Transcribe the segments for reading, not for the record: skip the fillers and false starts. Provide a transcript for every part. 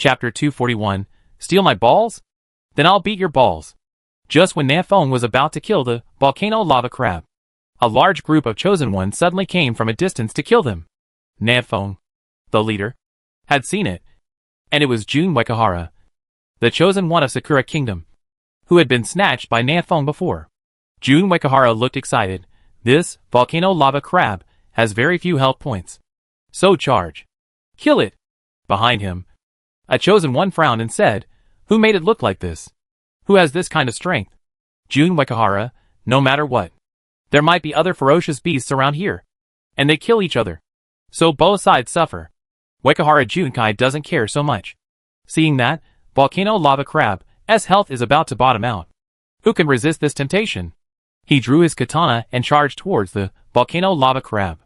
Chapter 241, Steal my balls? Then I'll beat your balls. Just when Nafong was about to kill the volcano lava crab, a large group of chosen ones suddenly came from a distance to kill them. Nafong, the leader, had seen it, and it was Jun Wekahara, the chosen one of Sakura Kingdom, who had been snatched by Nafong before. Jun Wekahara looked excited. This volcano lava crab has very few health points. So charge. Kill it. Behind him, a chosen one frowned and said, Who made it look like this? Who has this kind of strength? Jun Wekahara, no matter what. There might be other ferocious beasts around here, and they kill each other, so both sides suffer. Wekahara Junkai doesn't care so much. Seeing that, volcano lava crab's health is about to bottom out. Who can resist this temptation? He drew his katana and charged towards the volcano lava crab.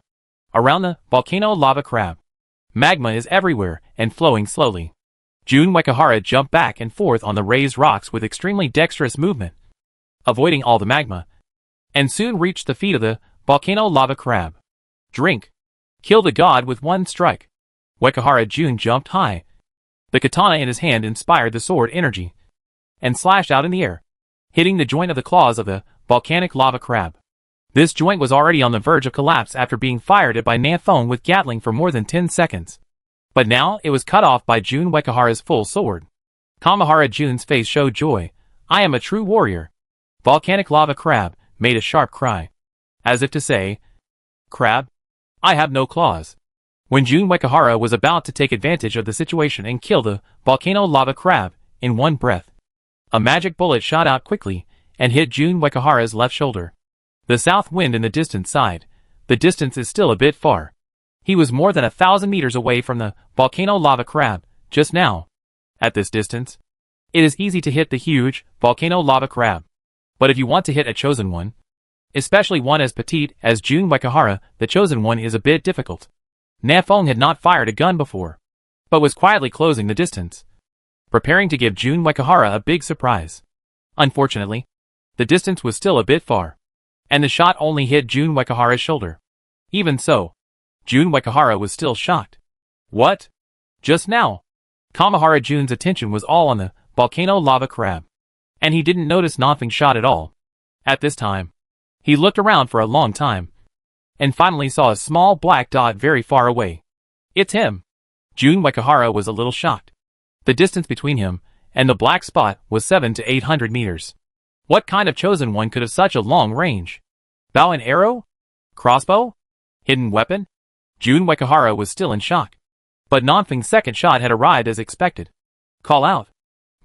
Around the volcano lava crab, magma is everywhere and flowing slowly. Jun Wekahara jumped back and forth on the raised rocks with extremely dexterous movement, avoiding all the magma, and soon reached the feet of the volcano lava crab. Drink. Kill the god with one strike. Wekahara Jun jumped high. The katana in his hand inspired the sword energy, and slashed out in the air, hitting the joint of the claws of the volcanic lava crab. This joint was already on the verge of collapse after being fired at by Nafong with Gatling for more than 10 seconds. But now it was cut off by Jun Wekahara's full sword. Kamahara Jun's face showed joy. I am a true warrior. Volcanic lava crab made a sharp cry, as if to say, Crab, I have no claws. When Jun Wekahara was about to take advantage of the situation and kill the volcano lava crab in one breath, a magic bullet shot out quickly and hit Jun Wekahara's left shoulder. The south wind in the distant sighed. The distance is still a bit far. He was more than 1,000 meters away from the volcano lava crab just now. At this distance, it is easy to hit the huge volcano lava crab. But if you want to hit a chosen one, especially one as petite as Jun Wekahara, the chosen one is a bit difficult. Nafong had not fired a gun before, but was quietly closing the distance, preparing to give Jun Wekahara a big surprise. Unfortunately, the distance was still a bit far, and the shot only hit Jun Wekahara's shoulder. Even so, Jun Wekahara was still shocked. What? Just now? Kamahara Jun's attention was all on the volcano lava crab, and he didn't notice Nafong's shot at all. At this time, he looked around for a long time, and finally saw a small black dot very far away. It's him. Jun Wekahara was a little shocked. The distance between him and the black spot was 700 to 800 meters. What kind of chosen one could have such a long range? Bow and arrow? Crossbow? Hidden weapon? Jun Wekahara was still in shock. But Nafong's second shot had arrived as expected. Call out.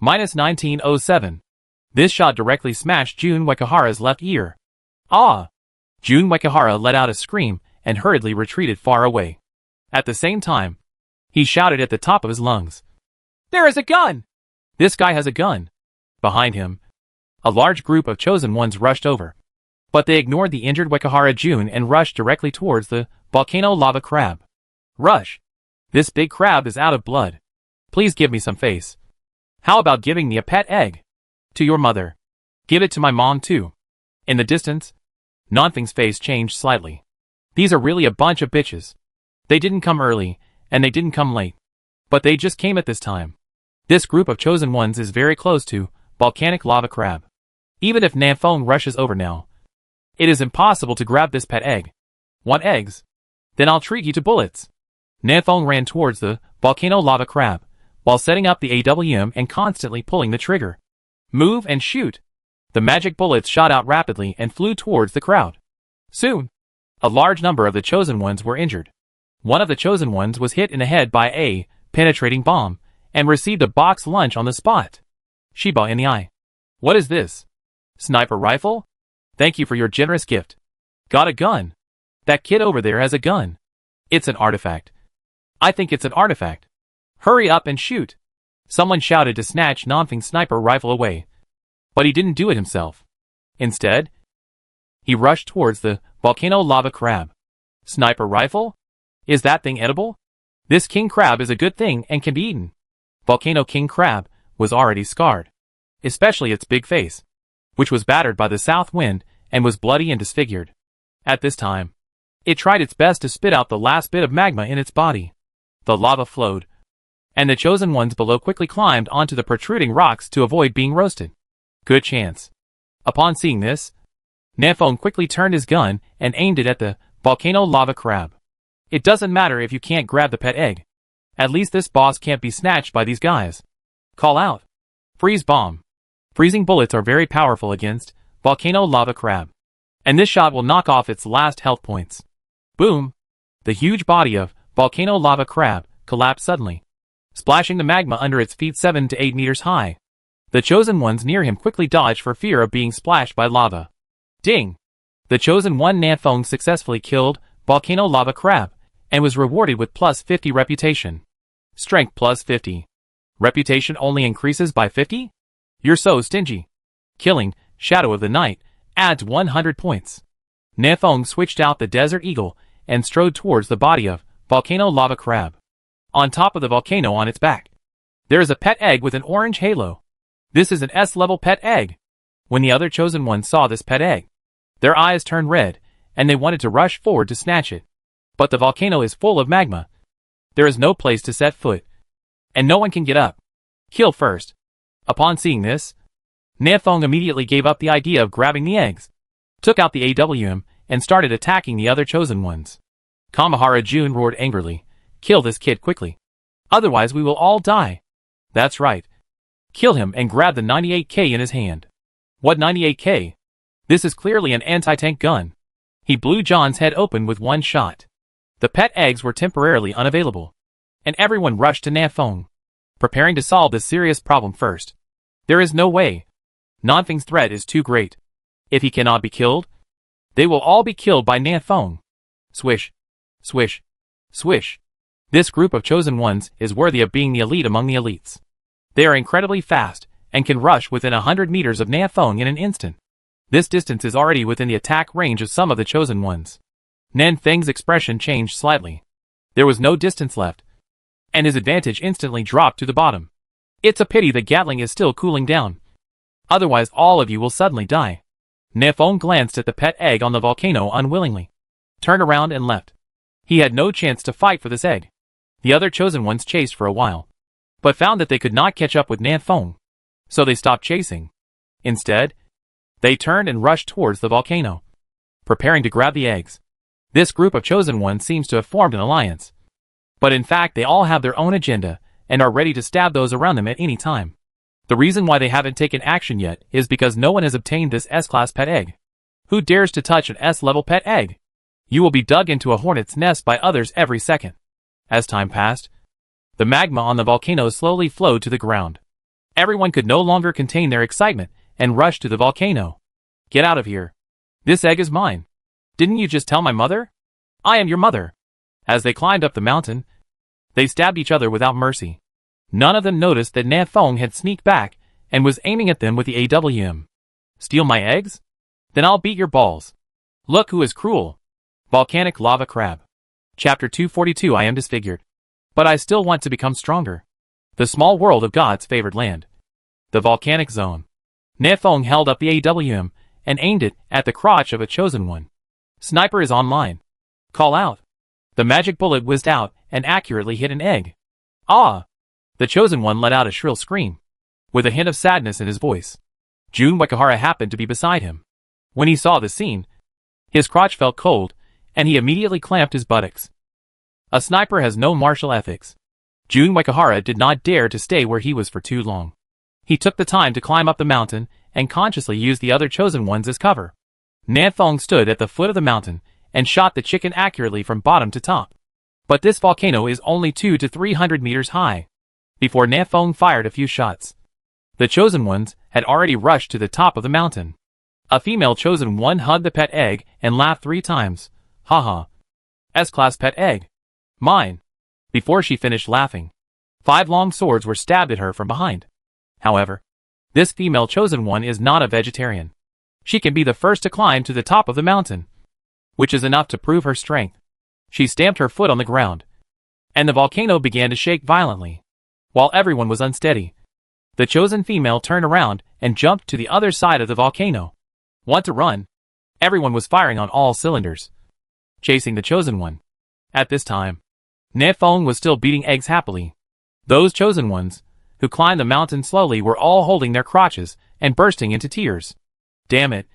-1907. This shot directly smashed Jun Wekahara's left ear. Ah! Jun Wekahara let out a scream and hurriedly retreated far away. At the same time, he shouted at the top of his lungs. There is a gun! This guy has a gun. Behind him, a large group of chosen ones rushed over. But they ignored the injured Wekahara Jun and rushed directly towards the volcano lava crab. Rush! This big crab is out of blood. Please give me some face. How about giving me a pet egg? To your mother. Give it to my mom too. In the distance, Nafong's face changed slightly. These are really a bunch of bitches. They didn't come early, and they didn't come late. But they just came at this time. This group of chosen ones is very close to volcanic lava crab. Even if Nafong rushes over now, it is impossible to grab this pet egg. Want eggs? Then I'll treat you to bullets. Nafong ran towards the volcano lava crab, while setting up the AWM and constantly pulling the trigger. Move and shoot. The magic bullets shot out rapidly and flew towards the crowd. Soon, a large number of the chosen ones were injured. One of the chosen ones was hit in the head by a penetrating bomb and received a box lunch on the spot. Shiba in the eye. What is this? Sniper rifle? Thank you for your generous gift. Got a gun. That kid over there has a gun. It's an artifact. I think it's an artifact. Hurry up and shoot. Someone shouted to snatch Nafong's sniper rifle away. But he didn't do it himself. Instead, he rushed towards the volcano lava crab. Sniper rifle? Is that thing edible? This king crab is a good thing and can be eaten. Volcano king crab was already scarred, especially its big face, which was battered by the south wind and was bloody and disfigured. At this time, it tried its best to spit out the last bit of magma in its body. The lava flowed and the chosen ones below quickly climbed onto the protruding rocks to avoid being roasted. Good chance. Upon seeing this, Nafong quickly turned his gun and aimed it at the volcano lava crab. It doesn't matter if you can't grab the pet egg. At least this boss can't be snatched by these guys. Call out. Freeze bomb. Freezing bullets are very powerful against volcano lava crab, and this shot will knock off its last health points. Boom! The huge body of volcano lava crab collapsed suddenly, splashing the magma under its feet 7 to 8 meters high. The chosen ones near him quickly dodged for fear of being splashed by lava. Ding! The chosen one Nafong successfully killed volcano lava crab and was rewarded with plus 50 reputation. Strength plus 50. Reputation only increases by 50? You're so stingy. Killing Shadow of the Night adds 100 points. Nafong switched out the Desert Eagle and strode towards the body of volcano lava crab. On top of the volcano on its back, there is a pet egg with an orange halo. This is an S-level pet egg. When the other chosen ones saw this pet egg, their eyes turned red, and they wanted to rush forward to snatch it. But the volcano is full of magma. There is no place to set foot, and no one can get up. Kill first. Upon seeing this, Nafong immediately gave up the idea of grabbing the eggs, took out the AWM, and started attacking the other chosen ones. Kamahara Jun roared angrily, "Kill this kid quickly. Otherwise we will all die." That's right. Kill him and grab the 98K in his hand. What 98K? This is clearly an anti-tank gun. He blew John's head open with one shot. The pet eggs were temporarily unavailable, and everyone rushed to Nafong, preparing to solve this serious problem first. There is no way. Nanfeng's threat is too great. If he cannot be killed, they will all be killed by Nafong. Swish. Swish. Swish. This group of chosen ones is worthy of being the elite among the elites. They are incredibly fast, and can rush within 100 meters of Nafong in an instant. This distance is already within the attack range of some of the chosen ones. Nanfeng's expression changed slightly. There was no distance left, and his advantage instantly dropped to the bottom. It's a pity the Gatling is still cooling down. Otherwise all of you will suddenly die. Nafong glanced at the pet egg on the volcano unwillingly, turned around and left. He had no chance to fight for this egg. The other chosen ones chased for a while, but found that they could not catch up with Nafong, so they stopped chasing. Instead, they turned and rushed towards the volcano, preparing to grab the eggs. This group of chosen ones seems to have formed an alliance, but in fact they all have their own agenda and are ready to stab those around them at any time. The reason why they haven't taken action yet is because no one has obtained this S-class pet egg. Who dares to touch an S-level pet egg? You will be dug into a hornet's nest by others every second. As time passed, the magma on the volcano slowly flowed to the ground. Everyone could no longer contain their excitement and rushed to the volcano. Get out of here. This egg is mine. Didn't you just tell my mother? I am your mother. As they climbed up the mountain, they stabbed each other without mercy. None of them noticed that Nafong had sneaked back and was aiming at them with the AWM. Steal my eggs? Then I'll beat your balls. Look who is cruel. Volcanic Lava Crab. Chapter 242. I am disfigured, but I still want to become stronger. The small world of God's favored land. The volcanic zone. Nafong held up the AWM and aimed it at the crotch of a chosen one. Sniper is online. Call out. The magic bullet whizzed out and accurately hit an egg. Ah! The chosen one let out a shrill scream, with a hint of sadness in his voice. Jun Wakahara happened to be beside him. When he saw the scene, his crotch felt cold, and he immediately clamped his buttocks. A sniper has no martial ethics. Jun Wakahara did not dare to stay where he was for too long. He took the time to climb up the mountain and consciously used the other chosen ones as cover. Nafong stood at the foot of the mountain and shot the chicken accurately from bottom to top. But this volcano is only 200 to 300 meters high. Before Nafong fired a few shots, the chosen ones had already rushed to the top of the mountain. A female chosen one hugged the pet egg and laughed 3 times. Haha. S-class pet egg. Mine. Before she finished laughing, 5 long swords were stabbed at her from behind. However, this female chosen one is not a vegetarian. She can be the first to climb to the top of the mountain, which is enough to prove her strength. She stamped her foot on the ground, and the volcano began to shake violently. While everyone was unsteady, the chosen female turned around and jumped to the other side of the volcano. Want to run? Everyone was firing on all cylinders, chasing the chosen one. At this time, Nafong was still beating eggs happily. Those chosen ones, who climbed the mountain slowly, were all holding their crotches and bursting into tears. Damn it.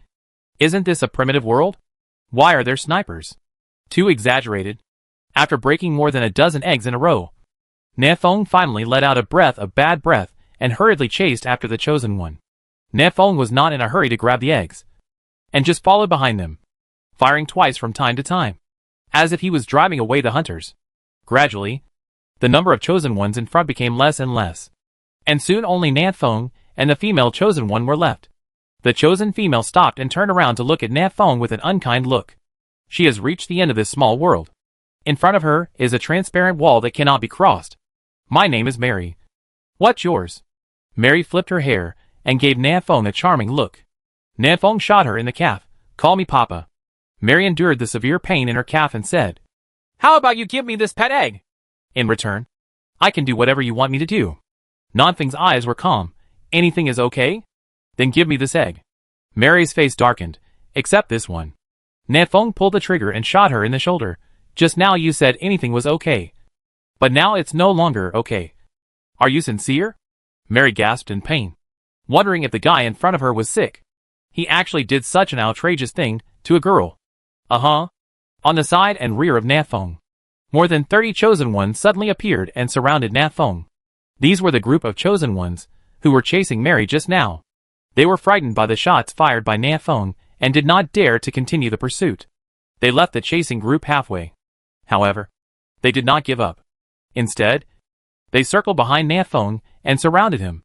Isn't this a primitive world? Why are there snipers? Too exaggerated. After breaking more than a dozen eggs in a row, Nefong finally let out a breath of bad breath and hurriedly chased after the chosen one. Nefong was not in a hurry to grab the eggs, and just followed behind them, firing twice from time to time, as if he was driving away the hunters. Gradually, the number of chosen ones in front became less and less, and soon only Nefong and the female chosen one were left. The chosen female stopped and turned around to look at Nefong with an unkind look. She has reached the end of this small world. In front of her is a transparent wall that cannot be crossed. My name is Mary. What's yours? Mary flipped her hair and gave Nefong a charming look. Nefong shot her in the calf. Call me Papa. Mary endured the severe pain in her calf and said, How about you give me this pet egg? In return, I can do whatever you want me to do. Nonfeng's eyes were calm. Anything is okay? Then give me this egg. Mary's face darkened, except this one. Nefong pulled the trigger and shot her in the shoulder. Just now you said anything was okay. But now it's no longer okay. Are you sincere? Mary gasped in pain, wondering if the guy in front of her was sick. He actually did such an outrageous thing to a girl. On the side and rear of Nefong, more than 30 chosen ones suddenly appeared and surrounded Nefong. These were the group of chosen ones who were chasing Mary just now. They were frightened by the shots fired by Nefong and did not dare to continue the pursuit. They left the chasing group halfway. However, they did not give up. Instead, they circled behind Nefong and surrounded him.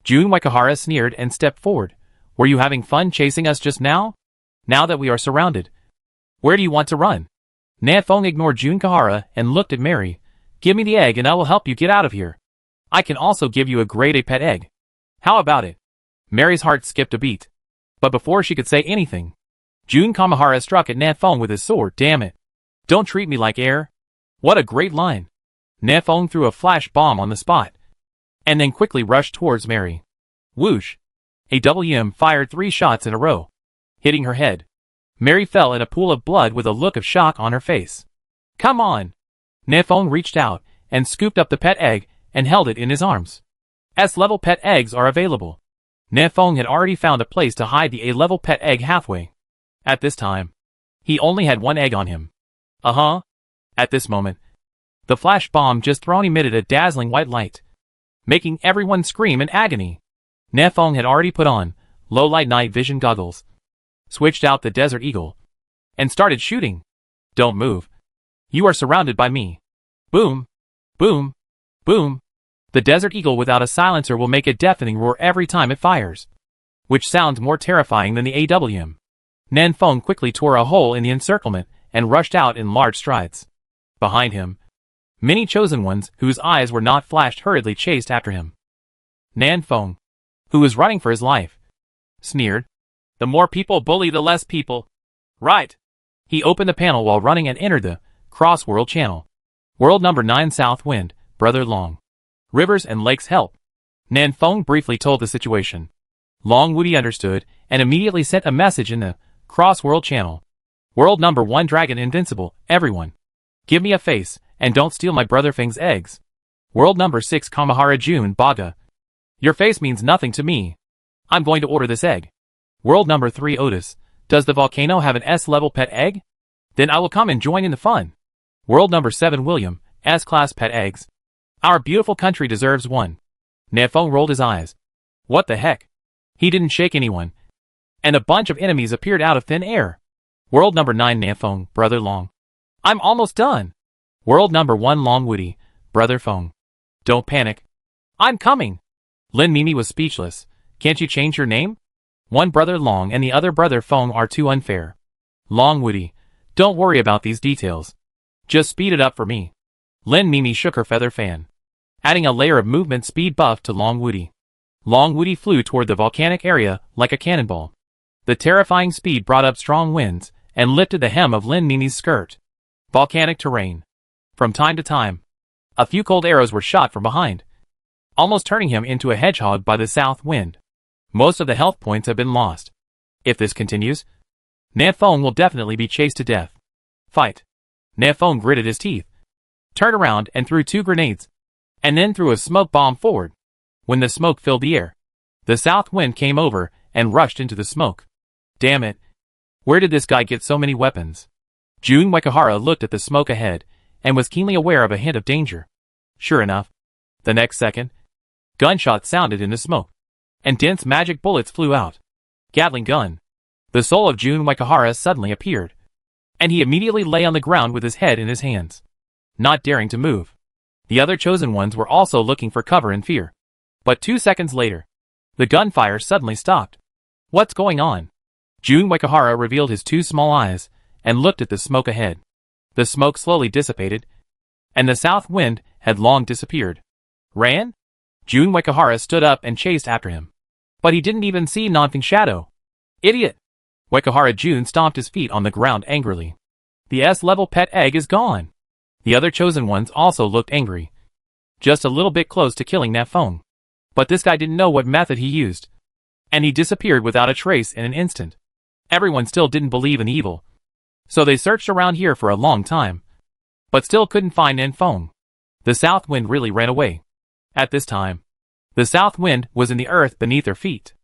Jun Wakahara sneered and stepped forward. Were you having fun chasing us just now? Now that we are surrounded, where do you want to run? Nefong ignored Jun Kahara and looked at Mary. Give me the egg and I will help you get out of here. I can also give you a grade A pet egg. How about it? Mary's heart skipped a beat. But before she could say anything, Jun Kamahara struck at Nefong with his sword. Damn it. Don't treat me like air. What a great line. Nefong threw a flash bomb on the spot, and then quickly rushed towards Mary. Whoosh. AWM fired 3 shots in a row, hitting her head. Mary fell in a pool of blood with a look of shock on her face. Come on. Nefong reached out and scooped up the pet egg and held it in his arms. S-level pet eggs are available. Nefong had already found a place to hide the A-level pet egg halfway. At this time, he only had 1 egg on him. At this moment, the flash bomb just thrown emitted a dazzling white light, making everyone scream in agony. Nefong had already put on low-light night vision goggles, switched out the Desert Eagle, and started shooting. Don't move. You are surrounded by me. Boom. Boom. Boom. The Desert Eagle without a silencer will make a deafening roar every time it fires, which sounds more terrifying than the AWM. Nefong quickly tore a hole in the encirclement and rushed out in large strides. Behind him, many chosen ones whose eyes were not flashed hurriedly chased after him. Nefong, who was running for his life, sneered. The more people bully, the less people. Right. He opened the panel while running and entered the Cross-World channel. World number 9 South Wind, Brother Long. Rivers and lakes help. Nefong briefly told the situation. Long Woody understood and immediately sent a message in the Cross-World channel. World number 1 Dragon Invincible, everyone. Give me a face, and don't steal my brother Feng's eggs. World number 6 Kamahara Jun Baga. Your face means nothing to me. I'm going to order this egg. World number 3 Otis. Does the volcano have an S-level pet egg? Then I will come and join in the fun. World number 7 William. S-class pet eggs. Our beautiful country deserves one. Nefong rolled his eyes. What the heck? He didn't shake anyone, and a bunch of enemies appeared out of thin air. World number 9 Nefong, Brother Long. I'm almost done. World number 1 Long Woody, Brother Feng. Don't panic. I'm coming. Lin Mimi was speechless. Can't you change your name? One Brother Long and the other Brother Feng are too unfair. Long Woody, don't worry about these details. Just speed it up for me. Lin Mimi shook her feather fan, adding a layer of movement speed buff to Long Woody. Long Woody flew toward the volcanic area like a cannonball. The terrifying speed brought up strong winds and lifted the hem of Lin Mimi's skirt. Volcanic terrain. From time to time, a few cold arrows were shot from behind, almost turning him into a hedgehog by the south wind. Most of the health points have been lost. If this continues, Nefong will definitely be chased to death. Fight. Nefong gritted his teeth, turned around and threw 2 grenades. and then threw a smoke bomb forward. When the smoke filled the air, the south wind came over and rushed into the smoke. Damn it. Where did this guy get so many weapons? Jun Wakahara looked at the smoke ahead and was keenly aware of a hint of danger. Sure enough, the next second, gunshots sounded in the smoke, and dense magic bullets flew out. Gatling gun. The soul of Jun Wakahara suddenly appeared, and he immediately lay on the ground with his head in his hands, not daring to move. The other chosen ones were also looking for cover in fear. But 2 seconds later, the gunfire suddenly stopped. What's going on? Jun Wakahara revealed his 2 small eyes and looked at the smoke ahead. The smoke slowly dissipated, and the south wind had long disappeared. Ran? Jun Wakahara stood up and chased after him. But he didn't even see Nanfeng's shadow. Idiot! Wakahara Jun stomped his feet on the ground angrily. The S-level pet egg is gone. The other chosen ones also looked angry. Just a little bit close to killing Nafeng. But this guy didn't know what method he used, and he disappeared without a trace in an instant. Everyone still didn't believe in evil, so they searched around here for a long time, but still couldn't find Nafeng. The south wind really ran away. At this time, the south wind was in the earth beneath their feet.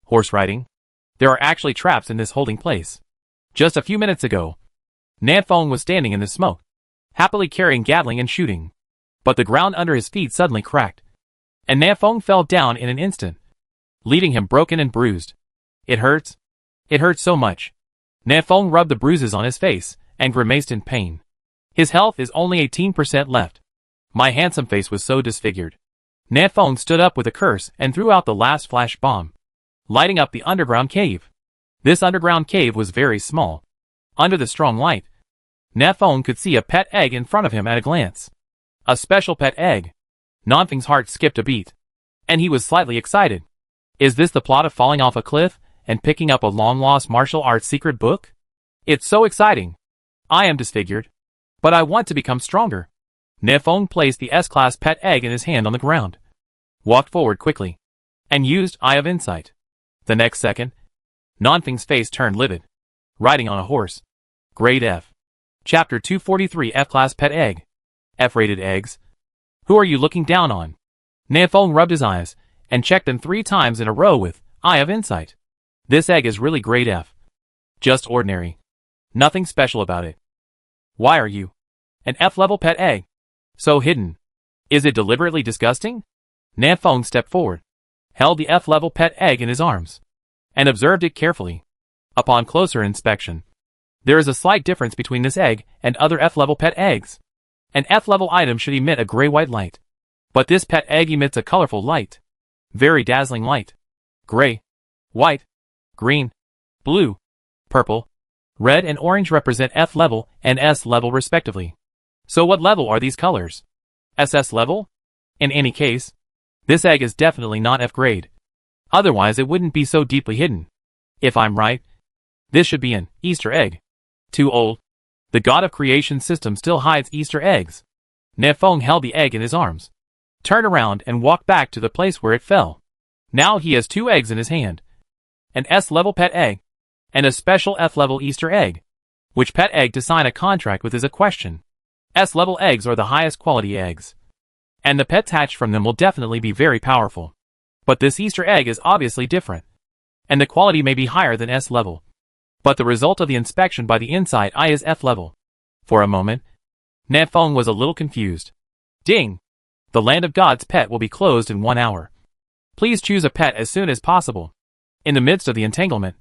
Horse riding? There are actually traps in this holding place. Just a few minutes ago, Nafeng was standing in the smoke, happily carrying Gatling and shooting. But the ground under his feet suddenly cracked, and Nafeng fell down in an instant, leaving him broken and bruised. It hurts. It hurts so much. Nafeng rubbed the bruises on his face and grimaced in pain. His health is only 18% left. My handsome face was so disfigured. Nafeng stood up with a curse and threw out the last flash bomb, lighting up the underground cave. This underground cave was very small. Under the strong light, Nafeng could see a pet egg in front of him at a glance. A special pet egg. Nanfeng's heart skipped a beat, and he was slightly excited. Is this the plot of falling off a cliff and picking up a long-lost martial arts secret book? It's so exciting. I am disfigured, but I want to become stronger. Nafeng placed the S-class pet egg in his hand on the ground, walked forward quickly, and used Eye of Insight. The next second, Nanfeng's face turned livid. Riding on a horse. Grade F. Chapter 243 F-class pet egg. F-rated eggs. Who are you looking down on? Nafeng rubbed his eyes and checked them 3 times in a row with Eye of Insight. This egg is really grade F. Just ordinary. Nothing special about it. Why are you an F-level pet egg? So hidden. Is it deliberately disgusting? Nafeng stepped forward, held the F-level pet egg in his arms, and observed it carefully. Upon closer inspection, there is a slight difference between this egg and other F-level pet eggs. An F-level item should emit a gray-white light, but this pet egg emits a colorful light. Very dazzling light. Gray, white, green, blue, purple, red and orange represent F-level and S-level respectively. So what level are these colors? SS level? In any case, this egg is definitely not F-grade. Otherwise it wouldn't be so deeply hidden. If I'm right, this should be an Easter egg. Too old. The god of creation system still hides Easter eggs. Nafeng held the egg in his arms, turned around and walked back to the place where it fell. Now he has 2 eggs in his hand. An S-level pet egg, and a special F-level Easter egg. Which pet egg to sign a contract with is a question. S-level eggs are the highest quality eggs, and the pets hatched from them will definitely be very powerful. But this Easter egg is obviously different, and the quality may be higher than S-level. But the result of the inspection by the inside eye is F-level. For a moment, Nafeng was a little confused. Ding! The Land of God's pet will be closed in 1 hour. Please choose a pet as soon as possible. In the midst of the entanglement,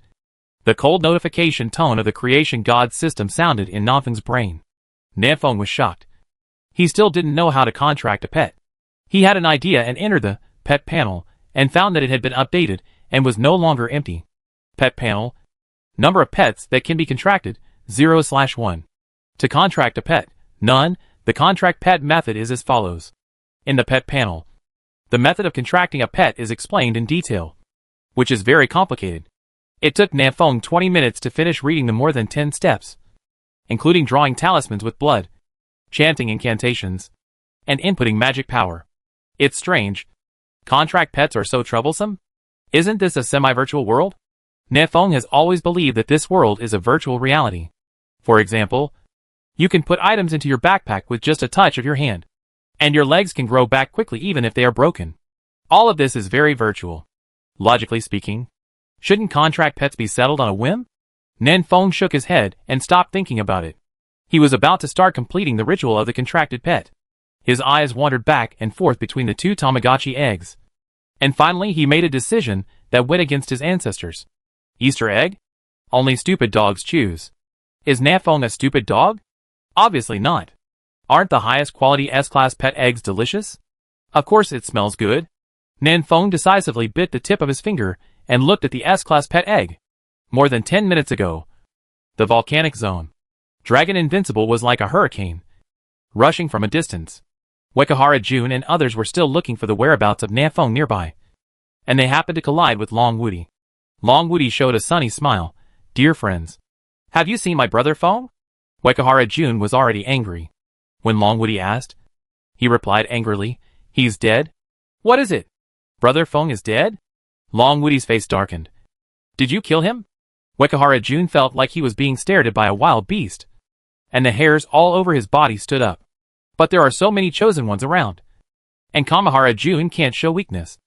the cold notification tone of the creation god system sounded in Nanfeng's brain. Nafeng was shocked. He still didn't know how to contract a pet. He had an idea and entered the pet panel and found that it had been updated and was no longer empty. Pet panel. Number of pets that can be contracted, 0/1. To contract a pet, none. The contract pet method is as follows. In the pet panel, the method of contracting a pet is explained in detail, which is very complicated. It took Nafeng 20 minutes to finish reading the more than 10 steps, including drawing talismans with blood, chanting incantations, and inputting magic power. It's strange. Contract pets are so troublesome? Isn't this a semi-virtual world? Nafeng has always believed that this world is a virtual reality. For example, you can put items into your backpack with just a touch of your hand. And your legs can grow back quickly even if they are broken. All of this is very virtual. Logically speaking, shouldn't contract pets be settled on a whim? Nanfeng shook his head and stopped thinking about it. He was about to start completing the ritual of the contracted pet. His eyes wandered back and forth between the two Tamagotchi eggs. And finally he made a decision that went against his ancestors. Easter egg? Only stupid dogs choose. Is Nanfeng a stupid dog? Obviously not. Aren't the highest quality S-class pet eggs delicious? Of course it smells good. Nanfeng decisively bit the tip of his finger and looked at the S-class pet egg. More than 10 minutes ago. The volcanic zone. Dragon Invincible was like a hurricane, rushing from a distance. Wekahara Jun and others were still looking for the whereabouts of Nanfeng nearby. And they happened to collide with Long Woody. Long Woody showed a sunny smile. Dear friends. Have you seen my brother Feng? Wekahara Jun was already angry. When Long Woody asked, he replied angrily, He's dead? What is it? Brother Feng is dead? Long Woody's face darkened. Did you kill him? Wekahara Jun felt like he was being stared at by a wild beast. And the hairs all over his body stood up. But there are so many chosen ones around. And Kamahara Jun can't show weakness.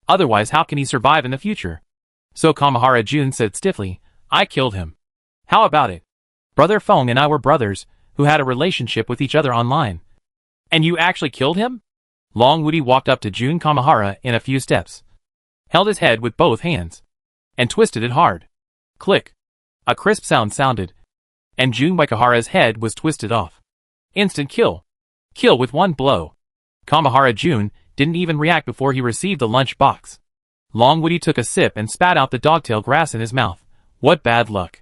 Otherwise how can he survive in the future? So Kamahara Jun said stiffly, I killed him. How about it? Brother Feng and I were brothers, who had a relationship with each other online. And you actually killed him? Long Woody walked up to Jun Kamahara in a few steps. Held his head with both hands. And twisted it hard. Click. A crisp sound sounded. And Jun Wekahara's head was twisted off. Instant kill. Kill with one blow. Kamahara Jun didn't even react before he received the lunch box. Long Woody took a sip and spat out the dogtail grass in his mouth. What bad luck.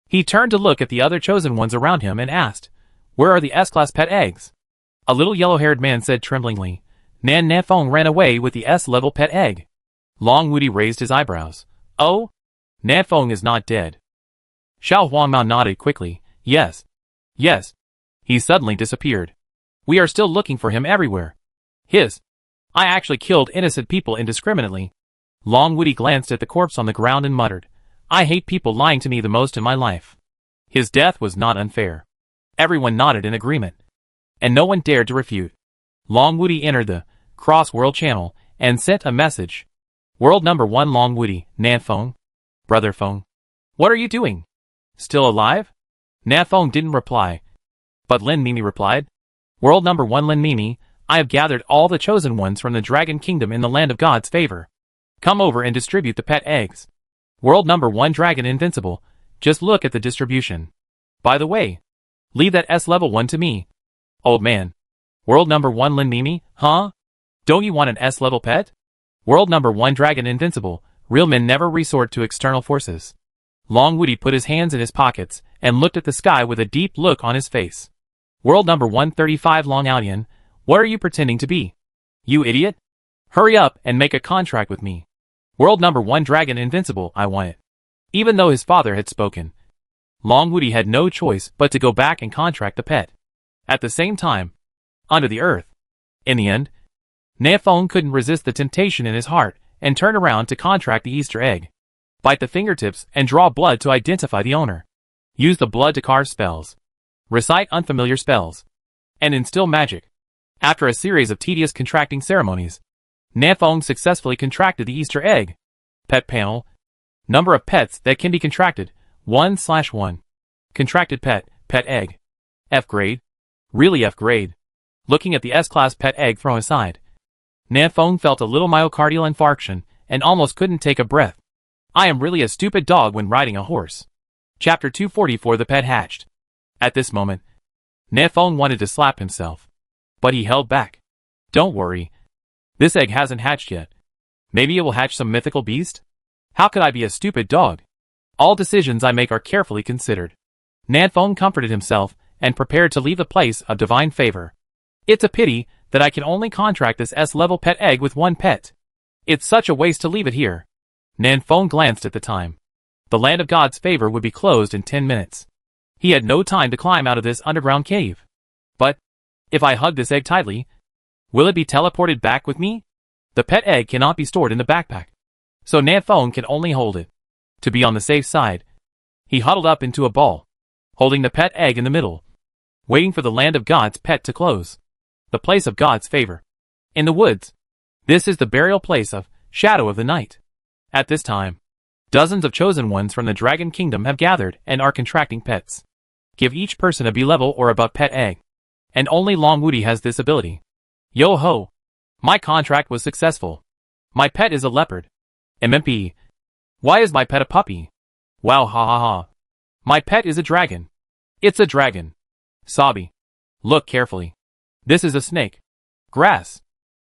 He turned to look at the other chosen ones around him and asked, Where are the S-class pet eggs? A little yellow-haired man said tremblingly, Nanfeng ran away with the S-level pet egg. Long Woody raised his eyebrows. Oh? Nanfeng is not dead. Xiao Huangmao nodded quickly. Yes. Yes. He suddenly disappeared. We are still looking for him everywhere. I actually killed innocent people indiscriminately. Long Woody glanced at the corpse on the ground and muttered, I hate people lying to me the most in my life. His death was not unfair. Everyone nodded in agreement. And no one dared to refute. Long Woody entered the Cross-World channel and sent a message. World number 1 Long Woody, Nanfeng. Brother Feng. What are you doing? Still alive? Nanfeng didn't reply. But Lin Mimi replied. World number 1 Lin Mimi, I have gathered all the chosen ones from the Dragon Kingdom in the land of God's favor. Come over and distribute the pet eggs. World number 1 Dragon Invincible, just look at the distribution. By the way, leave that S-level one to me. Old man. World number 1 Lin Mimi, huh? Don't you want an S-level pet? World number 1 Dragon Invincible, real men never resort to external forces. Long Woody put his hands in his pockets and looked at the sky with a deep look on his face. World number 135 Long Oudian, what are you pretending to be? You idiot? Hurry up and make a contract with me. World number 1 Dragon Invincible, I want it. Even though his father had spoken, Long Woody had no choice but to go back and contract the pet. At the same time, under the earth. In the end, Nanfeng couldn't resist the temptation in his heart and turned around to contract the Easter egg. Bite the fingertips and draw blood to identify the owner. Use the blood to carve spells. Recite unfamiliar spells. And instill magic. After a series of tedious contracting ceremonies, Nanfeng successfully contracted the Easter egg. Pet panel. Number of pets that can be contracted, 1/1. Contracted pet, pet egg. F grade. Really F grade. Looking at the S-class pet egg thrown aside, Nanfeng felt a little myocardial infarction and almost couldn't take a breath. I am really a stupid dog when riding a horse. Chapter 244 The Pet Hatched. At this moment, Nanfeng wanted to slap himself. But he held back. Don't worry. This egg hasn't hatched yet. Maybe it will hatch some mythical beast? How could I be a stupid dog? All decisions I make are carefully considered. Nanfeng comforted himself and prepared to leave the place of divine favor. It's a pity that I can only contract this S-level pet egg with one pet. It's such a waste to leave it here. Nanfeng glanced at the time. The land of God's favor would be closed in 10 minutes. He had no time to climb out of this underground cave. But, if I hug this egg tightly, will it be teleported back with me? The pet egg cannot be stored in the backpack. So Nanfeng can only hold it. To be on the safe side, he huddled up into a ball, holding the pet egg in the middle, waiting for the land of God's pet to close. the place of God's favor. In the woods. This is the burial place of Shadow of the Night. At this time, dozens of chosen ones from the Dragon Kingdom have gathered and are contracting pets. Give each person a B level or above pet egg. And only Long Woody has this ability. Yo ho! My contract was successful. My pet is a leopard. MMP. Why is my pet a puppy? Wow, ha ha ha. My pet is a dragon. It's a dragon. Sobby. Look carefully. This is a snake. Grass.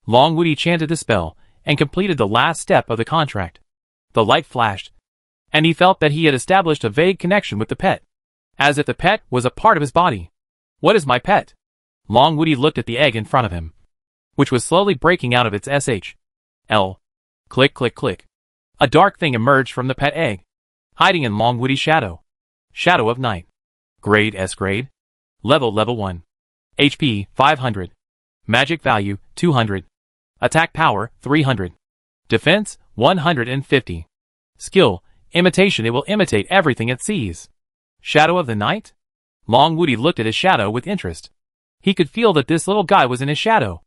Long Woody chanted the spell and completed the last step of the contract. The light flashed, and he felt that he had established a vague connection with the pet, as if the pet was a part of his body. What is my pet? Long Woody looked at the egg in front of him, which was slowly breaking out of its SHL. Click, click, click. A dark thing emerged from the pet egg, hiding in Long Woody's shadow. Shadow of Night. Grade S grade. Level 1. HP 500. Magic value 200. Attack power 300. Defense 150. Skill Imitation. It will imitate everything it sees. Shadow of the Night? Long Woody looked at his shadow with interest. He could feel that this little guy was in his shadow.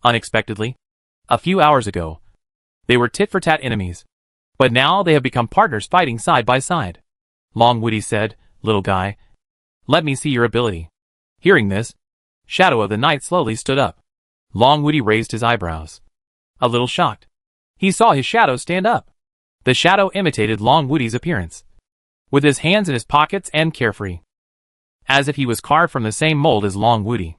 Unexpectedly, a few hours ago, they were tit-for-tat enemies. But now they have become partners fighting side by side. Long Woody said, "Little guy, let me see your ability." Hearing this, Shadow of the Night slowly stood up. Long Woody raised his eyebrows. A little shocked, he saw his shadow stand up. The shadow imitated Long Woody's appearance, with his hands in his pockets and carefree, as if he was carved from the same mold as Long Woody.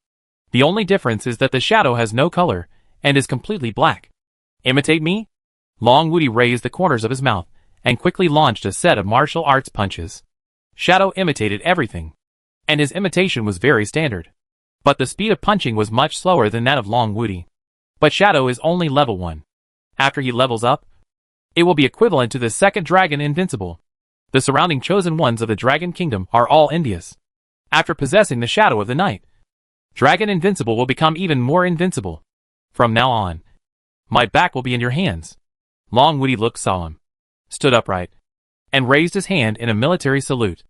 The only difference is that the shadow has no color and is completely black. Imitate me? Long Woody raised the corners of his mouth and quickly launched a set of martial arts punches. Shadow imitated everything, and his imitation was very standard. But the speed of punching was much slower than that of Long Woody. But Shadow is only level 1. After he levels up, it will be equivalent to the second dragon Invincible. The surrounding chosen ones of the Dragon Kingdom are all envious. After possessing the Shadow of the Night, Dragon Invincible will become even more invincible. From now on, my back will be in your hands. Long Woody looked solemn, stood upright, and raised his hand in a military salute.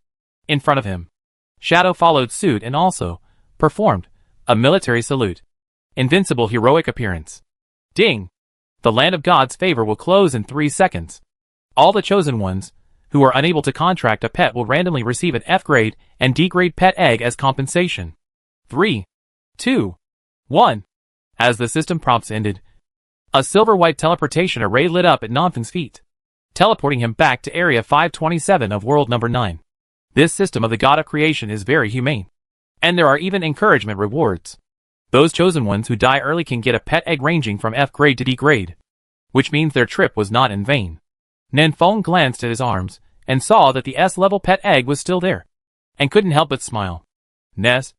In front of him, Shadow followed suit and also performed a military salute. Invincible heroic appearance. Ding! The land of God's favor will close in 3 seconds. All the chosen ones who are unable to contract a pet will randomly receive an F grade and D grade pet egg as compensation. 3, 2, 1. As the system prompts ended, a silver-white teleportation array lit up at Nonfin's feet, teleporting him back to Area 527 of World Number 9. This system of the God of Creation is very humane, and there are even encouragement rewards. Those chosen ones who die early can get a pet egg ranging from F grade to D grade, which means their trip was not in vain. Nanfeng glanced at his arms and saw that the S-level pet egg was still there, and couldn't help but smile. Ness,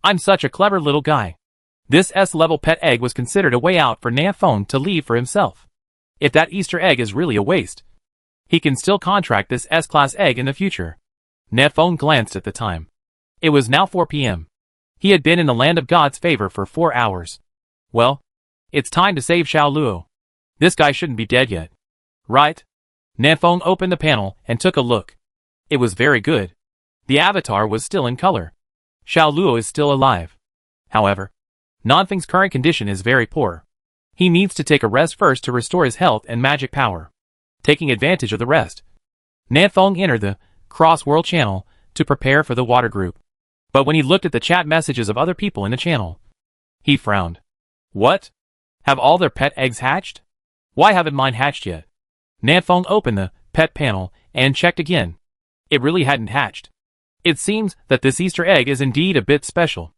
I'm such a clever little guy. This S-level pet egg was considered a way out for Nanfeng to leave for himself. If that Easter egg is really a waste, he can still contract this S-class egg in the future. Nanfeng glanced at the time. It was now 4 p.m. He had been in the land of God's favor for 4 hours. Well, it's time to save Xiao Luo. This guy shouldn't be dead yet. Right? Nanfeng opened the panel and took a look. It was very good. The avatar was still in color. Xiao Luo is still alive. However, Nanfeng's current condition is very poor. He needs to take a rest first to restore his health and magic power. Taking advantage of the rest, Nanfeng entered the cross-world channel to prepare for the water group. But when he looked at the chat messages of other people in the channel, he frowned. What? Have all their pet eggs hatched? Why haven't mine hatched yet? Nanfeng opened the pet panel and checked again. It really hadn't hatched. It seems that this Easter egg is indeed a bit special.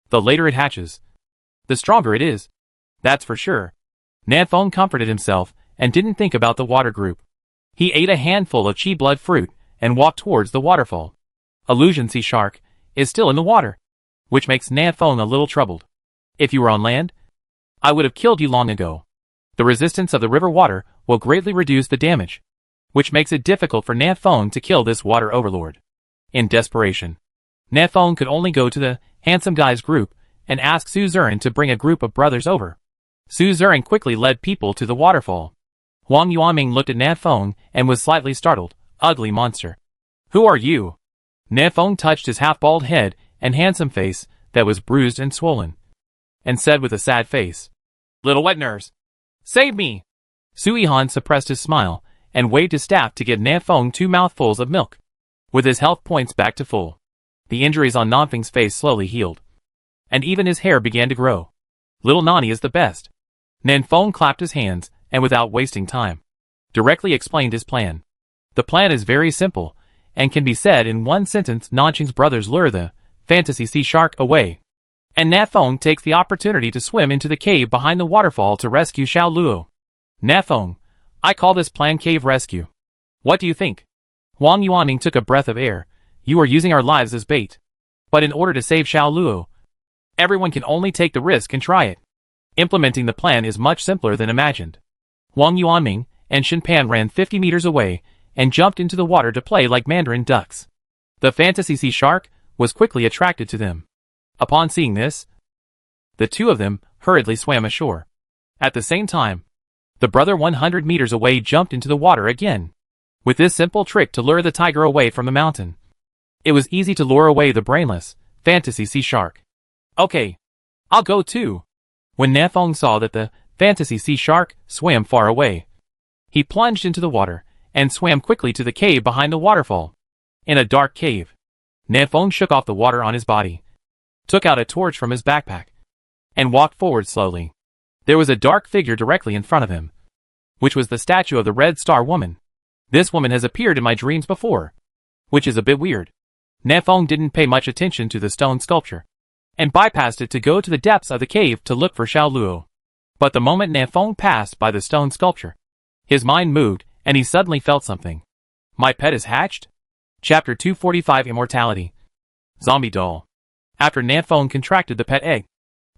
The later it hatches, the stronger it is. That's for sure. Nanfeng comforted himself and didn't think about the water group. He ate a handful of chi blood fruit and walked towards the waterfall. Illusion Sea Shark is still in the water, which makes Nanfeng a little troubled. If you were on land, I would have killed you long ago. The resistance of the river water will greatly reduce the damage, which makes it difficult for Nanfeng to kill this water overlord. In desperation, Nanfeng could only go to the handsome guy's group and ask Suzerain to bring a group of brothers over. Suzerain quickly led people to the waterfall. Huang Yuanming looked at Nanfeng and was slightly startled. Ugly monster. Who are you? Nanfeng touched his half-bald head and handsome face that was bruised and swollen. and said with a sad face, "Little wet nurse, save me!" Sui-han suppressed his smile and waved his staff to give Nanfeng 2 mouthfuls of milk. With his health points back to full, the injuries on Nanfeng's face slowly healed, and even his hair began to grow. "Little Nani is the best." Nanfeng clapped his hands and without wasting time, directly explained his plan. The plan is very simple and can be said in one sentence. Nanfeng's brothers lure the fantasy sea shark away, and Nanfeng takes the opportunity to swim into the cave behind the waterfall to rescue Xiao Luo. Nanfeng, I call this plan Cave Rescue. What do you think? Wang Yuanming took a breath of air. You are using our lives as bait. But in order to save Xiao Luo, everyone can only take the risk and try it. Implementing the plan is much simpler than imagined. Wang Yuanming and Shin Pan ran 50 meters away and jumped into the water to play like mandarin ducks. The fantasy sea shark was quickly attracted to them. Upon seeing this, the two of them hurriedly swam ashore. At the same time, the brother 100 meters away jumped into the water again. With this simple trick to lure the tiger away from the mountain, it was easy to lure away the brainless fantasy sea shark. "Okay, I'll go too." When Nanfeng saw that the fantasy sea shark swam far away, he plunged into the water and swam quickly to the cave behind the waterfall. In a dark cave, Nanfeng shook off the water on his body, took out a torch from his backpack, and walked forward slowly. There was a dark figure directly in front of him, which was the statue of the Red Star Woman. This woman has appeared in my dreams before, which is a bit weird. Nanfeng didn't pay much attention to the stone sculpture, and bypassed it to go to the depths of the cave to look for Xiao Luo. But the moment Nanfeng passed by the stone sculpture, his mind moved, and he suddenly felt something. My pet is hatched? Chapter 245 Immortality. Zombie Doll. After Nanfeng contracted the pet egg,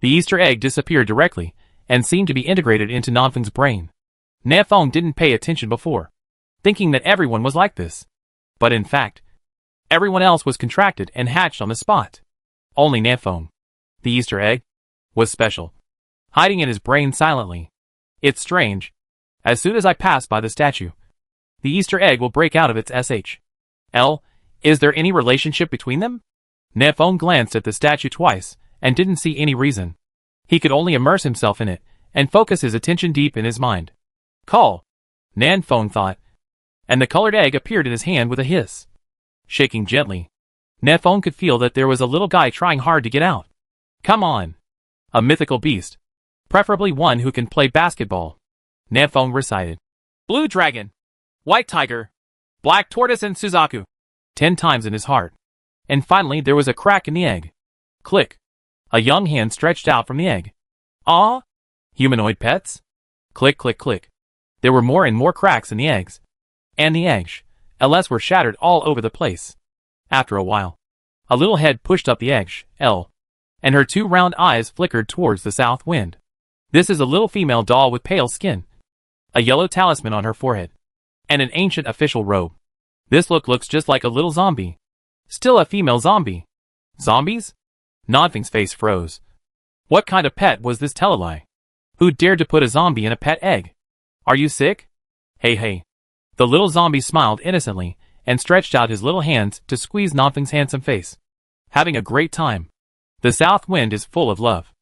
the Easter egg disappeared directly, and seemed to be integrated into Nanfeng's brain. Nanfeng didn't pay attention before, thinking that everyone was like this. But in fact, everyone else was contracted and hatched on the spot. Only Nanfeng, the Easter egg, was special, hiding in his brain silently. It's strange. As soon as I pass by the statue, the Easter egg will break out of its SHL. Is there any relationship between them? Nanfeng glanced at the statue twice and didn't see any reason. He could only immerse himself in it and focus his attention deep in his mind. Call, Nanfeng thought, and the colored egg appeared in his hand with a hiss. Shaking gently, Nanfeng could feel that there was a little guy trying hard to get out. Come on. A mythical beast. Preferably one who can play basketball. Nanfeng recited. Blue dragon, white tiger, black tortoise and Suzaku. 10 times in his heart. And finally there was a crack in the egg. Click. A young hand stretched out from the egg. Ah? Humanoid pets? Click, click, click. There were more and more cracks in the eggs. And the eggs, LS, were shattered all over the place. After a while, a little head pushed up the edge, L, and her 2 round eyes flickered towards the south wind. This is a little female doll with pale skin, a yellow talisman on her forehead, and an ancient official robe. This looks just like a little zombie. Still a female zombie. Zombies? Nanfeng's face froze. What kind of pet was this Telelai? Who dared to put a zombie in a pet egg? Are you sick? Hey hey. The little zombie smiled innocently and stretched out his little hands to squeeze Nanfeng's handsome face. Having a great time. The south wind is full of love.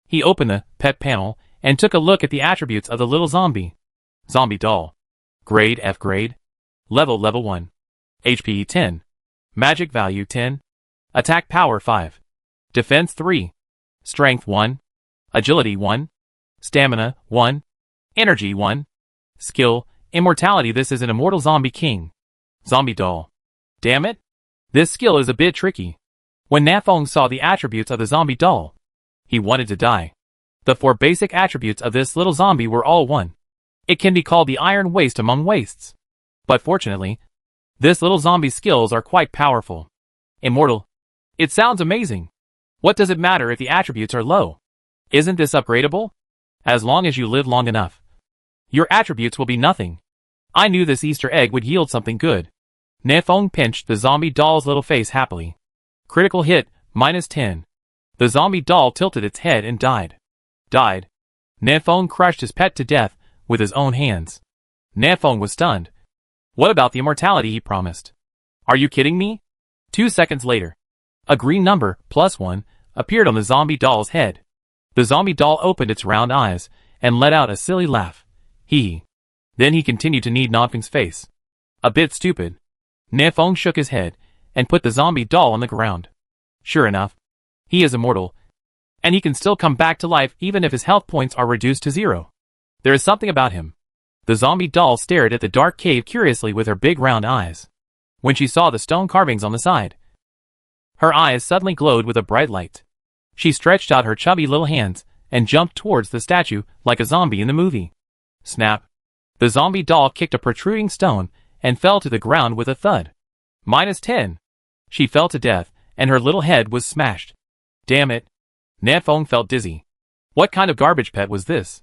He opened the pet panel and took a look at the attributes of the little zombie. Zombie doll. Grade F grade. Level 1. HP 10. Magic value 10. Attack power 5. Defense 3. Strength 1. Agility 1. Stamina 1. Energy 1. Skill, Immortality. This is an immortal zombie king. Zombie doll. Damn it. This skill is a bit tricky. When Nanfeng saw the attributes of the zombie doll, he wanted to die. The 4 basic attributes of this little zombie were all one. It can be called the iron waste among wastes. But fortunately, this little zombie's skills are quite powerful. Immortal. It sounds amazing. What does it matter if the attributes are low? Isn't this upgradable? As long as you live long enough, your attributes will be nothing. I knew this Easter egg would yield something good. Nanfeng pinched the zombie doll's little face happily. Critical hit, -10. The zombie doll tilted its head and died. Died. Nanfeng crushed his pet to death with his own hands. Nanfeng was stunned. What about the immortality he promised? Are you kidding me? 2 seconds later, a green number, +1, appeared on the zombie doll's head. The zombie doll opened its round eyes and let out a silly laugh. Hee. Then he continued to knead Nanfeng's face. A bit stupid. Nanfeng shook his head and put the zombie doll on the ground. Sure enough, he is immortal, and he can still come back to life even if his health points are reduced to 0. There is something about him. The zombie doll stared at the dark cave curiously with her big round eyes. When she saw the stone carvings on the side, her eyes suddenly glowed with a bright light. She stretched out her chubby little hands and jumped towards the statue like a zombie in the movie. Snap! The zombie doll kicked a protruding stone and fell to the ground with a thud. -10. She fell to death, and her little head was smashed. Damn it. Nanfeng felt dizzy. What kind of garbage pet was this?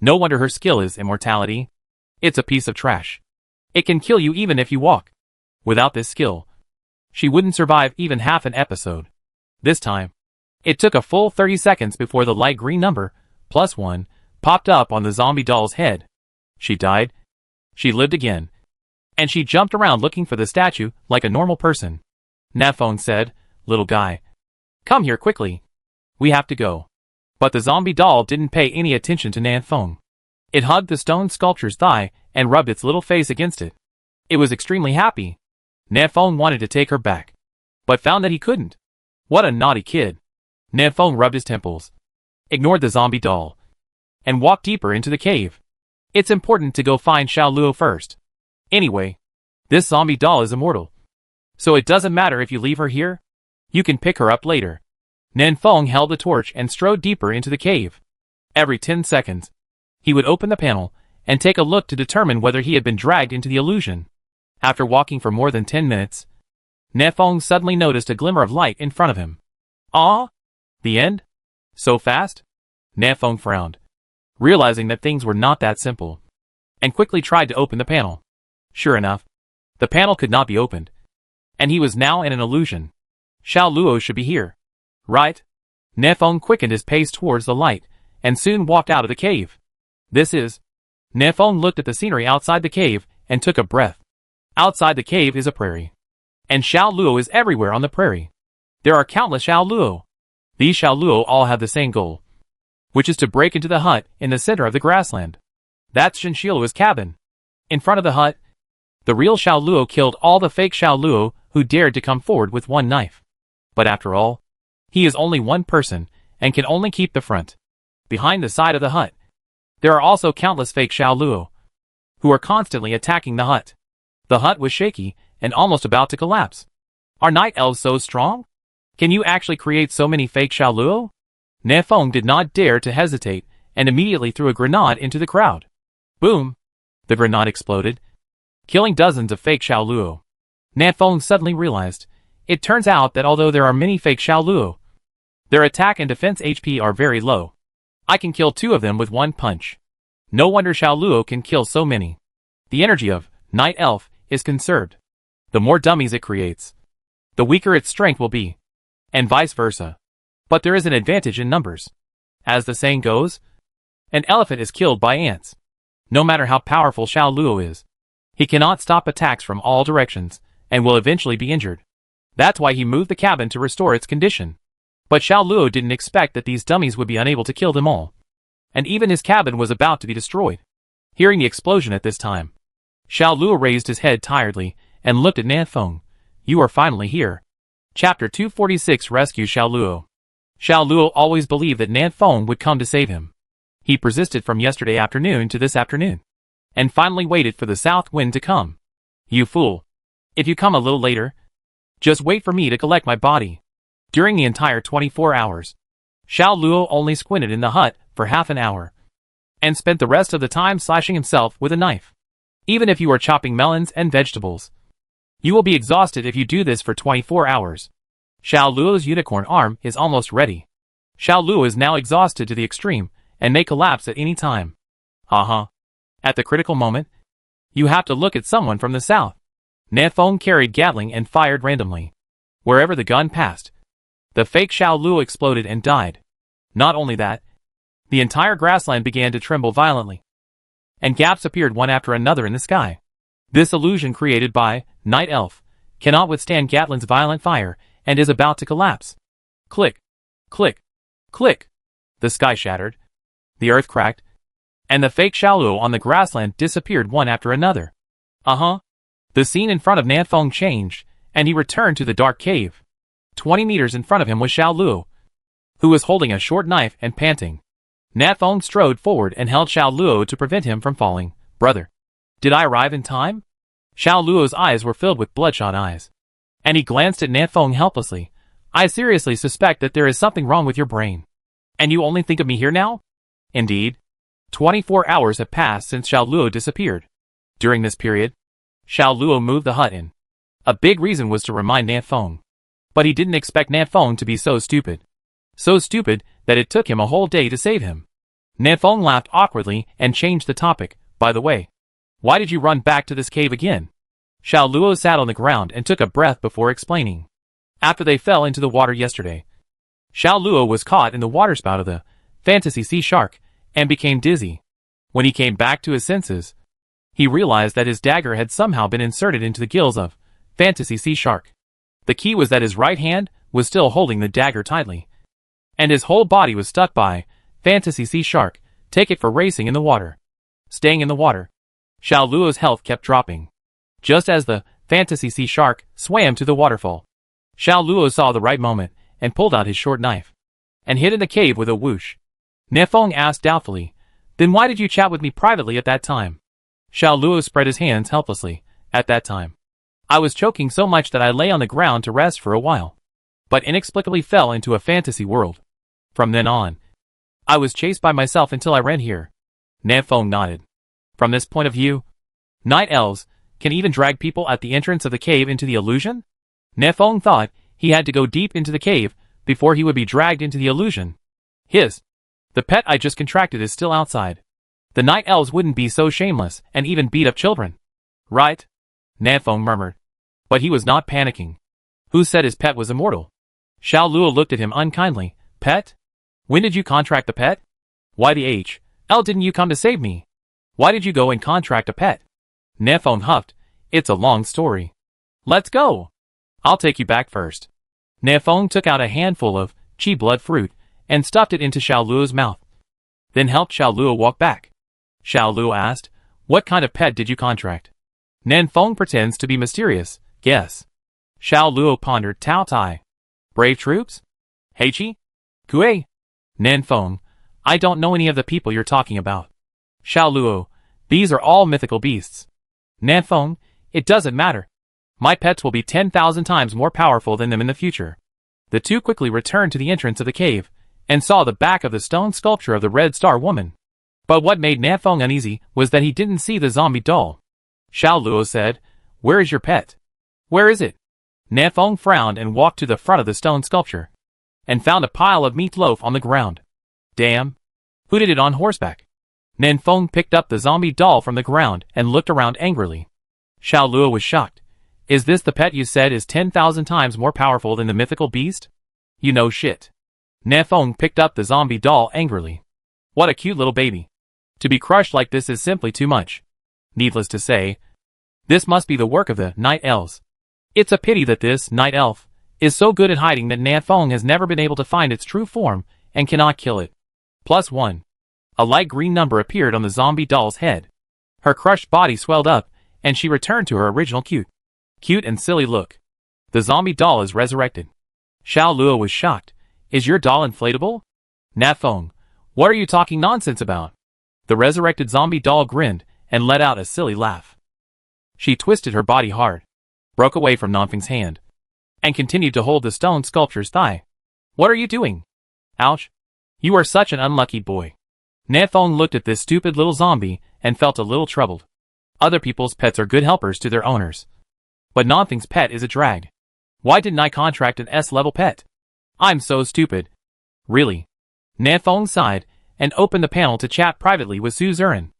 No wonder her skill is immortality. It's a piece of trash. It can kill you even if you walk. Without this skill, she wouldn't survive even half an episode. This time, it took a full 30 seconds before the light green number, +1, popped up on the zombie doll's head. She died. She lived again. And she jumped around looking for the statue like a normal person. Nanfeng said, "Little guy, come here quickly. We have to go." But the zombie doll didn't pay any attention to Nanfeng. It hugged the stone sculpture's thigh and rubbed its little face against it. It was extremely happy. Nanfeng wanted to take her back, but found that he couldn't. What a naughty kid. Nanfeng rubbed his temples, ignored the zombie doll, and walked deeper into the cave. It's important to go find Xiao Luo first. Anyway, this zombie doll is immortal, so it doesn't matter if you leave her here. You can pick her up later. Nanfeng held the torch and strode deeper into the cave. Every 10 seconds, he would open the panel and take a look to determine whether he had been dragged into the illusion. After walking for more than 10 minutes, Nanfeng suddenly noticed a glimmer of light in front of him. Ah? The end? So fast? Nanfeng frowned, realizing that things were not that simple, and quickly tried to open the panel. Sure enough, the panel could not be opened, and he was now in an illusion. Xiao Luo should be here, right? Nanfeng quickened his pace towards the light, and soon walked out of the cave. Nanfeng looked at the scenery outside the cave, and took a breath. Outside the cave is a prairie, and Xiao Luo is everywhere on the prairie. There are countless Xiao Luo. These Xiao Luo all have the same goal, which is to break into the hut in the center of the grassland. That's Shinxiluo's cabin. In front of the hut, the real Xiao Luo killed all the fake Xiao Luo who dared to come forward with one knife. But after all, he is only one person and can only keep the front. Behind the side of the hut, there are also countless fake Xiao Luo who are constantly attacking the hut. The hut was shaky and almost about to collapse. Are night elves so strong? Can you actually create so many fake Xiao Luo? Nanfeng did not dare to hesitate and immediately threw a grenade into the crowd. Boom! The grenade exploded, killing dozens of fake Xiao Luo. Nanfeng suddenly realized, it turns out that although there are many fake Xiao Luo, their attack and defense HP are very low. I can kill 2 of them with one punch. No wonder Xiao Luo can kill so many. The energy of Night Elf is conserved. The more dummies it creates, the weaker its strength will be, and vice versa. But there is an advantage in numbers. As the saying goes, an elephant is killed by ants. No matter how powerful Xiao Luo is, he cannot stop attacks from all directions, and will eventually be injured. That's why he moved the cabin to restore its condition. But Xiao Luo didn't expect that these dummies would be unable to kill them all. And even his cabin was about to be destroyed. Hearing the explosion at this time, Xiao Luo raised his head tiredly and looked at Nanfeng. You are finally here. Chapter 246 Rescue Xiao Luo. Xiao Luo always believed that Nanfeng would come to save him. He persisted from yesterday afternoon to this afternoon, and finally waited for the south wind to come. You fool. If you come a little later, just wait for me to collect my body. During the entire 24 hours, Xiao Luo only squinted in the hut for half an hour, and spent the rest of the time slashing himself with a knife. Even if you are chopping melons and vegetables, you will be exhausted if you do this for 24 hours. Xiao Luo's unicorn arm is almost ready. Xiao Luo is now exhausted to the extreme, and may collapse at any time. At the critical moment, you have to look at someone from the south. Nanfeng carried Gatling and fired randomly. Wherever the gun passed, the fake Xiao Luo exploded and died. Not only that, the entire grassland began to tremble violently, and gaps appeared one after another in the sky. This illusion created by Night Elf cannot withstand Gatling's violent fire and is about to collapse. Click, click, click. The sky shattered. The earth cracked. And the fake Xiaoluo on the grassland disappeared one after another. The scene in front of Nanfeng changed, and he returned to the dark cave. 20 meters in front of him was Xiaoluo, who was holding a short knife and panting. Nanfeng strode forward and held Xiaoluo to prevent him from falling. Brother, did I arrive in time? Xiaoluo's eyes were filled with bloodshot eyes. And he glanced at Nanfeng helplessly. I seriously suspect that there is something wrong with your brain. And you only think of me here now? Indeed. 24 hours have passed since Xiaoluo disappeared. During this period, Xiaoluo moved the hut in. A big reason was to remind Nanfeng. But he didn't expect Nanfeng to be so stupid. So stupid that it took him a whole day to save him. Nanfeng laughed awkwardly and changed the topic. By the way, why did you run back to this cave again? Xiaoluo sat on the ground and took a breath before explaining. After they fell into the water yesterday, Xiaoluo was caught in the waterspout of the fantasy sea shark and became dizzy. When he came back to his senses, he realized that his dagger had somehow been inserted into the gills of fantasy sea shark. The key was that his right hand was still holding the dagger tightly, and his whole body was stuck by fantasy sea shark. Take it for racing in the water. Staying in the water, Xiaoluo's health kept dropping. Just as the fantasy sea shark swam to the waterfall, Xiaoluo saw the right moment and pulled out his short knife and hid in the cave with a whoosh. Nanfeng asked doubtfully, then why did you chat with me privately at that time? Xiaoluo spread his hands helplessly. At that time, I was choking so much that I lay on the ground to rest for a while, but inexplicably fell into a fantasy world. From then on, I was chased by myself until I ran here. Nanfeng nodded. From this point of view, night elves can even drag people at the entrance of the cave into the illusion? Nanfeng thought he had to go deep into the cave before he would be dragged into the illusion. The pet I just contracted is still outside. The night elves wouldn't be so shameless and even beat up children. Right? Nanfeng murmured. But he was not panicking. Who said his pet was immortal? Xiaoluo looked at him unkindly. Pet? When did you contract the pet? Why the hell didn't you come to save me? Why did you go and contract a pet? Nanfeng huffed. It's a long story. Let's go. I'll take you back first. Nanfeng took out a handful of chi blood fruit and stuffed it into Xiaoluo's mouth. Then helped Xiaoluo walk back. Xiaoluo asked, what kind of pet did you contract? Nanfeng pretends to be mysterious. Guess. Xiaoluo pondered. Tao Tai. Brave troops? Heichi? Kue? Nanfeng, I don't know any of the people you're talking about. Xiaoluo, these are all mythical beasts. Nanfeng, it doesn't matter. My pets will be 10,000 times more powerful than them in the future. The two quickly returned to the entrance of the cave and saw the back of the stone sculpture of the Red Star Woman. But what made Nanfeng uneasy was that he didn't see the zombie doll. Xiaoluo said, where is your pet? Where is it? Nanfeng frowned and walked to the front of the stone sculpture and found a pile of meatloaf on the ground. Damn. Who did it on horseback? Nanfeng picked up the zombie doll from the ground and looked around angrily. Xiaoluo was shocked. Is this the pet you said is 10,000 times more powerful than the mythical beast? You know shit. Nanfeng picked up the zombie doll angrily. What a cute little baby. To be crushed like this is simply too much. Needless to say, this must be the work of the night elves. It's a pity that this night elf is so good at hiding that Nanfeng has never been able to find its true form and cannot kill it. +1. A light green number appeared on the zombie doll's head. Her crushed body swelled up, and she returned to her original cute and silly look. The zombie doll is resurrected. Xiaoluo was shocked. Is your doll inflatable? Nanfeng, what are you talking nonsense about? The resurrected zombie doll grinned and let out a silly laugh. She twisted her body hard, broke away from Nanfeng's hand, and continued to hold the stone sculpture's thigh. What are you doing? Ouch. You are such an unlucky boy. Nanfeng looked at this stupid little zombie and felt a little troubled. Other people's pets are good helpers to their owners. But Nanfeng's pet is a drag. Why didn't I contract an S-level pet? I'm so stupid. Really? Nanfeng sighed and opened the panel to chat privately with Su Zurin.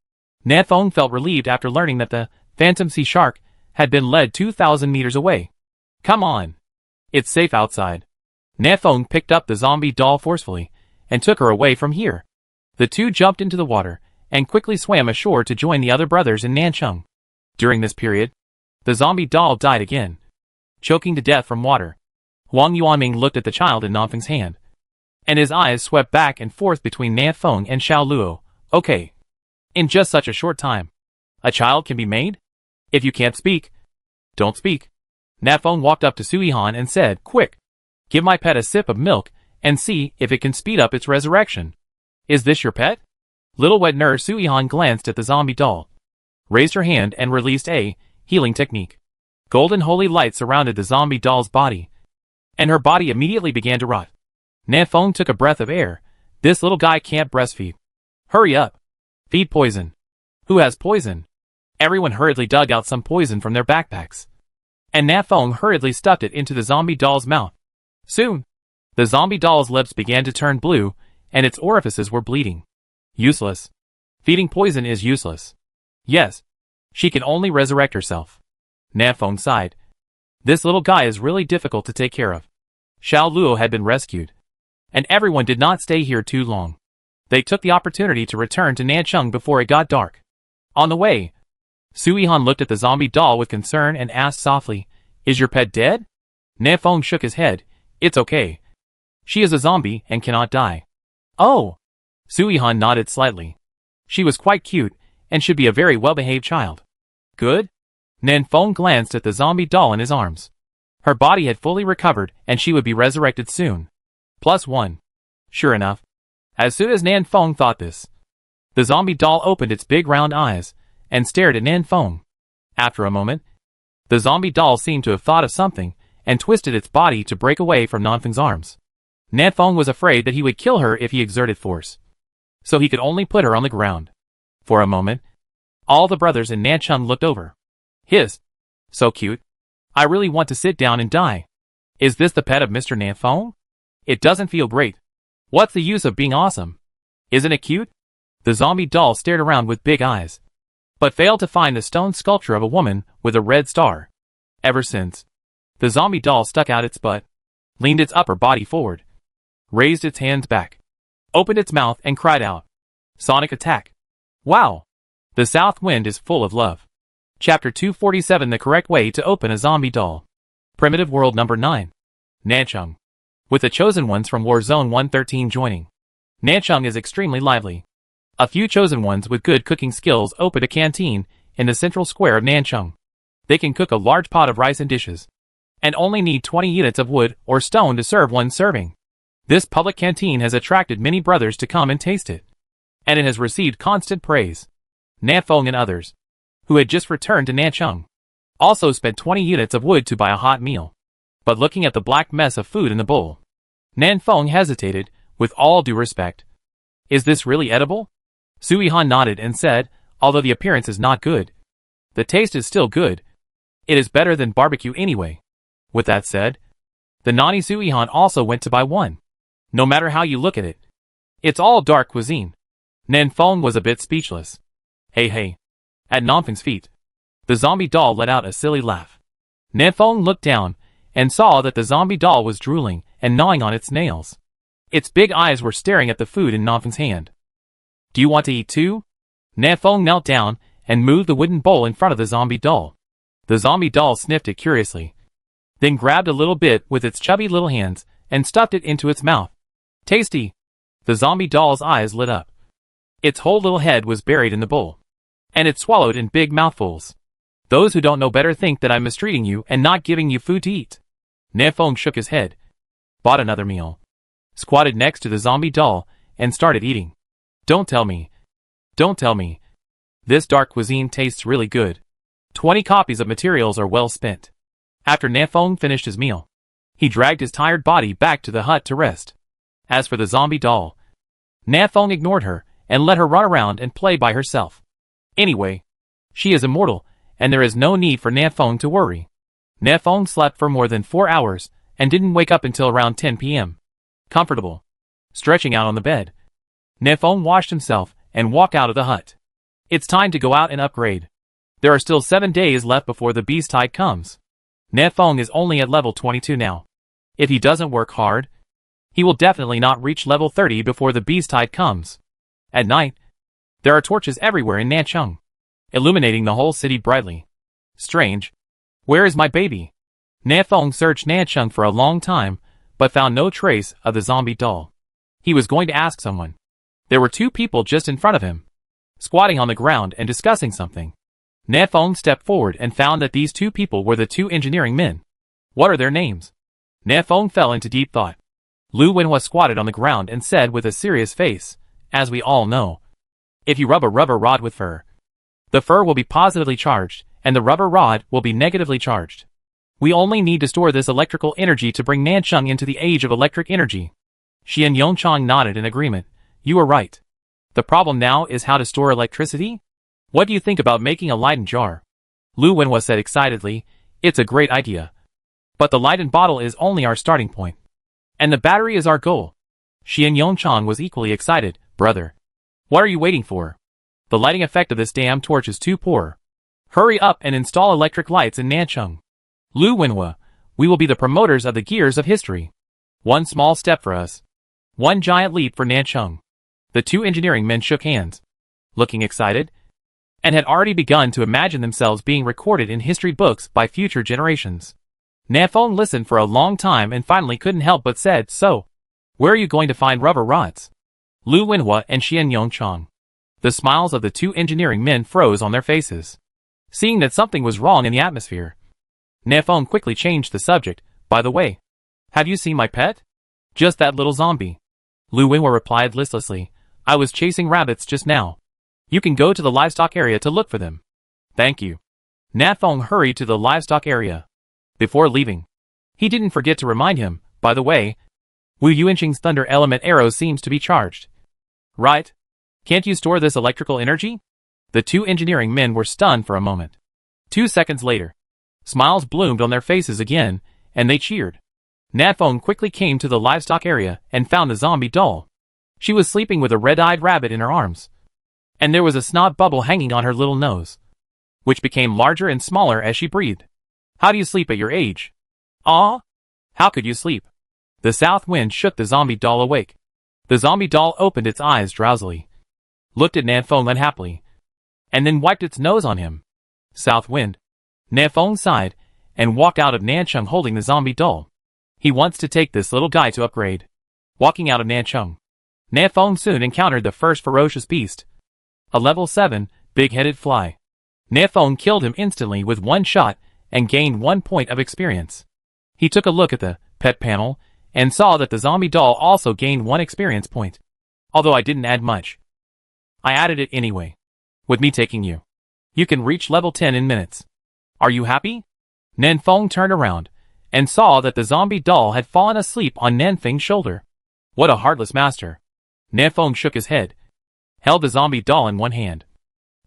Nanfeng felt relieved after learning that the phantom sea shark had been led 2,000 meters away. Come on. It's safe outside. Nanfeng picked up the zombie doll forcefully and took her away from here. The two jumped into the water and quickly swam ashore to join the other brothers in Nancheng. During this period, the zombie doll died again, choking to death from water. Huang Yuanming looked at the child in Nanfeng's hand and his eyes swept back and forth between Nanfeng and Xiao Luo. Okay. In just such a short time, a child can be made? If you can't speak, don't speak. Nanfeng walked up to Suihan and said, Quick, give my pet a sip of milk and see if it can speed up its resurrection. Is this your pet? Little wet nurse Suihan glanced at the zombie doll, raised her hand and released a healing technique. Golden holy light surrounded the zombie doll's body, and her body immediately began to rot. Nanfeng took a breath of air. This little guy can't breastfeed. Hurry up. Feed poison. Who has poison? Everyone hurriedly dug out some poison from their backpacks, and Nanfeng hurriedly stuffed it into the zombie doll's mouth. Soon, the zombie doll's lips began to turn blue, and its orifices were bleeding. Useless. Feeding poison is useless. Yes, she can only resurrect herself. Nanfeng sighed. This little guy is really difficult to take care of. Xiao Luo had been rescued, and everyone did not stay here too long. They took the opportunity to return to Nancheng before it got dark. On the way, Suihan looked at the zombie doll with concern and asked softly, Is your pet dead? Nanfeng shook his head. It's okay. She is a zombie and cannot die. Oh! Suihan nodded slightly. She was quite cute, and should be a very well-behaved child. Good? Nanfeng glanced at the zombie doll in his arms. Her body had fully recovered, and she would be resurrected soon. +1. Sure enough. As soon as Nanfeng thought this, the zombie doll opened its big round eyes, and stared at Nanfeng. After a moment, the zombie doll seemed to have thought of something, and twisted its body to break away from Nanfeng's arms. Nanfeng was afraid that he would kill her if he exerted force, so he could only put her on the ground. For a moment, all the brothers in Nancheng looked over. So cute. I really want to sit down and die. Is this the pet of Mr. Nanfeng? It doesn't feel great. What's the use of being awesome? Isn't it cute? The zombie doll stared around with big eyes, but failed to find the stone sculpture of a woman with a red star. Ever since, the zombie doll stuck out its butt, leaned its upper body forward, raised its hands back, opened its mouth and cried out, Sonic attack! Wow! The south wind is full of love. Chapter 247 The correct way to open a zombie doll. Primitive world number 9. Nancheng. With the chosen ones from War Zone 113 joining, Nancheng is extremely lively. A few chosen ones with good cooking skills opened a canteen in the central square of Nancheng. They can cook a large pot of rice and dishes, and only need 20 units of wood or stone to serve one serving. This public canteen has attracted many brothers to come and taste it, and it has received constant praise. Nanfeng and others, who had just returned to Nancheng, also spent 20 units of wood to buy a hot meal. But looking at the black mess of food in the bowl, Nanfeng hesitated, with all due respect. Is this really edible? Suihan nodded and said, although the appearance is not good, the taste is still good. It is better than barbecue anyway. With that said, the naughty Suihan also went to buy one. No matter how you look at it, it's all dark cuisine. Nanfeng was a bit speechless. Hey. At Nanfeng's feet, the zombie doll let out a silly laugh. Nanfeng looked down and saw that the zombie doll was drooling and gnawing on its nails. Its big eyes were staring at the food in Nanfeng's hand. Do you want to eat too? Nanfeng knelt down and moved the wooden bowl in front of the zombie doll. The zombie doll sniffed it curiously, then grabbed a little bit with its chubby little hands and stuffed it into its mouth. Tasty! The zombie doll's eyes lit up. Its whole little head was buried in the bowl, and it swallowed in big mouthfuls. Those who don't know better think that I'm mistreating you and not giving you food to eat. Nanfeng shook his head, bought another meal, squatted next to the zombie doll, and started eating. Don't tell me. This dark cuisine tastes really good. 20 copies of materials are well spent. After Nanfeng finished his meal, he dragged his tired body back to the hut to rest. As for the zombie doll, Nanfeng ignored her and let her run around and play by herself. Anyway, she is immortal, and there is no need for Nanfeng to worry. Nanfeng slept for more than 4 hours and didn't wake up until around 10 p.m. Comfortable, stretching out on the bed, Nanfeng washed himself and walked out of the hut. It's time to go out and upgrade. There are still 7 days left before the beast tide comes. Nanfeng is only at level 22 now. If he doesn't work hard, he will definitely not reach level 30 before the beast tide comes. At night, there are torches everywhere in Nancheng, illuminating the whole city brightly. Strange. Where is my baby? Nanfeng searched Nancheng for a long time, but found no trace of the zombie doll. He was going to ask someone. There were two people just in front of him, squatting on the ground and discussing something. Na Fong stepped forward and found that these two people were the two engineering men. What are their names? Na Fong fell into deep thought. Lu Wenhua squatted on the ground and said with a serious face, as we all know, if you rub a rubber rod with fur, the fur will be positively charged, and the rubber rod will be negatively charged. We only need to store this electrical energy to bring Nancheng into the age of electric energy. Xian Yongchang nodded in agreement. You are right. The problem now is how to store electricity? What do you think about making a Leiden jar? Lu Wenhua said excitedly. It's a great idea. But the Leiden bottle is only our starting point. And the battery is our goal. Xian Yongchang was equally excited. Brother, what are you waiting for? The lighting effect of this damn torch is too poor. Hurry up and install electric lights in Nancheng. Lu Wenhua, we will be the promoters of the gears of history. One small step for us. One giant leap for Nancheng. The two engineering men shook hands, looking excited, and had already begun to imagine themselves being recorded in history books by future generations. Na Fong listened for a long time and finally couldn't help but said, so, where are you going to find rubber rods? Lu Wenhua and Xian Yongchang. The smiles of the two engineering men froze on their faces. Seeing that something was wrong in the atmosphere, Na Fong quickly changed the subject. By the way, have you seen my pet? Just that little zombie. Lu Wenhua replied listlessly. I was chasing rabbits just now. You can go to the livestock area to look for them. Thank you. Na Fong hurried to the livestock area. Before leaving, he didn't forget to remind him, by the way, Wu Yuanqing's thunder element arrow seems to be charged. Right? Can't you store this electrical energy? The two engineering men were stunned for a moment. 2 seconds later, smiles bloomed on their faces again, and they cheered. Na Fong quickly came to the livestock area and found the zombie doll. She was sleeping with a red-eyed rabbit in her arms. And there was a snot bubble hanging on her little nose, which became larger and smaller as she breathed. How do you sleep at your age? Ah? How could you sleep? The south wind shook the zombie doll awake. The zombie doll opened its eyes drowsily, looked at Na Fong unhappily, and then wiped its nose on him. South wind. Na Fong sighed, and walked out of Nancheng holding the zombie doll. He wants to take this little guy to upgrade. Walking out of Nancheng, Na Fong soon encountered the first ferocious beast. A level 7, big-headed fly. Na Fong killed him instantly with one shot and gained 1 point of experience. He took a look at the pet panel and saw that the zombie doll also gained 1 experience point. Although I didn't add much, I added it anyway. With me taking you, you can reach level 10 in minutes. Are you happy? Na Fong turned around and saw that the zombie doll had fallen asleep on Nanfeng's shoulder. What a heartless master. Na Fong shook his head, held the zombie doll in one hand,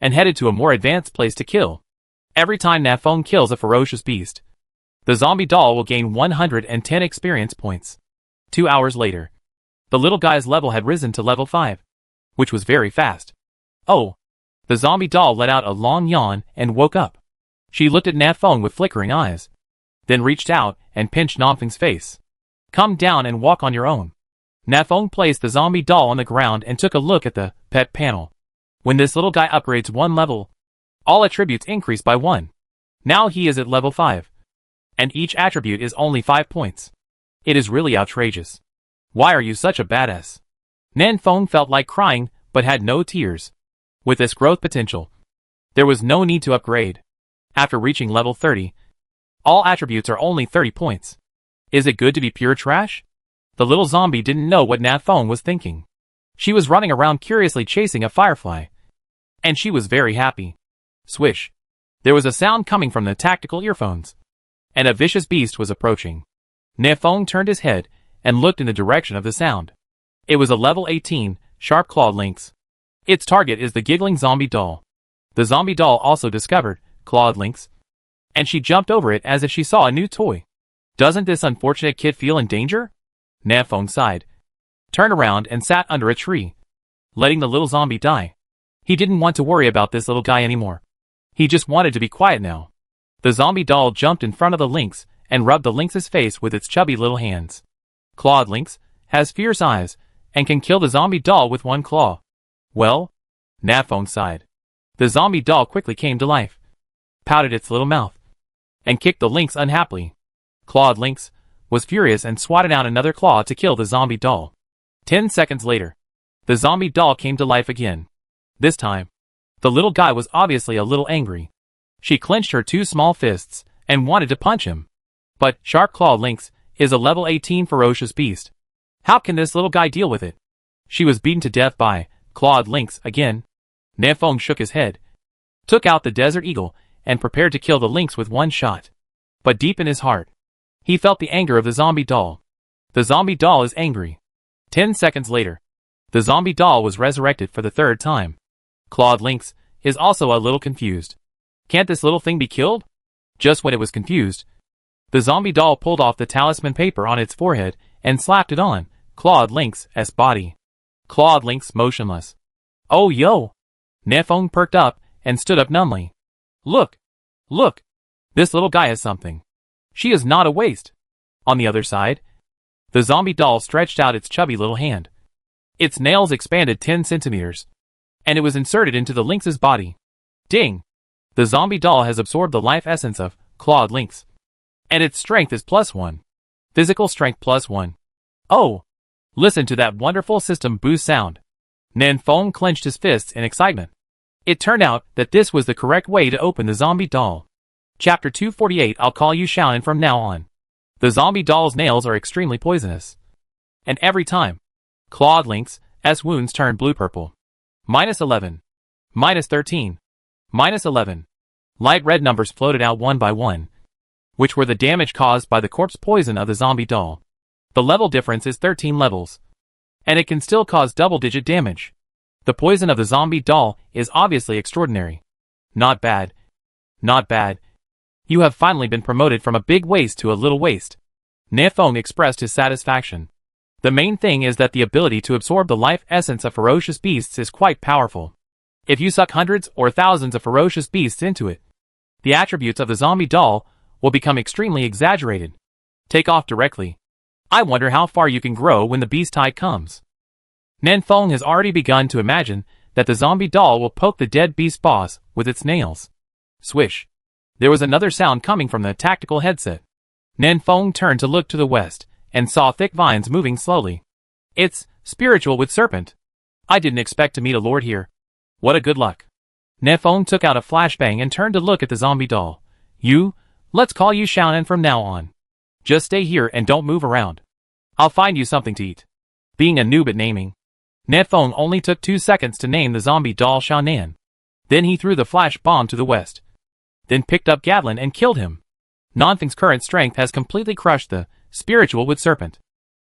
and headed to a more advanced place to kill. Every time Na Fong kills a ferocious beast, the zombie doll will gain 110 experience points. 2 hours later, the little guy's level had risen to level 5, which was very fast. Oh! The zombie doll let out a long yawn and woke up. She looked at Na Fong with flickering eyes, then reached out and pinched Nanfeng's face. Come down and walk on your own. Na Fong placed the zombie doll on the ground and took a look at the pet panel. When this little guy upgrades 1 level, all attributes increase by 1. Now he is at level 5. And each attribute is only 5 points. It is really outrageous. Why are you such a badass? Na Fong felt like crying, but had no tears. With this growth potential, there was no need to upgrade. After reaching level 30, all attributes are only 30 points. Is it good to be pure trash? The little zombie didn't know what Na Fong was thinking. She was running around curiously chasing a firefly. And she was very happy. Swish. There was a sound coming from the tactical earphones. And a vicious beast was approaching. Na Fong turned his head and looked in the direction of the sound. It was a level 18, sharp-clawed lynx. Its target is the giggling zombie doll. The zombie doll also discovered clawed lynx, and she jumped over it as if she saw a new toy. Doesn't this unfortunate kid feel in danger? Na Fong sighed, turned around and sat under a tree, letting the little zombie die. He didn't want to worry about this little guy anymore. He just wanted to be quiet now. The zombie doll jumped in front of the lynx and rubbed the lynx's face with its chubby little hands. Clawed lynx has fierce eyes and can kill the zombie doll with 1 claw. Well? Na Fong sighed. The zombie doll quickly came to life, pouted its little mouth, and kicked the lynx unhappily. Clawed lynx was furious and swatted out another claw to kill the zombie doll. 10 seconds later, the zombie doll came to life again. This time, the little guy was obviously a little angry. She clenched her two small fists and wanted to punch him. But Sharp Claw Lynx is a level 18 ferocious beast. How can this little guy deal with it? She was beaten to death by Clawed Lynx again. Nanfeng shook his head, took out the Desert Eagle, and prepared to kill the lynx with one shot. But deep in his heart, he felt the anger of the zombie doll. The zombie doll is angry. 10 seconds later, the zombie doll was resurrected for the third time. Clawed Lynx is also a little confused. Can't this little thing be killed? Just when it was confused, the zombie doll pulled off the talisman paper on its forehead and slapped it on Clawed Lynx's body. Clawed Lynx motionless. Oh yo! Nanfeng perked up and stood up numbly. Look! Look! This little guy has something. She is not a waste. On the other side, the zombie doll stretched out its chubby little hand. Its nails expanded 10 centimeters, and it was inserted into the lynx's body. Ding! The zombie doll has absorbed the life essence of Clawed Lynx, and its strength is +1. Physical strength +1. Oh! Listen to that wonderful system boost sound. Nanfeng clenched his fists in excitement. It turned out that this was the correct way to open the zombie doll. Chapter 248. I'll call you Xiaonan from now on. The zombie doll's nails are extremely poisonous. And every time, Clawed Lynx's wounds turned blue-purple. -11. -13. -11. Light red numbers floated out one by one, which were the damage caused by the corpse poison of the zombie doll. The level difference is 13 levels, and it can still cause double-digit damage. The poison of the zombie doll is obviously extraordinary. Not bad. Not bad. You have finally been promoted from a big waste to a little waste. Nanfeng expressed his satisfaction. The main thing is that the ability to absorb the life essence of ferocious beasts is quite powerful. If you suck hundreds or thousands of ferocious beasts into it, the attributes of the zombie doll will become extremely exaggerated. Take off directly. I wonder how far you can grow when the beast tide comes. Nanfeng has already begun to imagine that the zombie doll will poke the dead beast boss with its nails. Swish. There was another sound coming from the tactical headset. Nanfeng turned to look to the west and saw thick vines moving slowly. It's Spiritual with Serpent. I didn't expect to meet a lord here. What a good luck. Nanfeng took out a flashbang and turned to look at the zombie doll. Let's call you Xiaonan from now on. Just stay here and don't move around. I'll find you something to eat. Being a noob at naming, Nanfeng only took 2 seconds to name the zombie doll Xiaonan. Then he threw the flash bomb to the west. Then picked up Gatlin and killed him. Nanfeng's current strength has completely crushed the Spiritual with Serpent.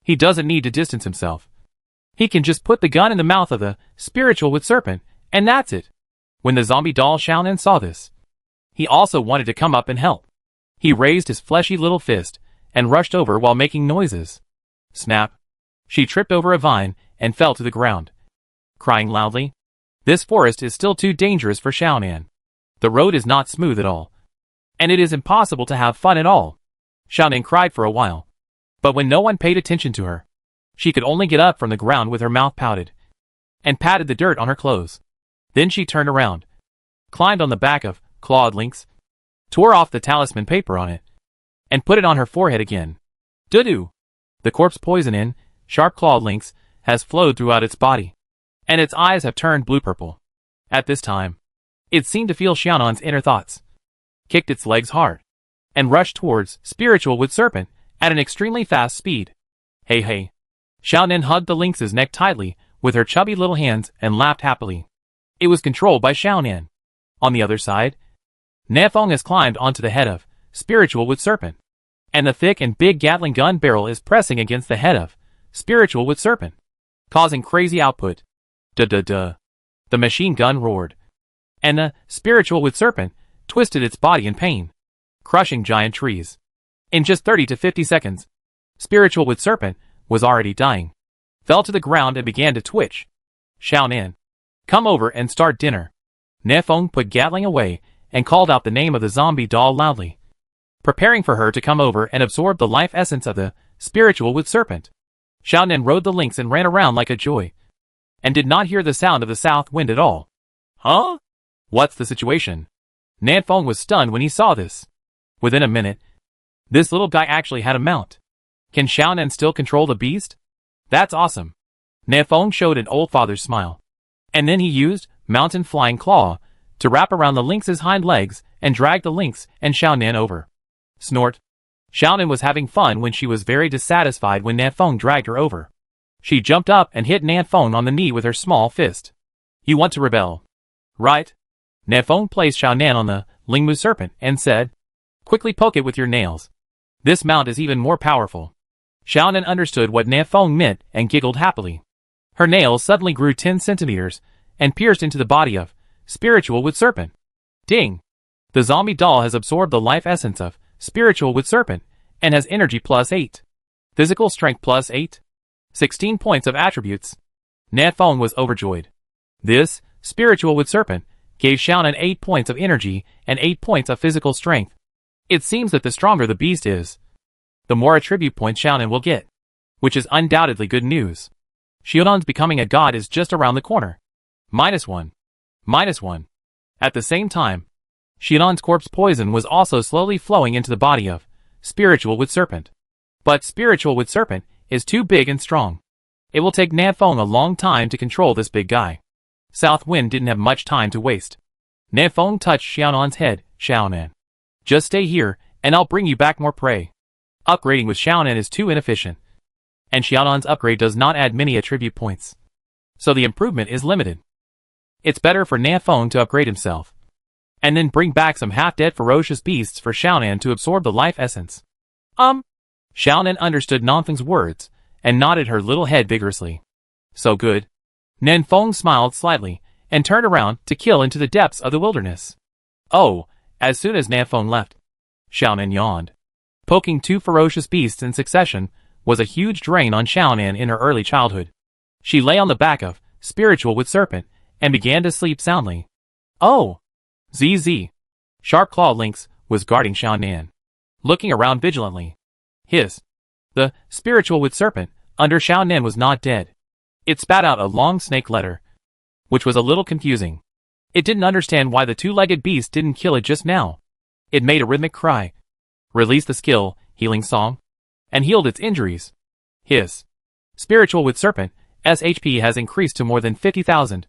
He doesn't need to distance himself. He can just put the gun in the mouth of the Spiritual with Serpent, and that's it. When the zombie doll Xiaonan saw this, he also wanted to come up and help. He raised his fleshy little fist and rushed over while making noises. Snap. She tripped over a vine and fell to the ground, crying loudly. This forest is still too dangerous for Xiaonan. The road is not smooth at all, and it is impossible to have fun at all. Xiaonan cried for a while, but when no one paid attention to her, she could only get up from the ground with her mouth pouted, and patted the dirt on her clothes. Then she turned around, climbed on the back of Clawed Lynx, tore off the talisman paper on it, and put it on her forehead again. Doo-doo! The corpse poison in Sharp Clawed Lynx has flowed throughout its body, and its eyes have turned blue-purple. At this time, it seemed to feel Xiaonan's inner thoughts, kicked its legs hard, and rushed towards Spiritual with Serpent at an extremely fast speed. Hey hey! Xiaonan hugged the lynx's neck tightly with her chubby little hands and laughed happily. It was controlled by Xiaonan. On the other side, Nanfeng has climbed onto the head of Spiritual with Serpent, and the thick and big Gatling gun barrel is pressing against the head of Spiritual with Serpent, causing crazy output. Duh-duh-duh. The machine gun roared, and the Spiritual with Serpent twisted its body in pain, crushing giant trees. In just 30 to 50 seconds, Spiritual with Serpent was already dying, fell to the ground and began to twitch. Xiaonan, come over and start dinner. Nanfeng put Gatling away and called out the name of the zombie doll loudly, preparing for her to come over and absorb the life essence of the Spiritual with Serpent. Xiaonan rode the lynx and ran around like a joy, and did not hear the sound of the south wind at all. Huh? What's the situation? Nanfeng was stunned when he saw this. Within a minute, this little guy actually had a mount. Can Xiaonan still control the beast? That's awesome. Nefeng showed an old father's smile. And then he used Mountain Flying Claw to wrap around the lynx's hind legs and drag the lynx and Xiaonan over. Snort. Xiaonan was having fun when she was very dissatisfied when Nefeng dragged her over. She jumped up and hit Nefeng on the knee with her small fist. You want to rebel, right? Nefeng placed Xiaonan on the Lingmu serpent and said, quickly poke it with your nails. This mount is even more powerful. Xiaonan understood what Nefeng meant and giggled happily. Her nails suddenly grew 10 centimeters and pierced into the body of Spiritual Wood Serpent. Ding! The zombie doll has absorbed the life essence of Spiritual Wood Serpent and has energy +8. Physical strength +8. 16 points of attributes. Nefeng was overjoyed. This Spiritual Wood Serpent gave Xiaonan 8 points of energy and 8 points of physical strength. It seems that the stronger the beast is, the more attribute points Xiaonan will get, which is undoubtedly good news. Xiaonan's becoming a god is just around the corner. -1. -1. At the same time, Xiaonan's corpse poison was also slowly flowing into the body of Spiritual Wood Serpent. But Spiritual Wood Serpent is too big and strong. It will take Nefeng a long time to control this big guy. South Wind didn't have much time to waste. Nefeng touched Xiaonan's head. Xiaonan, just stay here, and I'll bring you back more prey. Upgrading with Xiaonan is too inefficient. And Xiaonan's upgrade does not add many attribute points. So the improvement is limited. It's better for Nefeng to upgrade himself. And then bring back some half-dead ferocious beasts for Xiaonan to absorb the life essence. Xiaonan understood Nefeng's words, and nodded her little head vigorously. So good. Nefeng smiled slightly, and turned around to kill into the depths of the wilderness. Oh, as soon as Nefeng left, Xiaonan yawned. Poking 2 ferocious beasts in succession was a huge drain on Xiaonan in her early childhood. She lay on the back of Spiritual Wood Serpent, and began to sleep soundly. Oh! ZZ. Sharp Claw Lynx was guarding Xiaonan, looking around vigilantly. The Spiritual Wood Serpent under Xiaonan was not dead. It spat out a long snake letter, which was a little confusing. It didn't understand why the 2-legged beast didn't kill it just now. It made a rhythmic cry, released the skill, Healing Song, and healed its injuries. Spiritual Wood Serpent SHP has increased to more than 50,000,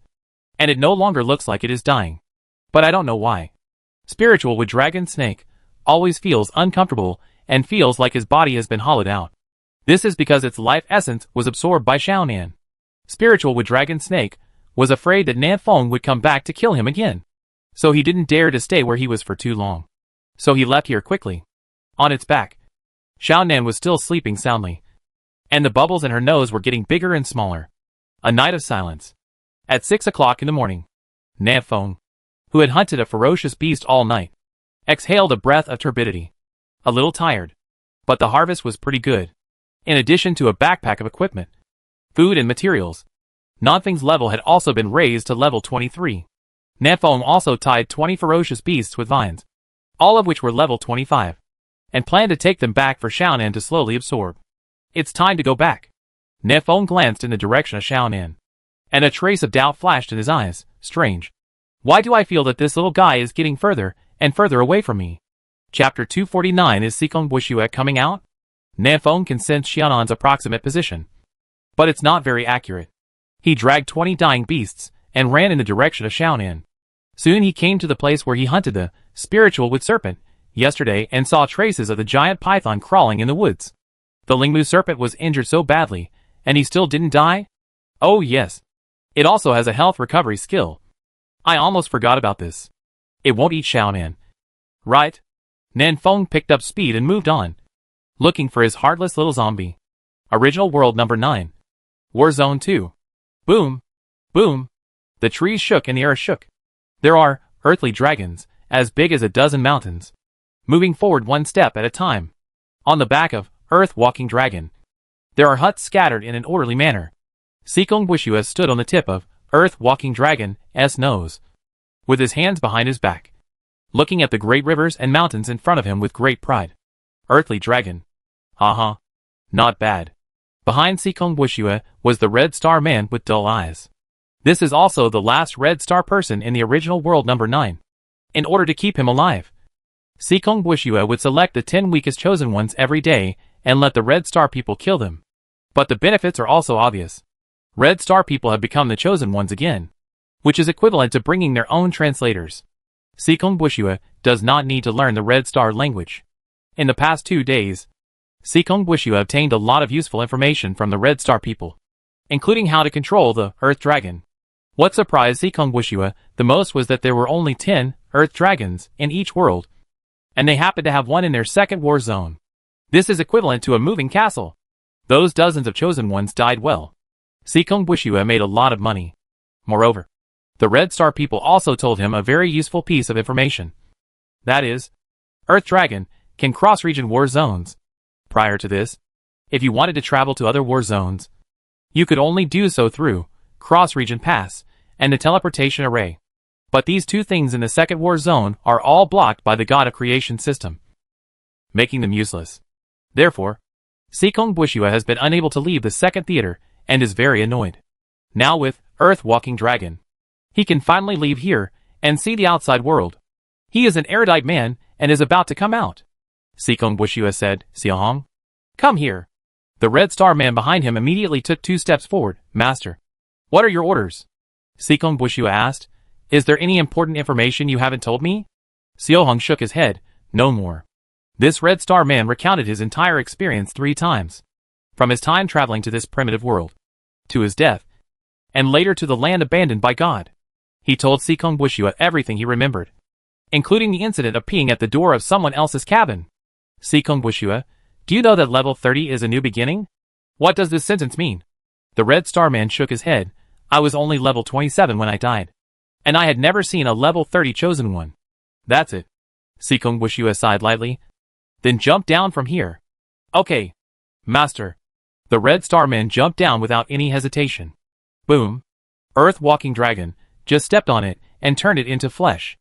and it no longer looks like it is dying. But I don't know why. Spiritual Wood Dragon Snake always feels uncomfortable and feels like his body has been hollowed out. This is because its life essence was absorbed by Xiaonan. Spiritual Wood Dragon Snake was afraid that Nefeng would come back to kill him again. So he didn't dare to stay where he was for too long. So he left here quickly. On its back, Xiaonan was still sleeping soundly, and the bubbles in her nose were getting bigger and smaller. A night of silence. At 6 o'clock in the morning, Nefeng, who had hunted a ferocious beast all night, exhaled a breath of turbidity. A little tired, but the harvest was pretty good. In addition to a backpack of equipment, food and materials, Nefeng's level had also been raised to level 23. Nefeng also tied 20 ferocious beasts with vines, all of which were level 25, and planned to take them back for Xiaonan to slowly absorb. It's time to go back. Nefeng glanced in the direction of Xiaonan, and a trace of doubt flashed in his eyes. Strange. Why do I feel that this little guy is getting further and further away from me? Chapter 249 Is Sikong Bushue coming out? Nefeng can sense Xiaonan's approximate position, but it's not very accurate. He dragged 20 dying beasts and ran in the direction of Xiaonan. Soon he came to the place where he hunted the Spiritual Wood Serpent yesterday and saw traces of the giant python crawling in the woods. The Lingmu serpent was injured so badly, and he still didn't die? Oh yes. It also has a health recovery skill. I almost forgot about this. It won't eat Xiaonan, right? Nefeng picked up speed and moved on, looking for his heartless little zombie. Original World Number 9. Warzone 2. Boom. Boom. The trees shook and the earth shook. There are earthly dragons, as big as a dozen mountains, moving forward one step at a time. On the back of Earth Walking Dragon, there are huts scattered in an orderly manner. Sikong Bushue stood on the tip of Earth Walking Dragon's nose, with his hands behind his back, looking at the great rivers and mountains in front of him with great pride. Earthly Dragon. Haha. Not bad. Behind Sikong Bushue was the Red Star Man with dull eyes. This is also the last Red Star person in the original World Number 9. In order to keep him alive, Sikong Bushue would select the 10 weakest chosen ones every day and let the Red Star people kill them. But the benefits are also obvious. Red Star people have become the chosen ones again, which is equivalent to bringing their own translators. Sikong Bushua does not need to learn the Red Star language. In the past 2 days, Sikong Bushua obtained a lot of useful information from the Red Star people, including how to control the Earth Dragon. What surprised Sikong Bushua the most was that there were only 10 Earth Dragons in each world, and they happened to have one in their second war zone. This is equivalent to a moving castle. Those dozens of chosen ones died well. Sikong Bushua made a lot of money. Moreover, the Red Star people also told him a very useful piece of information. That is, Earth Dragon can cross region war zones. Prior to this, if you wanted to travel to other war zones, you could only do so through cross-region pass and the teleportation array. But these two things in the second war zone are all blocked by the God of Creation system, making them useless. Therefore, Sikong Bushua has been unable to leave the second theater and is very annoyed. Now with Earth Walking Dragon, he can finally leave here and see the outside world. He is an erudite man and is about to come out. Sikong Bushua said, "Xiaohong, come here." The Red Star man behind him immediately took 2 steps forward. "Master, what are your orders?" Sikong Bushua asked. "Is there any important information you haven't told me?" Xiaohong shook his head. "No more." This Red Star man recounted his entire experience 3 times. From his time traveling to this primitive world, to his death, and later to the land abandoned by God. He told Sikong Bushua everything he remembered, including the incident of peeing at the door of someone else's cabin. "Sikong Bushua, do you know that level 30 is a new beginning? What does this sentence mean?" The Red Star man shook his head. "I was only level 27 when I died, and I had never seen a level 30 chosen one." "That's it." Sikong Bushua sighed lightly. "Then jump down from here." "Okay, Master." The Red Star man jumped down without any hesitation. Boom. Earth Walking Dragon just stepped on it and turned it into flesh.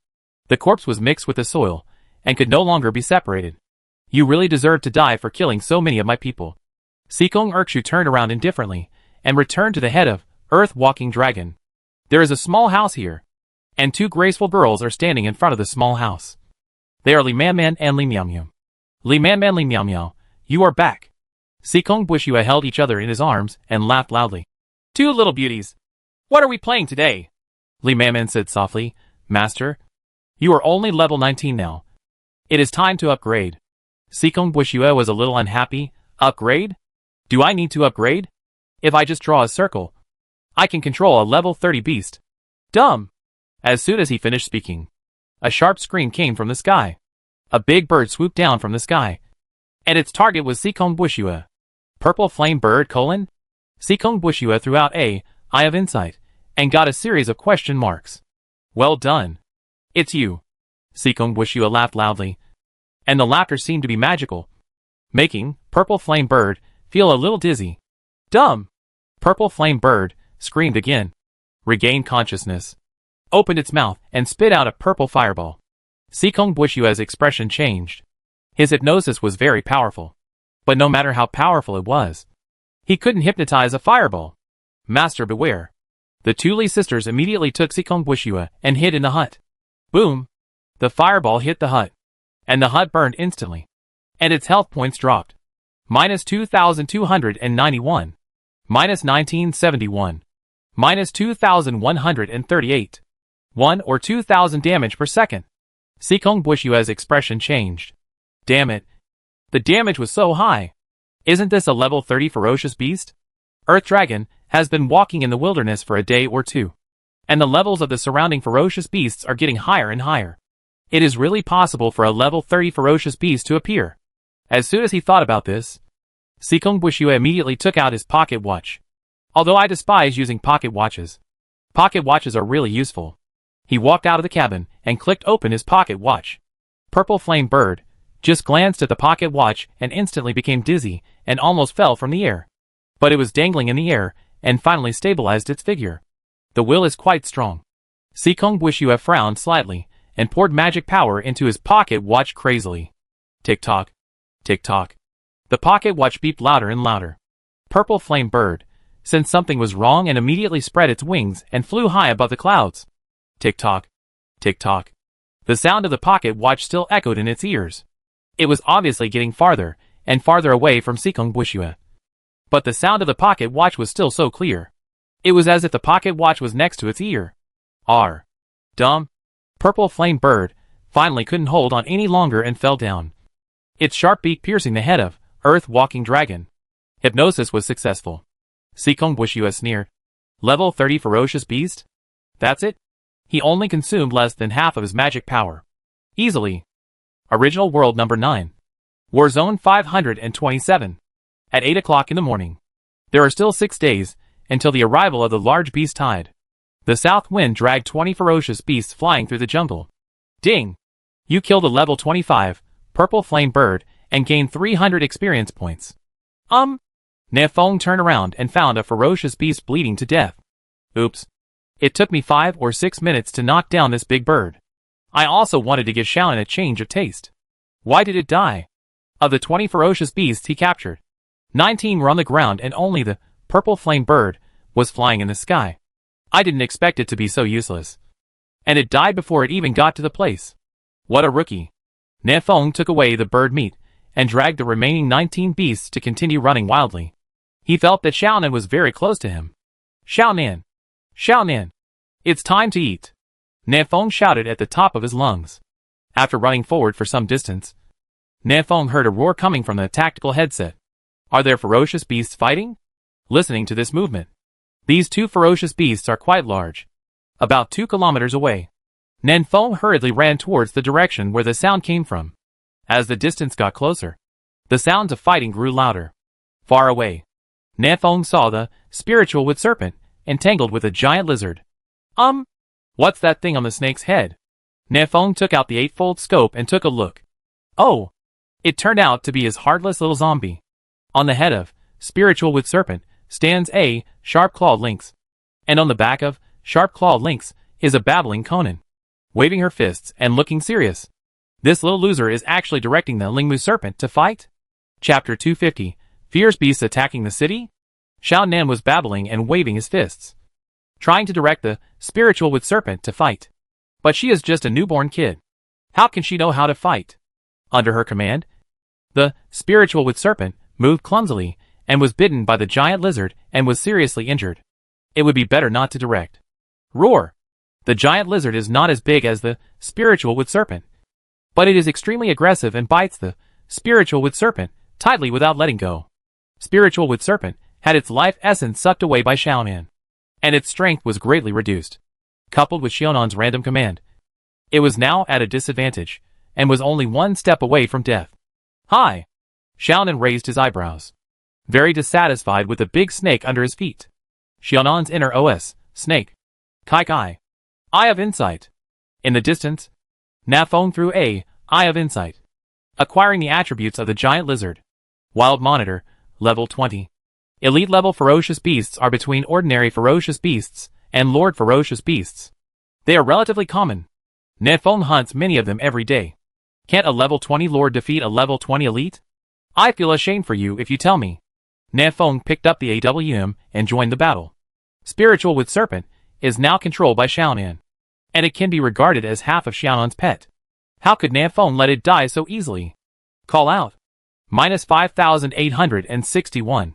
The corpse was mixed with the soil and could no longer be separated. "You really deserve to die for killing so many of my people." Sikong Urkshu turned around indifferently and returned to the head of Earth Walking Dragon. "There is a small house here, and 2 graceful girls are standing in front of the small house. They are Li Man and Li Miao Miao. Li Man, Li Miao Miao, you are back." Sikong Bushua held each other in his arms and laughed loudly. "2 little beauties. What are we playing today?" Li Man said softly. "Master, you are only level 19 now. It is time to upgrade." Sikong Bushua was a little unhappy. "Upgrade? Do I need to upgrade? If I just draw a circle, I can control a level 30 beast." "Dumb." As soon as he finished speaking, a sharp scream came from the sky. A big bird swooped down from the sky, and its target was Sikong Bushua. Purple Flame Bird: Sikong Bushua threw out a eye of insight and got a series of question marks. "Well done. It's you." Sikong Bushua laughed loudly, and the laughter seemed to be magical, making Purple Flame Bird feel a little dizzy. "Dumb." Purple Flame Bird screamed again, regained consciousness, opened its mouth, and spit out a purple fireball. Sikong Bushua's expression changed. His hypnosis was very powerful, but no matter how powerful it was, he couldn't hypnotize a fireball. "Master, beware." The 2 Li sisters immediately took Sikong Bushua and hid in the hut. Boom! The fireball hit the hut, and the hut burned instantly, and its health points dropped. Minus 2,291. Minus 1971. Minus 2,138. 1 or 2,000 damage per second. Sikong Bushua's expression changed. Damn it. The damage was so high. Isn't this a level 30 ferocious beast? Earth Dragon has been walking in the wilderness for a day or 2, and the levels of the surrounding ferocious beasts are getting higher and higher. It is really possible for a level 30 ferocious beast to appear. As soon as he thought about this, Sikong Bushua immediately took out his pocket watch. Although I despise using pocket watches are really useful. He walked out of the cabin and clicked open his pocket watch. Purple Flame Bird just glanced at the pocket watch and instantly became dizzy and almost fell from the air. But it was dangling in the air and finally stabilized its figure. The will is quite strong. Sikong Bushua frowned slightly and poured magic power into his pocket watch crazily. Tick-tock, tick-tock. The pocket watch beeped louder and louder. Purple Flame Bird sensed something was wrong and immediately spread its wings and flew high above the clouds. Tick-tock, tick-tock. The sound of the pocket watch still echoed in its ears. It was obviously getting farther and farther away from Sikong Bushua. But the sound of the pocket watch was still so clear. It was as if the pocket watch was next to its ear. R. Dumb. Purple flame bird finally couldn't hold on any longer and fell down. Its sharp beak piercing the head of Earth Walking Dragon. Hypnosis was successful. Seekong Bushua sneered. Level 30 Ferocious Beast? That's it? He only consumed less than half of his magic power. Easily. Original World Number 9. Warzone 527. At 8 o'clock in the morning. There are still 6 days until the arrival of the large beast tide. The south wind dragged 20 ferocious beasts flying through the jungle. Ding! You killed a level 25 purple flame bird and gained 300 experience points. Nefong turned around and found a ferocious beast bleeding to death. Oops. It took me 5 or 6 minutes to knock down this big bird. I also wanted to give Xiaonan a change of taste. Why did it die? Of the 20 ferocious beasts he captured, 19 were on the ground and only the purple flame bird was flying in the sky. I didn't expect it to be so useless. And it died before it even got to the place. What a rookie. Nefong took away the bird meat and dragged the remaining 19 beasts to continue running wildly. He felt that Xiaonan was very close to him. Xiaonan! Xiaonan! It's time to eat! Nefong shouted at the top of his lungs. After running forward for some distance, Nefong heard a roar coming from the tactical headset. Are there ferocious beasts fighting? Listening to this movement, these 2 ferocious beasts are quite large. About 2 kilometers away. Nefong hurriedly ran towards the direction where the sound came from. As the distance got closer, the sounds of fighting grew louder. Far away, Nefong saw the spiritual wood serpent entangled with a giant lizard. What's that thing on the snake's head? Nefong took out the 8-fold scope and took a look. Oh! It turned out to be his heartless little zombie. On the head of spiritual wood serpent stands a sharp-clawed lynx. And on the back of sharp-clawed lynx is a babbling Conan, waving her fists and looking serious. This little loser is actually directing the Lingmu serpent to fight? Chapter 250, Fierce Beasts Attacking the City? Xiao Nan was babbling and waving his fists, trying to direct the spiritual wood serpent to fight. But she is just a newborn kid. How can she know how to fight? Under her command, the spiritual wood serpent moved clumsily and was bitten by the giant lizard and was seriously injured. It would be better not to direct. Roar! The giant lizard is not as big as the spiritual wood serpent, but it is extremely aggressive and bites the spiritual wood serpent tightly without letting go. Spiritual wood serpent had its life essence sucked away by Xiaonan, and its strength was greatly reduced. Coupled with Xiaonan's random command, it was now at a disadvantage, and was only 1 step away from death. Hi! Xiaonan raised his eyebrows, very dissatisfied with the big snake under his feet. Xiaonan's inner OS, snake. Kai Kai. Eye of Insight. In the distance, Nafeng threw a Eye of Insight, acquiring the attributes of the giant lizard. Wild Monitor, level 20. Elite level ferocious beasts are between ordinary ferocious beasts and Lord ferocious beasts. They are relatively common. Nefeng hunts many of them every day. Can't a level 20 Lord defeat a level 20 elite? I feel ashamed for you if you tell me. Nefeng picked up the AWM and joined the battle. Spiritual Wood Serpent is now controlled by Xiaonan, and it can be regarded as half of Xiaonan's pet. How could Nefeng let it die so easily? Call out. Minus 5,861.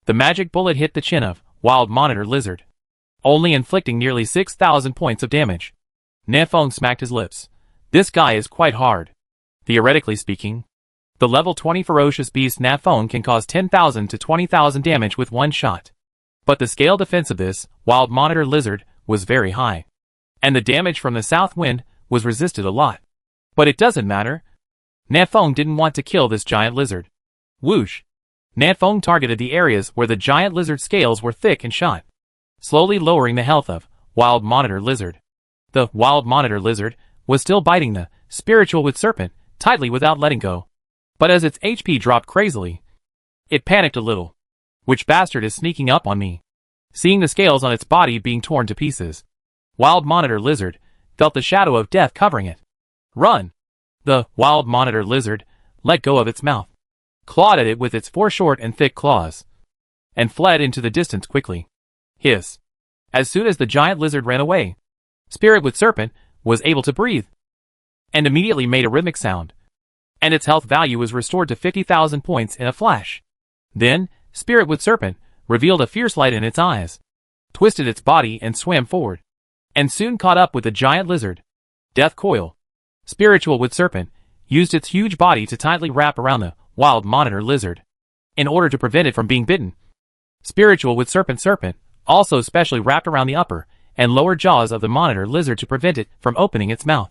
The magic bullet hit the chin of Wild Monitor Lizard, only inflicting nearly 6,000 points of damage. Nefeng smacked his lips. This guy is quite hard. Theoretically speaking, the level 20 ferocious beast Nefeng can cause 10,000 to 20,000 damage with one shot. But the scale defense of this Wild Monitor Lizard was very high, and the damage from the south wind was resisted a lot. But it doesn't matter. Nefeng didn't want to kill this giant lizard. Whoosh! Nefeng targeted the areas where the giant lizard scales were thick and shot, slowly lowering the health of Wild Monitor Lizard. The Wild Monitor Lizard was still biting the Spiritual Wood Serpent tightly without letting go. But as its HP dropped crazily, it panicked a little. Which bastard is sneaking up on me? Seeing the scales on its body being torn to pieces, Wild Monitor Lizard felt the shadow of death covering it. Run! The Wild Monitor Lizard let go of its mouth, clawed at it with its 4 short and thick claws, and fled into the distance quickly. Hiss! As soon as the giant lizard ran away, Spirit Wood Serpent was able to breathe, and immediately made a rhythmic sound, and its health value was restored to 50,000 points in a flash. Then, Spirit Wood Serpent revealed a fierce light in its eyes. twisted its body and swam forward, and soon caught up with the giant lizard. Death Coil. Spiritual Wood Serpent used its huge body to tightly wrap around the wild monitor lizard in order to prevent it from being bitten. Spiritual Wood Serpent also specially wrapped around the upper and lower jaws of the monitor lizard to prevent it from opening its mouth.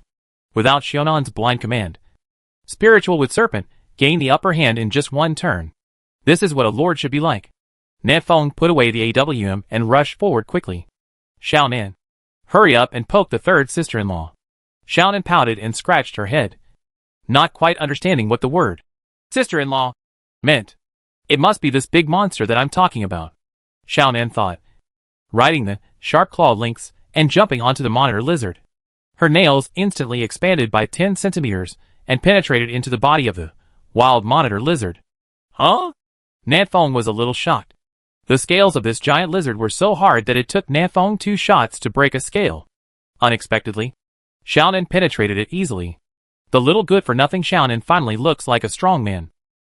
Without Xiaonan's blind command, Spiritual Wood Serpent gained the upper hand in just one turn. This is what a lord should be like. Nanfeng put away the AWM and rushed forward quickly. Xiaonan, hurry up and poke the third sister-in-law. Xiaonan pouted and scratched her head, not quite understanding what the word sister-in-law meant. It must be this big monster that I'm talking about, Xiaonan thought, riding the sharp-clawed lynx and jumping onto the monitor lizard. Her nails instantly expanded by 10 centimeters and penetrated into the body of the wild monitor lizard. Huh? Nanfeng was a little shocked. The scales of this giant lizard were so hard that it took Nanfeng 2 shots to break a scale. Unexpectedly, Xiaonan penetrated it easily. The little good-for-nothing Xiaonan finally looks like a strong man.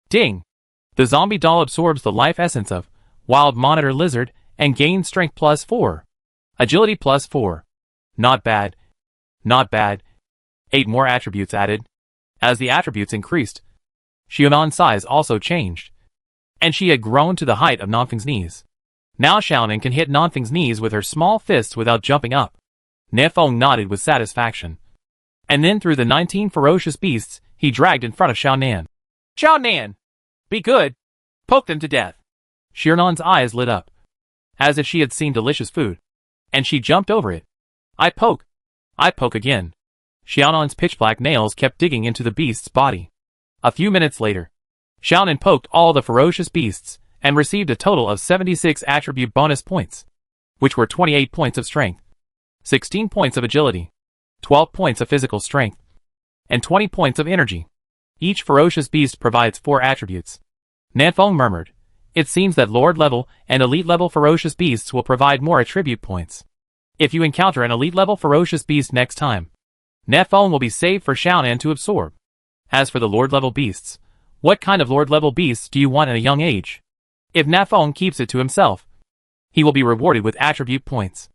Ding! The zombie doll absorbs the life essence of wild monitor lizard and gains strength +4. Agility +4. Not bad. Not bad. 8 more attributes added. As the attributes increased, Xiaonan's size also changed, and she had grown to the height of Nanfeng's knees. Now Xiaonan can hit Nanfeng's knees with her small fists without jumping up. Nanfeng nodded with satisfaction. And then through the 19 ferocious beasts, he dragged in front of Xiaonan. Xiaonan! Be good! Poke them to death! Xiaonan's eyes lit up, as if she had seen delicious food, and she jumped over it. I poke again. Xiaonan's pitch-black nails kept digging into the beast's body. A few minutes later, Xiaonan poked all the ferocious beasts and received a total of 76 attribute bonus points, which were 28 points of strength, 16 points of agility, 12 points of physical strength, and 20 points of energy. Each ferocious beast provides 4 attributes. Nanfeng murmured, it seems that Lord-level and Elite-level ferocious beasts will provide more attribute points. If you encounter an Elite-level ferocious beast next time, Nanfeng will be saved for Xiaonan to absorb. As for the Lord-level beasts, what kind of Lord-level beasts do you want at a young age? If Nanfeng keeps it to himself, he will be rewarded with attribute points.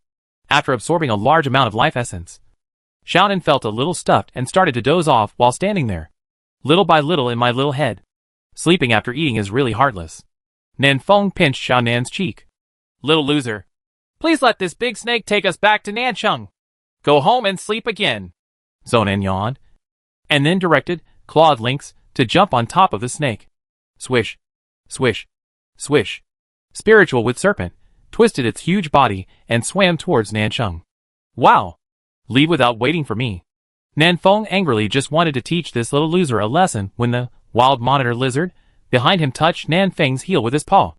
After absorbing a large amount of life essence, Xiaonan felt a little stuffed and started to doze off while standing there. Little by little in my little head. Sleeping after eating is really heartless. Nanfeng pinched Xiaonan's cheek. Little loser. Please let this big snake take us back to Nancheng. Go home and sleep again. Zonan yawned, and then directed Clawed Lynx to jump on top of the snake. Swish, swish, swish. Spiritual Wood Serpent twisted its huge body and swam towards Nancheng. Wow! Leave without waiting for me. Nanfeng angrily just wanted to teach this little loser a lesson when the wild monitor lizard behind him touched Nanfeng's heel with his paw.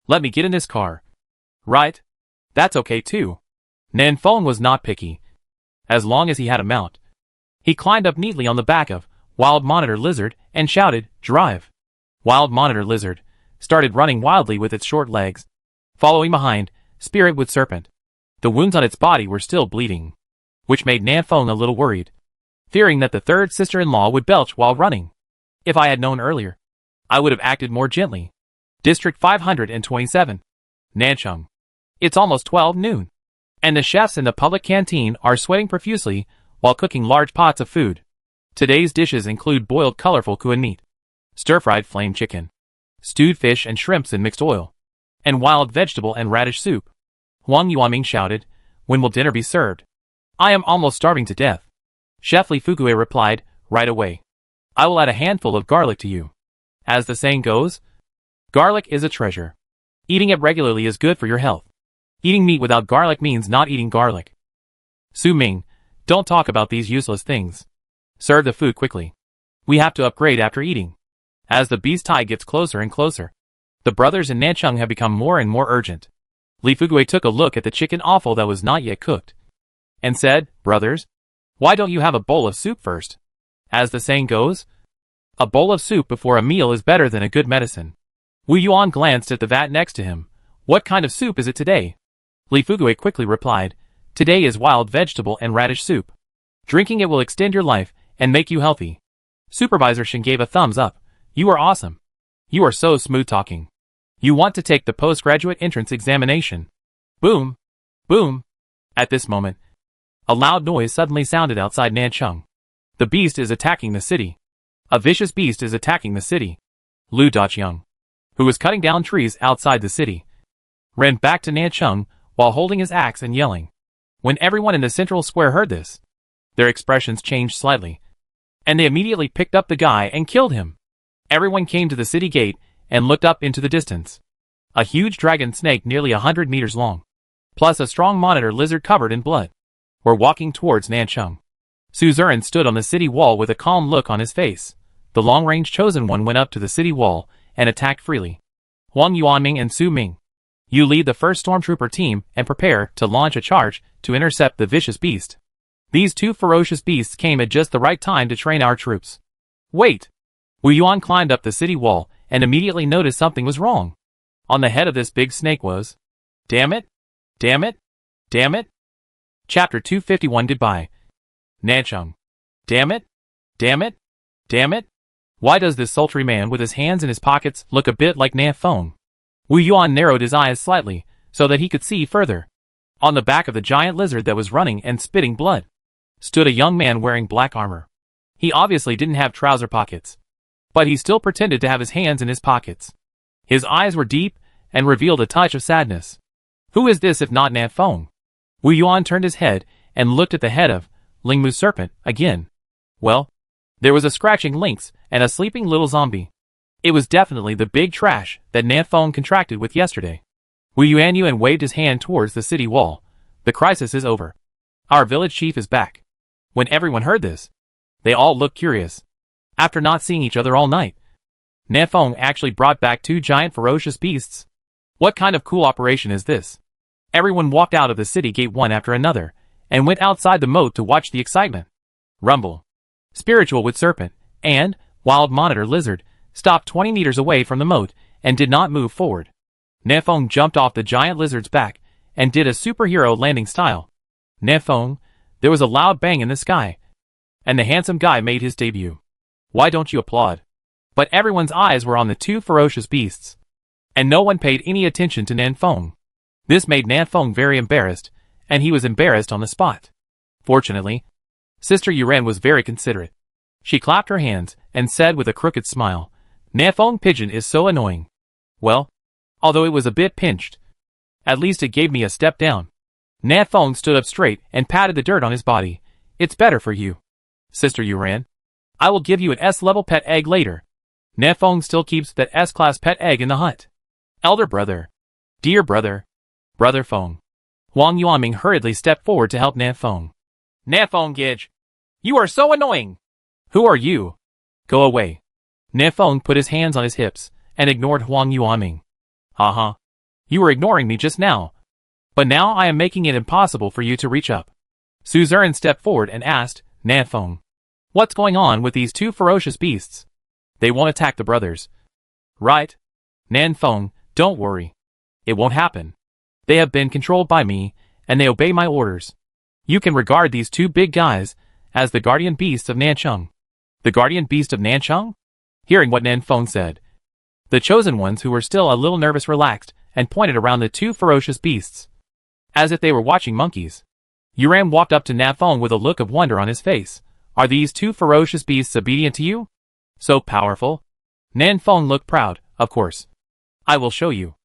Let me get in this car. Right? That's okay too. Nanfeng was not picky, as long as he had a mount. He climbed up neatly on the back of Wild Monitor Lizard and shouted, "Drive!" Wild Monitor Lizard started running wildly with its short legs, following behind Spirit Wood Serpent. The wounds on its body were still bleeding, which made Nanfeng a little worried, fearing that the third sister-in-law would belch while running. If I had known earlier, I would have acted more gently. District 527. Nancheng. It's almost 12 noon, and the chefs in the public canteen are sweating profusely while cooking large pots of food. Today's dishes include boiled colorful kuan meat, stir-fried flame chicken, stewed fish and shrimps in mixed oil, and wild vegetable and radish soup. Huang Yuanming shouted, "When will dinner be served? I am almost starving to death." Chef Li Fugui replied, "Right away. I will add a handful of garlic to you. As the saying goes, garlic is a treasure. Eating it regularly is good for your health. Eating meat without garlic means not eating garlic." Su Ming, don't talk about these useless things. Serve the food quickly. We have to upgrade after eating. As the beast tide gets closer and closer, the brothers in Nancheng have become more and more urgent. Li Fugui took a look at the chicken offal that was not yet cooked, and said, "Brothers, why don't you have a bowl of soup first? As the saying goes, a bowl of soup before a meal is better than a good medicine." Wu Yuan glanced at the vat next to him. "What kind of soup is it today?" Li Fugui quickly replied, "Today is wild vegetable and radish soup. Drinking it will extend your life and make you healthy." Supervisor Shin gave a thumbs up. "You are awesome. You are so smooth talking. You want to take the postgraduate entrance examination. Boom! Boom! At this moment, a loud noise suddenly sounded outside Nancheng. The beast is attacking the city. A vicious beast is attacking the city. Lu Daqiang, who was cutting down trees outside the city, ran back to Nancheng while holding his axe and yelling. When everyone in the central square heard this, their expressions changed slightly, and they immediately picked up the guy and killed him. Everyone came to the city gate and looked up into the distance. A huge dragon snake nearly 100 meters long, plus a strong monitor lizard covered in blood, were walking towards Nancheng. Suzerain stood on the city wall with a calm look on his face. The long-range chosen one went up to the city wall and attacked freely. Huang Yuanming and Su Ming, you lead the first stormtrooper team and prepare to launch a charge to intercept the vicious beast. These two ferocious beasts came at just the right time to train our troops. Wait! Wu Yuan climbed up the city wall and immediately noticed something was wrong. On the head of this big snake was... Damn it! Damn it! Damn it! Chapter 251 Goodbye. Nancheng. Damn it! Damn it! Damn it! Why does this sultry man with his hands in his pockets look a bit like Nanfeng? Wu Yuan narrowed his eyes slightly, so that he could see further. On the back of the giant lizard that was running and spitting blood, stood a young man wearing black armor. He obviously didn't have trouser pockets, but he still pretended to have his hands in his pockets. His eyes were deep and revealed a touch of sadness. Who is this if not Nanfeng? Wu Yuan turned his head and looked at the head of Lingmu's serpent again. Well, there was a scratching lynx and a sleeping little zombie. It was definitely the big trash that Nanfeng contracted with yesterday. Wu Yuanyuan waved his hand towards the city wall. The crisis is over. Our village chief is back. When everyone heard this, they all looked curious. After not seeing each other all night, Nanfeng actually brought back two giant ferocious beasts. What kind of cool operation is this? Everyone walked out of the city gate one after another, and went outside the moat to watch the excitement. Rumble, Spiritual with Serpent, and Wild Monitor Lizard stopped 20 meters away from the moat and did not move forward. Nanfeng jumped off the giant lizard's back and did a superhero landing style. Nanfeng, there was a loud bang in the sky, and the handsome guy made his debut. Why don't you applaud? But everyone's eyes were on the two ferocious beasts, and no one paid any attention to Nanfeng. This made Nanfeng very embarrassed, and he was embarrassed on the spot. Fortunately, Sister Yuren was very considerate. She clapped her hands and said with a crooked smile, Nanfeng pigeon is so annoying. Well, although it was a bit pinched, at least it gave me a step down. Nanfeng stood up straight and patted the dirt on his body. It's better for you, Sister Yuran. I will give you an S-level pet egg later. Nanfeng still keeps that S-class pet egg in the hut. Elder brother. Dear brother. Brother Feng. Huang Yuanming hurriedly stepped forward to help Nanfeng. Nanfeng Gidge. You are so annoying. Who are you? Go away. Nanfeng put his hands on his hips and ignored Huang Yuanming. Haha. You were ignoring me just now. But now I am making it impossible for you to reach up. Suzerain stepped forward and asked, Nanfeng. What's going on with these two ferocious beasts? They won't attack the brothers. Right? Nanfeng, don't worry. It won't happen. They have been controlled by me, and they obey my orders. You can regard these two big guys as the guardian beasts of Nancheng. The guardian beast of Nancheng? Hearing what Nanfeng said, the chosen ones who were still a little nervous relaxed and pointed around the two ferocious beasts, as if they were watching monkeys. Yuran walked up to Nanfeng with a look of wonder on his face. Are these two ferocious beasts obedient to you? So powerful? Nanfeng looked proud, of course. I will show you.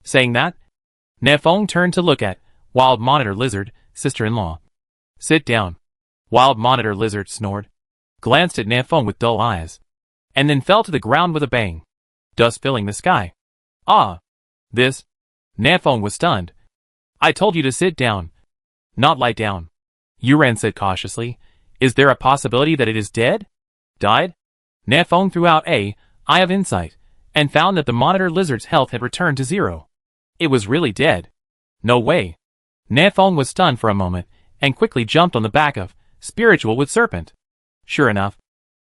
Saying that, Nanfeng turned to look at Wild Monitor Lizard, sister-in-law. Sit down. Wild Monitor Lizard snored, glanced at Nanfeng with dull eyes, and then fell to the ground with a bang, dust filling the sky. Ah! This? Nanfeng was stunned. I told you to sit down, not lie down. Yuran said cautiously. Is there a possibility that it is dead? Died? Nanfeng threw out a eye of insight, and found that the Monitor Lizard's health had returned to 0. It was really dead. No way. Nanfeng was stunned for a moment, and quickly jumped on the back of Spiritual with Serpent. Sure enough,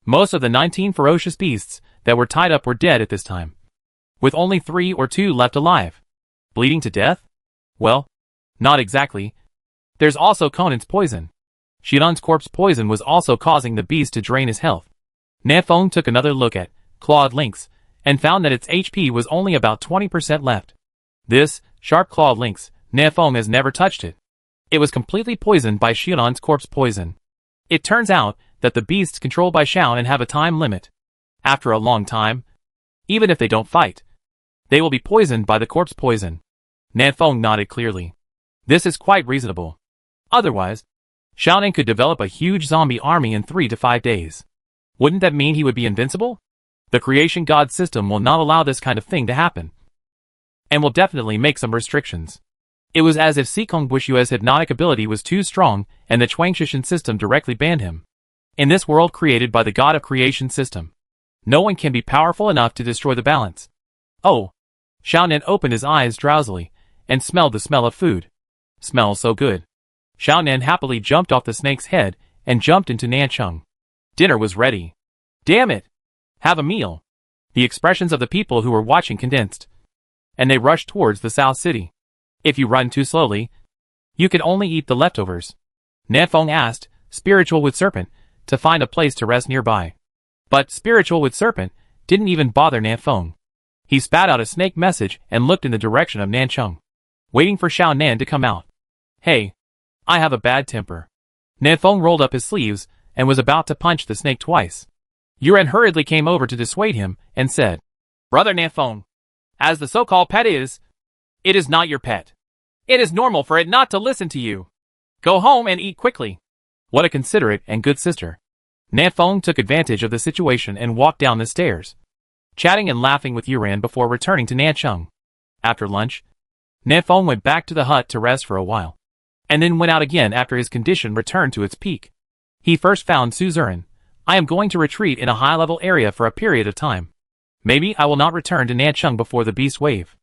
most of the 19 ferocious beasts that were tied up were dead at this time, with only 3 or 2 left alive. Bleeding to death? Well, not exactly. There's also Conan's poison. Shiran's corpse poison was also causing the beast to drain his health. Nanfeng took another look at Clawed Lynx, and found that its HP was only about 20% left. This sharp-clawed lynx Nafeng has never touched it. It was completely poisoned by Xiaonan's corpse poison. It turns out that the beasts controlled by Xiaonan have a time limit. After a long time, even if they don't fight, they will be poisoned by the corpse poison. Nafeng nodded clearly. This is quite reasonable. Otherwise, Xiaonan could develop a huge zombie army in 3 to 5 days. Wouldn't that mean he would be invincible? The creation god system will not allow this kind of thing to happen, and will definitely make some restrictions. It was as if Sikong Buishue's hypnotic ability was too strong, and the Chuangshishan system directly banned him. In this world created by the god of creation system, no one can be powerful enough to destroy the balance. Oh! Xiaonan opened his eyes drowsily, and smelled the smell of food. Smells so good. Xiaonan happily jumped off the snake's head, and jumped into Nancheng. Dinner was ready. Damn it! Have a meal. The expressions of the people who were watching condensed, and they rushed towards the South City. If you run too slowly, you can only eat the leftovers. Nafeng asked Spiritual Wood Serpent to find a place to rest nearby. But Spiritual Wood Serpent didn't even bother Nafeng. He spat out a snake message and looked in the direction of Nancheng, waiting for Xiaonan to come out. Hey, I have a bad temper. Nafeng rolled up his sleeves and was about to punch the snake twice. Yuren hurriedly came over to dissuade him and said, Brother Nafeng, as the so-called pet is, it is not your pet. It is normal for it not to listen to you. Go home and eat quickly. What a considerate and good sister. Nafeng took advantage of the situation and walked down the stairs, chatting and laughing with Yuran before returning to Nancheng. After lunch, Nafeng went back to the hut to rest for a while, and then went out again after his condition returned to its peak. He first found Suzerain. I am going to retreat in a high-level area for a period of time. Maybe I will not return to Nancheng before the beast wave.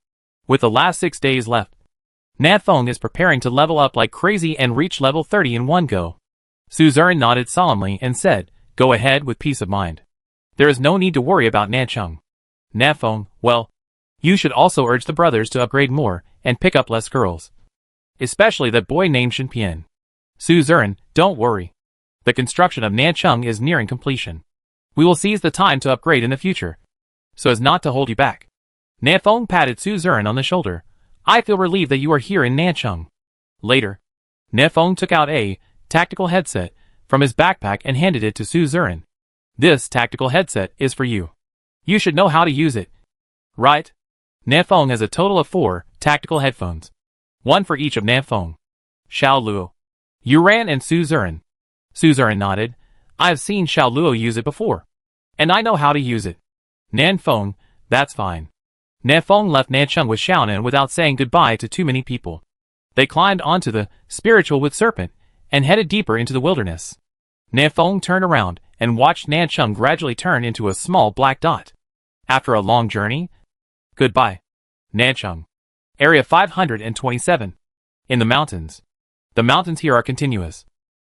With the last 6 days left, Nafeng is preparing to level up like crazy and reach level 30 in one go. Suzerain nodded solemnly and said, Go ahead with peace of mind. There is no need to worry about Nancheng. Nafeng, well, you should also urge the brothers to upgrade more and pick up less girls. Especially that boy named Shinpian. Suzerain, don't worry. The construction of Nancheng is nearing completion. We will seize the time to upgrade in the future, so as not to hold you back. Nafeng patted Suzerain on the shoulder. I feel relieved that you are here in Nancheng. Later, Nafeng took out a tactical headset from his backpack and handed it to Suzerain. This tactical headset is for you. You should know how to use it. Right? Nafeng has a total of 4 tactical headphones. One for each of Nafeng, Xiao Luo, Yuran and Suzerain. Suzerain nodded. I have seen Xiao Luo use it before, and I know how to use it. Nafeng, that's fine. Nafeng left Nancheng with Xiaonan without saying goodbye to too many people. They climbed onto the Spiritual Wood Serpent and headed deeper into the wilderness. Nafeng turned around and watched Nancheng gradually turn into a small black dot. After a long journey, goodbye. Nancheng. Area 527. In the mountains. The mountains here are continuous,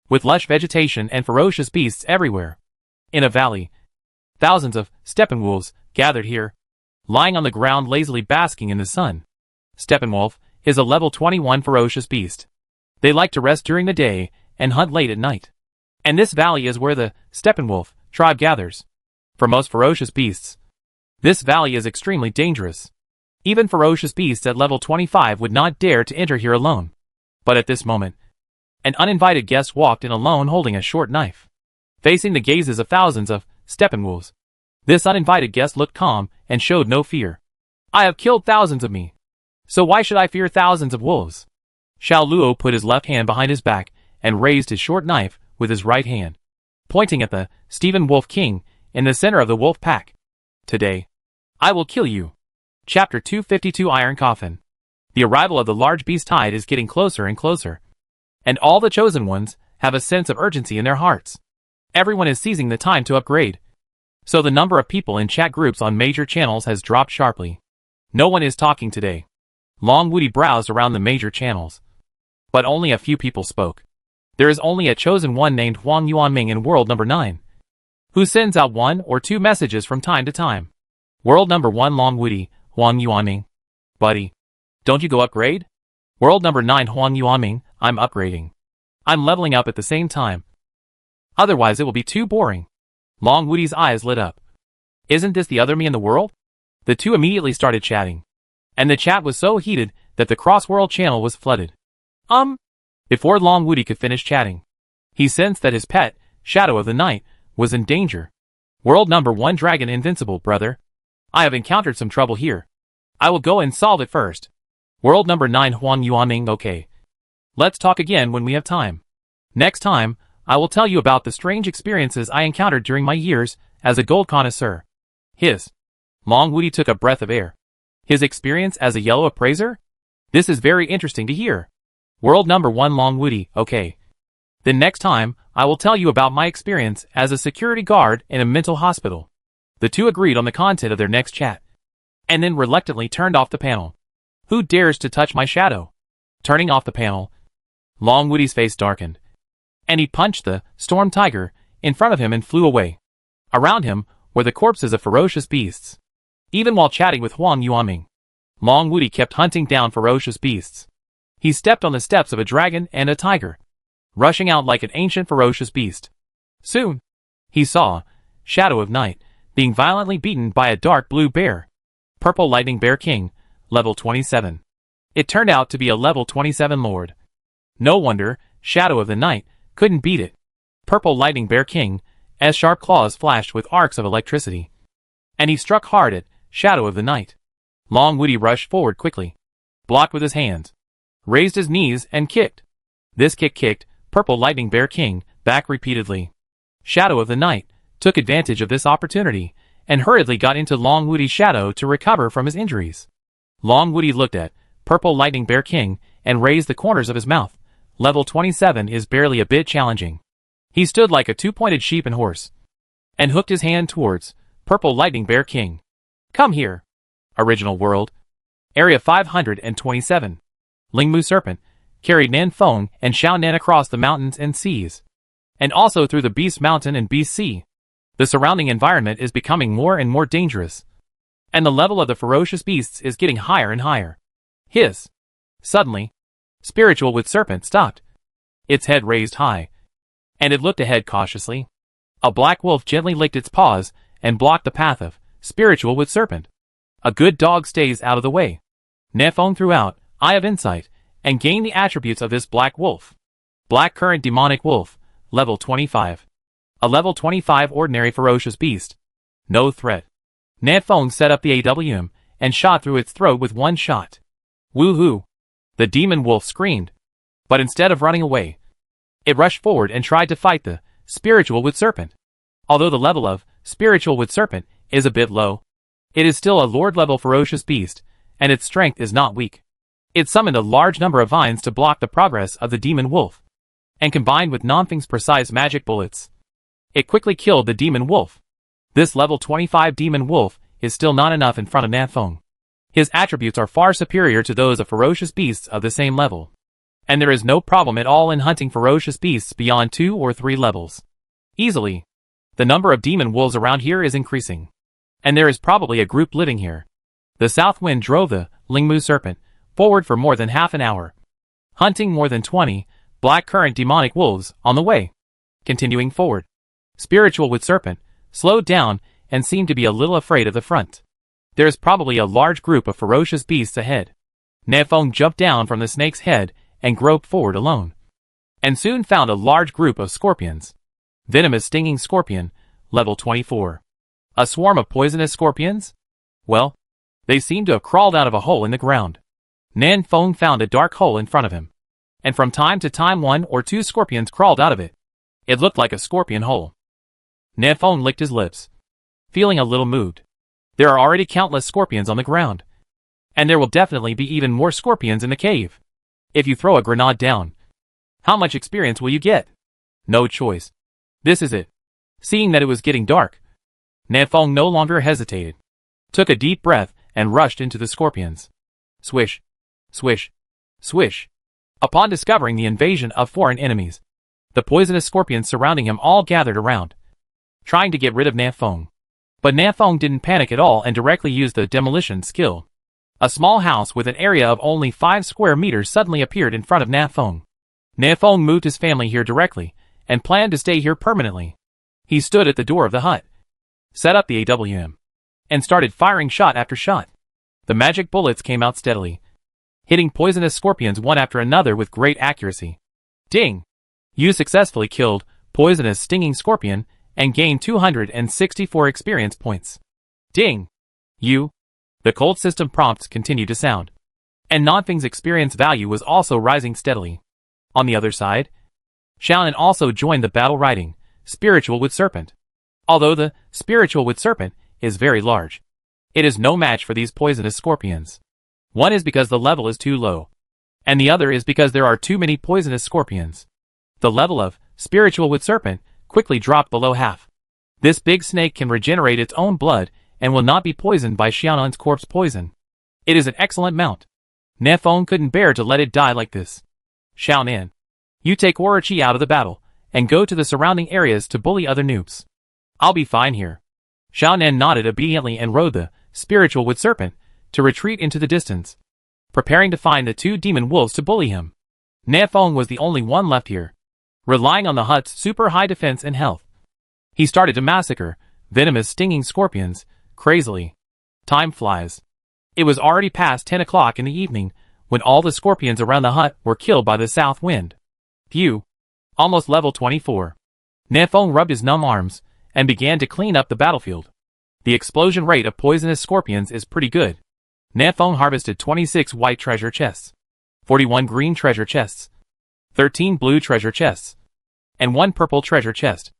with lush vegetation and ferocious beasts everywhere. In a valley, thousands of Steppenwolves gathered here, lying on the ground lazily basking in the sun. Steppenwolf is a level 21 ferocious beast. They like to rest during the day and hunt late at night. And this valley is where the Steppenwolf tribe gathers. For most ferocious beasts, this valley is extremely dangerous. Even ferocious beasts at level 25 would not dare to enter here alone. But at this moment, an uninvited guest walked in alone holding a short knife. Facing the gazes of thousands of Steppenwolves, this uninvited guest looked calm and showed no fear. I have killed thousands of me, so why should I fear thousands of wolves? Xiao Luo put his left hand behind his back and raised his short knife with his right hand, pointing at the Stephen Wolf King in the center of the wolf pack. Today, I will kill you. Chapter 252 Iron Coffin. The arrival of the large beast tide is getting closer and closer, and all the chosen ones have a sense of urgency in their hearts. Everyone is seizing the time to upgrade, so the number of people in chat groups on major channels has dropped sharply. No one is talking today. Long Woody browsed around the major channels, but only a few people spoke. There is only a chosen one named Huang Yuanming in world number 9, who sends out 1 or 2 messages from time to time. World number 1 Long Woody, Huang Yuanming. Buddy, don't you go upgrade? World number 9 Huang Yuanming, I'm upgrading. I'm leveling up at the same time. Otherwise it will be too boring. Long Woody's eyes lit up. Isn't this the other me in the world? The two immediately started chatting, and the chat was so heated that the cross-world channel was flooded. Before Long Woody could finish chatting, he sensed that his pet, Shadow of the Night, was in danger. World number 1 Dragon Invincible, brother. I have encountered some trouble here. I will go and solve it first. World number 9 Huang Yuanming. Okay. Let's talk again when we have time. Next time, I will tell you about the strange experiences I encountered during my years as a gold connoisseur. Long Woody took a breath of air. His experience as a yellow appraiser? This is very interesting to hear. World number 1 Long Woody. Okay. Then next time, I will tell you about my experience as a security guard in a mental hospital. The two agreed on the content of their next chat, and then reluctantly turned off the panel. Who dares to touch my shadow? Turning off the panel, Long Woody's face darkened, and he punched the storm tiger in front of him and flew away. Around him were the corpses of ferocious beasts. Even while chatting with Huang Yuanming, Long Woody kept hunting down ferocious beasts. He stepped on the steps of a dragon and a tiger, rushing out like an ancient ferocious beast. Soon, he saw Shadow of Night being violently beaten by a dark blue bear. Purple Lightning Bear King, level 27. It turned out to be a level 27 lord. No wonder Shadow of the Night couldn't beat it. Purple Lightning Bear King's sharp claws flashed with arcs of electricity, and he struck hard at Shadow of the Night. Long Woody rushed forward quickly, blocked with his hands, raised his knees and kicked. This kick kicked Purple Lightning Bear King back repeatedly. Shadow of the Night took advantage of this opportunity and hurriedly got into Long Woody's shadow to recover from his injuries. Long Woody looked at Purple Lightning Bear King and raised the corners of his mouth. Level 27 is barely a bit challenging. He stood like a two-pointed sheep and horse, and hooked his hand towards Purple Lightning Bear King. Come here. Original World. Area 527. Lingmu Serpent carried Nan Feng and Xiao Nan across the mountains and seas, and also through the Beast Mountain and Beast Sea. The surrounding environment is becoming more and more dangerous, and the level of the ferocious beasts is getting higher and higher. Suddenly, Spiritual with Serpent stopped, its head raised high, and it looked ahead cautiously. A black wolf gently licked its paws and blocked the path of Spiritual with Serpent. A good dog stays out of the way. Nefong threw out Eye of Insight and gained the attributes of this black wolf. Black Current Demonic Wolf, level 25. A level 25 ordinary ferocious beast. No threat. Nefong set up the AWM and shot through its throat with one shot. Woohoo! The demon wolf screamed, but instead of running away, it rushed forward and tried to fight the Spiritual with Serpent. Although the level of Spiritual with Serpent is a bit low, it is still a lord-level ferocious beast, and its strength is not weak. It summoned a large number of vines to block the progress of the demon wolf, and combined with Nanfeng's precise magic bullets, it quickly killed the demon wolf. This level 25 demon wolf is still not enough in front of Nanfeng. His attributes are far superior to those of ferocious beasts of the same level, and there is no problem at all in hunting ferocious beasts beyond 2 or 3 levels. Easily. The number of demon wolves around here is increasing, and there is probably a group living here. The south wind drove the Lingmu Serpent forward for more than half an hour, hunting more than 20 black current demonic wolves on the way. Continuing forward, Spiritual with Serpent slowed down and seemed to be a little afraid of the front. There is probably a large group of ferocious beasts ahead. Nefong jumped down from the snake's head and groped forward alone, and soon found a large group of scorpions. Venomous Stinging Scorpion, level 24. A swarm of poisonous scorpions? Well, they seemed to have crawled out of a hole in the ground. Nanfeng found a dark hole in front of him, and from time to time 1 or 2 scorpions crawled out of it. It looked like a scorpion hole. Nanfeng licked his lips, feeling a little moved. There are already countless scorpions on the ground, and there will definitely be even more scorpions in the cave. If you throw a grenade down, how much experience will you get? No choice. This is it. Seeing that it was getting dark, Nanfeng no longer hesitated, took a deep breath and rushed into the scorpions. Swish, swish, swish. Upon discovering the invasion of foreign enemies, the poisonous scorpions surrounding him all gathered around, trying to get rid of Nanfeng. But Nanfeng didn't panic at all and directly used the demolition skill. A small house with an area of only 5 square meters suddenly appeared in front of Nanfeng. Nanfeng moved his family here directly, and planned to stay here permanently. He stood at the door of the hut, set up the AWM, and started firing shot after shot. The magic bullets came out steadily, hitting poisonous scorpions one after another with great accuracy. Ding! You successfully killed poisonous stinging scorpion and gained 264 experience points. Ding! The cold system prompts continued to sound. And Nanfeng's experience value was also rising steadily. On the other side, Xiaonan also joined the battle riding Spiritual Wood Serpent. Although the Spiritual Wood Serpent is very large, it is no match for these poisonous scorpions. One is because the level is too low, and the other is because there are too many poisonous scorpions. The level of Spiritual Wood Serpent quickly dropped below half. This big snake can regenerate its own blood and will not be poisoned by Xiaonan's corpse poison. It is an excellent mount. Nefeng couldn't bear to let it die like this. Xiaonan, you take Orochi out of the battle and go to the surrounding areas to bully other noobs. I'll be fine here. Xiaonan nodded obediently and rode the Spiritual Wood Serpent to retreat into the distance, preparing to find the two demon wolves to bully him. Nefeng was the only one left here, relying on the hut's super high defense and health. He started to massacre venomous stinging scorpions crazily. Time flies. It was already past 10 o'clock in the evening when all the scorpions around the hut were killed by the south wind. Phew. Almost level 24. Nefeng rubbed his numb arms and began to clean up the battlefield. The explosion rate of poisonous scorpions is pretty good. Nefeng harvested 26 white treasure chests, 41 green treasure chests, 13 blue treasure chests, and 1 purple treasure chest.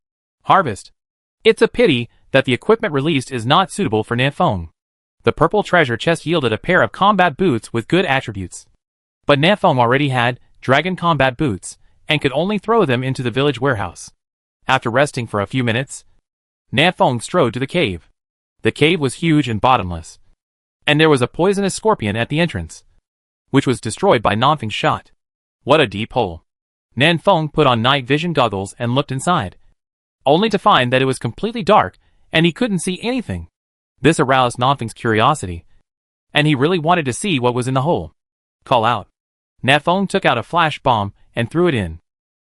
Harvest. It's a pity that the equipment released is not suitable for Nefeng. The purple treasure chest yielded a pair of combat boots with good attributes. But Nefeng already had dragon combat boots and could only throw them into the village warehouse. After resting for a few minutes, Nefeng strode to the cave. The cave was huge and bottomless, and there was a poisonous scorpion at the entrance, which was destroyed by Nanfeng's shot. What a deep hole. Nefeng put on night vision goggles and looked inside, only to find that it was completely dark and he couldn't see anything. This aroused Nanfeng's curiosity, and he really wanted to see what was in the hole. Call out. Nefeng took out a flash bomb and threw it in.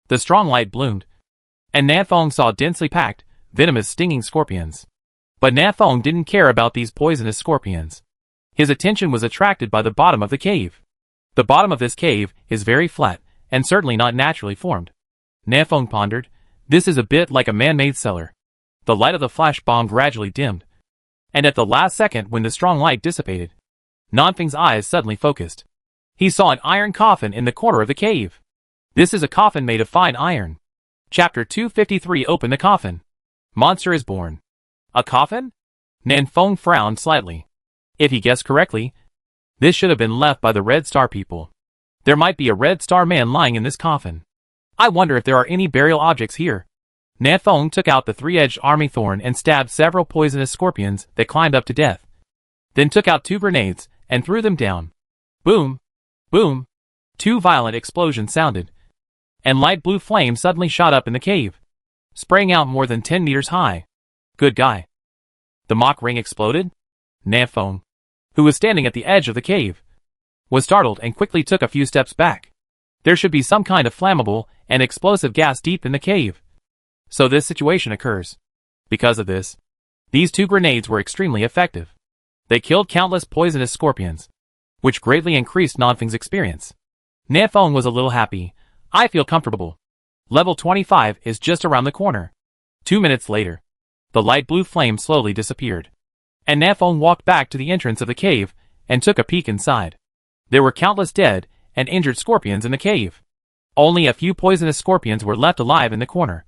The strong light bloomed, and Nefeng saw densely packed, venomous stinging scorpions. But Nefeng didn't care about these poisonous scorpions. His attention was attracted by the bottom of the cave. The bottom of this cave is very flat, and certainly not naturally formed. Nefeng pondered, this is a bit like a man-made cellar. The light of the flash bomb gradually dimmed, and at the last second when the strong light dissipated, Nanfeng's eyes suddenly focused. He saw an iron coffin in the corner of the cave. This is a coffin made of fine iron. Chapter 253. Open the coffin. Monster is born. A coffin? Nefeng frowned slightly. If he guessed correctly, this should have been left by the Red Star people. There might be a Red Star man lying in this coffin. I wonder if there are any burial objects here. Nefeng took out the three-edged army thorn and stabbed several poisonous scorpions that climbed up to death. Then took out 2 grenades and threw them down. Boom! Boom! 2 violent explosions sounded, and light blue flame suddenly shot up in the cave, spraying out more than 10 meters high. Good guy. The mock ring exploded? Nefeng, who was standing at the edge of the cave, was startled and quickly took a few steps back. There should be some kind of flammable and explosive gas deep in the cave. So this situation occurs. Because of this, these 2 grenades were extremely effective. They killed countless poisonous scorpions, which greatly increased Nanfeng's experience. Nefeng was a little happy. I feel comfortable. Level 25 is just around the corner. 2 minutes later, the light blue flame slowly disappeared, and Nefeng walked back to the entrance of the cave and took a peek inside. There were countless dead and injured scorpions in the cave. Only a few poisonous scorpions were left alive in the corner,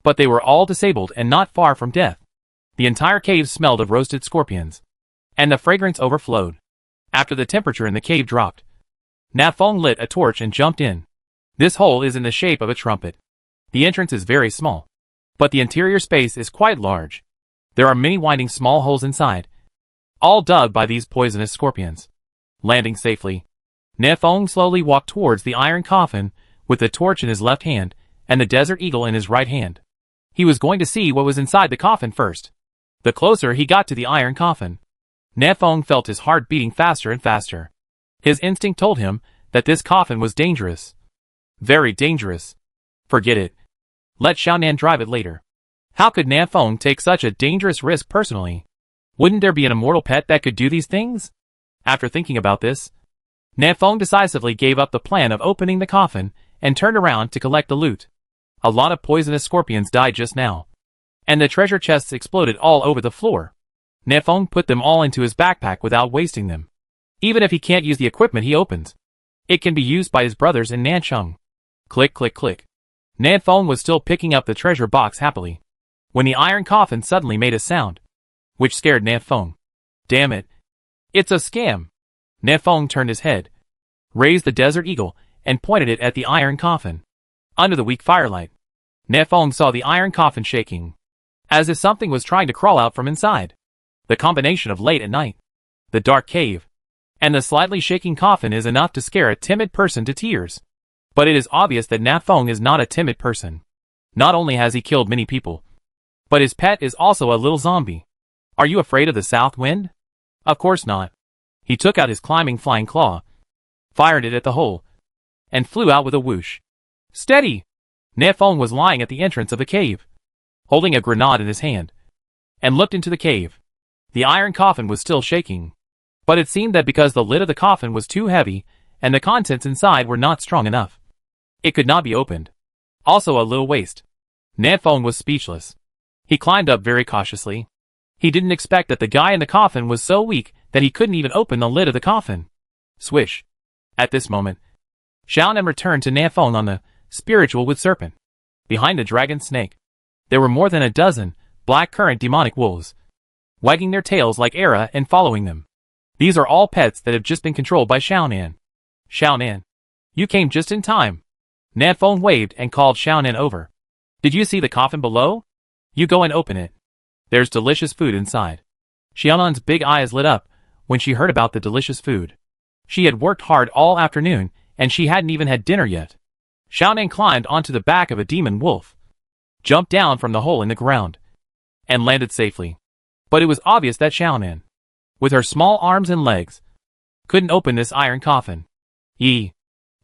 but they were all disabled and not far from death. The entire cave smelled of roasted scorpions, and the fragrance overflowed. After the temperature in the cave dropped, Nefeng lit a torch and jumped in. This hole is in the shape of a trumpet. The entrance is very small, but the interior space is quite large. There are many winding small holes inside, all dug by these poisonous scorpions. Landing safely, Nefeng slowly walked towards the iron coffin with the torch in his left hand and the desert eagle in his right hand. He was going to see what was inside the coffin first. The closer he got to the iron coffin, Nefeng felt his heart beating faster and faster. His instinct told him that this coffin was dangerous. Very dangerous. Forget it. Let Xiaonan drive it later. How could Nefeng take such a dangerous risk personally? Wouldn't there be an immortal pet that could do these things? After thinking about this, Nanfeng decisively gave up the plan of opening the coffin and turned around to collect the loot. A lot of poisonous scorpions died just now, and the treasure chests exploded all over the floor. Nanfeng put them all into his backpack without wasting them. Even if he can't use the equipment he opens, it can be used by his brothers in Nancheng. Click, click, click. Nanfeng was still picking up the treasure box happily, when the iron coffin suddenly made a sound, which scared Nanfeng. Damn it. It's a scam. Nanfeng turned his head, raised the Desert Eagle, and pointed it at the iron coffin. Under the weak firelight, Nanfeng saw the iron coffin shaking, as if something was trying to crawl out from inside. The combination of late at night, the dark cave, and the slightly shaking coffin is enough to scare a timid person to tears. But it is obvious that Nanfeng is not a timid person. Not only has he killed many people, but his pet is also a little zombie. Are you afraid of the south wind? Of course not. He took out his climbing flying claw, fired it at the hole, and flew out with a whoosh. Steady! Nanfeng was lying at the entrance of the cave, holding a grenade in his hand, and looked into the cave. The iron coffin was still shaking, but it seemed that because the lid of the coffin was too heavy and the contents inside were not strong enough, it could not be opened. Also a little waste. Nanfeng was speechless. He climbed up very cautiously. He didn't expect that the guy in the coffin was so weak that he couldn't even open the lid of the coffin. Swish. At this moment, Xiaonan returned to Nanfeng on the spiritual wood serpent. Behind the dragon snake, there were more than a dozen black currant demonic wolves, wagging their tails like Era and following them. These are all pets that have just been controlled by Xiaonan. Xiaonan, you came just in time. Nanfeng waved and called Xiaonan over. Did you see the coffin below? You go and open it. There's delicious food inside. Xiaonan's big eyes lit up when she heard about the delicious food. She had worked hard all afternoon, and she hadn't even had dinner yet. Xiaonan climbed onto the back of a demon wolf, jumped down from the hole in the ground, and landed safely. But it was obvious that Xiaonan, with her small arms and legs, couldn't open this iron coffin. Yee!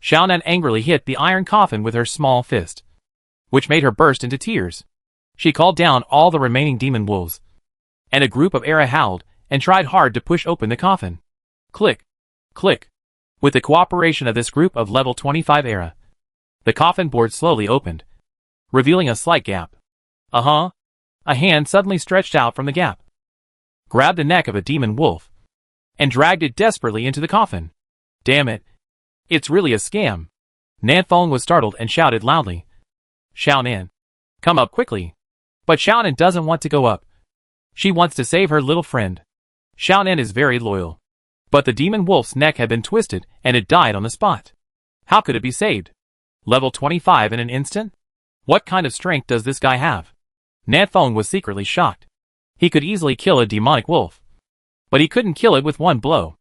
Xiaonan angrily hit the iron coffin with her small fist, which made her burst into tears. She called down all the remaining demon wolves, and a group of Era howled and tried hard to push open the coffin. Click! Click! With the cooperation of this group of level 25 Era, the coffin board slowly opened, revealing a slight gap. A hand suddenly stretched out from the gap, grabbed the neck of a demon wolf, and dragged it desperately into the coffin. Damn it! It's really a scam. Nanfeng was startled and shouted loudly. Xiaonan, come up quickly. But Xiaonan doesn't want to go up. She wants to save her little friend. Xiaonan is very loyal. But the demon wolf's neck had been twisted and it died on the spot. How could it be saved? Level 25 in an instant? What kind of strength does this guy have? Nanfeng was secretly shocked. He could easily kill a demonic wolf, but he couldn't kill it with one blow.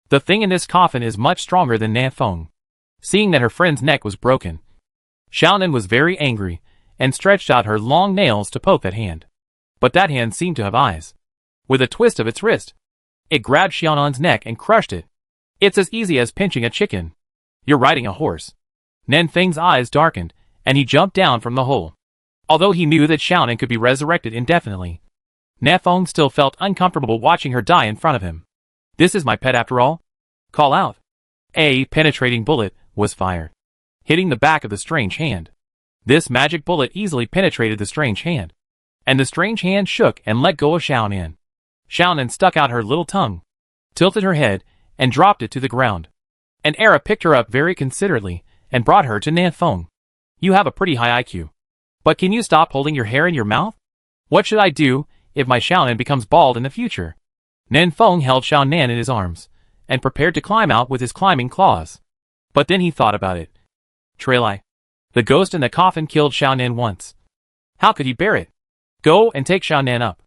The thing in this coffin is much stronger than Nanfeng. Seeing that her friend's neck was broken, Xiaonan was very angry and stretched out her long nails to poke that hand. But that hand seemed to have eyes. With a twist of its wrist, it grabbed Xiaonan's neck and crushed it. It's as easy as pinching a chicken. You're riding a horse. Nanfeng's eyes darkened, and he jumped down from the hole. Although he knew that Xiaonan could be resurrected indefinitely, Nanfeng still felt uncomfortable watching her die in front of him. This is my pet after all? Call out. A penetrating bullet was fired, hitting the back of the strange hand. This magic bullet easily penetrated the strange hand, and the strange hand shook and let go of Xiaonan. Xiaonan stuck out her little tongue, tilted her head, and dropped it to the ground. And Era picked her up very considerately and brought her to Nanfeng. You have a pretty high IQ. But can you stop holding your hair in your mouth? What should I do if my Xiaonan becomes bald in the future? Nanfeng held Xiaonan in his arms and prepared to climb out with his climbing claws. But then he thought about it. Trailai. The ghost in the coffin killed Xiaonan once. How could he bear it? Go and take Xiaonan up.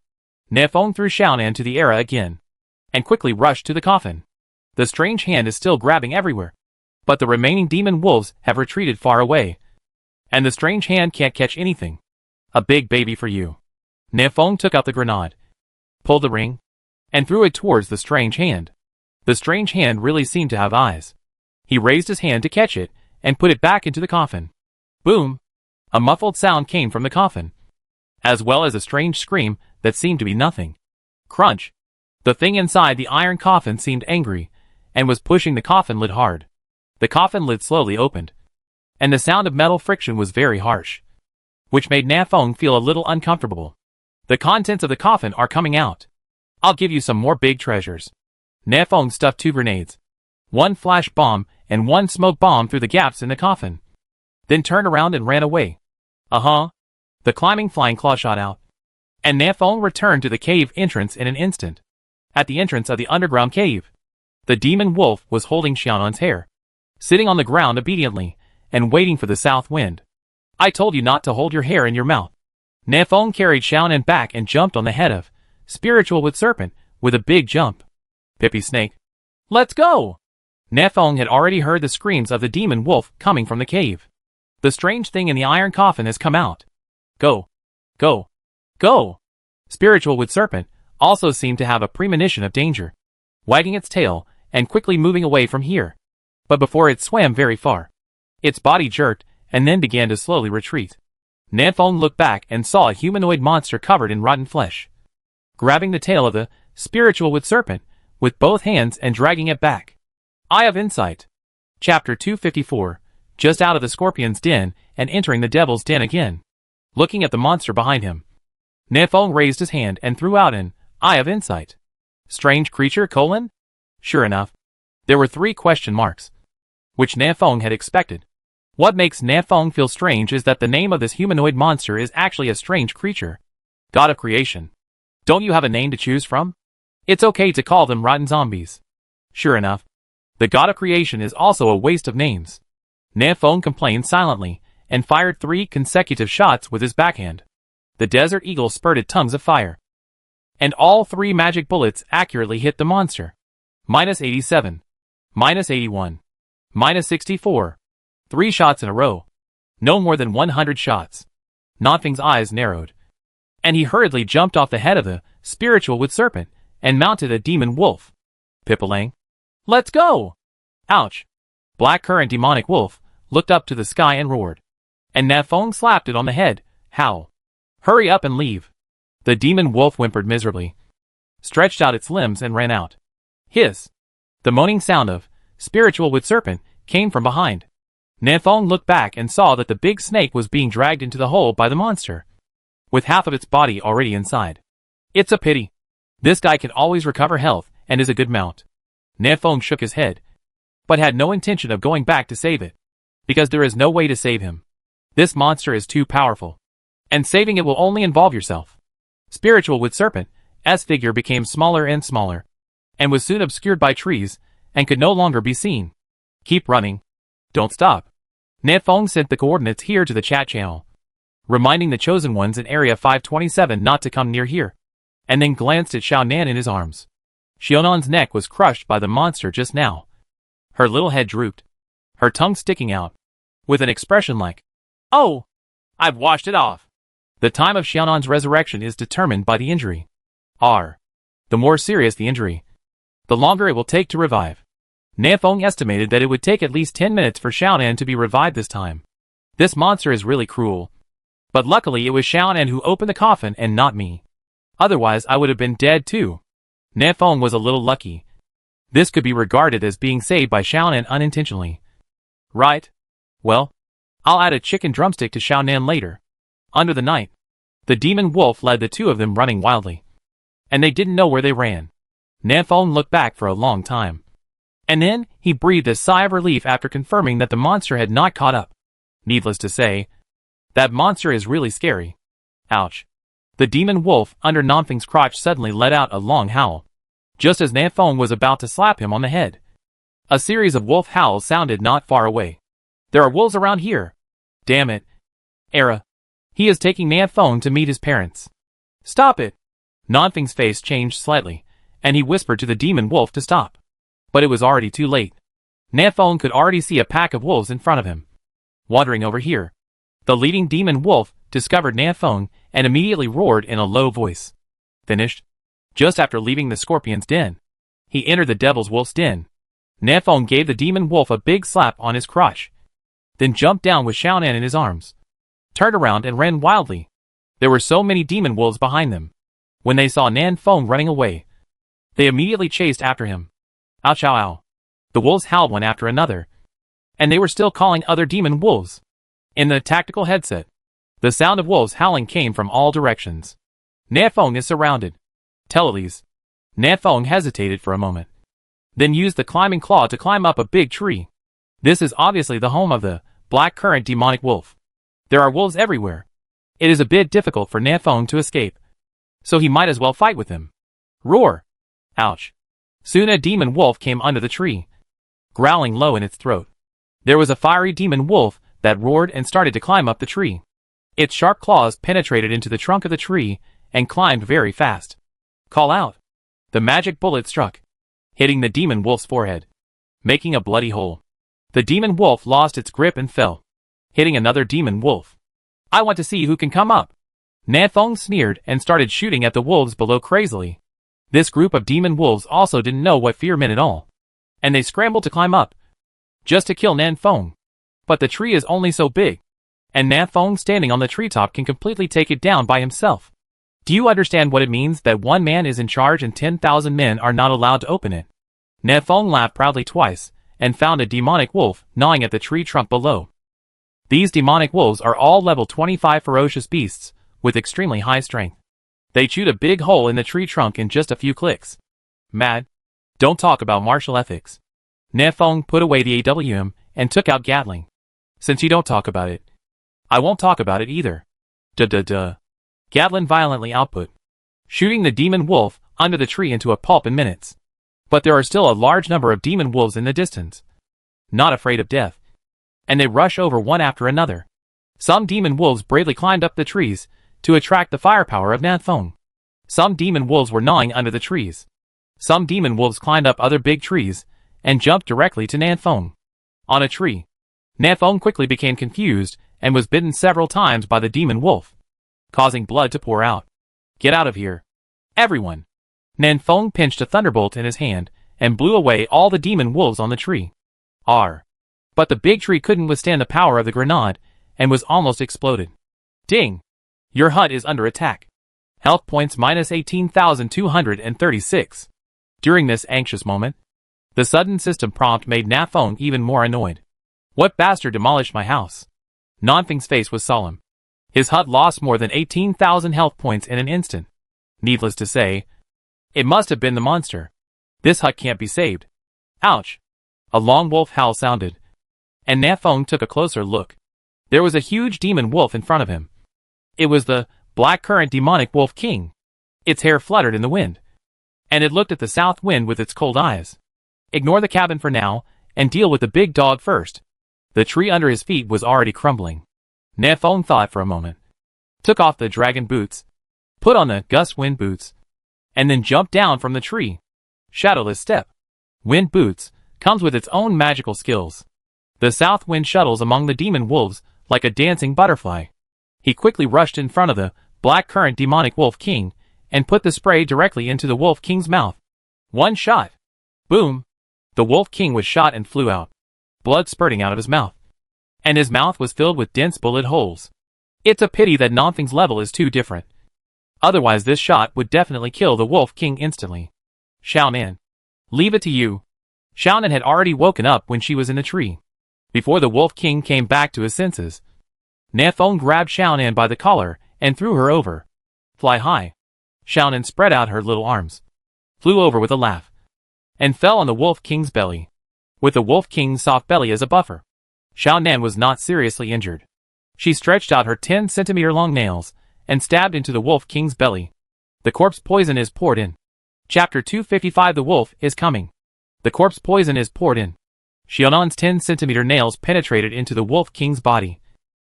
Nanfeng threw Xiaonan to the Era again, and quickly rushed to the coffin. The strange hand is still grabbing everywhere, but the remaining demon wolves have retreated far away, and the strange hand can't catch anything. A big baby for you. Nanfeng took out the grenade, pulled the ring, and threw it towards the strange hand. The strange hand really seemed to have eyes. He raised his hand to catch it, and put it back into the coffin. Boom! A muffled sound came from the coffin, as well as a strange scream that seemed to be nothing. Crunch! The thing inside the iron coffin seemed angry, and was pushing the coffin lid hard. The coffin lid slowly opened, and the sound of metal friction was very harsh, which made Na Fong feel a little uncomfortable. The contents of the coffin are coming out. I'll give you some more big treasures. Na Fong stuffed 2 grenades, 1 flash bomb and 1 smoke bomb through the gaps in the coffin, then turned around and ran away. The climbing flying claw shot out, and Na Fong returned to the cave entrance in an instant. At the entrance of the underground cave, the demon wolf was holding Xiaonan's hair, sitting on the ground obediently, and waiting for the south wind. I told you not to hold your hair in your mouth. Na Fong carried Xiaonan back and jumped on the head of Spiritual Wood Serpent with a big jump. Pippy Snake. Let's go! Na Fong had already heard the screams of the demon wolf coming from the cave. The strange thing in the iron coffin has come out. Go! Go! Go! Spiritual Wood Serpent also seemed to have a premonition of danger, wagging its tail and quickly moving away from here. But before it swam very far, its body jerked and then began to slowly retreat. Na Fong looked back and saw a humanoid monster covered in rotten flesh, grabbing the tail of the Spiritual Wood Serpent with both hands and dragging it back. Eye of Insight. Chapter 254. Just out of the scorpion's den and entering the devil's den again. Looking at the monster behind him, Na Fong raised his hand and threw out an Eye of Insight. Strange creature, ? Sure enough, there were 3 question marks, which Na Fong had expected. What makes Na Fong feel strange is that the name of this humanoid monster is actually a strange creature. God of Creation. Don't you have a name to choose from? It's okay to call them rotten zombies. Sure enough, the God of Creation is also a waste of names. Na Fong complained silently and fired 3 consecutive shots with his backhand. The Desert Eagle spurted tongues of fire, and all 3 magic bullets accurately hit the monster. -87. -81. -64. 3 shots in a row. No more than 100 shots. Nanfeng's eyes narrowed, and he hurriedly jumped off the head of the Spiritual Wood Serpent and mounted a demon wolf. Pipilang. Let's go! Ouch! Black Current Demonic Wolf looked up to the sky and roared, and Na Fong slapped it on the head. Howl. Hurry up and leave. The demon wolf whimpered miserably, stretched out its limbs and ran out. Hiss. The moaning sound of Spiritual Wood Serpent came from behind. Na Fong looked back and saw that the big snake was being dragged into the hole by the monster, with half of its body already inside. It's a pity. This guy can always recover health and is a good mount. Na Fong shook his head, but had no intention of going back to save it, because there is no way to save him. This monster is too powerful, and saving it will only involve yourself. Spiritual Wood Serpent's figure became smaller and smaller, and was soon obscured by trees, and could no longer be seen. Keep running. Don't stop. Na Fong sent the coordinates here to the chat channel, reminding the chosen ones in Area 527 not to come near here, and then glanced at Xiaonan in his arms. Xiaonan's neck was crushed by the monster just now. Her little head drooped, her tongue sticking out, with an expression like, "Oh, I've washed it off." The time of Xiaonan's resurrection is determined by the injury. The more serious the injury, the longer it will take to revive. Na Fong estimated that it would take at least 10 minutes for Xiaonan to be revived this time. This monster is really cruel. But luckily it was Xiaonan who opened the coffin and not me. Otherwise I would have been dead too. Na Fong was a little lucky. This could be regarded as being saved by Xiaonan unintentionally. Right? Well, I'll add a chicken drumstick to Xiaonan later. Under the night, the demon wolf led the 2 of them running wildly, and they didn't know where they ran. Na Fong looked back for a long time, and then he breathed a sigh of relief after confirming that the monster had not caught up. Needless to say, that monster is really scary. Ouch. The demon wolf under Nanfeng's crotch suddenly let out a long howl, just as Na Fong was about to slap him on the head. A series of wolf howls sounded not far away. There are wolves around here. Damn it. Era. He is taking Na Fong to meet his parents. Stop it. Nanfeng's face changed slightly, and he whispered to the demon wolf to stop. But it was already too late. Na Fong could already see a pack of wolves in front of him, wandering over here. The leading demon wolf discovered Na Fong and immediately roared in a low voice. Finished? Just after leaving the scorpion's den, he entered the devil's wolf's den. Na Fong gave the demon wolf a big slap on his crotch, then jumped down with Xiaonan in his arms, turned around and ran wildly. There were so many demon wolves behind them. When they saw Na Fong running away, they immediately chased after him. Ouch, ow, ow. The wolves howled one after another. And they were still calling other demon wolves. In the tactical headset, the sound of wolves howling came from all directions. Nanfeng is surrounded. Teles. Nanfeng hesitated for a moment. Then used the climbing claw to climb up a big tree. This is obviously the home of the black current demonic wolf. There are wolves everywhere. It is a bit difficult for Nanfeng to escape. So he might as well fight with him. Roar! Ouch. Soon a demon wolf came under the tree, growling low in its throat. There was a fiery demon wolf that roared and started to climb up the tree. Its sharp claws penetrated into the trunk of the tree and climbed very fast. Call out! The magic bullet struck, hitting the demon wolf's forehead, making a bloody hole. The demon wolf lost its grip and fell, hitting another demon wolf. I want to see who can come up. Nanfeng sneered and started shooting at the wolves below crazily. This group of demon wolves also didn't know what fear meant at all, and they scrambled to climb up, just to kill Nanfeng. But the tree is only so big, and Nanfeng standing on the treetop can completely take it down by himself. Do you understand what it means that one man is in charge and 10,000 men are not allowed to open it? Nanfeng laughed proudly twice, and found a demonic wolf gnawing at the tree trunk below. These demonic wolves are all level 25 ferocious beasts, with extremely high strength. They chewed a big hole in the tree trunk in just a few clicks. Mad? Don't talk about martial ethics. Nanfeng put away the AWM and took out Gatling. Since you don't talk about it, I won't talk about it either. Duh. Gatling violently output, shooting the demon wolf under the tree into a pulp in minutes. But there are still a large number of demon wolves in the distance, not afraid of death, and they rush over one after another. Some demon wolves bravely climbed up the trees to attract the firepower of Nanfeng. Some demon wolves were gnawing under the trees. Some demon wolves climbed up other big trees and jumped directly to Nanfeng. On a tree, Nanfeng quickly became confused and was bitten several times by the demon wolf, causing blood to pour out. Get out of here, everyone! Nanfeng pinched a thunderbolt in his hand and blew away all the demon wolves on the tree. But the big tree couldn't withstand the power of the grenade and was almost exploded. Ding! Your hut is under attack. Health points minus 18,236. During this anxious moment, the sudden system prompt made Nanfeng even more annoyed. What bastard demolished my house? Nanfeng's face was solemn. His hut lost more than 18,000 health points in an instant. Needless to say, it must have been the monster. This hut can't be saved. Ouch! A long wolf howl sounded, and Nanfeng took a closer look. There was a huge demon wolf in front of him. It was the black current demonic wolf king. Its hair fluttered in the wind, and it looked at the south wind with its cold eyes. Ignore the cabin for now, and deal with the big dog first. The tree under his feet was already crumbling. Nanfeng thought for a moment, took off the dragon boots, put on the gust wind boots, and then jumped down from the tree. Shadowless step. Wind boots comes with its own magical skills. The south wind shuttles among the demon wolves like a dancing butterfly. He quickly rushed in front of the black current demonic wolf king and put the spray directly into the wolf king's mouth. One shot. Boom. The wolf king was shot and flew out, blood spurting out of his mouth. And his mouth was filled with dense bullet holes. It's a pity that Nanfeng's level is too different. Otherwise this shot would definitely kill the wolf king instantly. Xiaonan. Leave it to you. Xiaonan had already woken up when she was in the tree, before the wolf king came back to his senses. Nanfeng grabbed Xiaonan by the collar and threw her over. Fly high. Xiaonan spread out her little arms, flew over with a laugh, and fell on the wolf king's belly, with the wolf king's soft belly as a buffer. Xiaonan was not seriously injured. She stretched out her 10-centimeter long nails and stabbed into the wolf king's belly. The corpse poison is poured in. Chapter 255. The wolf is coming. The corpse poison is poured in. Xiaonan's 10-centimeter nails penetrated into the wolf king's body,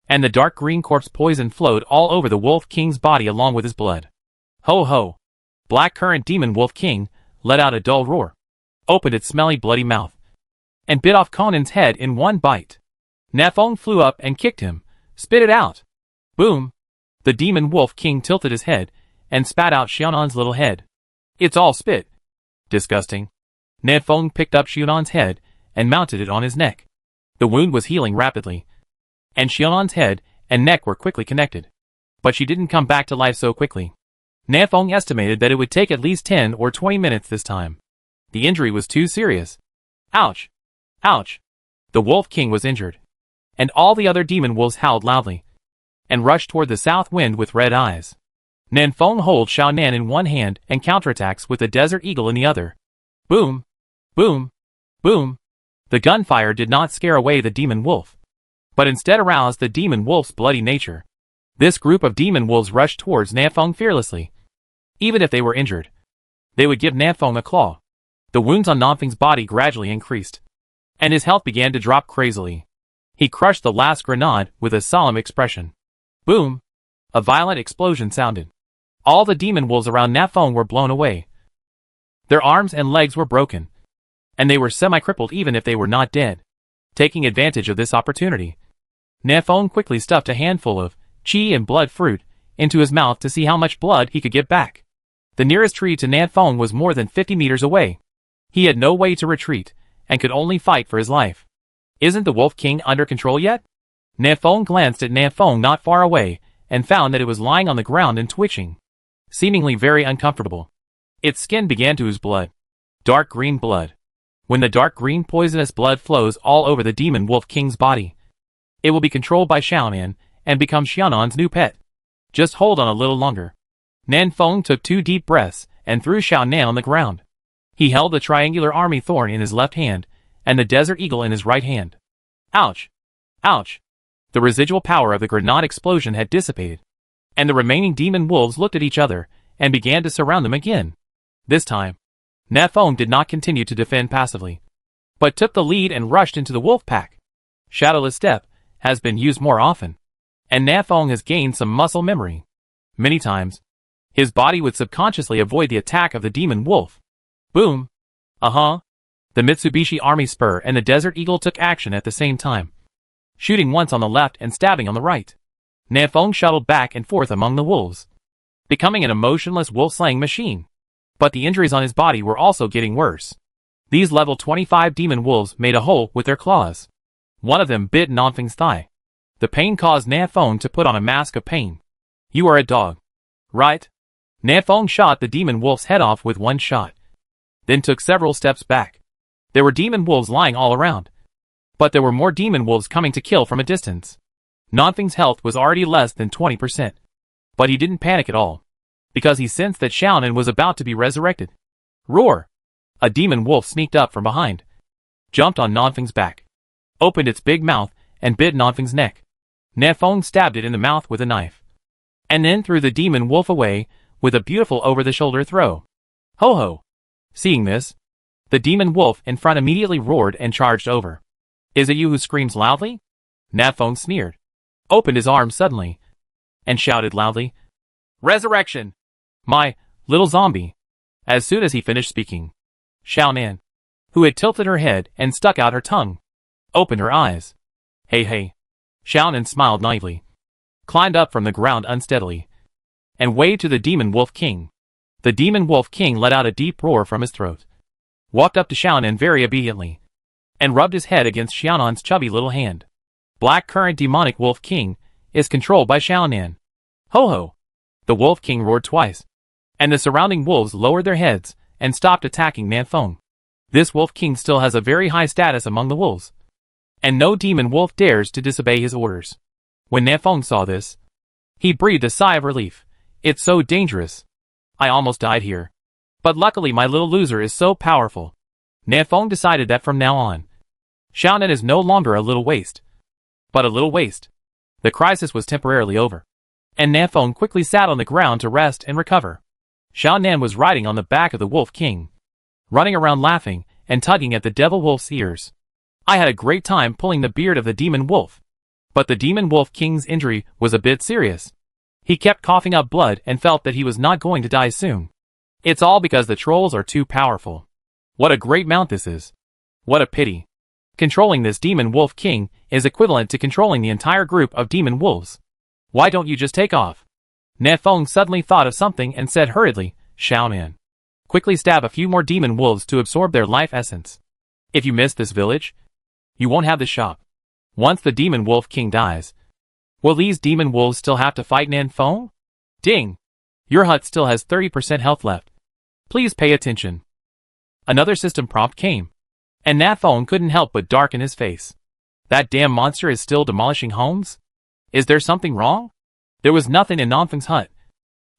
and the dark green corpse poison flowed all over the wolf king's body along with his blood. Ho ho! Black current demon wolf king let out a dull roar, opened its smelly bloody mouth, and bit off Conan's head in one bite. Nanfeng flew up and kicked him. Spit it out! Boom! The demon wolf king tilted his head and spat out Xiaonan's little head. It's all spit. Disgusting. Nanfeng picked up Xiaonan's head and mounted it on his neck. The wound was healing rapidly, and Xiaonan's head and neck were quickly connected. But she didn't come back to life so quickly. Nanfeng estimated that it would take at least 10 or 20 minutes this time. The injury was too serious. Ouch! Ouch! The Wolf King was injured. And all the other demon wolves howled loudly and rushed toward the south wind with red eyes. Nan Feng holds Xiao Nan in one hand and counterattacks with the Desert Eagle in the other. Boom! Boom! Boom! The gunfire did not scare away the demon wolf, but instead aroused the demon wolf's bloody nature. This group of demon wolves rushed towards Nan Feng fearlessly. Even if they were injured, they would give Nan Feng a claw. The wounds on Nan Feng's body gradually increased, and his health began to drop crazily. He crushed the last grenade with a solemn expression. Boom! A violent explosion sounded. All the demon wolves around Nan Feng were blown away. Their arms and legs were broken, and they were semi-crippled even if they were not dead. Taking advantage of this opportunity, Nan Feng quickly stuffed a handful of qi and blood fruit into his mouth to see how much blood he could get back. The nearest tree to Nan Feng was more than 50 meters away. He had no way to retreat, and could only fight for his life. Isn't the Wolf King under control yet? Nan Feng glanced at Nan Feng not far away, and found that it was lying on the ground and twitching, seemingly very uncomfortable. Its skin began to ooze blood. Dark green blood. When the dark green poisonous blood flows all over the demon Wolf King's body, it will be controlled by Xiaonan and become Xiaonan's new pet. Just hold on a little longer. Nan Feng took 2 deep breaths and threw Xiaonan on the ground. He held the triangular army thorn in his left hand and the Desert Eagle in his right hand. Ouch! Ouch! The residual power of the grenade explosion had dissipated, and the remaining demon wolves looked at each other and began to surround them again. This time, Nan Feng did not continue to defend passively, but took the lead and rushed into the wolf pack. Shadowless Step has been used more often, and Nan Feng has gained some muscle memory. Many times, his body would subconsciously avoid the attack of the demon wolf. Boom! The Mitsubishi Army Spur and the Desert Eagle took action at the same time, shooting once on the left and stabbing on the right. Nan Feng shuttled back and forth among the wolves, becoming an emotionless wolf-slaying machine. But the injuries on his body were also getting worse. These level 25 demon wolves made a hole with their claws. One of them bit Nan Feng's thigh. The pain caused Nan Feng to put on a mask of pain. You are a dog, right? Nan Feng shot the demon wolf's head off with one shot, then took several steps back. There were demon wolves lying all around, but there were more demon wolves coming to kill from a distance. Nan Feng's health was already less than 20%, but he didn't panic at all, because he sensed that Xiaonan was about to be resurrected. Roar! A demon wolf sneaked up from behind, jumped on Nan Feng's back, opened its big mouth, and bit Nan Feng's neck. Nan Feng stabbed it in the mouth with a knife, and then threw the demon wolf away with a beautiful over-the-shoulder throw. Ho ho! Seeing this, the demon wolf in front immediately roared and charged over. Is it you who screams loudly? Nan Feng sneered, opened his arms suddenly, and shouted loudly, Resurrection! My little zombie! As soon as he finished speaking, Xiaonan, who had tilted her head and stuck out her tongue, opened her eyes. Hey hey! Xiaonan smiled naively, climbed up from the ground unsteadily, and waved to the Demon Wolf King. The Demon Wolf King let out a deep roar from his throat, walked up to Xiaonan very obediently, and rubbed his head against Xiaonan's chubby little hand. Black Current Demonic Wolf King is controlled by Xiaonan. Ho ho! The Wolf King roared twice, and the surrounding wolves lowered their heads and stopped attacking Nan Feng. This Wolf King still has a very high status among the wolves, and no demon wolf dares to disobey his orders. When Nan Feng saw this, he breathed a sigh of relief. It's so dangerous. I almost died here, but luckily my little loser is so powerful. Nan Feng decided that from now on, Xiaonan is no longer a little waste, but a little waste. The crisis was temporarily over, and Nan Feng quickly sat on the ground to rest and recover. Xiaonan was riding on the back of the Wolf King, running around laughing and tugging at the Devil Wolf's ears. I had a great time pulling the beard of the Demon Wolf, but the Demon Wolf King's injury was a bit serious. He kept coughing up blood and felt that he was not going to die soon. It's all because the trolls are too powerful. What a great mount this is. What a pity. Controlling this Demon Wolf King is equivalent to controlling the entire group of demon wolves. Why don't you just take off? Nan Feng suddenly thought of something and said hurriedly, Xiaonan, quickly stab a few more demon wolves to absorb their life essence. If you miss this village, you won't have the shop. Once the Demon Wolf King dies, will these demon wolves still have to fight Nan Feng? Ding! Your hut still has 30% health left. Please pay attention. Another system prompt came, And Nathong couldn't help but darken his face. That damn monster is still demolishing homes? Is there something wrong? There was nothing in Nanfeng's hut.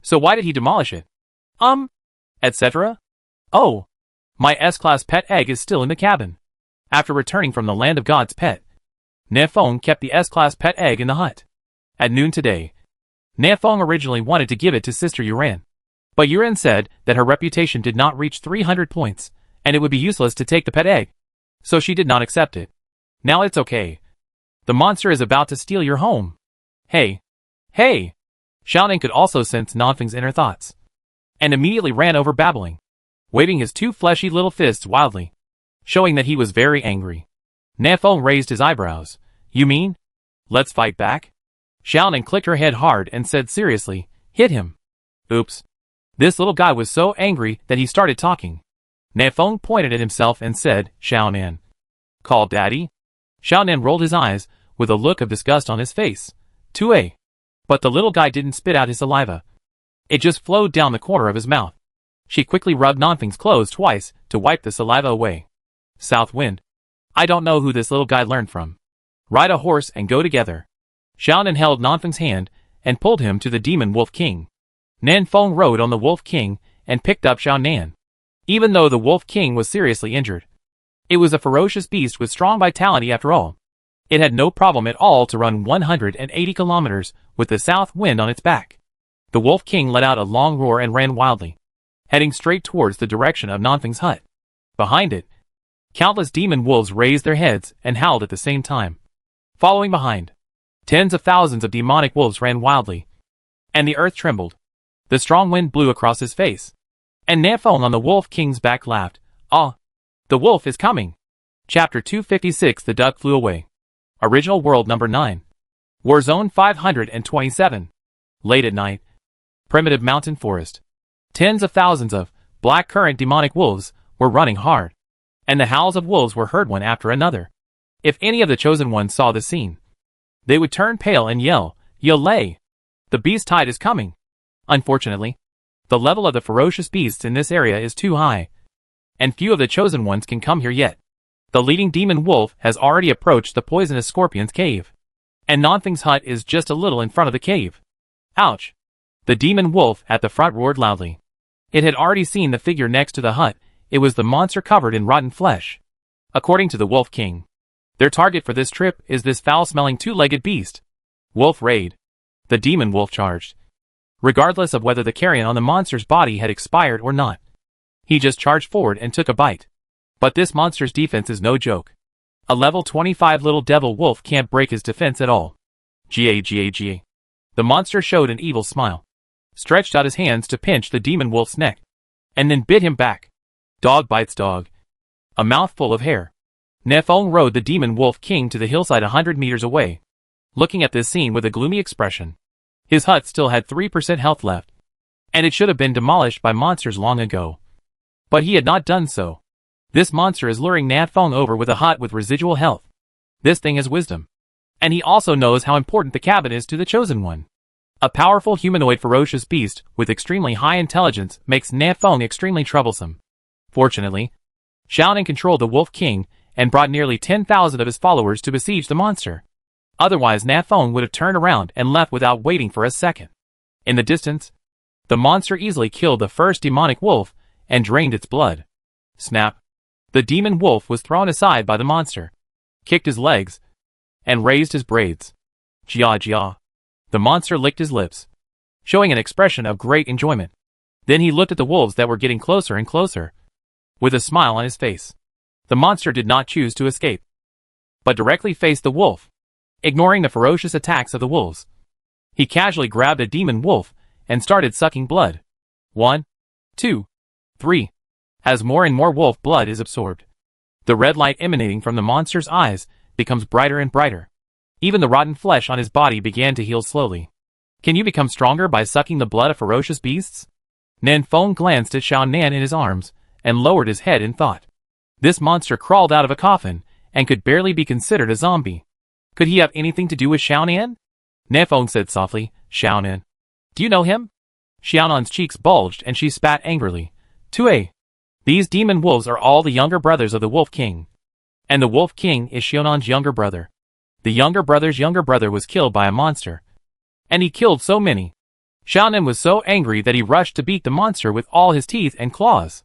So why did he demolish it? Etc. Oh, my S-class pet egg is still in the cabin. After returning from the land of God's pet, Nafong kept the S-class pet egg in the hut. At noon today, Nafong originally wanted to give it to Sister Yuran. But Yuran said that her reputation did not reach 300 points, and it would be useless to take the pet egg. So she did not accept it. Now it's okay. The monster is about to steal your home. Hey. Hey! Xiaoning could also sense Nanfeng's inner thoughts, and immediately ran over babbling, waving his two fleshy little fists wildly, showing that he was very angry. Nafeng raised his eyebrows. You mean? Let's fight back? Xiaoning clicked her head hard and said seriously, hit him. Oops. This little guy was so angry that he started talking. Nafeng pointed at himself and said, Xiaonan. Call daddy? Xiaonan rolled his eyes, with a look of disgust on his face. 2A. But the little guy didn't spit out his saliva. It just flowed down the corner of his mouth. She quickly rubbed Nanfeng's clothes twice to wipe the saliva away. South wind. I don't know who this little guy learned from. Ride a horse and go together. Xiaonan held Nanfeng's hand and pulled him to the demon Wolf King. Nanfeng rode on the Wolf King and picked up Xiaonan. Even though the Wolf King was seriously injured, it was a ferocious beast with strong vitality after all. It had no problem at all to run 180 kilometers with the south wind on its back. The Wolf King let out a long roar and ran wildly, heading straight towards the direction of Nanfeng's hut. Behind it, countless demon wolves raised their heads and howled at the same time. Following behind, tens of thousands of demonic wolves ran wildly, and the earth trembled. The strong wind blew across his face, and Nafeng on the Wolf King's back laughed. Ah, the wolf is coming. Chapter 256. The duck flew away. Original World Number 9. Warzone 527. Late at night. Primitive mountain forest. Tens of thousands of black-currant demonic wolves were running hard, and the howls of wolves were heard one after another. If any of the chosen ones saw the scene, they would turn pale and yell, Yolay! The beast tide is coming! Unfortunately, the level of the ferocious beasts in this area is too high, and few of the chosen ones can come here yet. The leading demon wolf has already approached the poisonous scorpion's cave, and Nanfeng's hut is just a little in front of the cave. Ouch! The demon wolf at the front roared loudly. It had already seen the figure next to the hut. It was the monster covered in rotten flesh. According to the Wolf King, their target for this trip is this foul-smelling two-legged beast. Wolf raid. The demon wolf charged. Regardless of whether the carrion on the monster's body had expired or not, he just charged forward and took a bite. But this monster's defense is no joke. A level 25 little devil wolf can't break his defense at all. Ga. The monster showed an evil smile, stretched out his hands to pinch the demon wolf's neck, and then bit him back. Dog bites dog. A mouthful of hair. Nefeng rode the demon wolf king to the hillside 100 meters away, looking at this scene with a gloomy expression. His hut still had 3% health left, and it should have been demolished by monsters long ago. But he had not done so. This monster is luring Nafeng over with a hut with residual health. This thing has wisdom. And he also knows how important the cabin is to the Chosen One. A powerful humanoid ferocious beast with extremely high intelligence makes Nafeng extremely troublesome. Fortunately, Xiaoning controlled the Wolf King and brought nearly 10,000 of his followers to besiege the monster. Otherwise Nafeng would have turned around and left without waiting for a second. In the distance, the monster easily killed the first demonic wolf and drained its blood. Snap. The demon wolf was thrown aside by the monster, kicked his legs, and raised his braids. Jia. The monster licked his lips, showing an expression of great enjoyment. Then he looked at the wolves that were getting closer and closer, with a smile on his face. The monster did not choose to escape, but directly faced the wolf, ignoring the ferocious attacks of the wolves. He casually grabbed a demon wolf and started sucking blood. 1, 2, 3. As more and more wolf blood is absorbed, the red light emanating from the monster's eyes becomes brighter and brighter. Even the rotten flesh on his body began to heal slowly. Can you become stronger by sucking the blood of ferocious beasts? Nanfeng glanced at Xiaonan in his arms and lowered his head in thought. This monster crawled out of a coffin and could barely be considered a zombie. Could he have anything to do with Xiaonan? Nanfeng said softly, Xiaonan. Do you know him? Xiaonan's cheeks bulged and she spat angrily. 2A. These demon wolves are all the younger brothers of the Wolf King. And the Wolf King is Xiaonan's younger brother. The younger brother's younger brother was killed by a monster. And he killed so many. Xiaonan was so angry that he rushed to beat the monster with all his teeth and claws.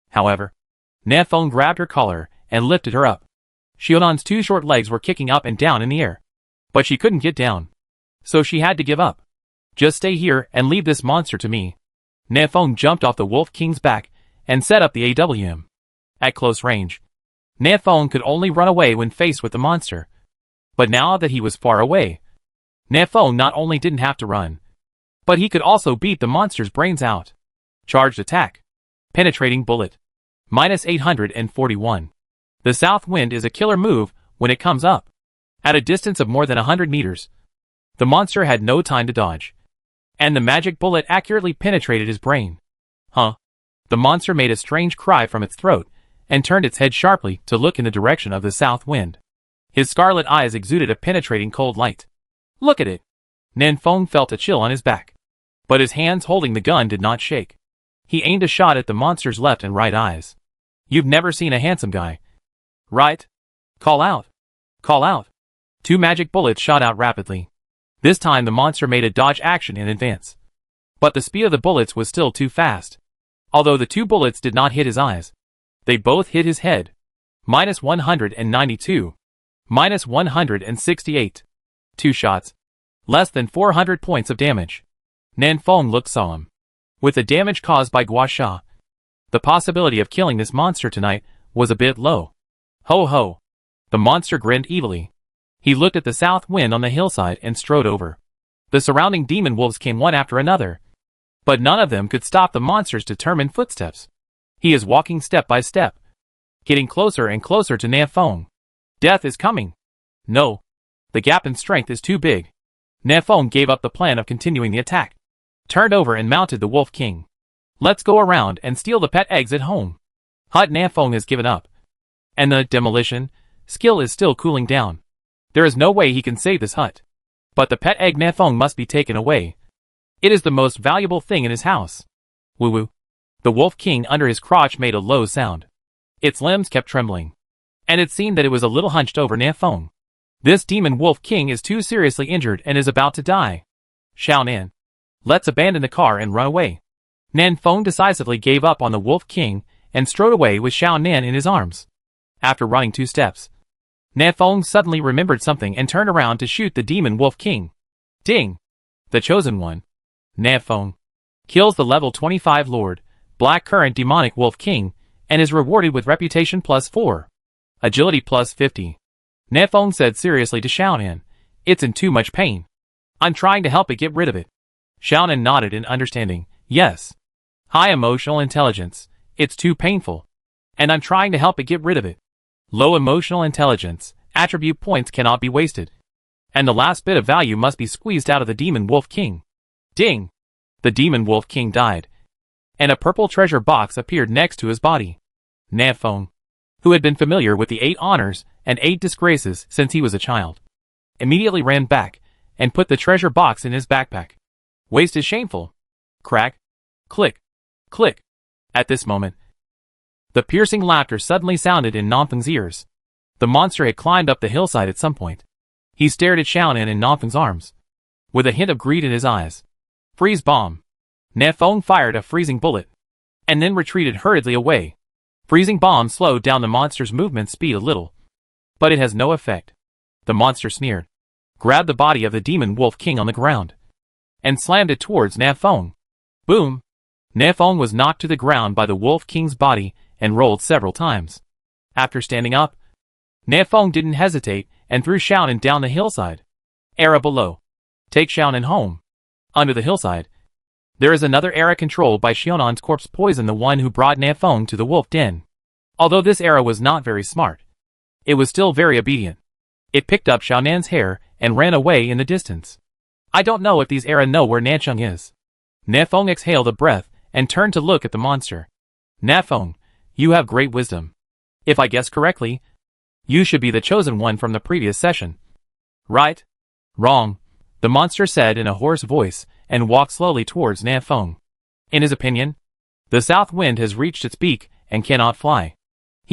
However, Nafeng grabbed her collar and lifted her up. Xiaonan's 2 short legs were kicking up and down in the air. But she couldn't get down. So she had to give up. Just stay here and leave this monster to me. Nafeng jumped off the Wolf King's back and set up the AWM. At close range, Nafeng could only run away when faced with the monster. But now that he was far away, Nafeng not only didn't have to run, but he could also beat the monster's brains out. Charged attack. Penetrating bullet. -841. The south wind is a killer move when it comes up. At a distance of more than 100 meters, the monster had no time to dodge. And the magic bullet accurately penetrated his brain. Huh? The monster made a strange cry from its throat and turned its head sharply to look in the direction of the south wind. His scarlet eyes exuded a penetrating cold light. Look at it. Nafeng felt a chill on his back. But his hands holding the gun did not shake. He aimed a shot at the monster's left and right eyes. You've never seen a handsome guy, right? Call out. Call out. 2 magic bullets shot out rapidly. This time the monster made a dodge action in advance. But the speed of the bullets was still too fast. Although the 2 bullets did not hit his eyes, they both hit his head. -192. -168. 2 shots. Less than 400 points of damage. Nafeng looked solemn. With the damage caused by Gua Sha, the possibility of killing this monster tonight was a bit low. Ho ho. The monster grinned evilly. He looked at the south wind on the hillside and strode over. The surrounding demon wolves came one after another. But none of them could stop the monster's determined footsteps. He is walking step by step, getting closer and closer to Nafeng. Death is coming. No. The gap in strength is too big. Nafeng gave up the plan of continuing the attack, turned over and mounted the Wolf King. Let's go around and steal the pet eggs at home. Hut Nafeng has given up. And the demolition skill is still cooling down. There is no way he can save this hut. But the pet egg Nafeng must be taken away. It is the most valuable thing in his house. Woo woo. The Wolf King under his crotch made a low sound. Its limbs kept trembling. And it seemed that it was a little hunched over Nafeng. This demon Wolf King is too seriously injured and is about to die. Xiaonan. Let's abandon the car and run away. Nafeng decisively gave up on the Wolf King and strode away with Xiaonan in his arms. After running 2 steps, Nafeng suddenly remembered something and turned around to shoot the demon Wolf King. Ding! The chosen one, Nafeng, kills the level 25 Lord, Black Current Demonic Wolf King, and is rewarded with Reputation +4. Agility +50. Nafeng said seriously to Xiaonan, it's in too much pain. I'm trying to help it get rid of it. Xiaonan nodded in understanding. Yes. High emotional intelligence. It's too painful. And I'm trying to help it get rid of it. Low emotional intelligence. Attribute points cannot be wasted. And the last bit of value must be squeezed out of the demon Wolf King. Ding! The demon Wolf King died. And a purple treasure box appeared next to his body. Nafeng, who had been familiar with the 8 honors and 8 disgraces since he was a child, immediately ran back and put the treasure box in his backpack. Waste is shameful. Crack. Click. Click. At this moment, the piercing laughter suddenly sounded in Nafeng's ears. The monster had climbed up the hillside at some point. He stared at Xiaonan in Nafeng's arms, with a hint of greed in his eyes. Freeze bomb. Nafeng fired a freezing bullet, and then retreated hurriedly away. Freezing bomb slowed down the monster's movement speed a little, but it has no effect. The monster sneered, grabbed the body of the demon Wolf King on the ground, and slammed it towards Nafeng. Boom! Nafeng was knocked to the ground by the Wolf King's body and rolled several times. After standing up, Nafeng didn't hesitate and threw Xiaonan down the hillside. Area below. Take Xiaonan home. Under the hillside, there is another area controlled by Xiaonan's corpse poison, the one who brought Nafeng to the wolf den. Although this area was not very smart, it was still very obedient. It picked up Xiaonan's hair and ran away in the distance. I don't know if these era know where Nancheng is. Nafeng exhaled a breath and turned to look at the monster. Nafeng, you have great wisdom. If I guess correctly, you should be the chosen one from the previous session. Right? Wrong, the monster said in a hoarse voice and walked slowly towards Nafeng. In his opinion, the south wind has reached its peak and cannot fly.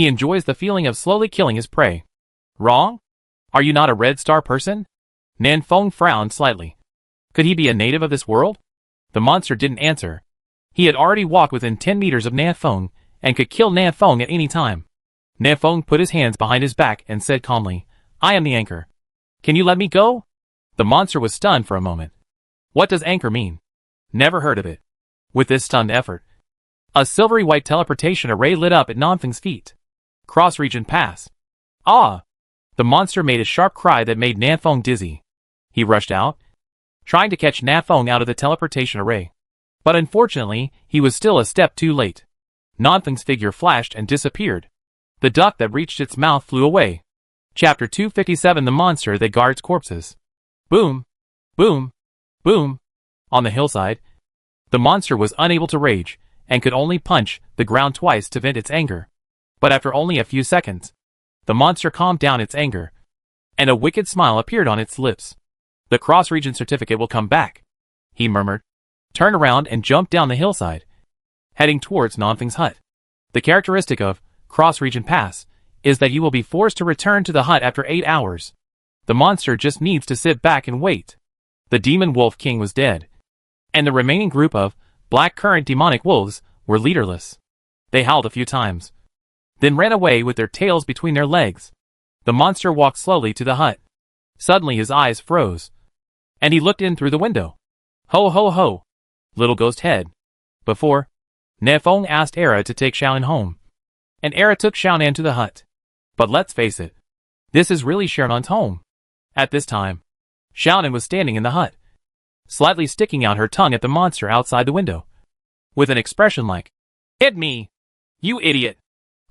He enjoys the feeling of slowly killing his prey. Wrong? Are you not a Red Star person? Nan Feng frowned slightly. Could he be a native of this world? The monster didn't answer. He had already walked within 10 meters of Nan Feng and could kill Nan Feng at any time. Nan Feng put his hands behind his back and said calmly, I am the anchor. Can you let me go? The monster was stunned for a moment. What does anchor mean? Never heard of it. With this stunned effort, a silvery white teleportation array lit up at Nanfeng's feet. Cross-region pass. Ah! The monster made a sharp cry that made Nanfeng dizzy. He rushed out, trying to catch Nanfeng out of the teleportation array. But unfortunately, he was still a step too late. Nanfeng's figure flashed and disappeared. The duck that reached its mouth flew away. Chapter 257 The Monster That Guards Corpses. Boom! Boom! Boom! On the hillside, the monster was unable to rage, and could only punch the ground twice to vent its anger. But after only a few seconds, the monster calmed down its anger, and a wicked smile appeared on its lips. The cross-region certificate will come back, he murmured, turned around and jumped down the hillside, heading towards Nanfeng's hut. The characteristic of cross-region pass is that you will be forced to return to the hut after 8 hours. The monster just needs to sit back and wait. The demon wolf king was dead, and the remaining group of black current demonic wolves were leaderless. They howled a few times, then ran away with their tails between their legs. The monster walked slowly to the hut. Suddenly his eyes froze, and he looked in through the window. Ho ho ho, little ghost head. Before, Nanfeng asked Era to take Xiaonan home, and Era took Xiaonan to the hut. But let's face it, this is really Xiaonan's home. At this time, Xiaonan was standing in the hut, slightly sticking out her tongue at the monster outside the window, with an expression like, hit me, you idiot.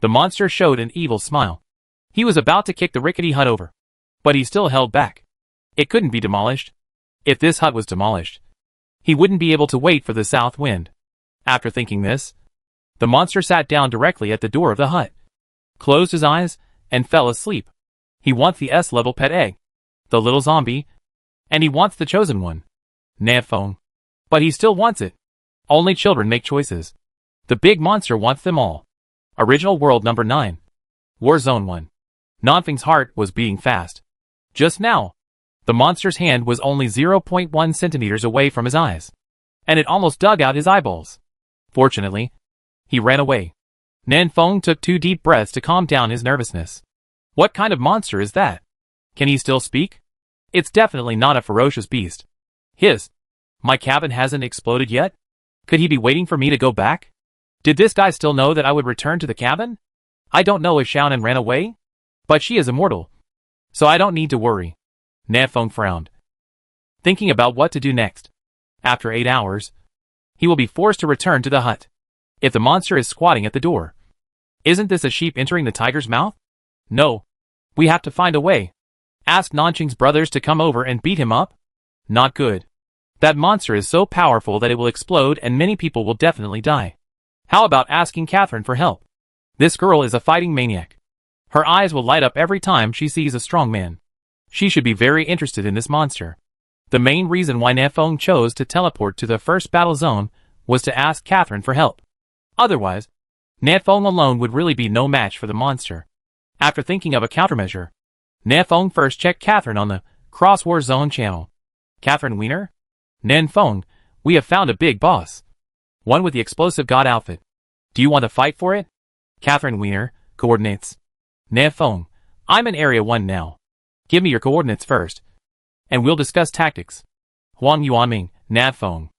The monster showed an evil smile. He was about to kick the rickety hut over, but he still held back. It couldn't be demolished. If this hut was demolished, he wouldn't be able to wait for the south wind. After thinking this, the monster sat down directly at the door of the hut, closed his eyes, and fell asleep. He wants the S-level pet egg, the little zombie, and he wants the chosen one, Nanfeng. But he still wants it. Only children make choices. The big monster wants them all. Original World Number 9. Warzone 1. Nanfeng's heart was beating fast. Just now, the monster's hand was only 0.1 centimeters away from his eyes, and it almost dug out his eyeballs. Fortunately, he ran away. Nanfeng took 2 deep breaths to calm down his nervousness. What kind of monster is that? Can he still speak? It's definitely not a ferocious beast. My cabin hasn't exploded yet? Could he be waiting for me to go back? Did this guy still know that I would return to the cabin? I don't know if Xiaonan ran away, but she is immortal, so I don't need to worry. Nanfeng frowned, thinking about what to do next. After 8 hours, he will be forced to return to the hut. If the monster is squatting at the door, isn't this a sheep entering the tiger's mouth? No. We have to find a way. Ask Nanqing's brothers to come over and beat him up? Not good. That monster is so powerful that it will explode and many people will definitely die. How about asking Catherine for help? This girl is a fighting maniac. Her eyes will light up every time she sees a strong man. She should be very interested in this monster. The main reason why Nanfeng chose to teleport to the first battle zone was to ask Catherine for help. Otherwise, Nanfeng alone would really be no match for the monster. After thinking of a countermeasure, Nanfeng first checked Catherine on the Cross-War Zone channel. Catherine Wiener? Nanfeng, we have found a big boss. One with the explosive god outfit. Do you want to fight for it? Catherine Wiener, coordinates. Nanfeng, I'm in Area 1 now. Give me your coordinates first, and we'll discuss tactics. Huang Yuanming, Nanfeng.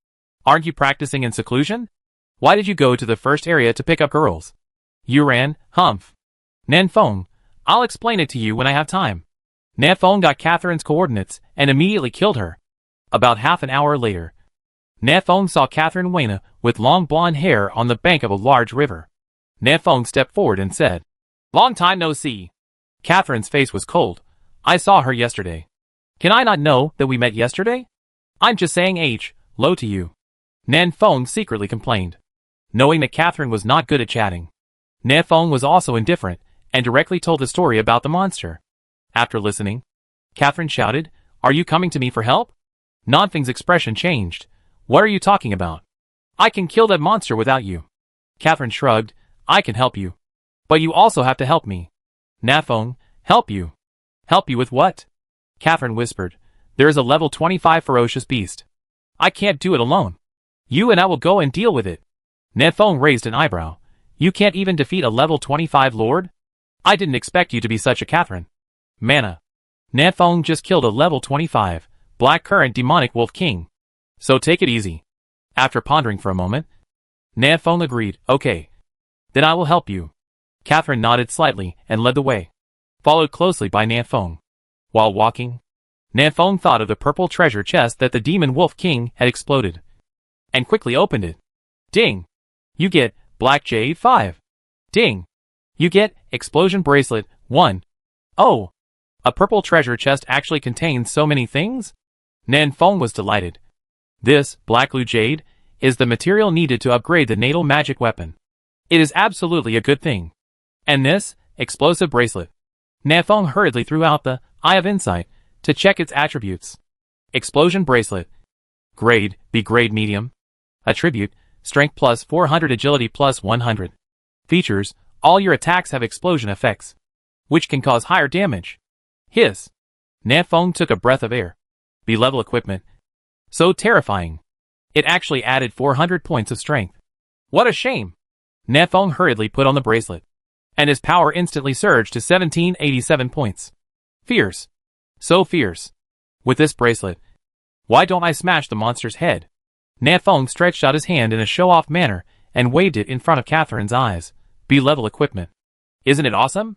Aren't you practicing in seclusion? Why did you go to the first area to pick up girls? You ran, humph. Nanfeng, I'll explain it to you when I have time. Nanfeng got Catherine's coordinates and immediately killed her. About half an hour later, Nanfeng saw Catherine Wiener with long blonde hair on the bank of a large river. Nanfeng stepped forward and said, Long time no see. Catherine's face was cold. I saw her yesterday. Can I not know that we met yesterday? I'm just saying hello to you. Nanfeng secretly complained, knowing that Catherine was not good at chatting. Nanfeng was also indifferent and directly told the story about the monster. After listening, Catherine shouted, Are you coming to me for help? Nanfeng's expression changed. What are you talking about? I can kill that monster without you. Catherine shrugged, I can help you. But you also have to help me. Nafeng, help you. Help you with what? Catherine whispered. There is a level 25 ferocious beast. I can't do it alone. You and I will go and deal with it. Nafeng raised an eyebrow. You can't even defeat a level 25 lord? I didn't expect you to be such a Catherine. Mana. Nafeng just killed a level 25, black current demonic wolf king. So take it easy. After pondering for a moment, Nafeng agreed, okay. Then I will help you. Catherine nodded slightly and led the way, followed closely by Nafeng. While walking, Nafeng thought of the purple treasure chest that the demon wolf king had exploded, and quickly opened it. Ding! You get Black Jade 5. Ding! You get Explosion Bracelet 1. Oh! A purple treasure chest actually contains so many things? Nafeng was delighted. This, Black Blue Jade, is the material needed to upgrade the natal magic weapon. It is absolutely a good thing. And this, Explosive Bracelet. Nafeng hurriedly threw out the Eye of Insight to check its attributes. Explosion Bracelet. Grade, B grade medium. Attribute, Strength plus 400 Agility plus 100. Features, all your attacks have explosion effects, which can cause higher damage. Hiss. Nafeng took a breath of air. B-level equipment. So terrifying. It actually added 400 points of strength. What a shame. Nafeng hurriedly put on the bracelet, and his power instantly surged to 1787 points. Fierce. So fierce. With this bracelet, why don't I smash the monster's head? Nafeng stretched out his hand in a show-off manner and waved it in front of Catherine's eyes. B-level equipment. Isn't it awesome?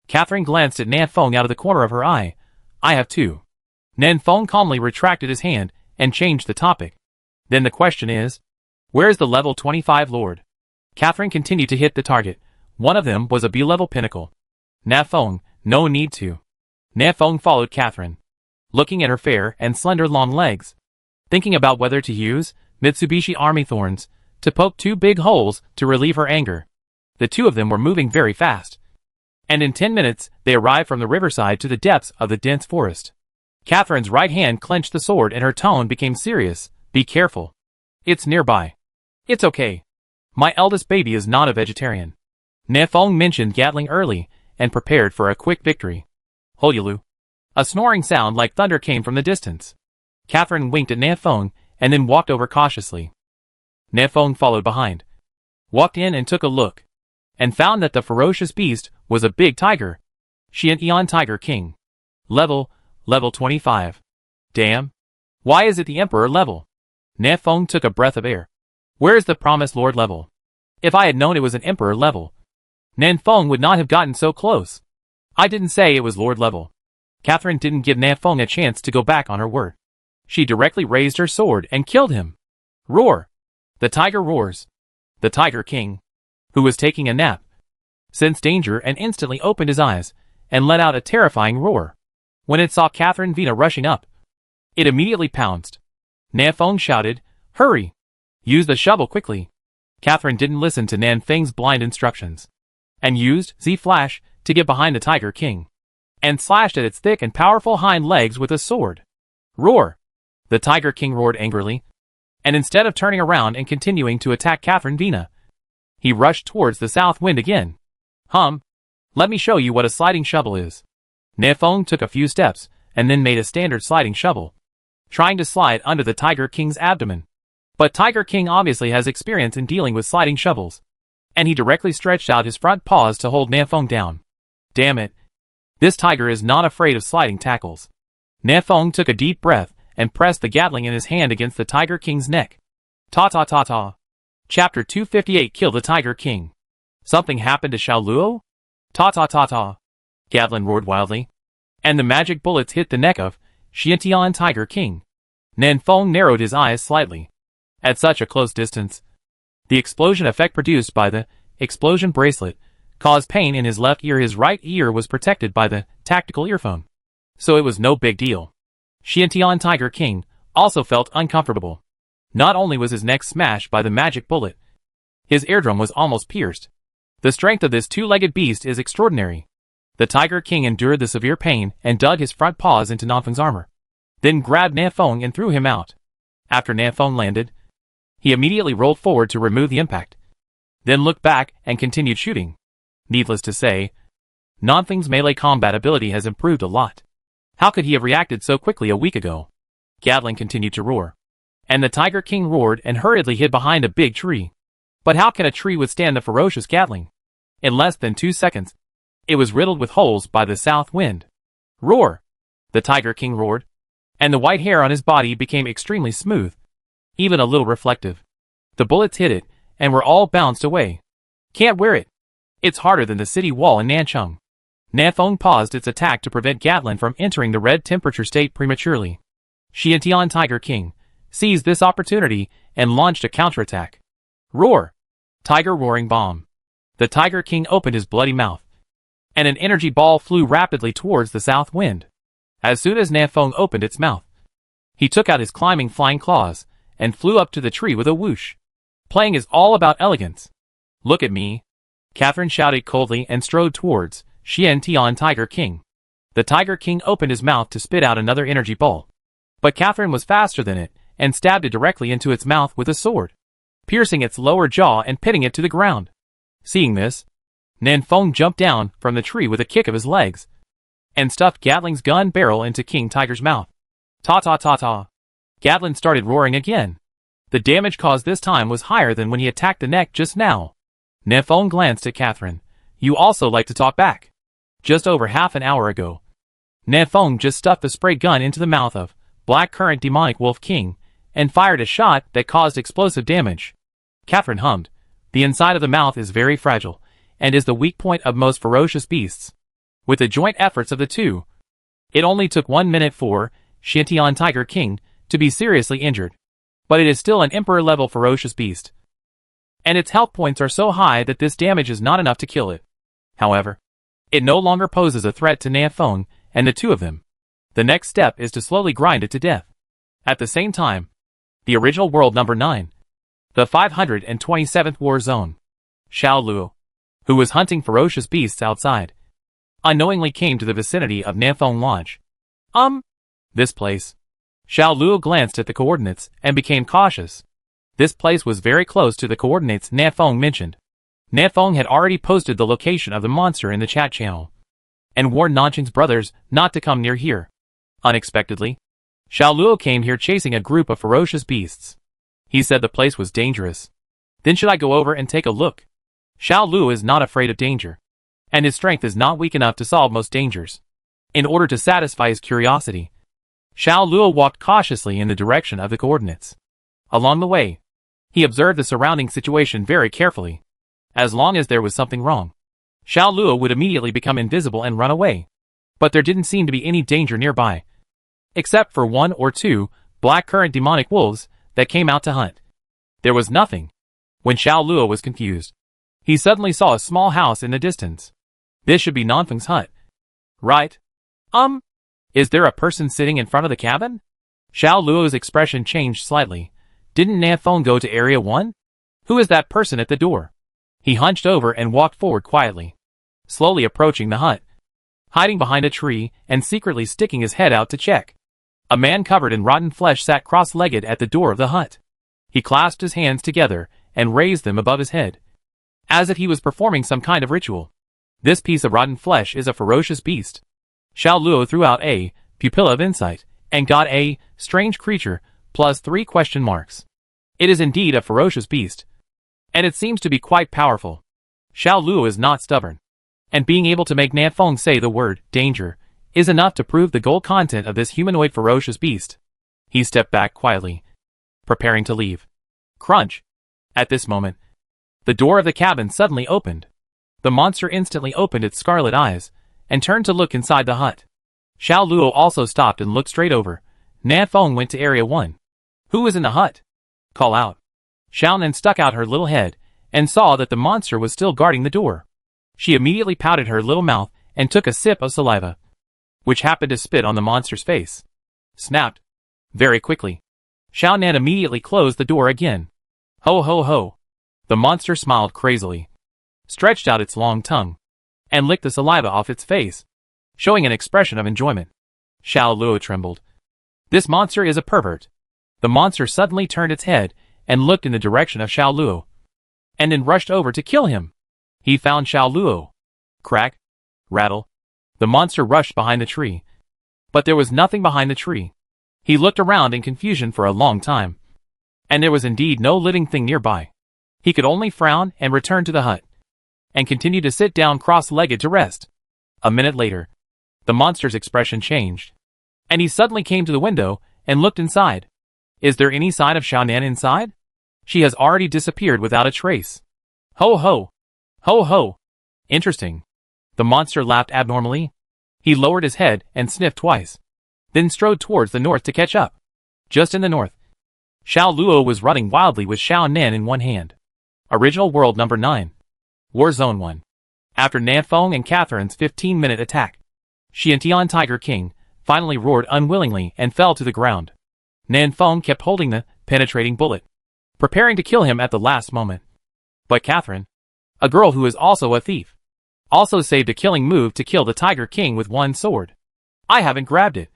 Catherine glanced at Nafeng out of the corner of her eye. I have too. Nafeng calmly retracted his hand and changed the topic. Then the question is, where is the level 25 lord? Catherine continued to hit the target. One of them was a B-level pinnacle. Nafeng, no need to. Nafeng followed Catherine, looking at her fair and slender long legs, thinking about whether to use Mitsubishi Army Thorns to poke 2 big holes to relieve her anger. The 2 of them were moving very fast, and in 10 minutes they arrived from the riverside to the depths of the dense forest. Catherine's right hand clenched the sword and her tone became serious. Be careful. It's nearby. It's okay. My eldest baby is not a vegetarian. Nafeng mentioned Gatling early and prepared for a quick victory. Holyulu. A snoring sound like thunder came from the distance. Catherine winked at Nafeng and then walked over cautiously. Nafeng followed behind, walked in and took a look, and found that the ferocious beast was a big tiger. Xiantian Tiger King. Level 25. Damn. Why is it the Emperor level? Nafeng took a breath of air. Where is the promised Lord level? If I had known it was an Emperor level, Nafeng would not have gotten so close. I didn't say it was Lord level. Catherine didn't give Nafeng a chance to go back on her word. She directly raised her sword and killed him. Roar! The tiger roars. The Tiger King, who was taking a nap, sensed danger and instantly opened his eyes and let out a terrifying roar. When it saw Catherine Vina rushing up, it immediately pounced. Nafeng shouted, Hurry! Use the shovel quickly. Catherine didn't listen to Nafeng's blind instructions, and used Z-Flash to get behind the Tiger King, and slashed at its thick and powerful hind legs with a sword. Roar! The Tiger King roared angrily, and instead of turning around and continuing to attack Catherine Vina, he rushed towards the south wind again. Let me show you what a sliding shovel is. Nafeng took a few steps, and then made a standard sliding shovel, trying to slide under the Tiger King's abdomen. But Tiger King obviously has experience in dealing with sliding shovels, and he directly stretched out his front paws to hold Nafeng down. Damn it. This tiger is not afraid of sliding tackles. Nafeng took a deep breath and pressed the Gatling in his hand against the Tiger King's neck. Ta-ta-ta-ta. Chapter 258 Kill the Tiger King. Something happened to Xiao Luo? Ta-ta-ta-ta. Gatling roared wildly, and the magic bullets hit the neck of Xiantian Tiger King. Nafeng narrowed his eyes slightly. At such a close distance, the explosion effect produced by the explosion bracelet caused pain in his left ear. His right ear was protected by the tactical earphone, so it was no big deal. Xiantian Tiger King also felt uncomfortable. Not only was his neck smashed by the magic bullet, his eardrum was almost pierced. The strength of this 2-legged beast is extraordinary. The Tiger King endured the severe pain and dug his front paws into Nafeng's armor, then grabbed Nafeng and threw him out. After Nafeng landed, he immediately rolled forward to remove the impact, then looked back and continued shooting. Needless to say, Nanfeng's melee combat ability has improved a lot. How could he have reacted so quickly a week ago? Gatling continued to roar. And the Tiger King roared and hurriedly hid behind a big tree. But how can a tree withstand the ferocious Gatling? In less than 2 seconds, it was riddled with holes by the south wind. Roar! The Tiger King roared, and the white hair on his body became extremely smooth, even a little reflective. The bullets hit it, and were all bounced away. Can't wear it. It's harder than the city wall in Nanchung. Nanfeng paused its attack to prevent Gatling from entering the red temperature state prematurely. Xiantian Tiger King seized this opportunity and launched a counterattack. Roar! Tiger roaring bomb. The Tiger King opened his bloody mouth, and an energy ball flew rapidly towards the south wind. As soon as Nanfeng opened its mouth, he took out his climbing flying claws and flew up to the tree with a whoosh. Playing is all about elegance. Look at me, Catherine shouted coldly and strode towards Xiantian Tiger King. The Tiger King opened his mouth to spit out another energy ball, but Catherine was faster than it and stabbed it directly into its mouth with a sword, piercing its lower jaw and pitting it to the ground. Seeing this, Nanfeng jumped down from the tree with a kick of his legs and stuffed Gatling's gun barrel into King Tiger's mouth. Ta-ta-ta-ta. Gatling started roaring again. The damage caused this time was higher than when he attacked the neck just now. Nanfeng glanced at Catherine. You also like to talk back. Just over half an hour ago, Nanfeng just stuffed the spray gun into the mouth of Black Current Demonic Wolf King and fired a shot that caused explosive damage. Catherine hummed. The inside of the mouth is very fragile and is the weak point of most ferocious beasts. With the joint efforts of the two, it only took 1 minute for Xiantian Tiger King to be seriously injured. But it is still an emperor-level ferocious beast, and its health points are so high that this damage is not enough to kill it. However, it no longer poses a threat to Nanfeng and the two of them. The next step is to slowly grind it to death. At the same time, the original world number 9, the 527th War Zone, Xiao Luo, who was hunting ferocious beasts outside, unknowingly came to the vicinity of Nanfeng Lodge. This place. Xiao Luo glanced at the coordinates and became cautious. This place was very close to the coordinates Nanfeng mentioned. Nanfeng had already posted the location of the monster in the chat channel and warned Nancheng's brothers not to come near here. Unexpectedly, Xiao Luo came here chasing a group of ferocious beasts. He said the place was dangerous. Then should I go over and take a look? Xiao Luo is not afraid of danger, and his strength is not weak enough to solve most dangers. In order to satisfy his curiosity, Xiao Luo walked cautiously in the direction of the coordinates. Along the way, he observed the surrounding situation very carefully. As long as there was something wrong, Xiao Luo would immediately become invisible and run away. But there didn't seem to be any danger nearby, except for 1 or 2 black current demonic wolves that came out to hunt. There was nothing. When Xiao Luo was confused, he suddenly saw a small house in the distance. This should be Nanfeng's hut, right? Is there a person sitting in front of the cabin? Xiao Luo's expression changed slightly. Didn't Nanfeng go to Area 1? Who is that person at the door? He hunched over and walked forward quietly, slowly approaching the hut, hiding behind a tree and secretly sticking his head out to check. A man covered in rotten flesh sat cross-legged at the door of the hut. He clasped his hands together and raised them above his head, as if he was performing some kind of ritual. This piece of rotten flesh is a ferocious beast. Xiao Luo threw out a pupil of insight and got a strange creature plus 3 question marks. It is indeed a ferocious beast, and it seems to be quite powerful. Xiao Luo is not stubborn, and being able to make Nanfeng say the word danger is enough to prove the goal content of this humanoid ferocious beast. He stepped back quietly, preparing to leave. Crunch! At this moment, the door of the cabin suddenly opened. The monster instantly opened its scarlet eyes and turned to look inside the hut. Xiao Luo also stopped and looked straight over. Nanfeng went to Area 1. Who is in the hut? Call out. Xiaonan stuck out her little head and saw that the monster was still guarding the door. She immediately pouted her little mouth and took a sip of saliva, which happened to spit on the monster's face. Snapped. Very quickly, Xiaonan immediately closed the door again. Ho ho ho. The monster smiled crazily, stretched out its long tongue, and licked the saliva off its face, showing an expression of enjoyment. Xiao Luo trembled. This monster is a pervert. The monster suddenly turned its head and looked in the direction of Xiao Luo, and then rushed over to kill him. He found Xiao Luo, Crack, rattle. The monster rushed behind the tree. But there was nothing behind the tree. He looked around in confusion for a long time. And there was indeed no living thing nearby. He could only frown and return to the hut. And continue to sit down cross-legged to rest. A minute later, the monster's expression changed. And he suddenly came to the window and looked inside. Is there any sign of Xiaonan inside? She has already disappeared without a trace. Ho ho! Ho ho! Interesting. The monster laughed abnormally. He lowered his head and sniffed twice. Then strode towards the north to catch up. Just in the north, Xiao Luo was running wildly with Xiaonan in one hand. Original World Number 9. War Zone 1. After Nanfeng and Catherine's 15-minute attack, Xiantian Tiger King finally roared unwillingly and fell to the ground. Nanfeng kept holding the penetrating bullet, preparing to kill him at the last moment. But Catherine, a girl who is also a thief, also saved a killing move to kill the Tiger King with one sword. I haven't grabbed it.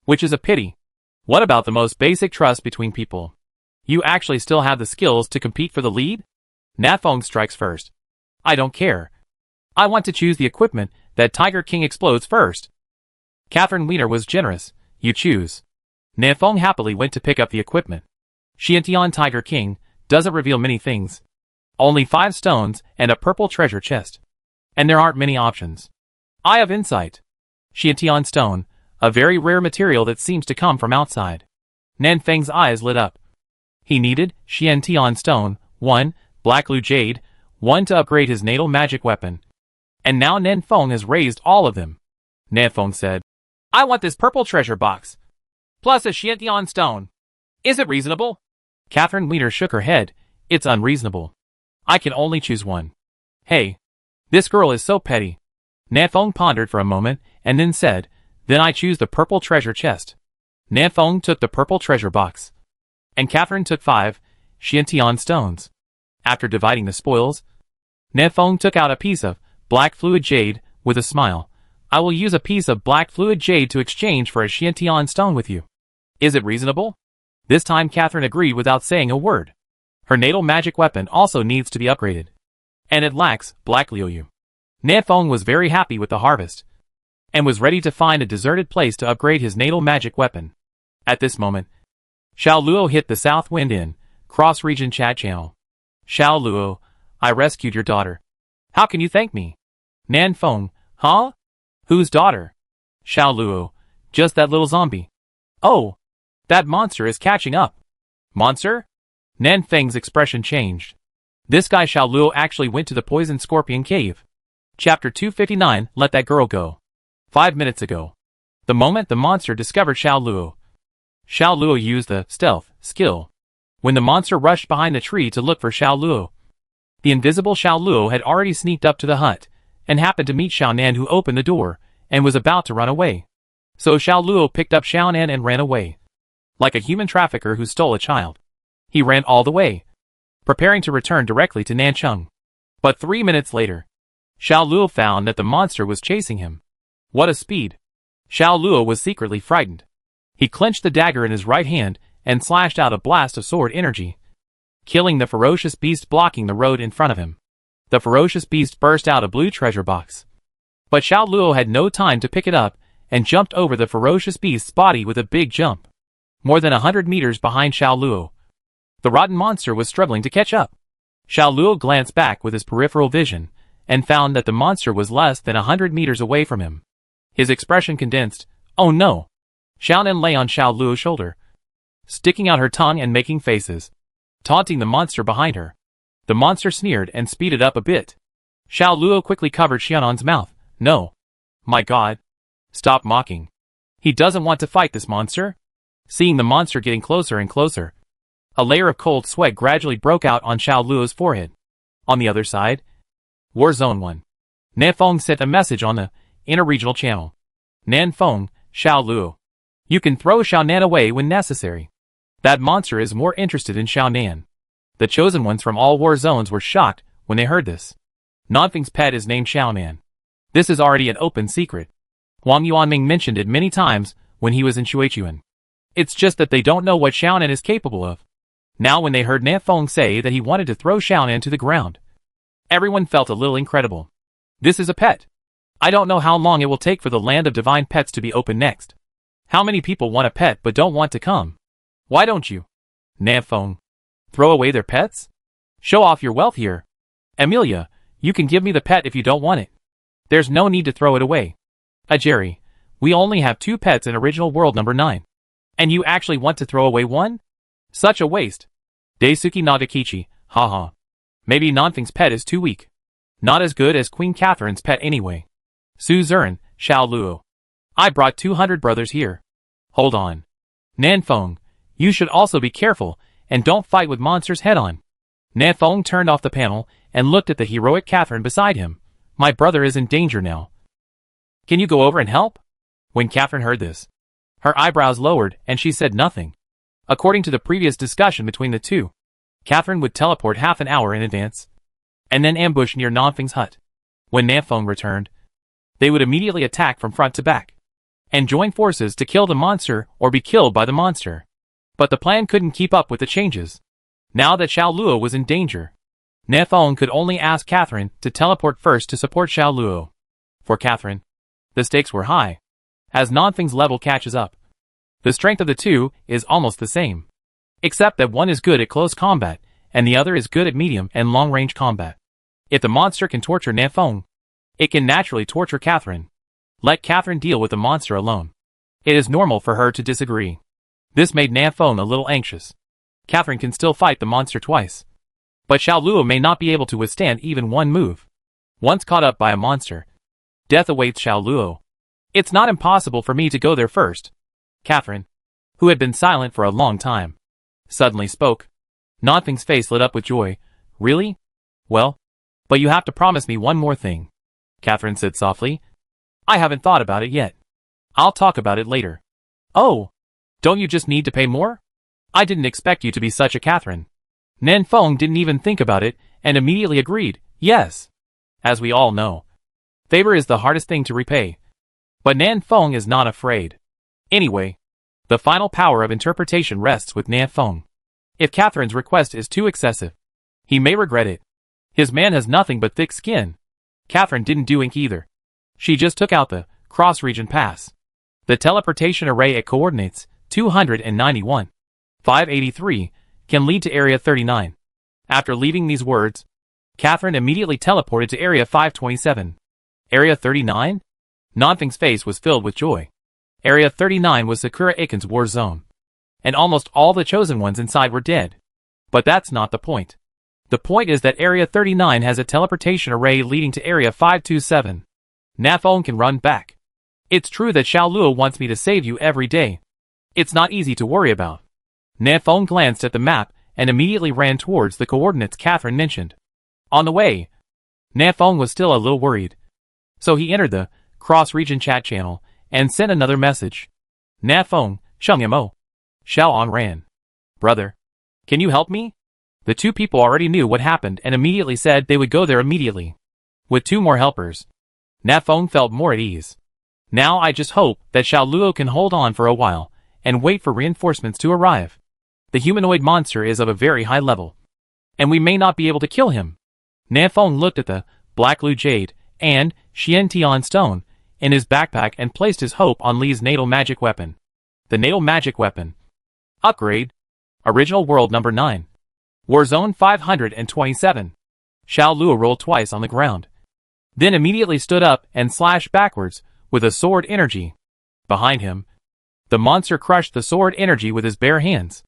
Which is a pity. What about the most basic trust between people? You actually still have the skills to compete for the lead? Nanfeng strikes first. I don't care. I want to choose the equipment that Tiger King explodes first. Catherine Wiener was generous. You choose. Nanfeng happily went to pick up the equipment. Xiantian Tiger King doesn't reveal many things. Only 5 stones and a purple treasure chest. And there aren't many options. Eye of Insight. Xiantian Stone, a very rare material that seems to come from outside. Nanfeng's eyes lit up. He needed Xiantian Stone, 1, Black Blue Jade, 1 to upgrade his natal magic weapon. And now Nanfeng has raised all of them. Nanfeng said, I want this purple treasure box. Plus a Xiantian Stone. Is it reasonable? Catherine Wiener shook her head. It's unreasonable. I can only choose one. Hey. This girl is so petty. Nanfeng pondered for a moment, and then said, Then I choose the purple treasure chest. Nanfeng took the purple treasure box. And Catherine took 5 Xiantian stones. After dividing the spoils, Nanfeng took out a piece of black fluid jade, with a smile. I will use a piece of black fluid jade to exchange for a Xiantian stone with you. Is it reasonable? This time Catherine agreed without saying a word. Her natal magic weapon also needs to be upgraded. And it lacks Black Liuyu. Nanfeng was very happy with the harvest, and was ready to find a deserted place to upgrade his natal magic weapon. At this moment, Xiao Luo hit the South Wind Inn, cross-region chat channel. Xiao Luo, I rescued your daughter. How can you thank me? Nanfeng, huh? Whose daughter? Xiao Luo, just that little zombie. Oh, that monster is catching up. Monster? Nanfeng's expression changed. This guy Xiao Luo actually went to the Poison Scorpion Cave. Chapter 259, Let That Girl Go. 5 minutes ago. The moment the monster discovered Xiao Luo. Xiao Luo used the stealth skill. When the monster rushed behind the tree to look for Xiao Luo, the invisible Xiao Luo had already sneaked up to the hut, and happened to meet Xiaonan, who opened the door, and was about to run away. So Xiao Luo picked up Xiaonan and ran away. Like a human trafficker who stole a child. He ran all the way, preparing to return directly to Nancheng. But 3 minutes later, Xiao Luo found that the monster was chasing him. What a speed! Xiao Luo was secretly frightened. He clenched the dagger in his right hand and slashed out a blast of sword energy, killing the ferocious beast blocking the road in front of him. The ferocious beast burst out a blue treasure box. But Xiao Luo had no time to pick it up and jumped over the ferocious beast's body with a big jump. More than 100 meters behind Xiao Luo, the rotten monster was struggling to catch up. Xiao Luo glanced back with his peripheral vision, and found that the monster was less than 100 meters away from him. His expression condensed. Oh no! Xiaonan lay on Xiao Luo's shoulder, sticking out her tongue and making faces, taunting the monster behind her. The monster sneered and speeded up a bit. Xiao Luo quickly covered Xiaonan's mouth. No. My god. Stop mocking. He doesn't want to fight this monster. Seeing the monster getting closer and closer, a layer of cold sweat gradually broke out on Xiao Luo's forehead. On the other side, War Zone 1. Nanfeng sent a message on the interregional channel. Nanfeng, Xiao Luo. You can throw Xiaonan away when necessary. That monster is more interested in Xiaonan. The chosen ones from all war zones were shocked when they heard this. Nanfeng's pet is named Xiaonan. This is already an open secret. Wang Yuanming mentioned it many times when he was in Shuichuan. It's just that they don't know what Xiaonan is capable of. Now when they heard Nanfeng say that he wanted to throw Xiaonan to the ground, everyone felt a little incredible. This is a pet. I don't know how long it will take for the land of divine pets to be open next. How many people want a pet but don't want to come? Why don't you? Namphong. Throw away their pets? Show off your wealth here. Amelia, you can give me the pet if you don't want it. There's no need to throw it away. Jerry, we only have 2 pets in original world number 9. And you actually want to throw away one? Such a waste. Daisuke Nagakichi, haha. Maybe Nanfeng's pet is too weak. Not as good as Queen Catherine's pet anyway. Suzerain, Xiao Luo. I brought 200 brothers here. Hold on. Nanfeng, you should also be careful, and don't fight with monsters head-on. Nanfeng turned off the panel, and looked at the heroic Catherine beside him. My brother is in danger now. Can you go over and help? When Catherine heard this, her eyebrows lowered, and she said nothing. According to the previous discussion between the two, Catherine would teleport half an hour in advance, and then ambush near Nanfeng's hut. When Nanfeng returned, they would immediately attack from front to back, and join forces to kill the monster or be killed by the monster. But the plan couldn't keep up with the changes. Now that Xiao Luo was in danger, Nanfeng could only ask Catherine to teleport first to support Xiao Luo. For Catherine, the stakes were high. As Nanfeng's level catches up, the strength of the two is almost the same, except that one is good at close combat, and the other is good at medium and long-range combat. If the monster can torture Nanfeng, it can naturally torture Catherine. Let Catherine deal with the monster alone. It is normal for her to disagree. This made Nanfeng a little anxious. Catherine can still fight the monster twice, but Xiao Luo may not be able to withstand even one move. Once caught up by a monster, death awaits Xiao Luo. It's not impossible for me to go there first. Catherine, who had been silent for a long time, suddenly spoke. Nanfeng's face lit up with joy. Really? Well, but you have to promise me one more thing. Catherine said softly. I haven't thought about it yet. I'll talk about it later. Oh, don't you just need to pay more? I didn't expect you to be such a Catherine. Nanfeng didn't even think about it, and immediately agreed, yes. As we all know, favor is the hardest thing to repay. But Nanfeng is not afraid. Anyway, the final power of interpretation rests with Nanfeng. If Catherine's request is too excessive, he may regret it. His man has nothing but thick skin. Catherine didn't do ink either. She just took out the cross-region pass. The teleportation array at coordinates 291, 583 can lead to Area 39. After leaving these words, Catherine immediately teleported to Area 527. Area 39? Nanfeng's face was filled with joy. Area 39 was Sakura Iken's war zone, and almost all the chosen ones inside were dead. But that's not the point. The point is that Area 39 has a teleportation array leading to Area 527. Nanfeng can run back. It's true that Xiao Luo wants me to save you every day. It's not easy to worry about. Nanfeng glanced at the map and immediately ran towards the coordinates Catherine mentioned. On the way, Nanfeng was still a little worried, so he entered the cross-region chat channel and sent another message. Nanfeng, Shengmo. Xiao An ran. Brother, can you help me? The two people already knew what happened and immediately said they would go there immediately. With 2 more helpers, Nanfeng felt more at ease. Now I just hope that Xiao Luo can hold on for a while and wait for reinforcements to arrive. The humanoid monster is of a very high level, and we may not be able to kill him. Nanfeng looked at the Black Lu Jade and Xiantian Stone in his backpack and placed his hope on Li's natal magic weapon. The natal magic weapon. Upgrade. Original world number 9. Warzone 527. Xiao Luo rolled twice on the ground, then immediately stood up and slashed backwards with a sword energy. Behind him, the monster crushed the sword energy with his bare hands.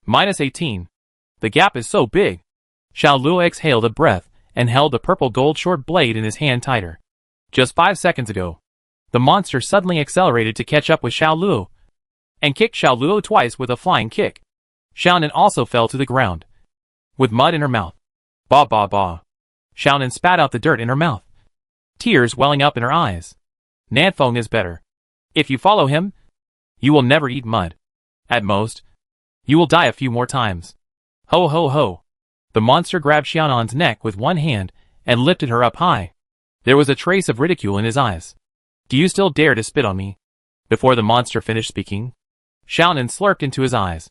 -18. The gap is so big. Xiao Luo exhaled a breath and held the purple gold short blade in his hand tighter. Just 5 seconds ago, the monster suddenly accelerated to catch up with Xiao Luo, and kicked Xiao Luo twice with a flying kick. Xiaonan also fell to the ground, with mud in her mouth. Ba ba ba. Xiaonan spat out the dirt in her mouth, tears welling up in her eyes. Nanfeng is better. If you follow him, you will never eat mud. At most, you will die a few more times. Ho ho ho. The monster grabbed Xiaonan's neck with one hand and lifted her up high. There was a trace of ridicule in his eyes. Do you still dare to spit on me? Before the monster finished speaking, Xiaonan slurped into his eyes,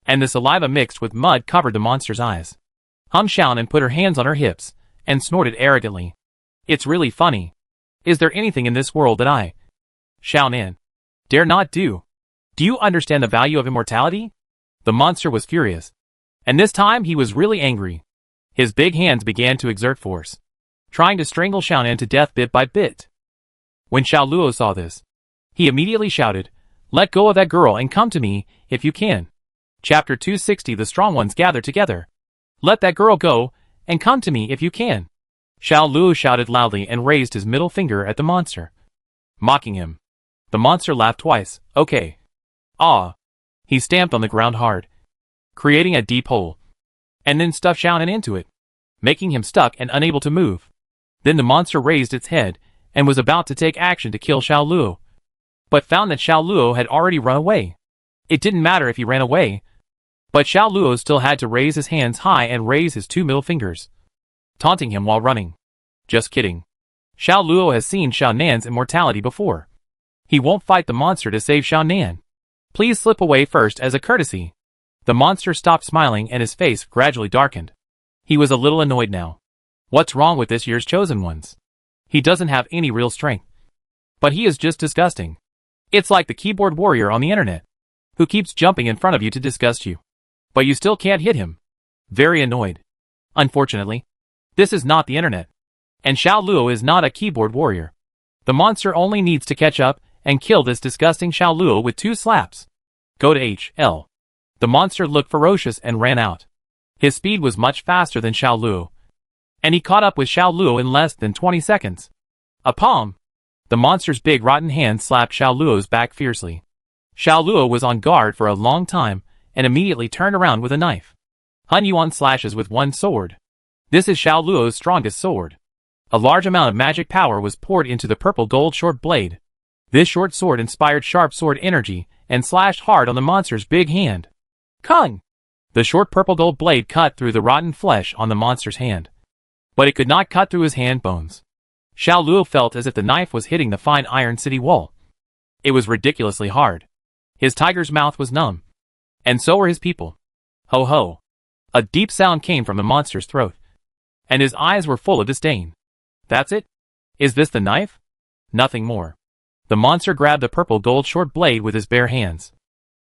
and the saliva mixed with mud covered the monster's eyes. Xiaonan put her hands on her hips and snorted arrogantly. It's really funny. Is there anything in this world that I, Xiao Nan, dare not do? Do you understand the value of immortality? The monster was furious. And this time he was really angry. His big hands began to exert force, trying to strangle Xiao Nan to death bit by bit. When Xiao Luo saw this, he immediately shouted, "Let go of that girl and come to me, if you can." Chapter 260. The strong ones gather together. Let that girl go, and come to me if you can. Xiao Luo shouted loudly and raised his middle finger at the monster, mocking him. The monster laughed twice. Okay. Ah. He stamped on the ground hard, creating a deep hole, and then stuffed Xiao Nan into it, making him stuck and unable to move. Then the monster raised its head and was about to take action to kill Xiao Luo, but found that Xiao Luo had already run away. It didn't matter if he ran away, but Xiao Luo still had to raise his hands high and raise his two middle fingers, taunting him while running. Just kidding. Xiao Luo has seen Xiao Nan's immortality before. He won't fight the monster to save Xiao Nan. Please slip away first as a courtesy. The monster stopped smiling and his face gradually darkened. He was a little annoyed now. What's wrong with this year's chosen ones? He doesn't have any real strength. But he is just disgusting. It's like the keyboard warrior on the internet, who keeps jumping in front of you to disgust you, but you still can't hit him. Very annoyed. Unfortunately, this is not the internet, and Xiao Luo is not a keyboard warrior. The monster only needs to catch up and kill this disgusting Xiao Luo with 2 slaps. Go to HL. The monster looked ferocious and ran out. His speed was much faster than Xiao Luo, and he caught up with Xiao Luo in less than 20 seconds. A palm. The monster's big rotten hand slapped Xiao Luo's back fiercely. Xiao Luo was on guard for a long time and immediately turned around with a knife. Hun Yuan slashes with one sword. This is Xiao Luo's strongest sword. A large amount of magic power was poured into the purple gold short blade. This short sword inspired sharp sword energy and slashed hard on the monster's big hand. Kung! The short purple gold blade cut through the rotten flesh on the monster's hand, but it could not cut through his hand bones. Xiao Luo felt as if the knife was hitting the fine iron city wall. It was ridiculously hard. His tiger's mouth was numb, and so were his people. Ho ho! A deep sound came from the monster's throat, and his eyes were full of disdain. That's it? Is this the knife? Nothing more. The monster grabbed the purple gold short blade with his bare hands,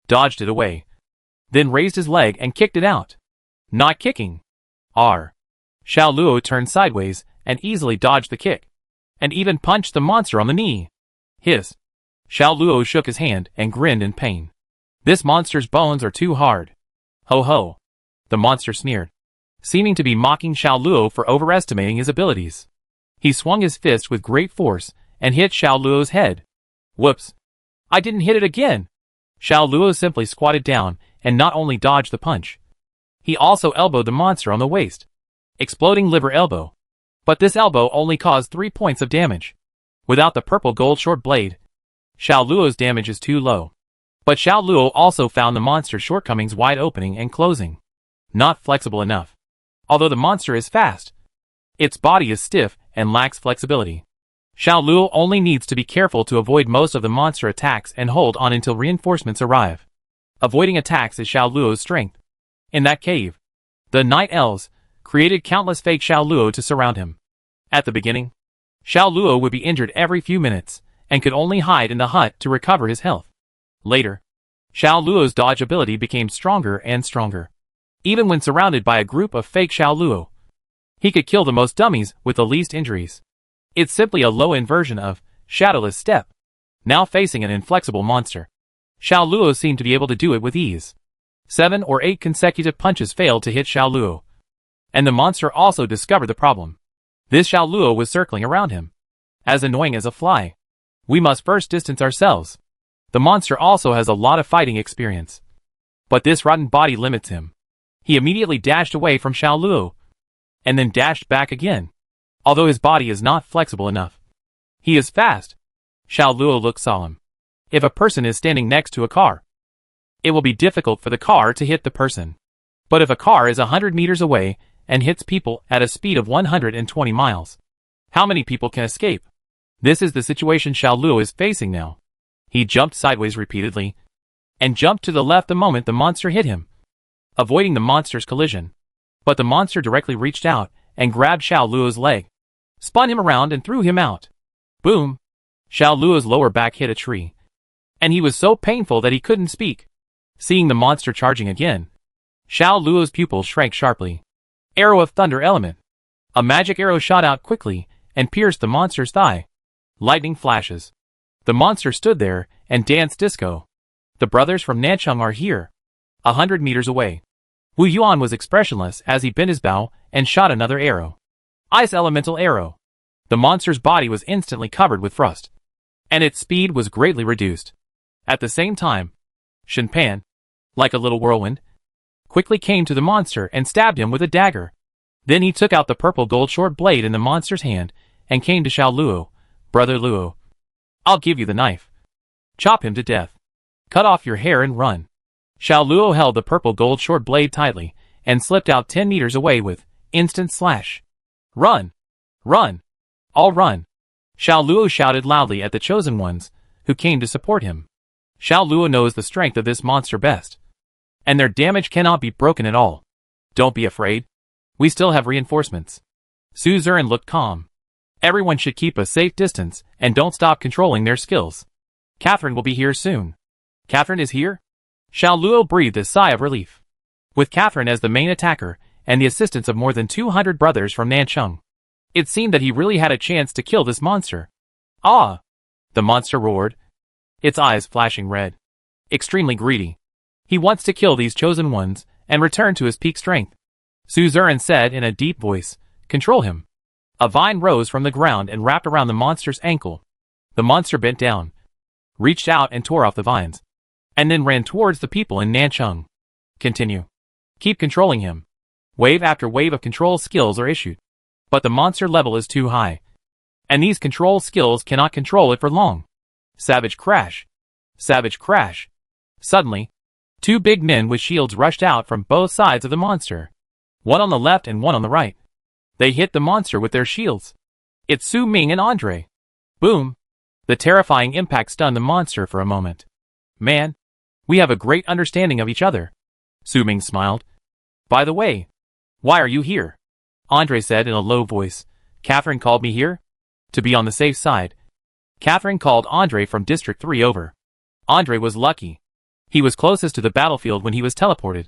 dodged it away, then raised his leg and kicked it out. Not kicking. R. Xiao Luo turned sideways and easily dodged the kick, and even punched the monster on the knee. Hiss. Xiao Luo shook his hand and grinned in pain. This monster's bones are too hard. Ho ho. The monster sneered, seeming to be mocking Xiao Luo for overestimating his abilities. He swung his fist with great force and hit Xiao Luo's head. Whoops. I didn't hit it again. Xiao Luo simply squatted down and not only dodged the punch, he also elbowed the monster on the waist. Exploding liver elbow. But this elbow only caused 3 points of damage. Without the purple gold short blade, Xiao Luo's damage is too low. But Xiao Luo also found the monster's shortcomings wide opening and closing. Not flexible enough. Although the monster is fast, its body is stiff and lacks flexibility. Xiao Luo only needs to be careful to avoid most of the monster attacks and hold on until reinforcements arrive. Avoiding attacks is Xiao Luo's strength. In that cave, the night elves created countless fake Xiao Luo to surround him. At the beginning, Xiao Luo would be injured every few minutes and could only hide in the hut to recover his health. Later, Xiao Luo's dodge ability became stronger and stronger. Even when surrounded by a group of fake Xiao Luo, he could kill the most dummies with the least injuries. It's simply a low-end version of Shadowless Step. Now facing an inflexible monster, Xiao Luo seemed to be able to do it with ease. 7 or 8 consecutive punches failed to hit Xiao Luo, and the monster also discovered the problem. This Xiao Luo was circling around him, as annoying as a fly. We must first distance ourselves. The monster also has a lot of fighting experience, but this rotten body limits him. He immediately dashed away from Xiao Luo, and then dashed back again. Although his body is not flexible enough, he is fast. Xiao Luo looked solemn. If a person is standing next to a car, it will be difficult for the car to hit the person. But if a car is 100 meters away and hits people at a speed of 120 miles, how many people can escape? This is the situation Xiao Luo is facing now. He jumped sideways repeatedly, and jumped to the left the moment the monster hit him, avoiding the monster's collision. But the monster directly reached out and grabbed Xiao Luo's leg, spun him around and threw him out. Boom! Xiao Luo's lower back hit a tree, and he was so painful that he couldn't speak. Seeing the monster charging again, Xiao Luo's pupils shrank sharply. Arrow of Thunder Element. A magic arrow shot out quickly and pierced the monster's thigh. Lightning flashes. The monster stood there and danced disco. The brothers from Nanchang are here. 100 meters away. Wu Yuan was expressionless as he bent his bow and shot another arrow. Ice Elemental Arrow. The monster's body was instantly covered with frost, and its speed was greatly reduced. At the same time, Shen Pan, like a little whirlwind, quickly came to the monster and stabbed him with a dagger. Then he took out the purple gold short blade in the monster's hand and came to Xiao Luo. Brother Luo, I'll give you the knife. Chop him to death. Cut off your hair and run. Xiao Luo held the purple gold short blade tightly and slipped out 10 meters away with instant slash. Run! Run! All run! Xiao Luo shouted loudly at the chosen ones, who came to support him. Xiao Luo knows the strength of this monster best, and their damage cannot be broken at all. Don't be afraid. We still have reinforcements. Su Zuran looked calm. Everyone should keep a safe distance and don't stop controlling their skills. Catherine will be here soon. Catherine is here? Xiao Luo breathed a sigh of relief. With Catherine as the main attacker and the assistance of more than 200 brothers from Nanchang, it seemed that he really had a chance to kill this monster. Ah! The monster roared, its eyes flashing red. Extremely greedy. He wants to kill these chosen ones and return to his peak strength. Su Zuran said in a deep voice, control him. A vine rose from the ground and wrapped around the monster's ankle. The monster bent down, reached out and tore off the vines, and then ran towards the people in Nanchang. Continue. Keep controlling him. Wave after wave of control skills are issued. But the monster level is too high, and these control skills cannot control it for long. Savage crash. Savage crash. Suddenly, two big men with shields rushed out from both sides of the monster. One on the left and one on the right. They hit the monster with their shields. It's Su Ming and Andre. Boom! The terrifying impact stunned the monster for a moment. Man, we have a great understanding of each other. Su Ming smiled. By the way, why are you here? Andre said in a low voice. Catherine called me here? To be on the safe side. Catherine called Andre from District 3 over. Andre was lucky. He was closest to the battlefield when he was teleported,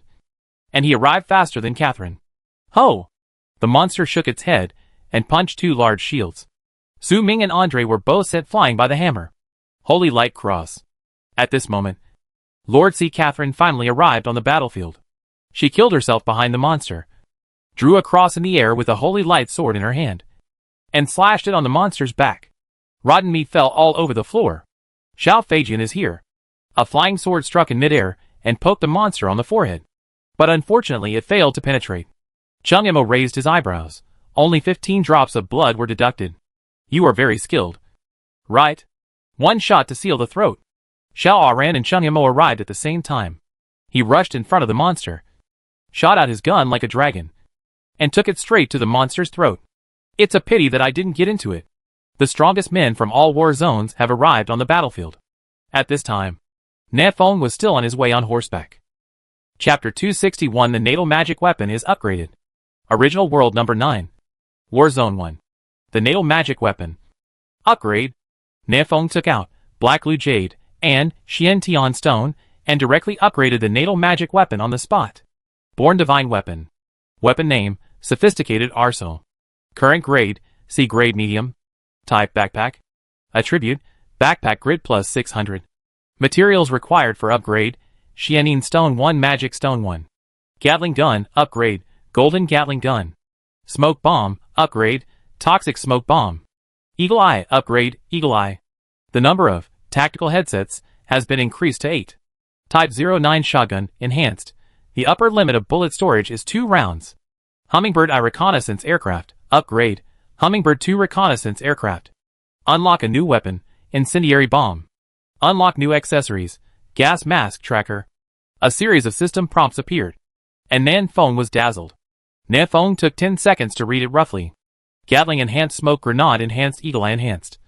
and he arrived faster than Catherine. Ho! The monster shook its head and punched two large shields. Su Ming and Andre were both sent flying by the hammer. Holy Light Cross. At this moment, Lord C. Catherine finally arrived on the battlefield. She killed herself behind the monster, drew a cross in the air with a holy light sword in her hand, and slashed it on the monster's back. Rotten meat fell all over the floor. Xiao Feijian is here. A flying sword struck in midair and poked the monster on the forehead, but unfortunately it failed to penetrate. Chung Imo raised his eyebrows. Only 15 drops of blood were deducted. You are very skilled. Right? One shot to seal the throat. Xiao Aran and Chung Imo arrived at the same time. He rushed in front of the monster, shot out his gun like a dragon, and took it straight to the monster's throat. It's a pity that I didn't get into it. The strongest men from all war zones have arrived on the battlefield. At this time, Ne Feng was still on his way on horseback. Chapter 261. The Natal Magic Weapon is upgraded. Original World Number 9. Warzone 1. The Natal Magic Weapon. Upgrade. Ne Feng took out Black Lu Jade and Xian Tian Stone and directly upgraded the Natal Magic Weapon on the spot. Born Divine Weapon. Weapon name, Sophisticated Arsenal. Current grade, C grade medium. Type Backpack. Attribute, Backpack Grid plus 600. Materials required for upgrade, Xianin Stone 1 Magic Stone 1. Gatling Gun, upgrade, Golden Gatling Gun. Smoke Bomb, upgrade, Toxic Smoke Bomb. Eagle Eye, upgrade, Eagle Eye. The number of tactical headsets has been increased to 8. Type 09 Shotgun, enhanced. The upper limit of bullet storage is 2 rounds. Hummingbird Eye Reconnaissance Aircraft, upgrade, Hummingbird 2 Reconnaissance Aircraft. Unlock a new weapon, Incendiary Bomb. Unlock new accessories, Gas Mask Tracker. A series of system prompts appeared, and Nan Feng was dazzled. Nan Feng took 10 seconds to read it roughly. Gatling Enhanced Smoke Grenade Enhanced Eagle Eye Enhanced.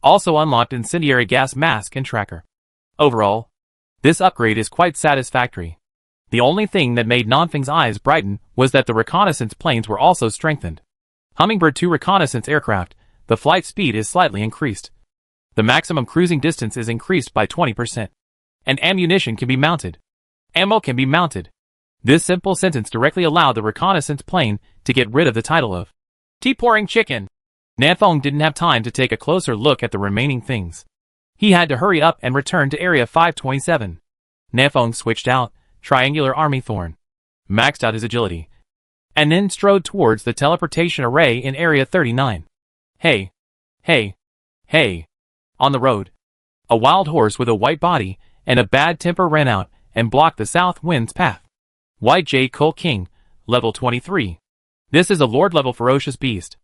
Also unlocked Incendiary Gas Mask and Tracker. Overall, this upgrade is quite satisfactory. The only thing that made Nanfeng's eyes brighten was that the reconnaissance planes were also strengthened. Hummingbird 2 reconnaissance aircraft, the flight speed is slightly increased. The maximum cruising distance is increased by 20%. And ammunition can be mounted. Ammo can be mounted. This simple sentence directly allowed the reconnaissance plane to get rid of the title of Tea-pouring chicken. Nanfeng didn't have time to take a closer look at the remaining things. He had to hurry up and return to Area 527. Nanfeng switched out Triangular Army Thorn, maxed out his agility, and then strode towards the teleportation array in Area 39. Hey! Hey! Hey! On the road, a wild horse with a white body and a bad temper ran out and blocked the south wind's path. White J. Cole King, level 23. This is a Lord-level ferocious beast.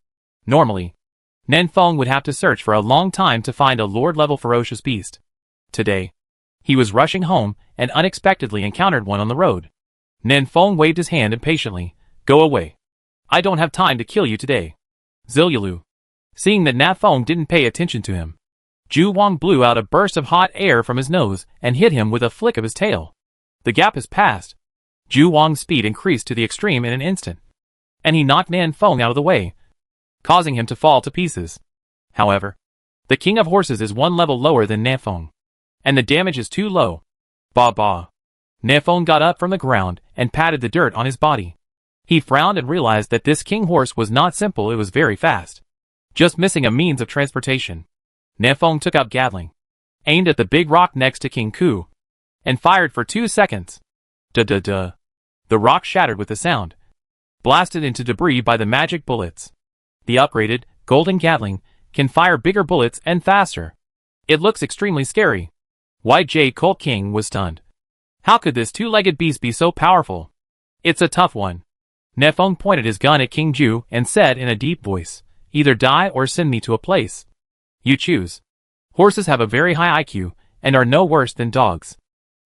Normally, Nanfeng would have to search for a long time to find a Lord-level ferocious beast. Today, he was rushing home and unexpectedly encountered one on the road. Nanfeng waved his hand impatiently. Go away. I don't have time to kill you today. Zilyalu. Seeing that Nanfeng didn't pay attention to him, Zhu Wang blew out a burst of hot air from his nose and hit him with a flick of his tail. The gap has passed. Zhu Wang's speed increased to the extreme in an instant, and he knocked Nanfeng out of the way, causing him to fall to pieces. However, the King of Horses is one level lower than Nanfeng, and the damage is too low. Ba ba. Nanfeng got up from the ground and patted the dirt on his body. He frowned and realized that this king horse was not simple, it was very fast. Just missing a means of transportation. Nanfeng took out Gatling, aimed at the big rock next to King Ku, and fired for 2 seconds. Duh. The rock shattered with a sound, blasted into debris by the magic bullets. The upgraded, golden Gatling can fire bigger bullets and faster. It looks extremely scary. White J. Cole King was stunned. How could this two-legged beast be so powerful? It's a tough one. Nanfeng pointed his gun at King Ju and said in a deep voice, either die or send me to a place. You choose. Horses have a very high IQ and are no worse than dogs.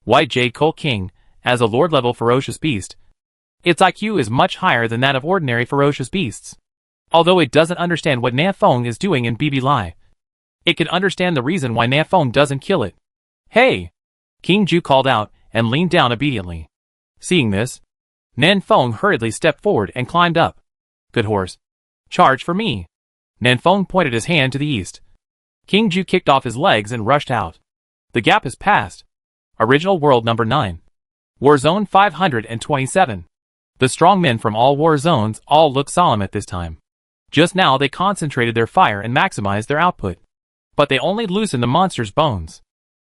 White J. Cole King, as a Lord-level ferocious beast, its IQ is much higher than that of ordinary ferocious beasts. Although it doesn't understand what Nanfeng is doing in BB Lai, it can understand the reason why Nanfeng doesn't kill it. Hey! King Ju called out and leaned down obediently. Seeing this, Nanfeng hurriedly stepped forward and climbed up. Good horse. Charge for me. Nanfeng pointed his hand to the east. King Ju kicked off his legs and rushed out. The gap has passed. Original World Number 9. War Zone 527. The strong men from all war zones all look solemn at this time. Just now they concentrated their fire and maximized their output. But they only loosened the monster's bones.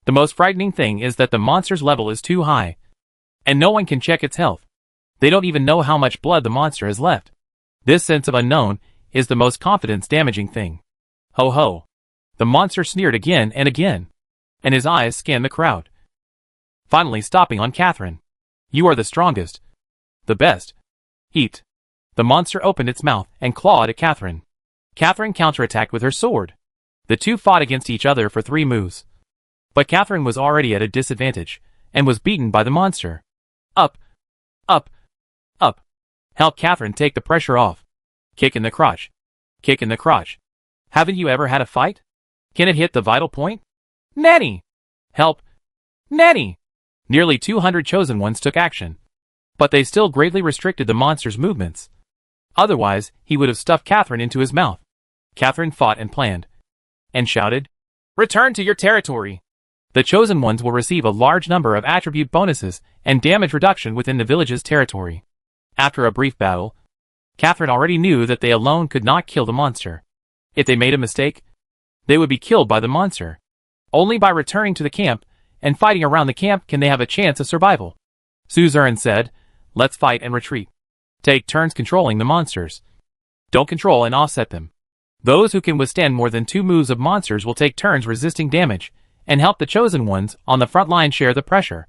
The most frightening thing is that the monster's level is too high, and no one can check its health. They don't even know how much blood the monster has left. This sense of unknown is the most confidence-damaging thing. Ho ho. The monster sneered again and again, and his eyes scanned the crowd. Finally stopping on Catherine. You are the strongest. The best. Eat. The monster opened its mouth and clawed at Catherine. Catherine counterattacked with her sword. The two fought against each other for 3 moves. But Catherine was already at a disadvantage, and was beaten by the monster. Up. Up. Up. Help Catherine take the pressure off. Kick in the crotch. Kick in the crotch. Haven't you ever had a fight? Can it hit the vital point? Nanny! Help! Nanny! Nearly 200 chosen ones took action. But they still greatly restricted the monster's movements. Otherwise, he would have stuffed Catherine into his mouth. Catherine fought and planned, and shouted, Return to your territory! The chosen ones will receive a large number of attribute bonuses and damage reduction within the village's territory. After a brief battle, Catherine already knew that they alone could not kill the monster. If they made a mistake, they would be killed by the monster. Only by returning to the camp and fighting around the camp can they have a chance of survival. Suzerain said, Let's fight and retreat. Take turns controlling the monsters. Don't control and offset them. Those who can withstand more than 2 moves of monsters will take turns resisting damage, and help the chosen ones on the front line share the pressure.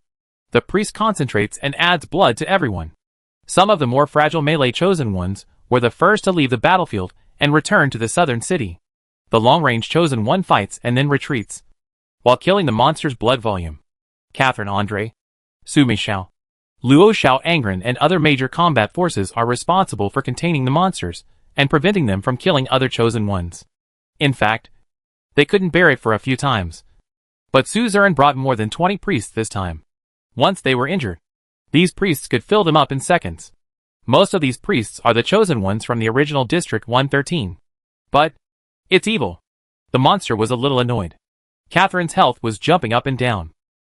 The priest concentrates and adds blood to everyone. Some of the more fragile melee chosen ones were the first to leave the battlefield and return to the southern city. The long-range chosen one fights and then retreats, while killing the monster's blood volume. Catherine Andre, Su Mixiao, Luo Xiao Angren and other major combat forces are responsible for containing the monsters and preventing them from killing other chosen ones. In fact, they couldn't bear it for a few times. But Suzerain brought more than 20 priests this time. Once they were injured, these priests could fill them up in seconds. Most of these priests are the chosen ones from the original District 113. But it's evil. The monster was a little annoyed. Catherine's health was jumping up and down.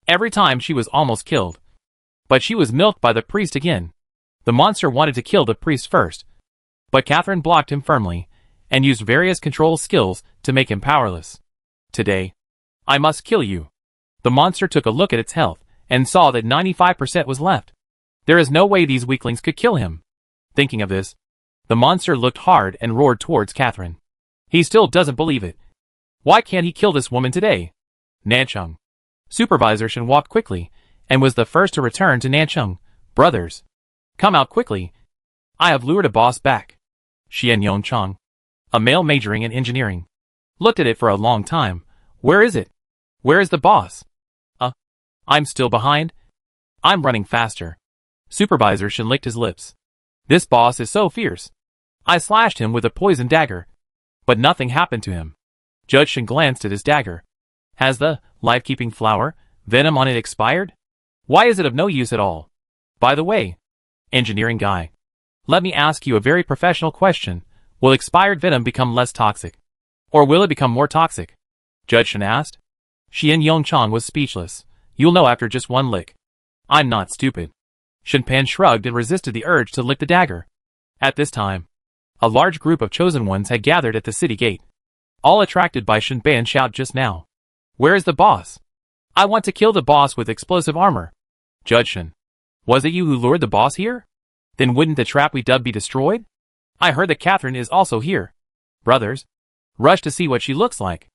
Every time she was almost killed. But she was milked by the priest again. The monster wanted to kill the priest first. But Catherine blocked him firmly, and used various control skills to make him powerless. Today, I must kill you. The monster took a look at its health, and saw that 95% was left. There is no way these weaklings could kill him. Thinking of this, the monster looked hard and roared towards Catherine. He still doesn't believe it. Why can't he kill this woman today? Nanchung. Supervisor Shen walked quickly, and was the first to return to Nanchung. Brothers, come out quickly. I have lured a boss back. Xian Yongchang, a male majoring in engineering, looked at it for a long time. Where is it? Where is the boss? I'm still behind. I'm running faster. Supervisor Shen licked his lips. This boss is so fierce. I slashed him with a poison dagger, but nothing happened to him. Judge Shen glanced at his dagger. Has the life-keeping flower, venom on it expired? Why is it of no use at all? By the way, engineering guy, let me ask you a very professional question. Will expired venom become less toxic? Or will it become more toxic? Judge Shen asked. Xian Yongchang was speechless. You'll know after just one lick. I'm not stupid. Shen Pan shrugged and resisted the urge to lick the dagger. At this time, a large group of chosen ones had gathered at the city gate. All attracted by Shen Pan's shout just now. Where is the boss? I want to kill the boss with explosive armor. Judge Shen, was it you who lured the boss here? Then wouldn't the trap we dug be destroyed? I heard that Catherine is also here. Brothers, rush to see what she looks like.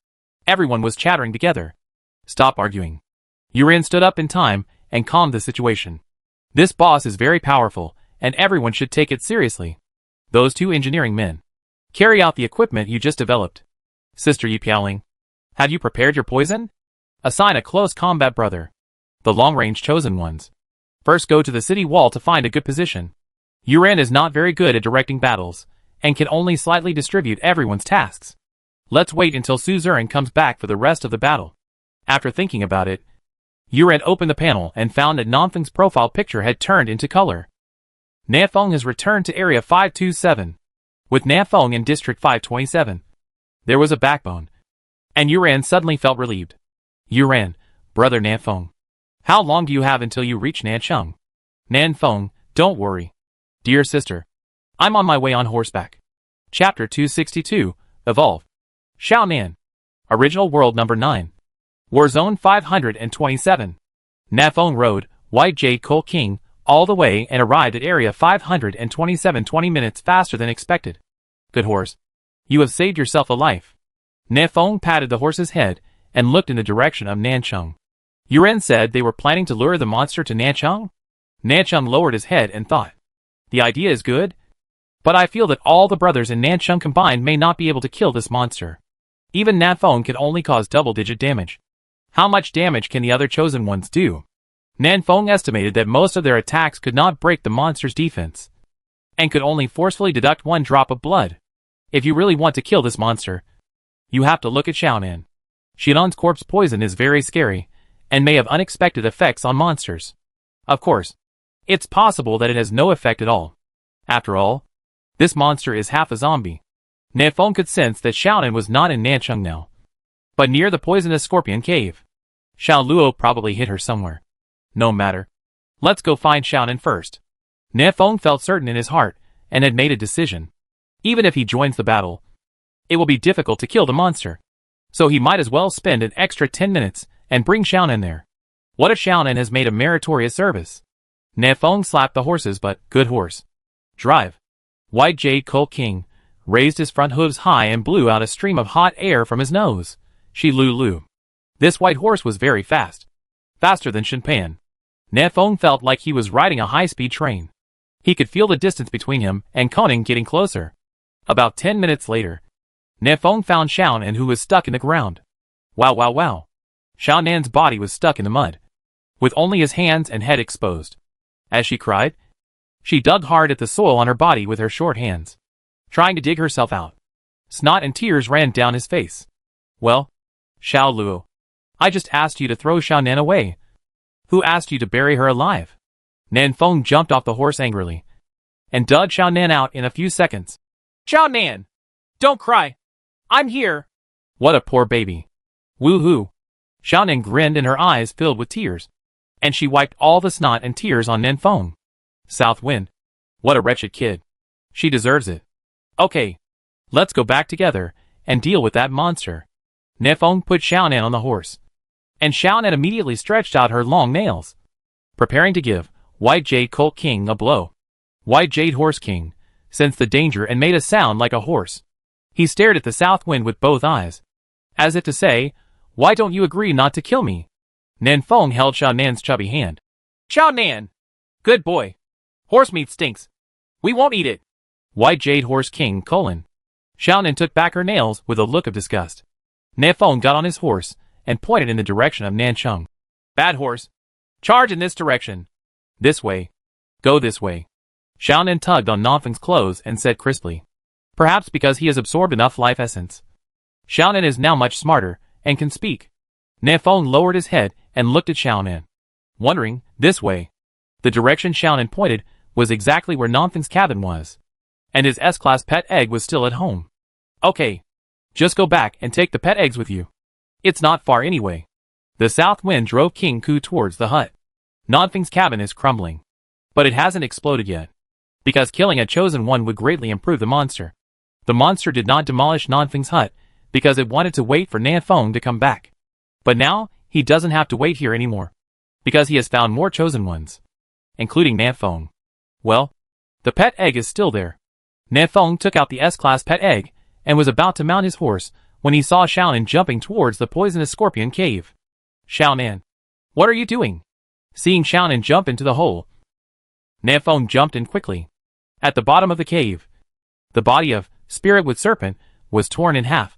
Everyone was chattering together. Stop arguing. Yuren stood up in time and calmed the situation. This boss is very powerful, and everyone should take it seriously. Those two engineering men. Carry out the equipment you just developed. Sister Yi Piaoling, have you prepared your poison? Assign a close combat brother. The long-range chosen ones. First go to the city wall to find a good position. Yuren is not very good at directing battles, and can only slightly distribute everyone's tasks. Let's wait until Su Zuren comes back for the rest of the battle. After thinking about it, Yuren opened the panel and found that Nanfeng's profile picture had turned into color. Nanfeng has returned to Area 527. With Nanfeng in District 527, there was a backbone, and Yuren suddenly felt relieved. Yuren, brother Nanfeng, how long do you have until you reach Nancheng? Nanfeng, don't worry. Dear sister, I'm on my way on horseback. Chapter 262, Evolve. Xiaonan. Original World Number 9. Warzone 527. Nanfeng rode, White Jade Coal King, all the way and arrived at Area 527 20 minutes faster than expected. Good horse. You have saved yourself a life. Nanfeng patted the horse's head and looked in the direction of Nancheng. Yuren said they were planning to lure the monster to Nancheng? Nancheng lowered his head and thought. The idea is good, but I feel that all the brothers in Nancheng combined may not be able to kill this monster. Even Nanfeng could only cause double-digit damage. How much damage can the other chosen ones do? Nanfeng estimated that most of their attacks could not break the monster's defense, and could only forcefully deduct one drop of blood. If you really want to kill this monster, you have to look at Xiaonan. Xianan's corpse poison is very scary, and may have unexpected effects on monsters. Of course, it's possible that it has no effect at all. After all, this monster is half a zombie. Nanfeng could sense that Xiaonan was not in Nancheng now, but near the poisonous scorpion cave. Xiao Luo probably hit her somewhere. No matter. Let's go find Xiaonan first. Nanfeng felt certain in his heart, and had made a decision. Even if he joins the battle, it will be difficult to kill the monster. So he might as well spend an extra 10 minutes, and bring Xiaonan there. What if Xiaonan has made a meritorious service? Nanfeng slapped the horses, but, good horse. Drive. White Jade Coal King raised his front hooves high and blew out a stream of hot air from his nose. Shi Lu Lu. This white horse was very fast. Faster than Shen Pan. Nanfeng felt like he was riding a high-speed train. He could feel the distance between him and Koning getting closer. About 10 minutes later, Nanfeng found Xiaonan, who was stuck in the ground. Wow wow wow. Xiaonan's body was stuck in the mud, with only his hands and head exposed. As she cried, she dug hard at the soil on her body with her short hands, trying to dig herself out. Snot and tears ran down his face. Well, Xiao Luo, I just asked you to throw Xiaonan away. Who asked you to bury her alive? Nanfeng jumped off the horse angrily. and dug Xiao Nan out in a few seconds. Xiao Nan! Don't cry! I'm here! What a poor baby. Woo-hoo! Xiao Nan grinned and her eyes filled with tears. And she wiped all the snot and tears on Nanfeng. South Wind. What a wretched kid. She deserves it. Okay. Let's go back together and deal with that monster. Nanfeng put Xiao Nan on the horse. And Xiao Nan immediately stretched out her long nails, preparing to give White Jade Colt King a blow. White Jade Horse King sensed the danger and made a sound like a horse. He stared at the South Wind with both eyes, as if to say, "Why don't you agree not to kill me?" Nanfeng held Xiao Nan's chubby hand. Xiao Nan! Good boy. Horse meat stinks. We won't eat it. White Jade Horse King : Xiao Nan took back her nails with a look of disgust. Nanfeng got on his horse and pointed in the direction of Nancheng. Bad horse. Charge in this direction. This way. Go this way. Xiao Nan tugged on Nanfeng's clothes and said crisply. Perhaps because he has absorbed enough life essence. Xiao Nan is now much smarter and can speak. Nanfeng lowered his head and looked at Xiao Nan, wondering, this way. The direction Xiao Nan pointed was exactly where Nanfeng's cabin was, and his S-Class pet egg was still at home. Okay. Just go back and take the pet eggs with you. It's not far anyway. The South Wind drove King Ku towards the hut. Nanfeng's cabin is crumbling, but it hasn't exploded yet, because killing a chosen one would greatly improve the monster. The monster did not demolish Nanfeng's hut because it wanted to wait for Nanfeng to come back. But now, he doesn't have to wait here anymore, because he has found more chosen ones, including Nanfeng. Well, the pet egg is still there. Nanfeng took out the S-Class pet egg and was about to mount his horse when he saw Xiao Nan jumping towards the poisonous scorpion cave. Xiao Nan, what are you doing? Seeing Xiao Nan jump into the hole, Nanfeng jumped in quickly. At the bottom of the cave, the body of Spirit with Serpent was torn in half,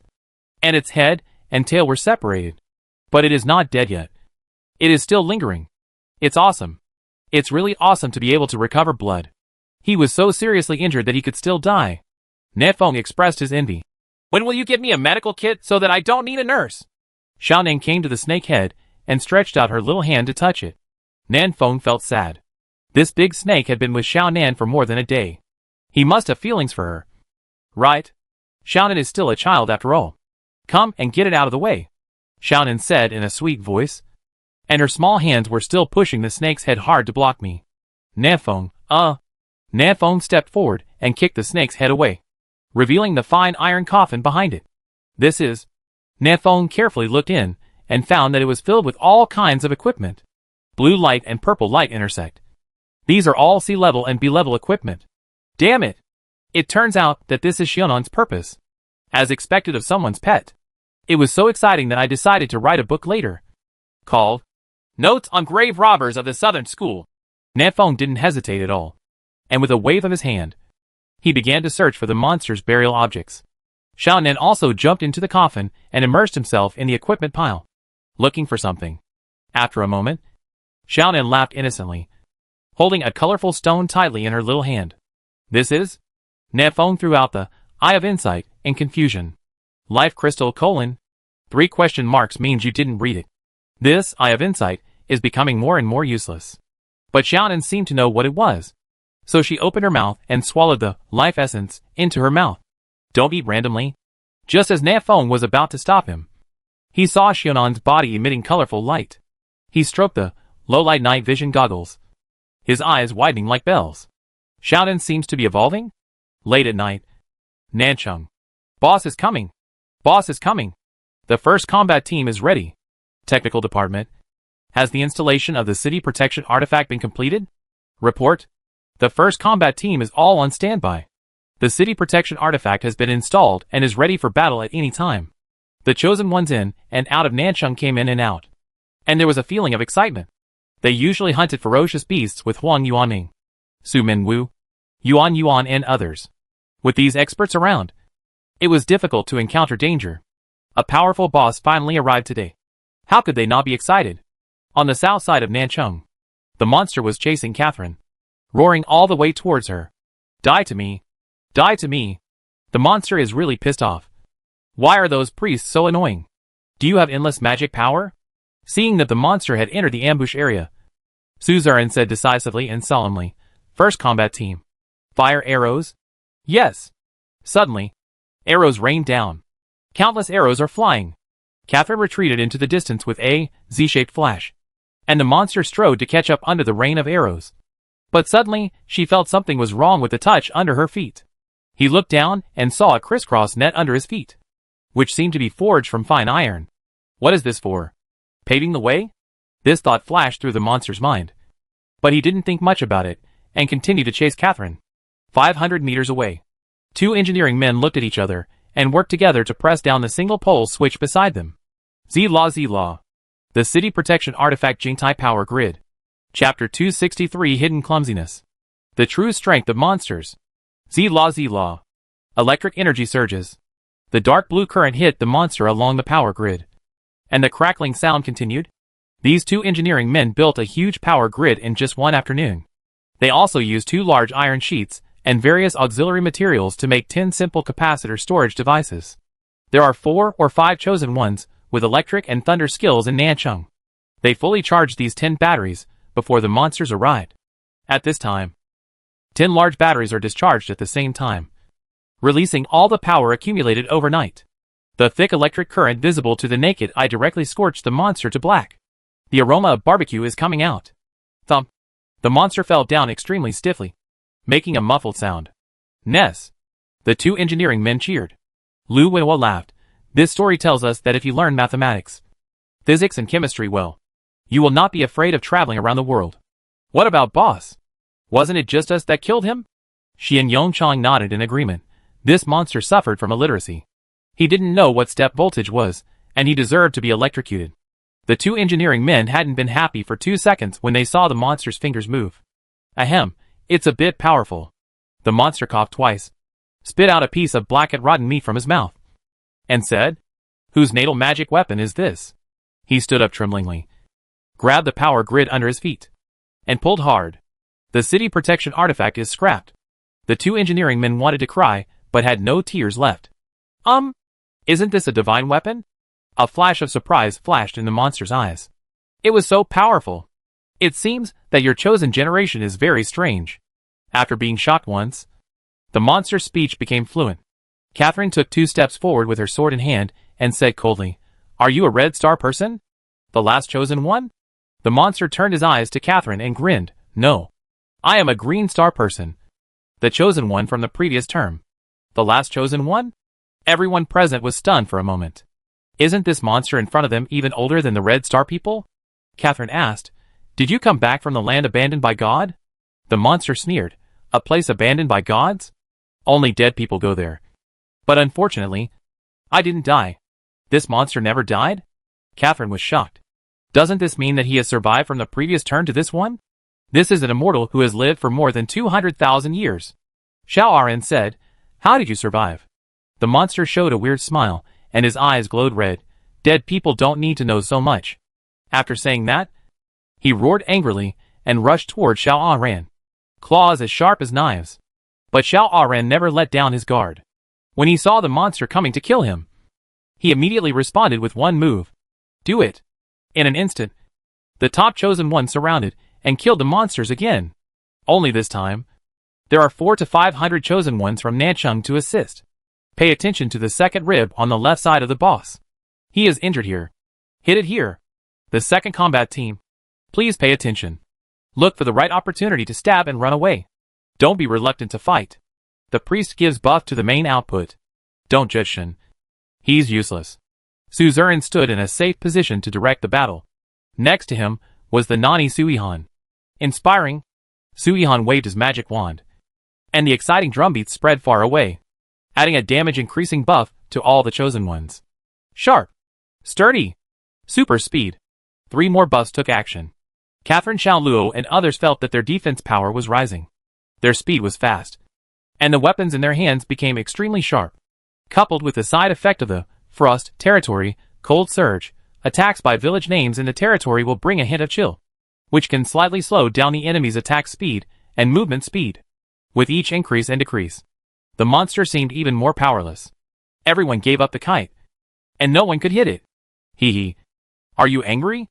and its head and tail were separated. But it is not dead yet. It is still lingering. It's awesome. It's really awesome to be able to recover blood. He was so seriously injured that he could still die. Nanfeng expressed his envy. When will you get me a medical kit so that I don't need a nurse? Xiao Nan came to the snake head and stretched out her little hand to touch it. Nanfeng felt sad. This big snake had been with Xiao Nan for more than a day. He must have feelings for her. Right? Xiao Nan is still a child after all. Come and get it out of the way, Xiao Nan said in a sweet voice. And her small hands were still pushing the snake's head hard to block me. Nanfeng, Nanfeng stepped forward and kicked the snake's head away, revealing the fine iron coffin behind it. This is... Nanfeng carefully looked in and found that it was filled with all kinds of equipment. Blue light and purple light intersect. These are all C-level and B-level equipment. Damn it! It turns out that this is Xionan's purpose, as expected of someone's pet. It was so exciting that I decided to write a book later, called Notes on Grave Robbers of the Southern School. Nanfeng didn't hesitate at all, and with a wave of his hand, he began to search for the monster's burial objects. Xiao Nan also jumped into the coffin and immersed himself in the equipment pile, looking for something. After a moment, Xiao Nan laughed innocently, holding a colorful stone tightly in her little hand. This is? Nanfeng threw out the Eye of Insight in confusion. Life Crystal : 3 question marks means you didn't read it. This Eye of Insight is becoming more and more useless. But Xiao Nan seemed to know what it was, so she opened her mouth and swallowed the life essence into her mouth. Don't eat randomly. Just as Nanfeng was about to stop him, he saw Xionan's body emitting colorful light. He stroked the low-light night vision goggles, his eyes widening like bells. Xiao Nan seems to be evolving? Late at night. Nancheng. Boss is coming. Boss is coming. The first combat team is ready. Technical department. Has the installation of the city protection artifact been completed? Report. The first combat team is all on standby. The city protection artifact has been installed and is ready for battle at any time. The chosen ones in and out of Nancheng came in and out, and there was a feeling of excitement. They usually hunted ferocious beasts with Huang Yuanming, Su Minwu, Yuan Yuan and others. With these experts around, it was difficult to encounter danger. A powerful boss finally arrived today. How could they not be excited? On the south side of Nancheng, the monster was chasing Catherine, roaring all the way towards her. Die to me. Die to me. The monster is really pissed off. Why are those priests so annoying? Do you have endless magic power? Seeing that the monster had entered the ambush area, Suzerain said decisively and solemnly, First combat team. Fire arrows? Yes. Suddenly, arrows rained down. Countless arrows are flying. Catherine retreated into the distance with a Z-shaped flash, and the monster strode to catch up under the rain of arrows. But suddenly, she felt something was wrong with the touch under her feet. He looked down and saw a crisscross net under his feet, which seemed to be forged from fine iron. What is this for? Paving the way? This thought flashed through the monster's mind. But he didn't think much about it, and continued to chase Catherine. 500 meters away, two engineering men looked at each other, and worked together to press down the single pole switch beside them. Z-Law. The City Protection Artifact Jingtai Power Grid. Chapter 263 Hidden Clumsiness. The True Strength of Monsters. Z-Law. Electric energy surges. The dark blue current hit the monster along the power grid. And the crackling sound continued. These two engineering men built a huge power grid in just one afternoon. They also used two large iron sheets and various auxiliary materials to make 10 simple capacitor storage devices. There are 4 or 5 chosen ones with electric and thunder skills in Nanchung. They fully charged these 10 batteries before the monsters arrived. At this time, 10 large batteries are discharged at the same time, releasing all the power accumulated overnight. The thick electric current visible to the naked eye directly scorched the monster to black. The aroma of barbecue is coming out. Thump. The monster fell down extremely stiffly, making a muffled sound. Ness. The two engineering men cheered. Lu Wenhua laughed. This story tells us that if you learn mathematics, physics and chemistry well, you will not be afraid of traveling around the world. What about boss? Wasn't it just us that killed him? Shi and Yongchang nodded in agreement. This monster suffered from illiteracy. He didn't know what step voltage was, and he deserved to be electrocuted. The two engineering men hadn't been happy for 2 seconds when they saw the monster's fingers move. Ahem, it's a bit powerful. The monster coughed twice, spit out a piece of black and rotten meat from his mouth, and said, "Whose natal magic weapon is this?" He stood up tremblingly, grabbed the power grid under his feet, and pulled hard. The city protection artifact is scrapped. The two engineering men wanted to cry, but had no tears left. Isn't this a divine weapon? A flash of surprise flashed in the monster's eyes. It was so powerful. It seems that your chosen generation is very strange. After being shocked once, the monster's speech became fluent. Catherine took 2 steps forward with her sword in hand and said coldly, "Are you a red star person? The last chosen one?" The monster turned his eyes to Catherine and grinned. "No. I am a green star person. The chosen one from the previous term." The last chosen one? Everyone present was stunned for a moment. Isn't this monster in front of them even older than the red star people? Catherine asked, "Did you come back from the land abandoned by God?" The monster sneered, "A place abandoned by gods? Only dead people go there. But unfortunately, I didn't die." This monster never died? Catherine was shocked. Doesn't this mean that he has survived from the previous turn to this one? This is an immortal who has lived for more than 200,000 years. Xiao Aran said, "How did you survive?" The monster showed a weird smile, and his eyes glowed red. "Dead people don't need to know so much." After saying that, he roared angrily and rushed toward Xiao Aran, claws as sharp as knives. But Xiao Aran never let down his guard. When he saw the monster coming to kill him, he immediately responded with one move. Do it. In an instant, the top chosen one surrounded and killed the monsters again. Only this time, there are 400 to 500 chosen ones from Nanchung to assist. Pay attention to the second rib on the left side of the boss. He is injured here. Hit it here. The second combat team, please pay attention. Look for the right opportunity to stab and run away. Don't be reluctant to fight. The priest gives buff to the main output. Don't judge Shen. He's useless. Suzerain stood in a safe position to direct the battle. Next to him was the Nani Suihan. Inspiring, Suihan waved his magic wand, and the exciting drumbeats spread far away, adding a damage-increasing buff to all the chosen ones. Sharp, sturdy, super speed. 3 more buffs took action. Catherine Xiaoluo and others felt that their defense power was rising. Their speed was fast, and the weapons in their hands became extremely sharp. Coupled with the side effect of the Frost territory, Cold Surge, attacks by village names in the territory will bring a hint of chill, which can slightly slow down the enemy's attack speed and movement speed. With each increase and decrease, the monster seemed even more powerless. Everyone gave up the kite, and no one could hit it. Hee hee. Are you angry?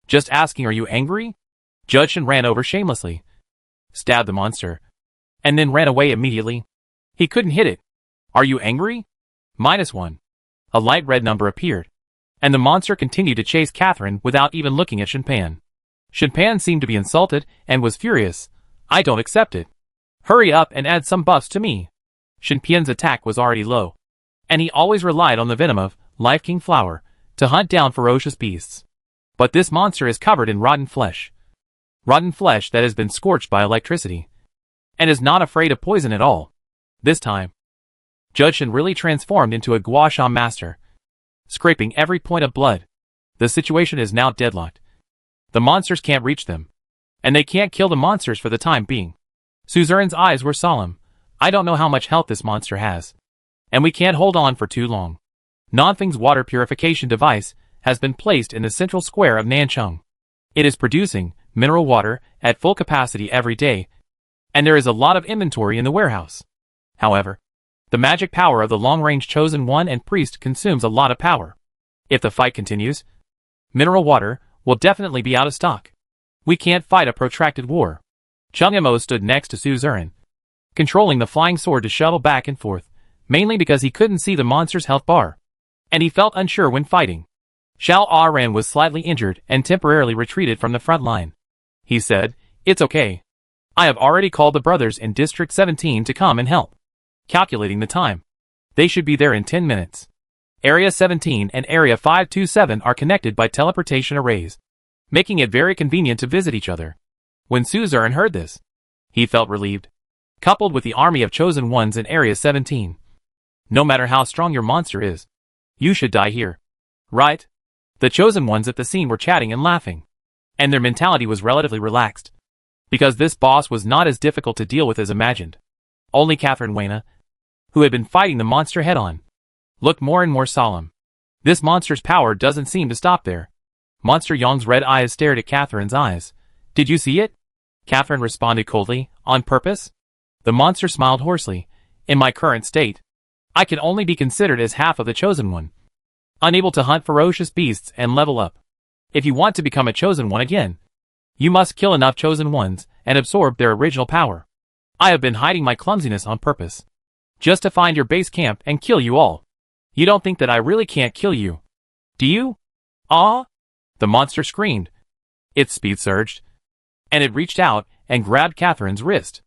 Just asking, are you angry? Judge Shen ran over shamelessly, stabbed the monster, and then ran away immediately. He couldn't hit it. Are you angry? -1. A light red number appeared, and the monster continued to chase Catherine without even looking at Shinpan. Shinpan seemed to be insulted and was furious. I don't accept it. Hurry up and add some buffs to me. Shinpan's attack was already low, and he always relied on the venom of Life King Flower to hunt down ferocious beasts. But this monster is covered in rotten flesh. Rotten flesh that has been scorched by electricity, and is not afraid of poison at all. This time, Judge Shin really transformed into a gua sha master, scraping every point of blood. The situation is now deadlocked. The monsters can't reach them, and they can't kill the monsters for the time being. Suzerain's eyes were solemn. I don't know how much health this monster has, and we can't hold on for too long. Nanfeng's water purification device has been placed in the central square of Nancheng. It is producing mineral water at full capacity every day, and there is a lot of inventory in the warehouse. However, the magic power of the long-range Chosen One and Priest consumes a lot of power. If the fight continues, mineral water will definitely be out of stock. We can't fight a protracted war. Chung Yamo stood next to Suzerain, controlling the flying sword to shuttle back and forth, mainly because he couldn't see the monster's health bar, and he felt unsure when fighting. Xiao Aran was slightly injured and temporarily retreated from the front line. He said, "It's okay. I have already called the brothers in District 17 to come and help." Calculating the time, they should be there in 10 minutes. Area 17 and Area 527 are connected by teleportation arrays, making it very convenient to visit each other. When Suzerain heard this, he felt relieved. Coupled with the army of Chosen Ones in Area 17, no matter how strong your monster is, you should die here. Right? The Chosen Ones at the scene were chatting and laughing, and their mentality was relatively relaxed, because this boss was not as difficult to deal with as imagined. Only Catherine Wayna, who had been fighting the monster head-on, looked more and more solemn. This monster's power doesn't seem to stop there. Monster Yong's red eyes stared at Catherine's eyes. Did you see it? Catherine responded coldly, on purpose. The monster smiled hoarsely. In my current state, I can only be considered as half of the Chosen One, unable to hunt ferocious beasts and level up. If you want to become a Chosen One again, you must kill enough Chosen Ones and absorb their original power. I have been hiding my clumsiness on purpose, just to find your base camp and kill you all. You don't think that I really can't kill you, do you? Ah! The monster screamed. Its speed surged, and it reached out and grabbed Catherine's wrist.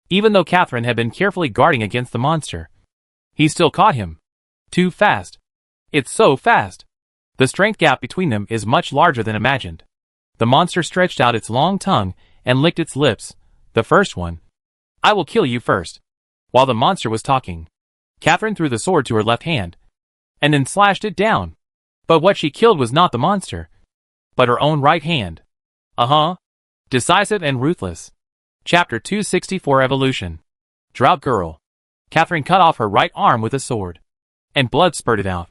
Even though Catherine had been carefully guarding against the monster, he still caught him. Too fast. It's so fast. The strength gap between them is much larger than imagined. The monster stretched out its long tongue and licked its lips. The first one. I will kill you first. While the monster was talking, Catherine threw the sword to her left hand, and then slashed it down. But what she killed was not the monster, but her own right hand. Decisive and ruthless. Chapter 264 Evolution. Drought Girl. Catherine cut off her right arm with a sword, and blood spurted out.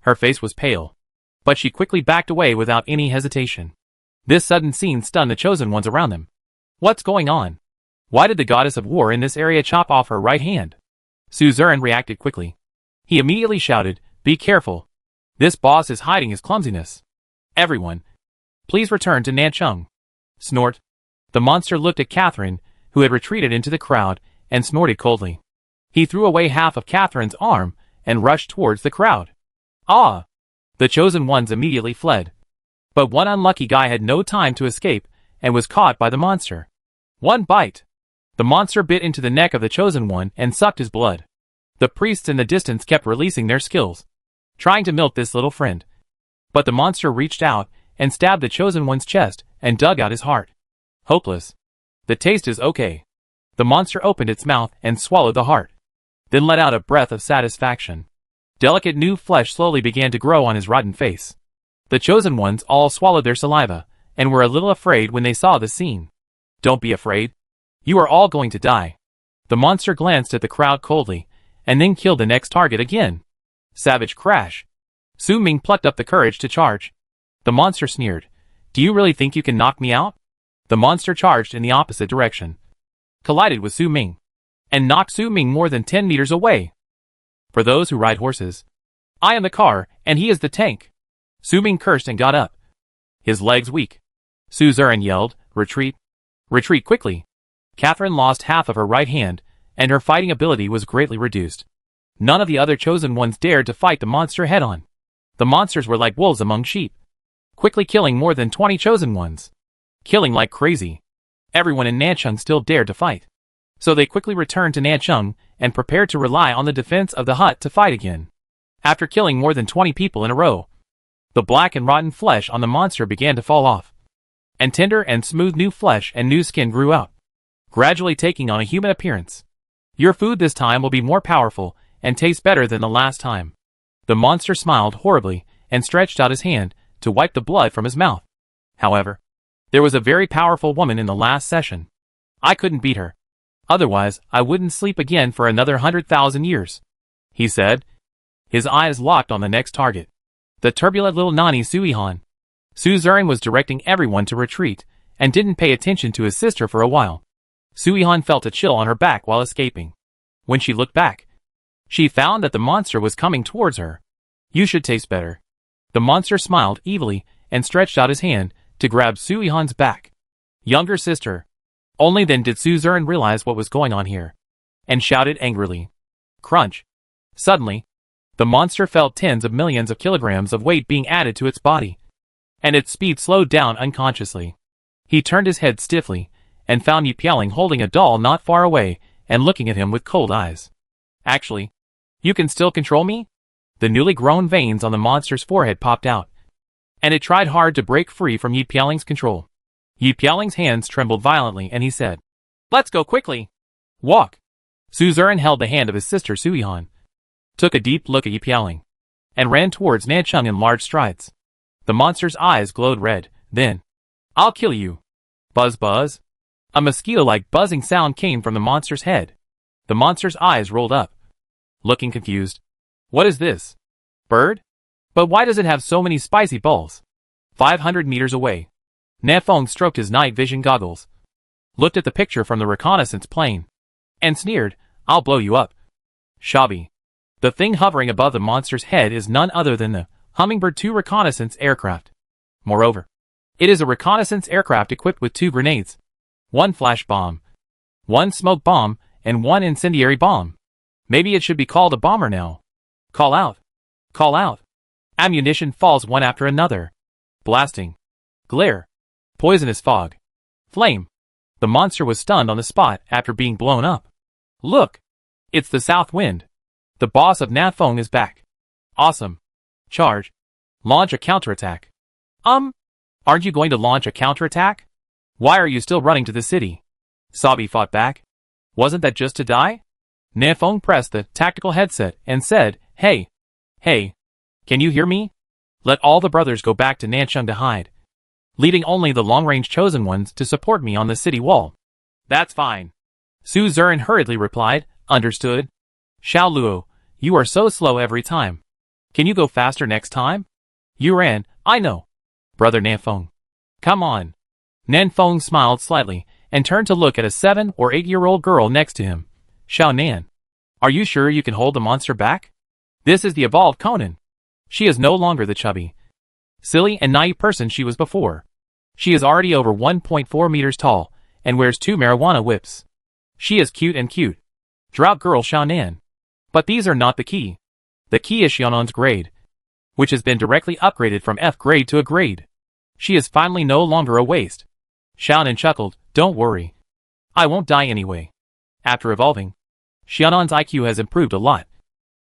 Her face was pale, but she quickly backed away without any hesitation. This sudden scene stunned the Chosen Ones around them. What's going on? Why did the goddess of war in this area chop off her right hand? Suzerain reacted quickly. He immediately shouted, "Be careful. This boss is hiding his clumsiness. Everyone, please return to Nancheng." Snort. The monster looked at Catherine, who had retreated into the crowd, and snorted coldly. He threw away half of Catherine's arm and rushed towards the crowd. Ah! The Chosen Ones immediately fled. But one unlucky guy had no time to escape and was caught by the monster. One bite. The monster bit into the neck of the Chosen One and sucked his blood. The priests in the distance kept releasing their skills, trying to milk this little friend. But the monster reached out and stabbed the Chosen One's chest and dug out his heart. Hopeless. The taste is okay. The monster opened its mouth and swallowed the heart, then let out a breath of satisfaction. Delicate new flesh slowly began to grow on his rotten face. The Chosen Ones all swallowed their saliva and were a little afraid when they saw the scene. Don't be afraid. You are all going to die. The monster glanced at the crowd coldly, and then killed the next target again. Savage crash. Su Ming plucked up the courage to charge. The monster sneered. Do you really think you can knock me out? The monster charged in the opposite direction, collided with Su Ming, and knocked Su Ming more than 10 meters away. For those who ride horses, I am the car, and he is the tank. Su Ming cursed and got up, his legs weak. Suzerain yelled, "Retreat! Retreat quickly!" Catherine lost half of her right hand, and her fighting ability was greatly reduced. None of the other chosen ones dared to fight the monster head-on. The monsters were like wolves among sheep, quickly killing more than 20 chosen ones. Killing like crazy. Everyone in Nanchung still dared to fight. So they quickly returned to Nanchung and prepared to rely on the defense of the hut to fight again. After killing more than 20 people in a row, the black and rotten flesh on the monster began to fall off, and tender and smooth new flesh and new skin grew out, gradually taking on a human appearance. Your food this time will be more powerful and taste better than the last time. The monster smiled horribly and stretched out his hand to wipe the blood from his mouth. However, there was a very powerful woman in the last session. I couldn't beat her. Otherwise, I wouldn't sleep again for another 100,000 years, he said, his eyes locked on the next target. The turbulent little Nani Suihan. Suzerain was directing everyone to retreat and didn't pay attention to his sister for a while. Suihan felt a chill on her back while escaping. When she looked back, she found that the monster was coming towards her. You should taste better. The monster smiled evilly and stretched out his hand to grab Suihan's back. Younger sister. Only then did Suzerain realize what was going on here, and shouted angrily. Crunch. Suddenly, the monster felt tens of millions of kilograms of weight being added to its body, and its speed slowed down unconsciously. He turned his head stiffly, and found Yipialing holding a doll not far away and looking at him with cold eyes. Actually, you can still control me? The newly grown veins on the monster's forehead popped out, and it tried hard to break free from Yipialing's control. Yipialing's hands trembled violently and he said, Let's go quickly. Walk. Suzerain held the hand of his sister Suihan, took a deep look at Yipialing, and ran towards Nanchung in large strides. The monster's eyes glowed red. Then, I'll kill you. Buzz buzz. A mosquito-like buzzing sound came from the monster's head. The monster's eyes rolled up, looking confused. What is this? Bird? But why does it have so many spicy balls? 500 meters away, Nafeng stroked his night vision goggles, looked at the picture from the reconnaissance plane, and sneered, I'll blow you up. Shabi. The thing hovering above the monster's head is none other than the Hummingbird 2 reconnaissance aircraft. Moreover, it is a reconnaissance aircraft equipped with 2 grenades, 1 flash bomb, 1 smoke bomb, and 1 incendiary bomb. Maybe it should be called a bomber now. Call out. Call out. Ammunition falls one after another. Blasting. Glare. Poisonous fog. Flame. The monster was stunned on the spot after being blown up. Look! It's the south wind. The boss of Nafeng is back. Awesome. Charge. Launch a counterattack. Aren't you going to launch a counterattack? Why are you still running to the city? Sabi fought back. Wasn't that just to die? Nafeng pressed the tactical headset and said, Hey. Hey. Can you hear me? Let all the brothers go back to Nanchung to hide, leaving only the long-range chosen ones to support me on the city wall. That's fine. Suzerain hurriedly replied, Understood. Xiao Luo, you are so slow every time. Can you go faster next time? You ran, I know. Brother Nanfeng. Come on. Nanfeng smiled slightly and turned to look at a 7 or 8-year-old girl next to him. Xiao Nan. Are you sure you can hold the monster back? This is the evolved Conan. She is no longer the chubby, silly and naive person she was before. She is already over 1.4 meters tall and wears 2 marijuana whips. She is cute and cute. Drought girl Xiao Nan. But these are not the key. The key is Xiaonan's grade, which has been directly upgraded from F grade to a grade. She is finally no longer a waste. Xiaonan chuckled, Don't worry. I won't die anyway. After evolving, Xiaonan's IQ has improved a lot,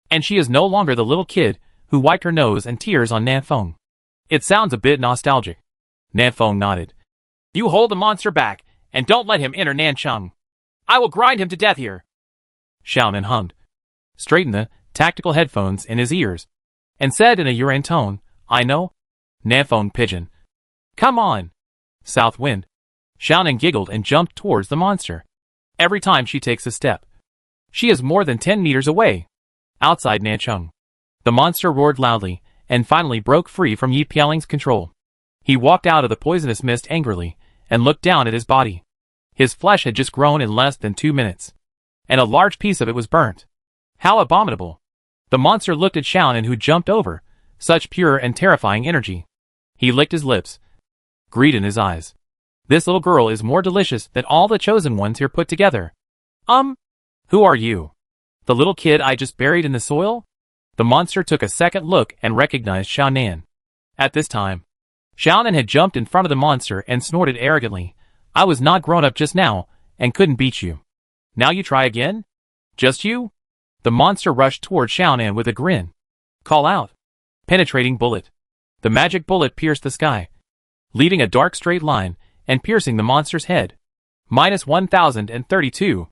and she is no longer the little kid who wiped her nose and tears on Nanfeng. It sounds a bit nostalgic. Nanfeng nodded. You hold the monster back, and don't let him enter Nanchung. I will grind him to death here. Xiaonan hummed, straightened the tactical headphones in his ears, and said in a urine tone, I know. Nanfeng pigeon. Come on. South wind. Xiaonan giggled and jumped towards the monster. Every time she takes a step, she is more than 10 meters away. Outside Nanchung, the monster roared loudly and finally broke free from Yi Pialing's control. He walked out of the poisonous mist angrily and looked down at his body. His flesh had just grown in less than 2 minutes, and a large piece of it was burnt. How abominable! The monster looked at Xiaonan, who jumped over such pure and terrifying energy. He licked his lips, greed in his eyes. This little girl is more delicious than all the chosen ones here put together. Who are you? The little kid I just buried in the soil? The monster took a second look and recognized Xiaonan. At this time, Xiaonan had jumped in front of the monster and snorted arrogantly. I was not grown up just now, and couldn't beat you. Now you try again? Just you? The monster rushed toward Xiaonan with a grin. Call out. Penetrating bullet. The magic bullet pierced the sky, leaving a dark straight line and piercing the monster's head. -1032.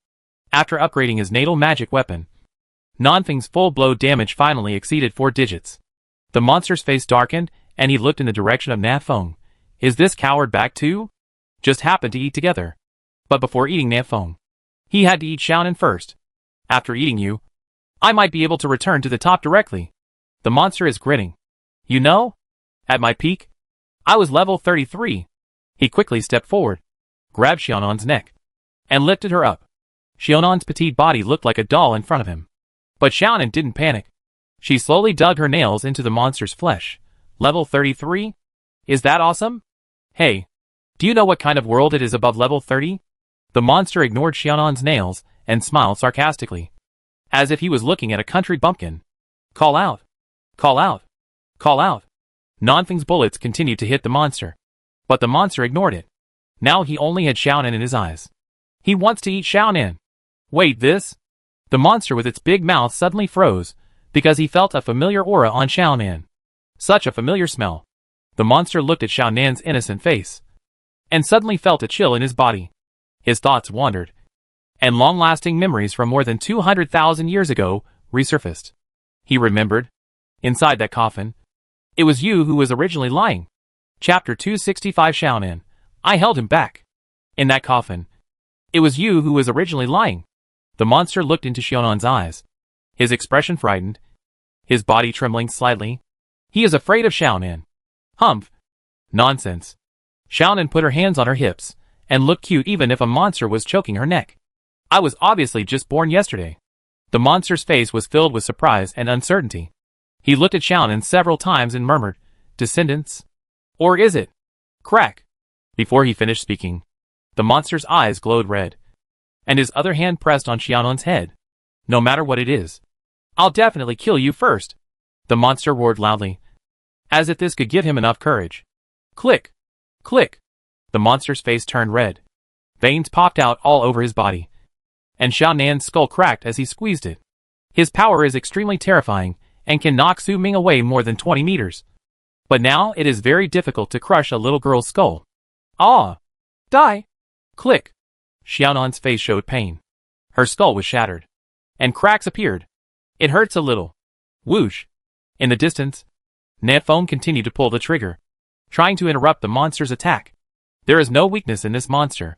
After upgrading his natal magic weapon, Nanfeng's full blow damage finally exceeded 4 digits. The monster's face darkened, and he looked in the direction of Nanfeng. Is this coward back too? Just happened to eat together. But before eating Nanfeng, he had to eat Xiaonan first. After eating you, I might be able to return to the top directly. The monster is grinning. You know? At my peak, I was level 33. He quickly stepped forward, grabbed Xiaonan's neck, and lifted her up. Xiaonan's petite body looked like a doll in front of him. But Xiaonan didn't panic. She slowly dug her nails into the monster's flesh. Level 33? Is that awesome? Hey, do you know what kind of world it is above level 30? The monster ignored Xiaonan's nails and smiled sarcastically, as if he was looking at a country bumpkin. Call out! Call out! Call out! Nanfeng's bullets continued to hit the monster, but the monster ignored it. Now he only had Xiaonan in his eyes. He wants to eat Xiaonan. Wait, this? The monster with its big mouth suddenly froze, because he felt a familiar aura on Xiaonan. Such a familiar smell. The monster looked at Xiaonan's innocent face, and suddenly felt a chill in his body. His thoughts wandered, and long-lasting memories from more than 200,000 years ago resurfaced. He remembered. Inside that coffin, it was you who was originally lying. Chapter 265 Xiaonan. I held him back. In that coffin, it was you who was originally lying. The monster looked into Xiaonan's eyes, his expression frightened, his body trembling slightly. He is afraid of Xiaonan. Humph. Nonsense. Xiaonan put her hands on her hips, and looked cute even if a monster was choking her neck. I was obviously just born yesterday. The monster's face was filled with surprise and uncertainty. He looked at Xiaonan several times and murmured, Descendants? Or is it? Crack. Before he finished speaking, the monster's eyes glowed red, and his other hand pressed on Xiaonan's head. No matter what it is, I'll definitely kill you first. The monster roared loudly, as if this could give him enough courage. Click. Click. The monster's face turned red. Veins popped out all over his body, and Xiaonan's skull cracked as he squeezed it. His power is extremely terrifying, and can knock Su Ming away more than 20 meters. But now it is very difficult to crush a little girl's skull. Ah! Die! Click! Xiaonan's face showed pain. Her skull was shattered, and cracks appeared. It hurts a little. Whoosh! In the distance, Nanfeng continued to pull the trigger, trying to interrupt the monster's attack. There is no weakness in this monster.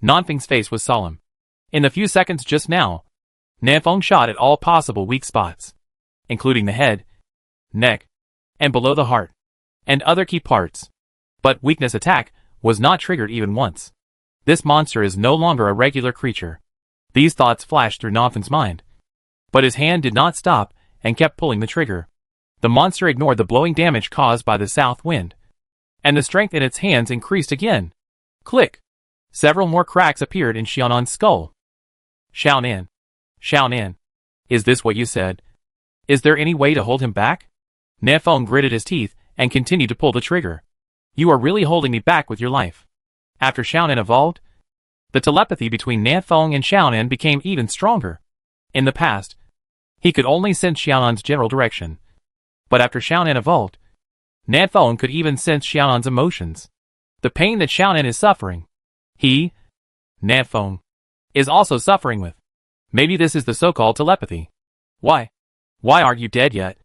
Nanfeng's face was solemn. In the few seconds just now, Nanfeng shot at all possible weak spots, including the head, neck, and below the heart, and other key parts. But weakness attack was not triggered even once. This monster is no longer a regular creature. These thoughts flashed through Nanfeng's mind. But his hand did not stop and kept pulling the trigger. The monster ignored the blowing damage caused by the south wind, and the strength in its hands increased again. Click! Several more cracks appeared in Xiaonan's skull. Xiaonan. Xiaonan. Is this what you said? Is there any way to hold him back? Nanfeng gritted his teeth and continued to pull the trigger. You are really holding me back with your life. After Xiaonan evolved, the telepathy between Nanfeng and Xiaonan became even stronger. In the past, he could only sense Xiaonan's general direction. But after Xiaonan evolved, Nanfeng could even sense Xiaonan's emotions. The pain that Xiaonan is suffering, he, Nanfeng, is also suffering with. Maybe this is the so-called telepathy. Why? Why aren't you dead yet?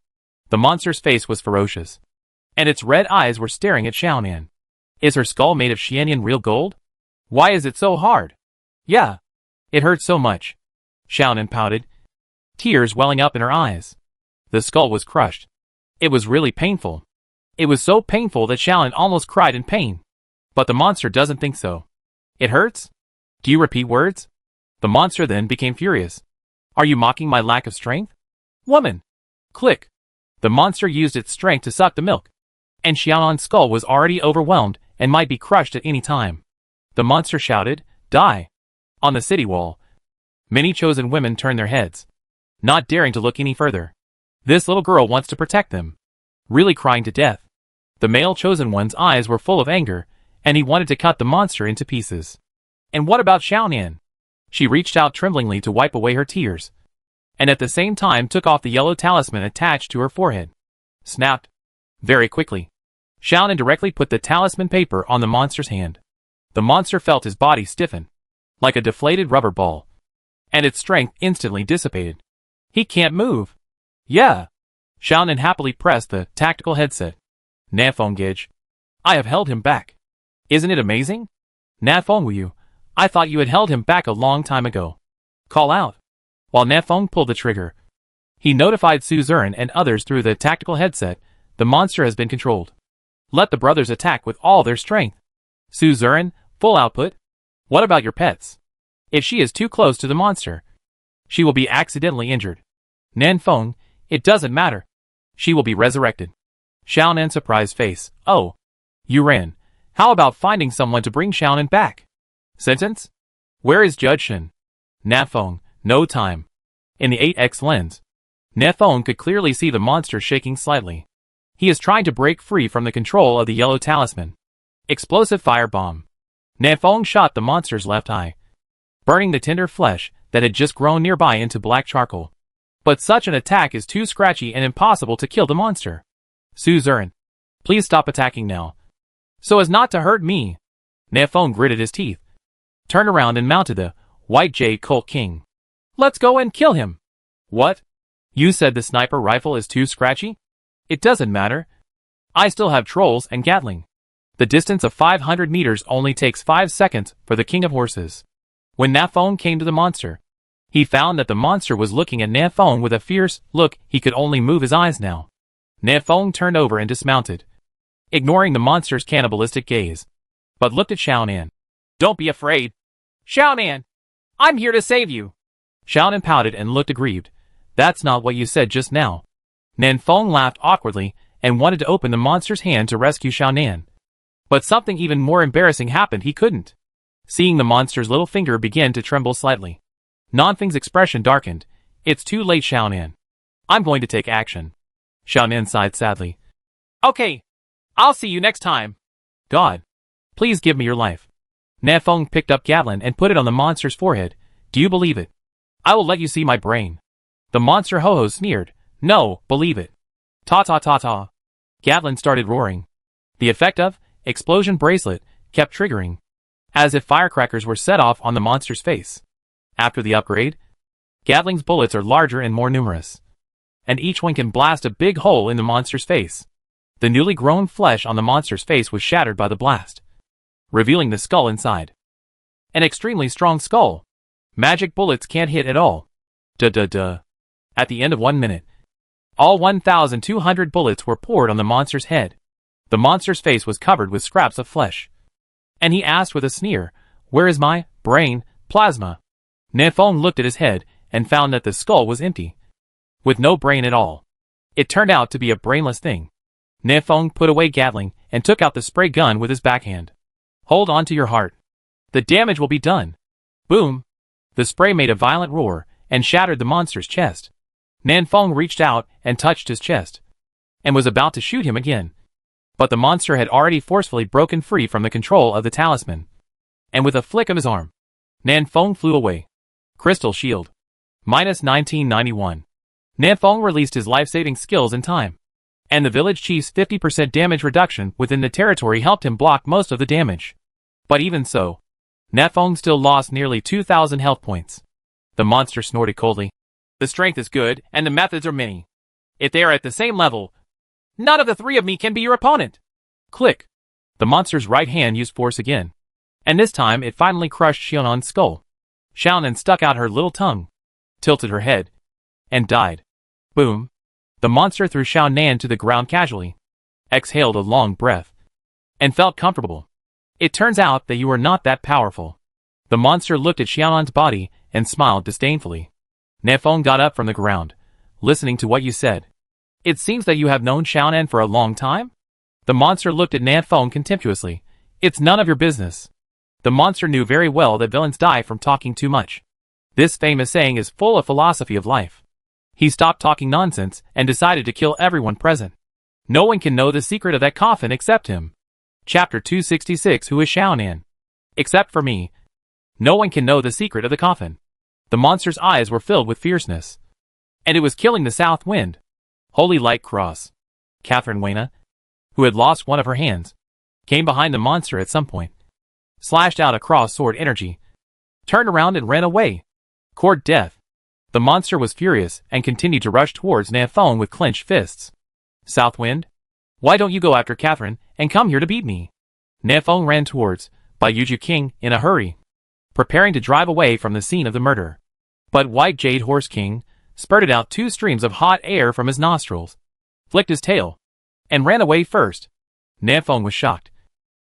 The monster's face was ferocious, and its red eyes were staring at Xiaonan. Is her skull made of Xianyan real gold? Why is it so hard? Yeah. It hurts so much. Xiaonan pouted, tears welling up in her eyes. The skull was crushed. It was really painful. It was so painful that Xiaonan almost cried in pain. But the monster doesn't think so. It hurts? Do you repeat words? The monster then became furious. Are you mocking my lack of strength? Woman! Click! The monster used its strength to suck the milk, and Xiaonan's skull was already overwhelmed and might be crushed at any time. The monster shouted, "Die!" On the city wall, many chosen women turned their heads, not daring to look any further. This little girl wants to protect them, really crying to death. The male chosen one's eyes were full of anger, and he wanted to cut the monster into pieces. And what about Xiaonan? She reached out tremblingly to wipe away her tears, and at the same time took off the yellow talisman attached to her forehead. Snapped. Very quickly, Xiaonan directly put the talisman paper on the monster's hand. The monster felt his body stiffen, like a deflated rubber ball, and its strength instantly dissipated. He can't move. Yeah. Xiaonan happily pressed the tactical headset. Nafeng, I have held him back. Isn't it amazing? Nafeng, I thought you had held him back a long time ago. Call out. While Nafeng pulled the trigger, he notified Suzerain and others through the tactical headset. The monster has been controlled. Let the brothers attack with all their strength. Suzerain, full output. What about your pets? If she is too close to the monster, she will be accidentally injured. Nafeng, it doesn't matter. She will be resurrected. Xiaonan's surprised face. Oh. You ran. How about finding someone to bring Xiaonan back? Sentence? Where is Judge Shen? Nafeng, no time. In the 8X lens, Nafeng could clearly see the monster shaking slightly. He is trying to break free from the control of the yellow talisman. Explosive firebomb. Nafeng shot the monster's left eye, burning the tender flesh that had just grown nearby into black charcoal. But such an attack is too scratchy and impossible to kill the monster. Suzerain, please stop attacking now, so as not to hurt me. Nafeng gritted his teeth, turned around and mounted the White Jade Colt King. Let's go and kill him. What? You said the sniper rifle is too scratchy? It doesn't matter. I still have trolls and Gatling. The distance of 500 meters only takes 5 seconds for the King of Horses. When Nafeng came to the monster, he found that the monster was looking at Nafeng with a fierce look. He could only move his eyes now. Nafeng turned over and dismounted, ignoring the monster's cannibalistic gaze, but looked at Xiaonan. Don't be afraid. Xiaonan, I'm here to save you. Xiaonan pouted and looked aggrieved. That's not what you said just now. Nafeng laughed awkwardly and wanted to open the monster's hand to rescue Xiaonan. But something even more embarrassing happened. He couldn't. Seeing the monster's little finger begin to tremble slightly, Nanfeng's expression darkened. It's too late, Xiaonan. I'm going to take action. Xiaonan sighed sadly. Okay. I'll see you next time. God. Please give me your life. Nafeng picked up Gatling and put it on the monster's forehead. Do you believe it? I will let you see my brain. The monster ho-ho sneered. No, believe it. Ta-ta-ta-ta. Gatling started roaring. The effect of explosion bracelet kept triggering, as if firecrackers were set off on the monster's face. After the upgrade, Gatling's bullets are larger and more numerous, and each one can blast a big hole in the monster's face. The newly grown flesh on the monster's face was shattered by the blast, revealing the skull inside. An extremely strong skull. Magic bullets can't hit at all. Duh. At the end of 1 minute, all 1,200 bullets were poured on the monster's head. The monster's face was covered with scraps of flesh, and he asked with a sneer, "Where is my brain, plasma?" Nafeng looked at his head and found that the skull was empty, with no brain at all. It turned out to be a brainless thing. Nafeng put away Gatling and took out the spray gun with his backhand. Hold on to your heart. The damage will be done. Boom! The spray made a violent roar and shattered the monster's chest. Nafeng reached out and touched his chest, and was about to shoot him again. But the monster had already forcefully broken free from the control of the talisman, and with a flick of his arm, Nafeng flew away. Crystal Shield. -1991. Nafeng released his life-saving skills in time, and the village chief's 50% damage reduction within the territory helped him block most of the damage. But even so, Nafeng still lost nearly 2,000 health points. The monster snorted coldly. The strength is good, and the methods are many. If they are at the same level, none of the three of me can be your opponent. Click. The monster's right hand used force again, and this time it finally crushed Xiaonan's skull. Xiaonan stuck out her little tongue, tilted her head, and died. Boom. The monster threw Xiaonan to the ground casually, exhaled a long breath, and felt comfortable. It turns out that you are not that powerful. The monster looked at Xiaonan's body and smiled disdainfully. Nafeng got up from the ground, listening to what you said. It seems that you have known Xiaonan for a long time? The monster looked at Nafeng contemptuously. It's none of your business. The monster knew very well that villains die from talking too much. This famous saying is full of philosophy of life. He stopped talking nonsense and decided to kill everyone present. No one can know the secret of that coffin except him. Chapter 266. Who is Xiaonan? Except for me. No one can know the secret of the coffin. The monster's eyes were filled with fierceness. And it was killing the south wind. Holy Light Cross. Catherine Wayna, who had lost one of her hands, came behind the monster at some point, slashed out a cross sword energy, turned around and ran away. Court death. The monster was furious and continued to rush towards Nanfeng with clenched fists. Southwind? Why don't you go after Catherine and come here to beat me? Nanfeng ran towards Bai Yuju King in a hurry, preparing to drive away from the scene of the murder. But White Jade Horse King spurted out 2 streams of hot air from his nostrils, flicked his tail, and ran away first. Nanfeng was shocked.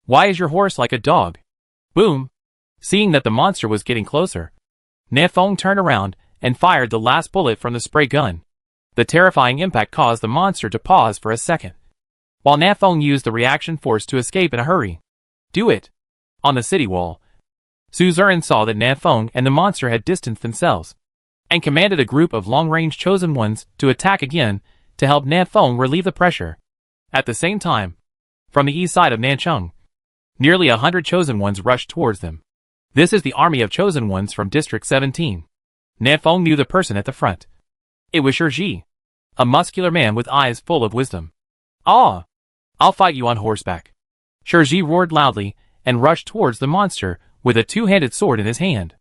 Why is your horse like a dog? Boom! Seeing that the monster was getting closer, Nanfeng turned around and fired the last bullet from the spray gun. The terrifying impact caused the monster to pause for a second, while Nanfeng used the reaction force to escape in a hurry. Do it! On the city wall, Suzerain saw that Nanfeng and the monster had distanced themselves, and commanded a group of long-range chosen ones to attack again to help Nanfeng relieve the pressure. At the same time, from the east side of Nancheng, nearly 100 chosen ones rushed towards them. This is the army of chosen ones from District 17. Nanfeng knew the person at the front. It was Shiji, a muscular man with eyes full of wisdom. Ah! I'll fight you on horseback. Shiji roared loudly and rushed towards the monster with a 2-handed sword in his hand.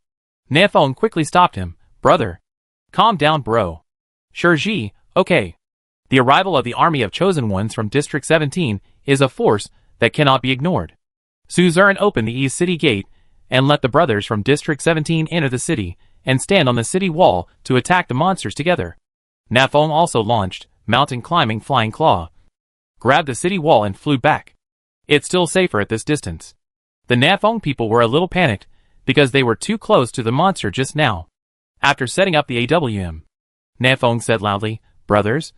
Nanfeng quickly stopped him. Brother. Calm down, bro. Shiji, okay. The arrival of the army of chosen ones from District 17 is a force that cannot be ignored. Suzerain opened the east city gate and let the brothers from District 17 enter the city and stand on the city wall to attack the monsters together. Nanfeng also launched mountain climbing flying claw, grabbed the city wall and flew back. It's still safer at this distance. The Nanfeng people were a little panicked because they were too close to the monster just now. After setting up the AWM, Nanfeng said loudly, brothers,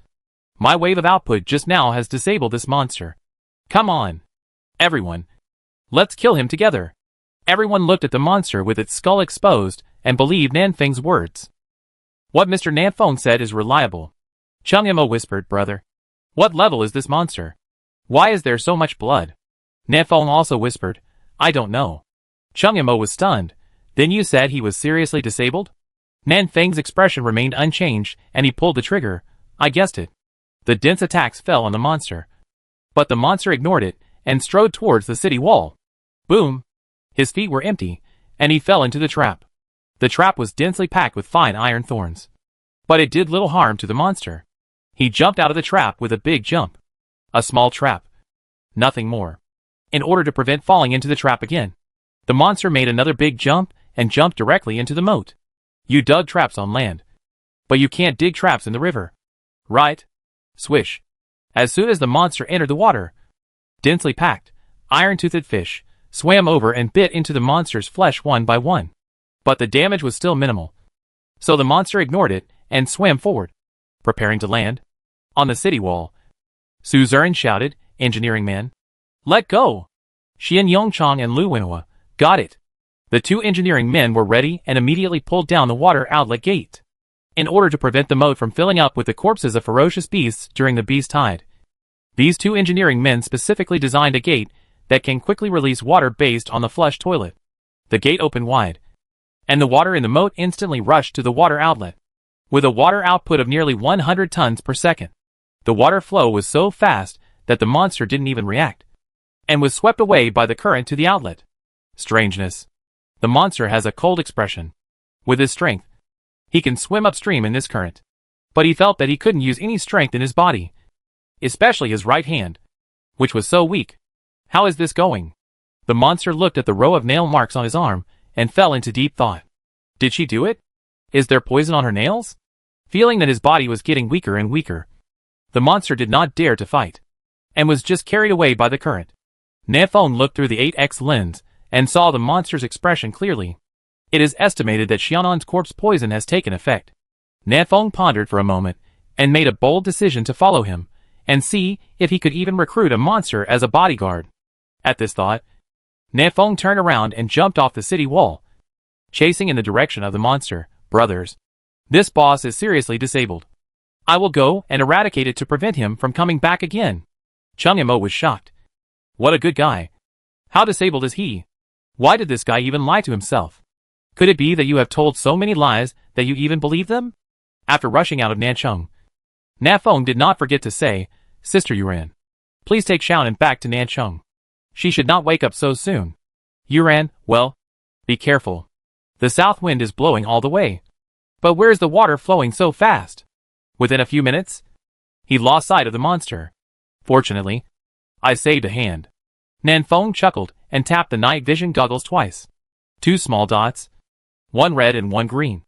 my wave of output just now has disabled this monster. Come on. Everyone. Let's kill him together. Everyone looked at the monster with its skull exposed and believed Nanfeng's words. What Mr. Nanfeng said is reliable. Chung Yamo whispered, brother. What level is this monster? Why is there so much blood? Nanfeng also whispered, I don't know. Chung Yamo was stunned. Then you said he was seriously disabled? Nanfeng's expression remained unchanged and he pulled the trigger. I guessed it. The dense attacks fell on the monster. But the monster ignored it and strode towards the city wall. Boom! His feet were empty, and he fell into the trap. The trap was densely packed with fine iron thorns. But it did little harm to the monster. He jumped out of the trap with a big jump. A small trap. Nothing more. In order to prevent falling into the trap again, the monster made another big jump and jumped directly into the moat. You dug traps on land, but you can't dig traps in the river. Right? Swish. As soon as the monster entered the water, densely packed, iron-toothed fish swam over and bit into the monster's flesh one by one. But the damage was still minimal. So the monster ignored it and swam forward, preparing to land. On the city wall, Suzerain shouted, engineering man. Let go! Xian Yongchang and Lu Wenhua got it. The 2 engineering men were ready and immediately pulled down the water outlet gate, in order to prevent the moat from filling up with the corpses of ferocious beasts during the beast tide. These 2 engineering men specifically designed a gate that can quickly release water based on the flush toilet. The gate opened wide, and the water in the moat instantly rushed to the water outlet. With a water output of nearly 100 tons per second, the water flow was so fast that the monster didn't even react, and was swept away by the current to the outlet. Strangeness. The monster has a cold expression. With his strength, he can swim upstream in this current. But he felt that he couldn't use any strength in his body, especially his right hand, which was so weak. How is this going? The monster looked at the row of nail marks on his arm and fell into deep thought. Did she do it? Is there poison on her nails? Feeling that his body was getting weaker and weaker, the monster did not dare to fight, and was just carried away by the current. Nanfeng looked through the 8X lens and saw the monster's expression clearly. It is estimated that Xianan's corpse poison has taken effect. Nanfeng pondered for a moment and made a bold decision to follow him and see if he could even recruit a monster as a bodyguard. At this thought, Nan Feng turned around and jumped off the city wall, chasing in the direction of the monster. Brothers, this boss is seriously disabled. I will go and eradicate it to prevent him from coming back again. Chung Mo was shocked. What a good guy. How disabled is he? Why did this guy even lie to himself? Could it be that you have told so many lies that you even believe them? After rushing out of Nanchung, Na Feng did not forget to say, Sister Yuran, please take Xiaonan back to Nanchung. She should not wake up so soon. Yuran, well, be careful. The south wind is blowing all the way. But where is the water flowing so fast? Within a few minutes, he lost sight of the monster. Fortunately, I saved a hand. Nan Feng chuckled and tapped the night vision goggles twice. 2 small dots, one red and one green,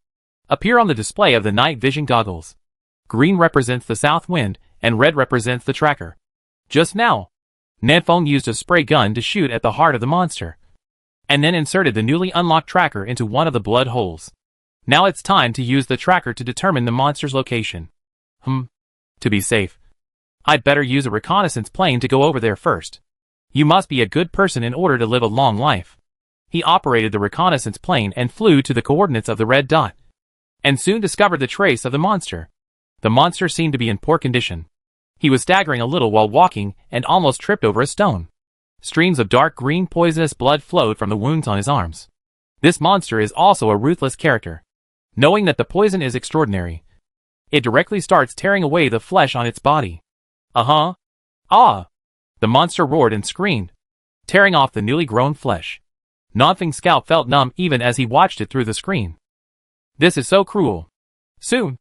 appear on the display of the night vision goggles. Green represents the south wind and red represents the tracker. Just now, Nan Feng used a spray gun to shoot at the heart of the monster, and then inserted the newly unlocked tracker into one of the blood holes. Now it's time to use the tracker to determine the monster's location. To be safe, I'd better use a reconnaissance plane to go over there first. You must be a good person in order to live a long life. He operated the reconnaissance plane and flew to the coordinates of the red dot, and soon discovered the trace of the monster. The monster seemed to be in poor condition. He was staggering a little while walking and almost tripped over a stone. Streams of dark green poisonous blood flowed from the wounds on his arms. This monster is also a ruthless character. Knowing that the poison is extraordinary, it directly starts tearing away the flesh on its body. Ah! The monster roared and screamed, tearing off the newly grown flesh. Nanfeng's scalp felt numb even as he watched it through the screen. This is so cruel. Soon,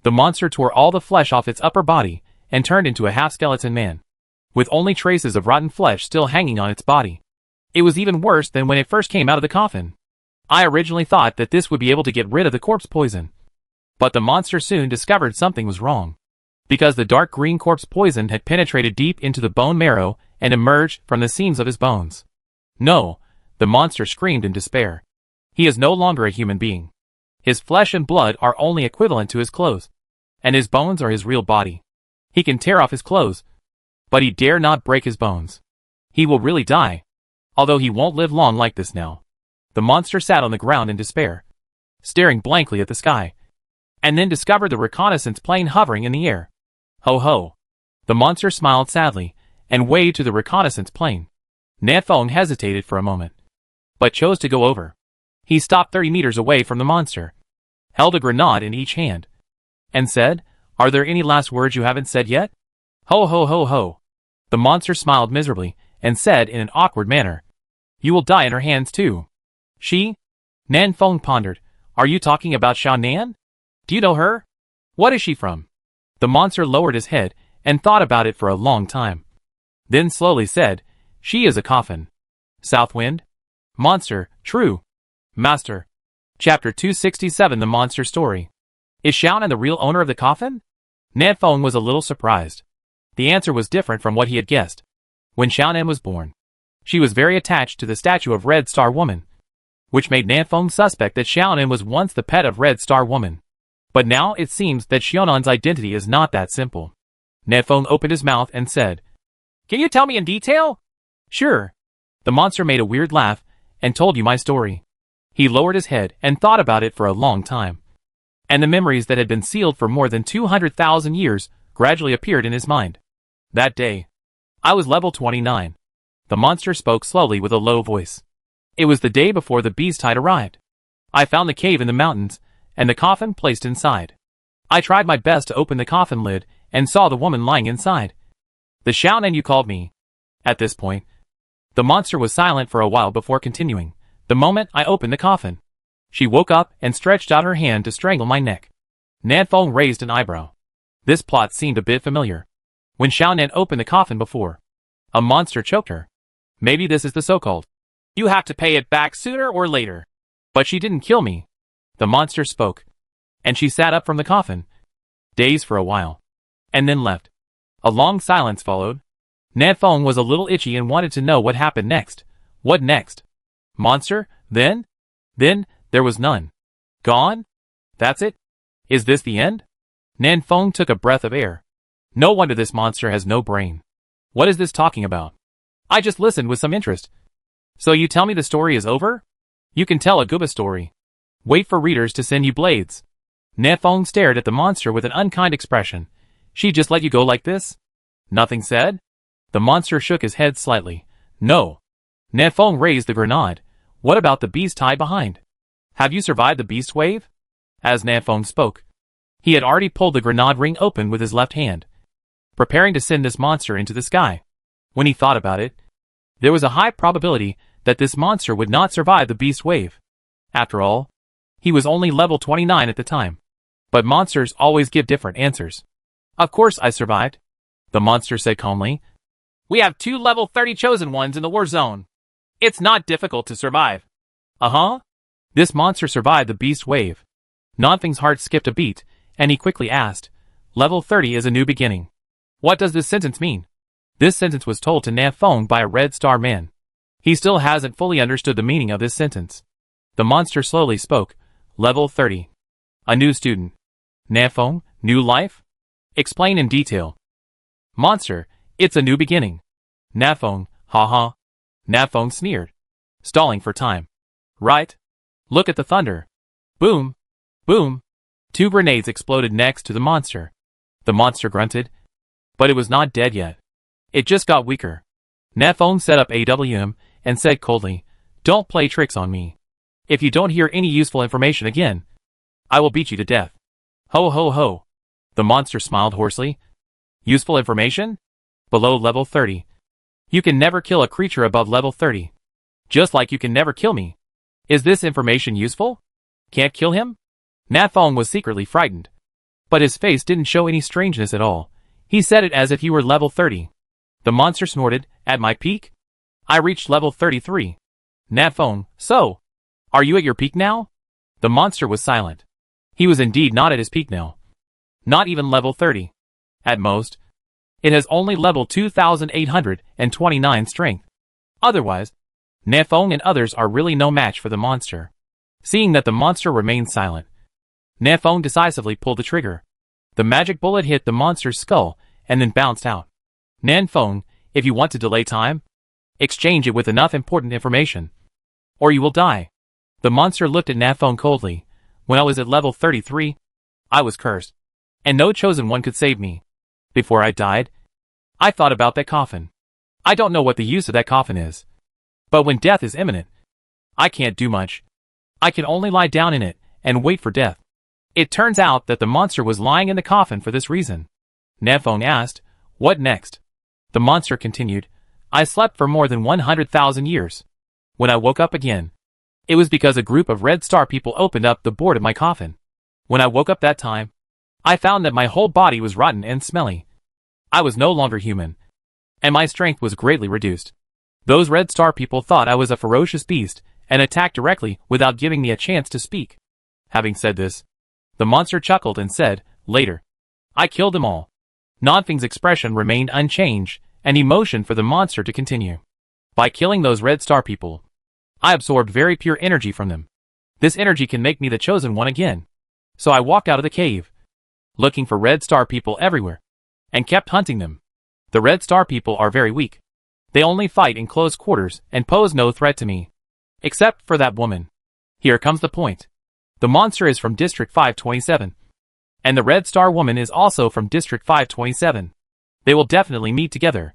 the monster tore all the flesh off its upper body and turned into a half-skeleton man, with only traces of rotten flesh still hanging on its body. It was even worse than when it first came out of the coffin. I originally thought that this would be able to get rid of the corpse poison, but the monster soon discovered something was wrong, because the dark green corpse poison had penetrated deep into the bone marrow and emerged from the seams of his bones. No, the monster screamed in despair. He is no longer a human being. His flesh and blood are only equivalent to his clothes, and his bones are his real body. He can tear off his clothes, but he dare not break his bones. He will really die, although he won't live long like this now. The monster sat on the ground in despair, staring blankly at the sky, and then discovered the reconnaissance plane hovering in the air. Ho ho! The monster smiled sadly and waved to the reconnaissance plane. Nan Feng hesitated for a moment, but chose to go over. He stopped 30 meters away from the monster, held a grenade in each hand, and said, Are there any last words you haven't said yet? Ho ho ho ho! The monster smiled miserably and said in an awkward manner, You will die in her hands too. She? Nan Feng pondered. Are you talking about Xiaonan? Do you know her? What is she from? The monster lowered his head and thought about it for a long time. Then slowly said, She is a coffin. Southwind? Monster, true. Master. Chapter 267 The Monster Story. Is Xiaonan the real owner of the coffin? Nan Feng was a little surprised. The answer was different from what he had guessed. When Xiaonan was born, she was very attached to the statue of Red Star Woman, which made Nan Feng suspect that Xiaonan was once the pet of Red Star Woman. But now it seems that Xiaonan's identity is not that simple. Nan Feng opened his mouth and said, Can you tell me in detail? Sure. The monster made a weird laugh and told you my story. He lowered his head and thought about it for a long time, and the memories that had been sealed for more than 200,000 years gradually appeared in his mind. That day, I was level 29. The monster spoke slowly with a low voice. It was the day before the beast tide arrived. I found the cave in the mountains and the coffin placed inside. I tried my best to open the coffin lid and saw the woman lying inside. The Xiaonan you called me. At this point, the monster was silent for a while before continuing. The moment I opened the coffin, she woke up and stretched out her hand to strangle my neck. Nan Feng raised an eyebrow. This plot seemed a bit familiar. When Xiaonan opened the coffin before, a monster choked her. Maybe this is the so-called, You have to pay it back sooner or later. But she didn't kill me. The monster spoke, and she sat up from the coffin, dazed for a while, and then left. A long silence followed. Nan Feng was a little itchy and wanted to know what happened next. What next? Monster? Then? Then, there was none. Gone? That's it? Is this the end? Nan Feng took a breath of air. No wonder this monster has no brain. What is this talking about? I just listened with some interest. So you tell me the story is over? You can tell a gooba story. Wait for readers to send you blades. Nefong stared at the monster with an unkind expression. She just let you go like this? Nothing said? The monster shook his head slightly. No. Nefong raised the grenade. What about the beast tied behind? Have you survived the beast wave? As Nefong spoke, he had already pulled the grenade ring open with his left hand, preparing to send this monster into the sky. When he thought about it, there was a high probability that this monster would not survive the beast wave. After all, he was only level 29 at the time. But monsters always give different answers. Of course I survived, the monster said calmly. We have 2 level 30 chosen ones in the war zone. It's not difficult to survive. Uh-huh. This monster survived the beast wave. Nonfing's heart skipped a beat, and he quickly asked, Level 30 is a new beginning. What does this sentence mean? This sentence was told to Nafeng by a Red Star man. He still hasn't fully understood the meaning of this sentence. The monster slowly spoke. Level 30. A new student. Nafeng, new life? Explain in detail. Monster, it's a new beginning. Nafeng, haha. Nafeng sneered, stalling for time. Right? Look at the thunder. Boom. Boom. 2 grenades exploded next to the monster. The monster grunted. But it was not dead yet. It just got weaker. Nafeng set up AWM and said coldly, Don't play tricks on me. If you don't hear any useful information again, I will beat you to death. Ho ho ho. The monster smiled hoarsely. Useful information? Below level 30. You can never kill a creature above level 30. Just like you can never kill me. Is this information useful? Can't kill him? Nafeng was secretly frightened. But his face didn't show any strangeness at all. He said it as if he were level 30. The monster snorted, At my peak? I reached level 33. Nafeng, so? Are you at your peak now? The monster was silent. He was indeed not at his peak now. Not even level 30. At most. It has only level 2,829 strength. Otherwise, Nafeng and others are really no match for the monster. Seeing that the monster remained silent, Nafeng decisively pulled the trigger. The magic bullet hit the monster's skull and then bounced out. Nafeng, if you want to delay time, exchange it with enough important information, or you will die. The monster looked at Nafeng coldly. When I was at level 33, I was cursed, and no chosen one could save me. Before I died, I thought about that coffin. I don't know what the use of that coffin is. But when death is imminent, I can't do much. I can only lie down in it and wait for death. It turns out that the monster was lying in the coffin for this reason. Nafeng asked, What next? The monster continued, I slept for more than 100,000 years. When I woke up again, it was because a group of Red Star people opened up the board of my coffin. When I woke up that time, I found that my whole body was rotten and smelly. I was no longer human, and my strength was greatly reduced. Those Red Star people thought I was a ferocious beast and attacked directly without giving me a chance to speak. Having said this, the monster chuckled and said, Later, I killed them all. Nonfing's expression remained unchanged, and he motioned for the monster to continue. By killing those Red Star people, I absorbed very pure energy from them. This energy can make me the chosen one again. So I walked out of the cave, looking for Red Star people everywhere, and kept hunting them. The Red Star people are very weak. They only fight in close quarters and pose no threat to me. Except for that woman. Here comes the point. The monster is from District 527. And the Red Star woman is also from District 527. They will definitely meet together.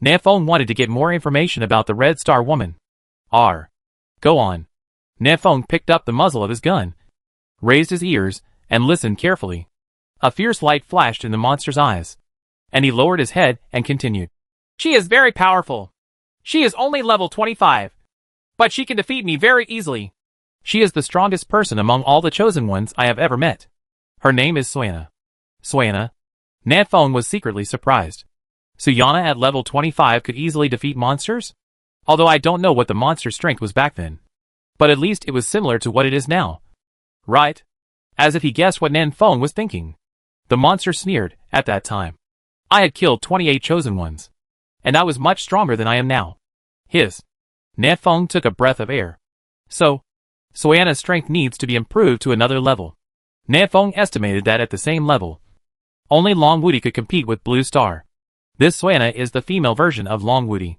Nafeng wanted to get more information about the Red Star woman. Go on. Nafeng picked up the muzzle of his gun, raised his ears, and listened carefully. A fierce light flashed in the monster's eyes, and he lowered his head and continued. She is very powerful. She is only level 25. But she can defeat me very easily. She is the strongest person among all the chosen ones I have ever met. Her name is Soyana. Soyana? Nafeng was secretly surprised. Soyana at level 25 could easily defeat monsters? Although I don't know what the monster's strength was back then. But at least it was similar to what it is now. Right? As if he guessed what Nafeng was thinking. The monster sneered. At that time, I had killed 28 chosen ones. And I was much stronger than I am now. Nafeng took a breath of air. So, Soyana's strength needs to be improved to another level. Nafeng estimated that at the same level, only Longwoody could compete with Blue Star. This Soyana is the female version of Longwoody.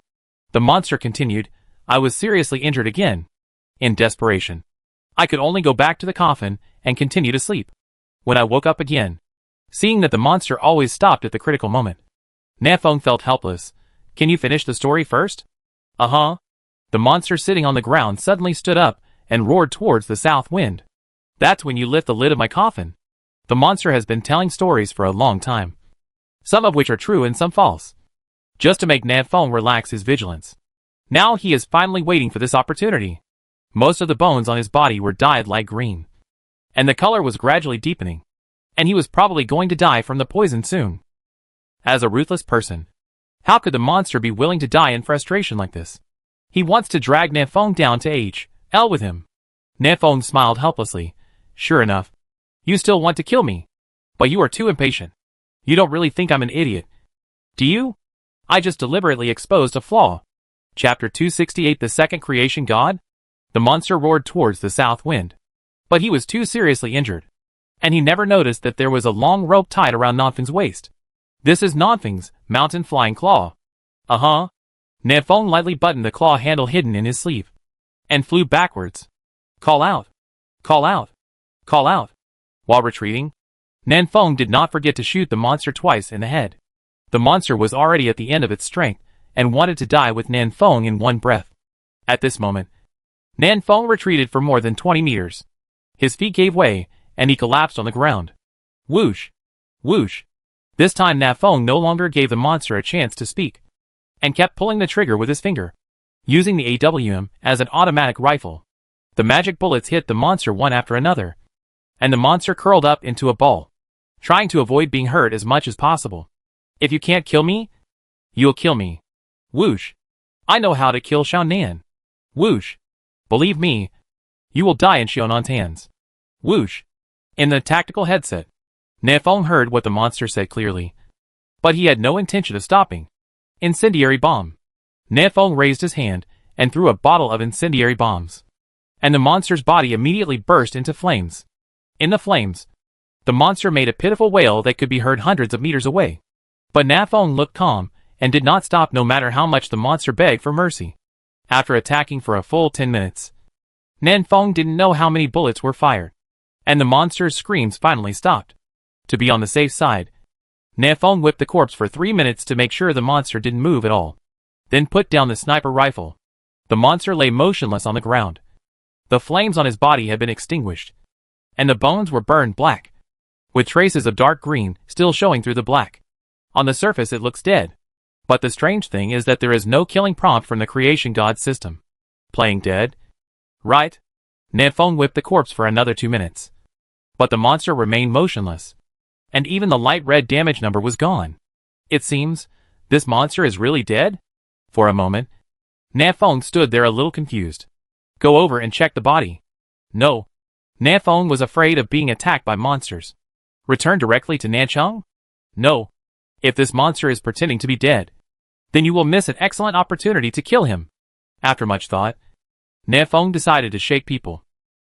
The monster continued, I was seriously injured again. In desperation, I could only go back to the coffin and continue to sleep. When I woke up again, seeing that the monster always stopped at the critical moment, Nafeng felt helpless. Can you finish the story first? Uh-huh. The monster sitting on the ground suddenly stood up and roared towards the south wind. That's when you lift the lid of my coffin. The monster has been telling stories for a long time, some of which are true and some false, just to make Nafeng relax his vigilance. Now he is finally waiting for this opportunity. Most of the bones on his body were dyed light green, and the color was gradually deepening, and he was probably going to die from the poison soon. As a ruthless person, how could the monster be willing to die in frustration like this? He wants to drag Nafeng down to H.L. with him. Nafeng smiled helplessly. Sure enough, you still want to kill me, but you are too impatient. You don't really think I'm an idiot, do you? I just deliberately exposed a flaw. Chapter 268. The Second Creation God? The monster roared towards the south wind, but he was too seriously injured, and he never noticed that there was a long rope tied around Nafeng's waist. This is Nafeng's mountain flying claw. Uh-huh. Nafeng lightly buttoned the claw handle hidden in his sleeve, and flew backwards. Call out! Call out! Call out! While retreating, Nafeng did not forget to shoot the monster twice in the head. The monster was already at the end of its strength, and wanted to die with Nafeng in one breath. At this moment, Nafeng retreated for more than 20 meters. His feet gave way, and he collapsed on the ground. Whoosh! Whoosh! This time Nafeng no longer gave the monster a chance to speak, and kept pulling the trigger with his finger, using the AWM as an automatic rifle. The magic bullets hit the monster one after another, and the monster curled up into a ball, trying to avoid being hurt as much as possible. If you can't kill me, you'll kill me. Whoosh! I know how to kill Xiaonan. Whoosh! Believe me, you will die in Xiaonan's hands. Whoosh! In the tactical headset, Nafeng heard what the monster said clearly, but he had no intention of stopping. Incendiary bomb. Nafeng raised his hand and threw a bottle of incendiary bombs, and the monster's body immediately burst into flames. In the flames, the monster made a pitiful wail that could be heard hundreds of meters away. But Nafeng looked calm and did not stop no matter how much the monster begged for mercy. After attacking for a full 10 minutes, Nafeng didn't know how many bullets were fired, and the monster's screams finally stopped. To be on the safe side, Nafeng whipped the corpse for 3 minutes to make sure the monster didn't move at all, then put down the sniper rifle. The monster lay motionless on the ground. The flames on his body had been extinguished, and the bones were burned black, with traces of dark green still showing through the black. On the surface it looks dead, but the strange thing is that there is no killing prompt from the creation god system. Playing dead? Right? Nafeng whipped the corpse for another 2 minutes, but the monster remained motionless, and even the light red damage number was gone. It seems, this monster is really dead? For a moment, Nafeng stood there a little confused. Go over and check the body. No. Nafeng was afraid of being attacked by monsters. Return directly to Nanchang? No. If this monster is pretending to be dead, then you will miss an excellent opportunity to kill him. After much thought, Nafeng decided to shake people.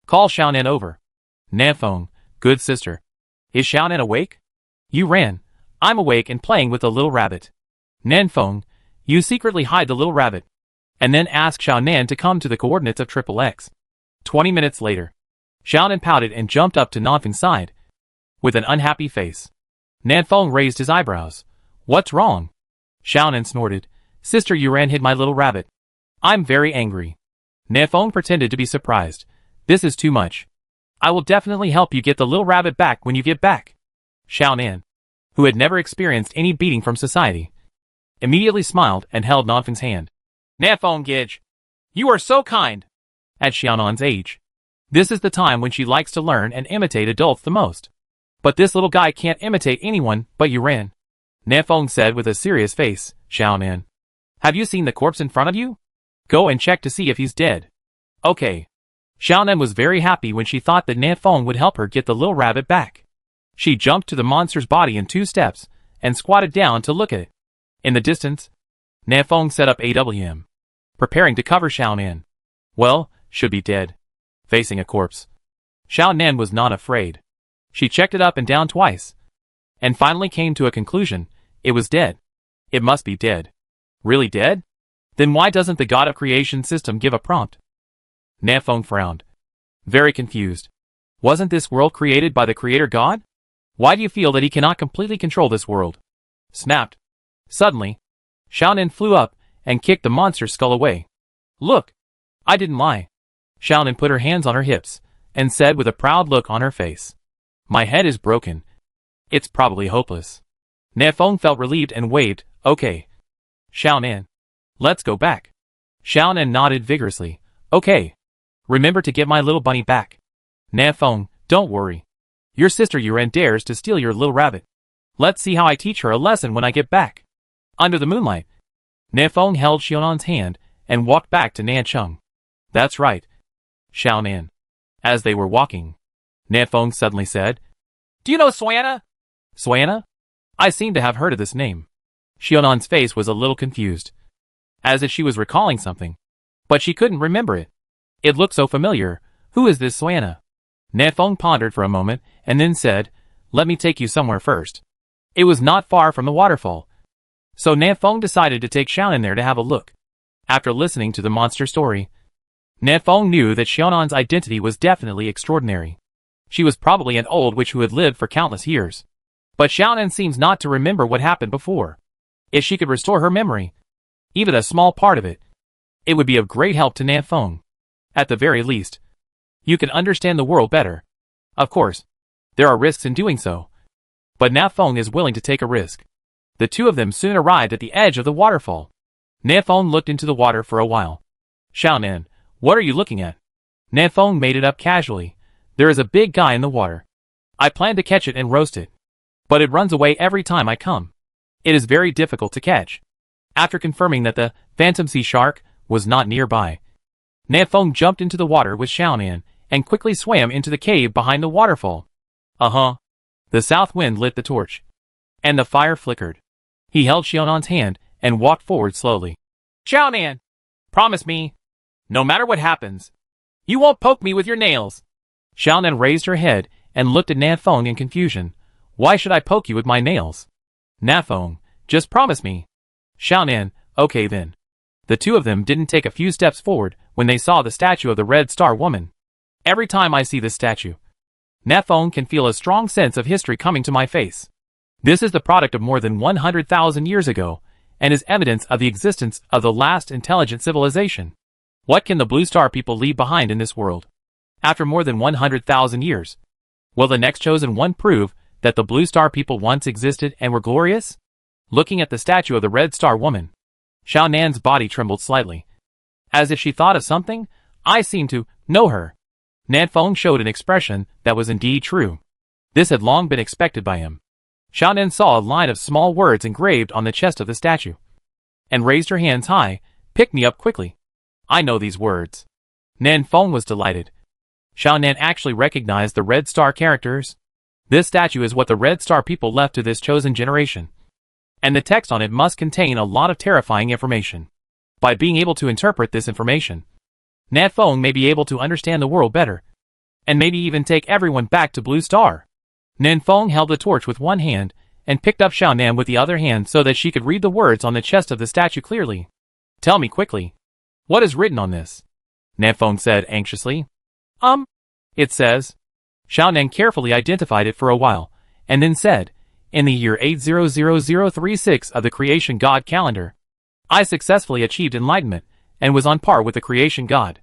Call Xiaonan over. Nafeng, good sister. Is Xiaonan awake? You ran. I'm awake and playing with the little rabbit. Nafeng, you secretly hide the little rabbit, and then ask Xiaonan to come to the coordinates of XXX. 20 minutes later, Xiaonan pouted and jumped up to Nafeng's side, with an unhappy face. Nafeng raised his eyebrows. What's wrong? Xiaonan snorted. Sister Yuran hid my little rabbit. I'm very angry. Nafeng pretended to be surprised. This is too much. I will definitely help you get the little rabbit back when you get back. Xiaonan, who had never experienced any beating from society, immediately smiled and held Nafeng's hand. Nafeng Gij, you are so kind. At Xiaonan's age, this is the time when she likes to learn and imitate adults the most. But this little guy can't imitate anyone but Yuran. Nafeng said with a serious face. Xiaonan, have you seen the corpse in front of you? Go and check to see if he's dead. Okay. Xiaonan was very happy when she thought that Nafeng would help her get the little rabbit back. She jumped to the monster's body in 2 steps and squatted down to look at it. In the distance, Nafeng set up AWM, preparing to cover Xiaonan. Well, should be dead. Facing a corpse, Xiaonan was not afraid. She checked it up and down twice, and finally came to a conclusion. It was dead. It must be dead. Really dead? Then why doesn't the God of Creation system give a prompt? Nafeng frowned. Very confused. Wasn't this world created by the Creator God? Why do you feel that he cannot completely control this world? Snapped. Suddenly, Xiaonan flew up and kicked the monster's skull away. Look! I didn't lie. Xiaonan put her hands on her hips and said with a proud look on her face. My head is broken. It's probably hopeless. Nafeng felt relieved and waved, okay. Xiaonan. Let's go back. Xiaonan nodded vigorously. Okay. Remember to get my little bunny back. Nafeng, don't worry. Your sister Yuren dares to steal your little rabbit. Let's see how I teach her a lesson when I get back. Under the moonlight. Nafeng held Xiaonan's hand and walked back to Nancheng. That's right. Xiaonan. As they were walking, Nafeng suddenly said, Do you know Suana? Suana? I seem to have heard of this name. Xiaonan's face was a little confused, as if she was recalling something, but she couldn't remember it. It looked so familiar. Who is this Suana? Nafeng pondered for a moment and then said, Let me take you somewhere first. It was not far from the waterfall, so Nafeng decided to take Xiaonan there to have a look. After listening to the monster story, Nafeng knew that Xiaonan's identity was definitely extraordinary. She was probably an old witch who had lived for countless years. But Xiaonan seems not to remember what happened before. If she could restore her memory, even a small part of it, it would be of great help to Nafeng. At the very least, you can understand the world better. Of course, there are risks in doing so. But Nafeng is willing to take a risk. The two of them soon arrived at the edge of the waterfall. Nafeng looked into the water for a while. Xiaonan, what are you looking at? Nafeng made it up casually. There is a big guy in the water. I plan to catch it and roast it. But it runs away every time I come. It is very difficult to catch. After confirming that the phantom sea shark was not nearby, Nafeng jumped into the water with Xiaonan and quickly swam into the cave behind the waterfall. The south wind lit the torch, and the fire flickered. He held Xiaonan's hand and walked forward slowly. Xiaonan! Promise me, no matter what happens, you won't poke me with your nails. Xiaonan raised her head and looked at Nafeng in confusion. Why should I poke you with my nails? Nafeng, just promise me. Xiaonan, okay then. The two of them didn't take a few steps forward when they saw the statue of the Red Star Woman. Every time I see this statue, Nafeng can feel a strong sense of history coming to my face. This is the product of more than 100,000 years ago, and is evidence of the existence of the last intelligent civilization. What can the Blue Star people leave behind in this world? After more than 100,000 years, will the next chosen one prove that the Blue Star people once existed and were glorious? Looking at the statue of the Red Star Woman, Xiaonan's body trembled slightly. As if she thought of something, I seem to know her. Nafeng showed an expression that was indeed true. This had long been expected by him. Xiaonan saw a line of small words engraved on the chest of the statue, and raised her hands high. Pick me up quickly. I know these words. Nafeng was delighted. Xiaonan actually recognized the Red Star characters. This statue is what the Red Star people left to this chosen generation, and the text on it must contain a lot of terrifying information. By being able to interpret this information, Nafeng may be able to understand the world better, and maybe even take everyone back to Blue Star. Nafeng held the torch with one hand and picked up Xiaonan with the other hand so that she could read the words on the chest of the statue clearly. Tell me quickly, what is written on this? Nafeng said anxiously. It says. Xiaonan carefully identified it for a while, and then said, in the year 800036 of the Creation God calendar, I successfully achieved enlightenment, and was on par with the Creation God.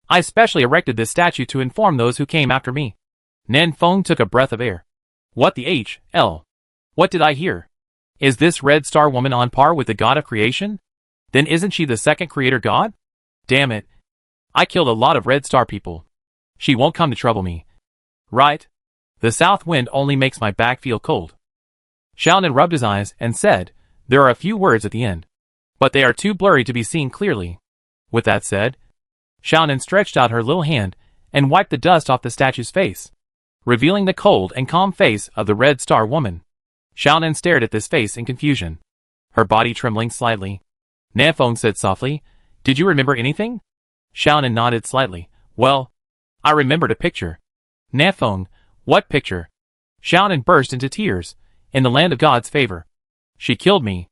I specially erected this statue to inform those who came after me. Nafeng took a breath of air. What the hell? What did I hear? Is this Red Star Woman on par with the God of Creation? Then isn't she the second Creator God? Damn it. I killed a lot of Red Star people. She won't come to trouble me. Right? The south wind only makes my back feel cold. Xiaonan rubbed his eyes and said, there are a few words at the end, but they are too blurry to be seen clearly. With that said, Xiaonan stretched out her little hand and wiped the dust off the statue's face, revealing the cold and calm face of the Red Star Woman. Xiaonan stared at this face in confusion, her body trembling slightly. Nafeng said softly, did you remember anything? Xiaonan nodded slightly. Well, I remembered a picture. Nafeng, what picture? Xiaonan burst into tears. In the land of God's favor, she killed me,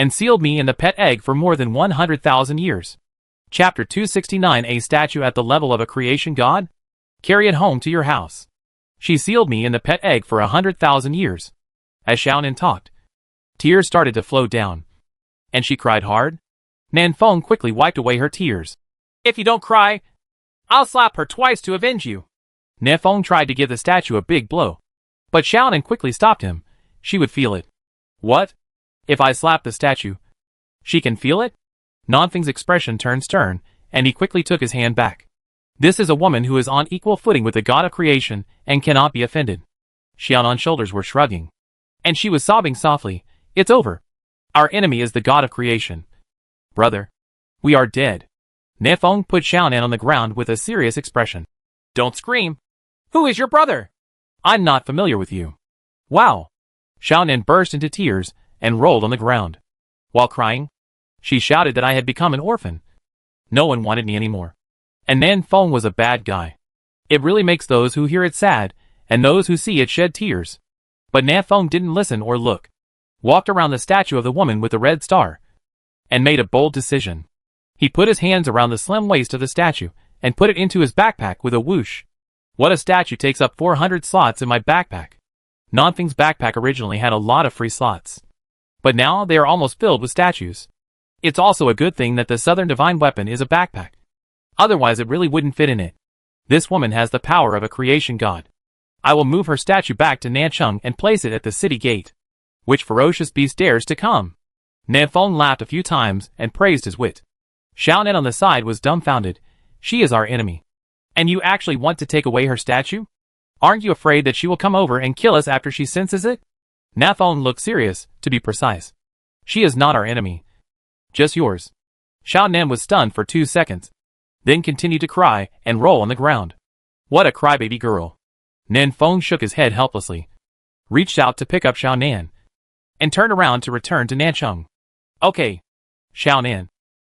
and sealed me in the pet egg for more than 100,000 years. Chapter 269. A statue at the level of a creation god? Carry it home to your house. She sealed me in the pet egg for 100,000 years. As Xiaonan talked, tears started to flow down. And she cried hard. Nanfeng quickly wiped away her tears. If you don't cry, I'll slap her twice to avenge you. Nanfeng tried to give the statue a big blow. But Xiaonan quickly stopped him. She would feel it. What? If I slap the statue, she can feel it? Nanfeng's expression turned stern, and he quickly took his hand back. This is a woman who is on equal footing with the god of creation and cannot be offended. Xiaonan's shoulders were shrugging. And she was sobbing softly. It's over. Our enemy is the god of creation. Brother, we are dead. Nanfeng put Xiaonan on the ground with a serious expression. Don't scream. Who is your brother? I'm not familiar with you. Wow. Xiaonan burst into tears and rolled on the ground. While crying, she shouted that I had become an orphan. No one wanted me anymore. And Nanfeng was a bad guy. It really makes those who hear it sad, and those who see it shed tears. But Nanfeng didn't listen or look. Walked around the statue of the woman with the red star, and made a bold decision. He put his hands around the slim waist of the statue, and put it into his backpack with a whoosh. What a statue takes up 400 slots in my backpack. Nanfeng's backpack originally had a lot of free slots. But now they are almost filled with statues. It's also a good thing that the Southern Divine Weapon is a backpack. Otherwise it really wouldn't fit in it. This woman has the power of a creation god. I will move her statue back to Nancheng and place it at the city gate. Which ferocious beast dares to come? Nanfeng laughed a few times and praised his wit. Xiaonan on the side was dumbfounded. She is our enemy. And you actually want to take away her statue? Aren't you afraid that she will come over and kill us after she senses it? Nanfeng looked serious, to be precise. She is not our enemy. Just yours. Xiaonan was stunned for 2 seconds. Then continued to cry and roll on the ground. What a crybaby girl. Nanfeng shook his head helplessly, reached out to pick up Xiaonan, and turned around to return to Nancheng. Okay, Xiaonan.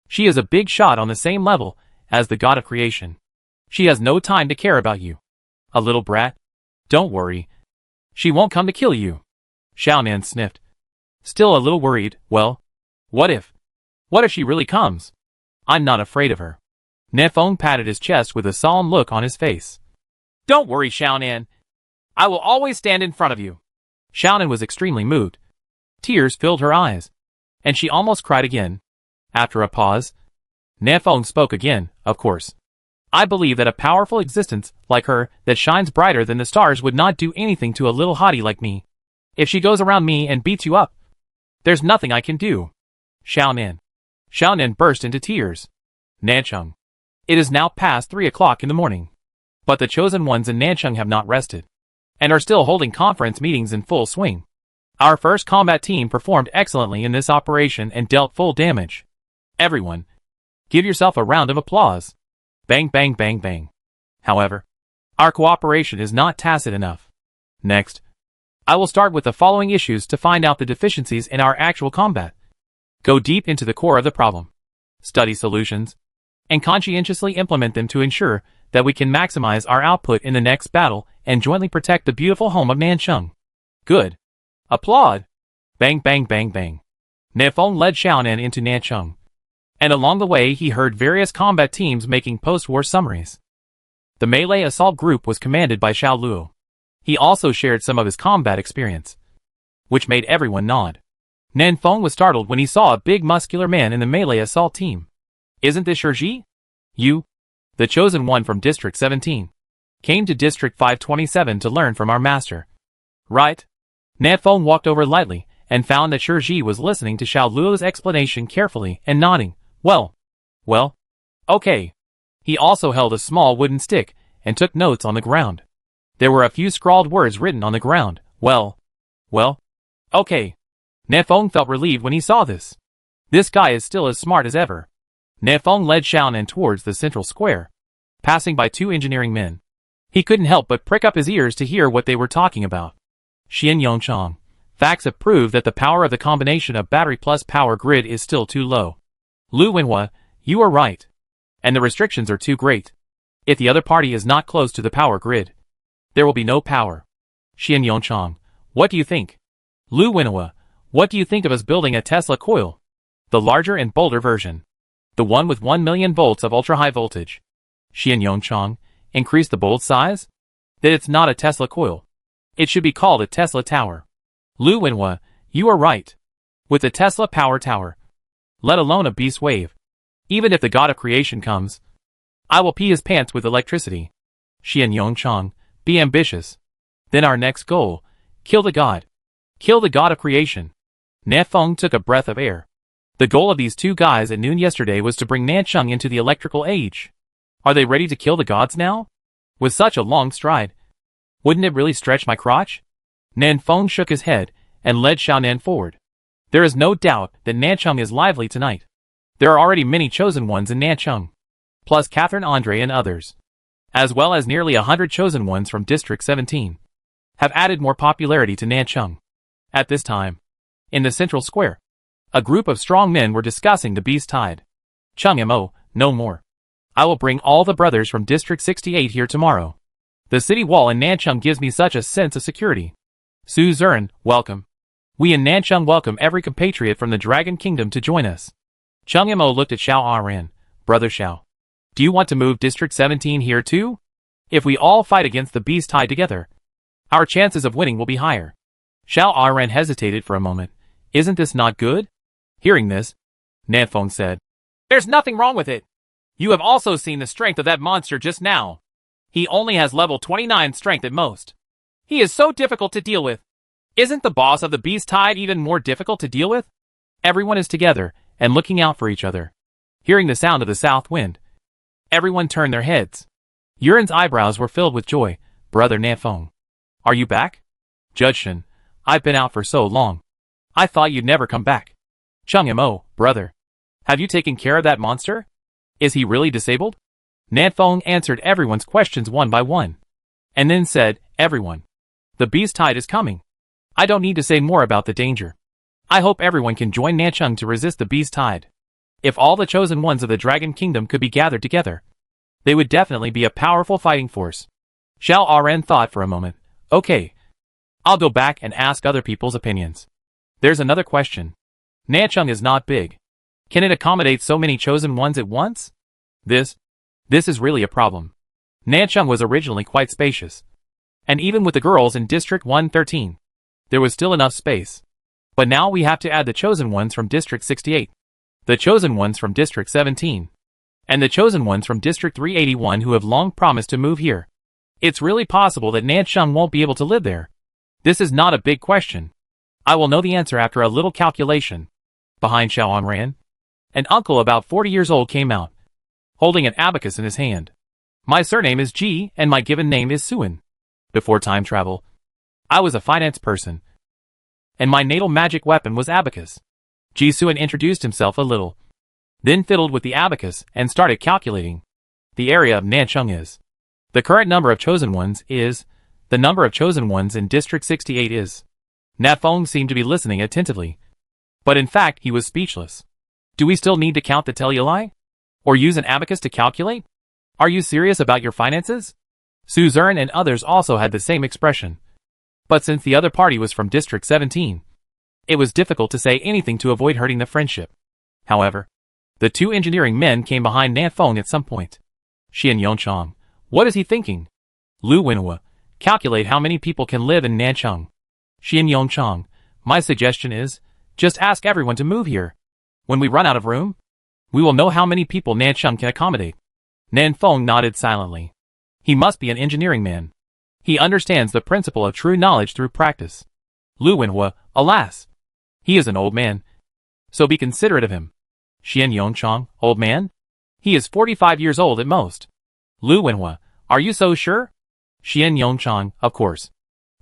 She is a big shot on the same level as the god of creation. She has no time to care about you. A little brat. Don't worry. She won't come to kill you. Xiaonan sniffed. Still a little worried. Well, what if she really comes? I'm not afraid of her. Nanfeng patted his chest with a solemn look on his face. Don't worry, Xiaonan. I will always stand in front of you. Xiaonan was extremely moved. Tears filled her eyes, and she almost cried again. After a pause, Nanfeng spoke again. Of course. I believe that a powerful existence like her that shines brighter than the stars would not do anything to a little hottie like me. If she goes around me and beats you up, there's nothing I can do. Xiaonan. Xiaonan burst into tears. Nancheng. It is now past 3 o'clock in the morning. But the chosen ones in Nancheng have not rested, and are still holding conference meetings in full swing. Our first combat team performed excellently in this operation and dealt full damage. Everyone, give yourself a round of applause. Bang bang bang bang. However, our cooperation is not tacit enough. Next, I will start with the following issues to find out the deficiencies in our actual combat. Go deep into the core of the problem. Study solutions, and conscientiously implement them to ensure that we can maximize our output in the next battle and jointly protect the beautiful home of Nancheng. Good. Applaud. Bang bang bang bang. Nanfeng led Xiaonan into Nancheng, and along the way he heard various combat teams making post-war summaries. The melee assault group was commanded by Xiao Luo. He also shared some of his combat experience, which made everyone nod. Nanfeng was startled when he saw a big muscular man in the melee assault team. Isn't this Shiji? You, the chosen one from District 17, came to District 527 to learn from our master. Right? Nanfeng walked over lightly and found that Shiji was listening to Xiao Luo's explanation carefully and nodding. Well, okay. He also held a small wooden stick and took notes on the ground. There were a few scrawled words written on the ground. Well, okay. Nanfeng felt relieved when he saw this. This guy is still as smart as ever. Nanfeng led Xiaonan towards the central square, passing by 2 engineering men. He couldn't help but prick up his ears to hear what they were talking about. Xian Yongchang. Facts have proved that the power of the combination of battery plus power grid is still too low. Lu Wenhua, you are right. And the restrictions are too great. If the other party is not close to the power grid, there will be no power. Xian Yongchang. What do you think? Lu Wenhua. What do you think of us building a Tesla coil? The larger and bolder version. The one with 1 million volts of ultra-high voltage. Xian Yongchang, increase the bolt size? That it's not a Tesla coil. It should be called a Tesla tower. Lu Wenhua, you are right. With a Tesla power tower. Let alone a beast wave. Even if the god of creation comes, I will pee his pants with electricity. Xian Yongchang, be ambitious. Then our next goal, kill the god. Kill the god of creation. Nanfeng took a breath of air. The goal of these two guys at noon yesterday was to bring Nancheng into the electrical age. Are they ready to kill the gods now? With such a long stride. Wouldn't it really stretch my crotch? Nanfeng shook his head and led Xiaonan forward. There is no doubt that Nancheng is lively tonight. There are already many chosen ones in Nancheng, plus Catherine Andre and others, as well as nearly 100 chosen ones from District 17, have added more popularity to Nancheng. At this time, in the central square, a group of strong men were discussing the beast tide. Cheng Mo, no more. I will bring all the brothers from District 68 here tomorrow. The city wall in Nancheng gives me such a sense of security. Su Zuran, welcome. We in Nancheng welcome every compatriot from the Dragon Kingdom to join us. Cheng Mo looked at Xiao Aran. Brother Xiao, do you want to move District 17 here too? If we all fight against the beast tide together, our chances of winning will be higher. Xiao Aran hesitated for a moment. Isn't this not good? Hearing this, Nanfeng said, there's nothing wrong with it. You have also seen the strength of that monster just now. He only has level 29 strength at most. He is so difficult to deal with. Isn't the boss of the beast tide even more difficult to deal with? Everyone is together and looking out for each other. Hearing the sound of the south wind, everyone turned their heads. Yuren's eyebrows were filled with joy. Brother Nanfeng, are you back? Judge Shen, I've been out for so long. I thought you'd never come back. Cheng Mo, brother, have you taken care of that monster? Is he really disabled? Nanfeng answered everyone's questions one by one, and then said, everyone, the beast tide is coming. I don't need to say more about the danger. I hope everyone can join Nancheng to resist the beast tide. If all the chosen ones of the Dragon Kingdom could be gathered together, they would definitely be a powerful fighting force. Xiao Aran thought for a moment. Okay, I'll go back and ask other people's opinions. There's another question. Nancheng is not big. Can it accommodate so many chosen ones at once? This is really a problem. Nancheng was originally quite spacious, and even with the girls in District 113, there was still enough space. But now we have to add the chosen ones from District 68, the chosen ones from District 17, and the chosen ones from District 381 who have long promised to move here. It's really possible that Nancheng won't be able to live there. This is not a big question. I will know the answer after a little calculation. Behind Xiao Ran, an uncle about 40 years old came out, holding an abacus in his hand. My surname is Ji and my given name is Suan. Before time travel, I was a finance person, and my natal magic weapon was abacus. Ji Suan introduced himself a little, then fiddled with the abacus and started calculating. The area of Nancheng is. The current number of chosen ones is. The number of chosen ones in District 68 is. Nanfeng seemed to be listening attentively, but in fact he was speechless. Do we still need to count the telluli? Or use an abacus to calculate? Are you serious about your finances? Su Zuran and others also had the same expression. But since the other party was from District 17, it was difficult to say anything to avoid hurting the friendship. However, the two engineering men came behind Nanfeng at some point. Xian Yongchang, what is he thinking? Lu Wenhua, calculate how many people can live in Nancheng. Xian Yongchang, my suggestion is, just ask everyone to move here. When we run out of room, we will know how many people Nancheng can accommodate. Nanfeng nodded silently. He must be an engineering man. He understands the principle of true knowledge through practice. Lu Wenhua, alas, he is an old man, so be considerate of him. Xian Yongchang, old man? He is 45 years old at most. Lu Wenhua, are you so sure? Xian Yongchang, of course.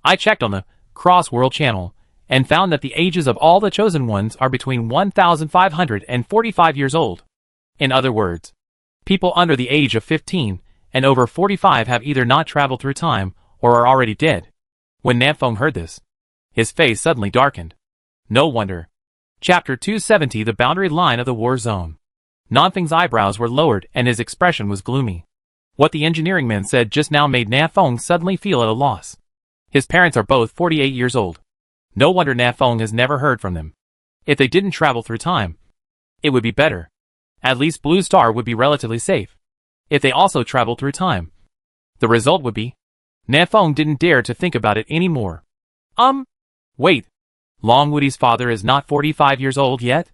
I checked on the Cross-World channel and found that the ages of all the chosen ones are between 1,500 and 45 years old. In other words, people under the age of 15 and over 45 have either not traveled through time or are already dead. When Nanfeng heard this, his face suddenly darkened. No wonder. Chapter 270, the boundary line of the war zone. Nanfeng's eyebrows were lowered and his expression was gloomy. What the engineering man said just now made Nanfeng suddenly feel at a loss. His parents are both 48 years old. No wonder Na Fong has never heard from them. If they didn't travel through time, it would be better. At least Blue Star would be relatively safe. If they also traveled through time, the result would be... Na Fong didn't dare to think about it anymore. Wait. Long Woody's father is not 45 years old yet?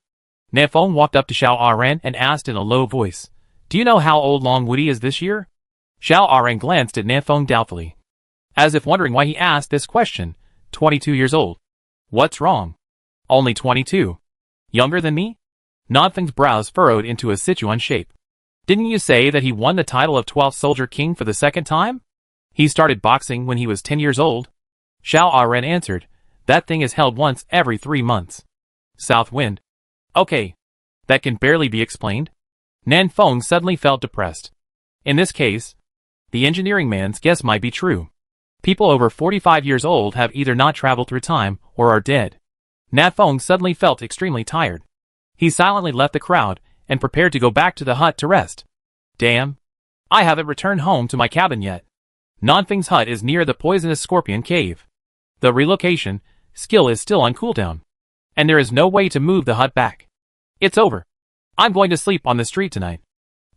Na Fong walked up to Xiao Aran and asked in a low voice, "Do you know how old Long Woody is this year?" Xiao Aran glanced at Na Fong doubtfully, as if wondering why he asked this question. 22 years old. What's wrong? Only 22. Younger than me? Na Feng's brows furrowed into a Sichuan shape. Didn't you say that he won the title of 12th Soldier King for the second time? He started boxing when he was 10 years old. Xiao Aran answered, "That thing is held once every 3 months. South Wind. Okay. That can barely be explained." Na Fong suddenly felt depressed. In this case, the engineering man's guess might be true. People over 45 years old have either not traveled through time or are dead. Na Fong suddenly felt extremely tired. He silently left the crowd and prepared to go back to the hut to rest. Damn. I haven't returned home to my cabin yet. Na Feng's hut is near the poisonous scorpion cave. The relocation skill is still on cooldown, and there is no way to move the hut back. It's over. I'm going to sleep on the street tonight.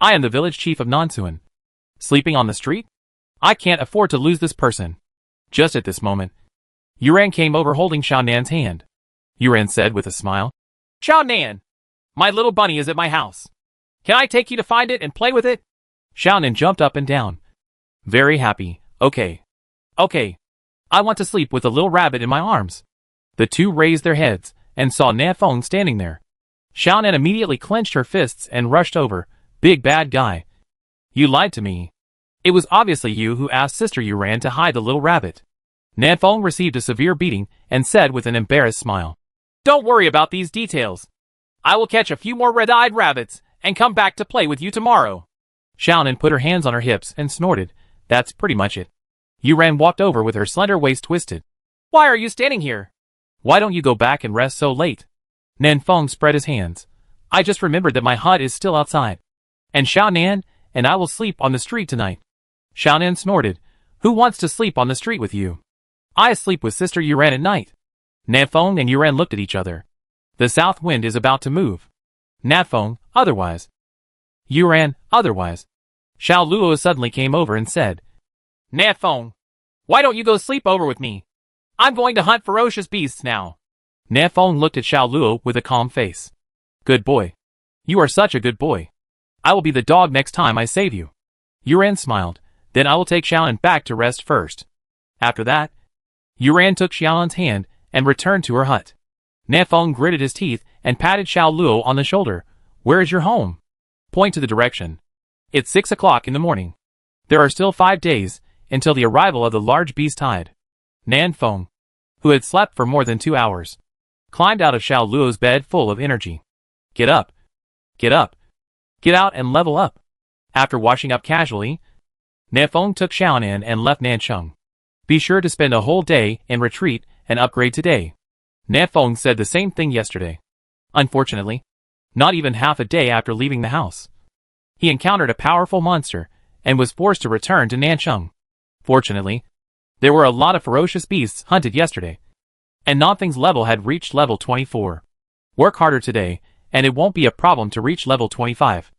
I am the village chief of Nansuan. Sleeping on the street? I can't afford to lose this person. Just at this moment, Yuran came over holding Xiao Nan's hand. Yuran said with a smile, "Xiao Nan, my little bunny is at my house. Can I take you to find it and play with it?" Xiao Nan jumped up and down. Very happy. Okay. I want to sleep with a little rabbit in my arms. The two raised their heads and saw Na Fong standing there. Xiao Nan immediately clenched her fists and rushed over. "Big bad guy. You lied to me. It was obviously you who asked Sister Yuran to hide the little rabbit." Na Fong received a severe beating and said with an embarrassed smile, "Don't worry about these details. I will catch a few more red-eyed rabbits and come back to play with you tomorrow." Xiao Nan put her hands on her hips and snorted. That's pretty much it. Yuran walked over with her slender waist twisted. "Why are you standing here? Why don't you go back and rest so late?" Na Fong spread his hands. "I just remembered that my hut is still outside. And Xiao Nan and I will sleep on the street tonight." Xiao Nan snorted. "Who wants to sleep on the street with you? I sleep with Sister Yuran at night." Na Fong and Yuran looked at each other. The south wind is about to move. Na Fong, otherwise. Yuran, otherwise. Xiao Luo suddenly came over and said, "Na Fong, why don't you go sleep over with me? I'm going to hunt ferocious beasts now." Na Fong looked at Xiao Luo with a calm face. "Good boy. You are such a good boy. I will be the dog next time I save you." Yuran smiled. "Then I will take Xiaonan back to rest first." After that, Yuran took Xiaonan's hand and returned to her hut. Na Fong gritted his teeth and patted Xiao Luo on the shoulder. "Where is your home?" "Point to the direction. It's 6 o'clock in the morning. There are still 5 days until the arrival of the large beast tide." Na Fong, who had slept for more than 2 hours, climbed out of Xiao Luo's bed full of energy. Get up. Get up. Get out and level up." After washing up casually, Na Fong took Xiaonan and left Nancheng. "Be sure to spend a whole day in retreat and upgrade today." Na Fong said the same thing yesterday. Unfortunately, not even half a day after leaving the house, he encountered a powerful monster and was forced to return to Nancheng. Fortunately, there were a lot of ferocious beasts hunted yesterday, and Nanfeng's level had reached level 24. Work harder today, and it won't be a problem to reach level 25.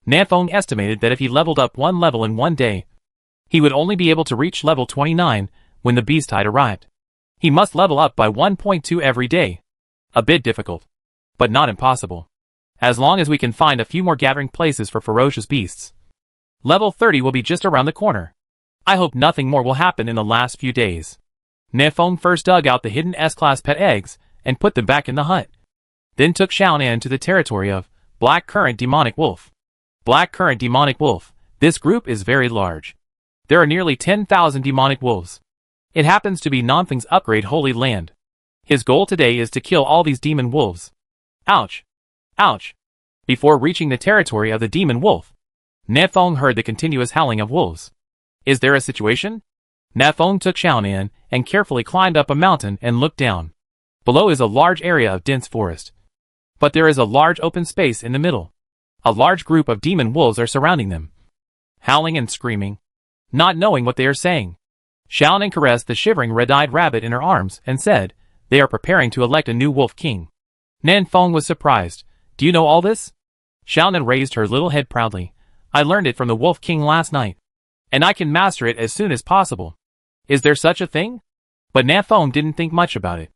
Na Fong estimated that if he leveled up 1 level in 1 day, he would only be able to reach level 29 when the beast tide arrived. He must level up by 1.2 every day. A bit difficult, but not impossible. As long as we can find a few more gathering places for ferocious beasts. Level 30 will be just around the corner. I hope nothing more will happen in the last few days. Na Fong first dug out the hidden S-class pet eggs and put them back in the hut. Then took Xiaonan to the territory of Black Current Demonic Wolf. Black Current Demonic Wolf. This group is very large. There are nearly 10,000 demonic wolves. It happens to be Nanfeng's upgrade holy land. His goal today is to kill all these demon wolves. Ouch. Ouch. Before reaching the territory of the demon wolf, Na Fong heard the continuous howling of wolves. Is there a situation? Na Fong took Xiaonan and carefully climbed up a mountain and looked down. Below is a large area of dense forest. But there is a large open space in the middle. A large group of demon wolves are surrounding them, howling and screaming, not knowing what they are saying. Xiaonan caressed the shivering red-eyed rabbit in her arms and said, They are preparing to elect a new wolf king. Nan Feng was surprised. Do you know all this? Xiaonan raised her little head proudly. I learned it from the wolf king last night. And I can master it as soon as possible. Is there such a thing? But Nan Feng didn't think much about it.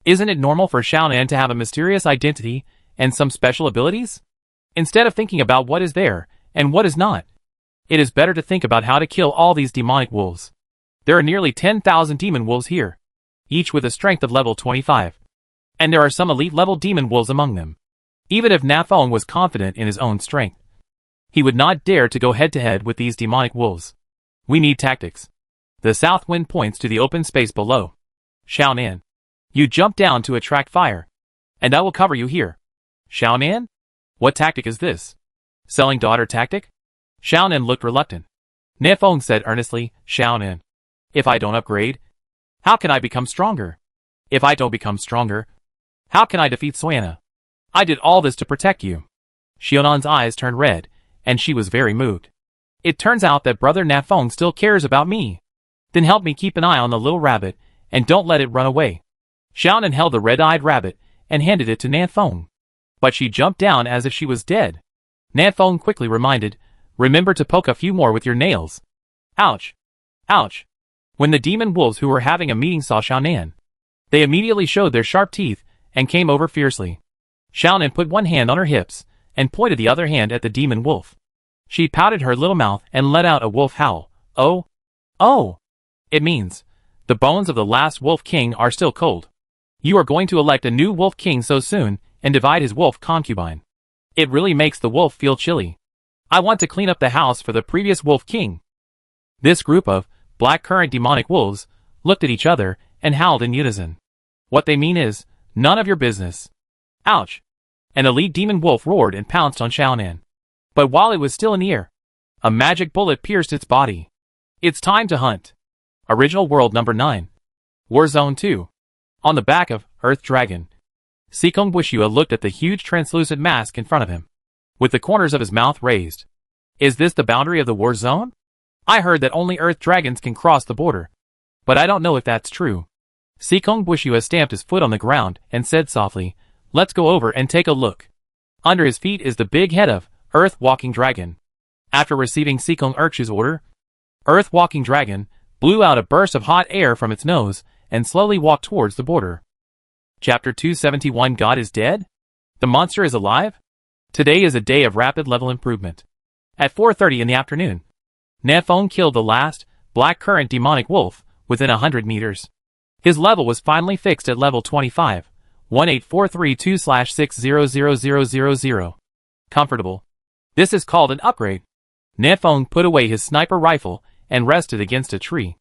Isn't it normal for Xiaonan to have a mysterious identity and some special abilities? Instead of thinking about what is there and what is not, it is better to think about how to kill all these demonic wolves. There are nearly 10,000 demon wolves here, each with a strength of level 25. And there are some elite level demon wolves among them. Even if Nan Feng was confident in his own strength, he would not dare to go head to head with these demonic wolves. We need tactics. The south wind points to the open space below. Xiaonan, you jump down to attract fire, and I will cover you here. Xiaonan? What tactic is this? Selling daughter tactic? Xiaonan looked reluctant. Nan Feng said earnestly, Xiaonan, if I don't upgrade, how can I become stronger? If I don't become stronger, how can I defeat Suana? I did all this to protect you. Xiaonan's eyes turned red, and she was very moved. It turns out that brother Nan Feng still cares about me. Then help me keep an eye on the little rabbit, and don't let it run away. Xiaonan held the red-eyed rabbit, and handed it to Nan Feng. But she jumped down as if she was dead. Nan Feng quickly reminded, remember to poke a few more with your nails. Ouch! Ouch! When the demon wolves who were having a meeting saw Xiaonan, they immediately showed their sharp teeth, and came over fiercely. Xiaonan put one hand on her hips, and pointed the other hand at the demon wolf. She pouted her little mouth and let out a wolf howl. Oh! Oh! It means, the bones of the last wolf king are still cold. You are going to elect a new wolf king so soon, and divide his wolf concubine. It really makes the wolf feel chilly. I want to clean up the house for the previous wolf king. This group of black-currant demonic wolves looked at each other and howled in unison. What they mean is, none of your business. Ouch! An elite demon wolf roared and pounced on Xiaonan. But while it was still in the air, a magic bullet pierced its body. It's time to hunt. Original World Number 9. Warzone 2. On the back of Earth Dragon, Sikong Bushua looked at the huge translucent mask in front of him, with the corners of his mouth raised. Is this the boundary of the war zone? I heard that only Earth Dragons can cross the border, but I don't know if that's true. Sikong Bushua stamped his foot on the ground and said softly, let's go over and take a look. Under his feet is the big head of Earth Walking Dragon. After receiving Sikong Urchu's order, Earth Walking Dragon blew out a burst of hot air from its nose and slowly walked towards the border. Chapter 271 God is dead? The monster is alive? Today is a day of rapid level improvement. At 4:30 in the afternoon, Nan Feng killed the last black-currant demonic wolf within 100 meters. His level was finally fixed at level 25, 18432/600000. Comfortable. This is called an upgrade. Nan Feng put away his sniper rifle and rested against a tree.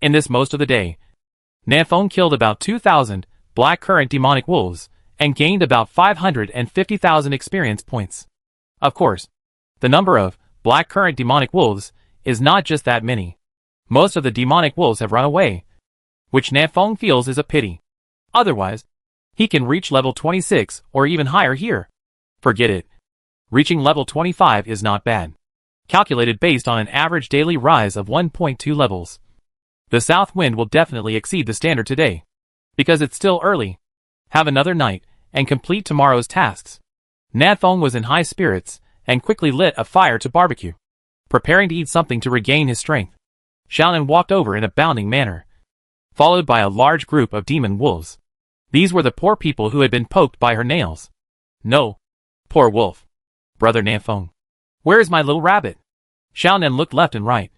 In this most of the day, Nan Feng killed about 2,000 black-currant demonic wolves and gained about 550,000 experience points. Of course, the number of black-currant demonic wolves is not just that many. Most of the demonic wolves have run away, which Nan Feng feels is a pity. Otherwise, he can reach level 26 or even higher here. Forget it. Reaching level 25 is not bad. Calculated based on an average daily rise of 1.2 levels. The south wind will definitely exceed the standard today. Because it's still early. Have another night, and complete tomorrow's tasks. Nan Feng was in high spirits, and quickly lit a fire to barbecue, preparing to eat something to regain his strength. Xiaonan walked over in a bounding manner, followed by a large group of demon wolves. These were the poor people who had been poked by her nails. No. Poor wolf. Brother Nan Feng. Where is my little rabbit? Xiaonan looked left and right,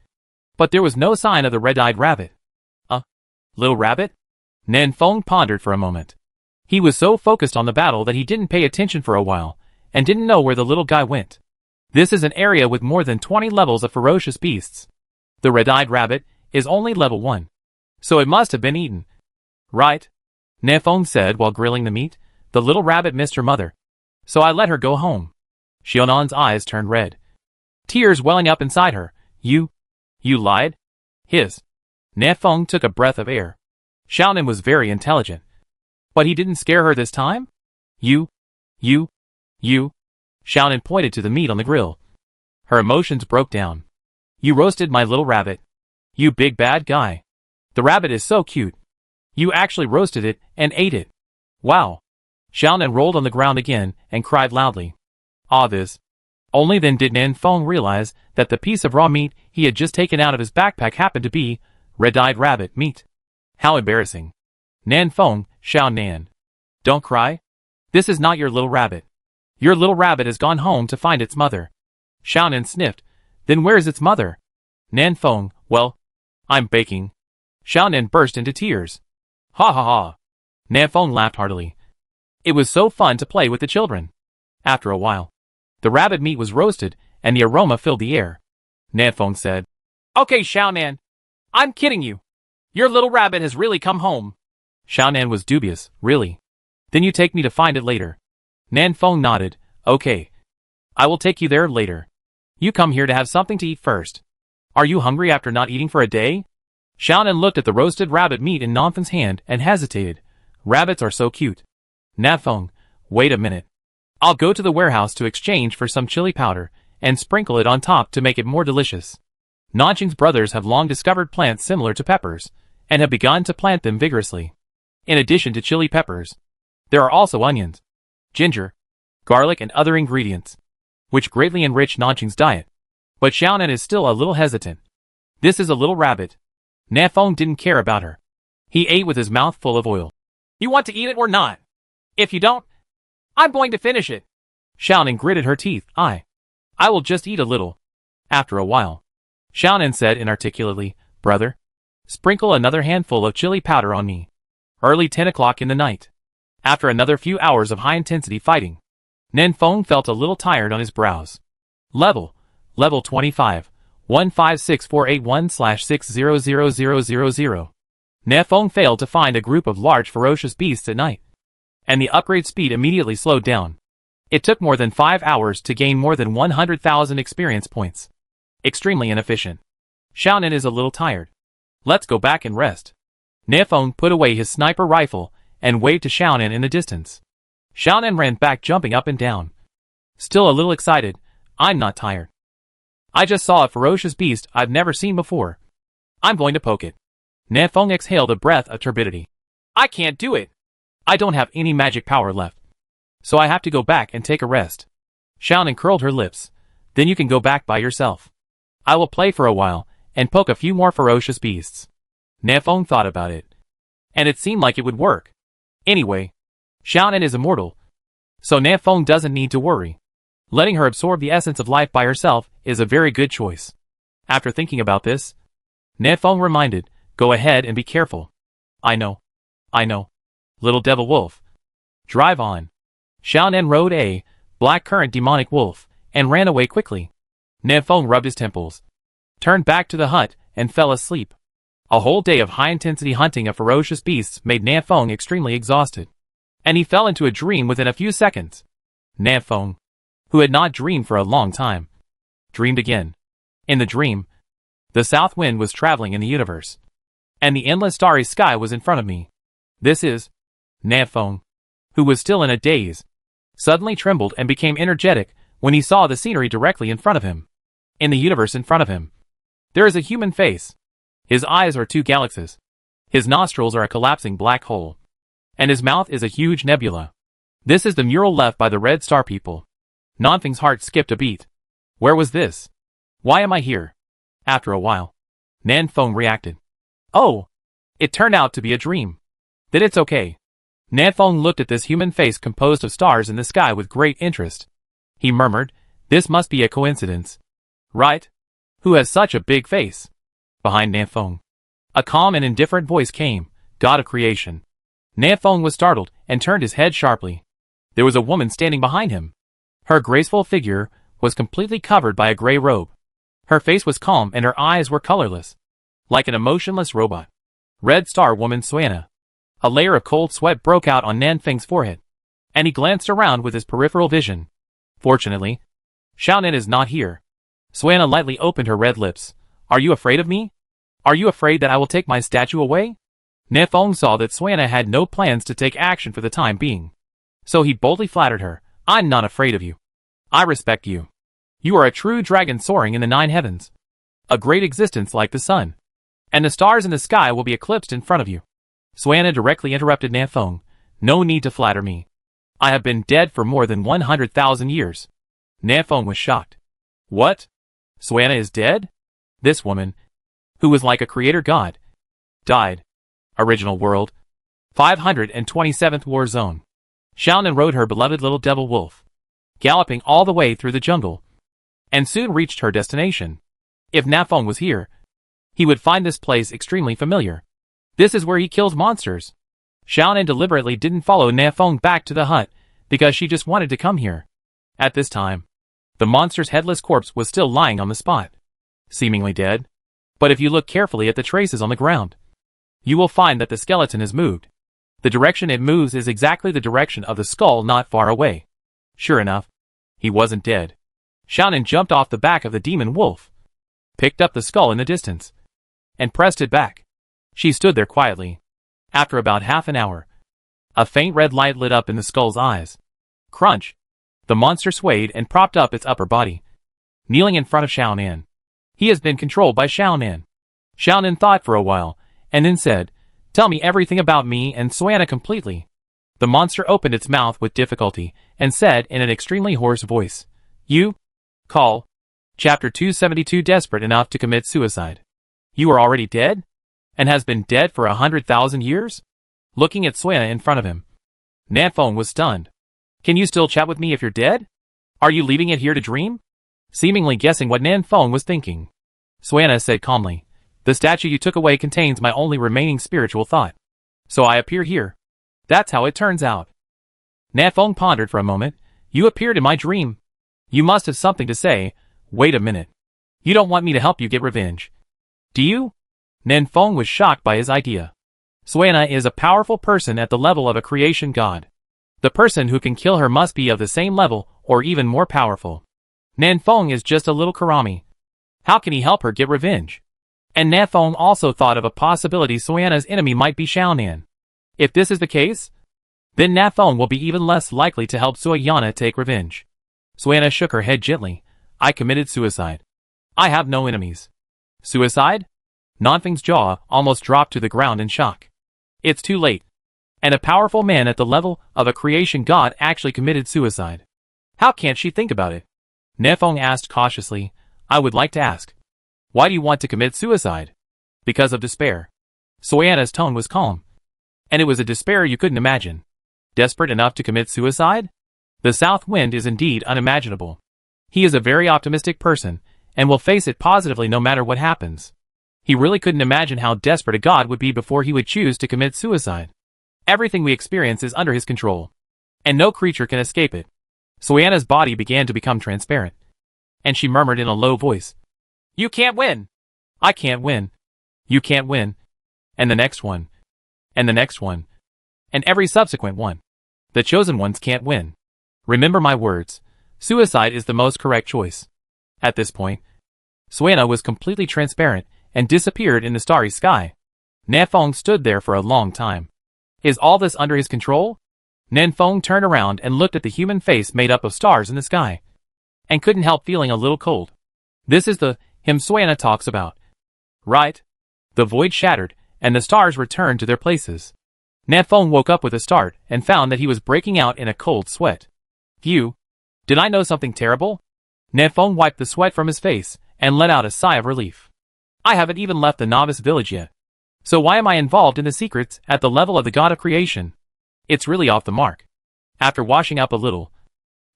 but there was no sign of the red-eyed rabbit. Little rabbit? Nan Feng pondered for a moment. He was so focused on the battle that he didn't pay attention for a while, and didn't know where the little guy went. This is an area with more than 20 levels of ferocious beasts. The red-eyed rabbit is only level 1, so it must have been eaten. Right? Nan Feng said while grilling the meat. The little rabbit missed her mother, so I let her go home. Xiaonan's eyes turned red, tears welling up inside her. You lied? His. Nan Feng took a breath of air. Xiaonan was very intelligent. But he didn't scare her this time? You. Xiaonan pointed to the meat on the grill. Her emotions broke down. You roasted my little rabbit. You big bad guy. The rabbit is so cute. You actually roasted it and ate it. Wow. Xiaonan rolled on the ground again and cried loudly. Ah, this. Only then did Nan Feng realize that the piece of raw meat he had just taken out of his backpack happened to be red-eyed rabbit meat. How embarrassing. Nan Feng, Xiaonan. Don't cry. This is not your little rabbit. Your little rabbit has gone home to find its mother. Xiaonan sniffed. Then where's its mother? Nan Feng, well, I'm baking. Xiaonan burst into tears. Ha ha ha. Nan Feng laughed heartily. It was so fun to play with the children. After a while, the rabbit meat was roasted, and the aroma filled the air. Nan Feng said, Okay, Xiaonan. I'm kidding you. Your little rabbit has really come home. Xiaonan was dubious. Really? Then you take me to find it later. Nan Feng nodded. Okay. I will take you there later. You come here to have something to eat first. Are you hungry after not eating for a day? Xiaonan looked at the roasted rabbit meat in Nan Feng's hand and hesitated. Rabbits are so cute. Nan Feng, wait a minute. I'll go to the warehouse to exchange for some chili powder and sprinkle it on top to make it more delicious. Nanqing's brothers have long discovered plants similar to peppers and have begun to plant them vigorously. In addition to chili peppers, there are also onions, ginger, garlic and other ingredients, which greatly enrich Nanqing's diet. But Xiaonan is still a little hesitant. This is a little rabbit. Nan Feng didn't care about her. He ate with his mouth full of oil. You want to eat it or not? If you don't, I'm going to finish it. Xiaonan gritted her teeth. I will just eat a little. After a while, Xiaonan said inarticulately, Brother, sprinkle another handful of chili powder on me. Early 10 o'clock in the night. After another few hours of high-intensity fighting, Nan Feng felt a little tired on his brows. Level 25, 15648160000. Nan Feng failed to find a group of large ferocious beasts at night, and the upgrade speed immediately slowed down. It took more than 5 hours to gain more than 100,000 experience points. Extremely inefficient. Xiaonan is a little tired. Let's go back and rest. Nan Feng put away his sniper rifle and waved to Xiaonan in the distance. Xiaonan ran back jumping up and down. Still a little excited, I'm not tired. I just saw a ferocious beast I've never seen before. I'm going to poke it. Nan Feng exhaled a breath of turbidity. I can't do it. I don't have any magic power left. So I have to go back and take a rest. Xiaonan curled her lips. Then you can go back by yourself. I will play for a while and poke a few more ferocious beasts. Nan Feng thought about it. And it seemed like it would work. Anyway, Xiaonan is immortal, so Nan Feng doesn't need to worry. Letting her absorb the essence of life by herself is a very good choice. After thinking about this, Nan Feng reminded, Go ahead and be careful. I know. Little devil wolf. Drive on. Xiaonan rode a black currant demonic wolf and ran away quickly. Nan Feng rubbed his temples, turned back to the hut, and fell asleep. A whole day of high-intensity hunting of ferocious beasts made Nan Feng extremely exhausted, and he fell into a dream within a few seconds. Nan Feng, who had not dreamed for a long time, dreamed again. In the dream, the south wind was traveling in the universe, and the endless starry sky was in front of me. This is Nan Feng, who was still in a daze, suddenly trembled and became energetic when he saw the scenery directly in front of him. In the universe in front of him, there is a human face. His eyes are 2 galaxies. His nostrils are a collapsing black hole, and his mouth is a huge nebula. This is the mural left by the Red Star people. Nanfeng's heart skipped a beat. Where was this? Why am I here? After a while, Nan Feng reacted. Oh, it turned out to be a dream. Then it's okay. Nan Feng looked at this human face composed of stars in the sky with great interest. He murmured, This must be a coincidence. Right? Who has such a big face? Behind Nan Feng, a calm and indifferent voice came, God of creation. Nan Feng was startled and turned his head sharply. There was a woman standing behind him. Her graceful figure was completely covered by a gray robe. Her face was calm and her eyes were colorless, like an emotionless robot. Red Star Woman Suana. A layer of cold sweat broke out on Nan Feng's forehead, and he glanced around with his peripheral vision. Fortunately, Xiaonan is not here. Suana lightly opened her red lips. Are you afraid of me? Are you afraid that I will take my statue away? Nan Feng saw that Suana had no plans to take action for the time being, so he boldly flattered her. I'm not afraid of you. I respect you. You are a true dragon soaring in the 9 heavens. A great existence like the sun. And the stars in the sky will be eclipsed in front of you. Suana directly interrupted Nanfeng. No need to flatter me. I have been dead for more than 100,000 years. Nanfeng was shocked. What? Suana is dead? This woman, who was like a creator god, died. Original world. 527th War Zone. Xiaonan rode her beloved little devil wolf, galloping all the way through the jungle, and soon reached her destination. If Nanfeng was here, he would find this place extremely familiar. This is where he kills monsters. Xiaonan deliberately didn't follow Nanfeng back to the hut, because she just wanted to come here. At this time, the monster's headless corpse was still lying on the spot, seemingly dead. But if you look carefully at the traces on the ground, you will find that the skeleton has moved. The direction it moves is exactly the direction of the skull not far away. Sure enough, he wasn't dead. Xiaonan jumped off the back of the demon wolf, picked up the skull in the distance, and pressed it back. She stood there quietly. After about half an hour, a faint red light lit up in the skull's eyes. Crunch! The monster swayed and propped up its upper body, kneeling in front of Xiaonan. He has been controlled by Xiaonan. Xiaonan thought for a while, and then said, "Tell me everything about me and Suana completely." The monster opened its mouth with difficulty, and said in an extremely hoarse voice, "You? Call. Chapter 272 Desperate enough to commit suicide. You are already dead? And has been dead for 100,000 years?" Looking at Suana in front of him, Nanfeng was stunned. "Can you still chat with me if you're dead? Are you leaving it here to dream?" Seemingly guessing what Nanfeng was thinking, Suana said calmly, "The statue you took away contains my only remaining spiritual thought. So I appear here. That's how it turns out." Nanfeng pondered for a moment. "You appeared in my dream. You must have something to say. Wait a minute. You don't want me to help you get revenge, do you?" Nanfeng was shocked by his idea. Suana is a powerful person at the level of a creation god. The person who can kill her must be of the same level or even more powerful. Nanfeng is just a little Karami. How can he help her get revenge? And Nanfeng also thought of a possibility Suana's enemy might be Xiaonan. If this is the case, then Nanfeng will be even less likely to help Suana take revenge. Suana shook her head gently. "I committed suicide. I have no enemies." "Suicide?" Nanfeng's jaw almost dropped to the ground in shock. It's too late. And a powerful man at the level of a creation god actually committed suicide. How can't she think about it? Nanfeng asked cautiously. "I would like to ask, why do you want to commit suicide?" "Because of despair." Suana's tone was calm. "And it was a despair you couldn't imagine. Desperate enough to commit suicide?" The south wind is indeed unimaginable. He is a very optimistic person, and will face it positively no matter what happens. He really couldn't imagine how desperate a god would be before he would choose to commit suicide. Everything we experience is under his control, and no creature can escape it. Suana's body began to become transparent, and she murmured in a low voice, "You can't win! I can't win! You can't win! And the next one! And the next one! And every subsequent one! The chosen ones can't win. Remember my words. Suicide is the most correct choice." At this point, Suana was completely transparent and disappeared in the starry sky. Nanfeng stood there for a long time. Is all this under his control? Nanfeng turned around and looked at the human face made up of stars in the sky, and couldn't help feeling a little cold. This is the him Suana talks about, right? The void shattered, and the stars returned to their places. Nanfeng woke up with a start and found that he was breaking out in a cold sweat. Phew! Did I know something terrible? Nanfeng wiped the sweat from his face and let out a sigh of relief. I haven't even left the novice village yet. So why am I involved in the secrets at the level of the god of creation? It's really off the mark. After washing up a little,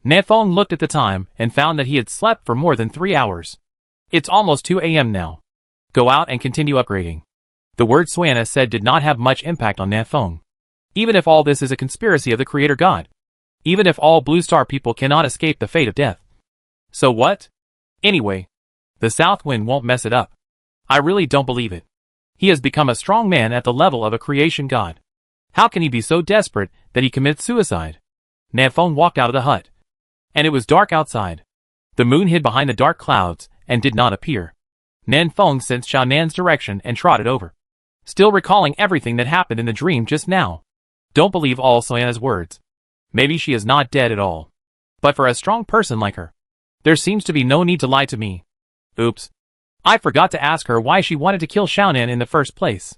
Nanfeng looked at the time and found that he had slept for more than 3 hours. It's almost 2 a.m. now. Go out and continue upgrading. The word Suana said did not have much impact on Nanfeng. Even if all this is a conspiracy of the creator god. Even if all Blue Star people cannot escape the fate of death. So what? Anyway, the south wind won't mess it up. I really don't believe it. He has become a strong man at the level of a creation god. How can he be so desperate that he commits suicide? Nanfeng walked out of the hut, and it was dark outside. The moon hid behind the dark clouds and did not appear. Nanfeng sensed Xiaonan's direction and trotted over, still recalling everything that happened in the dream just now. Don't believe all Suana's words. Maybe she is not dead at all. But for a strong person like her, there seems to be no need to lie to me. Oops. I forgot to ask her why she wanted to kill Xiaonan in the first place.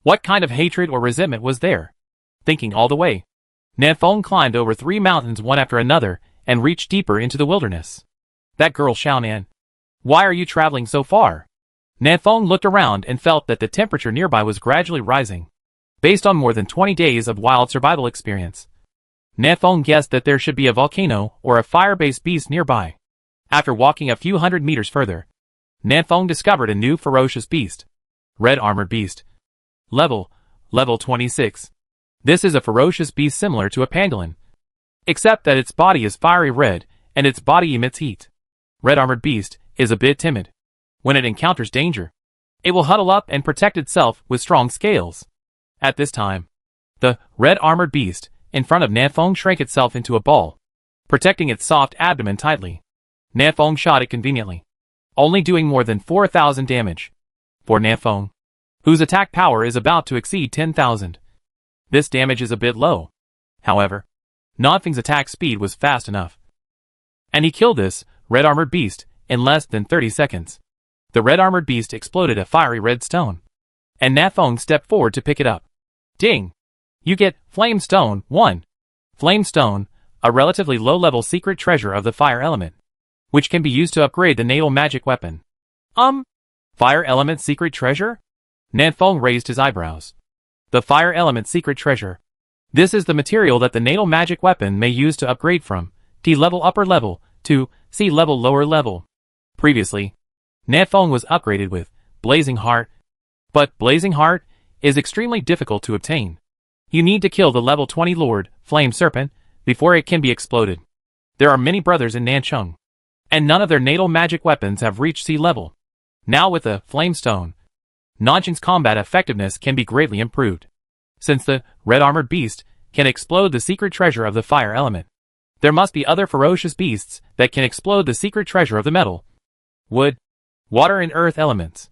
What kind of hatred or resentment was there? Thinking all the way, Nanfeng climbed over 3 mountains one after another and reached deeper into the wilderness. That girl Xiaonan. Why are you traveling so far? Nanfeng looked around and felt that the temperature nearby was gradually rising. Based on more than 20 days of wild survival experience, Nanfeng guessed that there should be a volcano or a fire-based beast nearby. After walking a few hundred meters further, Nanfeng discovered a new ferocious beast. Red Armored Beast. Level 26. This is a ferocious beast similar to a pangolin, except that its body is fiery red and its body emits heat. Red Armored Beast is a bit timid. When it encounters danger, it will huddle up and protect itself with strong scales. At this time, the Red Armored Beast in front of Nanfeng shrank itself into a ball, protecting its soft abdomen tightly. Nanfeng shot it conveniently, only doing more than 4,000 damage. For Nanfeng, whose attack power is about to exceed 10,000, this damage is a bit low. However, Nanfeng's attack speed was fast enough, and he killed this Red Armored Beast in less than 30 seconds. The Red Armored Beast exploded a fiery red stone, and Nanfeng stepped forward to pick it up. Ding! You get Flame Stone 1. Flame Stone, a relatively low-level secret treasure of the fire element, which can be used to upgrade the natal magic weapon. Fire element secret treasure? Nanfeng raised his eyebrows. The fire element secret treasure. This is the material that the natal magic weapon may use to upgrade from D level upper level to C level lower level. Previously, Nanfeng was upgraded with Blazing Heart, but Blazing Heart is extremely difficult to obtain. You need to kill the level 20 Lord, Flame Serpent, before it can be exploded. There are many brothers in Nancheng, and none of their natal magic weapons have reached C level. Now with the Flame Stone, Nancheng's combat effectiveness can be greatly improved. Since the Red Armored Beast can explode the secret treasure of the fire element, there must be other ferocious beasts that can explode the secret treasure of the metal, wood, water and earth elements.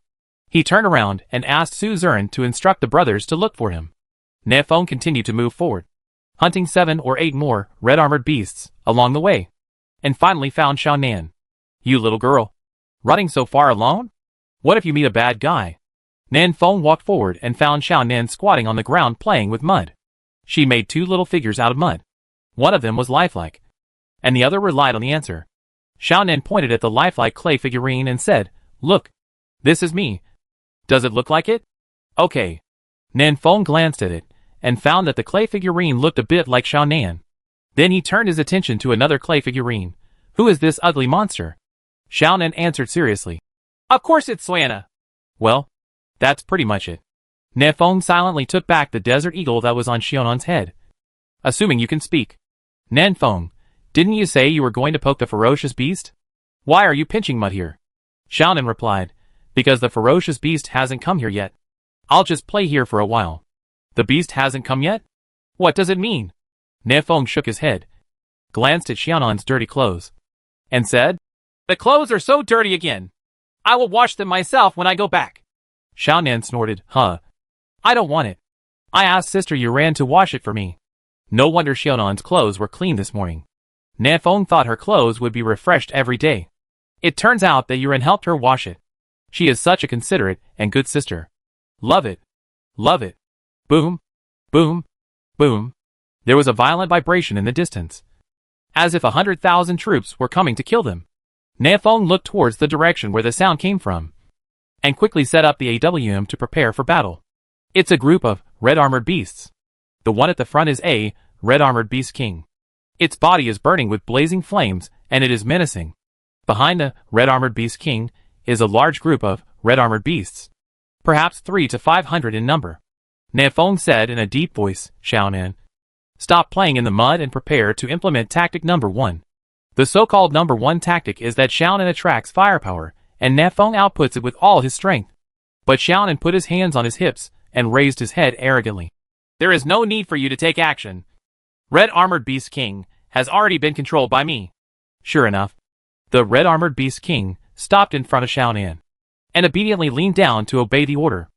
He turned around and asked Su Zuran to instruct the brothers to look for him. Nanfeng continued to move forward, hunting 7 or 8 more Red Armored Beasts along the way, and finally found Xiaonan. You little girl, running so far alone? What if you meet a bad guy? Nanfeng walked forward and found Xiaonan squatting on the ground playing with mud. She made 2 little figures out of mud. One of them was lifelike, and the other relied on the answer. Xiaonan pointed at the lifelike clay figurine and said, "Look, this is me. Does it look like it?" Okay. Nanfeng glanced at it, and found that the clay figurine looked a bit like Xiaonan. Then he turned his attention to another clay figurine. Who is this ugly monster? Xiaonan answered seriously. Of course it's Suana. Well, that's pretty much it. Nanfeng silently took back the desert eagle that was on Xiaonan's head. Assuming you can speak. Nanfeng, didn't you say you were going to poke the ferocious beast? Why are you pinching mud here? Xiaonan replied, because the ferocious beast hasn't come here yet. I'll just play here for a while. The beast hasn't come yet? What does it mean? Nanfeng shook his head, glanced at Xiaonan's dirty clothes, and said, The clothes are so dirty again. I will wash them myself when I go back. Xiaonan snorted, Huh. I don't want it. I asked Sister Yuran to wash it for me. No wonder Xiaonan's clothes were clean this morning. Nanfeng thought her clothes would be refreshed every day. It turns out that Yuran helped her wash it. She is such a considerate and good sister. Love it. Love it. Boom. Boom. Boom. There was a violent vibration in the distance, as if 100,000 troops were coming to kill them. Nanfeng looked towards the direction where the sound came from, and quickly set up the AWM to prepare for battle. It's a group of Red Armored Beasts. The one at the front is a Red Armored Beast King. Its body is burning with blazing flames, and it is menacing. Behind the Red Armored Beast King is a large group of Red Armored Beasts, perhaps 300 to 500 in number. Nanfeng said in a deep voice, Xiaonan, stop playing in the mud and prepare to implement tactic number 1. The so-called number 1 tactic is that Xiaonan attracts firepower, and Nanfeng outputs it with all his strength. But Xiaonan put his hands on his hips and raised his head arrogantly. There is no need for you to take action. Red Armored Beast King has already been controlled by me. Sure enough, the Red Armored Beast King stopped in front of Xiaonan, and obediently leaned down to obey the order.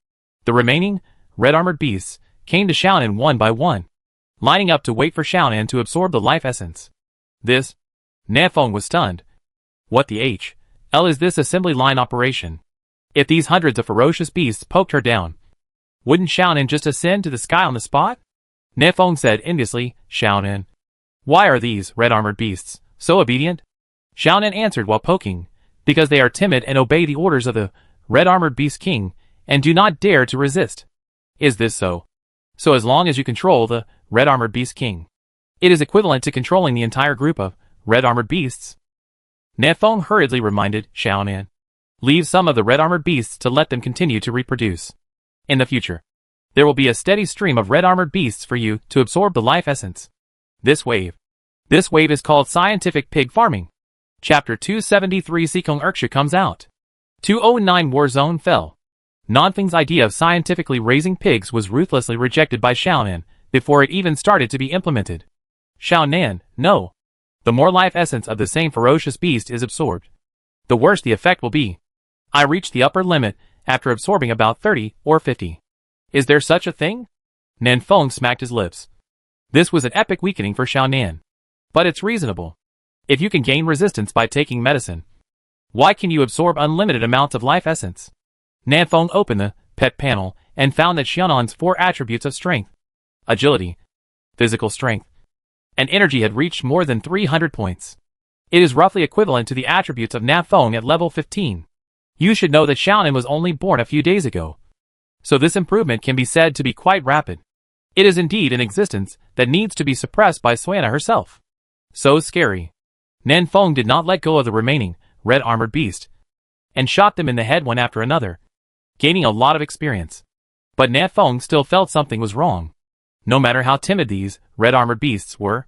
The remaining Red Armored Beasts came to Xiaonan one by one, lining up to wait for Xiaonan to absorb the life essence. This, Nanfeng was stunned. What the hell is this assembly line operation? If these hundreds of ferocious beasts poked her down, Wouldn't Xiaonan just ascend to the sky on the spot? Nefeng said enviously. Xiaonan. Why are these red-armored beasts so obedient? Xiaonan answered while poking. Because they are timid and obey the orders of the red-armored beast king, and do not dare to resist. Is this so? So as long as you control the red-armored beast king, it is equivalent to controlling the entire group of red-armored beasts. Nefeng hurriedly reminded Xiaonan. Leave some of the red-armored beasts to let them continue to reproduce. In the future, there will be a steady stream of red-armored beasts for you to absorb the life essence. This wave is called scientific pig farming. Chapter 273 Sikong Urksha comes out. 209 War Zone fell. Nanfeng's idea of scientifically raising pigs was ruthlessly rejected by Xiaonan before it even started to be implemented. Xiaonan, no. The more life essence of the same ferocious beast is absorbed, the worse the effect will be. I reached the upper limit after absorbing about 30 or 50. Is there such a thing? Nanfeng smacked his lips. This was an epic weakening for Xiaonan. But it's reasonable. If you can gain resistance by taking medicine, why can you absorb unlimited amounts of life essence? Nanfeng opened the pet panel and found that Xiaonan's 4 attributes of strength, agility, physical strength, and energy had reached more than 300 points. It is roughly equivalent to the attributes of Nafeng at level 15. You should know that Xiaonan was only born a few days ago, so this improvement can be said to be quite rapid. It is indeed an existence that needs to be suppressed by Suana herself. So scary. Nanfeng did not let go of the remaining red-armored beast, and shot them in the head one after another, gaining a lot of experience. But Nanfeng still felt something was wrong. No matter how timid these red-armored beasts were,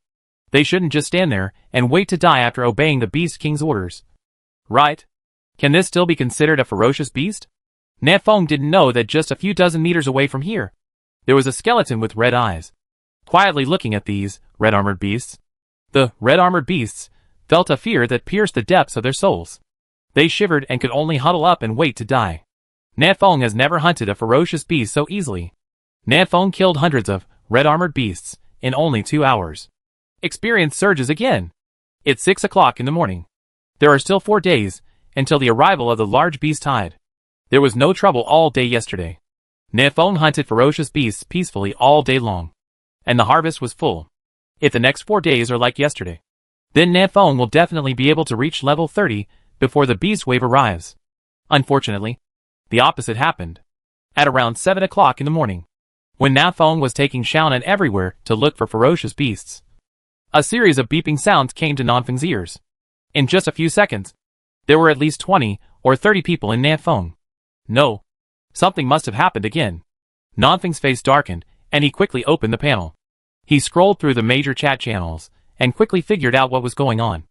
they shouldn't just stand there and wait to die after obeying the Beast King's orders. Right? Can this still be considered a ferocious beast? Nanfeng didn't know that just a few dozen meters away from here, there was a skeleton with red eyes, quietly looking at these red-armored beasts. The red-armored beasts felt a fear that pierced the depths of their souls. They shivered and could only huddle up and wait to die. Nanfeng has never hunted a ferocious beast so easily. Nanfeng killed hundreds of red-armored beasts in only 2 hours. Experience surges again. It's 6 o'clock in the morning. There are still 4 days until the arrival of the large beast tide. There was no trouble all day yesterday. Nanfeng hunted ferocious beasts peacefully all day long, and the harvest was full. If the next 4 days are like yesterday, then Nanfeng will definitely be able to reach level 30 before the beast wave arrives. Unfortunately, the opposite happened. At around 7 o'clock in the morning, when Nanfeng was taking Xiaonan everywhere to look for ferocious beasts, a series of beeping sounds came to Nanfeng's ears. In just a few seconds, there were at least 20 or 30 people in Nanfeng. No. Something must have happened again. Nanfeng's face darkened, and he quickly opened the panel. He scrolled through the major chat channels, and quickly figured out what was going on.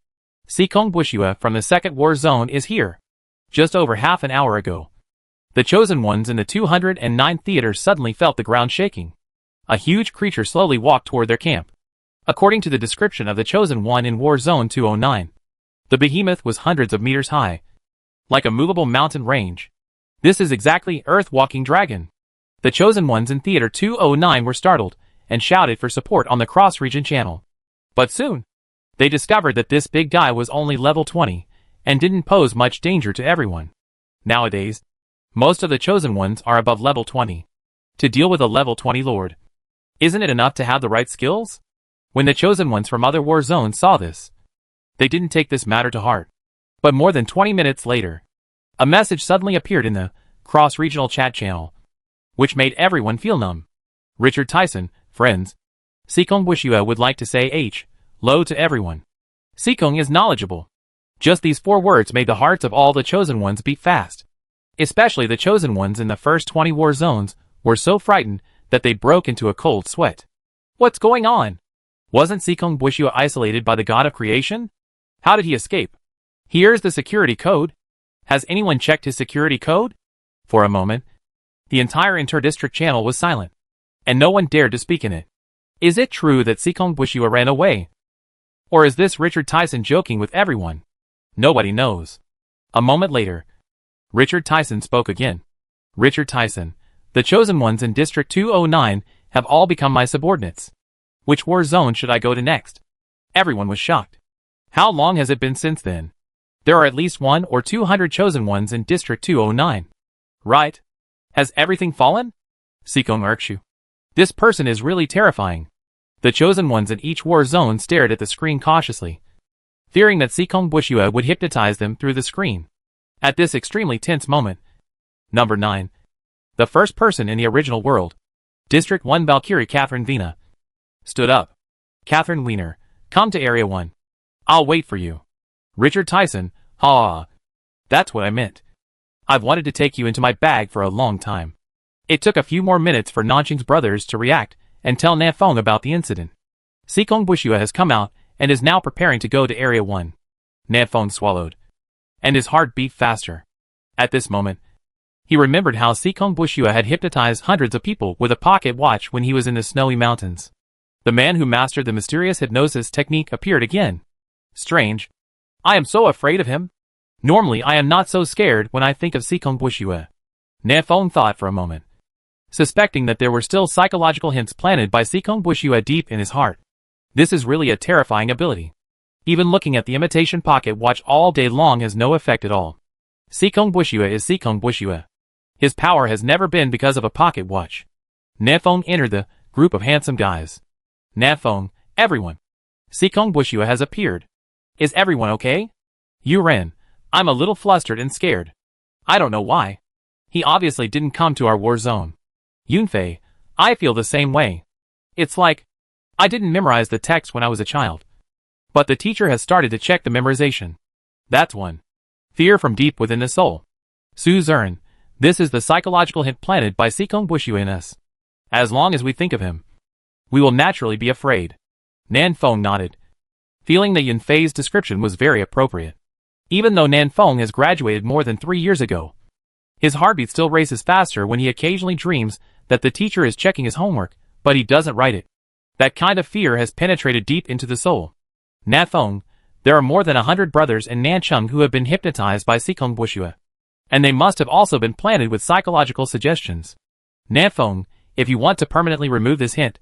Sikong Bushua from the second war zone is here. Just over half an hour ago, the chosen ones in the 209th theater suddenly felt the ground shaking. A huge creature slowly walked toward their camp. According to the description of the chosen one in War Zone 209, the behemoth was hundreds of meters high, like a movable mountain range. This is exactly Earth-walking dragon. The chosen ones in Theater 209 were startled and shouted for support on the cross-region channel. But soon, they discovered that this big guy was only level 20 and didn't pose much danger to everyone. Nowadays, most of the chosen ones are above level 20. To deal with a level 20 lord, isn't it enough to have the right skills? When the chosen ones from other war zones saw this, they didn't take this matter to heart. But more than 20 minutes later, a message suddenly appeared in the cross-regional chat channel, which made everyone feel numb. Richard Tyson, friends. Sikong Bushua would like to say hello to everyone. Sikong is knowledgeable. Just these 4 words made the hearts of all the chosen ones beat fast. Especially the chosen ones in the first 20 war zones were so frightened that they broke into a cold sweat. What's going on? Wasn't Sikong Bushua isolated by the god of creation? How did he escape? Here's the security code. Has anyone checked his security code? For a moment, the entire inter-district channel was silent, and no one dared to speak in it. Is it true that Sikong Bushua ran away? Or is this Richard Tyson joking with everyone? Nobody knows. A moment later, Richard Tyson spoke again. Richard Tyson, the chosen ones in District 209 have all become my subordinates. Which war zone should I go to next? Everyone was shocked. How long has it been since then? There are at least 100 or 200 chosen ones in District 209. Right? Has everything fallen? Seekong Erkshu. This person is really terrifying. The chosen ones in each war zone stared at the screen cautiously, fearing that Seekong Bushua would hypnotize them through the screen. At this extremely tense moment. Number 9. The first person in the original world. District 1 Valkyrie Catherine Vina. Stood up. Catherine Wiener, come to Area 1. I'll wait for you. Richard Tyson, ha. That's what I meant. I've wanted to take you into my bag for a long time. It took a few more minutes for Nanqing's brothers to react and tell Nafeng about the incident. Seekong Bushua has come out and is now preparing to go to Area 1. Nafeng swallowed, and his heart beat faster. At this moment, he remembered how Seekong Bushua had hypnotized hundreds of people with a pocket watch when he was in the snowy mountains. The man who mastered the mysterious hypnosis technique appeared again. Strange. I am so afraid of him. Normally I am not so scared when I think of Seekong Bushua. Nafeng thought for a moment, suspecting that there were still psychological hints planted by Seekong Bushua deep in his heart. This is really a terrifying ability. Even looking at the imitation pocket watch all day long has no effect at all. Seekong Bushua is Seekong Bushua. His power has never been because of a pocket watch. Nafeng entered the group of handsome guys. Nafeng, everyone. Seekong Bushua has appeared. Is everyone okay? Yu Ren, I'm a little flustered and scared. I don't know why. He obviously didn't come to our war zone. Yunfei, I feel the same way. It's like, I didn't memorize the text when I was a child. But the teacher has started to check the memorization. That's one. Fear from deep within the soul. Su Zern, this is the psychological hint planted by Seekong Bushua in us. As long as we think of him, we will naturally be afraid. Nafeng nodded, feeling that Yunfei's description was very appropriate. Even though Nafeng has graduated more than 3 years ago, his heartbeat still races faster when he occasionally dreams that the teacher is checking his homework, but he doesn't write it. That kind of fear has penetrated deep into the soul. Nafeng, there are more than 100 brothers in Nancheng who have been hypnotized by Seekong Bushua. And they must have also been planted with psychological suggestions. Nafeng, if you want to permanently remove this hint,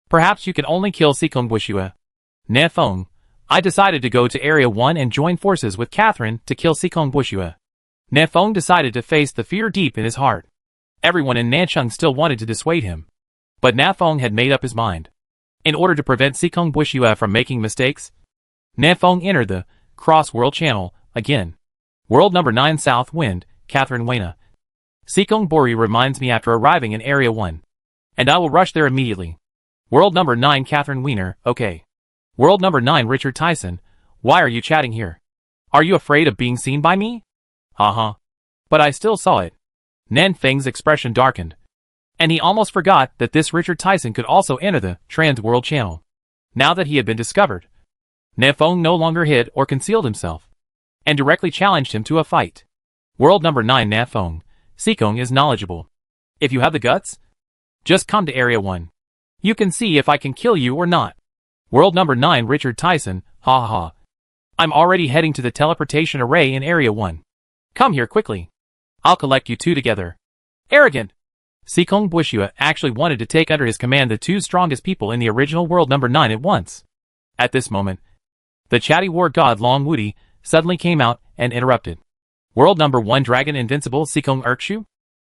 perhaps you can only kill Seekong Bushua. Nafeng, I decided to go to Area 1 and join forces with Catherine to kill Seekong Bushua. Nafeng decided to face the fear deep in his heart. Everyone in Nancheng still wanted to dissuade him. But Nafeng had made up his mind. In order to prevent Seekong Bushua from making mistakes, Nafeng entered the cross-world channel again. World number 9 South Wind, Catherine Wena. Seekong Bori reminds me after arriving in Area 1. And I will rush there immediately. World number 9 Catherine Wiener, okay. World number 9 Richard Tyson, why are you chatting here? Are you afraid of being seen by me? Haha. But I still saw it. Nafeng's expression darkened. And he almost forgot that this Richard Tyson could also enter the trans-world channel. Now that he had been discovered, Nafeng no longer hid or concealed himself, and directly challenged him to a fight. World number 9 Nafeng, Seekong is knowledgeable. If you have the guts, just come to Area 1. You can see if I can kill you or not. World number 9 Richard Tyson, ha ha. I'm already heading to the teleportation array in Area 1. Come here quickly. I'll collect you two together. Arrogant! Seekong Bushua actually wanted to take under his command the two strongest people in the original World number 9 at once. At this moment, the chatty war god Long Wudi suddenly came out and interrupted. World number 1 Dragon Invincible Seekong Erkshu?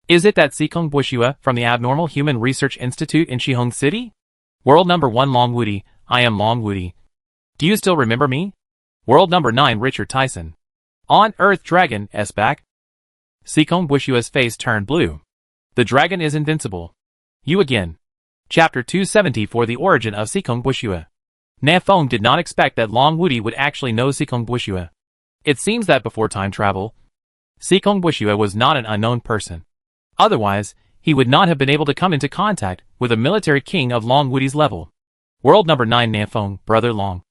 Is it that Seekong Bushua from the Abnormal Human Research Institute in Shihong City? World number 1 Long Wudi, I am Long Wudi. Do you still remember me? World number 9 Richard Tyson. On Earth Dragon S back. Seekong Bushua's face turned blue. The dragon is invincible. You again. Chapter 270 for the origin of Seekong Bushua. Nafeng did not expect that Long Wudi would actually know Seekong Bushua. It seems that before time travel, Seekong Bushua was not an unknown person. Otherwise, he would not have been able to come into contact with a military king of Long Wudi's level. World number 9 Nafeng, Brother Long.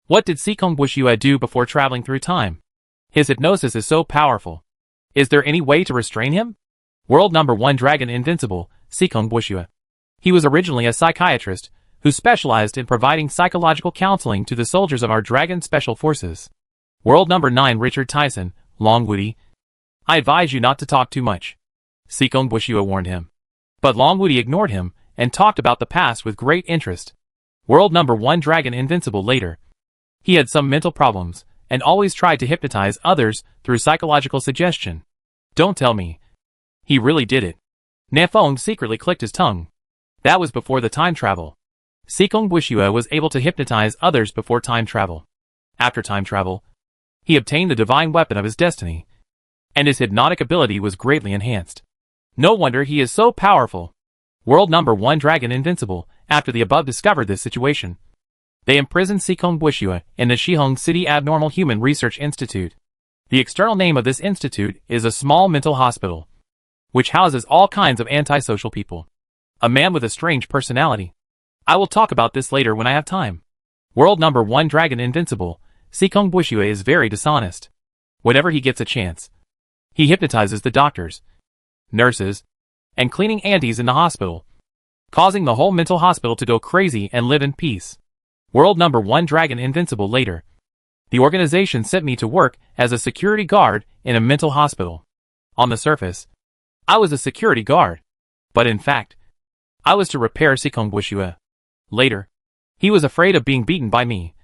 What did Seekong Bushua do before traveling through time? His hypnosis is so powerful. Is there any way to restrain him? World number 1 Dragon Invincible, Seekong Bushua. He was originally a psychiatrist who specialized in providing psychological counseling to the soldiers of our Dragon Special Forces. World number 9 Richard Tyson, Long Wudi. I advise you not to talk too much. Seekong Bushua warned him. But Long Wudi ignored him and talked about the past with great interest. World number 1 Dragon Invincible later. He had some mental problems and always tried to hypnotize others through psychological suggestion. Don't tell me. He really did it. Nafeng secretly clicked his tongue. That was before the time travel. Sikong Bushua was able to hypnotize others before time travel. After time travel, he obtained the divine weapon of his destiny, and his hypnotic ability was greatly enhanced. No wonder he is so powerful. World number 1 Dragon Invincible. After the above discovered this situation, they imprisoned Sikong Bushua in the Shihong City Abnormal Human Research Institute. The external name of this institute is a small mental hospital, which houses all kinds of antisocial people. A man with a strange personality. I will talk about this later when I have time. World number 1 Dragon Invincible. Sikong Bushua is very dishonest. Whenever he gets a chance, he hypnotizes the doctors, nurses, and cleaning aunties in the hospital, causing the whole mental hospital to go crazy and live in peace. World number 1 Dragon Invincible. Later, the organization sent me to work as a security guard in a mental hospital. On the surface, I was a security guard, but in fact, I was to repair Sikong Bushua. Later, he was afraid of being beaten by me,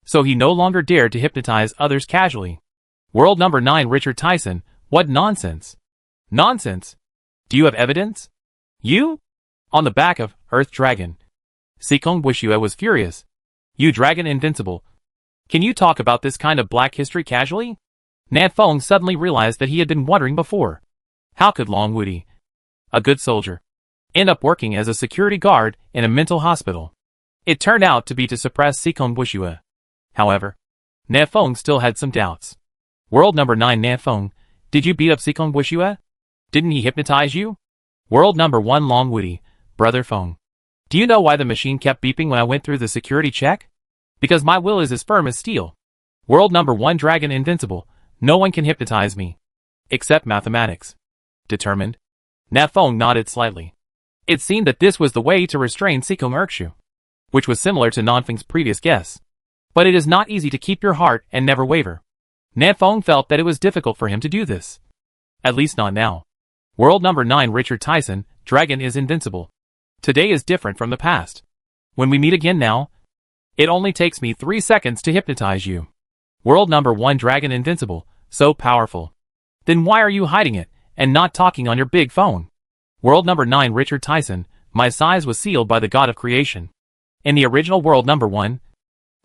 so he no longer dared to hypnotize others casually. World number 9 Richard Tyson. What nonsense? Nonsense? Do you have evidence? You? On the back of Earth Dragon. Sikong Bushua was furious. You Dragon Invincible. Can you talk about this kind of black history casually? Nafeng suddenly realized that he had been wondering before. How could Long Woody, a good soldier, end up working as a security guard in a mental hospital? It turned out to be to suppress Sikong Bushua. However, Nafeng still had some doubts. World number 9 Nafeng. Did you beat up Sikong Bushua? Didn't he hypnotize you? World number 1 Long Woody. Brother Feng. Do you know why the machine kept beeping when I went through the security check? Because my will is as firm as steel. World number 1 Dragon Invincible. No one can hypnotize me. Except mathematics. Determined? Nafeng nodded slightly. It seemed that this was the way to restrain Sikong Erkshu, which was similar to Nanfeng's previous guess. But it is not easy to keep your heart and never waver. Nafeng felt that it was difficult for him to do this. At least not now. World number 9 Richard Tyson. Dragon is invincible. Today is different from the past. When we meet again now, it only takes me 3 seconds to hypnotize you. World number 1 Dragon Invincible. So powerful. Then why are you hiding it and not talking on your big phone? World number 9 Richard Tyson. My size was sealed by the god of creation. In the original world number 1,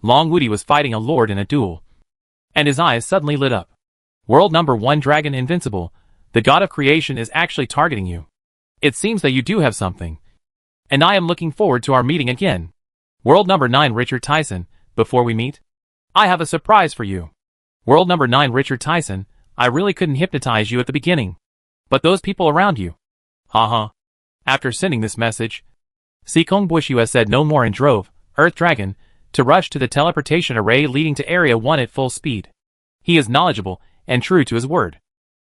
Long Woody was fighting a lord in a duel, and his eyes suddenly lit up. World number 1 Dragon Invincible. The god of creation is actually targeting you. It seems that you do have something, and I am looking forward to our meeting again. World number 9 Richard Tyson. Before we meet, I have a surprise for you. World number 9 Richard Tyson. I really couldn't hypnotize you at the beginning, but those people around you. Haha. After sending this message, Sikong Bushua said no more and drove Earth Dragon to rush to the teleportation array leading to Area 1 at full speed. He is knowledgeable and true to his word.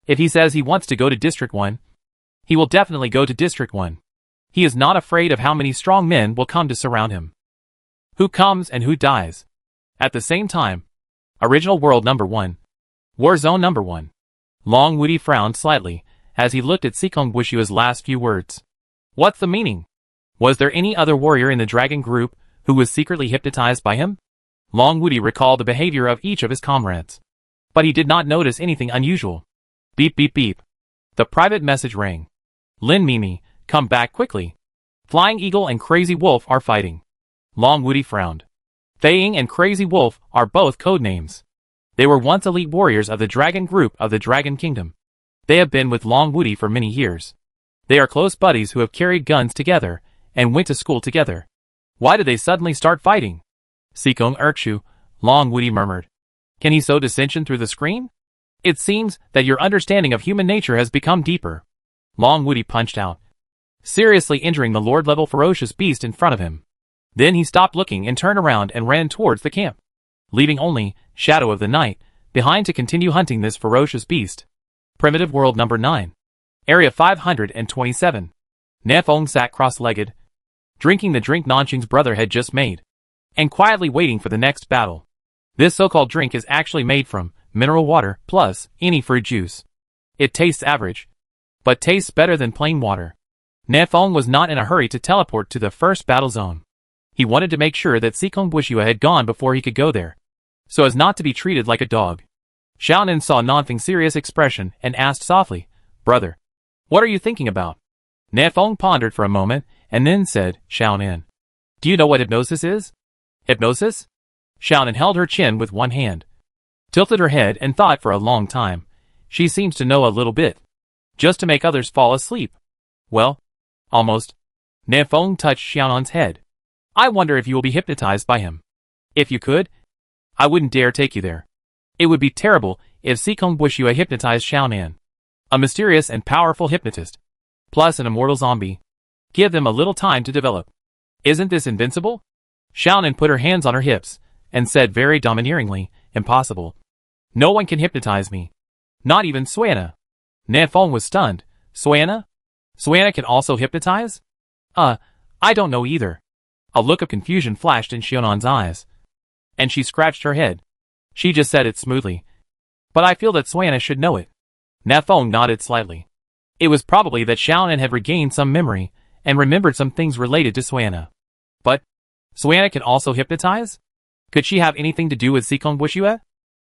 If he says he wants to go to District 1, he will definitely go to District 1. He is not afraid of how many strong men will come to surround him. Who comes and who dies. At the same time, original world number 1. War zone number 1. Long Woody frowned slightly as he looked at Sikong Bushua's last few words. What's the meaning? Was there any other warrior in the dragon group who was secretly hypnotized by him? Long Woody recalled the behavior of each of his comrades, but he did not notice anything unusual. Beep beep beep. The private message rang. Lin Mimi, come back quickly. Flying Eagle and Crazy Wolf are fighting. Long Woody frowned. Fei-Ying and Crazy Wolf are both code names. They were once elite warriors of the dragon group of the Dragon Kingdom. They have been with Long Woody for many years. They are close buddies who have carried guns together and went to school together. Why did they suddenly start fighting? Sikong Erkshu, Long Woody murmured. Can he sow dissension through the screen? It seems that your understanding of human nature has become deeper. Long Woody punched out, seriously injuring the lord-level ferocious beast in front of him. Then he stopped looking and turned around and ran towards the camp, leaving only Shadow of the Night behind to continue hunting this ferocious beast. Primitive World number 9. Area 527. Nafeng sat cross-legged, drinking the drink Nanchung's brother had just made, and quietly waiting for the next battle. This so-called drink is actually made from mineral water plus any fruit juice. It tastes average, but tastes better than plain water. Nafeng was not in a hurry to teleport to the first battle zone. He wanted to make sure that Sikong Bushua had gone before he could go there, so as not to be treated like a dog. Xiaonan saw Nanfeng's serious expression and asked softly, Brother, what are you thinking about? Nafeng pondered for a moment, and then said, Xiaonan. Do you know what hypnosis is? Hypnosis? Xiaonan held her chin with one hand, tilted her head and thought for a long time. She seems to know a little bit. Just to make others fall asleep. Well, almost. Nafeng touched Xiaonan's head. I wonder if you will be hypnotized by him. If you could, I wouldn't dare take you there. It would be terrible if Sikong Bushua hypnotized Xiaonan. A mysterious and powerful hypnotist. Plus an immortal zombie. Give them a little time to develop. Isn't this invincible? Xiaonan put her hands on her hips, and said very domineeringly, Impossible. No one can hypnotize me. Not even Suana. Nafeng was stunned. Suana? Suana can also hypnotize? I don't know either. A look of confusion flashed in Xiaonan's eyes. And she scratched her head. She just said it smoothly. But I feel that Suana should know it. Nafeng nodded slightly. It was probably that Xiaonan had regained some memory, and remembered some things related to Suana. But, Suana can also hypnotize? Could she have anything to do with Sikong Bushua?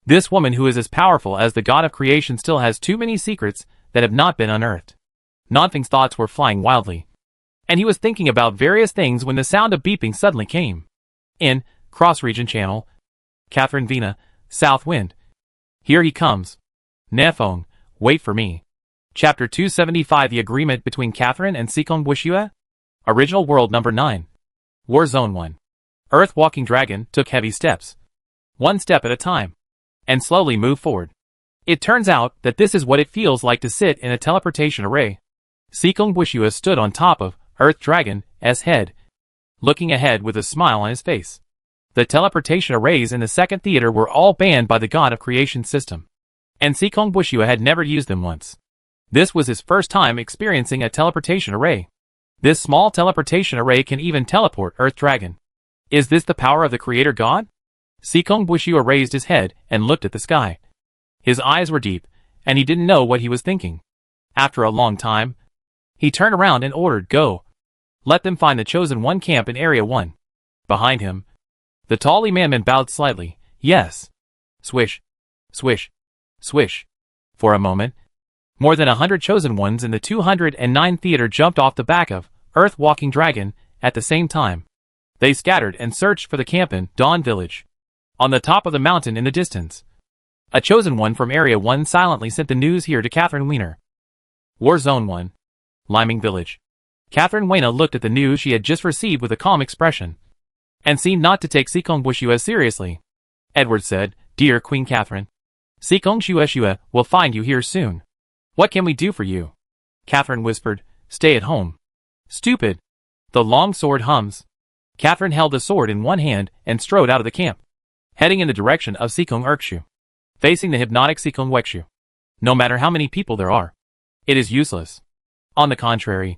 This woman who is as powerful as the god of creation still has too many secrets that have not been unearthed. Nanfeng's thoughts were flying wildly. And he was thinking about various things when the sound of beeping suddenly came. In, cross-region channel. Catherine Vina, South Wind. Here he comes. Nafeng, wait for me. Chapter 275 The Agreement Between Catherine and Sikong Bushua? Original World Number 9. War Zone 1. Earth Walking Dragon took heavy steps. One step at a time. And slowly moved forward. It turns out that this is what it feels like to sit in a teleportation array. Sikong Bushua stood on top of Earth Dragon's head, looking ahead with a smile on his face. The teleportation arrays in the second theater were all banned by the God of Creation system. And Sikong Bushua had never used them once. This was his first time experiencing a teleportation array. This small teleportation array can even teleport Earth Dragon. Is this the power of the Creator God? Sikong Bushua raised his head and looked at the sky. His eyes were deep, and he didn't know what he was thinking. After a long time, he turned around and ordered, Go. Let them find the Chosen One camp in Area 1. Behind him, the tall man bowed slightly. Yes. Swish. Swish. Swish. For a moment, more than 100 Chosen Ones in the 209 theater jumped off the back of Earth Walking Dragon at the same time. They scattered and searched for the camp in Dawn Village. On the top of the mountain in the distance, a Chosen One from Area 1 silently sent the news here to Catherine Wiener. War Zone 1. Liming Village. Catherine Wiener looked at the news she had just received with a calm expression, and seemed not to take Sikong Bushua seriously. Edward said, Dear Queen Catherine, Sikong Bushua will find you here soon. What can we do for you? Catherine whispered, Stay at home. Stupid. The long sword hums. Catherine held the sword in one hand and strode out of the camp, heading in the direction of Sikong Urkshu, facing the hypnotic Sikong Wekshu. No matter how many people there are, it is useless. On the contrary,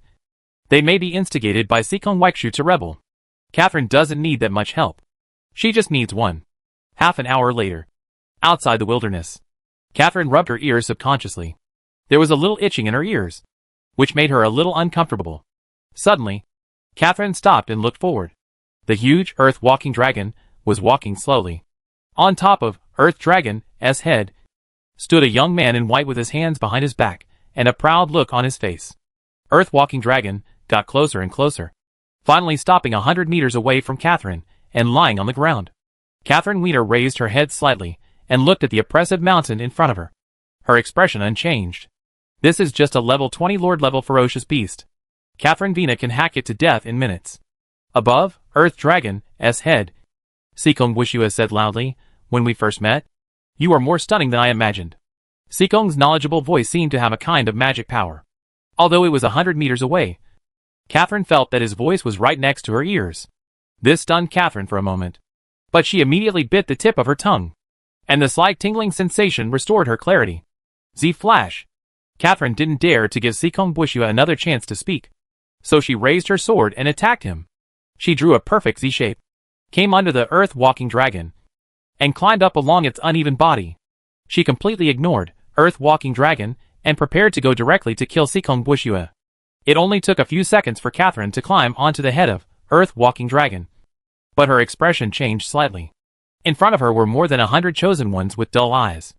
they may be instigated by Sikong Wekshu to rebel. Catherine doesn't need that much help. She just needs one. Half an hour later, outside the wilderness, Catherine rubbed her ears subconsciously. There was a little itching in her ears, which made her a little uncomfortable. Suddenly, Catherine stopped and looked forward. The huge Earth Walking Dragon was walking slowly. On top of Earth Dragon's head stood a young man in white with his hands behind his back and a proud look on his face. Earth Walking Dragon got closer and closer, finally stopping 100 meters away from Catherine and lying on the ground. Catherine Wiener raised her head slightly and looked at the oppressive mountain in front of her. Her expression unchanged. This is just a level 20 Lord level ferocious beast. Catherine Vina can hack it to death in minutes. Above Earth Dragon's head, Sikong Bushua said loudly, When we first met, you are more stunning than I imagined. Sikong's knowledgeable voice seemed to have a kind of magic power. Although it was 100 meters away, Catherine felt that his voice was right next to her ears. This stunned Catherine for a moment, but she immediately bit the tip of her tongue, and the slight tingling sensation restored her clarity. Z-Flash. Catherine didn't dare to give Sikong Bushua another chance to speak, so she raised her sword and attacked him. She drew a perfect Z shape, came under the Earth Walking Dragon, and climbed up along its uneven body. She completely ignored Earth Walking Dragon and prepared to go directly to kill Sikong Bushua. It only took a few seconds for Catherine to climb onto the head of Earth Walking Dragon, but her expression changed slightly. In front of her were more than 100 Chosen Ones with dull eyes.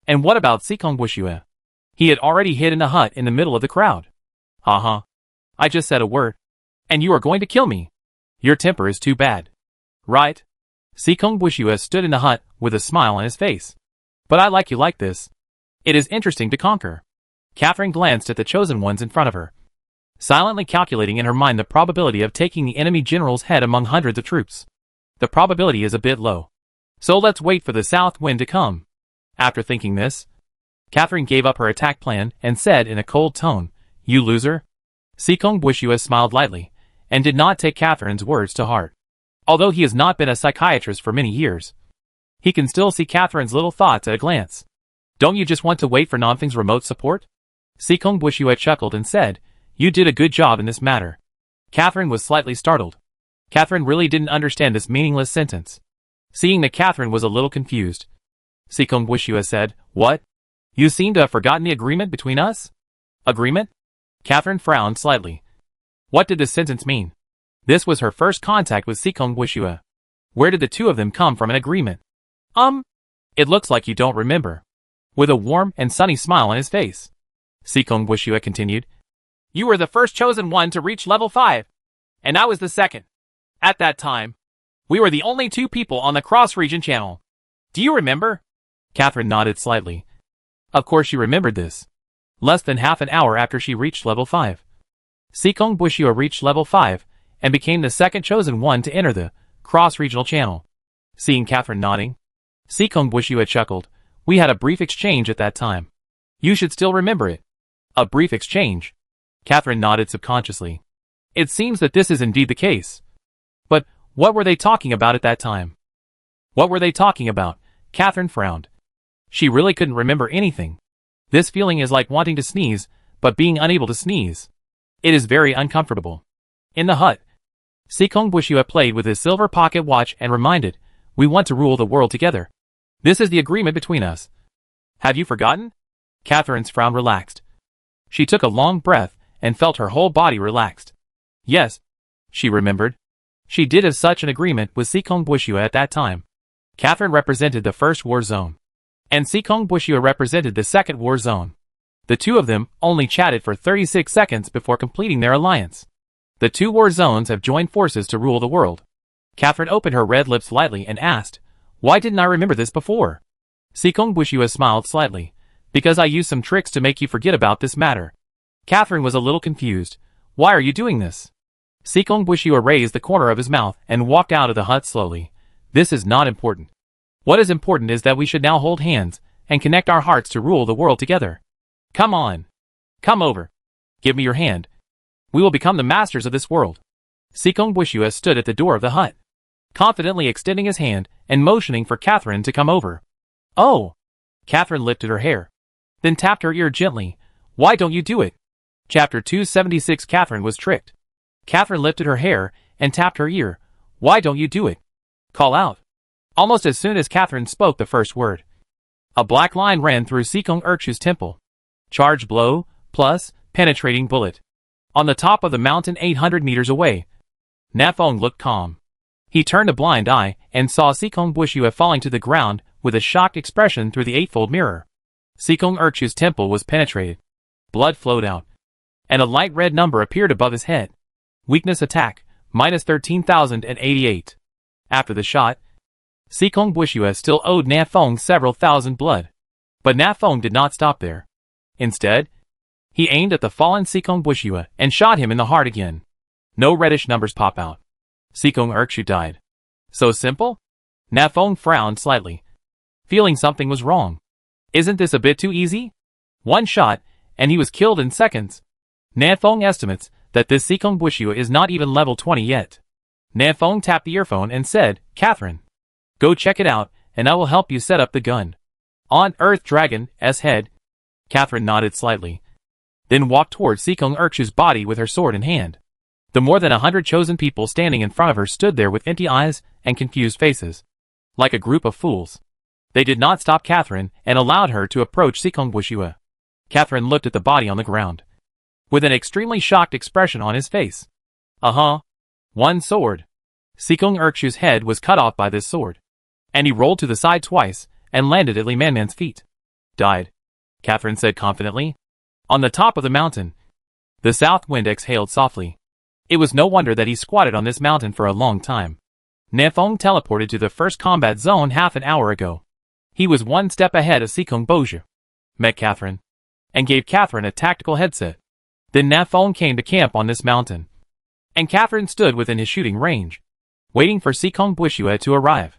And what about Sikong Bushua? He had already hid in a hut in the middle of the crowd. I just said a word. And you are going to kill me. Your temper is too bad. Right? Seekong Bushua stood in the hut with a smile on his face. But I like you like this. It is interesting to conquer. Catherine glanced at the chosen ones in front of her, silently calculating in her mind the probability of taking the enemy general's head among hundreds of troops. The probability is a bit low. So let's wait for the south wind to come. After thinking this, Catherine gave up her attack plan and said in a cold tone, You loser? Seekong Bushua smiled lightly, and did not take Catherine's words to heart. Although he has not been a psychiatrist for many years, he can still see Catherine's little thoughts at a glance. Don't you just want to wait for Nanfeng's remote support? Seekong Bushua chuckled and said, You did a good job in this matter. Catherine was slightly startled. Catherine really didn't understand this meaningless sentence. Seeing that Catherine was a little confused, Seekong Bushua said, What? You seem to have forgotten the agreement between us? Agreement? Catherine frowned slightly. What did this sentence mean? This was her first contact with Seekong Bushua. Where did the two of them come from an agreement? It looks like you don't remember. With a warm and sunny smile on his face, Seekong Bushua continued, You were the first chosen one to reach level 5, and I was the second. At that time, we were the only two people on the cross-region channel. Do you remember? Catherine nodded slightly. Of course she remembered this. Less than half an hour after she reached level 5, Seekong Bushua reached level 5 and became the second chosen one to enter the cross-regional channel. Seeing Catherine nodding, Seekong Bushua chuckled. We had a brief exchange at that time. You should still remember it. A brief exchange. Catherine nodded subconsciously. It seems that this is indeed the case. But what were they talking about at that time? What were they talking about? Catherine frowned. She really couldn't remember anything. This feeling is like wanting to sneeze, but being unable to sneeze. It is very uncomfortable. In the hut, Seekong Bushua played with his silver pocket watch and reminded, We want to rule the world together. This is the agreement between us. Have you forgotten? Catherine's frown relaxed. She took a long breath and felt her whole body relaxed. Yes, she remembered. She did have such an agreement with Seekong Bushua at that time. Catherine represented the first war zone, and Seekong Bushua represented the second war zone. The two of them only chatted for 36 seconds before completing their alliance. The two war zones have joined forces to rule the world. Catherine opened her red lips lightly and asked, Why didn't I remember this before? Seekong Bushua smiled slightly. Because I used some tricks to make you forget about this matter. Catherine was a little confused. Why are you doing this? Seekong Bushua raised the corner of his mouth and walked out of the hut slowly. This is not important. What is important is that we should now hold hands and connect our hearts to rule the world together. Come on. Come over. Give me your hand. We will become the masters of this world. Seekong Bushua stood at the door of the hut, confidently extending his hand and motioning for Catherine to come over. Oh! Catherine lifted her hair, then tapped her ear gently. Why don't you do it? Chapter 276. Catherine was tricked. Catherine lifted her hair and tapped her ear. Why don't you do it? Call out. Almost as soon as Catherine spoke the first word, a black line ran through Seekong Urchu's temple. Charge blow, plus, penetrating bullet. On the top of the mountain 800 meters away, Nafong looked calm. He turned a blind eye and saw Seekong Bushua falling to the ground with a shocked expression through the eightfold mirror. Seekong Urchu's temple was penetrated. Blood flowed out, and a light red number appeared above his head. Weakness attack, minus 13,088. After the shot, Seekong Bushua still owed Nafong several thousand blood. But Nafong did not stop there. Instead, he aimed at the fallen Seekong Bushua and shot him in the heart again. No reddish numbers pop out. Seekong Urchu died. So simple? Nafong frowned slightly, feeling something was wrong. Isn't this a bit too easy? One shot, and he was killed in seconds. Nafong estimates that this Seekong Bushua is not even level 20 yet. Nafong tapped the earphone and said, Catherine, go check it out, and I will help you set up the gun. On Earth Dragon's head. Catherine nodded slightly, then walked towards Seekong Urchu's body with her sword in hand. The more than 100 chosen people standing in front of her stood there with empty eyes and confused faces, like a group of fools. They did not stop Catherine and allowed her to approach Seekong Bushua. Catherine looked at the body on the ground, with an extremely shocked expression on his face. One sword. Seekong Urchu's head was cut off by this sword, and he rolled to the side twice and landed at Li Manman's feet. Died, Catherine said confidently. On the top of the mountain, The south wind exhaled softly. It was no wonder that he squatted on this mountain for a long time. Nanfeng teleported to the first combat zone half an hour ago. He was one step ahead of Sikong Boju. Met Catherine. And gave Catherine a tactical headset. Then Nanfeng came to camp on this mountain. And Catherine stood within his shooting range, waiting for Sikong Boju to arrive.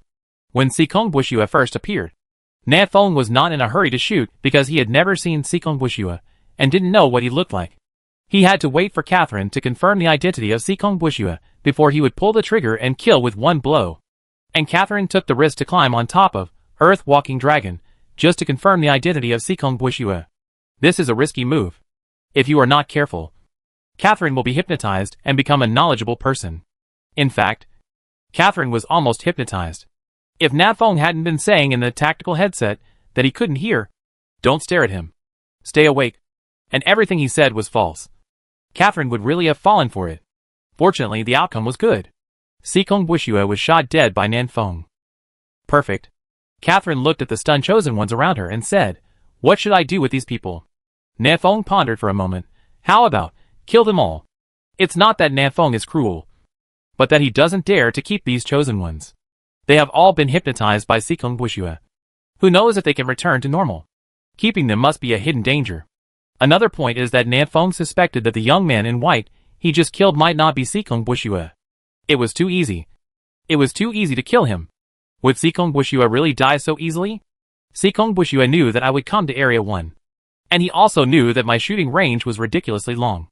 When Sikong Boju first appeared, Nanfeng was not in a hurry to shoot because he had never seen Sikong Boju and didn't know what he looked like. He had to wait for Catherine to confirm the identity of Sikong Boju before he would pull the trigger and kill with one blow. And Catherine took the risk to climb on top of Earth Walking Dragon just to confirm the identity of Sikong Boju. This is a risky move. If you are not careful, Catherine will be hypnotized and become a knowledgeable person. In fact, Catherine was almost hypnotized. If Nanfeng hadn't been saying in the tactical headset that he couldn't hear, "Don't stare at him. Stay awake," and everything he said was false, Catherine would really have fallen for it. Fortunately, the outcome was good. Sikong Boju was shot dead by Nanfeng. Perfect. Catherine looked at the stunned chosen ones around her and said, "What should I do with these people?" Nanfeng pondered for a moment. How about kill them all? It's not that Nanfeng is cruel, but that he doesn't dare to keep these chosen ones. They have all been hypnotized by Sikong Boju. Who knows if they can return to normal? Keeping them must be a hidden danger. Another point is that Nanfeng suspected that the young man in white he just killed might not be Sikong Boju. It was too easy. It was too easy to kill him. Would Sikong Boju really die so easily? Sikong Boju knew that I would come to Area 1. And he also knew that my shooting range was ridiculously long.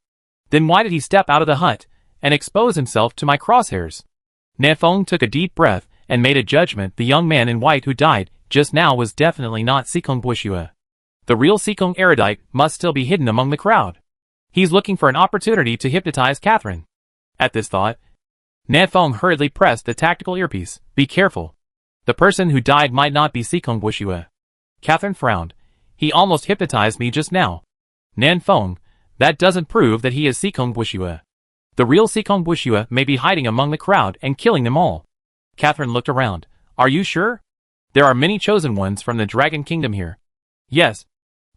Then why did he step out of the hut and expose himself to my crosshairs? Nanfeng took a deep breath and made a judgment. The young man in white who died just now was definitely not Sikong Boju. The real Sikong erudite must still be hidden among the crowd. He's looking for an opportunity to hypnotize Catherine. At this thought, Nanfeng hurriedly pressed the tactical earpiece. Be careful. The person who died might not be Sikong Boju. Catherine frowned. He almost hypnotized me just now. Nanfeng, that doesn't prove that he is Sikong Boju. The real Sikong Boju may be hiding among the crowd and killing them all. Catherine looked around. Are you sure? There are many chosen ones from the Dragon Kingdom here. Yes.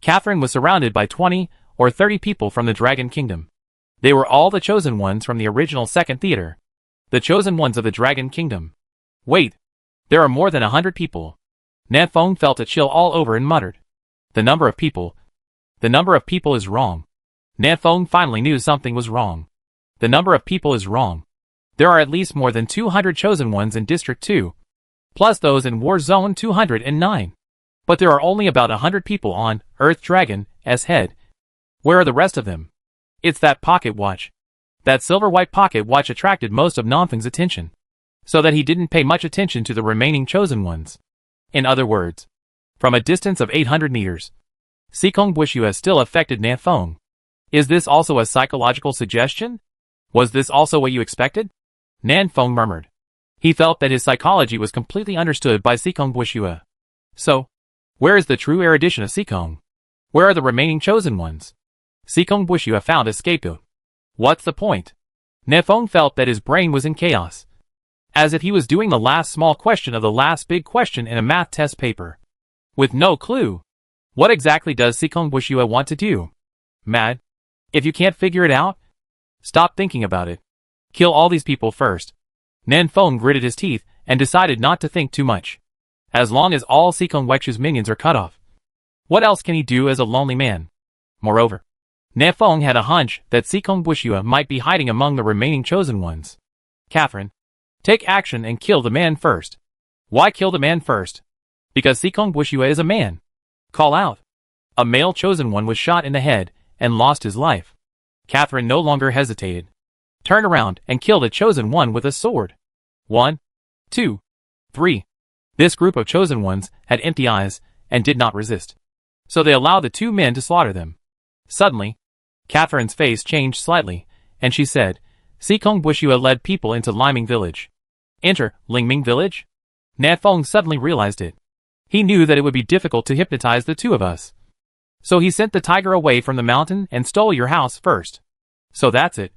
Catherine was surrounded by 20 or 30 people from the Dragon Kingdom. They were all the chosen ones from the original second theater. The chosen ones of the Dragon Kingdom. Wait. There are more than 100 people. Nanfeng felt a chill all over and muttered. The number of people is wrong. Nanfeng finally knew something was wrong. The number of people is wrong. There are at least more than 200 chosen ones in District 2, plus those in War Zone 209. But there are only about 100 people on Earth Dragon's head. Where are the rest of them? It's that pocket watch. That silver-white pocket watch attracted most of Nanfeng's attention, so that he didn't pay much attention to the remaining chosen ones. In other words, from a distance of 800 meters, Sikong Boju still affected Nanfeng. Is this also a psychological suggestion? Was this also what you expected? Nanfeng murmured. He felt that his psychology was completely understood by Sikong Boju. So, where is the true erudition of Sikong? Where are the remaining chosen ones? Sikong Boju found a scapegoat. What's the point? Nanfeng felt that his brain was in chaos, as if he was doing the last small question of the last big question in a math test paper, with no clue. What exactly does Sikong Boju want to do? Mad? If you can't figure it out, stop thinking about it. Kill all these people first. Nanfeng gritted his teeth and decided not to think too much. As long as all Sikong Boju's minions are cut off, what else can he do as a lonely man? Moreover, Nanfeng had a hunch that Sikong Boju might be hiding among the remaining chosen ones. Catherine, take action and kill the man first. Why kill the man first? Because Sikong Boju is a man. Call out. A male chosen one was shot in the head and lost his life. Catherine no longer hesitated. Turn around and kill the chosen one with a sword. 1, 2, 3. This group of chosen ones had empty eyes and did not resist, so they allowed the two men to slaughter them. Suddenly, Catherine's face changed slightly, and she said, Sikong Boju led people into Liming Village. Enter Lingming Village? Nanfeng suddenly realized it. He knew that it would be difficult to hypnotize the two of us. So he sent the tiger away from the mountain and stole your house first. So that's it.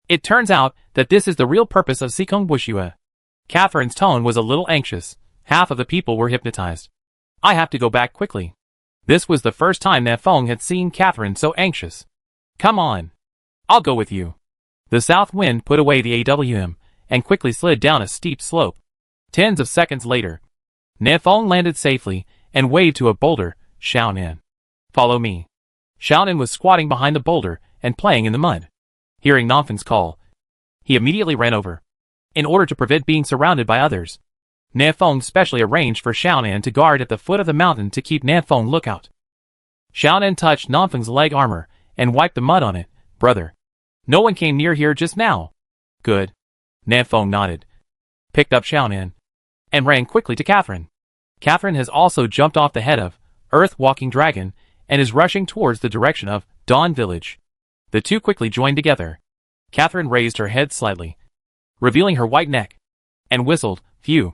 It turns out that this is the real purpose of Sikong Boju. Catherine's tone was a little anxious. Half of the people were hypnotized. I have to go back quickly. This was the first time Nanfeng had seen Catherine so anxious. Come on. I'll go with you. The south wind put away the AWM and quickly slid down a steep slope. Tens of seconds later, Nanfeng landed safely and waved to a boulder. Xiaonan, follow me. Xiaonan was squatting behind the boulder and playing in the mud. Hearing Nanfeng's call, he immediately ran over. In order to prevent being surrounded by others, Nanfeng specially arranged for Xiaonan to guard at the foot of the mountain to keep Nanfeng lookout. Xiaonan touched Nanfeng's leg armor and wiped the mud on it. Brother, no one came near here just now. Good. Nanfeng nodded, picked up Xiaonan, and ran quickly to Catherine. Catherine has also jumped off the head of Earth Walking Dragon and is rushing towards the direction of Dawn Village. The two quickly joined together. Catherine raised her head slightly, revealing her white neck, and whistled, phew.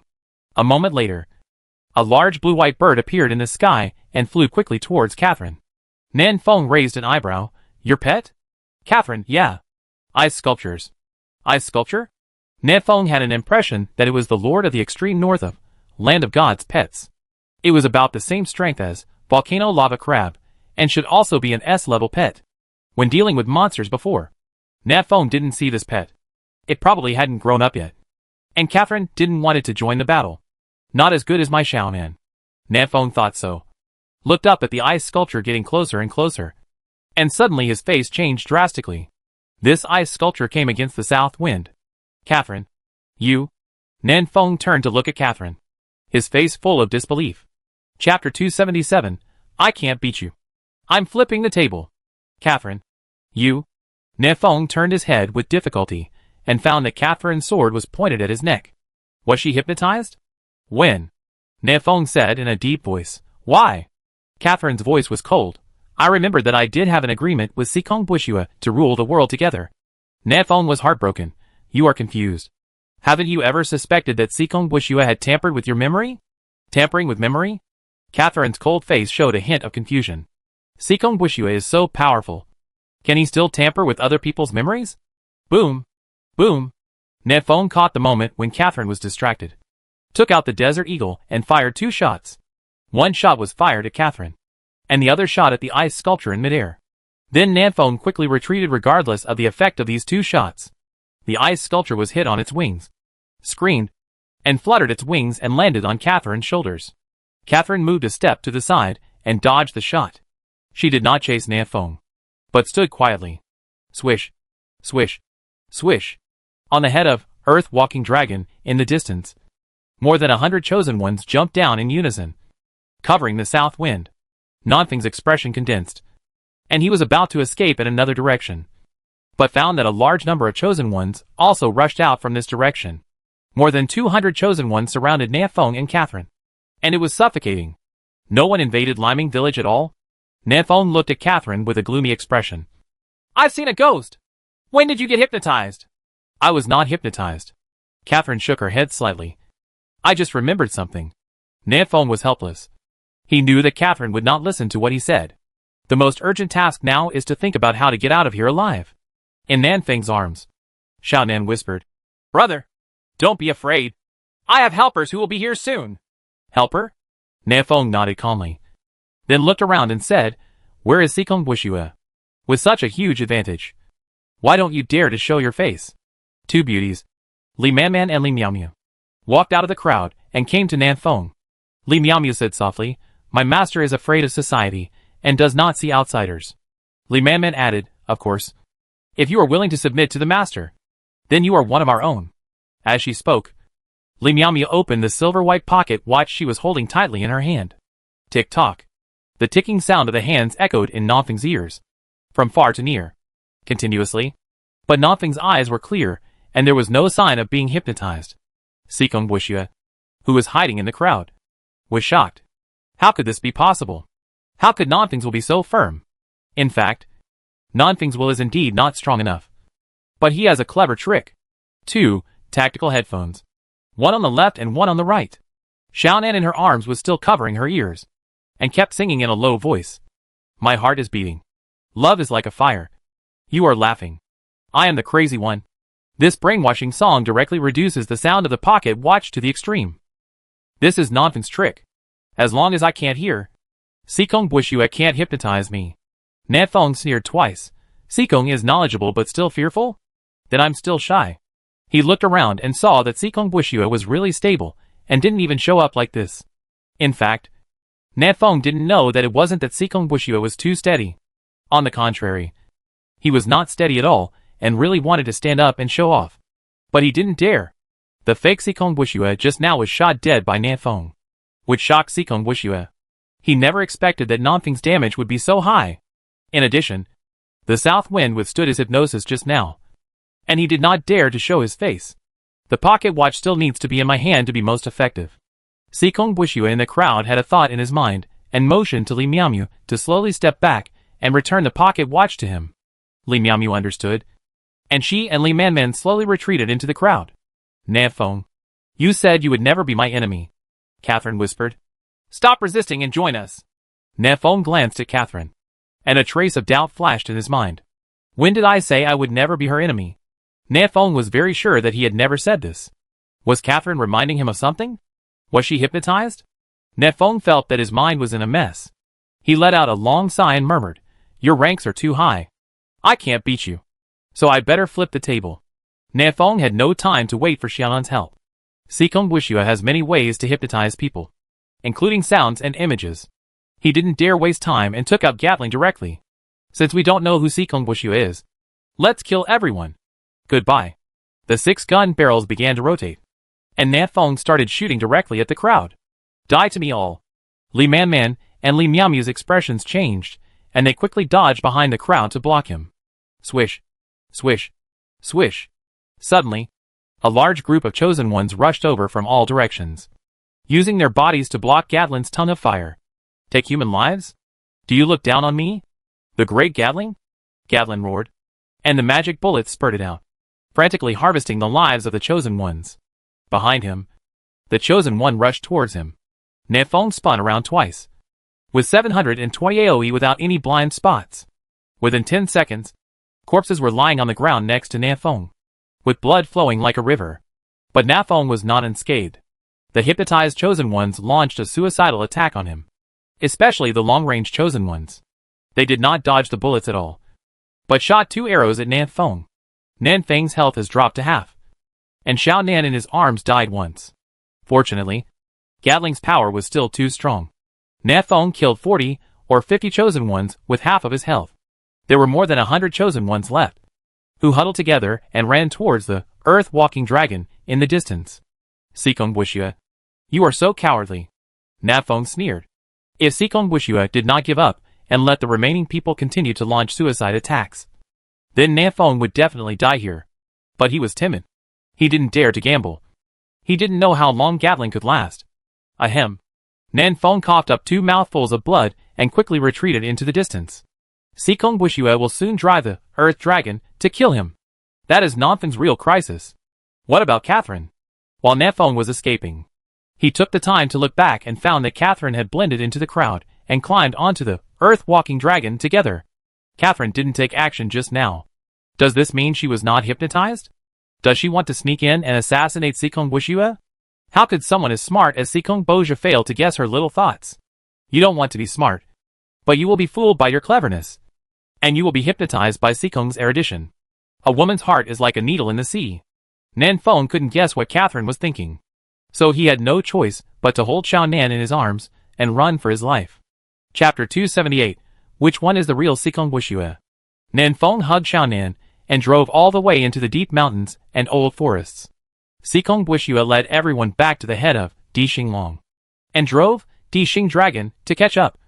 A moment later, a large blue-white bird appeared in the sky and flew quickly towards Catherine. Nanfeng raised an eyebrow. Your pet? Catherine, yeah. Ice sculptures. Ice sculpture? Nanfeng had an impression that it was the lord of the extreme north of Land of God's pets. It was about the same strength as Volcano Lava Crab, and should also be an S-level pet. When dealing with monsters before, Nanfeng didn't see this pet. It probably hadn't grown up yet. And Catherine didn't want it to join the battle. Not as good as my Xiaonan. Nanfeng thought so. Looked up at the ice sculpture getting closer and closer. And suddenly his face changed drastically. This ice sculpture came against the south wind. Catherine. You? Nanfeng turned to look at Catherine, his face full of disbelief. Chapter 277, I can't beat you. I'm flipping the table. Catherine. You? Nanfeng turned his head with difficulty and found that Catherine's sword was pointed at his neck. Was she hypnotized? When? Nanfeng said in a deep voice. Why? Catherine's voice was cold. I remembered that I did have an agreement with Sikong Bushua to rule the world together. Nanfeng was heartbroken. You are confused. Haven't you ever suspected that Sikong Bushua had tampered with your memory? Tampering with memory? Catherine's cold face showed a hint of confusion. Sikong Bushua is so powerful. Can he still tamper with other people's memories? Boom. Boom. Nanfeng caught the moment when Catherine was distracted. Took out the Desert Eagle and fired 2 shots. One shot was fired at Catherine, and the other shot at the ice sculpture in midair. Then Nanfeng quickly retreated regardless of the effect of these 2 shots. The ice sculpture was hit on its wings, screamed, and fluttered its wings and landed on Catherine's shoulders. Catherine moved a step to the side and dodged the shot. She did not chase Nanfeng, but stood quietly. Swish, swish, swish. On the head of Earth Walking Dragon, in the distance, more than 100 chosen ones jumped down in unison, covering the south wind. Nanfeng's expression condensed, and he was about to escape in another direction, but found that a large number of chosen ones also rushed out from this direction. More than 200 chosen ones surrounded Nanfeng and Catherine, and it was suffocating. No one invaded Liming Village at all? Nanfeng looked at Catherine with a gloomy expression. I've seen a ghost. When did you get hypnotized? I was not hypnotized. Catherine shook her head slightly. I just remembered something. Nanfeng was helpless. He knew that Catherine would not listen to what he said. The most urgent task now is to think about how to get out of here alive. In Nanfeng's arms, Xiaonan whispered, Brother, don't be afraid. I have helpers who will be here soon. Helper? Nanfeng nodded calmly, then looked around and said, Where is Sikong Bushua? With such a huge advantage, why don't you dare to show your face? 2 beauties, Li Manman and Li Miaomiao, walked out of the crowd and came to Nanfeng. Li Miaomiao said softly, My master is afraid of society and does not see outsiders. Li Manman added, Of course. If you are willing to submit to the master, then you are one of our own. As she spoke, Li Miaomiao opened the silver-white pocket watch she was holding tightly in her hand. Tick-tock. The ticking sound of the hands echoed in Nanfeng's ears, from far to near, continuously. But Nanfeng's eyes were clear, and there was no sign of being hypnotized. Sikong Bushua, who was hiding in the crowd, was shocked. How could this be possible? How could Nanfeng's will be so firm? In fact, Nanfeng's will is indeed not strong enough. But he has a clever trick. 2 tactical headphones, one on the left and one on the right. Xiaonan in her arms was still covering her ears, and kept singing in a low voice. My heart is beating. Love is like a fire. You are laughing. I am the crazy one. This brainwashing song directly reduces the sound of the pocket watch to the extreme. This is Nanfeng's trick. As long as I can't hear, Sikong Bushua can't hypnotize me. Nanfeng sneered twice, Sikong is knowledgeable but still fearful? Then I'm still shy. He looked around and saw that Sikong Bushua was really stable and didn't even show up like this. In fact, Nanfeng didn't know that it wasn't that Sikong Bushua was too steady. On the contrary, he was not steady at all and really wanted to stand up and show off. But he didn't dare. The fake Sikong Bushua just now was shot dead by Nanfeng, which shocked Sikong Bushua. He never expected that Nanfeng's damage would be so high. In addition, the south wind withstood his hypnosis just now, and he did not dare to show his face. The pocket watch still needs to be in my hand to be most effective. Sikong Bushua in the crowd had a thought in his mind and motioned to Li Miaomu to slowly step back and return the pocket watch to him. Li Miaomu understood, and she and Li Manman slowly retreated into the crowd. Nanfeng, you said you would never be my enemy, Catherine whispered. Stop resisting and join us. Nanfeng glanced at Catherine, and a trace of doubt flashed in his mind. When did I say I would never be her enemy? Nanfeng was very sure that he had never said this. Was Catherine reminding him of something? Was she hypnotized? Nanfeng felt that his mind was in a mess. He let out a long sigh and murmured, Your ranks are too high. I can't beat you. So I'd better flip the table. Nanfeng had no time to wait for Xiaonan's help. Sikong Bushua has many ways to hypnotize people, including sounds and images. He didn't dare waste time and took up Gatling directly. Since we don't know who Sikong Bushua is, let's kill everyone. Goodbye. The 6 gun barrels began to rotate, and Nanfeng started shooting directly at the crowd. Die to me all. Li Manman and Li Miaomu's expressions changed, and they quickly dodged behind the crowd to block him. Swish. Swish. Swish. Suddenly, a large group of chosen ones rushed over from all directions, using their bodies to block Gatling's tongue of fire. Take human lives? Do you look down on me? The great Gatling? Gatling roared, and the magic bullets spurted out, frantically harvesting the lives of the chosen ones. Behind him, the chosen one rushed towards him. Nanfeng spun around twice, with 720 AoE without any blind spots. Within 10 seconds, corpses were lying on the ground next to Nanfeng, with blood flowing like a river. But Nanfeng was not unscathed. The hypnotized chosen ones launched a suicidal attack on him, especially the long-range chosen ones. They did not dodge the bullets at all, but shot 2 arrows at Nanfeng. Nanfeng's health has dropped to half, and Xiaonan in his arms died once. Fortunately, Gatling's power was still too strong. Nanfeng killed 40 or 50 chosen ones with half of his health. There were more than 100 chosen ones left, who huddled together and ran towards the earth-walking dragon in the distance. Sikong Bushua, you are so cowardly. Nanfeng sneered. If Sikong Bushua did not give up and let the remaining people continue to launch suicide attacks, then Nanfeng would definitely die here. But he was timid. He didn't dare to gamble. He didn't know how long Gatling could last. Ahem. Nanfeng coughed up 2 mouthfuls of blood and quickly retreated into the distance. Sikong Bushua will soon drive the Earth Dragon to kill him. That is Nanfeng's real crisis. What about Catherine? While Nanfeng was escaping, he took the time to look back and found that Catherine had blended into the crowd and climbed onto the Earth-walking dragon together. Catherine didn't take action just now. Does this mean she was not hypnotized? Does she want to sneak in and assassinate Sikong Bushua? How could someone as smart as Sikong Bushua fail to guess her little thoughts? You don't want to be smart, but you will be fooled by your cleverness, and you will be hypnotized by Sikong's erudition. A woman's heart is like a needle in the sea. Nanfeng couldn't guess what Catherine was thinking, so he had no choice but to hold Xiaonan in his arms and run for his life. Chapter 278. Which one is the real Sikong Bushua? Nanfeng hugged Xiaonan and drove all the way into the deep mountains and old forests. Sikong Bushua led everyone back to the head of Di Xinglong, and drove Di Xing Dragon to catch up,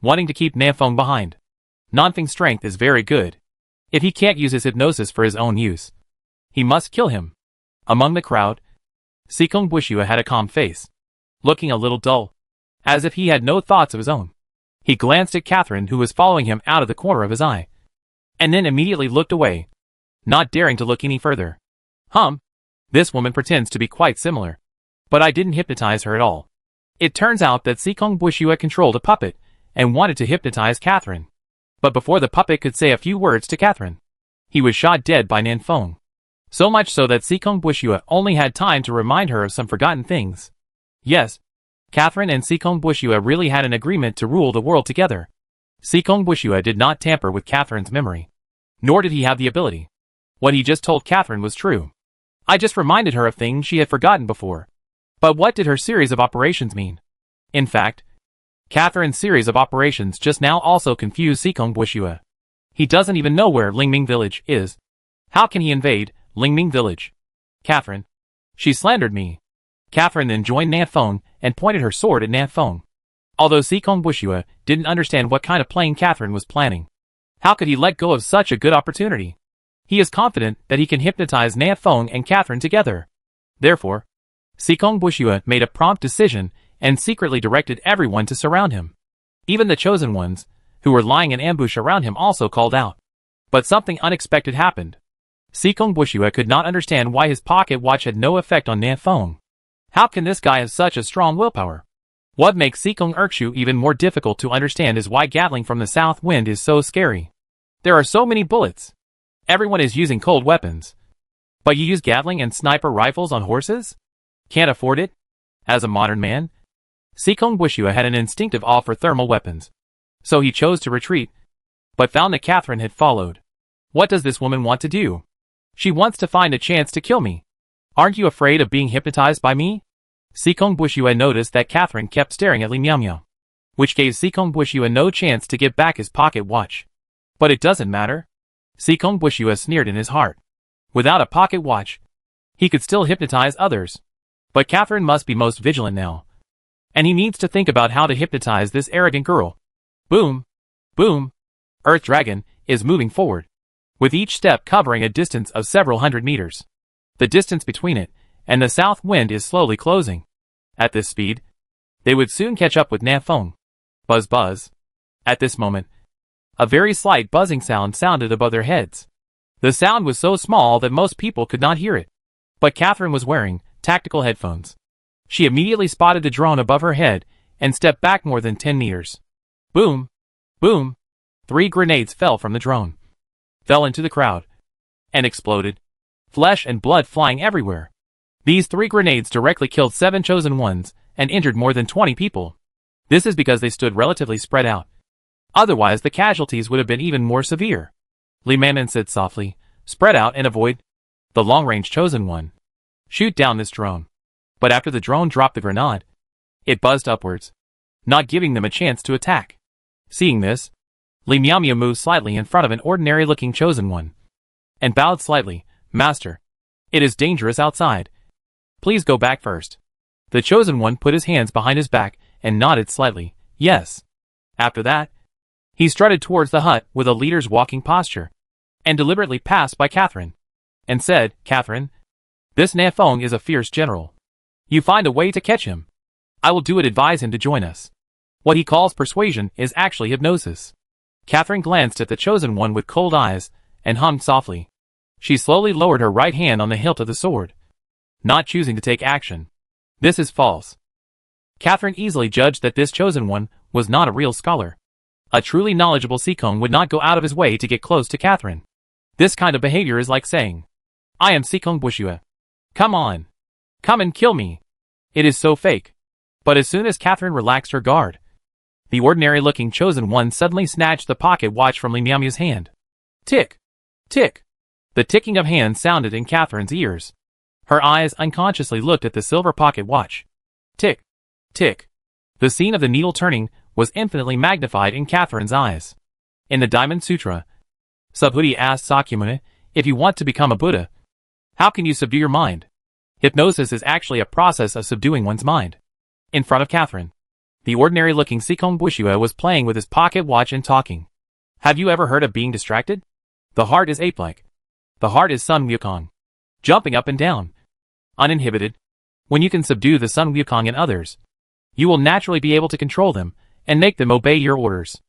wanting to keep Nanfeng behind. Nanfeng's strength is very good. If he can't use his hypnosis for his own use, he must kill him. Among the crowd, Sikong Bushua had a calm face, looking a little dull, as if he had no thoughts of his own. He glanced at Catherine, who was following him out of the corner of his eye, and then immediately looked away, not daring to look any further. This woman pretends to be quite similar, but I didn't hypnotize her at all. It turns out that Sikong Bushua controlled a puppet and wanted to hypnotize Catherine. But before the puppet could say a few words to Catherine, he was shot dead by Nanfeng. So much so that Sikong Bushua only had time to remind her of some forgotten things. Yes, Catherine and Sikong Bushua really had an agreement to rule the world together. Sikong Bushua did not tamper with Catherine's memory. Nor did he have the ability. What he just told Catherine was true. I just reminded her of things she had forgotten before. But what did her series of operations mean? In fact, Catherine's series of operations just now also confused Sikong Bushua. He doesn't even know where Lingming Village is. How can he invade Lingming Village? Catherine. She slandered me. Catherine then joined Nanfeng and pointed her sword at Nanfeng. Although Sikong Bushua didn't understand what kind of playing Catherine was planning. How could he let go of such a good opportunity? He is confident that he can hypnotize Nanfeng and Catherine together. Therefore, Sikong Bushua made a prompt decision and secretly directed everyone to surround him. Even the chosen ones, who were lying in ambush around him, also called out. But something unexpected happened. Sikong Bushua could not understand why his pocket watch had no effect on Nanfeng. How can this guy have such a strong willpower? What makes Sikong Erkshu even more difficult to understand is why Gatling from the south wind is so scary. There are so many bullets. Everyone is using cold weapons. But you use Gatling and sniper rifles on horses? Can't afford it? As a modern man, Sikong Bushua had an instinctive awe for thermal weapons. So he chose to retreat, but found that Catherine had followed. What does this woman want to do? She wants to find a chance to kill me. Aren't you afraid of being hypnotized by me? Sikong Bushua noticed that Catherine kept staring at Li Miao, which gave Sikong Bushua no chance to give back his pocket watch. But it doesn't matter. Sikong Bushua sneered in his heart. Without a pocket watch, he could still hypnotize others. But Catherine must be most vigilant now. And he needs to think about how to hypnotize this arrogant girl. Boom! Boom! Earth Dragon is moving forward, with each step covering a distance of several hundred meters. The distance between it and the south wind is slowly closing. At this speed, they would soon catch up with Nanfeng. Buzz buzz. At this moment, a very slight buzzing sound sounded above their heads. The sound was so small that most people could not hear it. But Catherine was wearing tactical headphones. She immediately spotted the drone above her head and stepped back more than 10 meters. Boom! Boom! 3 grenades fell from the drone, fell into the crowd, and exploded. Flesh and blood flying everywhere. These 3 grenades directly killed 7 chosen ones and injured more than 20 people. This is because they stood relatively spread out. Otherwise the casualties would have been even more severe. Li Maman said softly, spread out and avoid the long-range chosen one. Shoot down this drone. But after the drone dropped the grenade, it buzzed upwards, not giving them a chance to attack. Seeing this, Li Miao moved slightly in front of an ordinary-looking chosen one, and bowed slightly. Master, it is dangerous outside. Please go back first. The chosen one put his hands behind his back and nodded slightly. Yes. After that, he strutted towards the hut with a leader's walking posture, and deliberately passed by Catherine, and said, Catherine, this Nanfeng is a fierce general. You find a way to catch him. I will do it. Advise him to join us. What he calls persuasion is actually hypnosis. Catherine glanced at the chosen one with cold eyes, and hummed softly. She slowly lowered her right hand on the hilt of the sword, not choosing to take action. This is false. Catherine easily judged that this chosen one was not a real scholar. A truly knowledgeable Sikong would not go out of his way to get close to Catherine. This kind of behavior is like saying, I am Sikong Bushua. Come on. Come and kill me. It is so fake. But as soon as Catherine relaxed her guard, the ordinary-looking chosen one suddenly snatched the pocket watch from Li Miao's hand. Tick! Tick! The ticking of hands sounded in Catherine's ears. Her eyes unconsciously looked at the silver pocket watch. Tick! Tick! The scene of the needle turning was infinitely magnified in Catherine's eyes. In the Diamond Sutra, Subhuti asked Sakyamuni, if you want to become a Buddha, how can you subdue your mind? Hypnosis is actually a process of subduing one's mind. In front of Catherine, the ordinary-looking Sikong Bushua was playing with his pocket watch and talking. Have you ever heard of being distracted? The heart is ape-like. The heart is Sun Wukong, jumping up and down, uninhibited. When you can subdue the Sun Wukong in others, you will naturally be able to control them and make them obey your orders.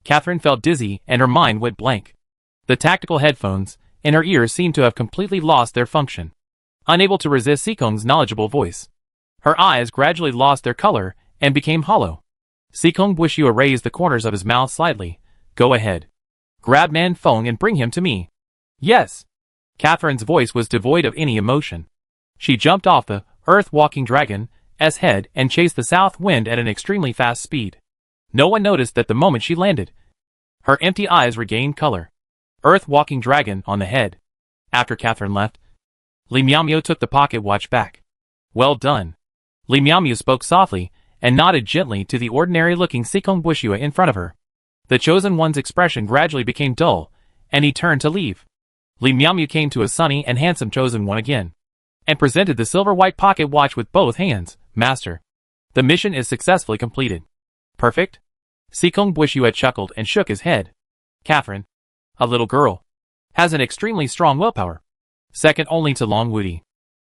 Catherine felt dizzy and her mind went blank. The tactical headphones in her ears seemed to have completely lost their function. Unable to resist Sikong's knowledgeable voice, her eyes gradually lost their color and became hollow. Sikong Bushua raised the corners of his mouth slightly. Go ahead. Grab Nanfeng and bring him to me. Yes. Catherine's voice was devoid of any emotion. She jumped off the earth-walking dragon's head and chased the south wind at an extremely fast speed. No one noticed that the moment she landed, her empty eyes regained color. Earth-walking dragon on the head. After Catherine left, Li Miaomio took the pocket watch back. Well done. Li Miaomio spoke softly and nodded gently to the ordinary-looking Sikong Bushua in front of her. The chosen one's expression gradually became dull, and he turned to leave. Li Miaomio came to a sunny and handsome chosen one again, and presented the silver-white pocket watch with both hands. Master, the mission is successfully completed. Perfect? Sikong Bushua chuckled and shook his head. Catherine, a little girl, has an extremely strong willpower, second only to Long Wudi.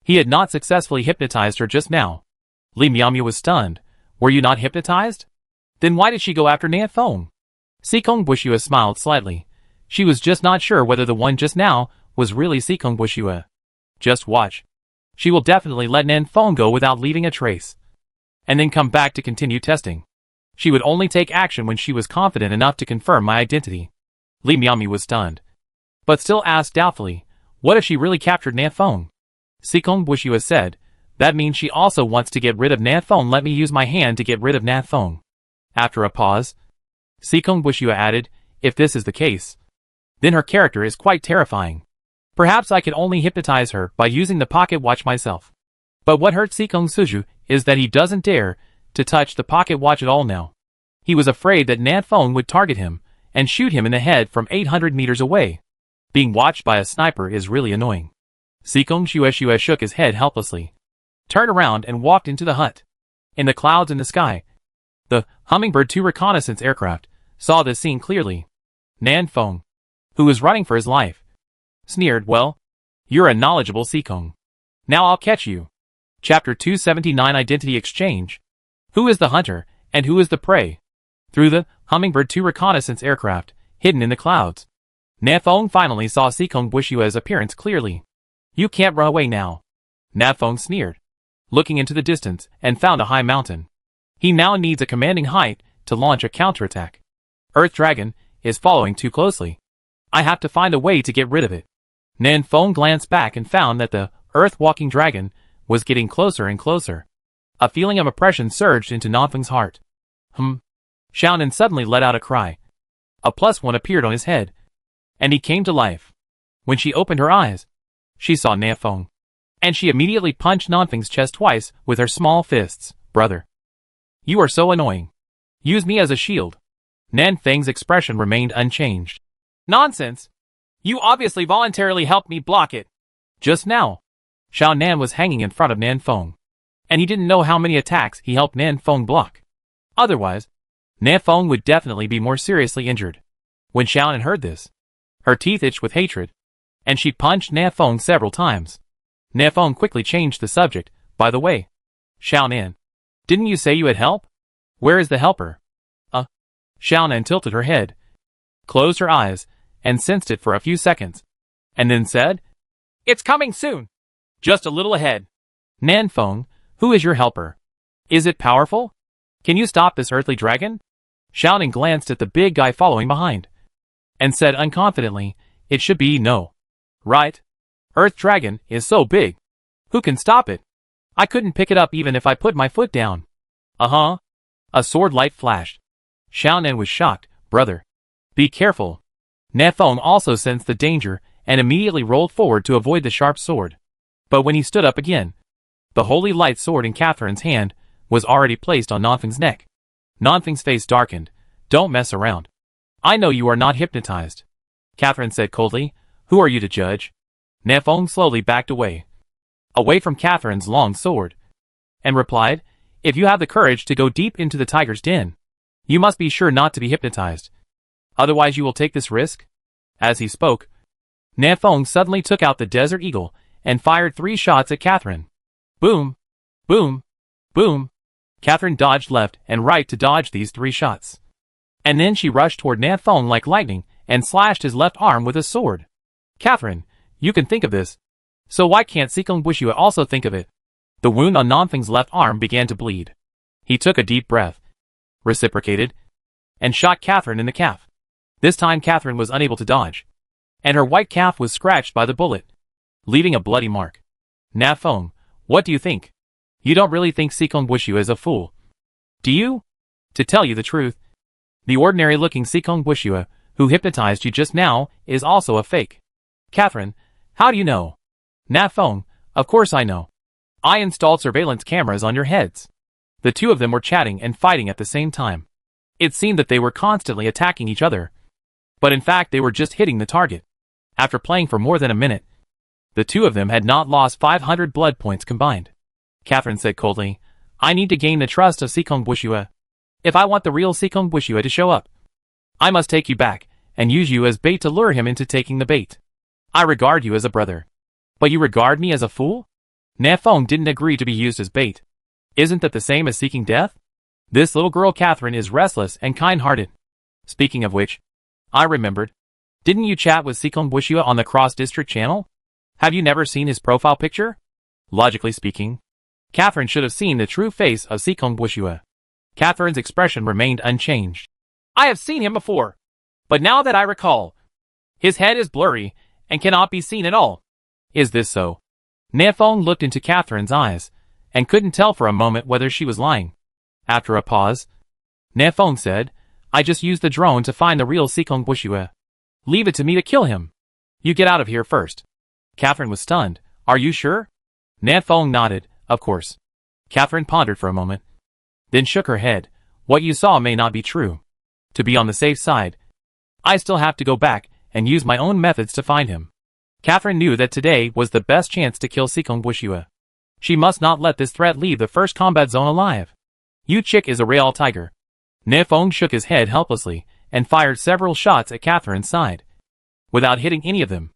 He had not successfully hypnotized her just now. Li Miaomio was stunned. Were you not hypnotized? Then why did she go after Nan Feng? Sikong Bushua smiled slightly. She was just not sure whether the one just now was really Sikong Bushua. Just watch. She will definitely let Nan Feng go without leaving a trace, and then come back to continue testing. She would only take action when she was confident enough to confirm my identity. Li Miaomio was stunned, but still asked doubtfully, what if she really captured Nan Feng? Sikong Bushua said, that means she also wants to get rid of Nan Feng. Let me use my hand to get rid of Nan Feng. After a pause, Sikong Bushua added, if this is the case, then her character is quite terrifying. Perhaps I could only hypnotize her by using the pocket watch myself. But what hurt Sikong Suju is that he doesn't dare to touch the pocket watch at all now. He was afraid that Nan Feng would target him and shoot him in the head from 800 meters away. Being watched by a sniper is really annoying. Sikong Shue shook his head helplessly, turned around and walked into the hut. In the clouds in the sky, the Hummingbird 2 reconnaissance aircraft saw this scene clearly. Nan Feng, who was running for his life, sneered, well, you're a knowledgeable Sikong. Now I'll catch you. Chapter 279 Identity Exchange. Who is the hunter, and who is the prey? Through the Hummingbird 2 reconnaissance aircraft, hidden in the clouds, Nan Feng finally saw Sikong Bushua's appearance clearly. You can't run away now. Nan Feng sneered, looking into the distance, and found a high mountain. He now needs a commanding height to launch a counterattack. Earth Dragon is following too closely. I have to find a way to get rid of it. Nan Feng glanced back and found that the Earth-walking dragon was getting closer and closer. A feeling of oppression surged into Nan Feng's heart. Xiaonan suddenly let out a cry. A +1 appeared on his head, and he came to life. When she opened her eyes, she saw Nan Feng, and she immediately punched Nan Feng's chest twice with her small fists. Brother, you are so annoying. Use me as a shield. Nan Feng's expression remained unchanged. Nonsense! You obviously voluntarily helped me block it. Just now, Xiaonan was hanging in front of Nan Feng, and he didn't know how many attacks he helped Nan Feng block. Otherwise, Nan Feng would definitely be more seriously injured. When Xiaonan heard this, her teeth itched with hatred, and she punched Nan Feng several times. Nan Feng quickly changed the subject. By the way, Xiaonan, didn't you say you had help? Where is the helper? Xiaonan tilted her head, closed her eyes, and sensed it for a few seconds, and then said, it's coming soon. Just a little ahead. Nan Feng, who is your helper? Is it powerful? Can you stop this earthly dragon? Xiaonan glanced at the big guy following behind, and said unconfidently, it should be no. Right? Earth Dragon is so big. Who can stop it? I couldn't pick it up even if I put my foot down. A sword light flashed. Xiaonan was shocked. Brother, be careful. Nan Feng also sensed the danger and immediately rolled forward to avoid the sharp sword. But when he stood up again, the holy light sword in Catherine's hand was already placed on Nan Feng's neck. Nan Feng's face darkened. Don't mess around. I know you are not hypnotized. Catherine said coldly. Who are you to judge? Nan Feng slowly backed away from Catherine's long sword, and replied, if you have the courage to go deep into the tiger's den, you must be sure not to be hypnotized. Otherwise you will take this risk? As he spoke, Nan Feng suddenly took out the Desert Eagle and fired 3 shots at Catherine. Boom! Boom! Boom! Catherine dodged left and right to dodge these 3 shots. And then she rushed toward Nan Feng like lightning and slashed his left arm with a sword. Catherine, you can think of this. So why can't Sikong Bushua also think of it? The wound on Nan Feng's left arm began to bleed. He took a deep breath, reciprocated, and shot Catherine in the calf. This time Catherine was unable to dodge, and her white calf was scratched by the bullet, leaving a bloody mark. Nan Feng, what do you think? You don't really think Sikong Bushua is a fool, do you? To tell you the truth, the ordinary-looking Sikong Bushua, who hypnotized you just now, is also a fake. Catherine, how do you know? Na Fong, of course I know. I installed surveillance cameras on your heads. The two of them were chatting and fighting at the same time. It seemed that they were constantly attacking each other. But in fact they were just hitting the target. After playing for more than a minute, the two of them had not lost 500 blood points combined. Catherine said coldly, I need to gain the trust of Sikong Bushua. If I want the real Sikong Bushua to show up, I must take you back, and use you as bait to lure him into taking the bait. I regard you as a brother. But you regard me as a fool? Na Fong didn't agree to be used as bait. Isn't that the same as seeking death? This little girl Catherine is restless and kind-hearted. Speaking of which, I remembered. Didn't you chat with Sikong Bushua on the cross-district channel? Have you never seen his profile picture? Logically speaking, Catherine should have seen the true face of Sikong Bushua. Catherine's expression remained unchanged. I have seen him before. But now that I recall, his head is blurry and cannot be seen at all. Is this so? Na Fong looked into Catherine's eyes and couldn't tell for a moment whether she was lying. After a pause, Na Fong said, I just used the drone to find the real Sikong Bushua. Leave it to me to kill him. You get out of here first. Catherine was stunned. Are you sure? Na Fong nodded, of course. Catherine pondered for a moment, then shook her head. What you saw may not be true. To be on the safe side, I still have to go back and use my own methods to find him. Catherine knew that today was the best chance to kill Sikong Bushua. She must not let this threat leave the first combat zone alive. You chick is a real tiger. Na Fong shook his head helplessly and fired several shots at Catherine's side, without hitting any of them.